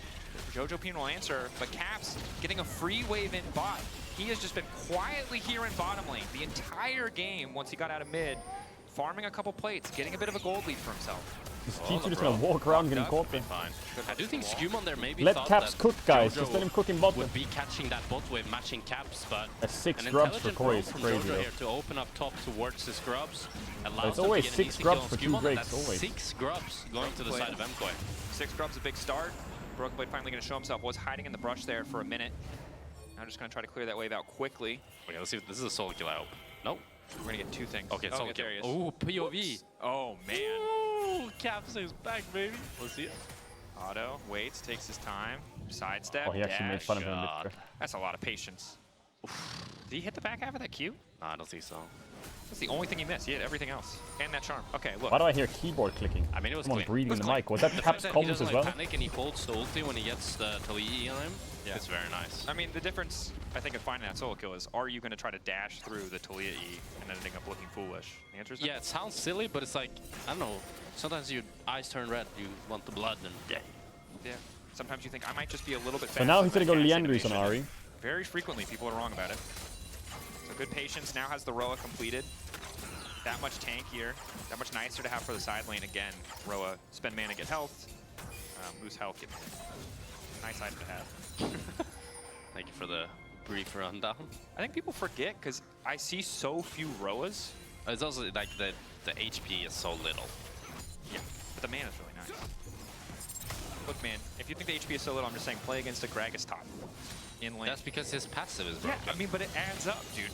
Jojo Peen will answer, but Caps getting a free wave in bot. He has just been quietly here in bottom lane the entire game once he got out of mid, farming a couple plates, getting a bit of a gold lead for himself. This G2 just gonna walk around getting caught. Fine. I do think Skewmon there maybe let thought Caps that cook, guys. Jojo Just let him cook in bot. would be catching that bot wave, matching Caps, but a 6 an grubs for intelligent Koi roll is from crazy. Jojo here to open up top towards his grubs. Allows It's them always to get 6 an easy grubs kill on for 2 Skewmon, and breaks, that's always. 6 grubs going to the side of MKoi. 6 grubs, a big start. Broken Blade finally going to show himself. Was hiding in the brush there for a minute. Now just going to try to clear that wave out quickly. Okay, let's see if this is a solo kill, I hope. Nope. We're going to get 2 things. Okay, solo kill. Oh, POV. Oh, man. Ooh, Caps is back, baby. Let's see it. Otto waits, takes his time. Sidestep. Oh, he actually made fun of him. That's a lot of patience. Did he hit the back half of that Q? No, I don't think so. That's the only thing he missed. He hit everything else. And that charm. Okay, look. Why do I hear keyboard clicking? I mean, it was Someone clean. breathing in the mic. Was that The Caps fact that he comments doesn't, as like, well? panic and he holds the ulti when he gets the Talii on him. Yeah. It's very nice. I mean, the difference, I think, of finding that solo kill is, are you going to try to dash through the Talia E and ending up looking foolish? The answer is no. Yeah, it sounds silly, but it's like, I don't know, sometimes your eyes turn red, you want the blood, and Yeah. Sometimes you think, I might just be a little bit fast. So now he's with gonna my go cast Liandry's on animation. Ari. Very frequently, people are wrong about it. So good patience. Now has the Roa completed. That much tank here. That much nicer to have for the side lane again. Roa, spend mana, get health. Lose health, get mana. Nice item to have. Thank you for the brief rundown. I think people forget, because I see so few Roas. It's also like the HP is so little. Yeah, but the mana is really nice. Look, man, if you think the HP is so little, I'm just saying play against a Gragas top in lane. That's because his passive is broken. Yeah, I mean, but it adds up, dude.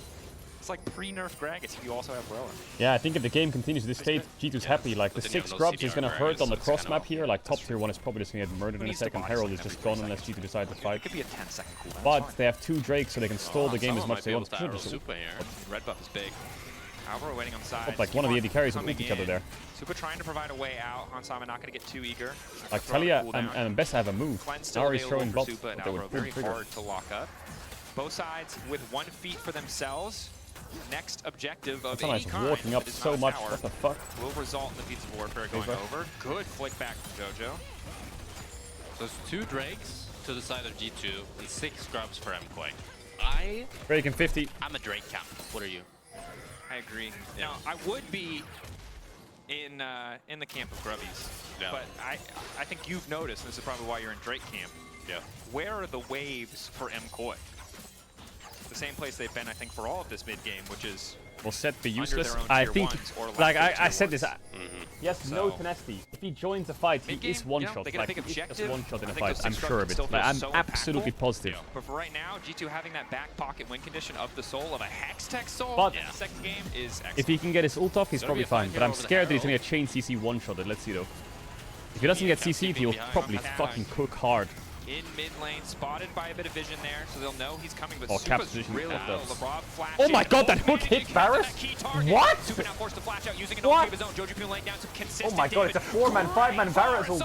It's like pre-nerf Gragas if you also have Roa. Yeah, I think if the game continues this state, G2's happy. Like, the 6 grubs is gonna hurt on the cross map here. Like, top tier 1 is probably just gonna get murdered in a second. Herald is just gone unless G2 decide to fight. It could be a 10-second cooldown. But they have 2 Drakes, so they can stall the game as much as they want. Red buff is big. Alvaro waiting on side. Like, one of the AD carries will ult each other there. Super trying to provide a way out. Hansama not going to get too eager. Like, Talia and Bessa have a move. Ari's throwing bots, Supa and but they would Alvaro very trigger. hard to lock up. Both sides with 1 feat for themselves. Next objective of any kind walking up that is so not a much. tower What the fuck? will result in the Feats of Warfare going over. Good flick back from Jojo. So it's 2 Drakes to the side of G2 and 6 grubs for MKoi. Drake in 50. I'm a Drake camp. What are you? I agree. Now, I would be in the camp of Grubbies, but I think you've noticed, and this is probably why you're in Drake camp. Yeah. Where are the waves for MKoi? The same place they've been, I think, for all of this mid game, which is Will set be under useless. their own I tier think, ones or like lack of I tier said this. ones. Yes, no tenacity. If he joins a fight, he is one shot. they get a Like, big he is just objective. one shot in I a think fight. those I'm 6 sure of grubs it. still Like, feel I'm so absolutely impactful. positive. But for right now, G2 having that back pocket win condition of the soul of a Hextech soul But in the second game is excellent. If he can get his ult off, he's Gonna probably be a fine fine. But hero I'm over the scared that he's Herald. gonna chain CC one shotted. Let's see though. If he doesn't get CC'd, he'll probably fucking cook hard. In mid lane, spotted by a bit of vision there, so they'll know he's coming. But Oh, Cap's Supa's vision. really Oh, low. LeBron flash Oh my in, god, that ultimately hook hit getting out of Varus? that key target. What? Supa now forced to flash out using an What? ulti of his own. Jojo Pune laying down some consistent Oh my god, it's a damage. 4-man, 5-man Varus ult.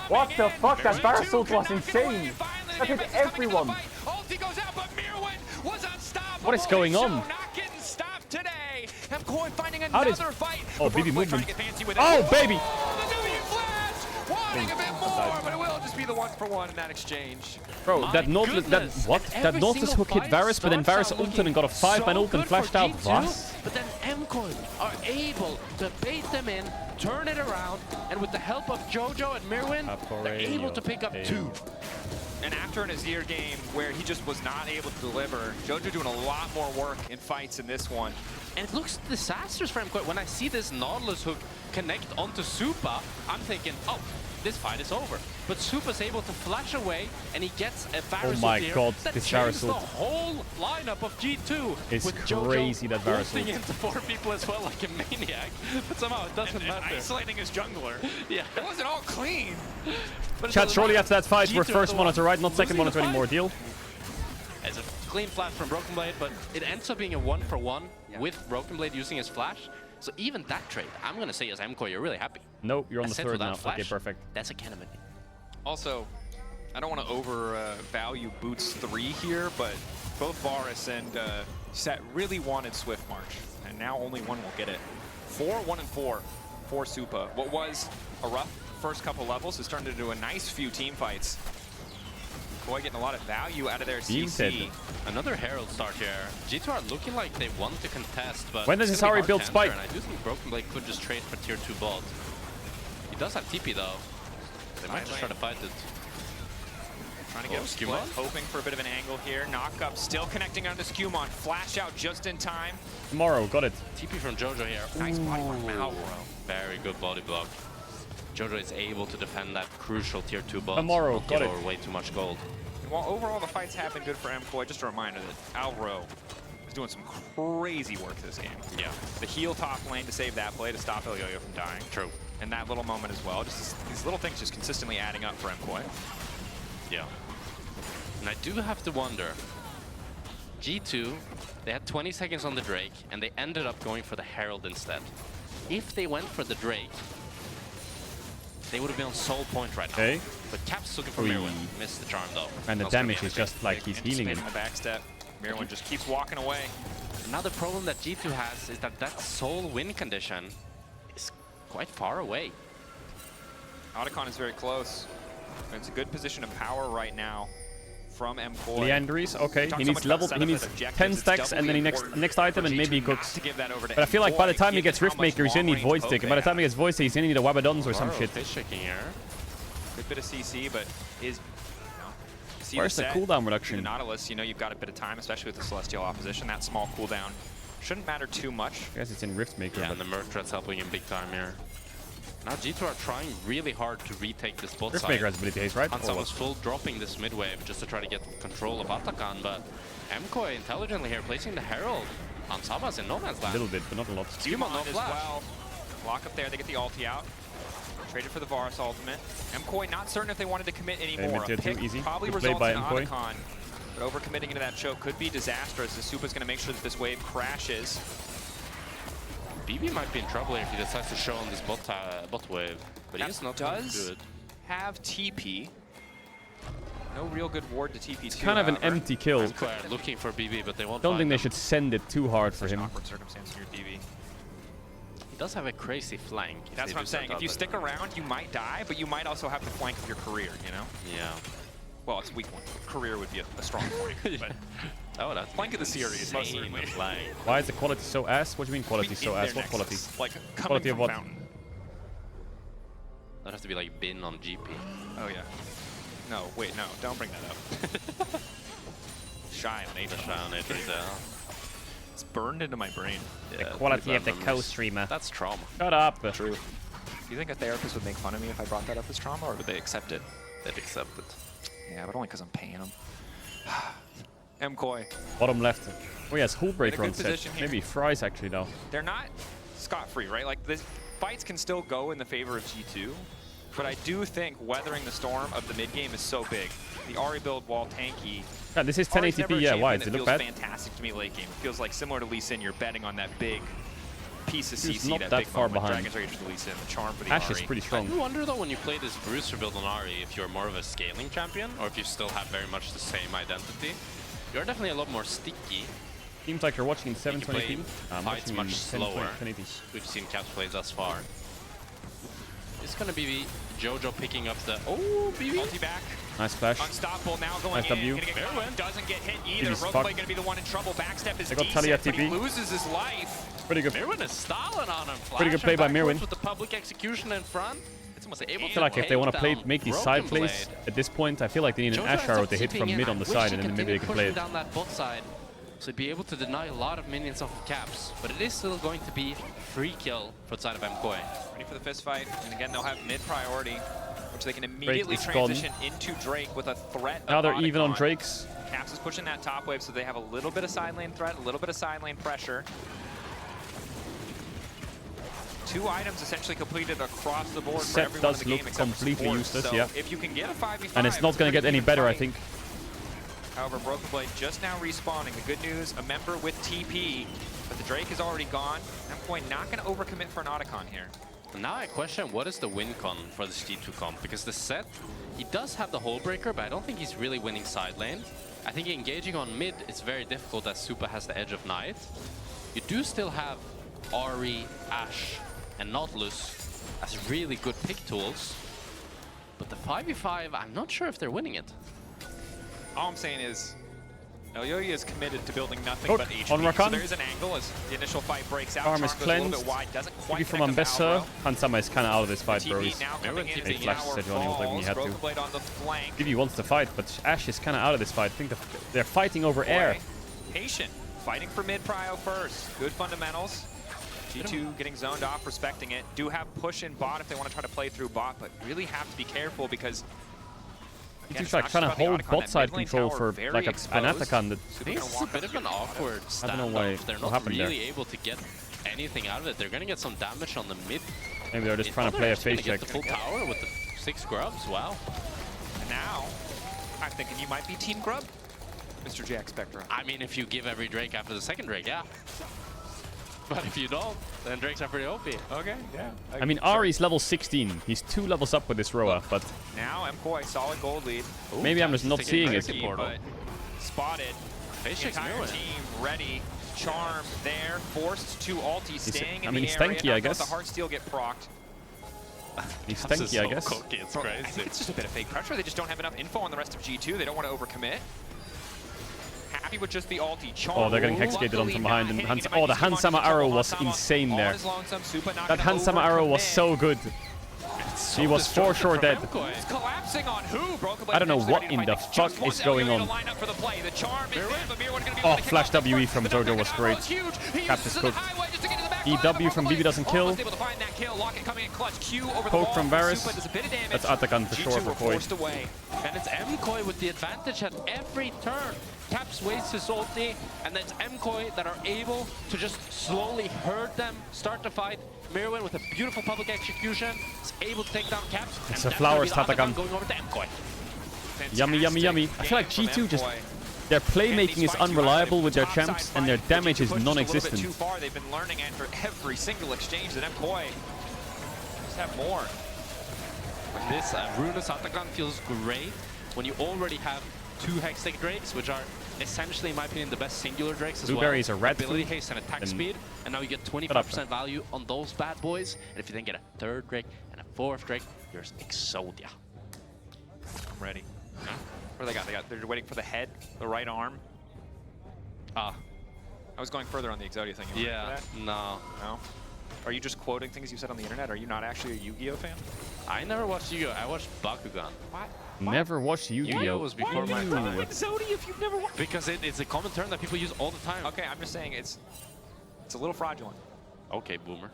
What the fuck? That Varus ult was insane. That hit everyone. Ulti goes out, but Mirwin was unstoppable. What is going on? Not getting stopped today. MKoi finding How another did- fight. Oh, LeBron baby trying to movement. get fancy with it. Oh, baby. The W flash. Wanting a bit more, but it will just be the 1-for-1 in that exchange. Bro, that Nautilus, that Nautilus hook hit Varus, but then Varus ulted and got a 5-man ult and flashed out. What? But then MKoi are able to bait them in, turn it around, and with the help of Jojo and Mirwin, they're able to pick up 2. And after an Azir game where he just was not able to deliver, Jojo doing a lot more work in fights in this one. And it looks disastrous for MKoi. When I see this Nautilus hook connect onto Supa, I'm thinking, oh, this fight is over. But Supa's able to flash away, and he gets a Varus my ult here god, that this changes Varus the ult. whole lineup of G2. It's with crazy Jojo that Varus ulting ult. into 4 people as well like a maniac. But somehow it doesn't matter. Isolating his jungler. Yeah. It wasn't all clean. But it Chat, doesn't shortly matter. after that fight, we're G2 first are the monitor, right? Not second losing the monitor anymore. fight. Deal? It's a clean flash from Broken Blade, but it ends up being a 1-for-1 with Broken Blade using his flash. So even that trade, I'm going to say as MKoi, you're really happy. Nope, you're on the Ascent third now. without flash, Okay, perfect. That's a cannon. Also, I don't want to overvalue Boots 3 here, but both Varus and Set really wanted Swift March, and now only one will get it. 4, 1, and 4. for Supa. What was a rough first couple levels has turned into a nice few team fights. Boy, getting a lot of value out of their CC. Another Herald start here. G2 are looking like they want to contest, but when does this Ahri build Spike? And I do think Broken Blade could just trade for tier 2 bot. He does have TP though. They might just try to fight it. Trying to get Skewmon, hoping for a bit of an angle here. Knock up, still connecting onto Skewmon. Flash out just in time. Tomorrow, got it. TP from Jojo here. Nice body block from Alvaro. Very good body block. Jojo is able to defend that crucial tier 2 bot. Tomorrow, got it. Way too much gold. And while overall the fights have been good for MKOI, just a reminder that Alvaro is doing some crazy work this game. Yeah. The heal top lane to save that play to stop Elyoyo from dying. True. And that little moment as well. Just these little things just consistently adding up for MKOI. Yeah. And I do have to wonder, G2, they had 20 seconds on the Drake, and they ended up going for the Herald instead. If they went for the Drake, they would have been on soul point right now. But Caps looking for Mirwin. Missed the charm though. And the damage is just like he's healing it. The backstep. Mirwin just keeps walking away. Another problem that G2 has is that that soul win condition is quite far away. Otacon is very close. It's a good position of power right now from MKOI. Leandries, okay, he needs level, he needs 10 stacks and then he next item and maybe he cooks. But I feel like by the time he gets Riftmaker, he's gonna need Void Stick. And by the time he gets Void Stick, he's gonna need a Wabadons or some shit. Good bit of CC, but is where's the cooldown reduction? The Nautilus, you know, you've got a bit of time, especially with the Celestial opposition. That small cooldown shouldn't matter too much. I guess it's in Riftmaker. Yeah, and the Merc Threat's helping him big time here. Now G2 are trying really hard to retake this bot side. Riftmaker has ability haste, right? Hansa was full dropping this mid wave just to try to get control of Otacon, but MKOI intelligently here placing the Herald on Saba's in no man's land. A little bit, but not a lot. Skewmon no flash. Well. Lock up there, they get the ulti out. Traded for the Varus ultimate. MKOI not certain if they wanted to commit anymore. A pick easy. probably results in Otacon, but overcommitting into that choke could be disastrous as Supa's going to make sure that this wave crashes. BB might be in trouble here if he decides to show on this bot wave, but he's not good. Have TP. No real good ward to TP. It's kind of an empty kill. Looking for BB, but they won't. Don't think they should send it too hard for him. Awkward circumstance in your DB. He does have a crazy flank. That's what I'm saying. If you stick around, you might die, but you might also have the flank of your career, you know? Yeah. Well, it's weak one. Career would be a strong point, but that's flank of the series, most certainly. Why is the quality so ass? What do you mean quality so ass? What quality? Like quality of what? Fountain. That'd have to be like bin on GP. Oh yeah. No, wait, no, don't bring that up. Shy on Aether. It's burned into my brain. The quality of the co-streamer. That's trauma. Shut up. True. Do you think a therapist would make fun of me if I brought that up as trauma, or would they accept it? They'd accept it. Yeah, but only because I'm paying them. MKOI. Bottom left. Oh yes, Hullbreaker on set. Maybe Fries actually though. They're not scot-free, right? Like the fights can still go in the favor of G2, but I do think weathering the storm of the mid game is so big. The Ahri build, while tanky. Yeah, this is 1080p. Yeah, why? Does it look bad? It feels fantastic to me late game. It feels like similar to Lee Sin, you're betting on that big piece of CC, not that that big far moment. behind. Dragon's Rage to Lee Sin, the charm for the Ash Ahri. is pretty strong. I wonder though when you play this Bruiser build on Ahri if you're more of a scaling champion or if you still have very much the same identity. You're definitely a lot more sticky. Seems like you're watching in 720p. Fights much slower. We've seen Caps play thus far. It's gonna be Jojo picking up the BB. Multi back. Nice flash. Unstoppable now going nice in. W. Doesn't get hit either. Rogueblade gonna be the one in trouble. Backstep is decent, but he loses his life. Pretty good. Mirwin is stalling on him. Pretty good play by Mirwin. With the public execution in front. I feel like if they want to play, make these side plays at this point, I feel like they need an Ash Arrow to hit from mid on the side, and then maybe they can play it. Down that bot side, so be able to deny a lot of minions off of Caps, but it is still going to be free kill for the side of MKOI. Ready for the fist fight, and again they'll have mid priority, which they can immediately transition into Drake with a threat. Now they're even on Drakes. Caps is pushing that top wave, so they have a little bit of side lane threat, a little bit of side lane pressure. 2 items essentially completed across the board for everyone in the game except completely useless, so yeah. if you can get a 5v5, and it's not going to get any better, I think. However, Broken Blade just now respawning. The good news, a member with TP, but the Drake is already gone. MKOI not going to overcommit for an Otacon here. Now I question what is the win con for this G2 comp, because the set, he does have the Hullbreaker, but I don't think he's really winning side lane. I think engaging on mid is very difficult as Supa has the edge of Night. You do still have Ahri, Ashe, and Nautilus as really good pick tools. But the 5v5, I'm not sure if they're winning it. All I'm saying is, Elyoya is committed to building nothing but HP. On So Rakan. there is an angle as the initial fight breaks out. Arm Charm is goes a little bit cleansed. wide, doesn't quite Maybe from connect with Ambessa. Alvaro. Hansama is kind of out of this fight, bro. TP He's now coming into he flashed tower Sejuani like he had falls. to. Broken Blade on the flank. Vivi wants to fight, but Ashe is kind of out of this fight. I think they're fighting over air. Patient, fighting for mid prio first. Good fundamentals. G2 getting zoned off, respecting it. Do have push in bot if they want to try to play through bot, but really have to be careful because G2's like trying to hold bot side control for like an Atakan that. This is a bit of an awkward I don't know why. standoff. They're What not happened really there? able to get anything out of it. They're going to get some damage on the mid. Maybe they're just trying to play a face check. Get the full tower with the 6 grubs. Wow. And now, I'm thinking you might be Team Grub, Mr. Jack Spectra. I mean, if you give every Drake after the second Drake, yeah. But if you don't, then Drakes are pretty OP. Okay, yeah. I mean, Ari's level 16. He's 2 levels up with this Roa, but Now MKoi, solid gold lead. maybe I'm just not seeing it. But spotted. The entire team ready. Charm there, forced to ulti, staying in I mean, the he's area. tanky, I Not guess. let the Heartsteel get procced. He's This is tanky, I so guess. cookie, it's I crazy. think it's just a bit of fake pressure. They just don't have enough info on the rest of G2. They don't want to overcommit. Happy with just the ulti. Charm. Oh, they're getting hexgated on from behind. And oh, the Hansama arrow was insane there. That Hansama arrow was so good. He was for sure dead. It's collapsing on who? Broken Blade I don't know eventually what ready in to the fight. fuck Just wants is going Elyoya to on. line up for the play. The charm is in, but Mira gonna be Oh, able to kick flash off the WE fight. from The Jojo knockback was on great. Alvaro's huge. He Cap uses is the cooked. highway just to get to the back line. EW from Vivi doesn't kill. Almost able to find that kill. Locket coming in clutch. Q over the Poke wall. from Varus. Supa does a bit of damage. That's Atakan for sure G2 for were Koi. forced away. And it's MKoi with the advantage at every turn. Caps wastes his ulti, and then it's MKoi that are able to just slowly herd them, start the fight. Mirwin with a beautiful public execution is able to take down Caps. It's and a that's flowers gonna be the Tatakan. Atakan going over to MKoi. Yummy, yummy, yummy. I feel like G2 just... Their playmaking is unreliable with their champs, and their damage is non-existent. Too far. They've been learning after every single exchange that MKoi just have more. This Runus Atakan feels great when you already have 2 Hextech Drakes, which are essentially, in my opinion, the best singular Drakes as Blueberry well. is a red Ability food, haste and attack and speed, and now you get 25% value on those bad boys. And if you then get a 3rd Drake and a 4th Drake, you're Exodia. I'm ready. What do they got? They're waiting for the head, the right arm. Ah. I was going further on the Exodia thing. You Yeah, no. No? Are you just quoting things you said on the internet? Are you not actually a Yu-Gi-Oh fan? I never watched Yu-Gi-Oh! I watched Bakugan. What? Never watched Yu-Gi-Oh! was before my Ooh. time. Exodia if you've never watched? Because it's a common term that people use all the time. Okay, I'm just saying it's a little fraudulent. Okay, boomer.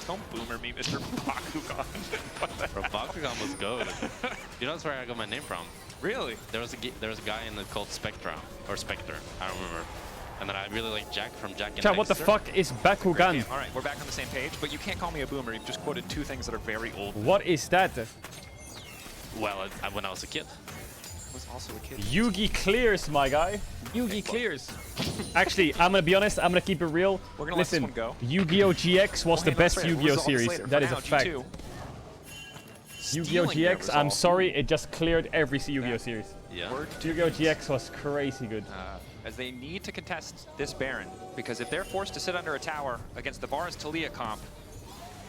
Don't boomer me, Mr. Bakugan. Bro, Bakugan was good. You know that's where I got my name from. Really? There was a guy in it called Spectra or Spectre. I don't remember. And then I really like Jack from Jack and Chat, what the Dexter. fuck is Bakugan? All right, we're back on the same page, but you can't call me a boomer. You've just quoted 2 things that are very old. What is that? Well, when I was a kid. I was also a kid. Yugi clears, my guy. Yugi clears. Actually, I'm gonna be honest. I'm gonna keep it real. We're gonna Listen, let this one go. Yu-Gi-Oh! GX was the Okay, best that's right. We'll Yu-Gi-Oh! resolve this series. later. That For is a now, fact. G2. Yu-Gi-Oh! Stealing their GX, I'm resolve. sorry, it just cleared every Yu-Gi-Oh! series. Yeah. Yu-Gi-Oh! GX was crazy good. As they need to contest this Baron, because if they're forced to sit under a tower against the Varus Talia comp,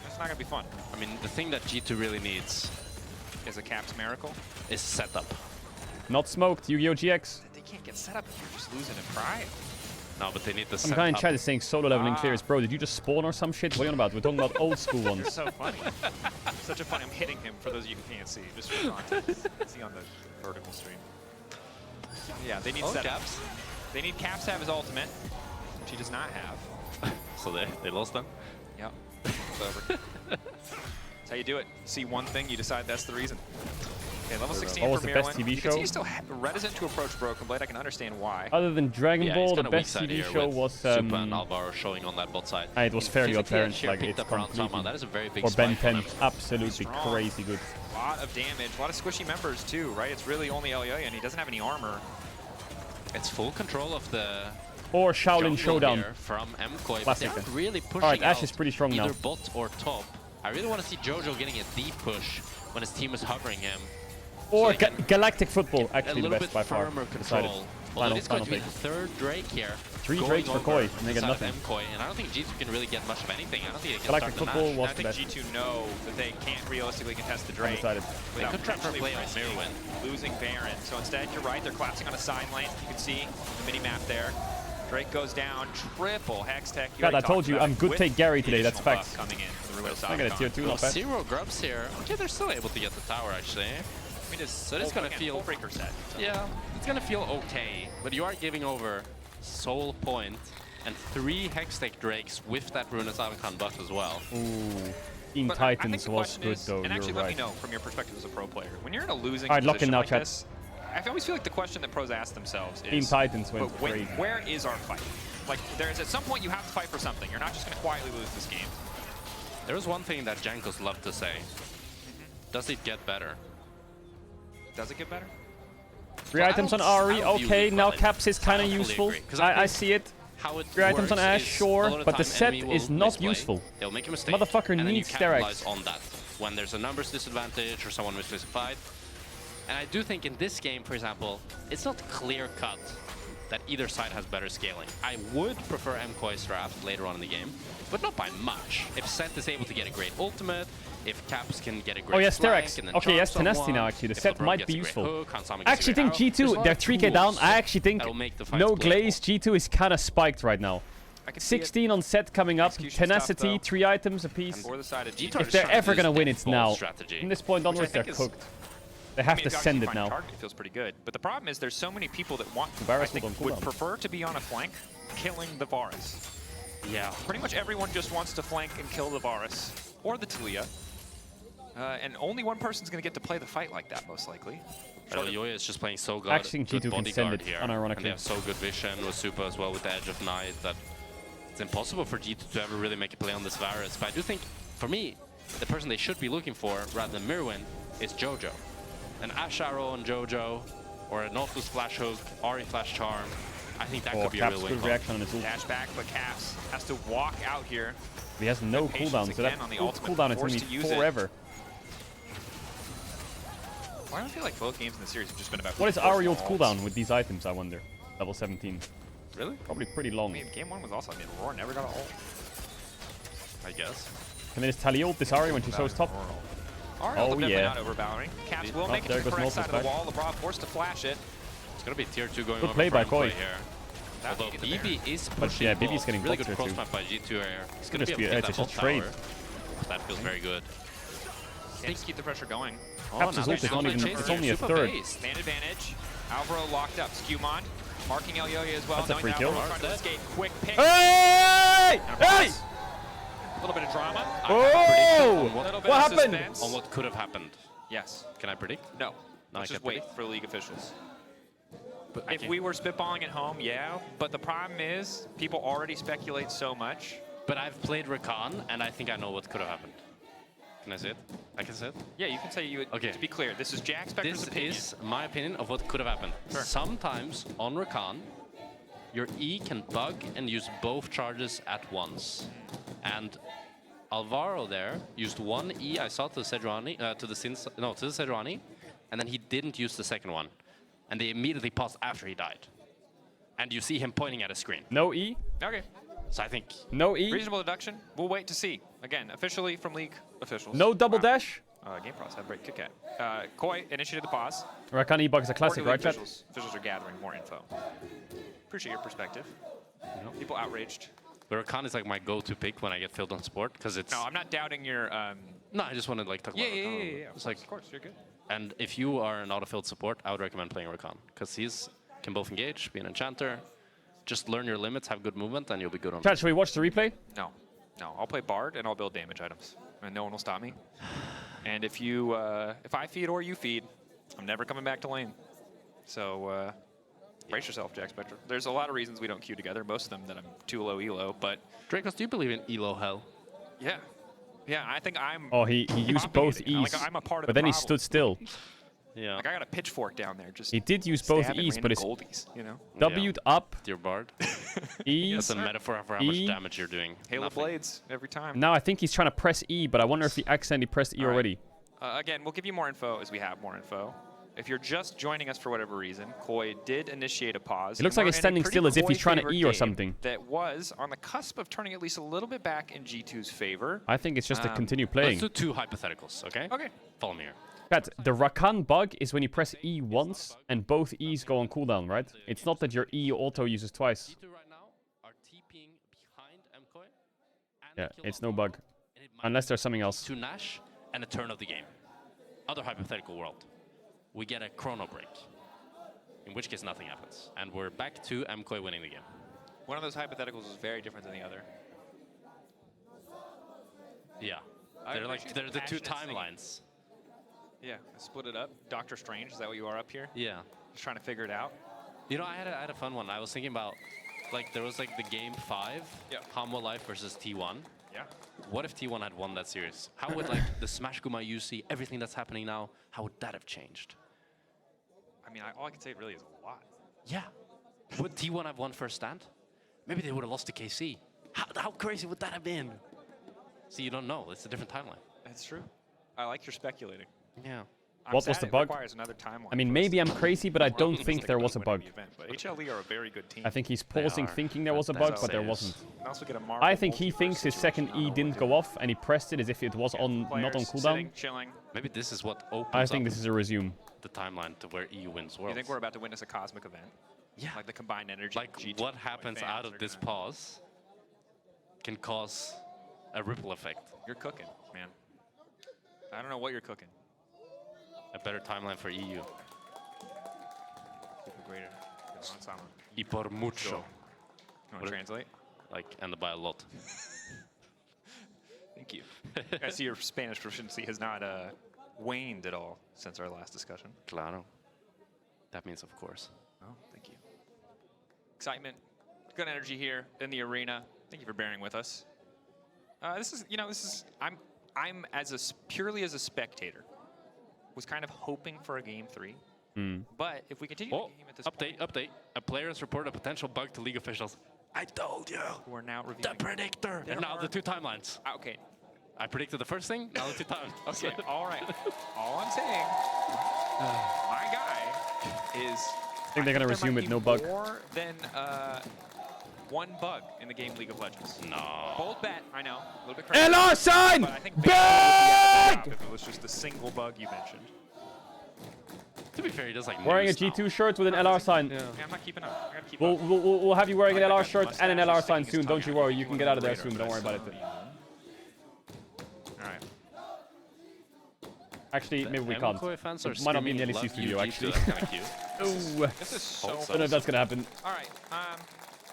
that's not gonna be fun. I mean, the thing that G2 really needs is a Caps miracle. Is setup. Not smoked, Yu-Gi-Oh! GX. They can't get set up if you're just losing in Pride. No, but they need the Some setup. guy in chat is saying solo leveling clears. Bro, did you just spawn or some shit? What are you on about? We're talking about old school You're ones. so funny. Such a funny. I'm hitting him for those of you who can't see, just for context. See on the vertical stream. Yeah, they need setup. Caps. They need Caps to have his ultimate, which he does not have. So they lost them? Yep. It's over. That's how you do it. See one thing, you decide that's the reason. Okay, level 16 What was for the best Mirwin. TV You can see show? he's still reticent to approach Broken Blade. I can understand why. Other than Dragon Yeah, Ball, he's the kinda weak best side TV here show with was... Supa and Alvaro showing on that bot side. It was fairly Physically, apparent, Sheer like picked it's up around completely... Sama. That is a very big Or spike Ben from 10, him. absolutely Strong. crazy good. A lot of damage, a lot of squishy members too, right? It's really only Elyoya, and he doesn't have any armor. It's full control of the Or Shaolin jungle Showdown. here from MKoi, but Classic. they're not really pushing Alright, Ashe out is pretty strong either now. bot or top. I really want to see Jojo getting a deep push when his team is hovering him. Or they can Galactic Football, a actually the little best bit by far. firmer Decided. control Although it's going to be the third Drake here. 3 Drakes for Koi, and they get nothing. MKOI, and I don't think G2 can really get much of anything. I don't think they can Galactic start Football the was Nash. the I think best. G2 know that they can't realistically contest the Drake. They could try to play on Mirwin. Losing Baron. So instead, you're right, they're collapsing on a side lane. You can see the mini-map there. Drake goes down, triple Hex Tech. God, I told you, I'm good take Gary today, that's facts. Coming in for the real I got a tier 2, not bad. 0 grubs here. Okay, they're still able to get the tower, actually. I mean, So it's going to feel... breaker set. So. Yeah, it's going to feel okay, but you are giving over Soul Point and 3 Hextech Drakes with that Ruinous Avakan buff as well. Ooh. Team Titans was good though, and actually you're let right. me know from your perspective as a pro player, when you're in a losing Alright, lock in position now, like chat. this, I always feel like the question that pros ask themselves is, Team Titans went but crazy. where is our fight? Like, there's at some point you have to fight for something. You're not just going to quietly lose this game. There was one thing that Jankos loved to say. Does it get better? Does it get better? 3 items on Ari, okay, now Caps is kind of useful. I see it. 3 items on Ashe, sure, but the set is not useful. They'll make a mistake, Motherfucker and then you needs capitalize Sterex. on that when there's a numbers disadvantage or someone misplays a fight. And I do think in this game, for example, it's not clear cut that either side has better scaling. I would prefer MKOI's draft later on in the game, but not by much. If Set is able to get a great ultimate, if Caps can get a great Oh yes, flank Sterex. and then Okay, yes, charm Tenacity someone, now actually. The if set LeBron might gets be a great useful. hook, Hansama I gets a actually great think out, there's a G2, lot they're of 3k down. tools I actually think that'll make the fights no playable. glaze. G2 is kind of spiked right now. 16 on set coming up. Tenacity, 3 items apiece. For the side of G2 If is they're trying to ever use gonna win, their it's full now. strategy. From this point onwards, they're cooked. They have to send it now. Target feels pretty good, but the problem is there's so many people that want, Varus I think, will would prefer to be on a flank, killing the Varus. Yeah. Pretty much everyone just wants to flank and kill the Varus or the Talia. And only one person's going to get to play the fight like that, most likely. Yoya is just playing so good. I actually think good G2 can send bodyguard it, here. unironically. And they have so good vision with Super as well with the Edge of Night that it's impossible for G2 to ever really make a play on this Varus. But I do think, for me, the person they should be looking for, rather than Mirwin, is Jojo. An Ashe Arrow on Jojo, or a Nautilus Flash Hook, Ari Flash Charm. I think that could be a real win. Reaction on his ult. Dash back, but Caps has to walk out here. He has no cooldown, so that on the cooldown is going to be forever. Why do I feel like both games in the series have just been about... What is our ult cooldown with these items, I wonder? Level 17. Really? Probably pretty long. I mean, game 1 was also, I mean, Roar never got an ult. I guess. And then is Tali ult this Ari when she shows top? Oh yeah. Not overpowering. Caps will make it to the correct side of the wall. LeBron forced to flash it. It's going to be tier 2 going Good over play by for Koi. here. Although BB is But pushing yeah, BB's getting really blocked good here too. cross map by G2 here. It's going Just to be be- a it's that just whole trade. tower. That feels very good. Can't keep the pressure going. Caps' ult is not even, it's only a third. Stand advantage. Alvaro locked up. Skewmon marking El Yoya as well. That's a free kill. Trying to escape. Quick pick. Hey! Hey! A little bit of drama. Oh! What happened? On what could have happened. Yes. Can I predict? No. No, Let's I just can't wait predict. for league officials. But If we were spitballing at home, yeah. But the problem is, people already speculate so much. But I've played Rakan, and I think I know what could have happened. Can I say it? I can say it? Yeah, you can say you would. Okay. To be clear, this is Jack Spector's This opinion. is my opinion of what could have happened. Sure. Sometimes on Rakan, your E can bug and use both charges at once. And Alvaro there used one E, I saw to the Sejuani, to the Sejuani, and then he didn't use the second one. And they immediately paused after he died. And you see him pointing at a screen. No E? Okay. So I think... No E? Reasonable deduction. We'll wait to see. Again, officially from league officials. No double dash? Game Pros had break kick at. Koi initiated the pause. Rakan E-Bug is a classic, right, chat? Officials are gathering more info. Appreciate your perspective. People outraged. But Rakan is like my go-to pick when I get filled on support, because it's... No, I'm not doubting your... No, I just want to like talk about Rakan. Yeah. It's like, Of course, you're good. and if you are an auto-filled support, I would recommend playing Rakan, because he's can both engage, be an enchanter, just learn your limits, have good movement, and you'll be good on. Chat, should we watch the replay? No. I'll play Bard and I'll build damage items, and no one will stop me. And if you, if I feed or you feed, I'm never coming back to lane. So brace yourself, Jack Spector. There's a lot of reasons we don't queue together. Most of them that I'm too low elo, but Dracos, do you believe in elo hell? yeah, I think I'm. Oh, he used both copying it. E's, Like, I'm a part of but the then he problem. stood still. Yeah. Like I got a pitchfork down there. Just He did use both stabbing E's, but random it's goldies, you know. W'd up, Dear Bard. E, That's a metaphor for how much damage you're doing. Halo Nothing. blades every time. Now I think he's trying to press E, but I wonder if he accidentally pressed E All right. already. Again, we'll give you more info as we have more info. if you're just joining us for whatever reason, Koi did initiate a pause. It looks like he's standing still as if he's trying to E or something. That was on the cusp of turning at least a little bit back in G2's favor. I think it's just to continue playing. Let's do 2 hypotheticals, okay? Okay. Follow me here. Pat, the Rakan bug is when you press E once and both E's go on cooldown, right? It's not that your E auto uses twice. G2 right now are TPing behind MKOI. Yeah, it's no bug. Unless there's something else. To Nash and a turn of the game. Other hypothetical world. We get a chrono break, in which case nothing happens. And we're back to MKOI winning the game. One of those hypotheticals is very different than the other. Yeah. They're the 2 timelines. Yeah, split it up. Doctor Strange, is that what you are up here? Yeah. Just trying to figure it out? You know, I had a fun one. I was thinking about, like, there was like the game 5, Hamo Life versus T1. Yeah. What if T1 had won that series? How would, like, the Smash Guma UC, everything that's happening now, how would that have changed? I mean, all I can say really is a lot. Yeah. Would T1 have won first stand? Maybe they would have lost to KC. How crazy would that have been? See, you don't know. It's a different timeline. That's true. I like your speculating. Yeah. What was the bug? Another timeline. I mean, maybe I'm crazy, but I don't think there was a bug. But HLE are a very good team. I think he's pausing thinking there was a bug, but there wasn't. I I think he thinks his second E didn't go off, and he pressed it as if it was on not on cooldown. Sitting, chilling. Maybe this is what opens I think this is a resume. The timeline to where EU wins worlds. You think we're about to witness a cosmic event? Yeah. Like the combined energy. Like what happens out of this pause can cause a ripple effect. You're cooking, man. I don't know what you're cooking. A better timeline for EU. Super greater. Y por mucho. You want to translate? Like, and by a lot. Thank you. I see your Spanish proficiency has not waned at all since our last discussion. Claro. That means of course. Oh, thank you. Excitement. Good energy here in the arena. Thank you for bearing with us. I'm purely as a spectator, was kind of hoping for a game 3. But if we continue the game at this update. A player has reported a potential bug to league officials. I told you. We're now reviewing. The predictor. And now the 2 timelines. Okay. I predicted the first thing, now the 2 times. Okay, all right. All I'm saying, my guy is... I think they're going to resume with no bug. More than 1 bug in the game League of Legends. No. Bold bet, I know. A little bit crazy. LR sign! But I think big! If it was just a single bug you mentioned. To be fair, he does like wearing a G2 shirt with an LR sign. Yeah, I'm not keeping up. I gotta keep up. We'll have you wearing an LR shirt and an LR sign soon. Don't you tongue out. worry. You can get out of there soon. Don't worry about it. All right. Actually, maybe we can't. Fans are It might not be in the LEC studio, actually. Ooh. This is so I don't know if that's going to happen. All right.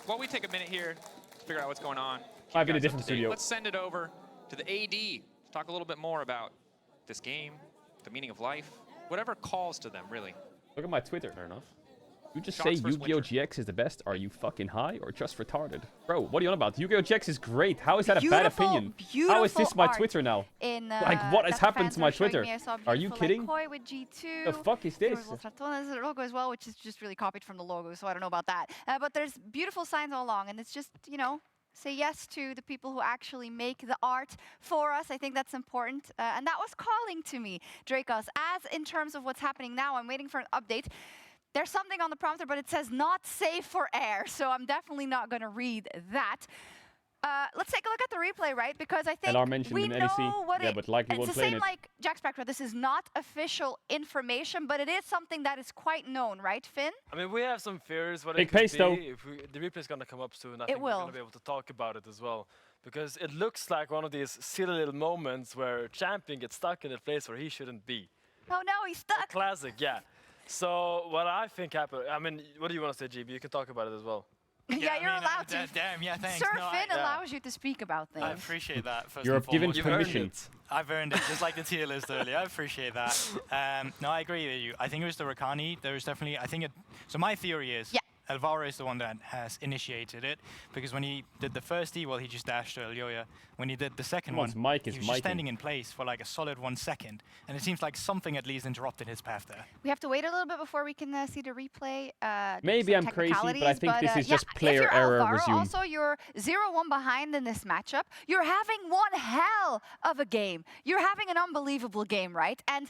While we take a minute here to figure out what's going on. Might be in a different studio. Let's send it over to the AD to talk a little bit more about this game, the meaning of life, whatever calls to them, really. Look at my Twitter. Fair enough. You just say Yu-Gi-Oh! GX is the best. Are you fucking high or just retarded? Bro, what are you on about? Yu-Gi-Oh! GX is great. How is that a bad opinion? How is this my Twitter now? Like, what has happened to my Twitter? Are you kidding? Koi with G2. The fuck is this? There's a logo as well, which is just really copied from the logo, so I don't know about that. But there's beautiful signs all along, and it's just, you know, say yes to the people who actually make the art for us. I think that's important. And that was calling to me, Dracos. As in terms of what's happening now, I'm waiting for an update. There's something on the prompter, but it says not safe for air, so I'm definitely not going to read that. Let's take a look at the replay, right? Because I think we know what but likely it's the same like Jack Spectra. This is not official information, but it is something that is quite known, right, Finn? I mean, we have some fears what Big it could pace, be. though. If the replay is going to come up soon, I It think we're will. going to be able to talk about it as well. Because it looks like one of these silly little moments where champion gets stuck in a place where he shouldn't be. Oh no, he's stuck. Classic, yeah. So what I think happened, I mean, what do you want to say, GB? You can talk about it as well. Yeah, you're allowed to. Damn, yeah, thanks. Sir No, Finn allows you to speak about things. I appreciate that. First You're and given foremost. permission. I've earned it. I've earned it, just like the tier list earlier. I appreciate that. No, I agree with you. I think it was the Rakani. There was definitely, I think it, so my theory is Alvaro is the one that has initiated it, because when he did the first E, well, he just dashed to Elyoya. When he did the second one, he was just standing in place for like a solid 1 second. And it seems like something at least interrupted his path there. We have to wait a little bit before we can see the replay. Maybe I'm crazy, but I think this is just player error Alvaro, resume. Also, you're 0-1 behind in this matchup. You're having one hell of a game. You're having an unbelievable game, right? And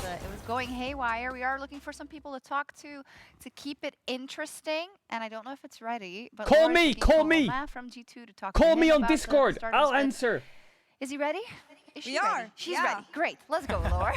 it was going haywire. We are looking for some people to talk to keep it interesting. And I don't know if it's ready, but call Laura's me, call me. From G2 to talk. Call to me him on about Discord. the I'll answer. Is he ready? Is she We are. ready? She's Yeah. ready. Great. Let's go, Laura.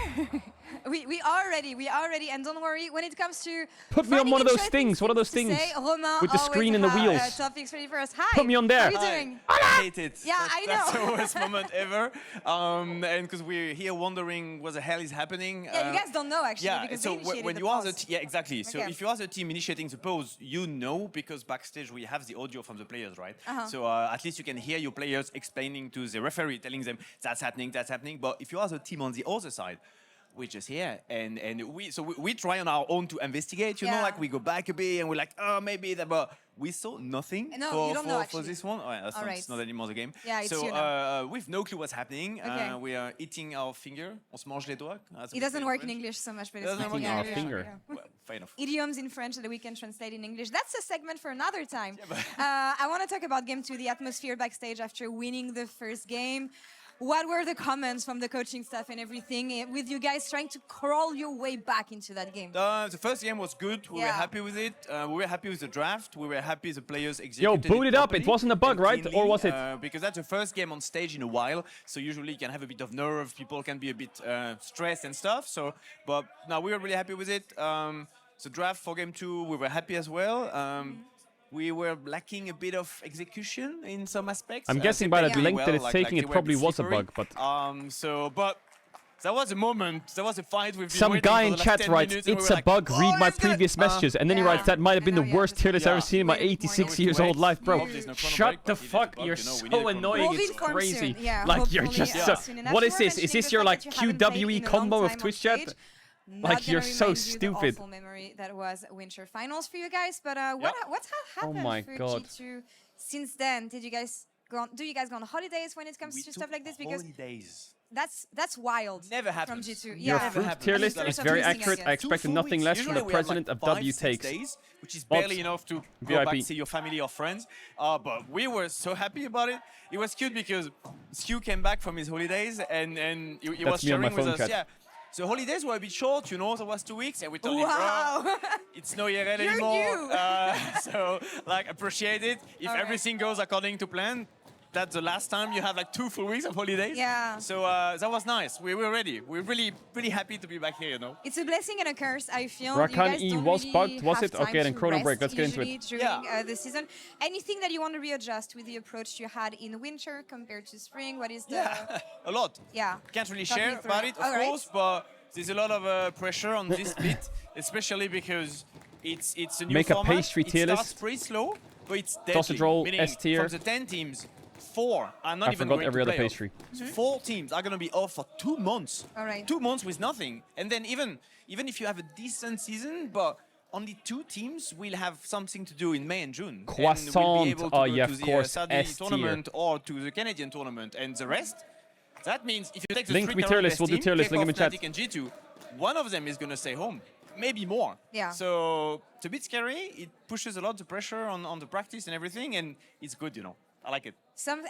We are ready. We are ready. And don't worry, when it comes to put me on one of those things. What are those to things? say, Romain With the screen and the always wheels. Topics ready for us. Hi. Put me on there. How are you doing? I hate it. Yeah, I know. That's the worst moment ever. And because we're here wondering what the hell is happening. Yeah, you guys don't know actually. Yeah, because so they initiated when the you are pause. yeah, exactly. So Okay. if you are the team initiating the pause, you know, because backstage we have the audio from the players, right? Uh-huh. So at least you can hear your players explaining to the referee, telling them that's happening, that's happening. But if you are the team on the other side, we're just here, and we try on our own to investigate. You know, Yeah. like we go back a bit, and we're like, oh, maybe that, but we saw nothing No, you don't know, for this one. Oh, yeah, that's Alright. it's not anymore the game. Yeah, it's so you now. we've no clue what's happening. Okay. We are eating our finger. On se mange les doigts. It doesn't work in English so much, but it's Doesn't not work in English. English. Yeah. Well, fair enough. Idioms in French that we can translate in English. That's a segment for another time. I want to talk about Game 2, the atmosphere backstage after winning the first game. What were the comments from the coaching staff and everything, with you guys trying to crawl your way back into that game? The first game was good. We were happy with it. We were happy with the draft. We were happy the players executed Yo, boot it up. properly It wasn't a bug, and right? cleanly, Or was it? Because that's the first game on stage in a while. So usually you can have a bit of nerve. People can be a bit stressed and stuff. So, but now we were really happy with it. The draft for game 2, we were happy as well. We were lacking a bit of execution in some aspects. I'm guessing by that length that it's taking, it probably was a bug, but... But there was a moment, there was a fight with Some guy in chat writes, it's a bug, read my previous messages. And then he writes, that might have been the worst tier list I've ever seen in my 86 years old life, bro. Shut the fuck, you're so annoying, it's crazy. Like, you're just so... What is this? Is this your, like, QWE combo of Twitch chat? Like, you're so stupid. Awful memory that was Winter Finals for you guys, but what's happened for G2 since then? Did you guys do you guys go on holidays when it comes to stuff like this? Because holidays. That's wild. Never happens. From G2. Your fruit tier list is very accurate. I expected nothing less from the president of W Takes. Days, which is barely enough to go back see your family or friends. But we were so happy about it. It was cute because Stu came back from his holidays and he was sharing with us. Chat. Yeah. The holidays were a bit short, you know, there was 2 weeks, and we told him, it's no IRL anymore. So, like, appreciate it. If everything goes according to plan, that's the last time you have like 2 full weeks of holidays. Yeah. So that was nice. We were ready. We're really happy to be back here, you know. It's a blessing and a curse, I feel. Rakan E was bugged, was it? Okay, then Chrono Break, let's get into it. During the season. Anything that you want to readjust with the approach you had in winter compared to spring? What is the... Yeah, a lot. Yeah. Can't really share about it, of course, but there's a lot of pressure on this bit, especially because it's a new Make format. A pastry tier list. It starts pretty slow, but it's deadly. Sausage roll, Meaning S tier. From the 10 teams, 4 are not I even forgot going every to other play pastry. So 4 teams are going to be off for 2 months. All right. 2 months with nothing. And then even if you have a decent season, but only 2 teams will have something to do in May and June. Croissant. And we'll be able to go yeah, to of the course, Saudi S tournament or to the Canadian tournament. And the rest, that means if you take the Link 3 me tier list, we'll do tier list, link in the chat. Fnatic and G2, one of them is going to stay home. Maybe more. Yeah. So it's a bit scary. It pushes a lot of pressure on the practice and everything, and it's good, you know. I like it.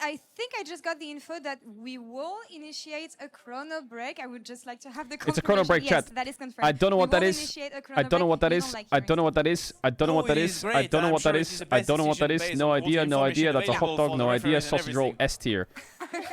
I think I just got the info that we will initiate a chrono break. I would just like to have the confirmation. It's a chrono break, yes, chat. that is confirmed. I don't know what that is. I don't know what that is. I don't know what that is. I don't know what that is. I don't know what that is. I don't know what that is. No idea. No idea. That's a hot dog. No idea. Sausage roll S tier.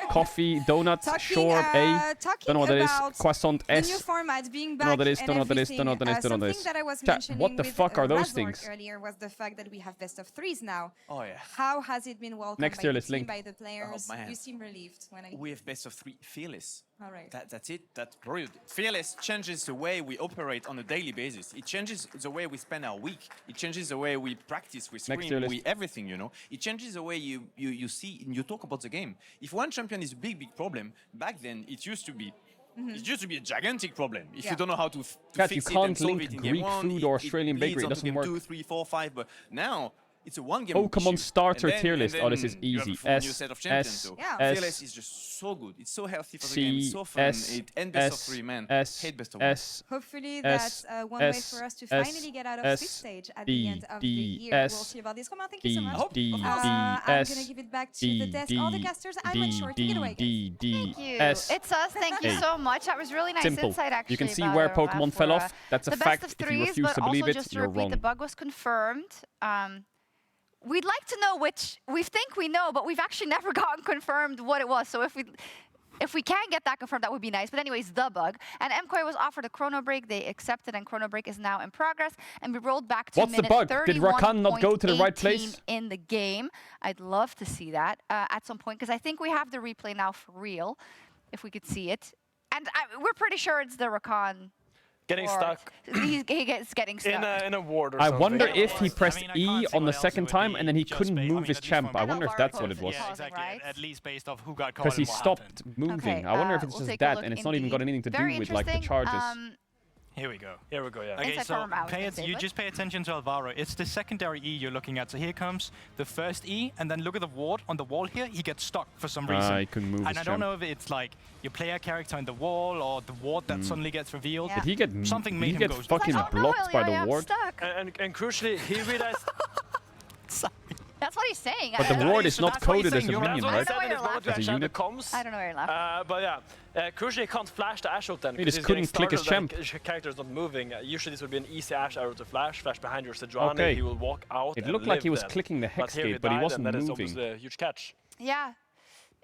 Coffee, donuts, sure A. Don't know what that is. Croissant S. The new format being back. Don't know what that is. Don't know what that is. Don't know what that is. Don't know what that is. Something that I was Chat, mentioning what the fuck are those things? Earlier was the fact that we have best of 3s now. Oh yeah. How has it been welcomed Next by tier the list, team, link. by the players? Oh, man. You seem relieved when I... We have best of 3 fearless. All right. That's it. That's brilliant. Fearless changes the way we operate on a daily basis. It changes the way we spend our week. It changes the way we practice, we scream, we everything, you know. It changes the way you see and you talk about the game. If one champion is a big problem, back then it used to be it used to be a gigantic problem. If you don't know how to fix you it can't and solve link it in Greek game 1, food or Australian bakery. It onto doesn't game work. 2, 3, 4, 5. But now it's a one game Pokemon issue. starter And then- tier and list. Oh, this is then you have easy. a full new set of champions. So S, Fearless is just so good. It's so healthy for the C, game. It's so fun. S, It and best S, of 3, man. S, Hate best of 1. S, Hopefully S, that's one way S, for us to S, finally get out of S, Swiss stage at D, the end of D, the year. S, We'll see about this. Romain, thank you so D, much. D, D, I'm S, going to give it back to D, the desk. D, All the casters, I'm D, unsure. Take it away, guys. D, D, Thank you. S. It's us. Thank you A. so much. That was really nice Simple. insight, actually. You can see about where Romain Pokemon for, fell off. That's a the fact. best of If you threes, refuse but to believe also it, just to you're repeat, wrong. the bug was confirmed. We'd like to know which. We think we know, but we've actually never gotten confirmed what it was. So if we can get that confirmed, that would be nice. But anyways, the bug. And MKOI was offered a chrono break. They accepted, and chrono break is now in progress. And we rolled back to What's the minute bug? Did Rakan not go to the right 31.18 place? in the game. I'd love to see that at some point, because I think we have the replay now for real, if we could see it. And we're pretty sure it's the Rakan. Getting stuck. He gets getting stuck. In a ward or I something. wonder if he pressed E on the second time and then he couldn't move his champ. I wonder if that's what it was. Yeah, exactly. At least based off who got caught Because he and what stopped happened. moving. Okay, I wonder if it's we'll just take a that look and it's not even got anything to do Very with like the interesting. charges. Here we go. Here we go, yeah. Okay, so you just pay attention to Alvaro. It's the secondary E you're looking at. So here comes the first E, and then look at the ward on the wall here. He gets stuck for some reason. He couldn't move. And I don't know if it's like your player character in the wall or the ward that suddenly gets revealed. Did he get something made him go fucking blocked by the ward? And crucially, he realized. That's what he's saying. But the ward is not coded as a minion, right? As a unit. I don't know where you're laughing. But yeah, crucially, he can't flash the Ash ult then. He just couldn't click his champ. His character is not moving. Usually this would be an easy Ash arrow to flash behind your Sejuani. Okay. He will walk out. It looked like he was clicking the hex gate, but he wasn't moving. That is obviously a huge catch. Yeah.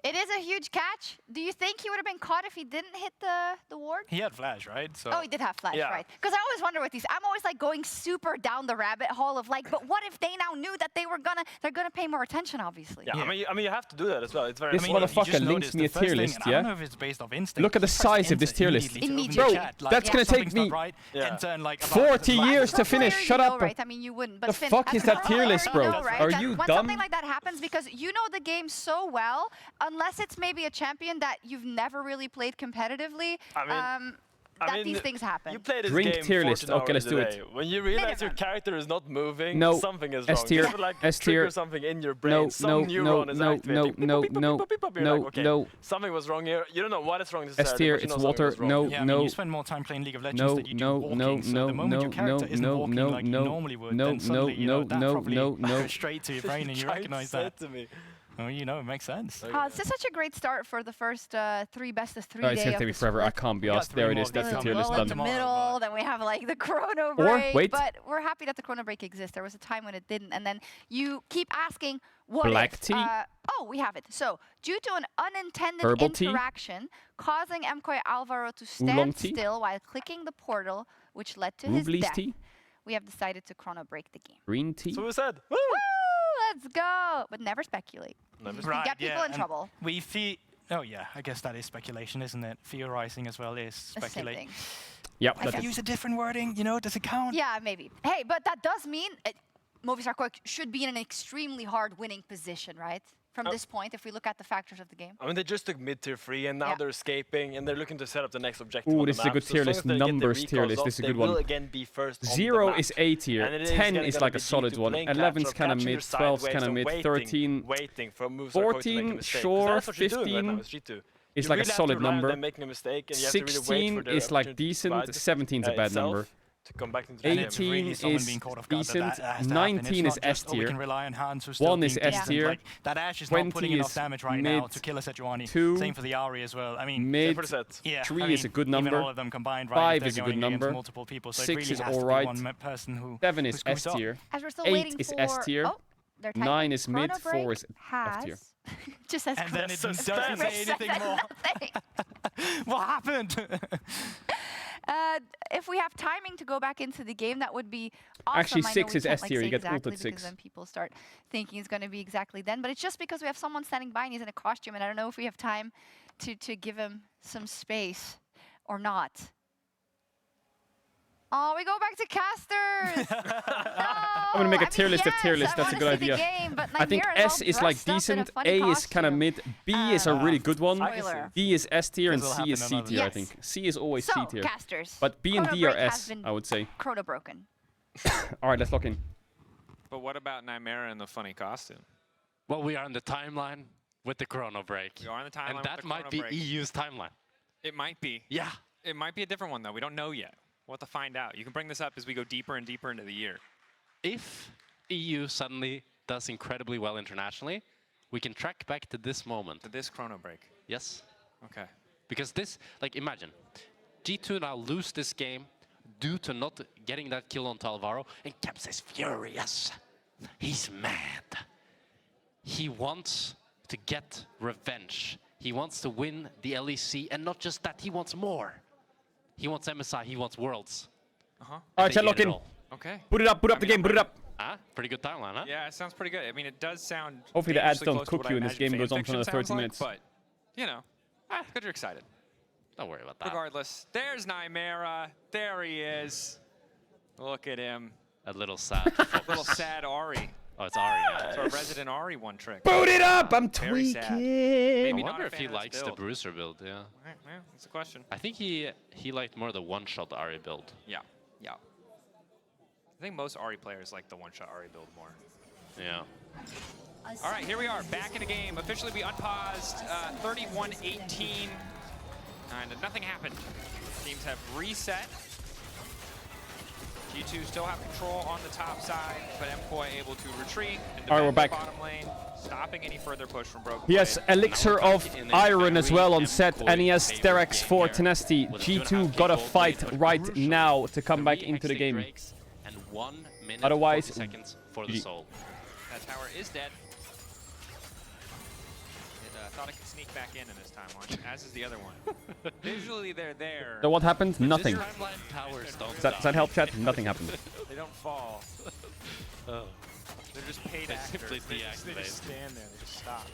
It is a huge catch. Do you think he would have been caught if he didn't hit the ward? He had flash, right? So oh, he did have flash, right? Because I always wonder with these. I'm always like going super down the rabbit hole of like, but what if they now knew that they're gonna pay more attention, obviously? Yeah, I mean, you have to do that as well. It's very. This motherfucker links me a tier list, yeah? I don't know if it's based off instinct. Look at the size of this tier list. Bro, that's gonna take me 40 years to finish. Shut up. Right? I mean, you wouldn't. But the fuck is that tier list, bro? Are you dumb? When something like that happens, because you know the game so well, unless it's maybe a champion that you've never really played competitively, these things happen. You play this Drink game tier list. 14 Okay, let's do hours a it. day. When you realize your character is not moving, no. something is S wrong. tier. Like S tier. trigger something in your brain. Some neuron is activating. No. Something was wrong here. You don't know what is wrong. S tier. It's water. No. Yeah, I mean, you spend more time playing League of Legends than you do walking. So the moment your character isn't walking like you normally would, then suddenly that probably goes straight to your brain and you recognize that. Well, you know, it makes sense. This is such a great start for the first 3 best-of-3 day. It's gonna take me forever. I can't be asked. There it is. That's the tier list done. In the middle, then we have like the chrono break. But we're happy that the chrono break exists. There was a time when it didn't, and then you keep asking, what Black if? tea? Oh, we have it. So, due to an unintended Herbal interaction causing MKOI Alvaro to stand still while clicking the portal, which led to his death, we have decided to chrono break the game. Green tea. So we said, woo! Let's go! But never speculate. Never you get people in trouble. We oh yeah, I guess that is speculation, isn't it? Theorizing as well is speculating. Yep. I can use a different wording, you know, does it count? Yeah, maybe. Hey, but that does mean Movistar Quick should be in an extremely hard winning position, right? From this point, if we look at the factors of the game. I mean, they just took mid tier 3 and now they're escaping and they're looking to set up the next objective. Ooh, this is a good tier list. Numbers tier list. This is a good one. Again be first 0 is A tier. 10 is like a solid one. 11 is kind of mid. 12 is kind of mid. 13. 14, sure. 15 is like a solid number. 16 is like decent. 17 is a bad number. 18 is decent, 19 is S tier, 1 is S tier, that Ash is not putting enough damage right now to kill a Sejuani. 2, same for the Ahri as well. I mean, mid, 3 is a good number, 5 is a good number, 6 is alright, 7 is S tier, 8 is S tier, 9 is mid, 4 is F tier. Just as and then it doesn't say anything more. What happened? If we have timing to go back into the game, that would be awesome. Actually, 6 is S tier. You get exactly ulted 6. Because then people start thinking it's going to be exactly then. But it's just because we have someone standing by and he's in a costume, and I don't know if we have time to give him some space or not. Oh, we go back to casters. No, I'm gonna make a tier list of tier lists. That's a good idea. I think S is like decent, A is kind of mid, B is a really good one, D is S tier, and C is C tier. I think C is always C tier. Casters. But B and D are S, I would say. Chrono broken. All right, let's lock in. But what about Nymera in the funny costume? Well, we are in the timeline with the chrono break. We are in the timeline. And that might be EU's timeline. It might be. Yeah. It might be a different one though. We don't know yet. We'll have to find out. You can bring this up as we go deeper and deeper into the year. If EU suddenly does incredibly well internationally, we can track back to this moment. To this chrono break. Yes. Okay. Because this, like imagine, G2 now lose this game due to not getting that kill on Alvaro, and Caps is furious. He's mad. He wants to get revenge. He wants to win the LEC, and not just that, he wants more. He wants MSI, he wants Worlds. All right, chat, lock in. Okay. Put it up the game, put it up. Pretty good timeline, huh? Yeah, it sounds pretty good. I mean, it does sound. Hopefully the ads don't cook you and this game goes on for another 30 minutes. But, you know, good you're excited. Don't worry about that. Regardless, there's Nymera. There he is. Look at him. A little sad. Little sad Ahri. Oh, it's Ari. Yeah. So a resident Ari one trick. Boot it up! I'm Very sad. tweaking. Maybe I wonder if he fan of this likes the build. Bruiser build. Yeah. Right, yeah, that's a question. I think he liked more the one-shot Ari build. Yeah, yeah. I think most Ari players like the one-shot Ari build more. Yeah. All right, here we are, back in the game. Officially, we unpaused 31-18, and nothing happened. Teams have reset. G2 still have control on the top side, but MKOI able to retreat and defend we're back. the bottom lane, stopping any further push from Broken He has Blade. Elixir of Iron as well on set, and he has Sterex for Tenacity. G2 gotta fight right now to come back into the game. And 1 minute Otherwise, 40 seconds for the soul. That tower is dead. It thought it could sneak back in this timeline, as is the other one. Visually, they're there. So what happened? Nothing. Towers don't Does that help, chat? Nothing happened. They don't fall. Oh. They're just paid They actors. simply They just deactivate. stand there. They just stop.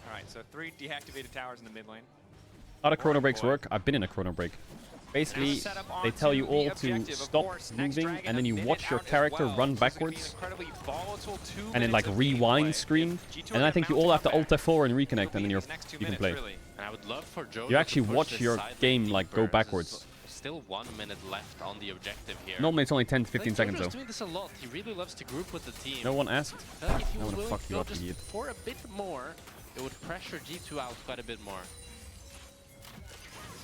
All right, so 3 deactivated towers in the mid lane. How do chrono breaks work? I've been in a chrono break. Basically, they tell you all to stop moving, and then you watch your character run backwards, and then like rewind screen, and I think you all have to Alt F4 and reconnect, and then you can play. And I would love for Joe You actually to push watch this your side game lane like go first. backwards. Still 1 minute left on the objective here. Normally it's only 10 to 15 seconds Jojo's though. doing this a lot. He really loves to group with the team. No one asked. I feel like if he I was wanna willing fuck to you go up, just idiot. for a bit more, it would pressure G2 out quite a bit more.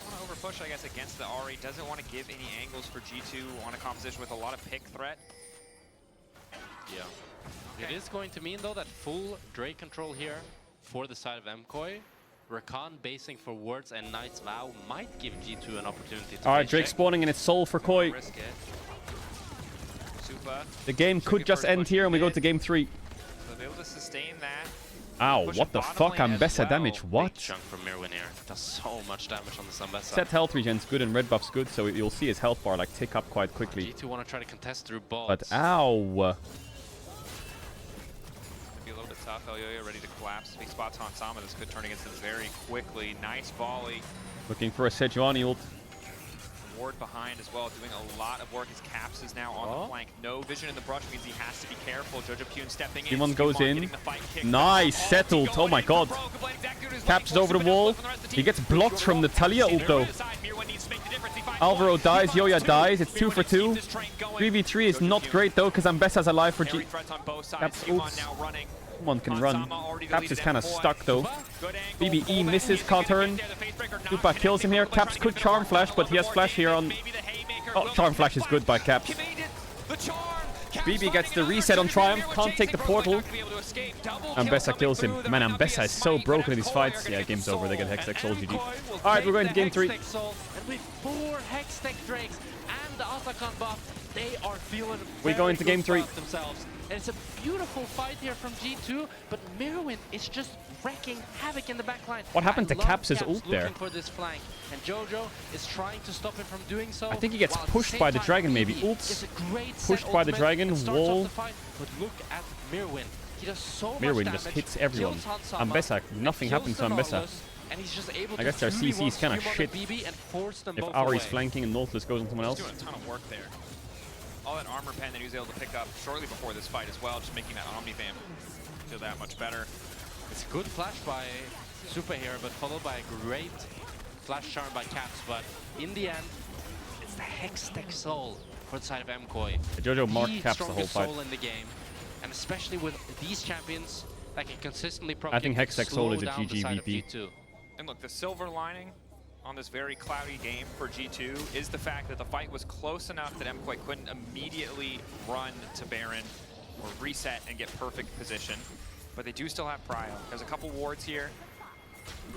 Want to overpush, I guess, against the Ahri. Doesn't want to give any angles for G2 on a composition with a lot of pick threat. Yeah. It is going to mean, though, that full Drake control here for the side of MKOI. Rakan basing for wards and Knight's Vow might give G2 an opportunity to Alright, face Drake check. spawning in its soul for Koi. Risk it. Super. The game could just end here and we go to game 3. So they'll be able to sustain that. Ow, what the fuck? Ambessa damage, what? Big chunk from Mirwin here. Does so much damage on the Ambessa. Set health regen's good and red buff's good, so you'll see his health bar like tick up quite quickly. G2 want to try to contest through balls. But ow! Be a little bit tough. Elyoya ready to collapse. Big spots on Sama. This could turn against him very quickly. Nice volley. Looking for a Sejuani ult. Ward behind as well, doing a lot of work. His Caps is now on the flank. No vision in the brush means he has to be careful. Jojo Pune stepping in. Simon goes in. getting the fight kicked Nice, off. settled. Oh my god. Caps over the wall. He gets blocked from the Talia ult though. Alvaro dies, Yoya dies. It's 2 for 2. 3v3 is not great though, because Ambessa's alive for G. Caps ults. Someone can run. Caps is kind of stuck though. BBE misses, can't turn. Super kills him here. Caps could Charm Flash, but he has Flash here on... Oh, Charm Flash is good by Caps. BB gets the reset on Triumph, can't take the portal. Ambessa kills him. Man, Ambessa is so broken in these fights. Yeah, game's over. They get Hextech Soul GG. Alright, we're going to game 3. And with 4 Hextech Drakes and the Atakan buff, they are feeling We go into game 3. themselves. And it's a beautiful fight here from G2, but Mirwin is just wrecking havoc in the backline. What happened to I love Caps' ult looking there? for this flank, and Jojo is trying to stop him from doing so. I think he gets while at the pushed same by the time, dragon maybe. BB gets Ults. a great Pushed set by the ultimate dragon, and starts off wall. the fight. But look at Mirwin. He does so much Mirwin damage. just hits everyone. Kills Hansama, Ambessa, nothing kills happens to the Ambessa. Nautilus, and he's just able I guess to their CC is kind of skew on shit. the BB and force them If both Ahri's away. flanking and Nautilus goes on someone else. He's doing a ton of work there. All that armor pen that he was able to pick up shortly before this fight as well, just making that Omni Bam feel that much better. It's a good flash by Super here, but followed by a great flash charm by Caps. But in the end, it's the Hextech Soul for the side of MKOI. Jojo marked Caps the whole strongest fight. soul in the game, and especially with these champions that can consistently I think Hextech Soul is a slow down the side of GG G2. And look, the silver lining on this very cloudy game for G2 is the fact that the fight was close enough that MKOI couldn't immediately run to Baron or reset and get perfect position. But they do still have Prio. There's a couple wards here.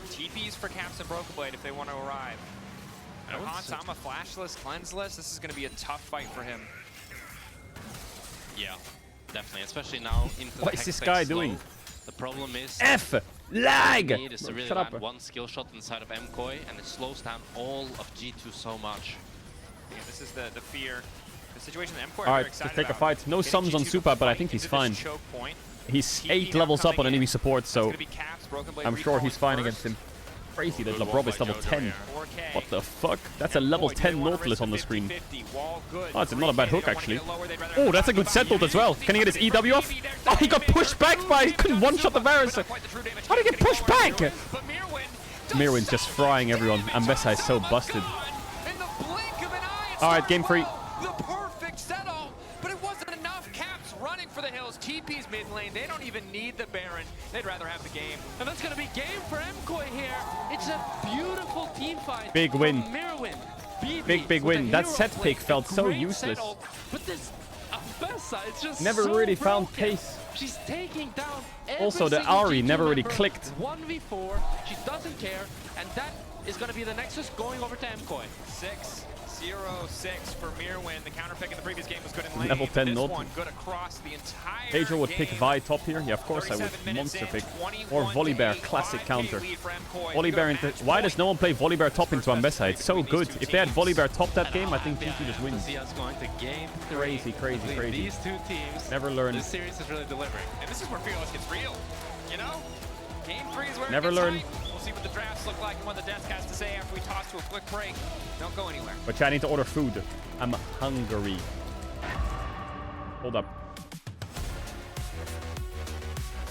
TPs for Caps and Broken Blade if they want to arrive. And Hansama flashless, cleanseless, this is going to be a tough fight for him. Yeah, definitely, especially now into What the is this Hextech guy slow. doing? The problem is F! Lag! all you need is to really Shut land up. one skill shot inside of MKOI, and it slows down all of G2 so much. Yeah, this is the fear. The situation that MKOI are Alright, very excited let's take a about. fight. No Getting sums on G2 to Super, but I fight think he's into this fine. choke point. He's TP 8 now levels up on coming enemy in. support, That's so gonna be Caps, Broken Blade I'm sure he's recalling fine first. against him. Crazy that LeBron is level 10. What the fuck? That's a level 10 Nautilus on the screen. Oh, it's not a bad hook, actually. Oh, that's a good settled as well. Can he get his EW off? Oh, he got pushed back by... He couldn't one-shot the Varus. How did he get pushed back? Mirwin's just frying everyone. Ambessa is so busted. Alright, game 3. The perfect setup, but it wasn't enough. Caps running for the hills. TP's mid lane. They don't even need the Baron. They'd rather have the game. And that's going to be game for MKOI here. It's a beautiful team fight. Big win. Big win. That set pick felt so useless. Settle, but this Ambessa, it's just never so really broken. found pace. She's taking down Also, the Ahri never really clicked. 1v4. She doesn't care. And that is going to be the Nexus going over to MKOI. 6-0-6 for Mirwin. The counter pick in the previous game was good in lane. Level 10 this node. one good across the entire Caedrel would game. pick Vi top here. Yeah, of course I would. Monster pick. Or Volibear, classic counter. Volibear into... Why does no one play Volibear top into Ambessa? It's so good. If they had Volibear top that game, I think GT just wins. Crazy. These two teams. Never learn. This series is really delivering. And this is where Fearless gets real. You know? Game 3 is where Never it gets learn. hype. We'll see what the drafts look like and what the desk has to say after we toss to a quick break. Don't go anywhere. But I need to order food. I'm hungry. Hold up.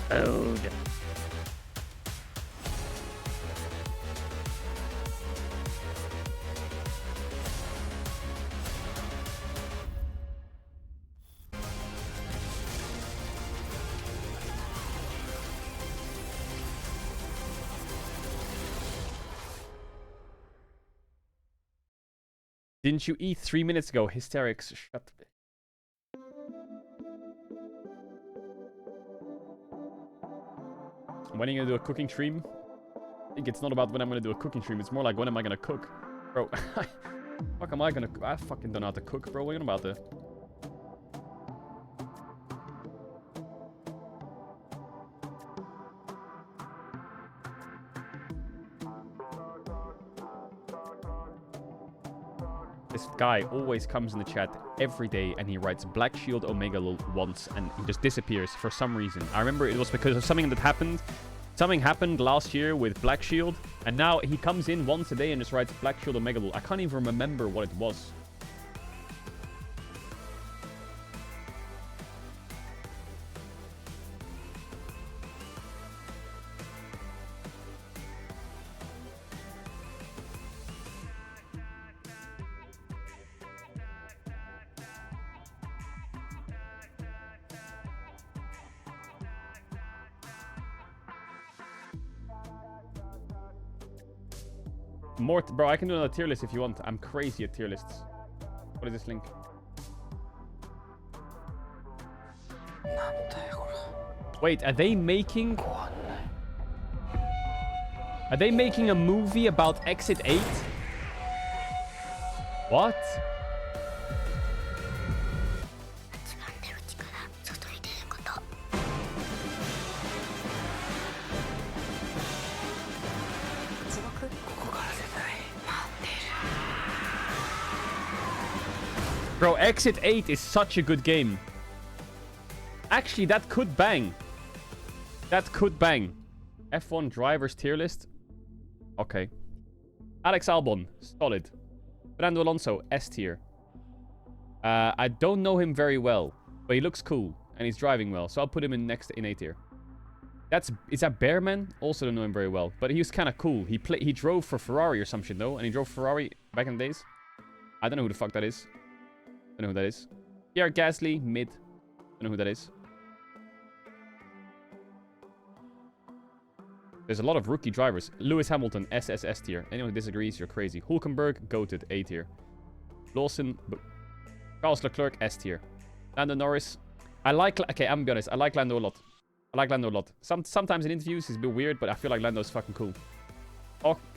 Food. Didn't you eat 3 minutes ago? Hysterics. Shut. When are you gonna do a cooking stream? I think it's not about when I'm gonna do a cooking stream. It's more like when am I gonna cook, bro? Fuck am I gonna? I fucking don't know how to cook, bro. What are you about to? This guy always comes in the chat every day and he writes Black Shield Omega once and he just disappears for some reason. I remember it was because of something that happened. Something happened last year with Black Shield and now he comes in once a day and just writes Black Shield Omega. I can't even remember what it was. Mort, bro, I can do another tier list if you want. I'm crazy at tier lists. What is this link? Wait, are they making... Are they making a movie about Exit 8? What? Bro, Exit 8 is such a good game. Actually, that could bang. That could bang. F1 drivers tier list. Okay. Alex Albon, solid. Fernando Alonso, S tier. I don't know him very well, but he looks cool and he's driving well, so I'll put him in next in A tier. Is that Bearman? Also don't know him very well, but he was kind of cool. He drove for Ferrari or some shit though, and he drove Ferrari back in the days. I don't know who the fuck that is. Don't know who that is. Pierre Gasly, mid. Don't know who that is. There's a lot of rookie drivers. Lewis Hamilton, SSS tier. Anyone who disagrees, you're crazy. Hulkenberg, goated, A tier. Lawson, Charles Leclerc, S tier. Lando Norris. Okay, I'm gonna be honest. I like Lando a lot. Sometimes in interviews he's a bit weird, but I feel like Lando's fucking cool.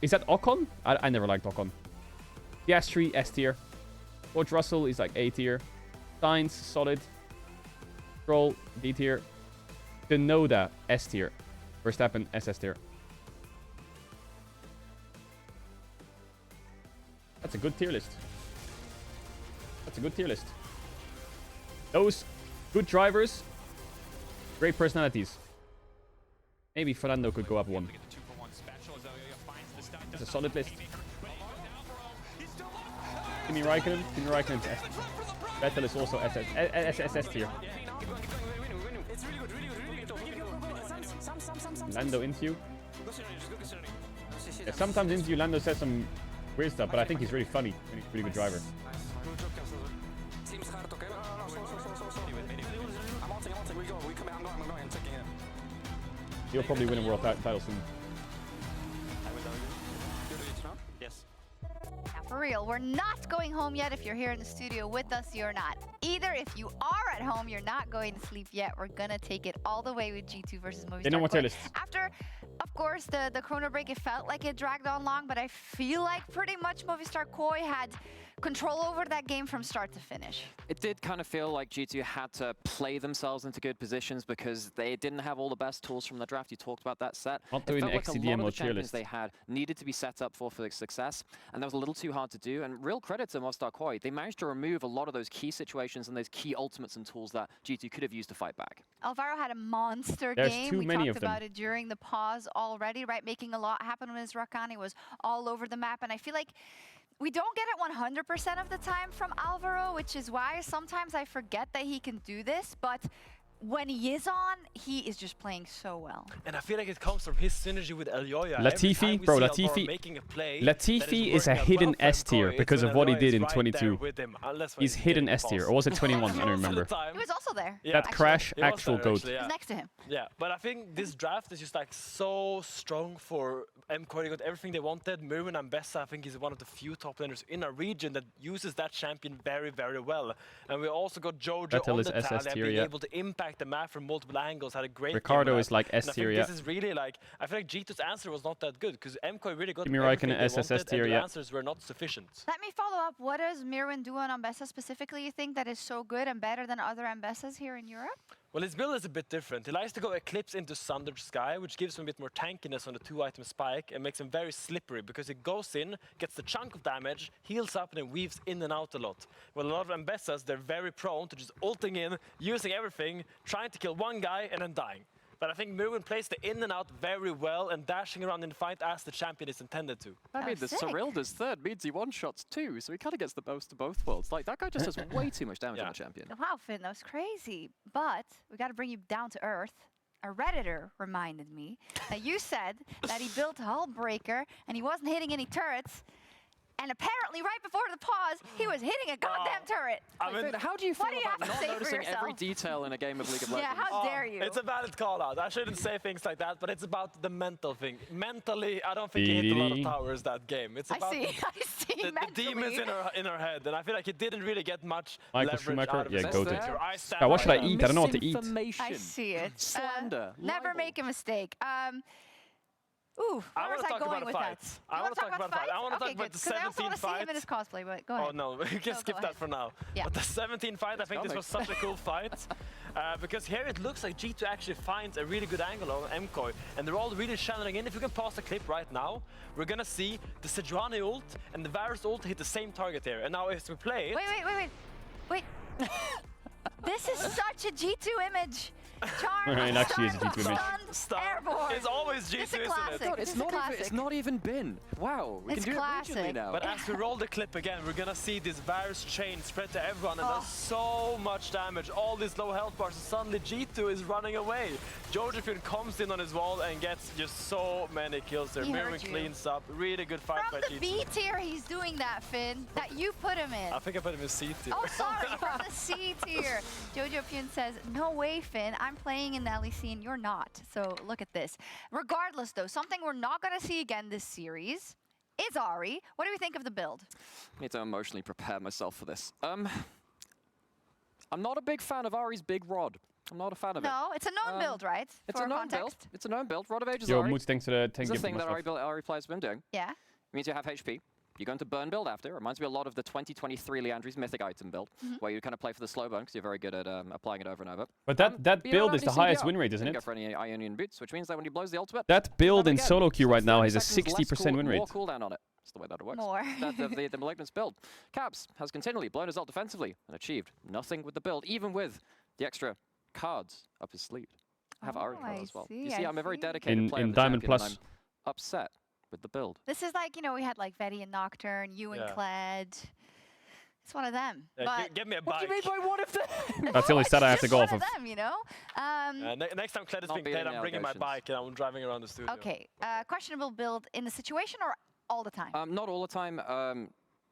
Is that Ocon? I never liked Ocon. Piastri, S tier. George Russell is like A tier. Sainz, solid. Stroll, D tier. Tsunoda, S tier. Verstappen, SS tier. That's a good tier list. Those good drivers, great personalities. Maybe Fernando could go up one. That's a solid list. Kimi Räikkönen's S. Vettel is also SS tier. Lando into you. Yeah, sometimes into you, Lando says some weird stuff, but I think he's really funny and he's a really good driver. He'll probably win a world title soon. Yes. Now, for real, we're not going home yet. If you're here in the studio with us, you're not. Either if you are at home, you're not going to sleep yet. We're gonna take it all the way with G2 versus Movistar Koi. After, of course, the Chrono Break, it felt like it dragged on long, but I feel like pretty much Movistar Koi had control over that game from start to finish. It did kind of feel like G2 had to play themselves into good positions because they didn't have all the best tools from the draft. You talked about that set. Not doing like a lot of the champions list. they had needed to be set up for success, and that was a little too hard to do. And real credit to Movistar Koi. They managed to remove a lot of those key situations and those key ultimates and tools that G2 could have used to fight back. Alvaro had a monster There's game. Too we many talked of them. about it during the pause already, right? Making a lot happen when his Rakani was all over the map. And I feel like we don't get it 100% of the time from Alvaro, which is why sometimes I forget that he can do this. But when he is on, he is just playing so well. And I feel like it comes from his synergy with Elyoya. Latifi, bro, Latifi is a hidden S tier because of what he did in 22. He's hidden S tier, or was it 21? I don't remember. He was also there. That crash, actual goat. He was next to him. Yeah, but I think this draft is just like so strong for MKOI. They got everything they wanted. Mirwin and Bessa, I think, is one of the few top laners in our region that uses that champion very, very well. And we also got Jojo on the tally, being able to impact the map from multiple angles. Had a great Ricardo is like S tier, yeah. This is really like, I feel like G2's answer was not that good because MKOI really got Kimi everything Räikkönen they SS wanted, tier, and the yeah. answers were not sufficient. Let me follow up. What does Mirwin do on Ambessa specifically, you think, that is so good and better than other Ambessas here in Europe? Well, his build is a bit different. He likes to go Eclipse into Sundered Sky, which gives him a bit more tankiness on the 2-item spike and makes him very slippery because he goes in, gets the chunk of damage, heals up, and then weaves in and out a lot. Well, a lot of Ambessas, they're very prone to just ulting in, using everything, trying to kill one guy and then dying. But I think Mirwin plays the in and out very well and dashing around in the fight as the champion is intended to. I mean, the Cyrilda's third means he one-shots too, so he kind of gets the most of both worlds. Like, that guy just does way too much damage on the champion. Wow, Finn, that was crazy. But we got to bring you down to earth. A Redditor reminded me that you said that he built a hull breaker and he wasn't hitting any turrets. And apparently, right before the pause, he was hitting a goddamn turret. I mean, how do you feel about not noticing every detail in a game of League of Legends? Yeah, how dare you? It's a valid call-out. I shouldn't say things like that, but it's about the mental thing. Mentally, I don't think he hit a lot of towers that game. It's about I see the demons in her head, and I feel like he didn't really get much Michael leverage Schumacher? out of Yeah, his go to. sister. Yeah, what should I eat? I don't know what to eat. I see it. Slander. Never make a mistake. Ooh, where was I going with that? I want to talk about fights. I want to talk about the 17 I also want to see him in his cosplay, but go ahead. Oh no, we can skip that for now. Yeah. But the 17 fight, I think this was such a cool fight. Because here it looks like G2 actually finds a really good angle on MKOI, and they're all really channeling in. If you can pause the clip right now, we're gonna see the Sejuani ult and the Varus ult hit the same target here. And now as we play it... Wait. This is such a G2 image. Charm, It actually is a G2 image. Stunned, airborne. It's always G2, It's a isn't classic. it? God, it's not even been. Wow, we It's can do classic. it regionally now. But as we roll the clip again, we're gonna see this Varus chain spread to everyone, and does so much damage. All these low health bars, and suddenly G2 is running away. Josephine comes in on his wall and gets just so many kills there. He Mirwin heard you. cleans up. Really good fight by From the G2. B tier, he's doing that, Finn. That you put him in. I think I put him in C tier. Oh, sorry, from the C tier. Jojo Pune says, no way, Finn. I'm playing in the LEC and you're not. So look at this. Regardless, though, something we're not going to see again this series is Ahri. What do we think of the build? I need to emotionally prepare myself for this. I'm not a big fan of Ahri's big rod. I'm not a fan of it. No, it's a known build, right? It's For a known context? build. It's a known build. Rod of Ages Yo, Ahri. Moods, thanks to the It's a thing that Ahri players have been doing. Yeah. It means you have HP. You go into burn build after. It reminds me a lot of the 2023 Leandri's mythic item build, where you kind of play for the slow burn because you're very good at applying it over and over. But that build is the highest win rate, isn't You it? go for any Ionian boots, which means that when he blows the ultimate, That build in again. solo queue right now has a 30 seconds 60% win rate. More cooldown on it. That's the way that it works. More. the Malignance build. Cabs has continually blown his ult defensively and achieved nothing with the build, even with the extra cards up his sleeve. I have Ahri cards as well. You see, I'm a very dedicated player in of the Diamond champion, Plus. and I'm upset with the build. This is like, you know, we had like Vetty and Nocturne, you and Kled. It's one of them. But give me a bike. What do you mean by one of them? That's the only stat I have to go off one of. them, you know? Next time Kled is being played, I'm bringing my bike and I'm driving around the studio. Okay, questionable build in the situation or all the time? Not all the time.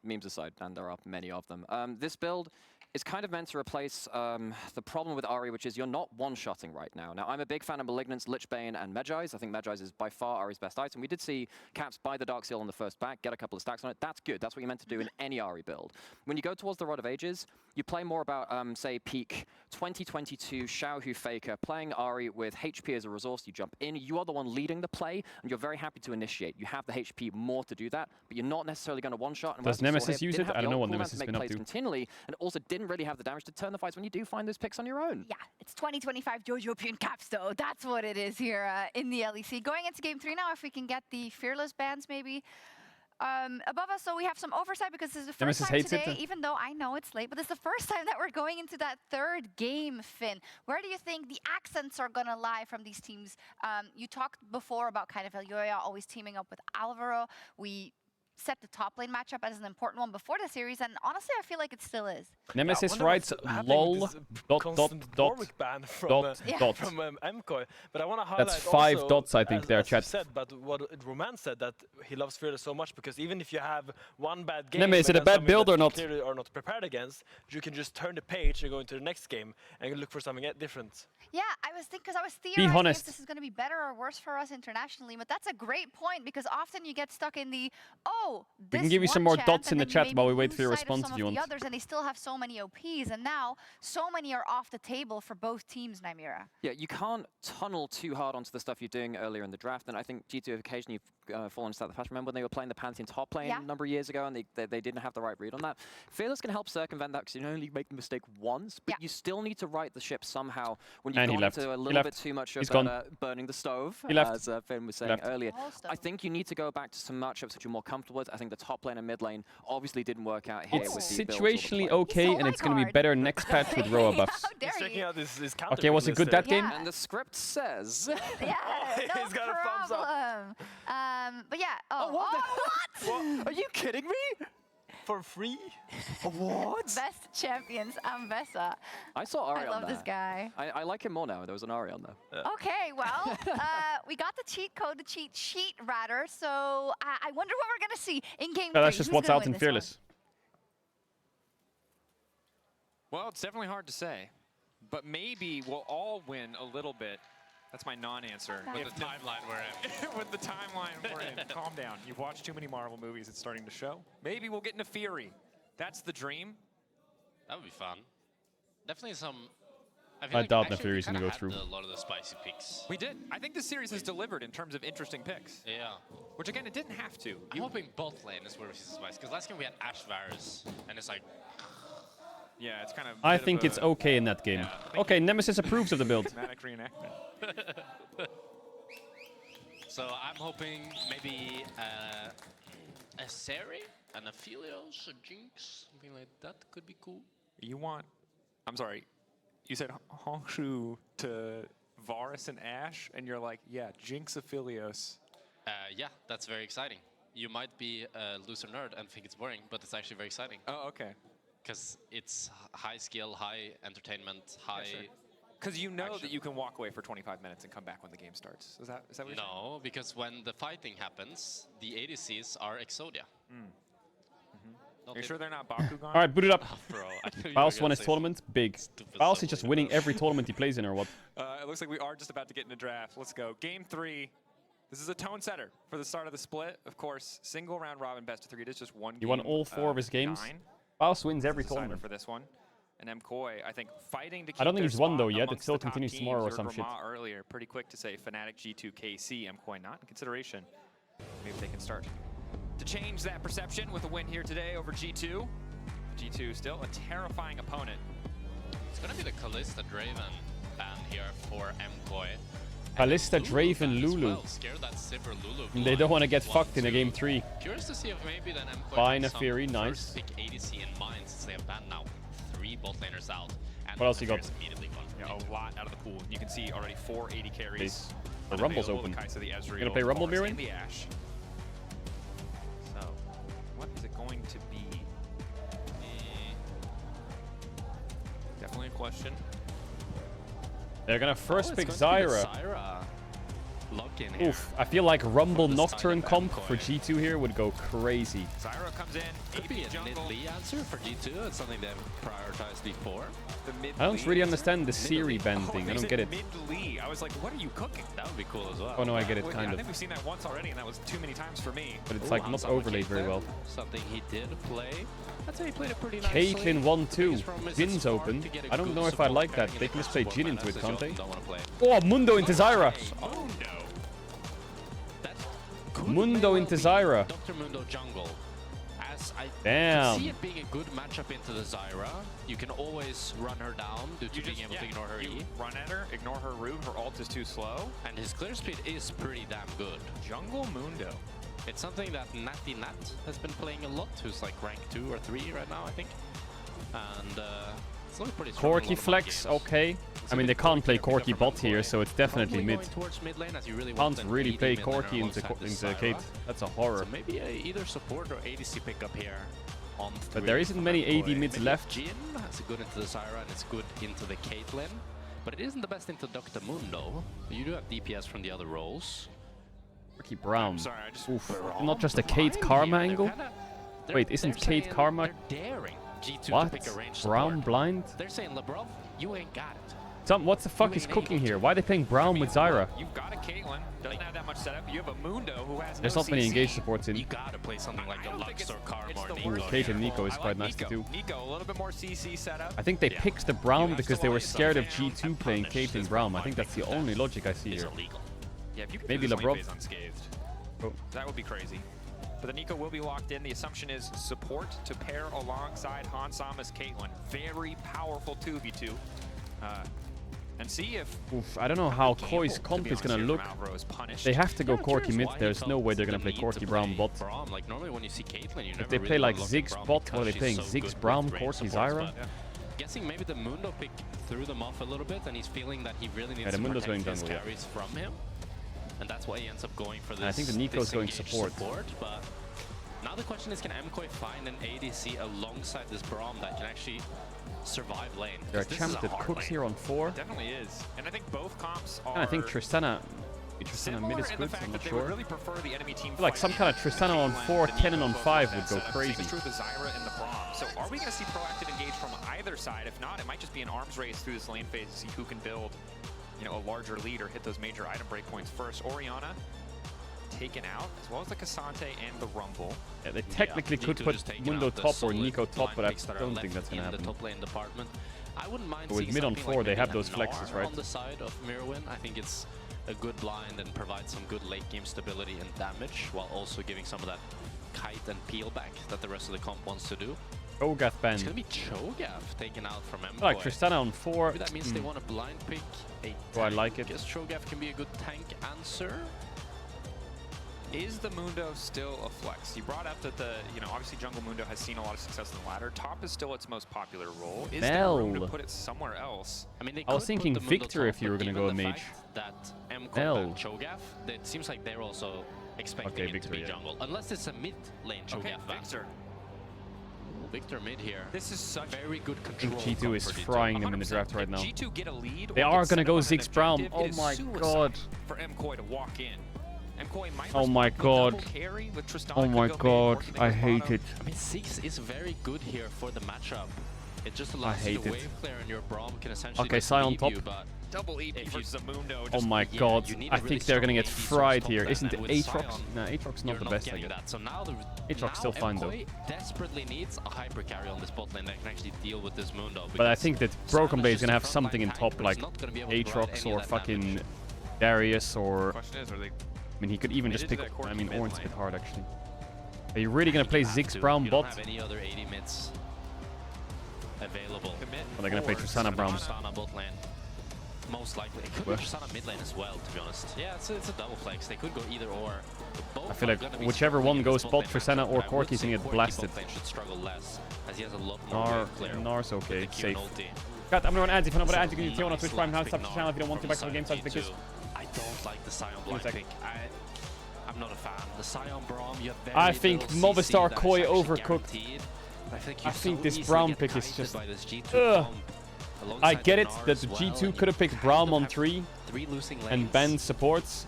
Memes aside, and there are many of them. This build is kind of meant to replace the problem with Ahri, which is you're not one-shotting right now. Now, I'm a big fan of Malignance, Lichbane, and Medjai's. I think Medjai's is by far Ahri's best item. We did see Caps buy the Dark Seal on the first back, get a couple of stacks on it. That's good. That's what you're meant to do in any Ahri build. When you go towards the Rod of Ages, you play more about, say, peak 2022 Xiaohu Faker, playing Ahri with HP as a resource. You jump in, you are the one leading the play, and you're very happy to initiate. You have the HP more to do that, but you're not necessarily going to one-shot. And does Nemesis use it? I don't know what Nemesis has been up to. Continually, and also didn't really have the damage to turn the fights when you do find those picks on your own. Yeah, it's 2025 Jojopian Caps, though. That's what it is here in the LEC. Going into Game 3 now, if we can get the Fearless bans, maybe. Above us, so we have some oversight because this is the first time today, even though I know it's late, but this is the first time that we're going into that third game, Finn. Where do you think the accents are going to lie from these teams? You talked before about kind of Elyoya always teaming up with Alvaro. We set the top lane matchup as an important one before the series, and honestly, I feel like it still is. Nemesis writes lol dot from MKOI, but I want to highlight that's 5 also, dots, I think, there, chat. Said, but what Roman said that he loves Fearless so much because even if you have one bad game, Neme, is it a bad build or not? Or not prepared against, you can just turn the page and go into the next game and look for something different. Yeah, I was thinking, because I was theorizing if this is going to be better or worse for us internationally, but that's a great point because often you get stuck in the we can give you some more dots in the chat while we wait for your response if you want. The others, and they still have so many OPs, and now so many are off the table for both teams, Nymira. Yeah, you can't tunnel too hard onto the stuff you're doing earlier in the draft, and I think G2 occasionally fallen into that fashion. Remember when they were playing the Pantheon top lane a number of years ago, and they didn't have the right read on that? Fearless can help circumvent that because you only make the mistake once, but you still need to right the ship somehow when you've gone into a little bit too much of burning the stove, as Finn was saying earlier. I think you need to go back to some matchups that you're more comfortable with. I think the top lane and mid lane obviously didn't work out here. It's situationally okay, and it's going to be better next patch with Roa buffs. Okay, was it good that game? And the script says... Yeah, no he's got a thumbs up. But yeah, what? Are you kidding me? For free? What? Best champions, Ambessa. I saw Ahri on there. I love this guy. I like him more now. There was an Ahri on there. Okay, well, we got the cheat code, the cheat sheet, rather. So I wonder what we're going to see in Game 3. That's just what's out in Fearless. Well, it's definitely hard to say. But maybe we'll all win a little bit. That's my non-answer. With the timeline we're in. With the timeline we're in. Calm down. You've watched too many Marvel movies. It's starting to show. Maybe we'll get into Fury. That's the dream. That would be fun. Definitely some... I doubt that Fury's going to go through. A lot of the spicy picks. We did. I think this series has delivered in terms of interesting picks. Yeah. Which, again, it didn't have to. I'm hoping both lane is where we see the spice. Because last game we had Ashe Varus, and it's like... Yeah, it's kind of... I think it's okay in that game. Yeah, okay, Nemesis approves of the build. Dramatic reenactment. So I'm hoping maybe a Seri, an Aphelios, a Jinx, something like that could be cool. You want... I'm sorry. You said Hongshu to Varus and Ashe, and you're like, yeah, Jinx Aphelios. Yeah, that's very exciting. You might be a loser nerd and think it's boring, but it's actually very exciting. Oh, okay. Because it's high skill, high entertainment, high... Because you know that you can walk away for 25 minutes and come back when the game starts. Is that what you're saying? No, because when the fighting happens, the ADCs are Exodia. Are you sure they're not Bakugan? All right, boot it up. Oh, bro, Baus won his tournament. Big. Baus is just winning every tournament he plays in, or what? It looks like we are just about to get in a draft. Let's go. Game 3. This is a tone setter for the start of the split. Of course, single round robin best of 3. It is just one game. He won all 4 of his games. Baus wins every tournament. For this one. And MKOI, I think, fighting to keep I don't think he's won though yet. It still continues teams. tomorrow or some shit. Earlier, pretty quick to say Fnatic, G2, KC, MKOI not in consideration. Maybe they can start to change that perception with a win here today over G2. G2 still a terrifying opponent. It's gonna be the Kalista Draven ban here for MKOI. Kalista, Draven, Lulu. Well, scared that Sivir Lulu. They don't want to get fucked in a game 3. Curious to see if maybe then MKOI Fine, a Fury, nice. Pick ADC in mind since they have banned now 3 bot laners out. And what else you got? Yeah, a lot out of the pool. You can see already 4 AD carries. The Rumble's open. The You gonna play Rumble, Mirwin? going to be? Definitely a question. They're gonna first pick Zyra. Lock in here. Oof, I feel like Rumble Nocturne comp for G2 here would go crazy. Zyra comes in. Could be a mid-Lee answer for G2. It's something they've prioritized before. I don't really understand the Siri band thing. I don't get it. Mid-Lee. I was like, what are you cooking? That would be cool as well. Oh no, I get it, kind I of. think we've seen that once already, and that was too many times for me. But it's like not overlaid very well. Something he did play. I'd say he played it pretty nicely. Caitlyn 1-2. Jin's open. I don't know if I like that. They can just play Jin into it, can't they? Oh, Mundo into Zyra. Mundo into Zyra. Dr. Mundo jungle. As I Damn. see it being a good matchup into the Zyra. You can always run her down due to being able to ignore her E. Run at her, ignore her root, her ult is too slow. And his clear speed is pretty damn good. Jungle Mundo. It's something that Natty Nat has been playing a lot, who's like rank 2 or 3 right now, I think. And it's looking pretty strong. Corki flex, okay. I mean, they can't play Corki bot here, so it's definitely mid. Can't really play Corki into Kate. That's a horror. So maybe either support or ADC pickup here. But there isn't many AD mids left. Jin has a good into the Zyra and it's good into the Caitlyn. But it isn't the best into Dr. Mundo. You do have DPS from the other roles. Corki Brown. Sorry, I just Oof. Not just a Kate Karma angle? Wait, isn't Kate Karma... What? Brown blind? They're saying, LeBron, you ain't got it. What the fuck is cooking here? Why are they playing Brown with Zyra? You've got a Caitlyn, doesn't have that much setup. You have a Mundo who has There's no not many CC. engaged supports in. You gotta play something like a Lux or Karma or Nico. Ooh, Kate and Nico is quite nice to do. Nico, a little bit more CC setup. I think they picked the Brown because they were scared of G2 playing Kate and Brown. I think that's the only logic I see here. Yeah, if you could Maybe do this lane LeBron. phase unscathed, Oh. that would be crazy. But the Nico will be locked in. The assumption is support to pair alongside Hansama's Caitlyn. Very powerful 2v2. And see if... Oof, I don't know how Koi's comp is gonna look. They have to go Corki mid. There's no way they're gonna play Corki Brown bot. Like normally when you see Caitlyn, you If never they play really like wanna look at Ziggs Braum bot, because what are they she's playing? so Ziggs good Brown, with range Corki supports, Zyra? but guessing maybe the Mundo pick threw them off a little bit and he's feeling that he really needs the to Mundo's protect going his jungle, yeah. carries from him. And that's why he ends up going for this. And I think the Nico's going support. But now the question is, can MKOI find an ADC alongside this Braum that can actually survive lane? There are champs that cooks here on 4. Definitely is. And I think both comps are... And I think Tristana mid is in the good, fact I'm that not they sure. would really prefer the enemy team I feel like some kind of Tristana on 4, Kennen on 5 would go crazy. Same is true of the Zyra and the Braum. So are we going to see proactive engage from either side? If not, it might just be an arms race through this lane phase to see who can build, you know, a larger lead or hit those major item breakpoints first. Orianna taken out, as well as the Cassante and the Rumble. Yeah, they technically could put Mundo top or Nico top, but I don't think that's gonna happen. The top lane department. I wouldn't mind But with seeing mid on something 4, like they maybe have those Hanar flexes, right? on the side of Mirwin. I think it's a good blind and provides some good late game stability and damage, while also giving some of that kite and peel back that the rest of the comp wants to do. Cho'Gath ban. It's gonna be Cho'Gath taken out from MKOI. Like Tristana on 4. Maybe that means they want a blind pick. Oh, I like it. I guess Cho'Gath can be a good tank answer. Is the Mundo still a flex? You brought up that the, you know, obviously Jungle Mundo has seen a lot of success in the ladder. Top is still its most popular role. Is there room to put it somewhere else? I mean, I was thinking Victor if you were gonna go a mage. That MKOI and Cho'Gath, it seems like they're also expecting it Victor, to be yeah. jungle. Unless it's a mid lane Cho'Gath ban. Victor. Victor mid here. This is such very good I control. think G2 is frying them in the draft right now. G2 get a lead, They are gonna go Ziggs Brown. Oh my god. For MKOI to walk in. MKOI might Oh my god. carry with Tristana. Oh my god. I hate it. I mean, Ziggs is very good here for the matchup. It just allows you hate to it. wave clear and your Braum can essentially Okay, just Sai on leave top. you, but double EP versus a Mundo. Oh my god. I think they're gonna get fried here. Isn't Aatrox? Nah, Aatrox not the best, I guess. That. So now Aatrox still fine though. MKOI desperately needs a hyper carry on this bot lane that can actually deal with this Mundo. But I think that Broken Bay is gonna have something in top like Aatrox or fucking Darius or... Question is, are they... I mean, he could even just pick... I mean, Ornn's a bit hard actually. Are you really gonna play Ziggs Brown You bot? don't have any other 80 mids available. Or they're gonna play Tristana Brown. Tristana bot lane. Most likely. It could be Tristana mid lane as well, to be honest. Yeah, it's a double flex. They could go either or. I feel like whichever one goes bot, Tristana or Corki's gonna get blasted. Should struggle less, as he has a lot more wave clear. Nar's okay, with the Q safe. and ulti. God, I'm gonna run ads. If you know what ads, you can use on Nice Twitch Prime. Now last sub to pick channel if you don't want to from back to the game. Sub G2. because I don't like the Sion blind second. pick. I'm not a fan. The Sion Braum, you have very I think little CC Movistar that is Koi actually overcooked. guaranteed. I think this so Braum easily pick get is just... kited by this G2 Ugh. comp, I alongside get the it Gnar that as the well, G2 and could have picked Braum on 3 three losing lanes. and ban supports.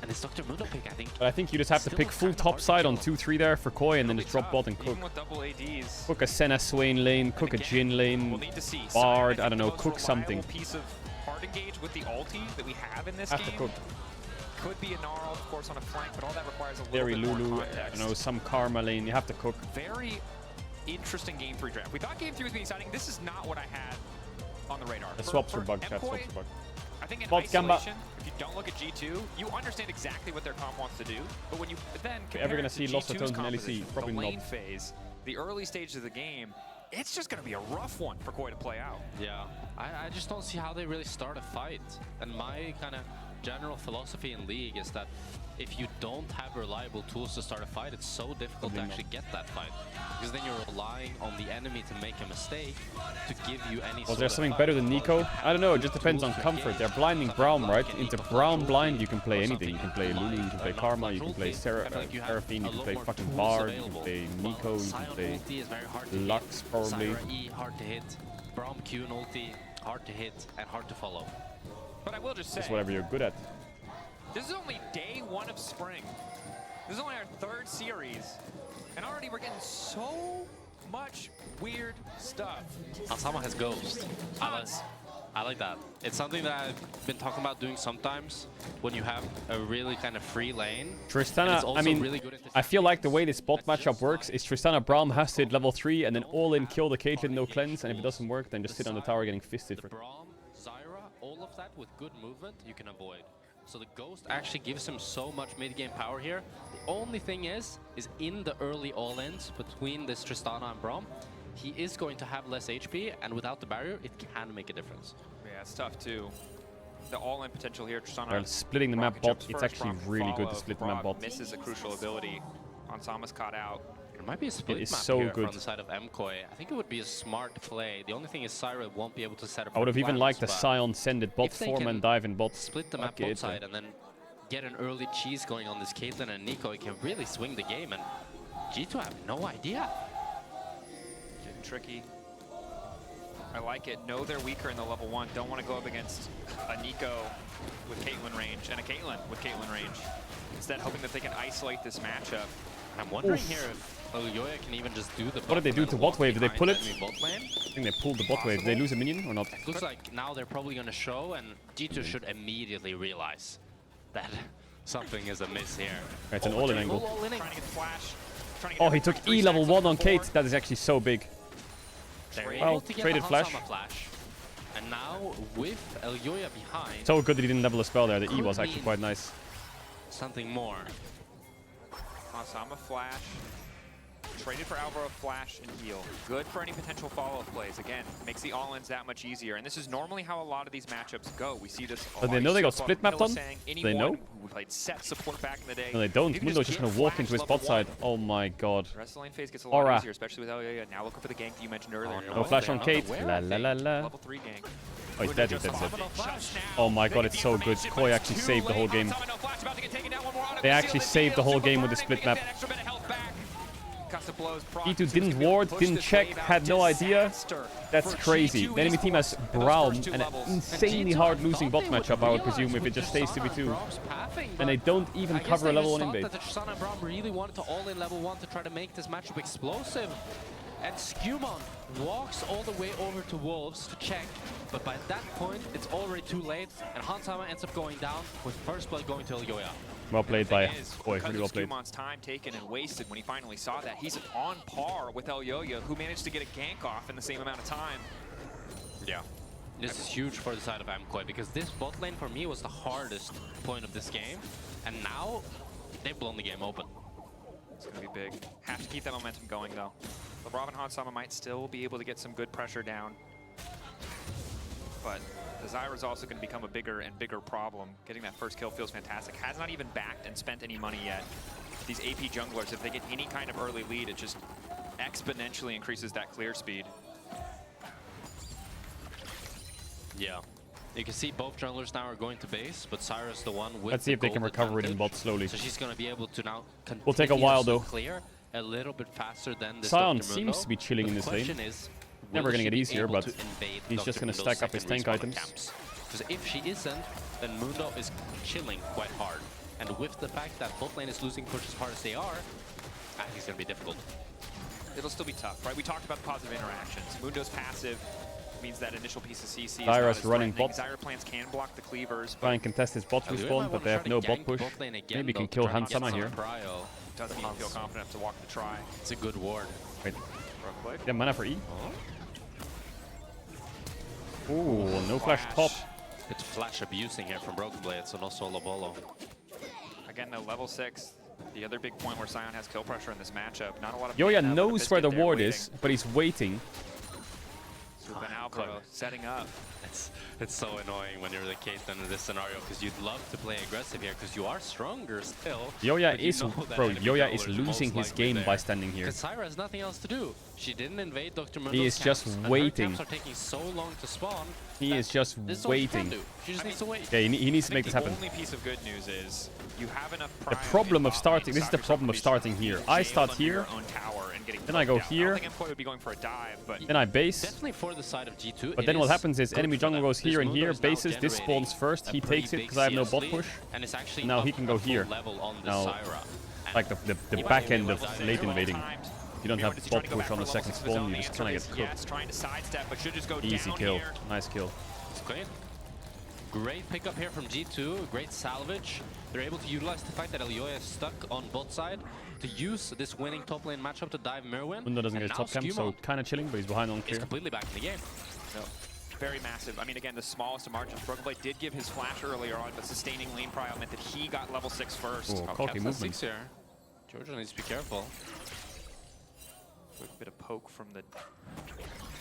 And it's Dr. Mundo pick, I think. But I think you just have to pick full top side on 2-3 there for Koi and then just drop bot and cook. Even with double ADs. Cook a Senna Swain lane, cook a Jin lane, We'll need to see. Bard, Sion, I don't know, the most cook something. reliable piece of hard engage with the ulti that we have in this Have to game. cook. Could be a Gnarl, of course, on a flank, but all that requires a little Very bit more Lulu, I context. don't know, some Karma lane, you have to cook. Very interesting game 3 draft. We thought game 3 was being exciting. This is not what I had on the radar. The swaps were bugged, chat, swaps were bugged. I think in Bot Gamba. isolation, if you don't look at G2, you understand exactly what their comp wants to do. But when you then compare ever gonna it to see lots of G2's tones in composition, LEC? Probably the lane not. phase, the early stages of the game, it's just going to be a rough one for Koi to play out. Yeah, I just don't see how they really start a fight. And my kind of general philosophy in League is that if you don't have reliable tools to start a fight, it's so difficult to actually get that fight. Because then you're relying on the enemy to make a mistake to give you any Was there something better than Nico? I don't know, it just depends on comfort. They're blinding Braum, right? Into Braum blind, you can play anything. You can play Lulu, you can play Karma, you can play Seraphine, you can play fucking Bard, you can play Nico, you can play Lux, probably. Zyra E, hard to hit. Braum Q and ulti, hard to hit and hard to follow. But I will just say, It's whatever you're good at. this is only day 1 of spring. This is only our 3rd series. And already we're getting so much weird stuff. Ansama has Ghost. I like that. It's something that I've been talking about doing sometimes when you have a really kind of free lane. Tristana, I mean, really good I feel like the way this bot matchup works is Tristana Braum has to hit level 3 and then all in kill the Caedrel, no cleanse, and if it doesn't work, then just sit on the tower getting fisted. The Braum, Zyra, all of that with good movement you can avoid. So the Ghost actually gives him so much mid-game power here. The only thing is in the early all-ins between this Tristana and Braum, he is going to have less HP, and without the barrier, it can make a difference. Yeah, it's tough too. The all-in potential here, Tristana. Well, splitting the map bot, it's actually really good to split the map bot. Misses a crucial ability. Ansama's caught out. There might be a split is map so here good. from the side of MKoi. I think it would be a smart play. The only thing is Zyra won't be able to set up. I would have even plans, liked the but Sion send it bot if they form can and dive in bot. split the map Okay, bot side and then get an early cheese going on this Caitlyn and Nico, it can really swing the game, and G2 have no idea. Getting tricky. I like it. Know they're weaker in the level 1. Don't want to go up against a Nico with Caitlyn range and a Caitlyn with Caitlyn range. Instead, hoping that they can isolate this matchup. I'm wondering here if Elyoya can even just do the What did they do to bot wave? Did they pull it? Bot lane. I think they pulled the bot wave. Did they lose a minion or not? It looks like now they're probably going to show, and G2 should immediately realize that something is amiss here. It's an all-in angle. Trying to get the flash. Oh, he took E level 1 on Kate. That is actually so big. They're Well, able to get traded the flash. Hansama flash. And now with Elyoya behind, So good that he didn't level a spell there. The E Could was actually mean- quite nice. something more. Ansama flash. Traded for Alvaro flash and heal. Good for any potential follow-up plays. Again, makes the all-ins that much easier. And this is normally how a lot of these matchups go. We see this a But lot. they know they got So split mapped on? saying Do they know? anyone who played set support back in the day. No, they don't. you can Mundo's just get going to walk flash into his level bot side. 1. Oh my god. The rest of the lane phase gets a lot Aura. easier, especially with Elyoya. Now looking for the gank that you mentioned earlier. No flash on Kate. La la la la. Level 3 gank. Oh, he's dead, he's dead, he's dead. Oh my god, it's so good. Koi actually saved the whole game. They actually saved the whole game with the split map. E2 didn't ward, didn't check, had no idea. That's crazy. The enemy team has Braum and an insanely hard losing bot matchup, I would presume, if it just stays 2v2. And they don't even cover a level 1 invade. That the Tristana and Braum really wanted to all in level 1 to try to make this matchup explosive. And Skewmon walks all the way over to Wolves to check, but by that point, it's already too late, and Hansama ends up going down with first blood going to Elyoya. Well played by Koi, Because really well of played. Skewmon's time taken and wasted when he finally saw that, he's on par with Elyoya, who managed to get a gank off in the same amount of time. Yeah. This is huge for the side of MKoi, because this bot lane for me was the hardest point of this game, and now they've blown the game open. It's going to be big. Have to keep that momentum going, though. LeBron and Hansama might still be able to get some good pressure down. But the Zyra's also going to become a bigger and bigger problem. Getting that first kill feels fantastic. Has not even backed and spent any money yet. These AP junglers, if they get any kind of early lead, it just exponentially increases that clear speed. Yeah. You can see both junglers now are going to base, but Zyra's the one with Let's see if they can recover it in bot slowly. So she's going to be able to now will take a while though. Clear a little bit faster than this Sion seems to be chilling in this lane. Is, never going to get easier, but he's just going to stack up his tank items. Because if she isn't, then Mundo is chilling quite hard. And with the fact that bot lane is losing push as hard as they are, I think it's going to be difficult. It'll still be tough, right? We talked about the positive interactions. Mundo's passive means that initial piece of CC Zyra's running bot. Zyra plants can block the cleavers. Try and contest his bot respawn, but they have no bot push. Maybe can kill Hansama here. Doesn't even feel confident enough to walk the try. It's a good ward. Wait. Yeah, mana for E. Ooh, no flash top. It's flash abusing here from Broken Blade, so no solo bolo. Again, no level 6. The other big point where Sion has kill pressure in this matchup. Not a lot of Yoya knows where the ward is, but he's waiting. Ruben Alvaro setting up. It's so annoying when you're the Caitlyn in this scenario because you'd love to play aggressive here because you are stronger still. Yoya is, bro, Yoya is losing his game by standing here. Because Zyra has nothing else to do. She didn't invade Dr. Mundo's He is just waiting. Her camps are taking so long to spawn. He is just waiting. She just needs to wait. Yeah, he needs to make this happen. The only piece of good news is you have enough the problem of starting, this is the problem of starting here. I start here, then I go here, I think MKOI would be going for a dive, but then I base. Definitely for the side of G2. But then what happens is enemy jungle goes here and here, bases, this spawns first, he takes it because I have no bot push. And now he can go here. Now, like the back end of late invading. If you don't have bot push on the second spawn, you just kind of get cooked. Easy kill. Nice kill. Great. Great pickup here from G2. Great salvage. They're able to utilize the fact that Elyoya is stuck on bot side to use this winning top lane matchup to dive Merwin. Mundo doesn't get top camp, so kind of chilling, but he's behind on clear. He's completely back in the game. No. Very massive. I mean, again, the smallest of margins. Broken Blade did give his flash earlier on, but sustaining lane prio meant that he got level 6 first. Oh, cocky movement. 6 here. Georgia needs to be careful. Quick bit of poke from the...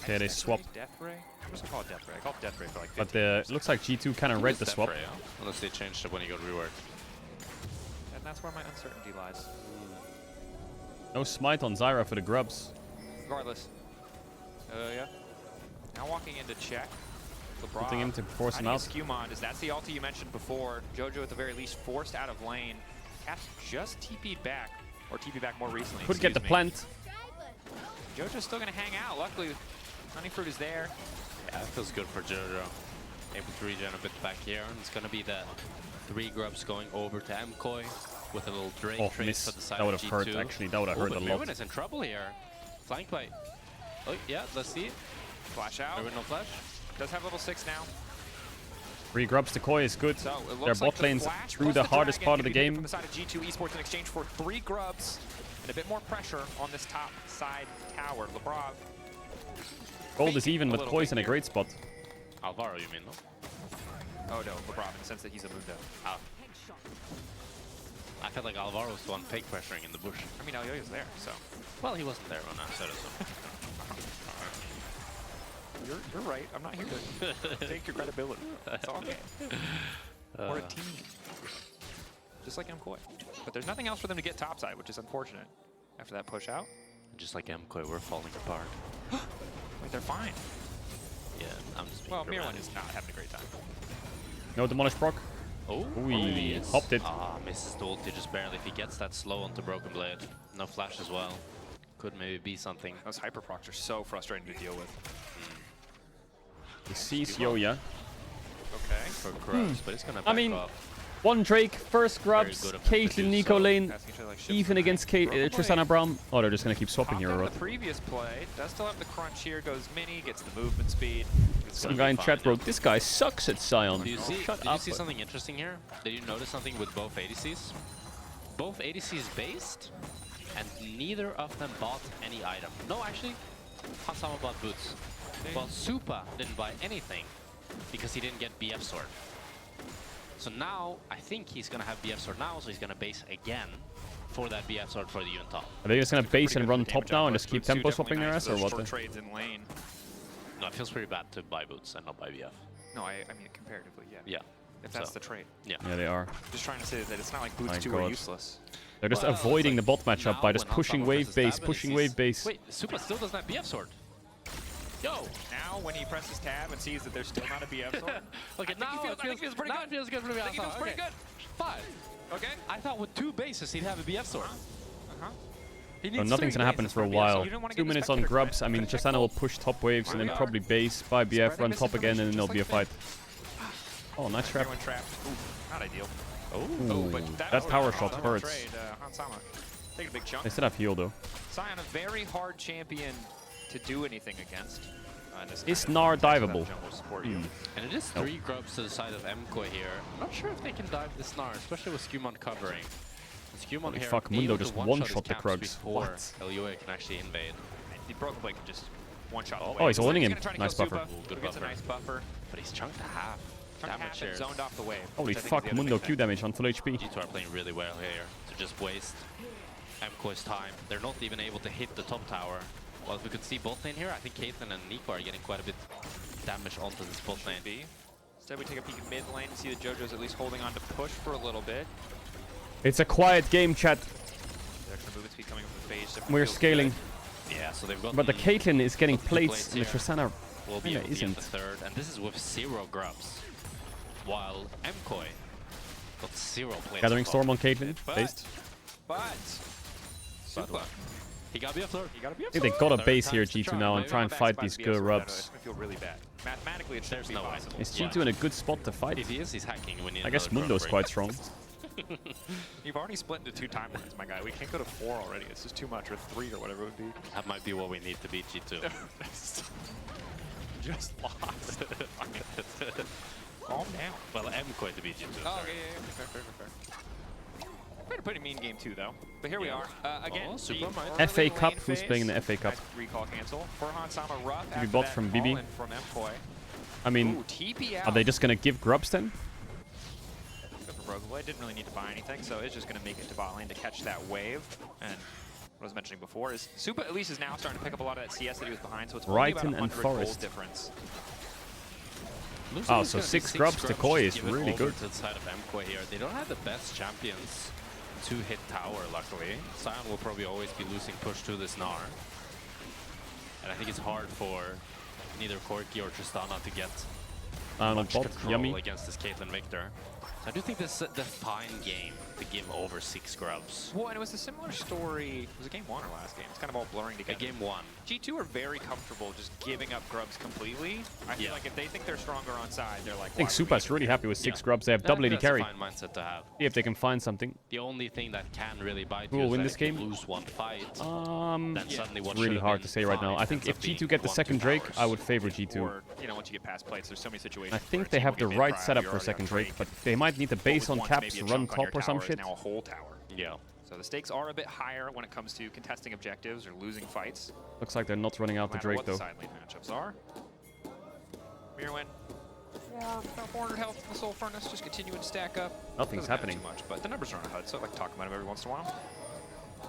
Okay, they swap. Death Ray? I'm just gonna call it Death Ray. I call it Death Ray for like 15 But it looks like G2 kind of read the swap. Ray, unless they changed it when he got reworked. And that's where my uncertainty lies. No smite on Zyra for the grubs. Regardless. Yeah. Now walking into check. Putting him to force him out. Skewmon, is that's the ulti you mentioned before. Jojo at the very least forced out of lane. Caps just TP'd back, or TP'd back more recently. Could get the plant. Jojo's still gonna hang out. Luckily, Honeyfruit is there. Yeah, that feels good for Jojo. Able to regen a bit back here. And it's gonna be the 3 grubs going over to MKOI with a little Drake trace for the side that would of have G2. hurt, actually. That would have hurt a lot. Merwin is in trouble here. Flank by... Oh, yeah, let's see. Flash out. Merwin no flash. Does have level 6 now. 3 grubs to Koi is good. So their bot lane's through the hardest part of the game. From the side of G2 Esports in exchange for 3 grubs and a bit more pressure on this top side tower. Lebrov. Gold is even with Koi's in a great spot. Alvaro, you mean, no? Oh no, Lebrov in the sense that he's a Mundo. Oh. I felt like Alvaro was the one fake pressuring in the bush. I mean, Elyoya's there, so. Well, he wasn't there when I said it, so. You're right. I'm not here to take your credibility. It's all okay. We're a team. Just like MKOI. But there's nothing else for them to get topside, which is unfortunate after that push out. Just like MKOI, we're falling apart. Wait, they're fine. Yeah, I'm just being Well, dramatic. Mirwin is not having a great time. No demolish proc. Oh, we hopped it. Ah, misses the ulti just barely. If he gets that slow onto Broken Blade. No flash as well. Could maybe be something. Those hyper procs are so frustrating to deal with. He sees Yoya. Okay. For grubs, but it's gonna back I mean, off. 1 Drake, first grubs, Caitlyn, Nico lane, even against Tristana Braum. Oh, they're just going to keep swapping here. The previous play does still have the crunch here, goes mini, gets the movement speed. Some guy in chat wrote, this guy sucks at Sion. Do you see, Shut did up. you see something interesting here? Did you notice something with both ADCs? Both ADCs based, and neither of them bought any item. No, actually, Hansama bought boots. Well, Supa didn't buy anything because he didn't get BF sword. So now, I think he's going to have BF sword now, so he's going to base again for that BF sword for the Yun top. Are they just going to base and run top now and just keep tempo swapping their ass, or what? Trades in lane. No, it feels pretty bad to buy boots and not buy BF. No, I mean comparatively, yeah. Yeah. If that's the trade. Yeah. Yeah, they are. Just trying to say that it's not like boots 2 are useless. They're just avoiding the bot matchup by just pushing wave base, pushing wave base. Wait, Supa still doesn't have BF sword. Yo! Now, when he presses tab and sees that there's still not a BF sword, okay, now it feels pretty good. Now it feels good for me. I think it feels pretty good. 5. Okay. I thought with 2 bases he'd have a BF sword. So nothing's gonna happen for a while. 2 minutes on grubs. I mean, Tristana will push top waves and then probably base, buy BF, run top again, and then there'll be a fight. Oh, nice trap. Not ideal. Oh, but that power shot hurts. Take a big chunk. They still have heal though. Sion, a very hard champion to do anything against. Is Gnar diveable? And it is 3 grubs to the side of Mkoy here. I'm not sure if they can dive this Gnar, especially with Skumon covering. Skumon Holy here fuck, Mundo just one-shot the Krugs. What? Elioe can actually invade. The Broken Blade can just one-shot away. Oh, he's holding him. Nice buffer. Good Gets a nice buffer. But he's chunked to half. Damage here. Zoned off the wave. Holy fuck, Mundo Q damage on full HP. G2 are playing really well here to just waste Mkoy's time. They're not even able to hit the top tower. Well, if we could see bot lane here, I think Caitlyn and Nico are getting quite a bit damage onto this bot lane. Instead, we take a peek at mid lane to see that JoJo's at least holding on to push for a little bit. It's a quiet game, chat. The extra movement speed coming from the phase. We're scaling. Yeah, so they've got. But the Caitlyn is getting plates, and the Tristana will be isn't. The third, and this is with 0 grubs, while Mkoy got 0 plates. Gathering Storm on Caitlyn, based. But he got BF third. I think they got a base here, G2 now, and try and fight these good rubs. I feel really bad. Mathematically, it's there's no possible. Is G2 in a good spot to fight? If he is, he's hacking. I guess Mundo's quite strong. You've already split into 2 timelines, my guy. We can't go to 4 already. It's just too much, or 3 or whatever it would be. That might be what we need to beat G2. Just lost. Calm down. Well, Mkoy to beat G2. Oh, yeah. Fair. We had a pretty mean game too, though. But here we are again. FA Cup. Who's playing in the FA Cup? Recall cancel. Furhan Sama rough. We bought from BB. From Mkoy. I mean, are they just gonna give grubs then? Rogue didn't really need to buy anything, so it's just going to make it to bot lane to catch that wave. And what I was mentioning before is Supa at least is now starting to pick up a lot of that CS that he was behind, so it's only about 100 gold difference. Oh, so 6 grubs to Koi is really good. To the side of Mkoy here. They don't have the best champions to hit tower, luckily. Sion will probably always be losing push to this Gnar. And I think it's hard for neither Corki or Tristana to get much control against this Caitlyn Victor. I do think this is the fine game to give over 6 grubs. Well, and it was a similar story. Was it game 1 or last game? It's kind of all blurring together. Game 1. G2 are very comfortable just giving up grubs completely. I feel like if they think they're stronger on side, they're like. I think Supa's really happy with 6 grubs. They have double AD carry. That's a fine mindset to have. See if they can find something. The only thing that can really bite you is that if you lose 1 fight, then suddenly it's really hard to say right now. I think if G2 get the second Drake, I would favor G2. Or, you know, once you get past plates, there's so many situations. I think they have the right setup for second Drake, but they might need the base on caps, run top or some shit. Now a whole tower. Yeah. So the stakes are a bit higher when it comes to contesting objectives or losing fights. Looks like they're not running out the Drake though. What the side lane matchups are. Mirwin. 400 health in the Soul Furnace, just continuing to stack up. Nothing's happening. Too much, but the numbers are on a HUD, so I like to talk about them every once in a while.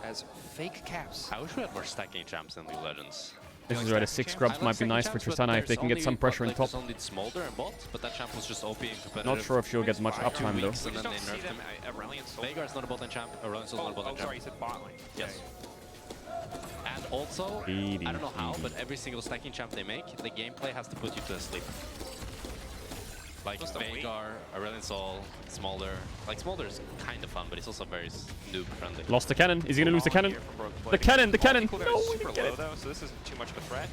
As fake caps. I wish we had more stacking champs in League of Legends. This is right, a 6 grubs might be nice for Tristana if they can get some pressure in top. Only Smolder and bot, but that champ was just OP and competitive. Not sure if she'll get much uptime though. And then they nerfed him. Veigar's not a bot lane champ. Aurelian's not a bot lane champ. Sorry, you said bot lane. Yes. And also, I don't know how, but every single stacking champ they make, the gameplay has to put you to sleep. Like Veigar, Aurelian Sol, Smolder. Like Smolder is kind of fun, but it's also very noob friendly. Lost the cannon. Is he gonna lose the cannon? The cannon! The cannon! No, super low though, so this isn't too much of a threat.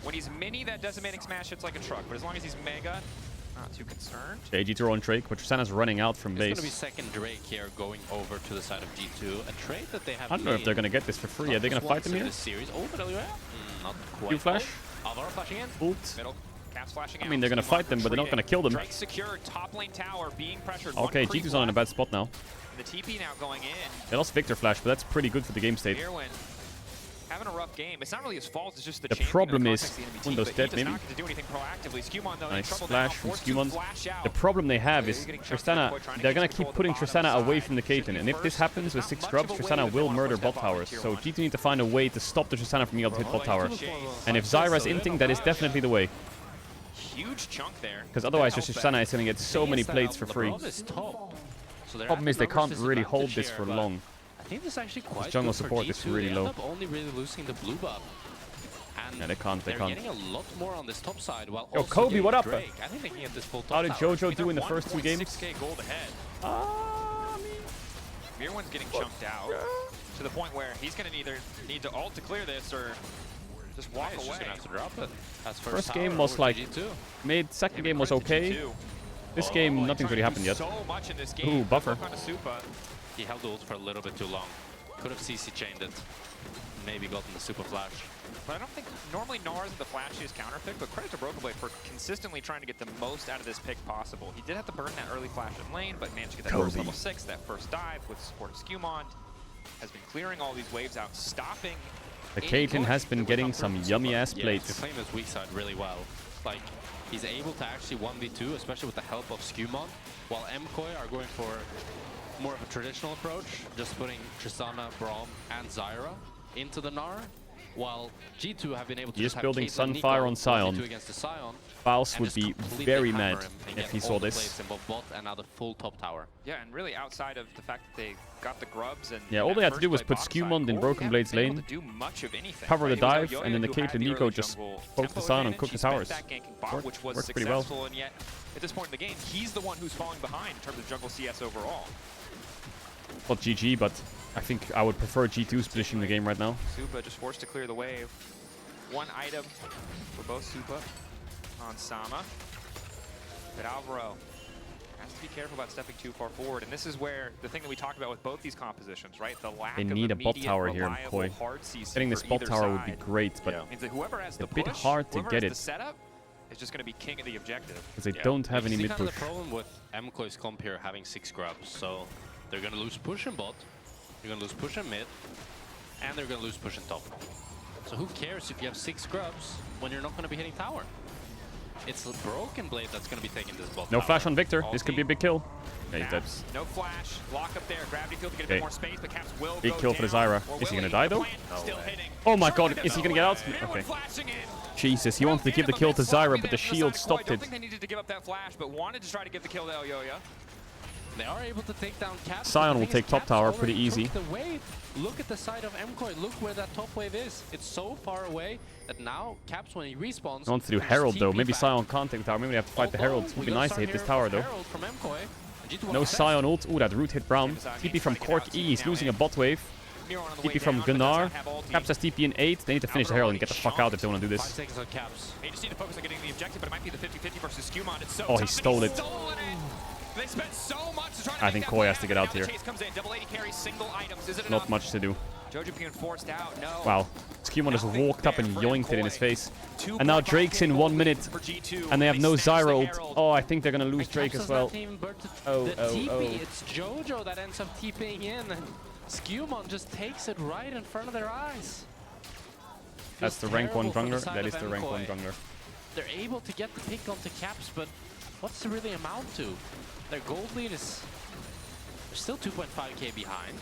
When he's mini, that decimating smash hits like a truck, but as long as he's mega, not too concerned. G2 on Drake, but Tristana's running out from base. It's gonna be second Drake here going over to the side of G2. A trade that they have. I don't know if they're gonna get this for free. Are they gonna fight them here? Series. Oh, but not quite. Q flash. Alvaro flashing in. Ult. Middle. Caps flashing out. I mean, they're gonna fight them, but they're not gonna kill them. Drake secured, top lane tower being pressured. Okay, G2's on in a bad spot now. The TP now going in. They lost Victor Flash, but that's pretty good for the game state. Mirwin having a rough game. It's not really his fault. It's just the problem is Mundo's dead, maybe. Not get to do anything proactively. Skumon, though, nice splash from Skumon. The problem they have is Tristana. They're gonna keep putting Tristana away from the Caitlyn, and if this happens with 6 grubs, Tristana will murder bot towers. So G2 need to find a way to stop the Tristana from being able to hit bot tower. And if Zyra's inting, that is definitely the way. Huge chunk there. Because otherwise, just Tristana is gonna get so many plates for free. Problem is they can't really hold this for long. I think this is actually quite jungle good support for is really G2. low. They end up only really losing the blue buff. And yeah, they can't. They're getting a lot more on this top side while Yo, also Kobe, what up? Drake. I think they can get this full top How did tower. JoJo do in the first 2 games? 6K gold ahead. Mirwan's getting chunked out to the point where he's going to either need to ult to clear this or just walk He's away. just gonna have to drop it. That's First game was like mid. Second game was okay. This game, nothing's really happened yet. So much in this game. Ooh, buffer. He held the ult for a little bit too long. Could have CC chained it. Maybe gotten the super flash. But I don't think normally Gnar isn't the flashiest counter pick, but credit to Broken Blade for consistently trying to get the most out of this pick possible. He did have to burn that early flash in lane, but managed to get that first level 6, that first dive with support of Skewmond. Has been clearing all these waves out, stopping. The Caedrel has been getting some yummy ass plates. He's playing his weak side really well. Like, he's able to actually 1v2, especially with the help of Skewmond, while MKOI are going for more of a traditional approach, just putting Tristana, Braum, and Zyra into the Gnar, while G2 have been able to just building Sunfire on Sion. Faust would be very mad if he saw this. Bot and now the full top tower. Yeah, and really outside of the fact that they got the grubs and yeah, all they had to do was put Skewmond in Broken Blade's lane, cover the dive, and then the Caedrel Nico just poke the Sion and cook the towers. Works pretty well. And yet, at this point in the game, he's the one who's falling behind in terms of jungle CS overall. Not GG, but I think I would prefer G2 splishing the game right now. Supa just forced to clear the wave. One item for both Supa on Sama. But Alvaro has to be careful about stepping too far forward. And this is where the thing that we talked about with both these compositions, right? The lack they of need a bot tower here in MKOI. Getting this bot tower would be great, but means that whoever has a bit hard to get it. The setup is just going to be king of the objective. Because they don't have any mid push. The problem with MKOI's comp here having 6 grubs, so they're going to lose push and bot, they're going to lose push and mid, and they're going to lose push and top. So who cares if you have 6 grubs when you're not going to be hitting tower? It's the Broken Blade that's going to be taking this bot. No flash on Victor. This could be a big kill. Yeah, he's dead. No flash. Lock up there. Gravity field to get a bit more space, but Caps will big kill for the Zyra. Is he going to die though? No. Oh my god, is he going to get out? Okay. Jesus, he wanted to give the kill to Zyra, but the shield stopped it. I don't think they needed to give up that flash, but wanted to try to give the kill to Elyoya. They are able to take down Caps. Sion will take top tower pretty easy. The wave. Look at the side of MKOI. Look where that top wave is. It's so far away that now Caps, when he respawns, He wants to do Herald though. Maybe Sion can't take the tower. Maybe they have to fight the Herald. It would be nice to hit this tower though. No Sion ult. Ooh, that root hit Braum. TP from Cork E. He's losing a bot wave. TP from Gunnar. Caps has TP in 8. They need to finish the Herald and get the fuck out if they want to do this. They just need to focus on getting the objective, but it might be the 50-50 versus Skewmond. It's so oh, he stole it. They spent so much to try to I think Koi has to get out here. Not much to do. Jojo being forced out. No. Wow. Skewmond just walked up and yoinked it in his face. And now Drake's in 1 minute. And they have no Zyra ult. Oh, I think they're going to lose Drake as well. Oh. It's Jojo that ends up TPing in. And Skewmond just takes it right in front of their eyes. That's the rank 1 jungler. That is the rank 1 jungler. They're able to get the pick onto Caps, but what's it really amount to? Their gold lead is still 2.5k behind.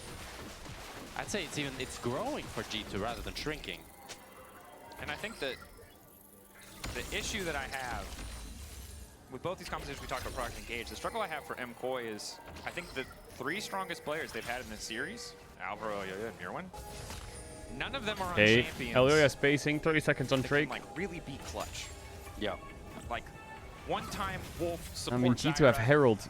I'd say it's growing for G2 rather than shrinking. And I think that the issue that I have with both these compositions we talked about, Product and Gage, the struggle I have for MKOI is I think the 3 strongest players they've had in this series, Alvaro, Elyoya, and Mirwan, none of them are on champions. Elyoya spacing, 30 seconds on Drake. Can, like, really beat clutch. Yeah. Like, one-time Wolf support. I mean, G2 have Herald.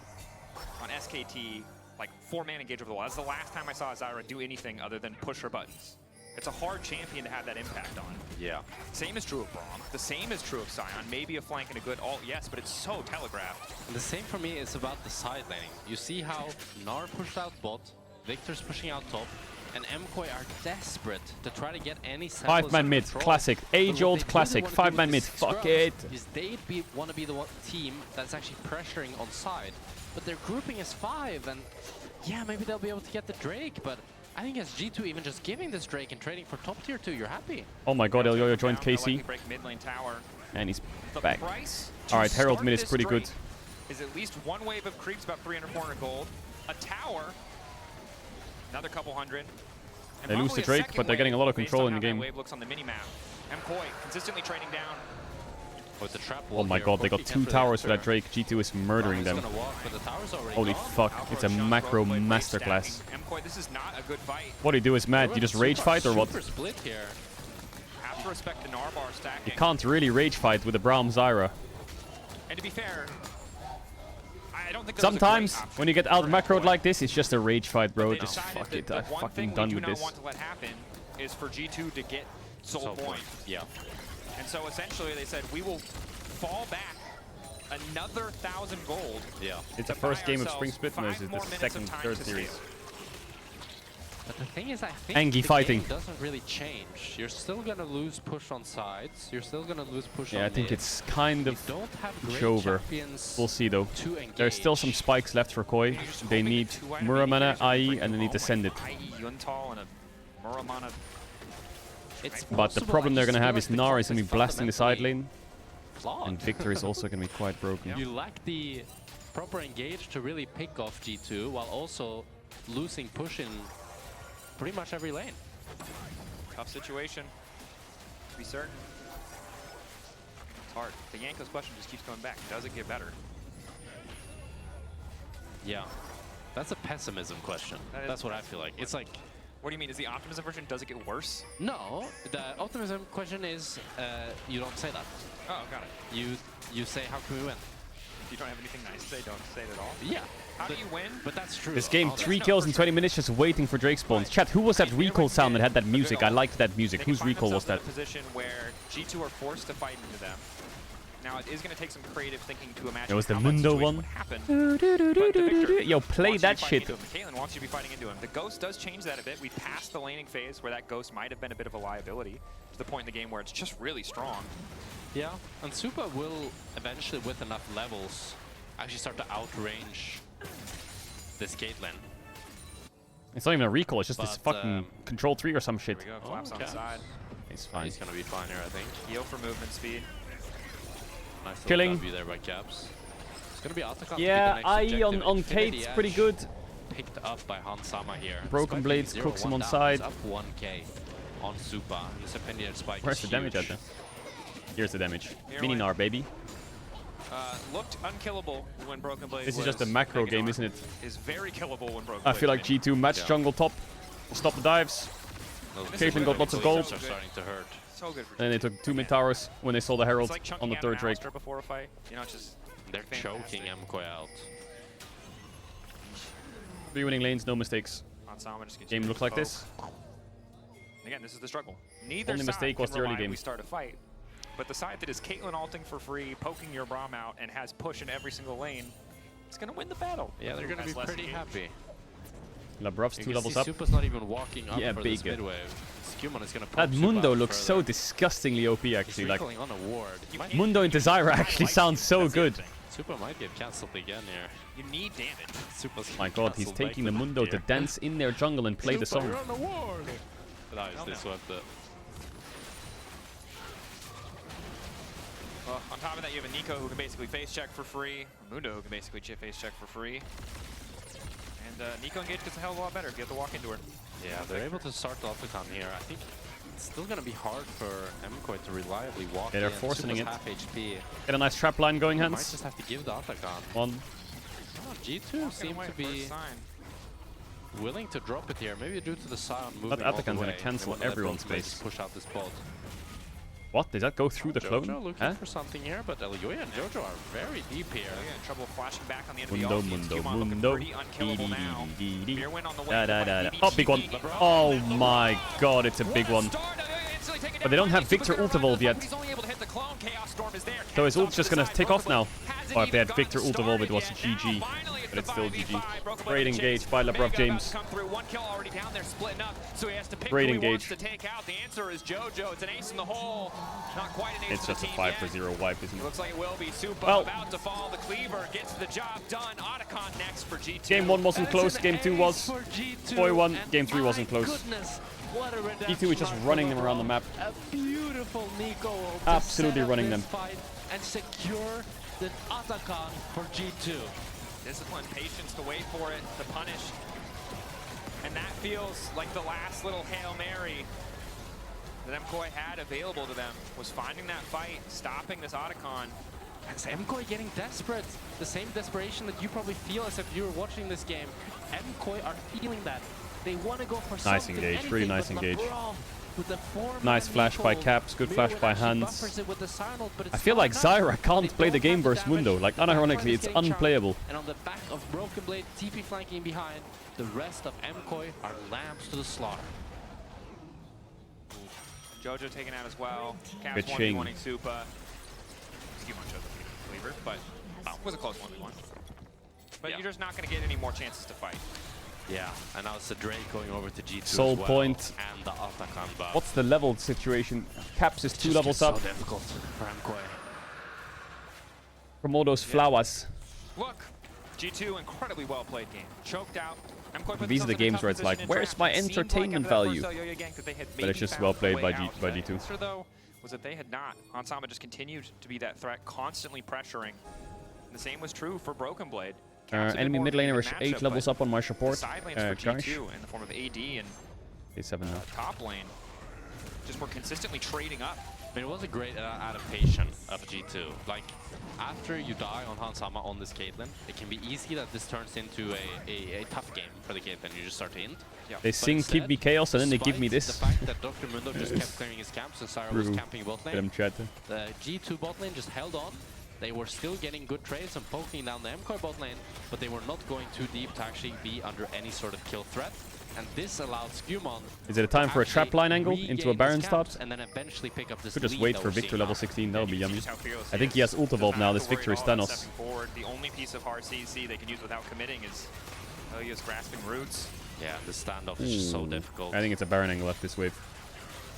On SKT, like 4-man engage over the wall. That's the last time I saw Zyra do anything other than push her buttons. It's a hard champion to have that impact on. Yeah. Same is true of Braum. The same is true of Sion. Maybe a flank and a good ult, yes, but it's so telegraphed. And the same for me is about the side laning. You see how Gnar pushed out bot, Victor's pushing out top, and MKOI are desperate to try to get any 5-man mid, classic, age-old classic, 5-man mid, fuck it. Is they want to be the team that's actually pressuring on side, but their grouping is 5, and yeah, maybe they'll be able to get the Drake, but I think as G2 even just giving this Drake and trading for top tier 2, you're happy. Oh my god, Elyoya joined KC. And he's back. Alright, Herald mid is pretty good. Is at least 1 wave of creeps, about 300, 400 gold. A tower, another couple hundred. And they lose the Drake, but they're getting a lot of control in the game. Wave looks on the mini-map. MKOI consistently trading down. With the trap oh my god, they got 2 towers for that Drake. G2 is murdering them. Holy fuck, it's a macro masterclass. MKOI, this is not a good fight. What do you do is mad? You just rage fight or what? Split here. to respect the Narbar stacking. You can't really rage fight with a Braum Zyra. And to be fair, I don't think sometimes when you get out macroed like this, it's just a rage fight, bro. Just fuck it. I'm one fucking thing done we do with not this. want to let happen is for G2 to get soul point. Yeah. And so essentially they said we will fall back another 1,000 gold. Yeah. It's the first game of Spring Split, no, it's the second, third series. But the thing is, I think Angie the fighting. game doesn't really change. You're still gonna lose push on sides. You're still gonna lose push on Yeah, I think mid. it's kind of don't have great over. champions We'll see though. to There's still some spikes left for Koi. They need Muramana, IE, and they need to send it. Yuntal and a Muramana. But the problem they're gonna have is Nara is gonna be blasting the side lane. Flawed. And Victor is also gonna be quite broken. You lack the proper engage to really pick off G2 while also losing push in pretty much every lane. Tough situation, to be certain. It's hard. The Yanko's question just keeps coming back. Does it get better? Yeah, that's a pessimism question. That's what I feel like. It's like... What do you mean? Is the optimism version, does it get worse? No, the optimism question is you don't say that. Oh, got it. You say, how can we win? If you don't have anything nice to say, don't say it at all. Yeah. How do you win? But that's true. This game, 3 kills in 20 minutes just waiting for Drake spawns. Chat, who was that recall sound that had that music? I liked that music. Whose recall was that? In a position where G2 are forced to fight into them. Now, it is going to take some creative thinking to imagine It was the how Mundo that one. would happen. But the Victor Yo, play wants that you to be shit. fighting into him. Caitlyn wants you to be fighting into him. The Ghost does change that a bit. We passed the laning phase where that Ghost might have been a bit of a liability to the point in the game where it's just really strong. Yeah, and Super will eventually, with enough levels, actually start to outrange this Caitlyn. It's not even a recall, it's just this fucking Control 3 or some shit. There we go, collapse on the side. It's fine. He's gonna be fine here, I think. Heal for movement speed. Nice little Killing. W there by Caps. It's gonna be Atacon. Yeah, IE on Kate's pretty good. Picked up by Hansama here. Broken Blades cooks him on side. Up 1k on Super. This Opinion Spike Where's is the damage at huge. there? Here's the damage. Here Mini went. Nar, baby. Looked unkillable when Broken Blade This is was just a macro taken game, on. isn't it? Is very killable when Broken I Blade feel like came. G2 match jungle top. Stop the dives. Caitlyn got lots of gold. Are starting to hurt. So good for And they took 2 mid towers when they saw the Herald It's like on the chunking out 3rd an Drake. Astra before a fight. You know, it's just They're fantastic. choking MKOI out. 3 winning lanes, no mistakes. Hansama just Game continues looks to like poke. this. Again, this is the struggle. Neither Only side mistake was can the early rely game. We start a fight, but the side that is Caitlyn ulting for free, poking your Braum out, and has push in every single lane, is going to win the battle. Yeah, they're gonna be Has less pretty engage. happy. Labrov's You 2 can levels see up. Supa's not even walking up Yeah, for big. this mid wave. Skumon is gonna That poke Mundo Supa looks further. so disgustingly OP actually. He's Like recalling on a ward. Mundo into Zyra actually sounds so good. Supa might get cancelled again here. You need damage. Supa's My god, he's cancelled taking the back Mundo with to here. dance in their jungle and play the Supa, song. you're on the ward. Nice, they swept it. Well, on top of that, you have a Nico who can basically face check for free. Mundo who can basically face check for free. And Nico engage gets a hell of a lot better if you have to walk into her. Yeah, they're able to start the Opticon here. I think it's still going to be hard for MKOI to reliably walk Yeah, they're in. forcing Supa's it. half HP. Get a nice trap line going, They might Hans. just have to give the Otacon. 1. Oh, G2 seem to be willing to drop it here. Maybe due to the sound moving That all the Atakan's gonna way. cancel They want everyone's Broken Blade space. to push out this bot. What? Did that go through the Jojo clone? looking Huh? for something here, but Elioya and Jojo are very deep here. Again, trouble flashing back on the end Mundo, of the Mundo, Skumon looking Mundo. pretty unkillable now. Beer win on the way. Da, da, da, da. Oh, big one. Oh my god, it's a big one. But they don't have Victor ult evolve yet. So his ult's just gonna take off now. Or if they had Victor ult evolve, it was GG. But it's still GG. Great engage by Labrov James. Great engage. To take out. The answer is Jojo. It's an ace in the hole. Not quite an ace It's for just the a team 5 yet. for 0 wipe, isn't It it? looks like it will be Supa Well, about to fall. The cleaver gets the job done. Otacon next for G2. Game 1 wasn't close, game 2 was. Koi won, game 3 wasn't close. G2 is just running them around the map. A beautiful Nico ult to Absolutely set up running this them. fight and secure the Otacon for G2. Discipline, patience to wait for it, to punish. And that feels like the last little Hail Mary that MKOI had available to them, was finding that fight, stopping this Otacon. Is MKOI getting desperate? The same desperation that you probably feel as if you were watching this game. MKOI are feeling that. They want to go for Nice something, engage, really anything, nice but engage. LeBron Nice flash by Caps, good flash by Hans. I feel like Zyra can't play the game versus Mundo. Like, unironically, it's unplayable. And on the back of Broken Blade, TP flanking behind, the rest of MKOI are lambs to the slaughter. Jojo taken out as well. Good Caps 1v1ing Supa. Skewmon chose the Cleaver, but it was a close 1v1. But you're just not going to get any more chances to fight. Yeah, and now it's the Drake going over to G2 Soul as well, point. and the Atakan buff. What's the level situation? Caps is 2 levels up. So difficult for MKOI. Komodo's flowers. Look, G2 incredibly well played game. Choked out. These are the games where it's like, where's my entertainment value? But it's just well played by G2. The though was that they had not. Hansama just continued to be that threat, constantly pressuring. The same was true for Broken Blade. Enemy mid laner is 8 levels up on my support. Side lanes for G2 in the form of AD and A7 now. Top lane just were consistently trading up. I mean, it was a great adaptation of G2. Like, after you die on Hansama on this Caitlyn, it can be easy that this turns into a tough game for the Caitlyn. You just start to int. Yeah. They sing "Keep Me Chaos" and then they give me this. The fact that Dr. Mundo just kept clearing his camps and Zyra was camping bot lane. The G2 bot lane just held on. They were still getting good trades and poking down the MKOI bot lane, but they were not going too deep to actually be under any sort of kill threat. And this allowed Skewmon. Is it a time for a trap line angle into a Baron start? And then eventually pick up this Could just wait for Victor level 16, that would be yummy. I think he has ult evolved now, this Victor is Thanos. The only piece of hard CC they can use without committing is Ilya's grasping roots. Yeah, the standoff is just so difficult. I think it's a Baron angle left this wave.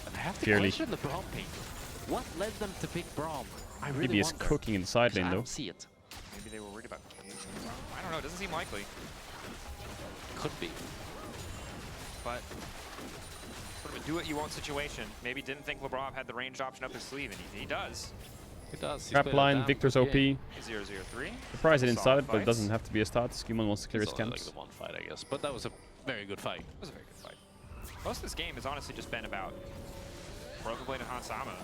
And I have to question the Braum pick. What led them to pick Braum? I really Maybe he's cooking in the side lane though. I don't see it. Maybe they were worried about Cage. I don't know, it doesn't seem likely. Could be. But sort of a do-what-you-want situation. Maybe didn't think LeBron had the ranged option up his sleeve, and he does. He does. Trap line, Victor's OP. 0-0-3. Surprised it didn't start it, but it doesn't have to be a start. Skewmon wants to clear his camps. Like the one fight, I guess. But that was a very good fight. It was a very good fight. Most of this game has honestly just been about Broken Blade and Hansama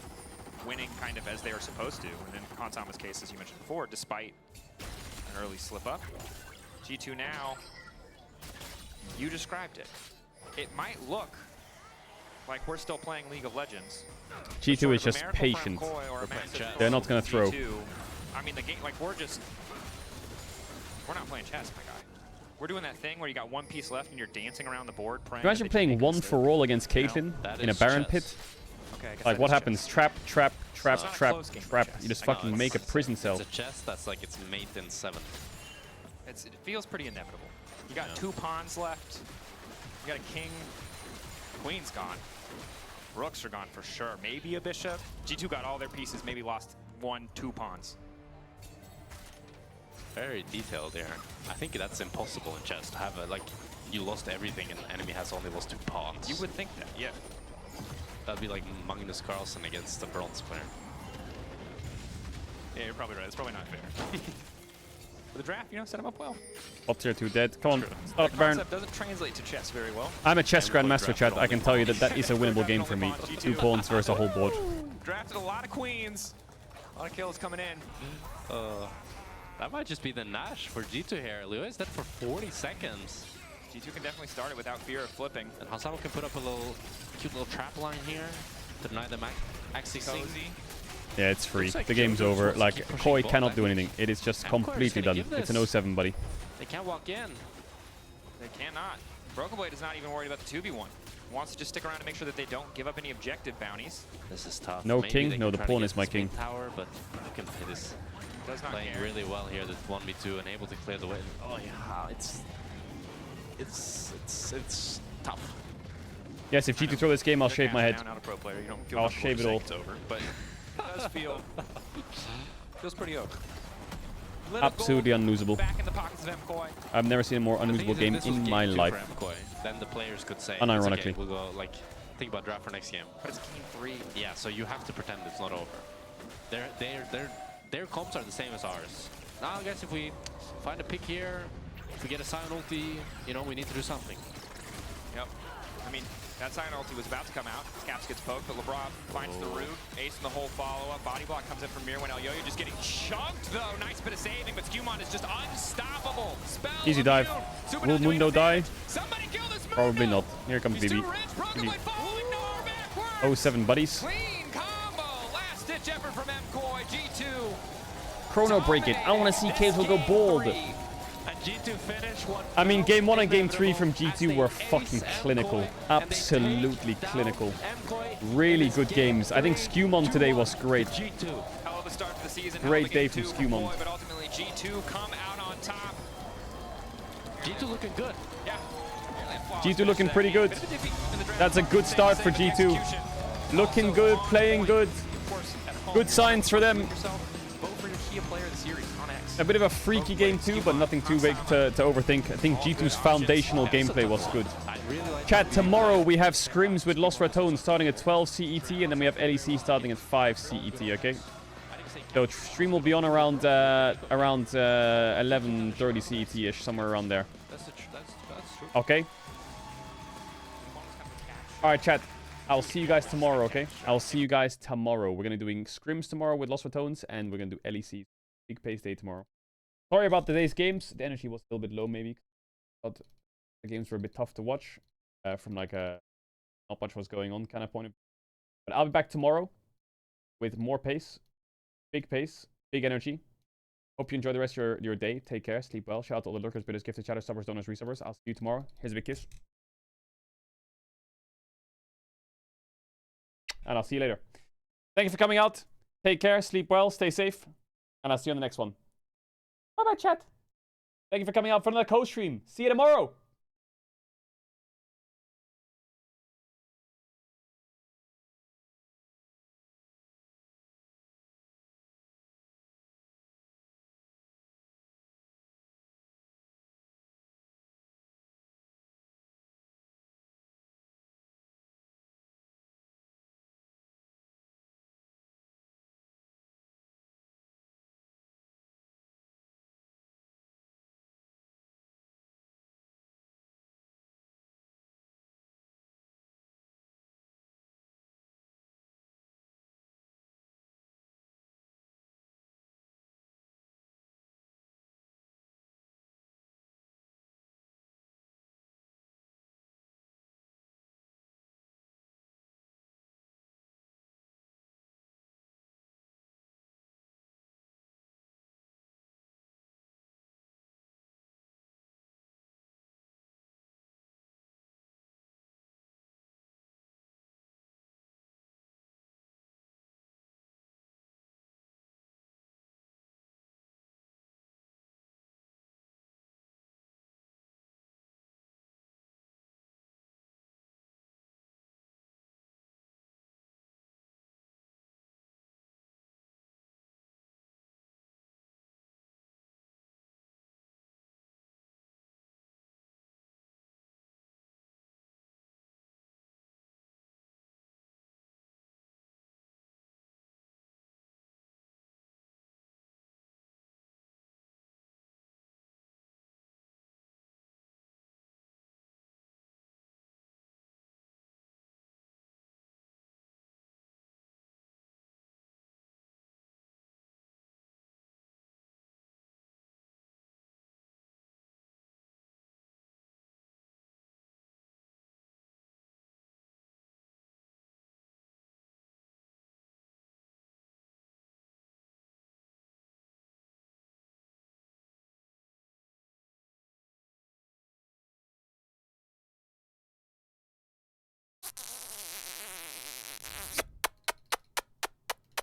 winning kind of as they were supposed to. And in Hansama's case, as you mentioned before, despite an early slip-up. G2 now, you described it. It might look like we're still playing League of Legends. G2 is just patient. They're not going to throw. I mean, the game, like, we're not playing chess, my guy. We're doing that thing where you got one piece left and you're dancing around the board praying. Imagine playing one for all against Caitlyn in a Baron pit. Okay, like, what happens? Trap, trap, trap, trap, trap. You just fucking make a prison cell. It's a chess that's like its mate in 7. It feels pretty inevitable. You got 2 pawns left. You got a king. Queen's gone. Rooks are gone for sure. Maybe a bishop. G2 got all their pieces, maybe lost 1-2 pawns. Very detailed there. I think that's impossible in chess to have a, like, you lost everything and the enemy has only lost 2 pawns. You would think that, yeah. That'd be like Magnus Carlsen against the bronze player. Yeah, you're probably right. It's probably not fair. For the draft, you know, set him up well. Up tier 2 dead. Come on, start the Baron. Doesn't translate to chess very well. I'm a chess grandmaster, chat. I can tell you that that is a winnable game for me. 2 pawns versus a whole board. Drafted a lot of queens. A lot of kills coming in. That might just be the Nash for G2 here. Lewis, that for 40 seconds. G2 can definitely start it without fear of flipping. And Hansama can put up a cute little trap line here to deny them accessing. Yeah, it's free. The game's over. Like, Koi cannot do anything. It is just completely done. It's an 0-7, buddy. They can't walk in. They cannot. Broken Blade is not even worried about the 2v1. Wants to just stick around to make sure that they don't give up any objective bounties. This is tough. No king. No, the pawn is my king. Tower, but look at this. Does not playing care. really well here. This 1v2 and able to clear the way. Oh yeah, it's tough. Yes, if G2 throw this game, I'll shave my head. Not a pro player. You don't feel I'll shave it all. It's over, but it does feels pretty oak. Absolutely unlosable. Back in the pockets of MKOI. I've never seen a more unlosable game in my life. Then the players could say, unironically, okay, we'll go like think about draft for next game. But it's game 3. Yeah, so you have to pretend it's not over. Their comps are the same as ours. Now, I guess if we find a pick here, if we get a Sion ulti, you know, we need to do something. Yep. I mean, that Sion ulti was about to come out. Caps gets poked, but LeBron finds the root. Ace in the whole follow-up. Body block comes in from Mir when Elyoya just getting chunked, though. Nice bit of saving, but Skewmon is just unstoppable. Spell easy dive. Will Mundo die? Somebody kill this Probably not. Here comes BB. 07 buddies. Clean combo. Last ditch effort from MCoy. G2. Chrono break it. I want to see Caedrel go bold. And G2 finish one. I mean, game 1 and game 3 from G2 were fucking clinical. Absolutely clinical. Really good games. I think Skewmon today was great. Hell of a start to the season. Great day from Skewmon. But ultimately, G2 come out on top. G2 looking good. Yeah. G2 looking pretty good. That's a good start for G2. Looking good, playing good. Good signs for them. A bit of a freaky game too, but nothing too big to overthink. I think G2's foundational gameplay was good. Chat, tomorrow we have scrims with Lost Raton starting at 12 CET, and then we have LEC starting at 5 CET, okay? So stream will be on around 11:30 CET-ish, somewhere around there. Okay? Alright, chat. I'll see you guys tomorrow, okay? I'll see you guys tomorrow. We're going to be doing scrims tomorrow with Lost Ratones, and we're going to do LEC. Big pace day tomorrow. Sorry about today's games. The energy was still a bit low, maybe. But the games were a bit tough to watch. From like a not much was going on kind of point of view. But I'll be back tomorrow with more pace. Big pace. Big energy. Hope you enjoy the rest of your day. Take care. Sleep well. Shout out to all the lurkers, bidders, gifted, chatters, subbers, donors, resubbers. I'll see you tomorrow. Here's a big kiss. And I'll see you later. Thank you for coming out. Take care. Sleep well. Stay safe. And I'll see you on the next one. Bye-bye, chat. Thank you for coming out for another co-stream. See you tomorrow. You